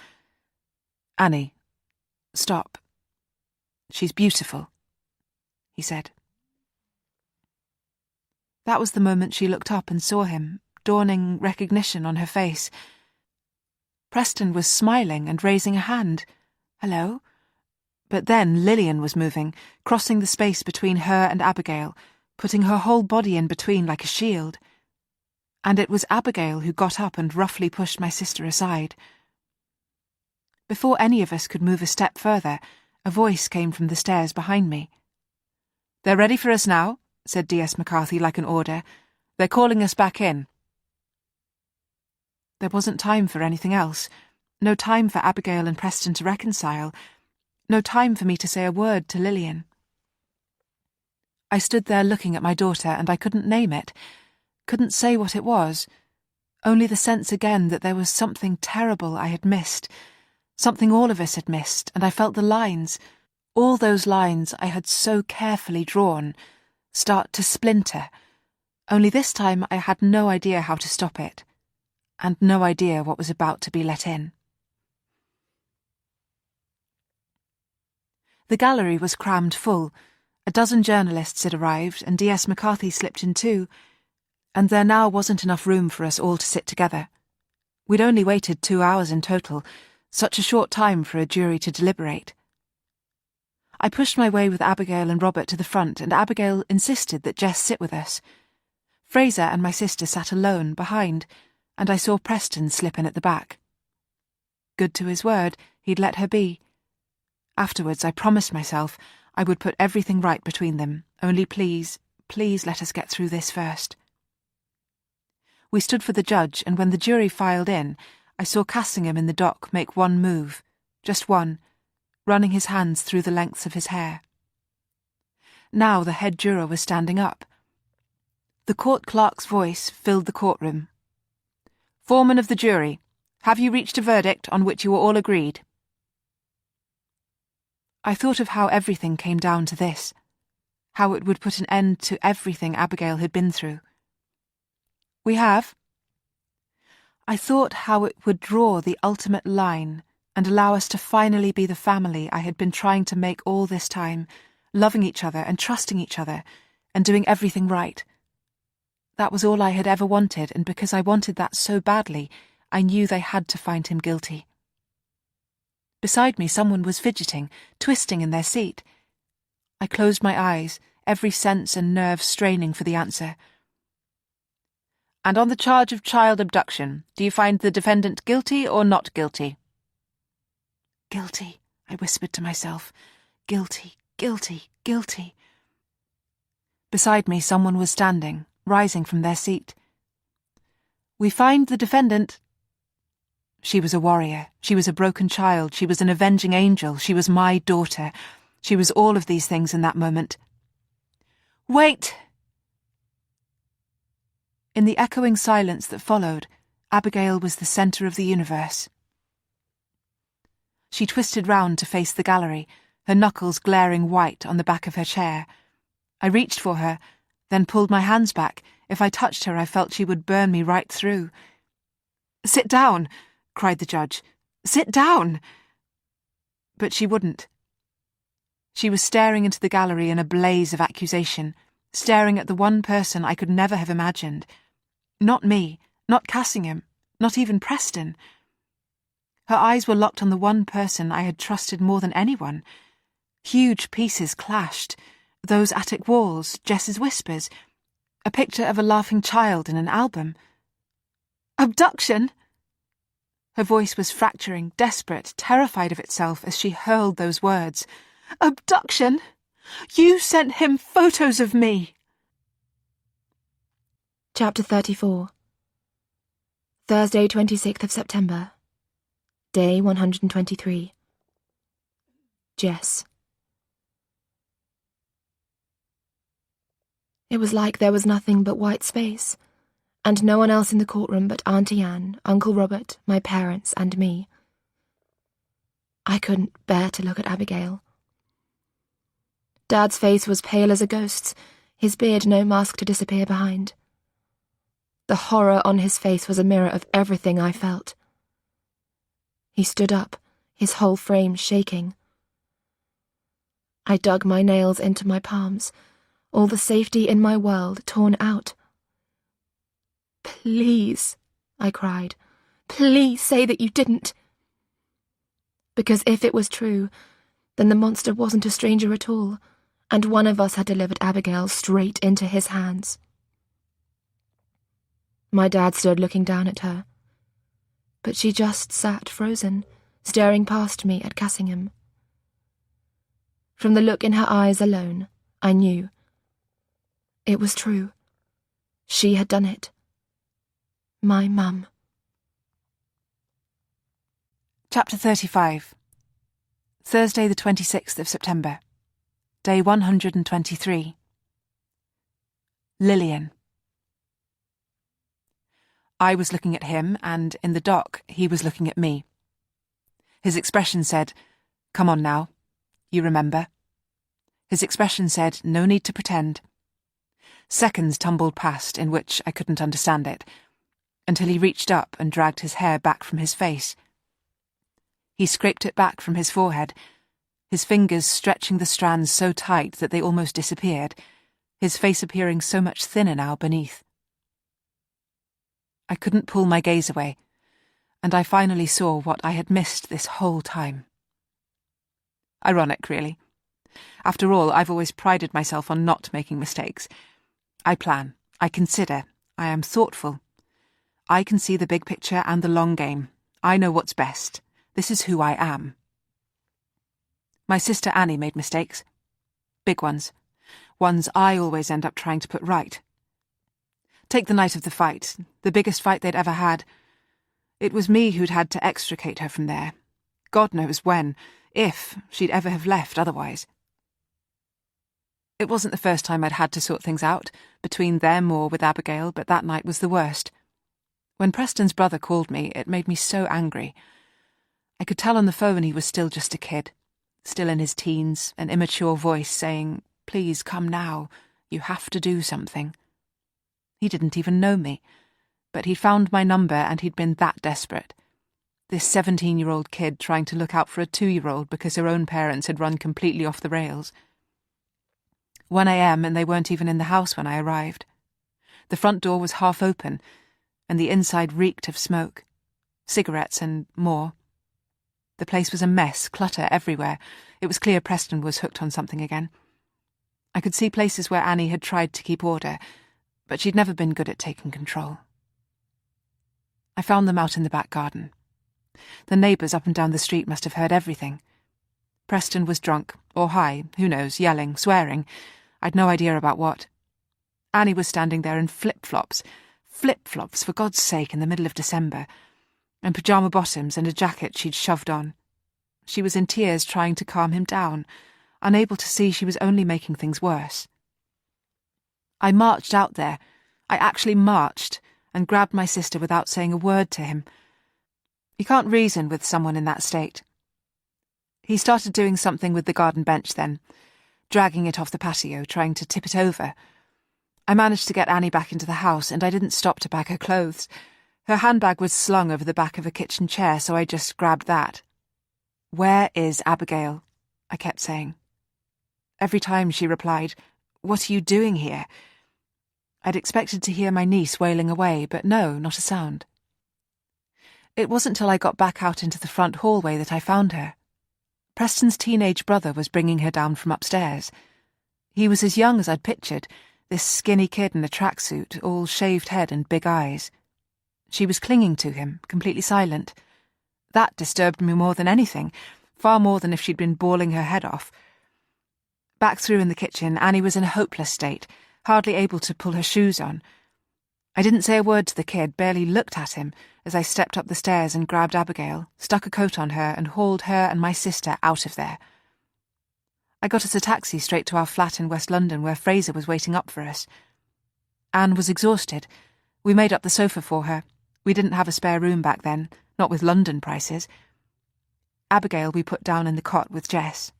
Annie, stop. She's beautiful, he said. That was the moment she looked up and saw him, dawning recognition on her face. Preston was smiling and raising a hand. Hello? But then Lillian was moving, crossing the space between her and Abigail, putting her whole body in between like a shield. And it was Abigail who got up and roughly pushed my sister aside. Before any of us could move a step further, a voice came from the stairs behind me. "They're ready for us now," said D.S. McCarthy like an order. "They're calling us back in." There wasn't time for anything else. No time for Abigail and Preston to reconcile. No time for me to say a word to Lillian. I stood there looking at my daughter, and I couldn't name it, couldn't say what it was, only the sense again that there was something terrible I had missed, something all of us had missed, and I felt the lines, all those lines I had so carefully drawn, start to splinter, only this time I had no idea how to stop it, and no idea what was about to be let in. The gallery was crammed full. A dozen journalists had arrived, and D.S. McCarthy slipped in too, and there now wasn't enough room for us all to sit together. We'd only waited 2 hours in total, such a short time for a jury to deliberate. I pushed my way with Abigail and Robert to the front, and Abigail insisted that Jess sit with us. Fraser and my sister sat alone, behind, and I saw Preston slip in at the back. Good to his word, he'd let her be. Afterwards, I promised myself I would put everything right between them, only please, please let us get through this first. We stood for the judge, and when the jury filed in, I saw Cassingham in the dock make one move, just one, running his hands through the lengths of his hair. Now the head juror was standing up. The court clerk's voice filled the courtroom. "Foreman of the jury, have you reached a verdict on which you were all agreed?" I thought of how everything came down to this, how it would put an end to everything Abigail had been through. "We have." I thought how it would draw the ultimate line and allow us to finally be the family I had been trying to make all this time, loving each other and trusting each other and doing everything right. That was all I had ever wanted, and because I wanted that so badly, I knew they had to find him guilty. Beside me, someone was fidgeting, twisting in their seat. I closed my eyes, every sense and nerve straining for the answer. "And on the charge of child abduction, do you find the defendant guilty or not guilty?" "Guilty," I whispered to myself. "Guilty, guilty, guilty." Beside me, someone was standing, rising from their seat. "We find the defendant..." She was a warrior, she was a broken child, she was an avenging angel, she was my daughter. She was all of these things in that moment. "Wait!" In the echoing silence that followed, Abigail was the centre of the universe. She twisted round to face the gallery, her knuckles glaring white on the back of her chair. I reached for her, then pulled my hands back. If I touched her, I felt she would burn me right through. "Sit down!" cried the judge. "Sit down!" But she wouldn't. She was staring into the gallery in a blaze of accusation, staring at the one person I could never have imagined. Not me, not Cassingham, not even Preston. Her eyes were locked on the one person I had trusted more than anyone. Huge pieces clashed. Those attic walls, Jess's whispers, a picture of a laughing child in an album. "Abduction!" Her voice was fracturing, desperate, terrified of itself as she hurled those words. "Abduction! You sent him photos of me!" Chapter 34. Thursday, 26th of September. Day 123. Jess. It was like there was nothing but white space, and no one else in the courtroom but Auntie Anne, Uncle Robert, my parents, and me. I couldn't bear to look at Abigail. Dad's face was pale as a ghost's, his beard no mask to disappear behind. The horror on his face was a mirror of everything I felt. He stood up, his whole frame shaking. I dug my nails into my palms, all the safety in my world torn out. "Please," I cried, "please say that you didn't." Because if it was true, then the monster wasn't a stranger at all, and one of us had delivered Abigail straight into his hands. My dad stood looking down at her, but she just sat frozen, staring past me at Cassingham. From the look in her eyes alone, I knew. It was true. She had done it. My mum. Chapter 35. Thursday the 26th of September. Day 123. Lillian. I was looking at him, and in the dock he was looking at me. His expression said, "Come on now. You remember." His expression said, "No need to pretend." Seconds tumbled past in which I couldn't understand it, until he reached up and dragged his hair back from his face. He scraped it back from his forehead, his fingers stretching the strands so tight that they almost disappeared, his face appearing so much thinner now beneath. I couldn't pull my gaze away, and I finally saw what I had missed this whole time. Ironic, really. After all, I've always prided myself on not making mistakes. I plan, I consider, I am thoughtful. I can see the big picture and the long game. I know what's best. This is who I am. My sister Annie made mistakes. Big ones. Ones I always end up trying to put right. Take the night of the fight, the biggest fight they'd ever had. It was me who'd had to extricate her from there. God knows when, if she'd ever have left otherwise. It wasn't the first time I'd had to sort things out, between them or with Abigail, but that night was the worst. When Preston's brother called me, it made me so angry. I could tell on the phone he was still just a kid, still in his teens, an immature voice saying, "Please come now, you have to do something." He didn't even know me, but he'd found my number and he'd been that desperate. This 17-year-old kid trying to look out for a 2-year-old because her own parents had run completely off the rails. 1 a.m. and they weren't even in the house when I arrived. The front door was half open, and the inside reeked of smoke, cigarettes and more. The place was a mess, clutter everywhere. It was clear Preston was hooked on something again. I could see places where Annie had tried to keep order, but she'd never been good at taking control. I found them out in the back garden. The neighbours up and down the street must have heard everything. Preston was drunk, or high, who knows, yelling, swearing. I'd no idea about what. Annie was standing there in flip-flops, for God's sake, in the middle of December, and pyjama bottoms and a jacket she'd shoved on. She was in tears trying to calm him down, unable to see she was only making things worse. I marched out there. I actually marched, and grabbed my sister without saying a word to him. You can't reason with someone in that state. He started doing something with the garden bench then, dragging it off the patio, trying to tip it over. I managed to get Annie back into the house, and I didn't stop to bag her clothes. Her handbag was slung over the back of a kitchen chair, so I just grabbed that. "Where is Abigail?" I kept saying. Every time she replied, "What are you doing here?" I'd expected to hear my niece wailing away, but no, not a sound. It wasn't till I got back out into the front hallway that I found her. Preston's teenage brother was bringing her down from upstairs. He was as young as I'd pictured, this skinny kid in a tracksuit, all shaved head and big eyes. She was clinging to him, completely silent. That disturbed me more than anything, far more than if she'd been bawling her head off. Back through in the kitchen, Annie was in a hopeless state, hardly able to pull her shoes on. I didn't say a word to the kid, barely looked at him, as I stepped up the stairs and grabbed Abigail, stuck a coat on her, and hauled her and my sister out of there. I got us a taxi straight to our flat in West London where Fraser was waiting up for us. Anne was exhausted. We made up the sofa for her. We didn't have a spare room back then, not with London prices. Abigail we put down in the cot with Jess.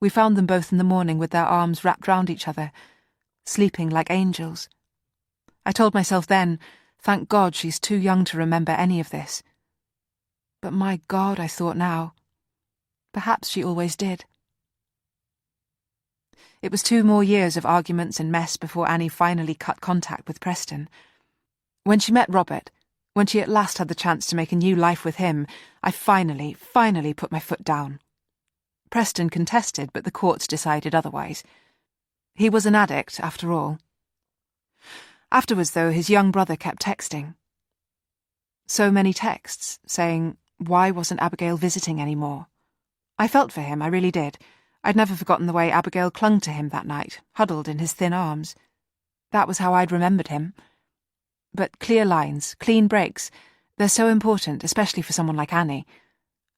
We found them both in the morning with their arms wrapped round each other, sleeping like angels. I told myself then, thank God she's too young to remember any of this. But my God, I thought now, perhaps she always did. It was 2 more years of arguments and mess before Annie finally cut contact with Preston. When she met Robert, when she at last had the chance to make a new life with him, I finally put my foot down. Preston contested, but the courts decided otherwise. He was an addict, after all. Afterwards, though, his young brother kept texting. So many texts, saying, why wasn't Abigail visiting anymore? I felt for him, I really did. I'd never forgotten the way Abigail clung to him that night, huddled in his thin arms. That was how I'd remembered him. But clear lines, clean breaks, they're so important, especially for someone like Annie.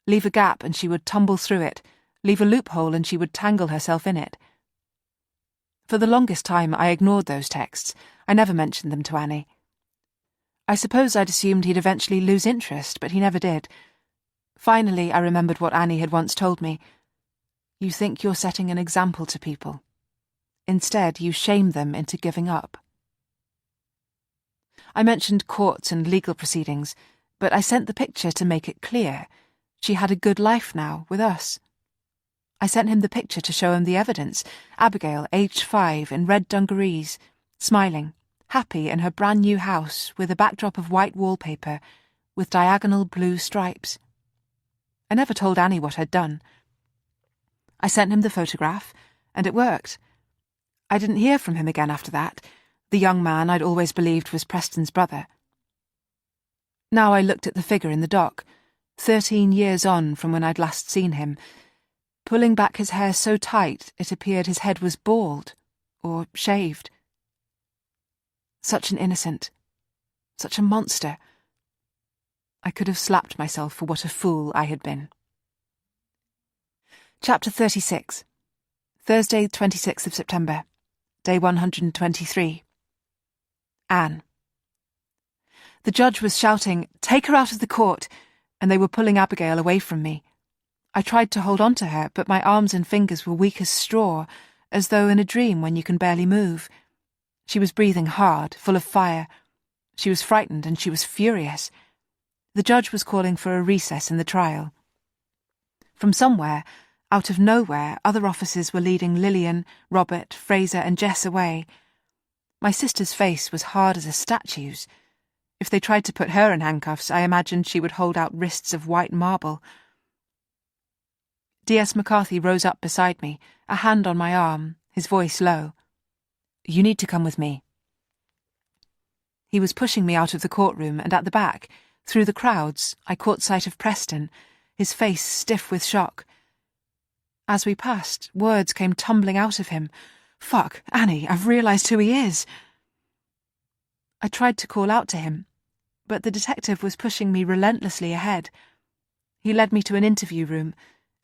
Leave a gap and she would tumble through it, leave a loophole and she would tangle herself in it. For the longest time I ignored those texts. I never mentioned them to Annie. I suppose I'd assumed he'd eventually lose interest, but he never did. Finally, I remembered what Annie had once told me. You think you're setting an example to people. Instead, you shame them into giving up. I mentioned courts and legal proceedings, but I sent the picture to make it clear. She had a good life now, with us. I sent him the picture to show him the evidence. Abigail, aged 5, in red dungarees, smiling, happy in her brand new house with a backdrop of white wallpaper with diagonal blue stripes. I never told Annie what I'd done. I sent him the photograph, and it worked. I didn't hear from him again after that, the young man I'd always believed was Preston's brother. Now I looked at the figure in the dock, 13 years on from when I'd last seen him, pulling back his hair so tight it appeared his head was bald, or shaved. Such an innocent, such a monster. I could have slapped myself for what a fool I had been. Chapter 36. Thursday, 26th of September. Day 123. Anne. The judge was shouting, "Take her out of the court," and they were pulling Abigail away from me. I tried to hold on to her, but my arms and fingers were weak as straw, as though in a dream when you can barely move. She was breathing hard, full of fire. She was frightened and she was furious. The judge was calling for a recess in the trial. From somewhere, out of nowhere, other officers were leading Lillian, Robert, Fraser and Jess away. My sister's face was hard as a statue's. If they tried to put her in handcuffs, I imagined she would hold out wrists of white marble. D.S. McCarthy rose up beside me, a hand on my arm, his voice low. "You need to come with me." He was pushing me out of the courtroom, and at the back, through the crowds, I caught sight of Preston, his face stiff with shock. As we passed, words came tumbling out of him. "Fuck, Annie, I've realised who he is." I tried to call out to him, but the detective was pushing me relentlessly ahead. He led me to an interview room,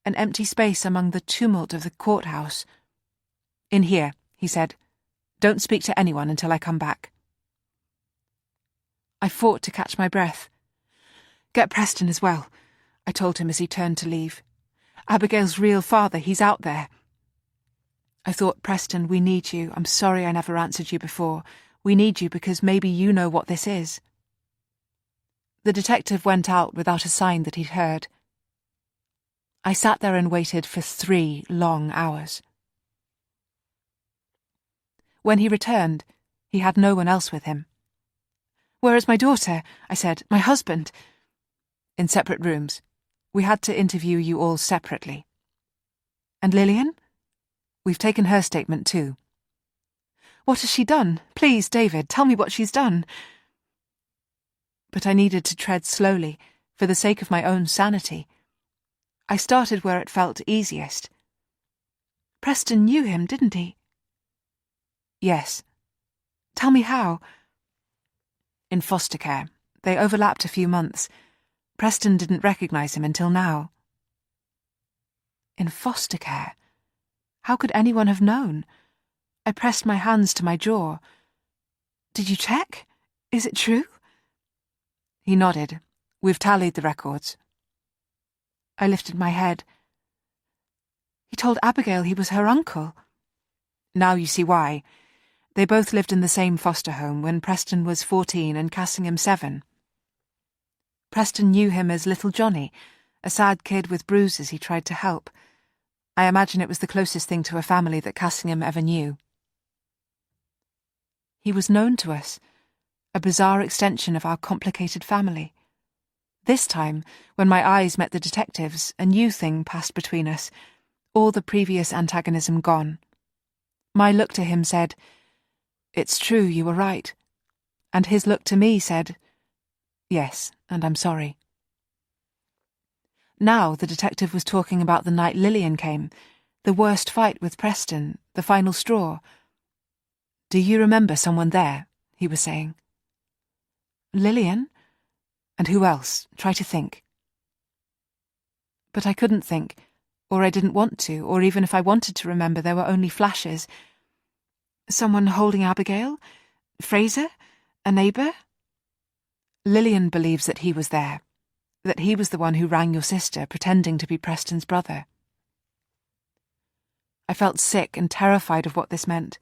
an empty space among the tumult of the courthouse. "In here," he said. "Don't speak to anyone until I come back." I fought to catch my breath. "Get Preston as well," I told him as he turned to leave. "Abigail's real father, he's out there." I thought, "Preston, we need you. I'm sorry I never answered you before. We need you because maybe you know what this is." The detective went out without a sign that he'd heard. I sat there and waited for 3 long hours. When he returned, he had no one else with him. "Where is my daughter?" I said. "My husband?" "In separate rooms. We had to interview you all separately." "And Lillian?" "We've taken her statement too." "What has she done? Please, David, tell me what she's done." But I needed to tread slowly, for the sake of my own sanity. I started where it felt easiest. "Preston knew him, didn't he?" "Yes." "Tell me how." "In foster care. They overlapped a few months. Preston didn't recognise him until now." In foster care? How could anyone have known? I pressed my hands to my jaw. Did you check? Is it true? He nodded. We've tallied the records. I lifted my head. He told Abigail he was her uncle. Now you see why. They both lived in the same foster home when Preston was 14 and Cassingham 7. Preston knew him as Little Johnny, a sad kid with bruises he tried to help. I imagine it was the closest thing to a family that Cassingham ever knew. He was known to us, a bizarre extension of our complicated family. This time, when my eyes met the detective's, a new thing passed between us, all the previous antagonism gone. My look to him said, "It's true, you were right." And his look to me said, "Yes, and I'm sorry." Now the detective was talking about the night Lillian came, the worst fight with Preston, the final straw. "Do you remember someone there?" he was saying. "Lillian? And who else? Try to think." But I couldn't think, or I didn't want to, or even if I wanted to remember, there were only flashes. Someone holding Abigail? Fraser? A neighbour? Lillian believes that he was there, that he was the one who rang your sister, pretending to be Preston's brother. I felt sick and terrified of what this meant.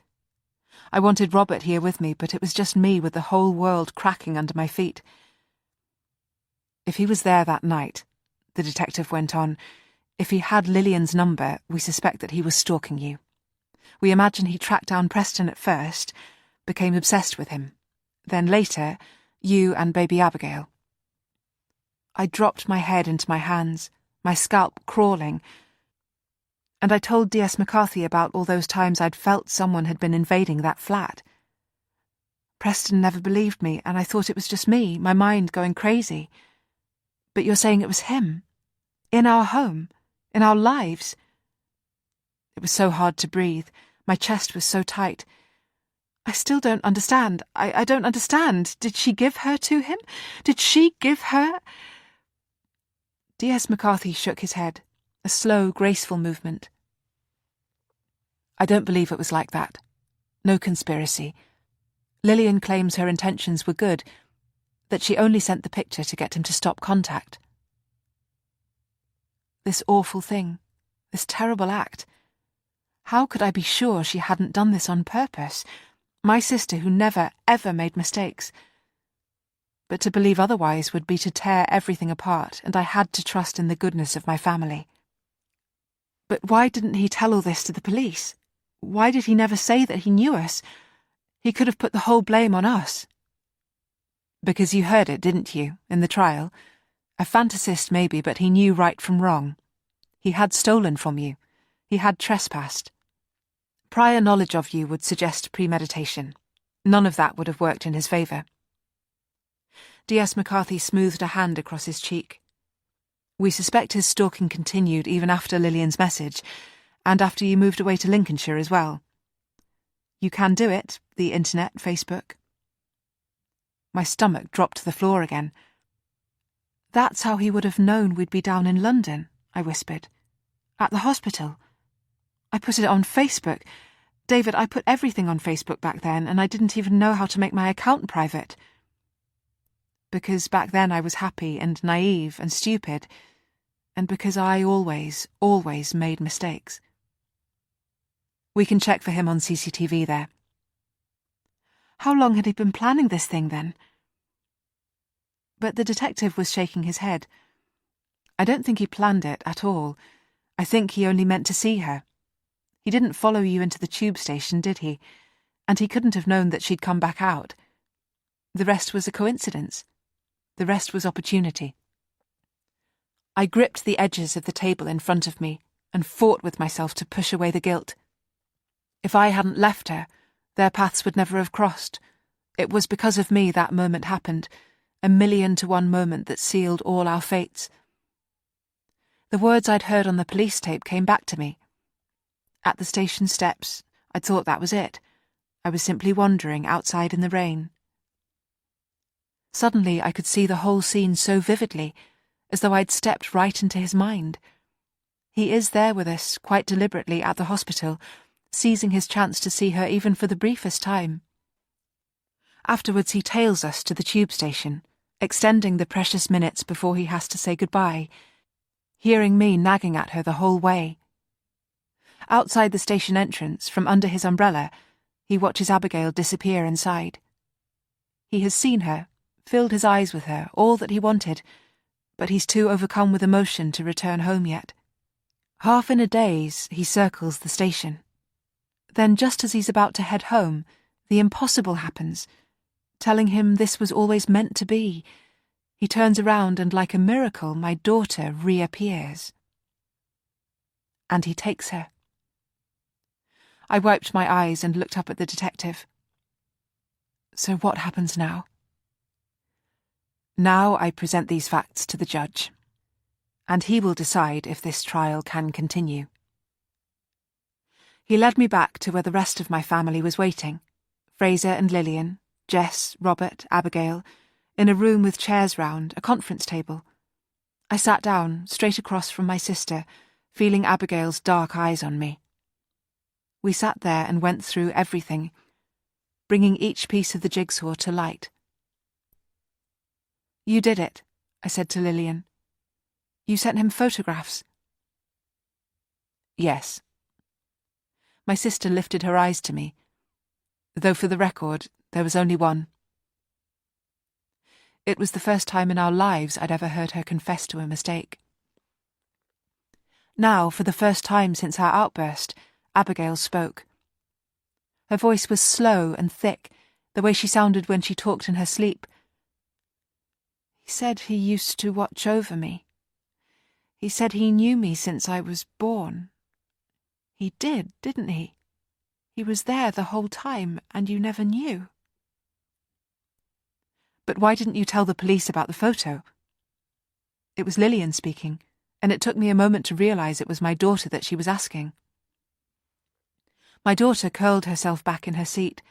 I wanted Robert here with me, but it was just me with the whole world cracking under my feet. If he was there that night, the detective went on, if he had Lillian's number, we suspect that he was stalking you. We imagine he tracked down Preston at first, became obsessed with him. Then later, you and baby Abigail. I dropped my head into my hands, my scalp crawling, and I told D.S. McCarthy about all those times I'd felt someone had been invading that flat. Preston never believed me, and I thought it was just me, my mind going crazy. But you're saying it was him, in our home, in our lives. It was so hard to breathe. My chest was so tight. I still don't understand. I don't understand. Did she give her to him? Did she give her? D.S. McCarthy shook his head, a slow, graceful movement. I don't believe it was like that. No conspiracy. Lillian claims her intentions were good, that she only sent the picture to get him to stop contact. This awful thing, this terrible act. How could I be sure she hadn't done this on purpose? My sister who never, ever made mistakes. But to believe otherwise would be to tear everything apart, and I had to trust in the goodness of my family. But why didn't he tell all this to the police? Why did he never say that he knew us? He could have put the whole blame on us. Because you heard it, didn't you, in the trial? A fantasist maybe, but he knew right from wrong. He had stolen from you. He had trespassed. Prior knowledge of you would suggest premeditation. None of that would have worked in his favour. D.S. McCarthy smoothed a hand across his cheek. We suspect his stalking continued even after Lillian's message, and after you moved away to Lincolnshire as well. You can do it, the internet, Facebook. My stomach dropped to the floor again. That's how he would have known we'd be down in London, I whispered. At the hospital. I put it on Facebook. David, I put everything on Facebook back then, and I didn't even know how to make my account private. Because back then I was happy and naive and stupid, and because I always made mistakes. We can check for him on CCTV there. How long had he been planning this thing, then? But the detective was shaking his head. I don't think he planned it at all. I think he only meant to see her. He didn't follow you into the tube station, did he? And he couldn't have known that she'd come back out. The rest was a coincidence. The rest was opportunity. I gripped the edges of the table in front of me and fought with myself to push away the guilt. If I hadn't left her, their paths would never have crossed. It was because of me that moment happened, 1,000,000 to 1 moment that sealed all our fates. The words I'd heard on the police tape came back to me. At the station steps, I'd thought that was it. I was simply wandering outside in the rain. Suddenly I could see the whole scene so vividly, as though I'd stepped right into his mind. He is there with us, quite deliberately, at the hospital, seizing his chance to see her even for the briefest time. Afterwards he tails us to the tube station, extending the precious minutes before he has to say goodbye, hearing me nagging at her the whole way. Outside the station entrance, from under his umbrella, he watches Abigail disappear inside. He has seen her, filled his eyes with her, all that he wanted, but he's too overcome with emotion to return home yet. Half in a daze, he circles the station. Then, just as he's about to head home, the impossible happens, telling him this was always meant to be. He turns around and, like a miracle, my daughter reappears. And he takes her. I wiped my eyes and looked up at the detective. So what happens now? Now I present these facts to the judge, and he will decide if this trial can continue. He led me back to where the rest of my family was waiting, Fraser and Lillian, Jess, Robert, Abigail, in a room with chairs round, a conference table. I sat down, straight across from my sister, feeling Abigail's dark eyes on me. We sat there and went through everything, bringing each piece of the jigsaw to light. You did it, I said to Lillian. You sent him photographs. Yes. My sister lifted her eyes to me, though for the record, there was only one. It was the first time in our lives I'd ever heard her confess to a mistake. Now, for the first time since our outburst, Abigail spoke. Her voice was slow and thick, the way she sounded when she talked in her sleep. He said he used to watch over me. He said he knew me since I was born. He did, didn't he? He was there the whole time, and you never knew. But why didn't you tell the police about the photo? It was Lillian speaking, and it took me a moment to realise it was my daughter that she was asking. My daughter curled herself back in her seat.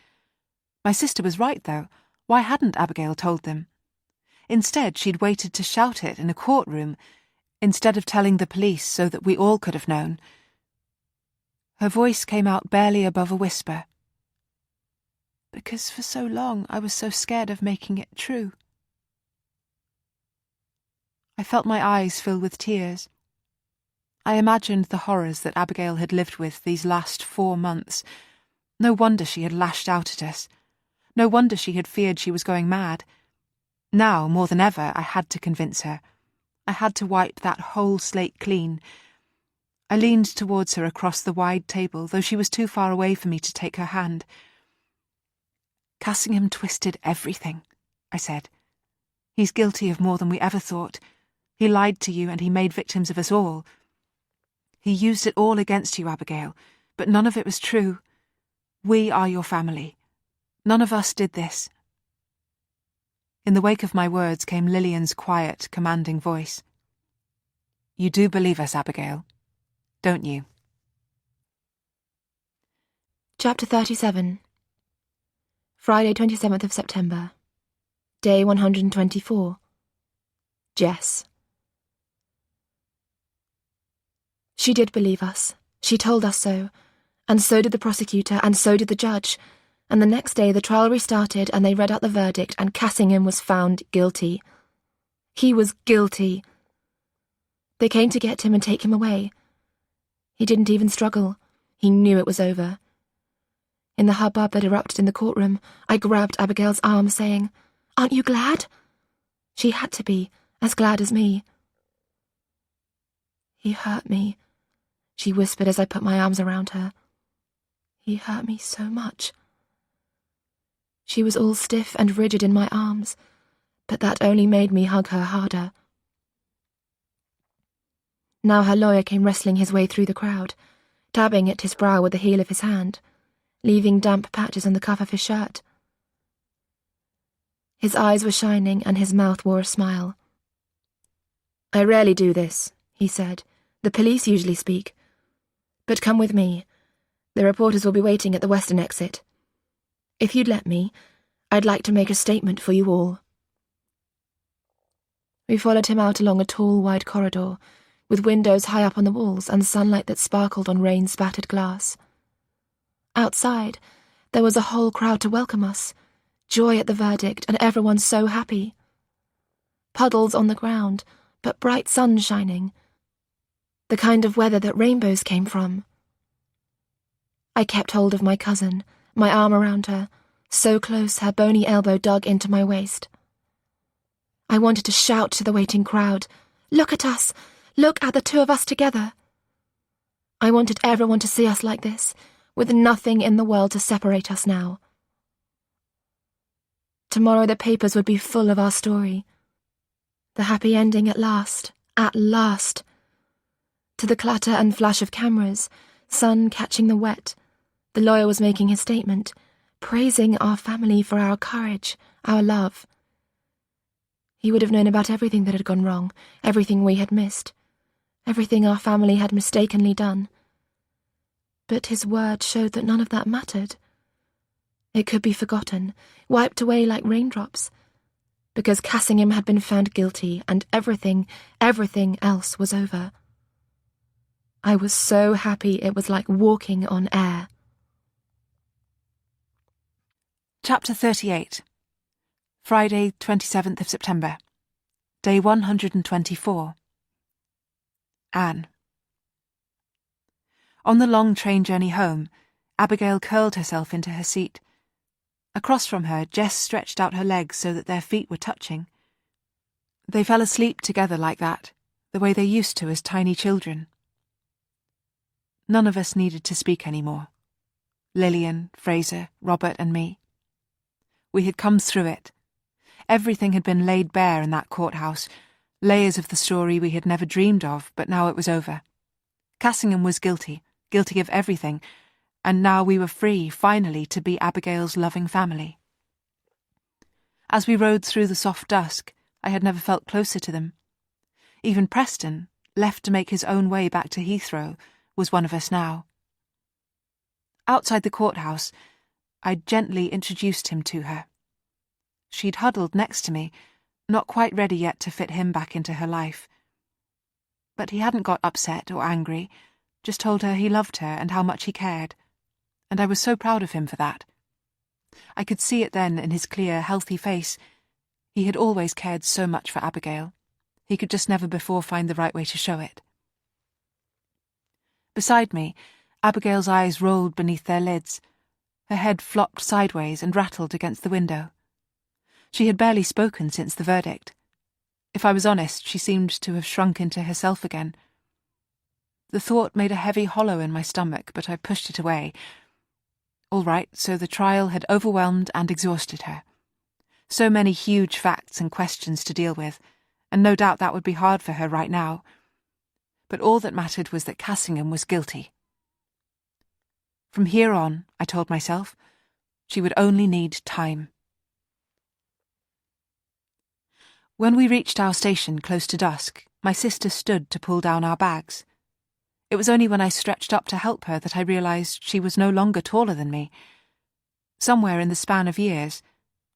My sister was right, though. Why hadn't Abigail told them? Instead, she'd waited to shout it in a courtroom, instead of telling the police so that we all could have known. Her voice came out barely above a whisper. Because for so long I was so scared of making it true. I felt my eyes fill with tears. I imagined the horrors that Abigail had lived with these last 4 months. No wonder she had lashed out at us. No wonder she had feared she was going mad. Now, more than ever, I had to convince her. I had to wipe that whole slate clean. I leaned towards her across the wide table, though she was too far away for me to take her hand. Cassingham twisted everything, I said. He's guilty of more than we ever thought. He lied to you and he made victims of us all. He used it all against you, Abigail, but none of it was true. We are your family. None of us did this. In the wake of my words came Lillian's quiet, commanding voice. You do believe us, Abigail, don't you? Chapter 37. Friday, 27th of September. Day 124. Jess. She did believe us. She told us so. And so did the prosecutor, and so did the judge. And the next day the trial restarted and they read out the verdict and Cassingham was found guilty. He was guilty. They came to get him and take him away. He didn't even struggle. He knew it was over. In the hubbub that erupted in the courtroom, I grabbed Abigail's arm, saying, "Aren't you glad?" She had to be, as glad as me. He hurt me, she whispered as I put my arms around her. He hurt me so much. She was all stiff and rigid in my arms, but that only made me hug her harder. Now her lawyer came wrestling his way through the crowd, dabbing at his brow with the heel of his hand, leaving damp patches on the cuff of his shirt. His eyes were shining and his mouth wore a smile. "I rarely do this," he said. "The police usually speak. But come with me. The reporters will be waiting at the western exit. If you'd let me, I'd like to make a statement for you all." We followed him out along a tall, wide corridor, with windows high up on the walls and sunlight that sparkled on rain-spattered glass. Outside, there was a whole crowd to welcome us, joy at the verdict and everyone so happy. Puddles on the ground, but bright sun shining. The kind of weather that rainbows came from. I kept hold of my cousin, my arm around her, so close her bony elbow dug into my waist. I wanted to shout to the waiting crowd, "Look at us! Look at the two of us together!" I wanted everyone to see us like this, with nothing in the world to separate us now. Tomorrow the papers would be full of our story. The happy ending at last, at last. To the clatter and flash of cameras, sun catching the wet, the lawyer was making his statement, praising our family for our courage, our love. He would have known about everything that had gone wrong, everything we had missed, everything our family had mistakenly done. But his word showed that none of that mattered. It could be forgotten, wiped away like raindrops, because Cassingham had been found guilty and everything else was over. I was so happy it was like walking on air. Chapter 38. Friday, 27th of September. Day 124. Anne. On the long train journey home, Abigail curled herself into her seat. Across from her, Jess stretched out her legs so that their feet were touching. They fell asleep together like that, the way they used to as tiny children. None of us needed to speak anymore. Lillian, Fraser, Robert and me. We had come through it. Everything had been laid bare in that courthouse, layers of the story we had never dreamed of, but now it was over. Cassingham was guilty of everything, and now we were free, finally, to be Abigail's loving family. As we rode through the soft dusk, I had never felt closer to them. Even Preston, left to make his own way back to Heathrow, was one of us now. Outside the courthouse, I gently introduced him to her. She'd huddled next to me, not quite ready yet to fit him back into her life. But he hadn't got upset or angry, just told her he loved her and how much he cared, and I was so proud of him for that. I could see it then in his clear, healthy face. He had always cared so much for Abigail. He could just never before find the right way to show it. Beside me, Abigail's eyes rolled beneath their lids. Her head flopped sideways and rattled against the window. She had barely spoken since the verdict. If I was honest, she seemed to have shrunk into herself again. The thought made a heavy hollow in my stomach, but I pushed it away. All right, so the trial had overwhelmed and exhausted her. So many huge facts and questions to deal with, and no doubt that would be hard for her right now. But all that mattered was that Cassingham was guilty. From here on, I told myself, she would only need time. When we reached our station close to dusk, my sister stood to pull down our bags. It was only when I stretched up to help her that I realised she was no longer taller than me. Somewhere in the span of years,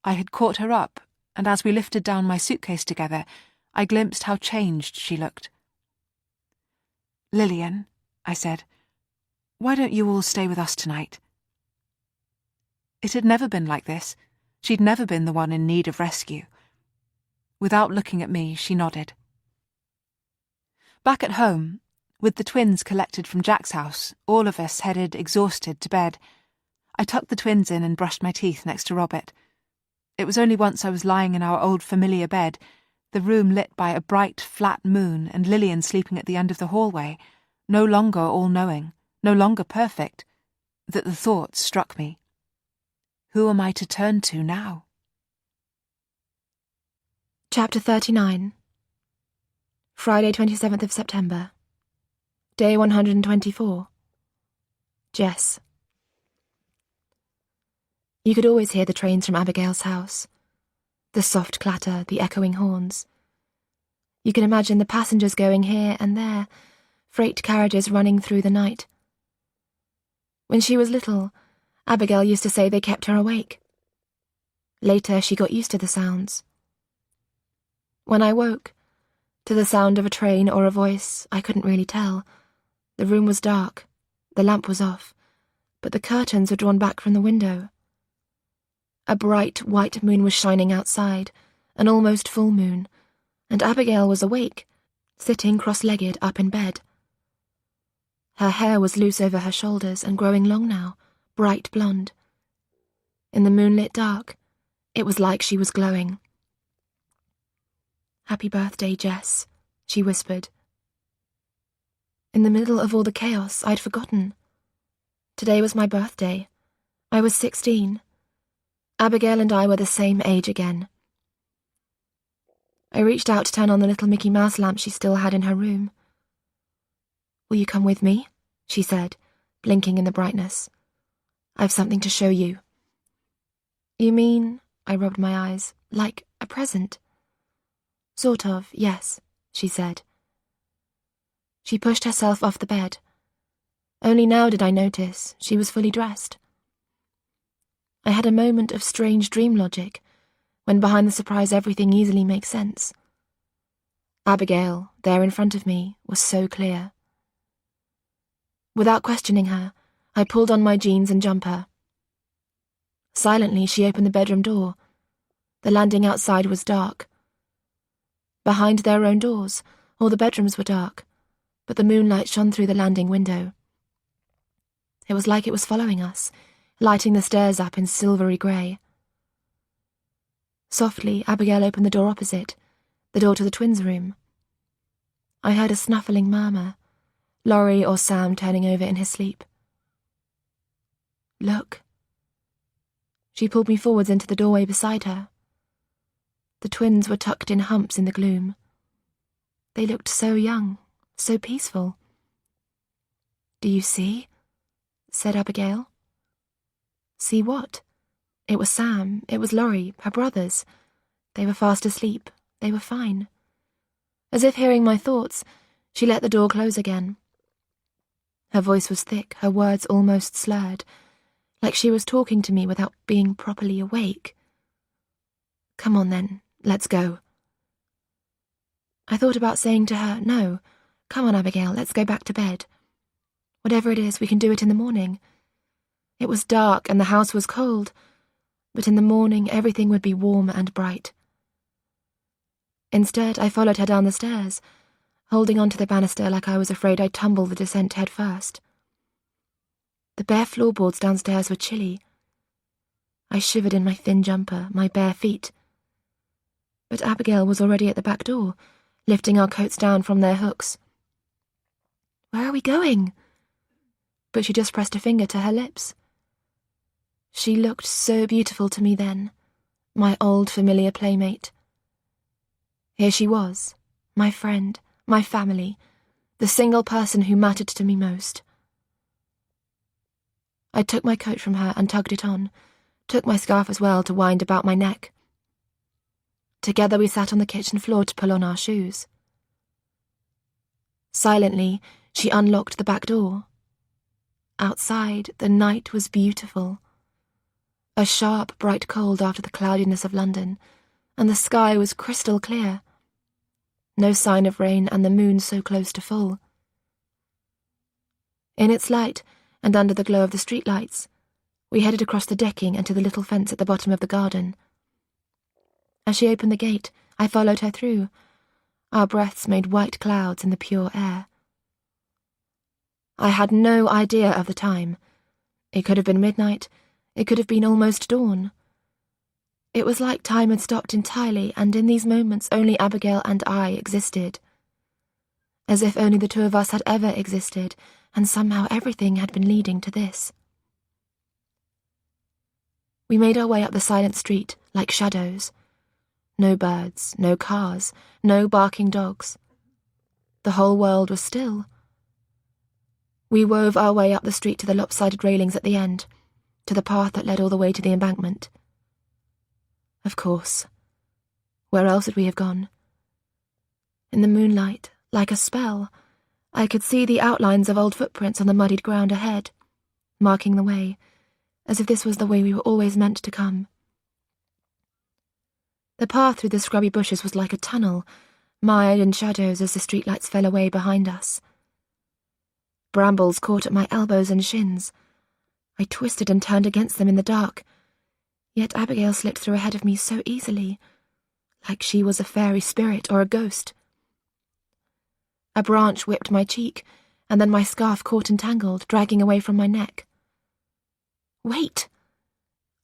I had caught her up, and as we lifted down my suitcase together, I glimpsed how changed she looked. "Lillian," I said, "why don't you all stay with us tonight?" It had never been like this. She'd never been the one in need of rescue. Without looking at me, she nodded. Back at home, with the twins collected from Jack's house, all of us headed exhausted to bed. I tucked the twins in and brushed my teeth next to Robert. It was only once I was lying in our old familiar bed, the room lit by a bright, flat moon and Lillian sleeping at the end of the hallway, no longer all-knowing, no longer perfect, that the thought struck me. Who am I to turn to now? Chapter 39. Friday, 27th of September. Day 124. Jess. You could always hear the trains from Abigail's house. The soft clatter, the echoing horns. You can imagine the passengers going here and there, freight carriages running through the night. When she was little, Abigail used to say they kept her awake. Later, she got used to the sounds. When I woke, To the sound of a train or a voice, I couldn't really tell. The room was dark, the lamp was off, but the curtains were drawn back from the window. A bright white moon was shining outside, an almost full moon, and Abigail was awake, sitting cross-legged up in bed. Her hair was loose over her shoulders and growing long now, bright blonde. In the moonlit dark, it was like she was glowing. "Happy birthday, Jess," she whispered. In the middle of all the chaos, I'd forgotten. Today was my birthday. I was 16. Abigail and I were the same age again. I reached out to turn on the little Mickey Mouse lamp she still had in her room. "Will you come with me?" she said, blinking in the brightness. "I've something to show you." "You mean," I rubbed my eyes, "like a present?" "Sort of, yes," she said. She pushed herself off the bed. Only now did I notice she was fully dressed. I had a moment of strange dream logic, when behind the surprise everything easily makes sense. Abigail, there in front of me, was so clear. Without questioning her, I pulled on my jeans and jumper. Silently, she opened the bedroom door. The landing outside was dark. Behind their own doors, all the bedrooms were dark, but the moonlight shone through the landing window. It was like it was following us, lighting the stairs up in silvery grey. Softly, Abigail opened the door opposite, the door to the twins' room. I heard a snuffling murmur, Laurie or Sam turning over in his sleep. "Look." She pulled me forwards into the doorway beside her. The twins were tucked in humps in the gloom. They looked so young, so peaceful. "Do you see?" said Abigail. "See what?" It was Sam, it was Laurie, her brothers. They were fast asleep, they were fine. As if hearing my thoughts, she let the door close again. Her voice was thick, her words almost slurred, like she was talking to me without being properly awake. "Come on then, let's go." I thought about saying to her, "No, come on Abigail, let's go back to bed. Whatever it is, we can do it in the morning." It was dark and the house was cold, but in the morning everything would be warm and bright. Instead, I followed her down the stairs, holding onto the banister like I was afraid I'd tumble the descent head first. The bare floorboards downstairs were chilly. I shivered in my thin jumper, my bare feet. But Abigail was already at the back door, lifting our coats down from their hooks. "Where are we going?" But she just pressed a finger to her lips. She looked so beautiful to me then, my old familiar playmate. Here she was, my friend, my family, the single person who mattered to me most. I took my coat from her and tugged it on, took my scarf as well to wind about my neck. Together we sat on the kitchen floor to pull on our shoes. Silently, she unlocked the back door. Outside, the night was beautiful. A sharp, bright cold after the cloudiness of London, and the sky was crystal clear. No sign of rain and the moon so close to full. In its light, and under the glow of the streetlights, we headed across the decking and to the little fence at the bottom of the garden. As she opened the gate, I followed her through. Our breaths made white clouds in the pure air. I had no idea of the time. It could have been midnight, it could have been almost dawn. It was like time had stopped entirely, and in these moments only Abigail and I existed. As if only the two of us had ever existed, and somehow everything had been leading to this. We made our way up the silent street, like shadows. No birds, no cars, no barking dogs. The whole world was still. We wove our way up the street to the lopsided railings at the end, to the path that led all the way to the embankment. Of course. Where else would we have gone? In the moonlight, like a spell, I could see the outlines of old footprints on the muddied ground ahead, marking the way, as if this was the way we were always meant to come. The path through the scrubby bushes was like a tunnel, mired in shadows as the streetlights fell away behind us. Brambles caught at my elbows and shins. I twisted and turned against them in the dark, yet Abigail slipped through ahead of me so easily, like she was a fairy spirit or a ghost. A branch whipped my cheek, and then my scarf caught and tangled, dragging away from my neck. Wait!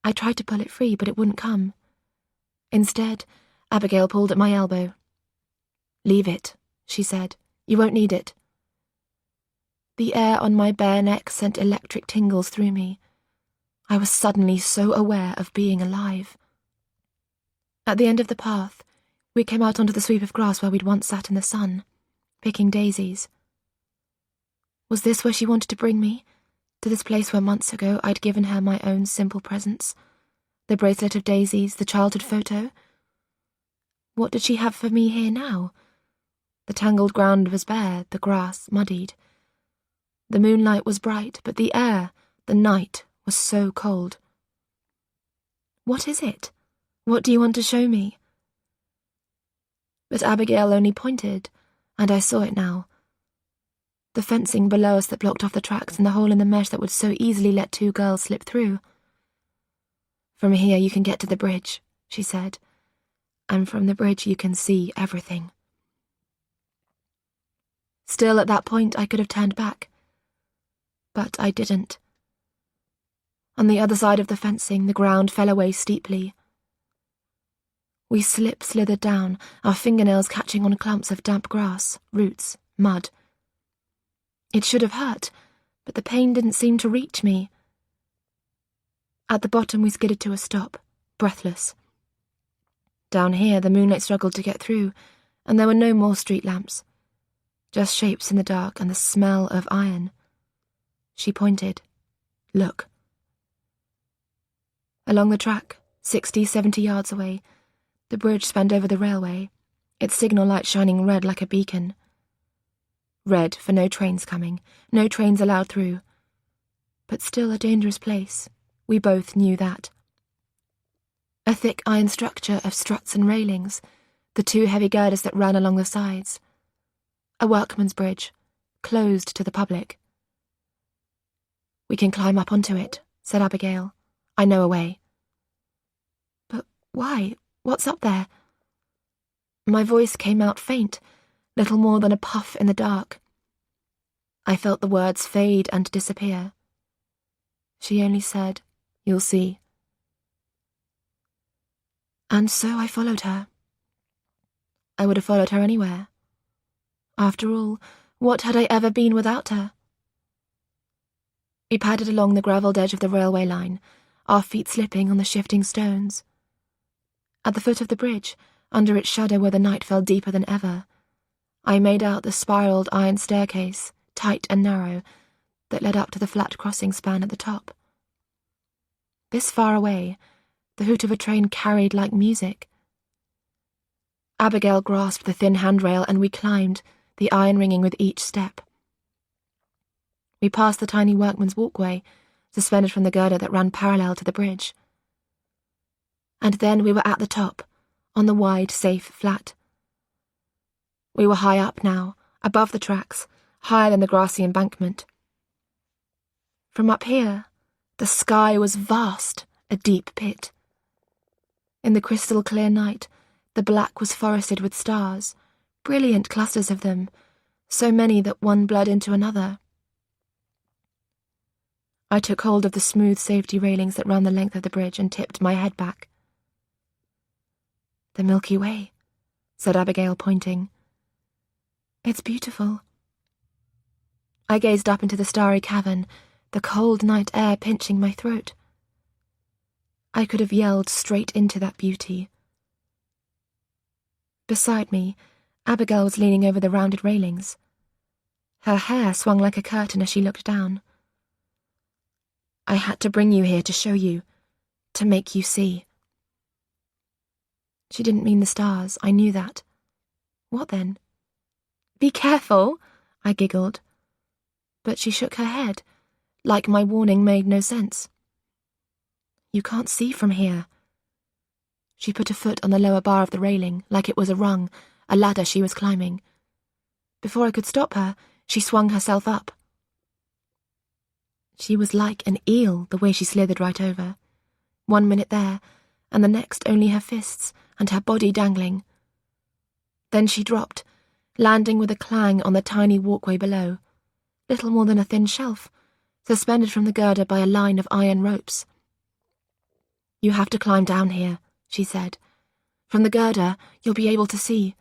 I tried to pull it free, but it wouldn't come. Instead, Abigail pulled at my elbow. "Leave it," she said. "You won't need it." The air on my bare neck sent electric tingles through me. I was suddenly so aware of being alive. At the end of the path, we came out onto the sweep of grass where we'd once sat in the sun, picking daisies. Was this where she wanted to bring me? To this place where months ago I'd given her my own simple presents? The bracelet of daisies, the childhood photo? What did she have for me here now? The tangled ground was bare, the grass muddied. The moonlight was bright, but the air, the night, was so cold. What is it? What do you want to show me? But Abigail only pointed, and I saw it now. The fencing below us that blocked off the tracks and the hole in the mesh that would so easily let two girls slip through. "From here you can get to the bridge," she said, "and from the bridge you can see everything." Still, at that point I could have turned back. But I didn't. On the other side of the fencing, the ground fell away steeply. We slithered down, our fingernails catching on clumps of damp grass, roots, mud. It should have hurt, but the pain didn't seem to reach me. At the bottom we skidded to a stop, breathless. Down here the moonlight struggled to get through, and there were no more street lamps, just shapes in the dark and the smell of iron. She pointed. "Look." Along the track, 60, 70 yards away, the bridge spanned over the railway, its signal light shining red like a beacon. Red for no trains coming, no trains allowed through. But still a dangerous place. We both knew that. A thick iron structure of struts and railings, the two heavy girders that ran along the sides. A workman's bridge, closed to the public. "We can climb up onto it," said Abigail. "I know a way." "But why? What's up there?" My voice came out faint, little more than a puff in the dark. I felt the words fade and disappear. She only said, "You'll see." And so I followed her. I would have followed her anywhere. After all, what had I ever been without her? We padded along the gravelled edge of the railway line, our feet slipping on the shifting stones. At the foot of the bridge, under its shadow where the night fell deeper than ever, I made out the spiralled iron staircase, tight and narrow, that led up to the flat crossing span at the top. This far away, the hoot of a train carried like music. Abigail grasped the thin handrail and we climbed, the iron ringing with each step. We passed the tiny workman's walkway, suspended from the girder that ran parallel to the bridge. And then we were at the top, on the wide, safe flat. We were high up now, above the tracks, higher than the grassy embankment. From up here, the sky was vast, a deep pit. In the crystal clear night, the black was forested with stars, brilliant clusters of them, so many that one blurred into another. I took hold of the smooth safety railings that ran the length of the bridge and tipped my head back. "The Milky Way," said Abigail, pointing. "It's beautiful." I gazed up into the starry cavern, the cold night air pinching my throat. I could have yelled straight into that beauty. Beside me, Abigail was leaning over the rounded railings. Her hair swung like a curtain as she looked down. "I had to bring you here to show you, to make you see." She didn't mean the stars, I knew that. What then? "Be careful," I giggled. But she shook her head, like my warning made no sense. "You can't see from here." She put a foot on the lower bar of the railing, like it was a rung a ladder she was climbing. Before I could stop her, she swung herself up. She was like an eel, the way she slithered right over. 1 minute there, and the next only her fists and her body dangling. Then she dropped, landing with a clang on the tiny walkway below, little more than a thin shelf, suspended from the girder by a line of iron ropes. "You have to climb down here," she said. "From the girder, you'll be able to see."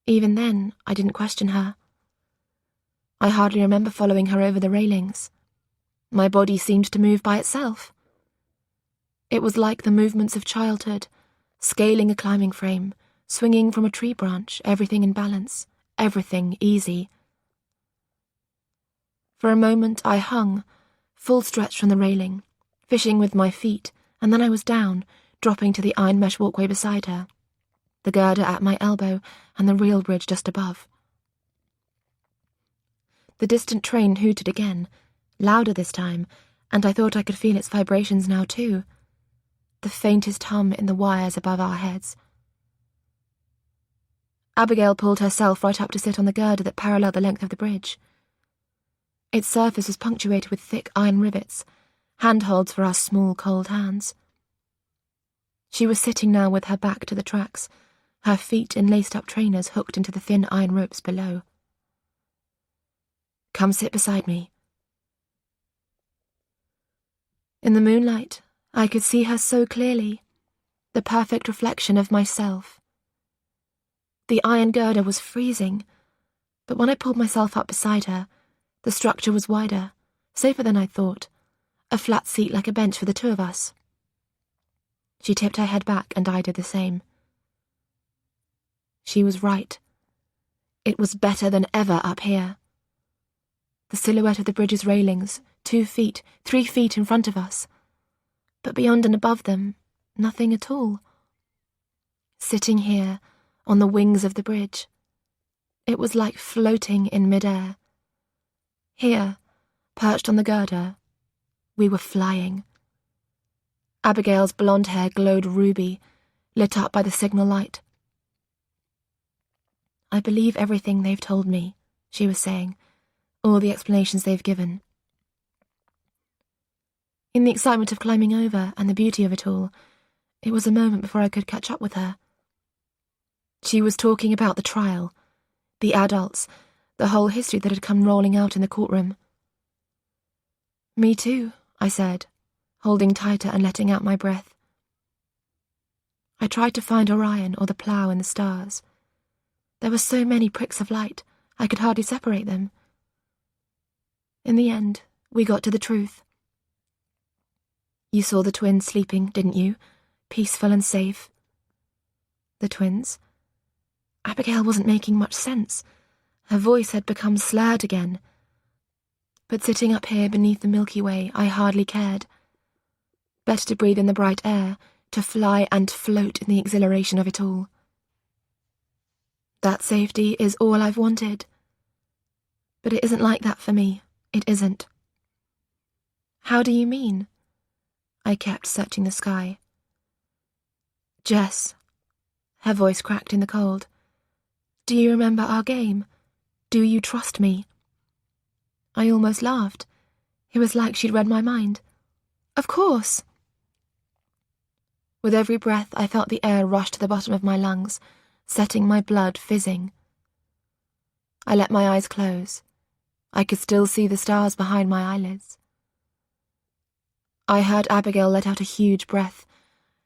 Even then, I didn't question her. I hardly remember following her over the railings. My body seemed to move by itself. It was like the movements of childhood, scaling a climbing frame, swinging from a tree branch, everything in balance, everything easy. For a moment I hung, full stretch from the railing, fishing with my feet, and then I was down, dropping to the iron mesh walkway beside her, the girder at my elbow and the rail bridge just above. The distant train hooted again, louder this time, and I thought I could feel its vibrations now too, the faintest hum in the wires above our heads. Abigail pulled herself right up to sit on the girder that paralleled the length of the bridge. Its surface was punctuated with thick iron rivets, handholds for our small, cold hands. She was sitting now with her back to the tracks, her feet in laced-up trainers hooked into the thin iron ropes below. "Come sit beside me." In the moonlight, I could see her so clearly, the perfect reflection of myself. The iron girder was freezing, but when I pulled myself up beside her, the structure was wider, safer than I thought, a flat seat like a bench for the two of us. She tipped her head back and I did the same. She was right. It was better than ever up here. The silhouette of the bridge's railings, 2 feet, 3 feet in front of us. But beyond and above them, nothing at all. Sitting here, on the wings of the bridge, it was like floating in midair. Here, perched on the girder, we were flying. Abigail's blonde hair glowed ruby, lit up by the signal light. "I believe everything they've told me," she was saying, "all the explanations they've given." In the excitement of climbing over and the beauty of it all, it was a moment before I could catch up with her. She was talking about the trial, the adults, the whole history that had come rolling out in the courtroom. "Me too," I said, holding tighter and letting out my breath. I tried to find Orion or the plough in the stars. There were so many pricks of light, I could hardly separate them. In the end, we got to the truth. "You saw the twins sleeping, didn't you? Peaceful and safe." The twins? Abigail wasn't making much sense. Her voice had become slurred again. But sitting up here beneath the Milky Way, I hardly cared. Better to breathe in the bright air, to fly and float in the exhilaration of it all. That safety is all I've wanted. But it isn't like that for me. It isn't. "How do you mean?" I kept searching the sky. "Jess," her voice cracked in the cold, "do you remember our game? Do you trust me?" I almost laughed. It was like she'd read my mind. "Of course!" With every breath, I felt the air rush to the bottom of my lungs, setting my blood fizzing. I let my eyes close. I could still see the stars behind my eyelids. I heard Abigail let out a huge breath,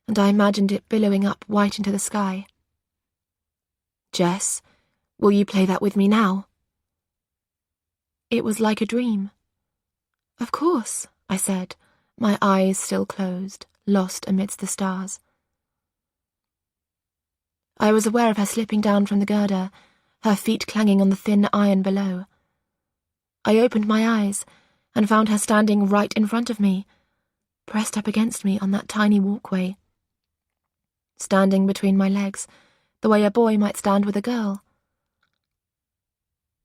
and I imagined it billowing up white into the sky. "Jess, will you play that with me now?" It was like a dream. "Of course," I said, my eyes still closed, lost amidst the stars. I was aware of her slipping down from the girder, her feet clanging on the thin iron below. I opened my eyes and found her standing right in front of me, pressed up against me on that tiny walkway. Standing between my legs, the way a boy might stand with a girl.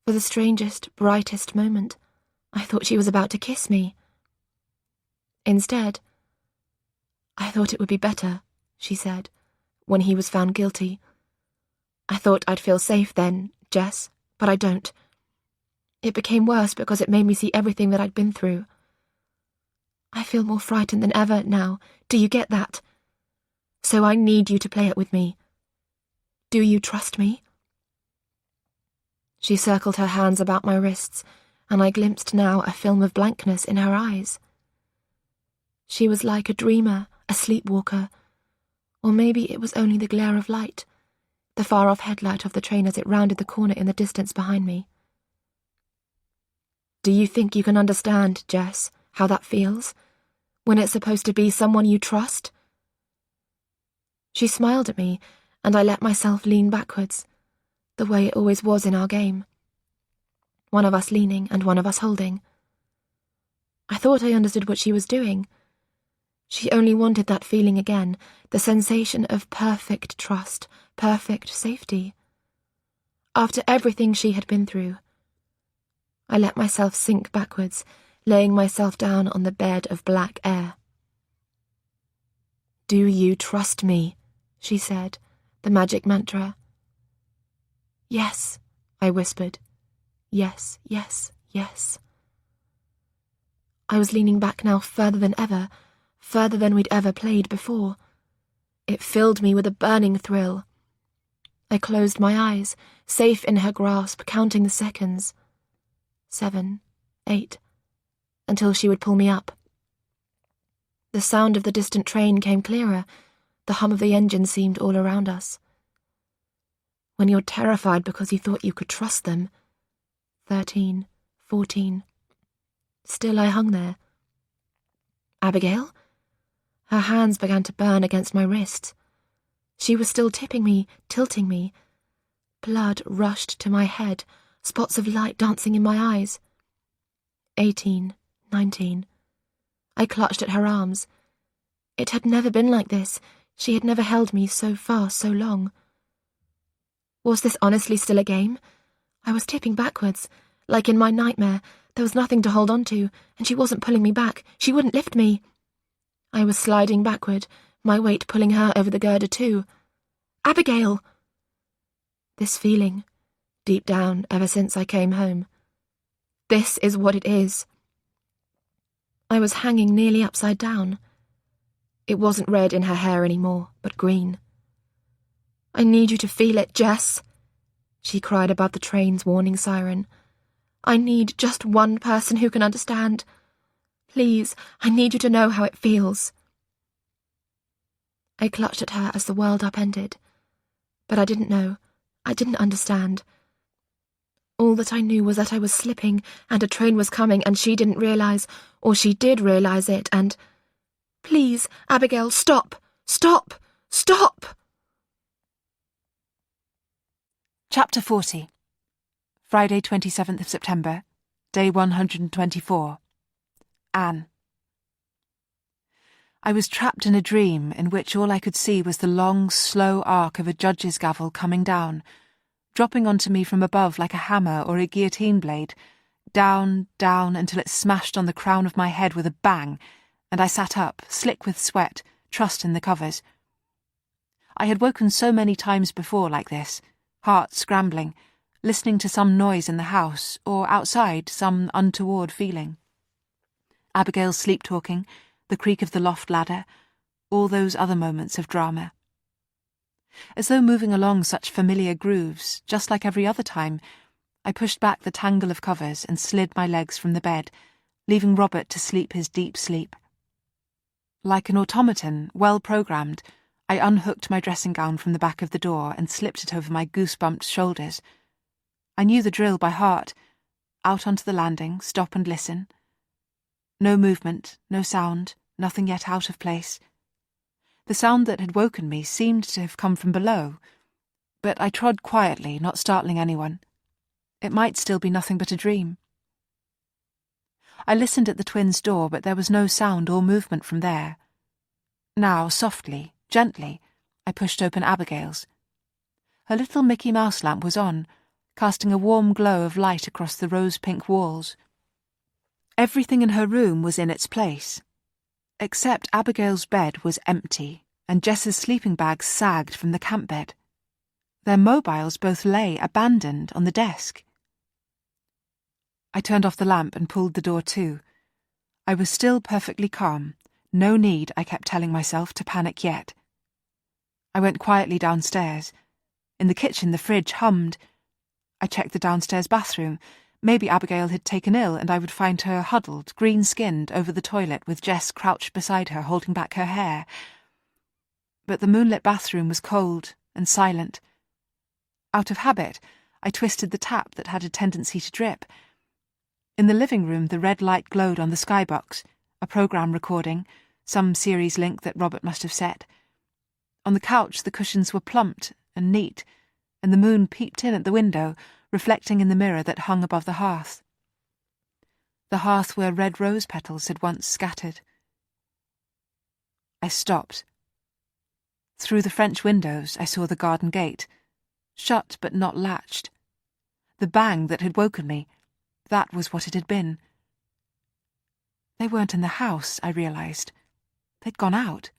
For the strangest, brightest moment, I thought she was about to kiss me. Instead, "I thought it would be better," she said, "when he was found guilty. I thought I'd feel safe then, Jess, but I don't. It became worse because it made me see everything that I'd been through. I feel more frightened than ever now. Do you get that? So I need you to play it with me. Do you trust me? She circled her hands about my wrists, and I glimpsed now a film of blankness in her eyes. She was like a dreamer, a sleepwalker, or maybe it was only the glare of light, the far-off headlight of the train as it rounded the corner in the distance behind me. Do you think you can understand, Jess, how that feels, when it's supposed to be someone you trust? She smiled at me, and I let myself lean backwards, the way it always was in our game. One of us leaning and one of us holding. I thought I understood what she was doing. She only wanted that feeling again, the sensation of perfect trust, perfect safety. After everything she had been through, I let myself sink backwards, laying myself down on the bed of black air. Do you trust me? She said, the magic mantra. Yes, I whispered. Yes, yes, yes. I was leaning back now further than ever, further than we'd ever played before. It filled me with a burning thrill. I closed my eyes, safe in her grasp, counting the seconds. 7, 8, until she would pull me up. The sound of the distant train came clearer. The hum of the engine seemed all around us. When you're terrified because you thought you could trust them. 13, 14. Still I hung there. Abigail? Her hands began to burn against my wrists. She was still tipping me, tilting me. Blood rushed to my head, spots of light dancing in my eyes. 18, 19. I clutched at her arms. It had never been like this. She had never held me so far, so long. Was this honestly still a game? I was tipping backwards, like in my nightmare. There was nothing to hold on to, and she wasn't pulling me back. She wouldn't lift me. I was sliding backward, my weight pulling her over the girder too. Abigail! This feeling, deep down ever since I came home. This is what it is. I was hanging nearly upside down. It wasn't red in her hair anymore, but green. I need you to feel it, Jess, she cried above the train's warning siren. I need just one person who can understand. Please, I need you to know how it feels. I clutched at her as the world upended, but I didn't know. I didn't understand. All that I knew was that I was slipping and a train was coming and she didn't realise, or she did realise it, and... Please, Abigail, stop! Stop! Stop! Chapter 40. Friday, 27th of September, day 124. Anne. I was trapped in a dream in which all I could see was the long, slow arc of a judge's gavel coming down, dropping onto me from above like a hammer or a guillotine blade, down, down, until it smashed on the crown of my head with a bang, and I sat up, slick with sweat, trussed in the covers. I had woken so many times before like this, heart scrambling, listening to some noise in the house, or outside some untoward feeling. Abigail's sleep-talking, the creak of the loft ladder, all those other moments of drama. As though moving along such familiar grooves, just like every other time, I pushed back the tangle of covers and slid my legs from the bed, leaving Robert to sleep his deep sleep. Like an automaton, well programmed, I unhooked my dressing gown from the back of the door and slipped it over my goose-bumped shoulders. I knew the drill by heart. Out onto the landing, stop and listen. No movement, no sound, nothing yet out of place. The sound that had woken me seemed to have come from below, but I trod quietly, not startling anyone. It might still be nothing but a dream. I listened at the twins' door, but there was no sound or movement from there. Now, softly, gently, I pushed open Abigail's. Her little Mickey Mouse lamp was on, casting a warm glow of light across the rose-pink walls. Everything in her room was in its place, except Abigail's bed was empty and Jess's sleeping bag sagged from the camp bed. Their mobiles both lay abandoned on the desk. I turned off the lamp and pulled the door to. I was still perfectly calm. No need, I kept telling myself, to panic yet. I went quietly downstairs. In the kitchen, the fridge hummed. I checked the downstairs bathroom. Maybe Abigail had taken ill and I would find her huddled, green-skinned, over the toilet with Jess crouched beside her, holding back her hair. But the moonlit bathroom was cold and silent. Out of habit, I twisted the tap that had a tendency to drip. In the living room, the red light glowed on the skybox, a program recording, some series link that Robert must have set. On the couch, the cushions were plumped and neat, and the moon peeped in at the window, reflecting in the mirror that hung above the hearth. The hearth where red rose petals had once scattered. I stopped. Through the French windows, I saw the garden gate, shut but not latched. The bang that had woken me, that was what it had been. They weren't in the house, I realised. They'd gone out.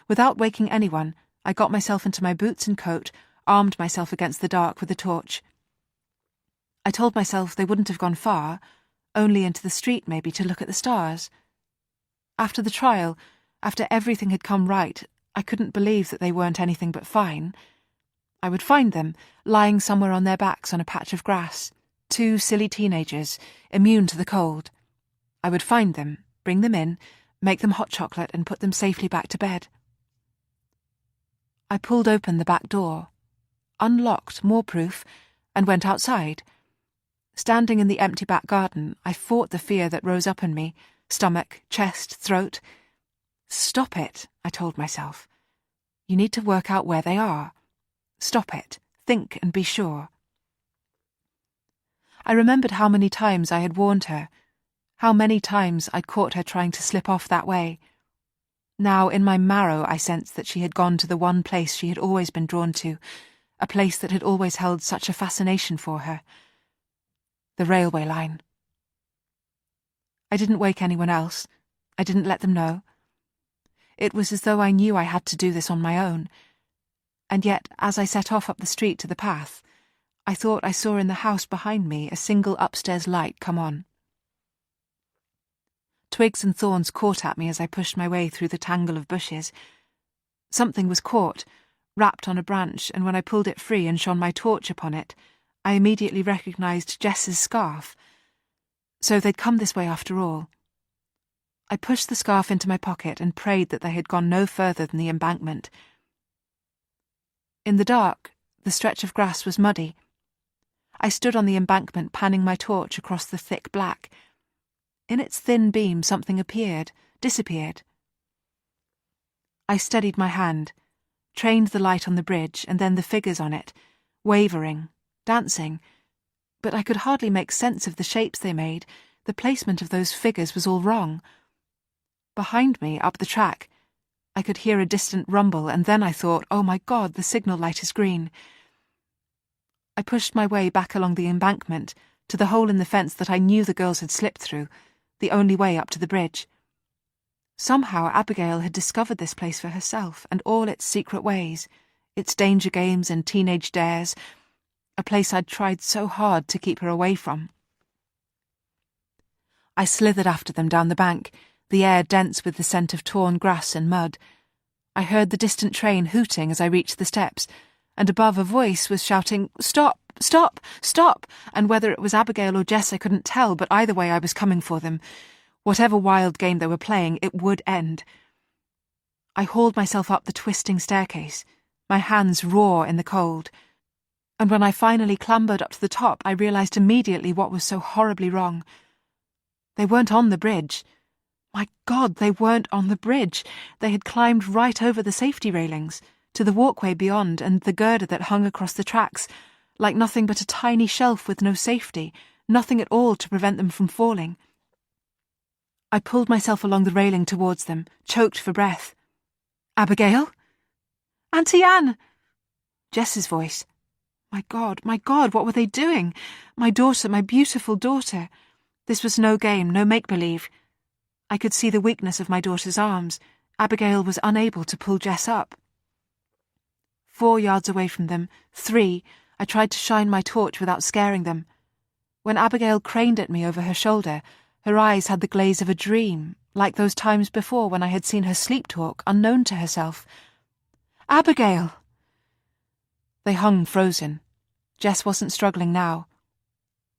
Without waking anyone, I got myself into my boots and coat, armed myself against the dark with a torch. I told myself they wouldn't have gone far, only into the street maybe to look at the stars. After the trial, after everything had come right, I couldn't believe that they weren't anything but fine. I would find them, lying somewhere on their backs on a patch of grass, 2 silly teenagers, immune to the cold. I would find them, bring them in, make them hot chocolate and put them safely back to bed. I pulled open the back door, unlocked more proof, and went outside. Standing in the empty back garden, I fought the fear that rose up in me, stomach, chest, throat. Stop it, I told myself. You need to work out where they are. Stop it, think and be sure. I remembered how many times I had warned her, how many times I'd caught her trying to slip off that way. Now, in my marrow, I sensed that she had gone to the one place she had always been drawn to, a place that had always held such a fascination for her. The railway line. I didn't wake anyone else. I didn't let them know. It was as though I knew I had to do this on my own. And yet, as I set off up the street to the path, I thought I saw in the house behind me a single upstairs light come on. Twigs and thorns caught at me as I pushed my way through the tangle of bushes. Something was caught, wrapped on a branch, and when I pulled it free and shone my torch upon it, I immediately recognised Jess's scarf. So they'd come this way after all. I pushed the scarf into my pocket and prayed that they had gone no further than the embankment. In the dark, the stretch of grass was muddy. I stood on the embankment panning my torch across the thick black. In its thin beam something appeared, disappeared. I steadied my hand, trained the light on the bridge and then the figures on it, wavering, dancing, but I could hardly make sense of the shapes they made. The placement of those figures was all wrong. Behind me, up the track, I could hear a distant rumble, and then I thought, oh my God, the signal light is green. I pushed my way back along the embankment to the hole in the fence that I knew the girls had slipped through, the only way up to the bridge. Somehow Abigail had discovered this place for herself and all its secret ways, its danger games and teenage dares, a place I'd tried so hard to keep her away from. I slithered after them down the bank, the air dense with the scent of torn grass and mud. I heard the distant train hooting as I reached the steps, and above a voice was shouting, "Stop! Stop! Stop!" And whether it was Abigail or Jess I couldn't tell, but either way I was coming for them. Whatever wild game they were playing, it would end. I hauled myself up the twisting staircase, my hands raw in the cold. And when I finally clambered up to the top, I realised immediately what was so horribly wrong. They weren't on the bridge. My God, they weren't on the bridge. They had climbed right over the safety railings, to the walkway beyond and the girder that hung across the tracks, like nothing but a tiny shelf with no safety, nothing at all to prevent them from falling. I pulled myself along the railing towards them, choked for breath. "Abigail? Auntie Anne!" Jess's voice. My God, what were they doing? My daughter, my beautiful daughter. This was no game, no make-believe. I could see the weakness of my daughter's arms. Abigail was unable to pull Jess up. 4 yards away from them, 3, I tried to shine my torch without scaring them. When Abigail craned at me over her shoulder, her eyes had the glaze of a dream, like those times before when I had seen her sleep talk, unknown to herself. "Abigail!" They hung frozen. Jess wasn't struggling now.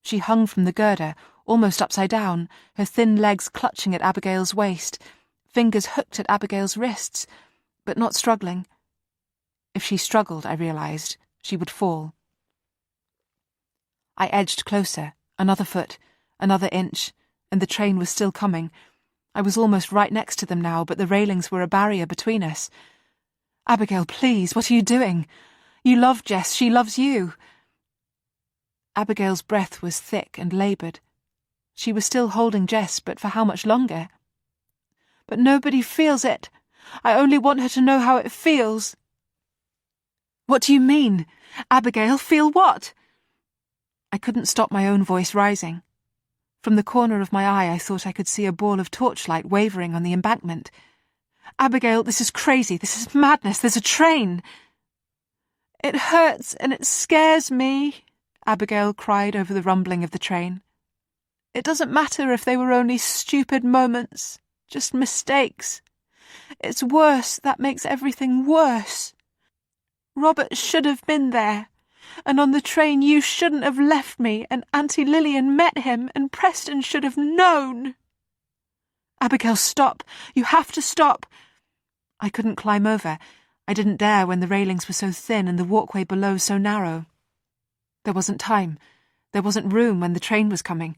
She hung from the girder, almost upside down, her thin legs clutching at Abigail's waist, fingers hooked at Abigail's wrists, but not struggling. If she struggled, I realized, she would fall. I edged closer, another foot, another inch, and the train was still coming. I was almost right next to them now, but the railings were a barrier between us. "Abigail, please, what are you doing? You love Jess, she loves you." Abigail's breath was thick and laboured. She was still holding Jess, but for how much longer? "But nobody feels it. I only want her to know how it feels." "What do you mean? Abigail, feel what?" I couldn't stop my own voice rising. From the corner of my eye I thought I could see a ball of torchlight wavering on the embankment. "Abigail, this is crazy, this is madness, there's a train." "It hurts and it scares me," Abigail cried over the rumbling of the train. "It doesn't matter if they were only stupid moments, just mistakes. It's worse, that makes everything worse. Robert should have been there, and on the train you shouldn't have left me, and Auntie Lillian met him, and Preston should have known." "Abigail, stop! You have to stop!" I couldn't climb over. I didn't dare when the railings were so thin and the walkway below so narrow. There wasn't time. There wasn't room when the train was coming.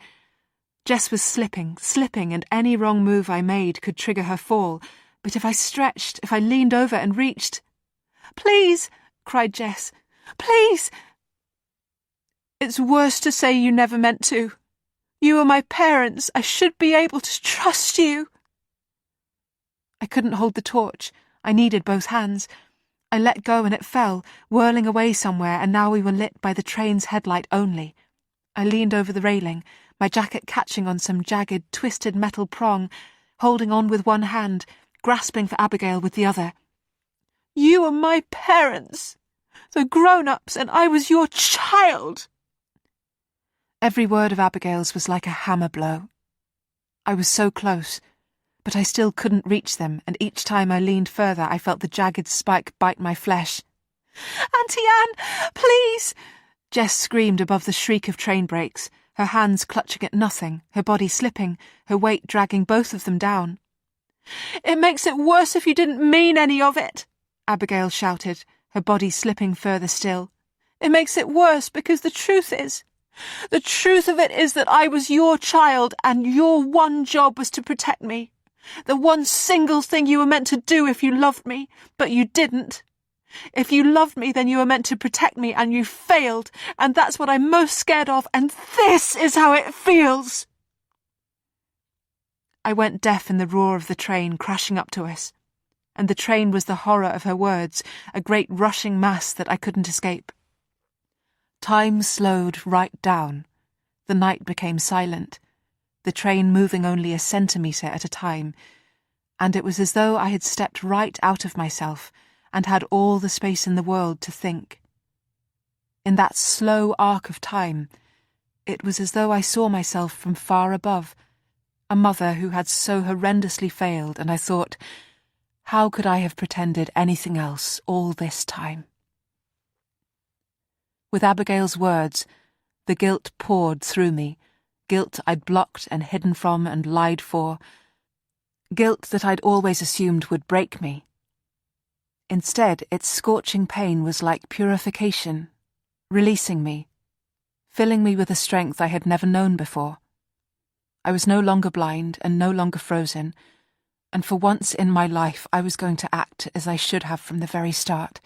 Jess was slipping, and any wrong move I made could trigger her fall. But if I stretched, if I leaned over and reached... "Please!" cried Jess. "Please!" "It's worse to say you never meant to. You are my parents. I should be able to trust you." I couldn't hold the torch. I needed both hands. I let go and it fell, whirling away somewhere, and now we were lit by the train's headlight only. I leaned over the railing, my jacket catching on some jagged, twisted metal prong, holding on with one hand, grasping for Abigail with the other. "You are my parents, the grown-ups, and I was your child." Every word of Abigail's was like a hammer blow. I was so close, but I still couldn't reach them, and each time I leaned further I felt the jagged spike bite my flesh. "Auntie Anne, please!" Jess screamed above the shriek of train brakes, her hands clutching at nothing, her body slipping, her weight dragging both of them down. "It makes it worse if you didn't mean any of it," Abigail shouted, her body slipping further still. "It makes it worse because the truth of it is that I was your child, and your one job was to protect me. The one single thing you were meant to do if you loved me, but you didn't. If you loved me, then you were meant to protect me, and you failed, and that's what I'm most scared of, and this is how it feels." I went deaf in the roar of the train crashing up to us, and the train was the horror of her words, a great rushing mass that I couldn't escape. Time slowed right down. The night became silent, the train moving only a centimetre at a time, and it was as though I had stepped right out of myself and had all the space in the world to think. In that slow arc of time, it was as though I saw myself from far above, a mother who had so horrendously failed, and I thought, how could I have pretended anything else all this time? With Abigail's words, the guilt poured through me, guilt I'd blocked and hidden from and lied for, guilt that I'd always assumed would break me. Instead, its scorching pain was like purification, releasing me, filling me with a strength I had never known before. I was no longer blind and no longer frozen, and for once in my life I was going to act as I should have from the very start,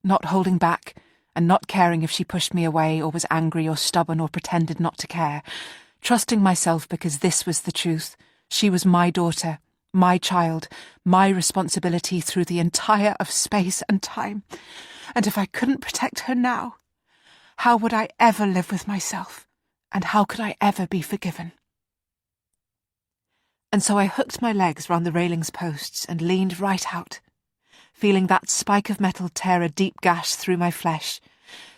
not holding back, and not caring if she pushed me away or was angry or stubborn or pretended not to care, trusting myself because this was the truth. She was my daughter, my child, my responsibility through the entire of space and time. And if I couldn't protect her now, how would I ever live with myself? And how could I ever be forgiven? And so I hooked my legs round the railings posts and leaned right out, feeling that spike of metal tear a deep gash through my flesh,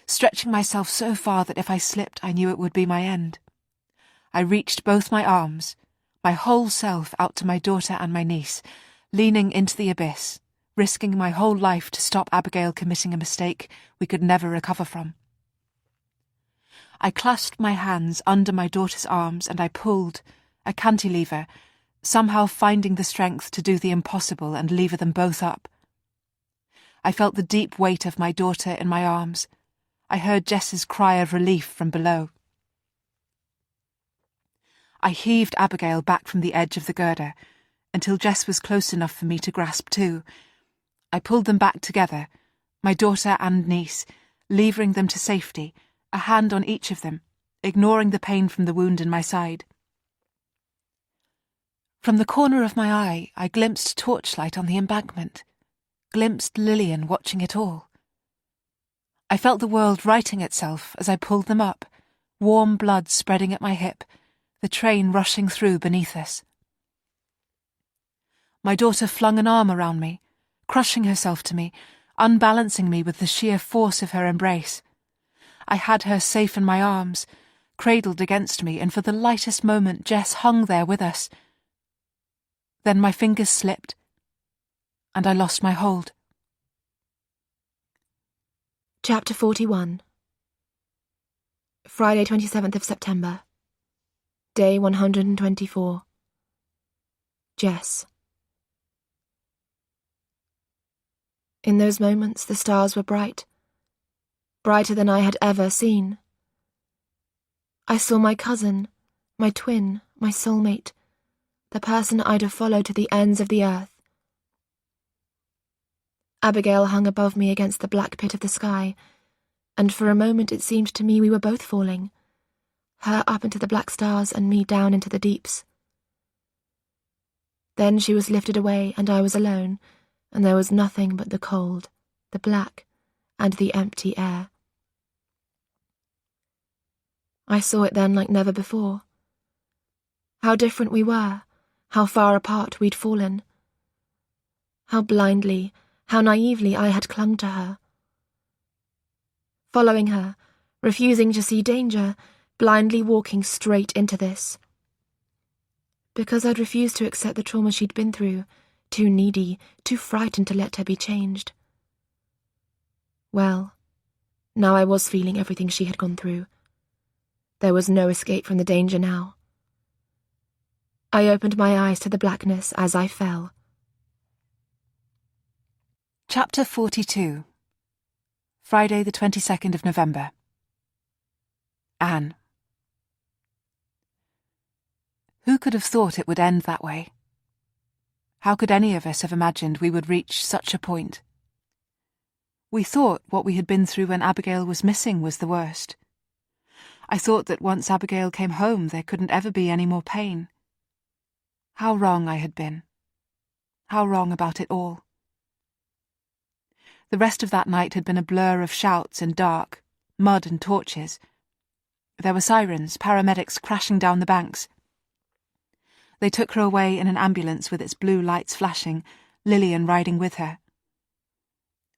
stretching myself so far that if I slipped I knew it would be my end. I reached both my arms, my whole self out to my daughter and my niece, leaning into the abyss, risking my whole life to stop Abigail committing a mistake we could never recover from. I clasped my hands under my daughter's arms and I pulled, a cantilever, somehow finding the strength to do the impossible and lever them both up. I felt the deep weight of my daughter in my arms. I heard Jess's cry of relief from below. I heaved Abigail back from the edge of the girder, until Jess was close enough for me to grasp too. I pulled them back together, my daughter and niece, levering them to safety, a hand on each of them, ignoring the pain from the wound in my side. From the corner of my eye, I glimpsed torchlight on the embankment, glimpsed Lillian watching it all. I felt the world righting itself as I pulled them up, warm blood spreading at my hip, the train rushing through beneath us. My daughter flung an arm around me, crushing herself to me, unbalancing me with the sheer force of her embrace. I had her safe in my arms, cradled against me, and for the lightest moment Jess hung there with us. Then my fingers slipped, and I lost my hold. Chapter 41. Friday, 27th of September. Day 124. Jess. In those moments the stars were bright, brighter than I had ever seen. I saw my cousin, my twin, my soulmate, the person I'd have followed to the ends of the earth. Abigail hung above me against the black pit of the sky, and for a moment it seemed to me we were both falling, her up into the black stars and me down into the deeps. Then she was lifted away and I was alone, and there was nothing but the cold, the black, and the empty air. I saw it then like never before. How different we were, how far apart we'd fallen. How blindly, how naively I had clung to her. Following her, refusing to see danger, blindly walking straight into this. Because I'd refused to accept the trauma she'd been through, too needy, too frightened to let her be changed. Well, now I was feeling everything she had gone through. There was no escape from the danger now. I opened my eyes to the blackness as I fell. Chapter 42. Friday the 22nd of November. Anne. Who could have thought it would end that way? How could any of us have imagined we would reach such a point? We thought what we had been through when Abigail was missing was the worst. I thought that once Abigail came home there couldn't ever be any more pain. How wrong I had been. How wrong about it all. The rest of that night had been a blur of shouts and dark, mud and torches. There were sirens, paramedics crashing down the banks. They took her away in an ambulance with its blue lights flashing, Lillian riding with her.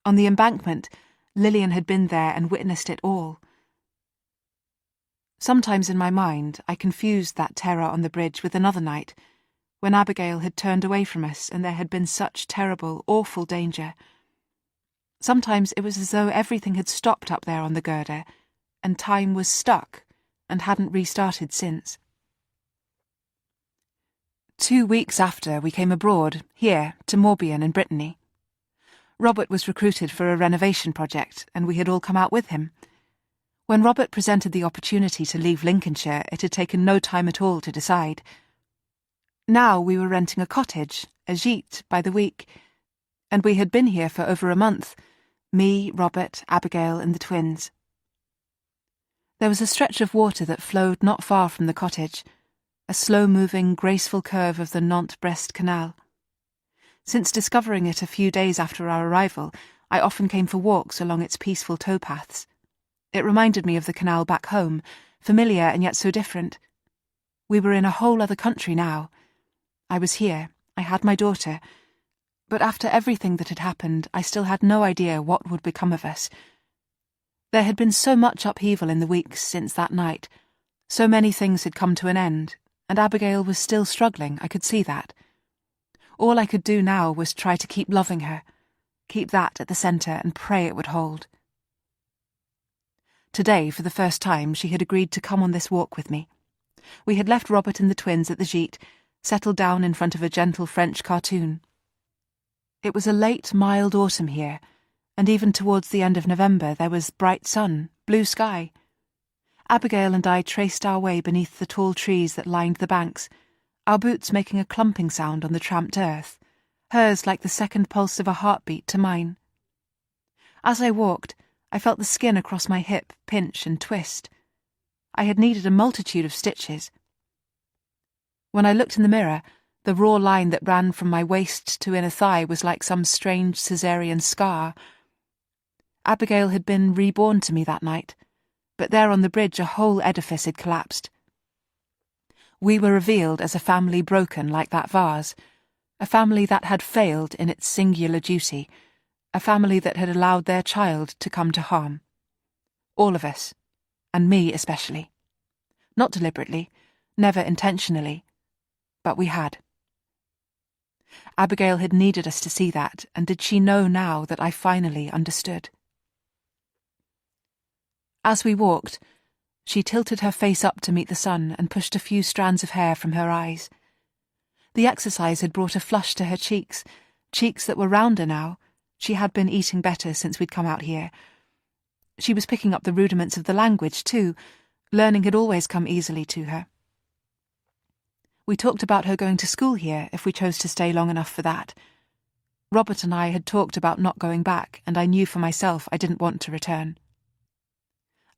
On the embankment, Lillian had been there and witnessed it all. Sometimes in my mind I confused that terror on the bridge with another night, when Abigail had turned away from us and there had been such terrible, awful danger. Sometimes it was as though everything had stopped up there on the girder, and time was stuck and hadn't restarted since. 2 weeks after, we came abroad, here, to Morbihan in Brittany. Robert was recruited for a renovation project, and we had all come out with him. When Robert presented the opportunity to leave Lincolnshire, it had taken no time at all to decide. Now we were renting a cottage, a gîte, by the week, and we had been here for over a month, me, Robert, Abigail, and the twins. There was a stretch of water that flowed not far from the cottage, a slow-moving, graceful curve of the Nantes-Brest Canal. Since discovering it a few days after our arrival, I often came for walks along its peaceful towpaths. It reminded me of the canal back home, familiar and yet so different. We were in a whole other country now. I was here, I had my daughter, But after everything that had happened, I still had no idea what would become of us. There had been so much upheaval in the weeks since that night. So many things had come to an end, and Abigail was still struggling, I could see that. All I could do now was try to keep loving her, keep that at the centre and pray it would hold. Today, for the first time, she had agreed to come on this walk with me. We had left Robert and the twins at the gîte, settled down in front of a gentle French cartoon. It was a late, mild autumn here, and even towards the end of November there was bright sun, blue sky. Abigail and I traced our way beneath the tall trees that lined the banks, our boots making a clumping sound on the tramped earth, hers like the second pulse of a heartbeat to mine. As I walked, I felt the skin across my hip pinch and twist. I had needed a multitude of stitches. When I looked in the mirror, the raw line that ran from my waist to inner thigh was like some strange Caesarean scar. Abigail had been reborn to me that night, but there on the bridge a whole edifice had collapsed. We were revealed as a family broken like that vase, a family that had failed in its singular duty, a family that had allowed their child to come to harm. All of us, and me especially. Not deliberately, never intentionally, but we had. Abigail had needed us to see that, and did she know now that I finally understood? As we walked, she tilted her face up to meet the sun and pushed a few strands of hair from her eyes. The exercise had brought a flush to her cheeks, cheeks that were rounder now. She had been eating better since we'd come out here. She was picking up the rudiments of the language, too. Learning had always come easily to her. We talked about her going to school here if we chose to stay long enough for that. Robert and I had talked about not going back, and I knew for myself I didn't want to return.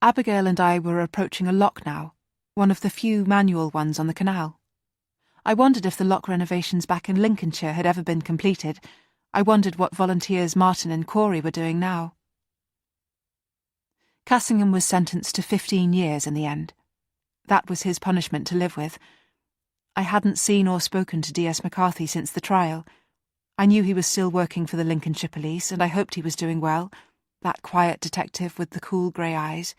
Abigail and I were approaching a lock now, one of the few manual ones on the canal. I wondered if the lock renovations back in Lincolnshire had ever been completed. I wondered what volunteers Martin and Corey were doing now. Cassingham was sentenced to 15 years in the end. That was his punishment to live with. I hadn't seen or spoken to D.S. McCarthy since the trial. I knew he was still working for the Lincolnshire police, and I hoped he was doing well, that quiet detective with the cool grey eyes.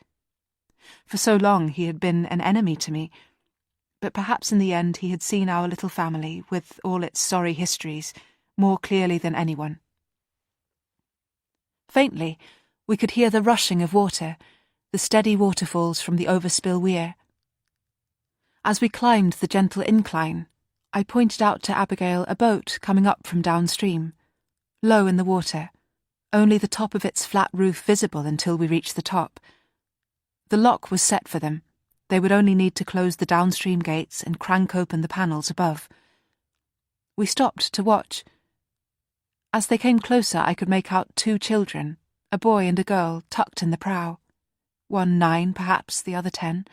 For so long he had been an enemy to me, but perhaps in the end he had seen our little family, with all its sorry histories, more clearly than anyone. Faintly, we could hear the rushing of water, the steady waterfalls from the overspill weir. As we climbed the gentle incline, I pointed out to Abigail a boat coming up from downstream, low in the water, only the top of its flat roof visible until we reached the top. The lock was set for them. They would only need to close the downstream gates and crank open the panels above. We stopped to watch. As they came closer, I could make out 2 children, a boy and a girl, tucked in the prow. One 9, perhaps, the other 10.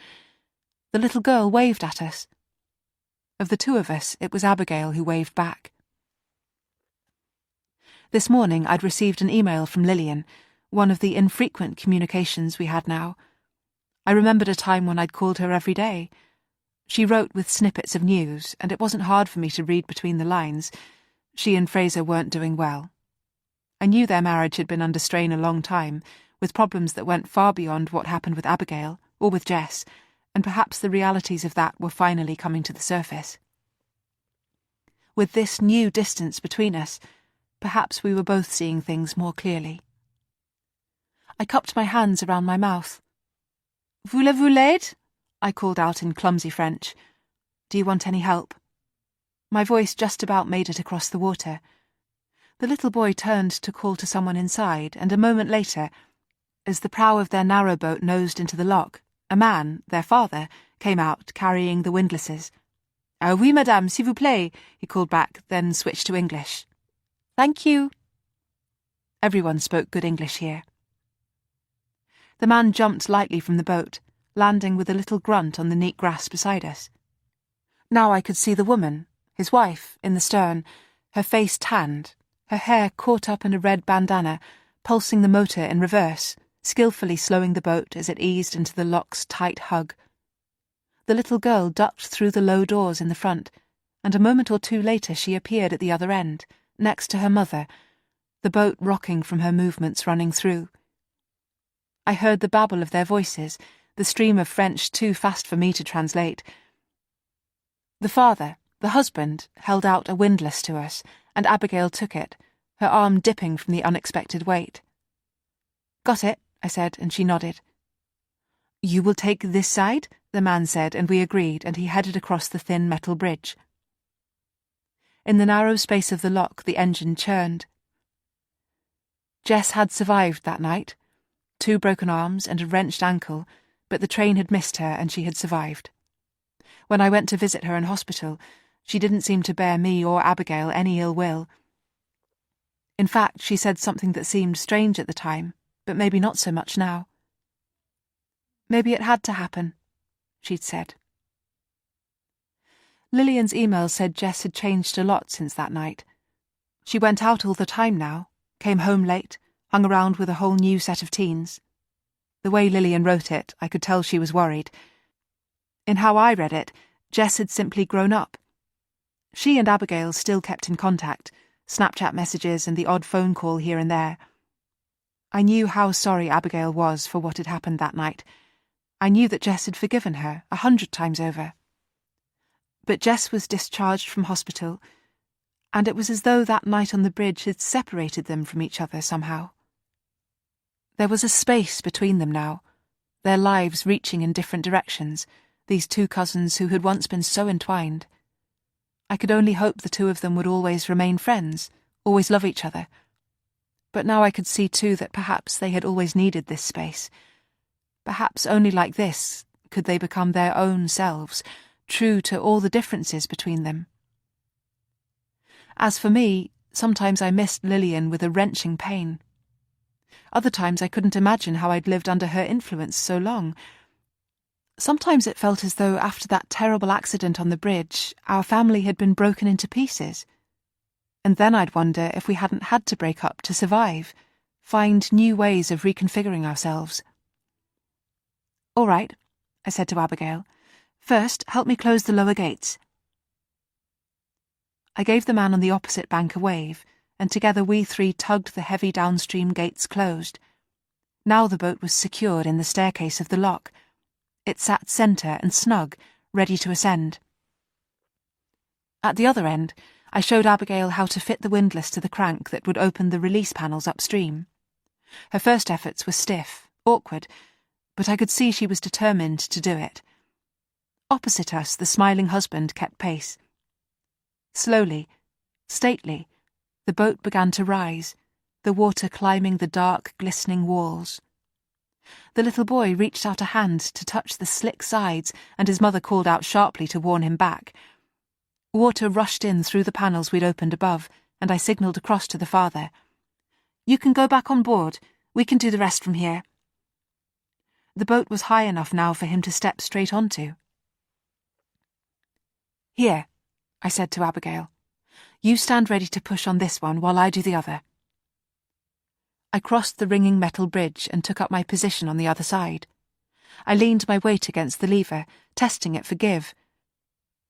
The little girl waved at us. Of the 2 of us, it was Abigail who waved back. This morning I'd received an email from Lillian, one of the infrequent communications we had now. I remembered a time when I'd called her every day. She wrote with snippets of news, and it wasn't hard for me to read between the lines. She and Fraser weren't doing well. I knew their marriage had been under strain a long time, with problems that went far beyond what happened with Abigail, or with Jess, and perhaps the realities of that were finally coming to the surface. With this new distance between us, perhaps we were both seeing things more clearly. I cupped my hands around my mouth. "Voulez-vous l'aide?" I called out in clumsy French. "Do you want any help?" My voice just about made it across the water. The little boy turned to call to someone inside, and a moment later, as the prow of their narrow boat nosed into the lock, a man, their father, came out, carrying the windlasses. "Ah oui, madame, s'il vous plaît," he called back, then switched to English. "Thank you." Everyone spoke good English here. The man jumped lightly from the boat, landing with a little grunt on the neat grass beside us. Now I could see the woman, his wife, in the stern, her face tanned, her hair caught up in a red bandana, pulsing the motor in reverse, skillfully slowing the boat as it eased into the lock's tight hug. The little girl ducked through the low doors in the front, and a moment or 2 later she appeared at the other end, next to her mother, the boat rocking from her movements running through. I heard the babble of their voices, the stream of French too fast for me to translate. The father, the husband, held out a windlass to us, and Abigail took it, her arm dipping from the unexpected weight. "Got it," I said, and she nodded. "You will take this side?" the man said, and we agreed, and he headed across the thin metal bridge. In the narrow space of the lock, the engine churned. Jess had survived that night, 2 broken arms and a wrenched ankle, but the train had missed her and she had survived. When I went to visit her in hospital, she didn't seem to bear me or Abigail any ill will. In fact, she said something that seemed strange at the time, but maybe not so much now. "Maybe it had to happen," she'd said. Lillian's email said Jess had changed a lot since that night. She went out all the time now, came home late, hung around with a whole new set of teens. The way Lillian wrote it, I could tell she was worried. In how I read it, Jess had simply grown up. She and Abigail still kept in contact, Snapchat messages and the odd phone call here and there. I knew how sorry Abigail was for what had happened that night. I knew that Jess had forgiven her 100 times over. But Jess was discharged from hospital, and it was as though that night on the bridge had separated them from each other somehow. There was a space between them now, their lives reaching in different directions, these 2 cousins who had once been so entwined. I could only hope the 2 of them would always remain friends, always love each other. But now I could see too that perhaps they had always needed this space. Perhaps only like this could they become their own selves, true to all the differences between them. As for me, sometimes I missed Lillian with a wrenching pain. Other times I couldn't imagine how I'd lived under her influence so long. Sometimes it felt as though after that terrible accident on the bridge, our family had been broken into pieces. And then I'd wonder if we hadn't had to break up to survive, find new ways of reconfiguring ourselves. "All right," I said to Abigail. "First, help me close the lower gates." I gave the man on the opposite bank a wave, and together we 3 tugged the heavy downstream gates closed. Now the boat was secured in the staircase of the lock. It sat centre and snug, ready to ascend. At the other end, I showed Abigail how to fit the windlass to the crank that would open the release panels upstream. Her first efforts were stiff, awkward, but I could see she was determined to do it. Opposite us, the smiling husband kept pace. Slowly, stately, the boat began to rise, the water climbing the dark, glistening walls. The little boy reached out a hand to touch the slick sides, and his mother called out sharply to warn him back. Water rushed in through the panels we'd opened above, and I signalled across to the father. "You can go back on board. We can do the rest from here." The boat was high enough now for him to step straight onto. "Here," I said to Abigail. "You stand ready to push on this one while I do the other." I crossed the ringing metal bridge and took up my position on the other side. I leaned my weight against the lever, testing it for give.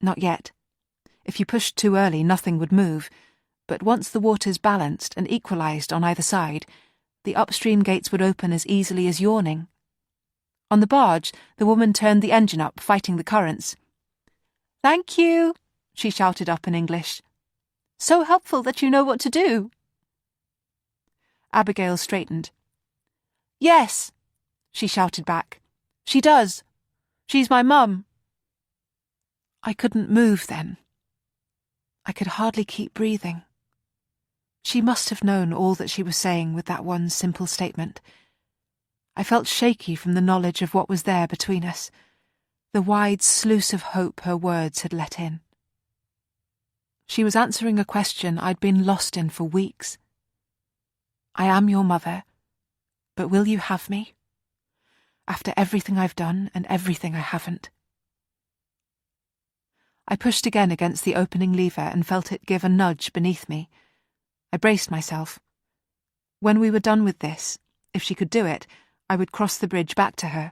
Not yet. If you pushed too early, nothing would move, but once the waters balanced and equalised on either side, the upstream gates would open as easily as yawning. On the barge, the woman turned the engine up, fighting the currents. "Thank you," she shouted up in English. "So helpful that you know what to do." Abigail straightened. "Yes," she shouted back. "She does. She's my mum." I couldn't move then. I could hardly keep breathing. She must have known all that she was saying with that one simple statement. I felt shaky from the knowledge of what was there between us, the wide sluice of hope her words had let in. She was answering a question I'd been lost in for weeks. I am your mother, but will you have me? After everything I've done and everything I haven't. I pushed again against the opening lever and felt it give a nudge beneath me. I braced myself. When we were done with this, if she could do it, I would cross the bridge back to her.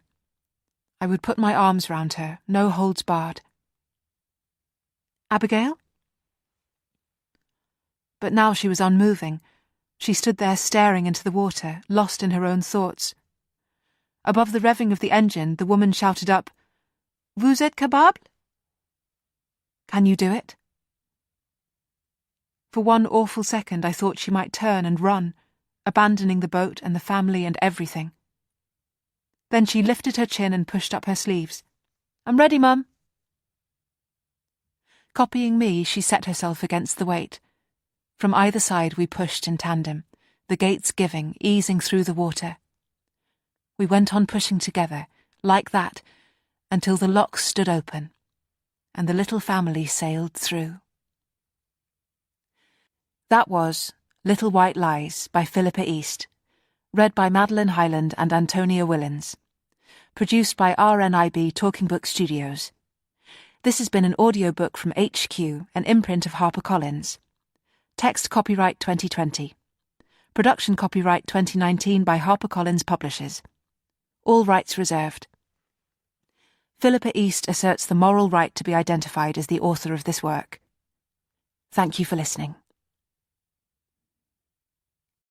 I would put my arms round her, no holds barred. "Abigail?" But now she was unmoving. She stood there staring into the water, lost in her own thoughts. Above the revving of the engine, the woman shouted up, "Vous êtes capable?" Can you do it? For one awful second I thought she might turn and run, abandoning the boat and the family and everything. Then she lifted her chin and pushed up her sleeves. "I'm ready, Mum." Copying me, she set herself against the weight. From either side we pushed in tandem, the gates giving, easing through the water. We went on pushing together, like that, until the locks stood open, and the little family sailed through. That was Little White Lies by Philippa East, read by Madeline Hyland and Antonia Willens. Produced by RNIB Talking Book Studios. This has been an audiobook from HQ, an imprint of HarperCollins. Text copyright 2020. Production copyright 2019 by HarperCollins Publishers. All rights reserved. Philippa East asserts the moral right to be identified as the author of this work. Thank you for listening.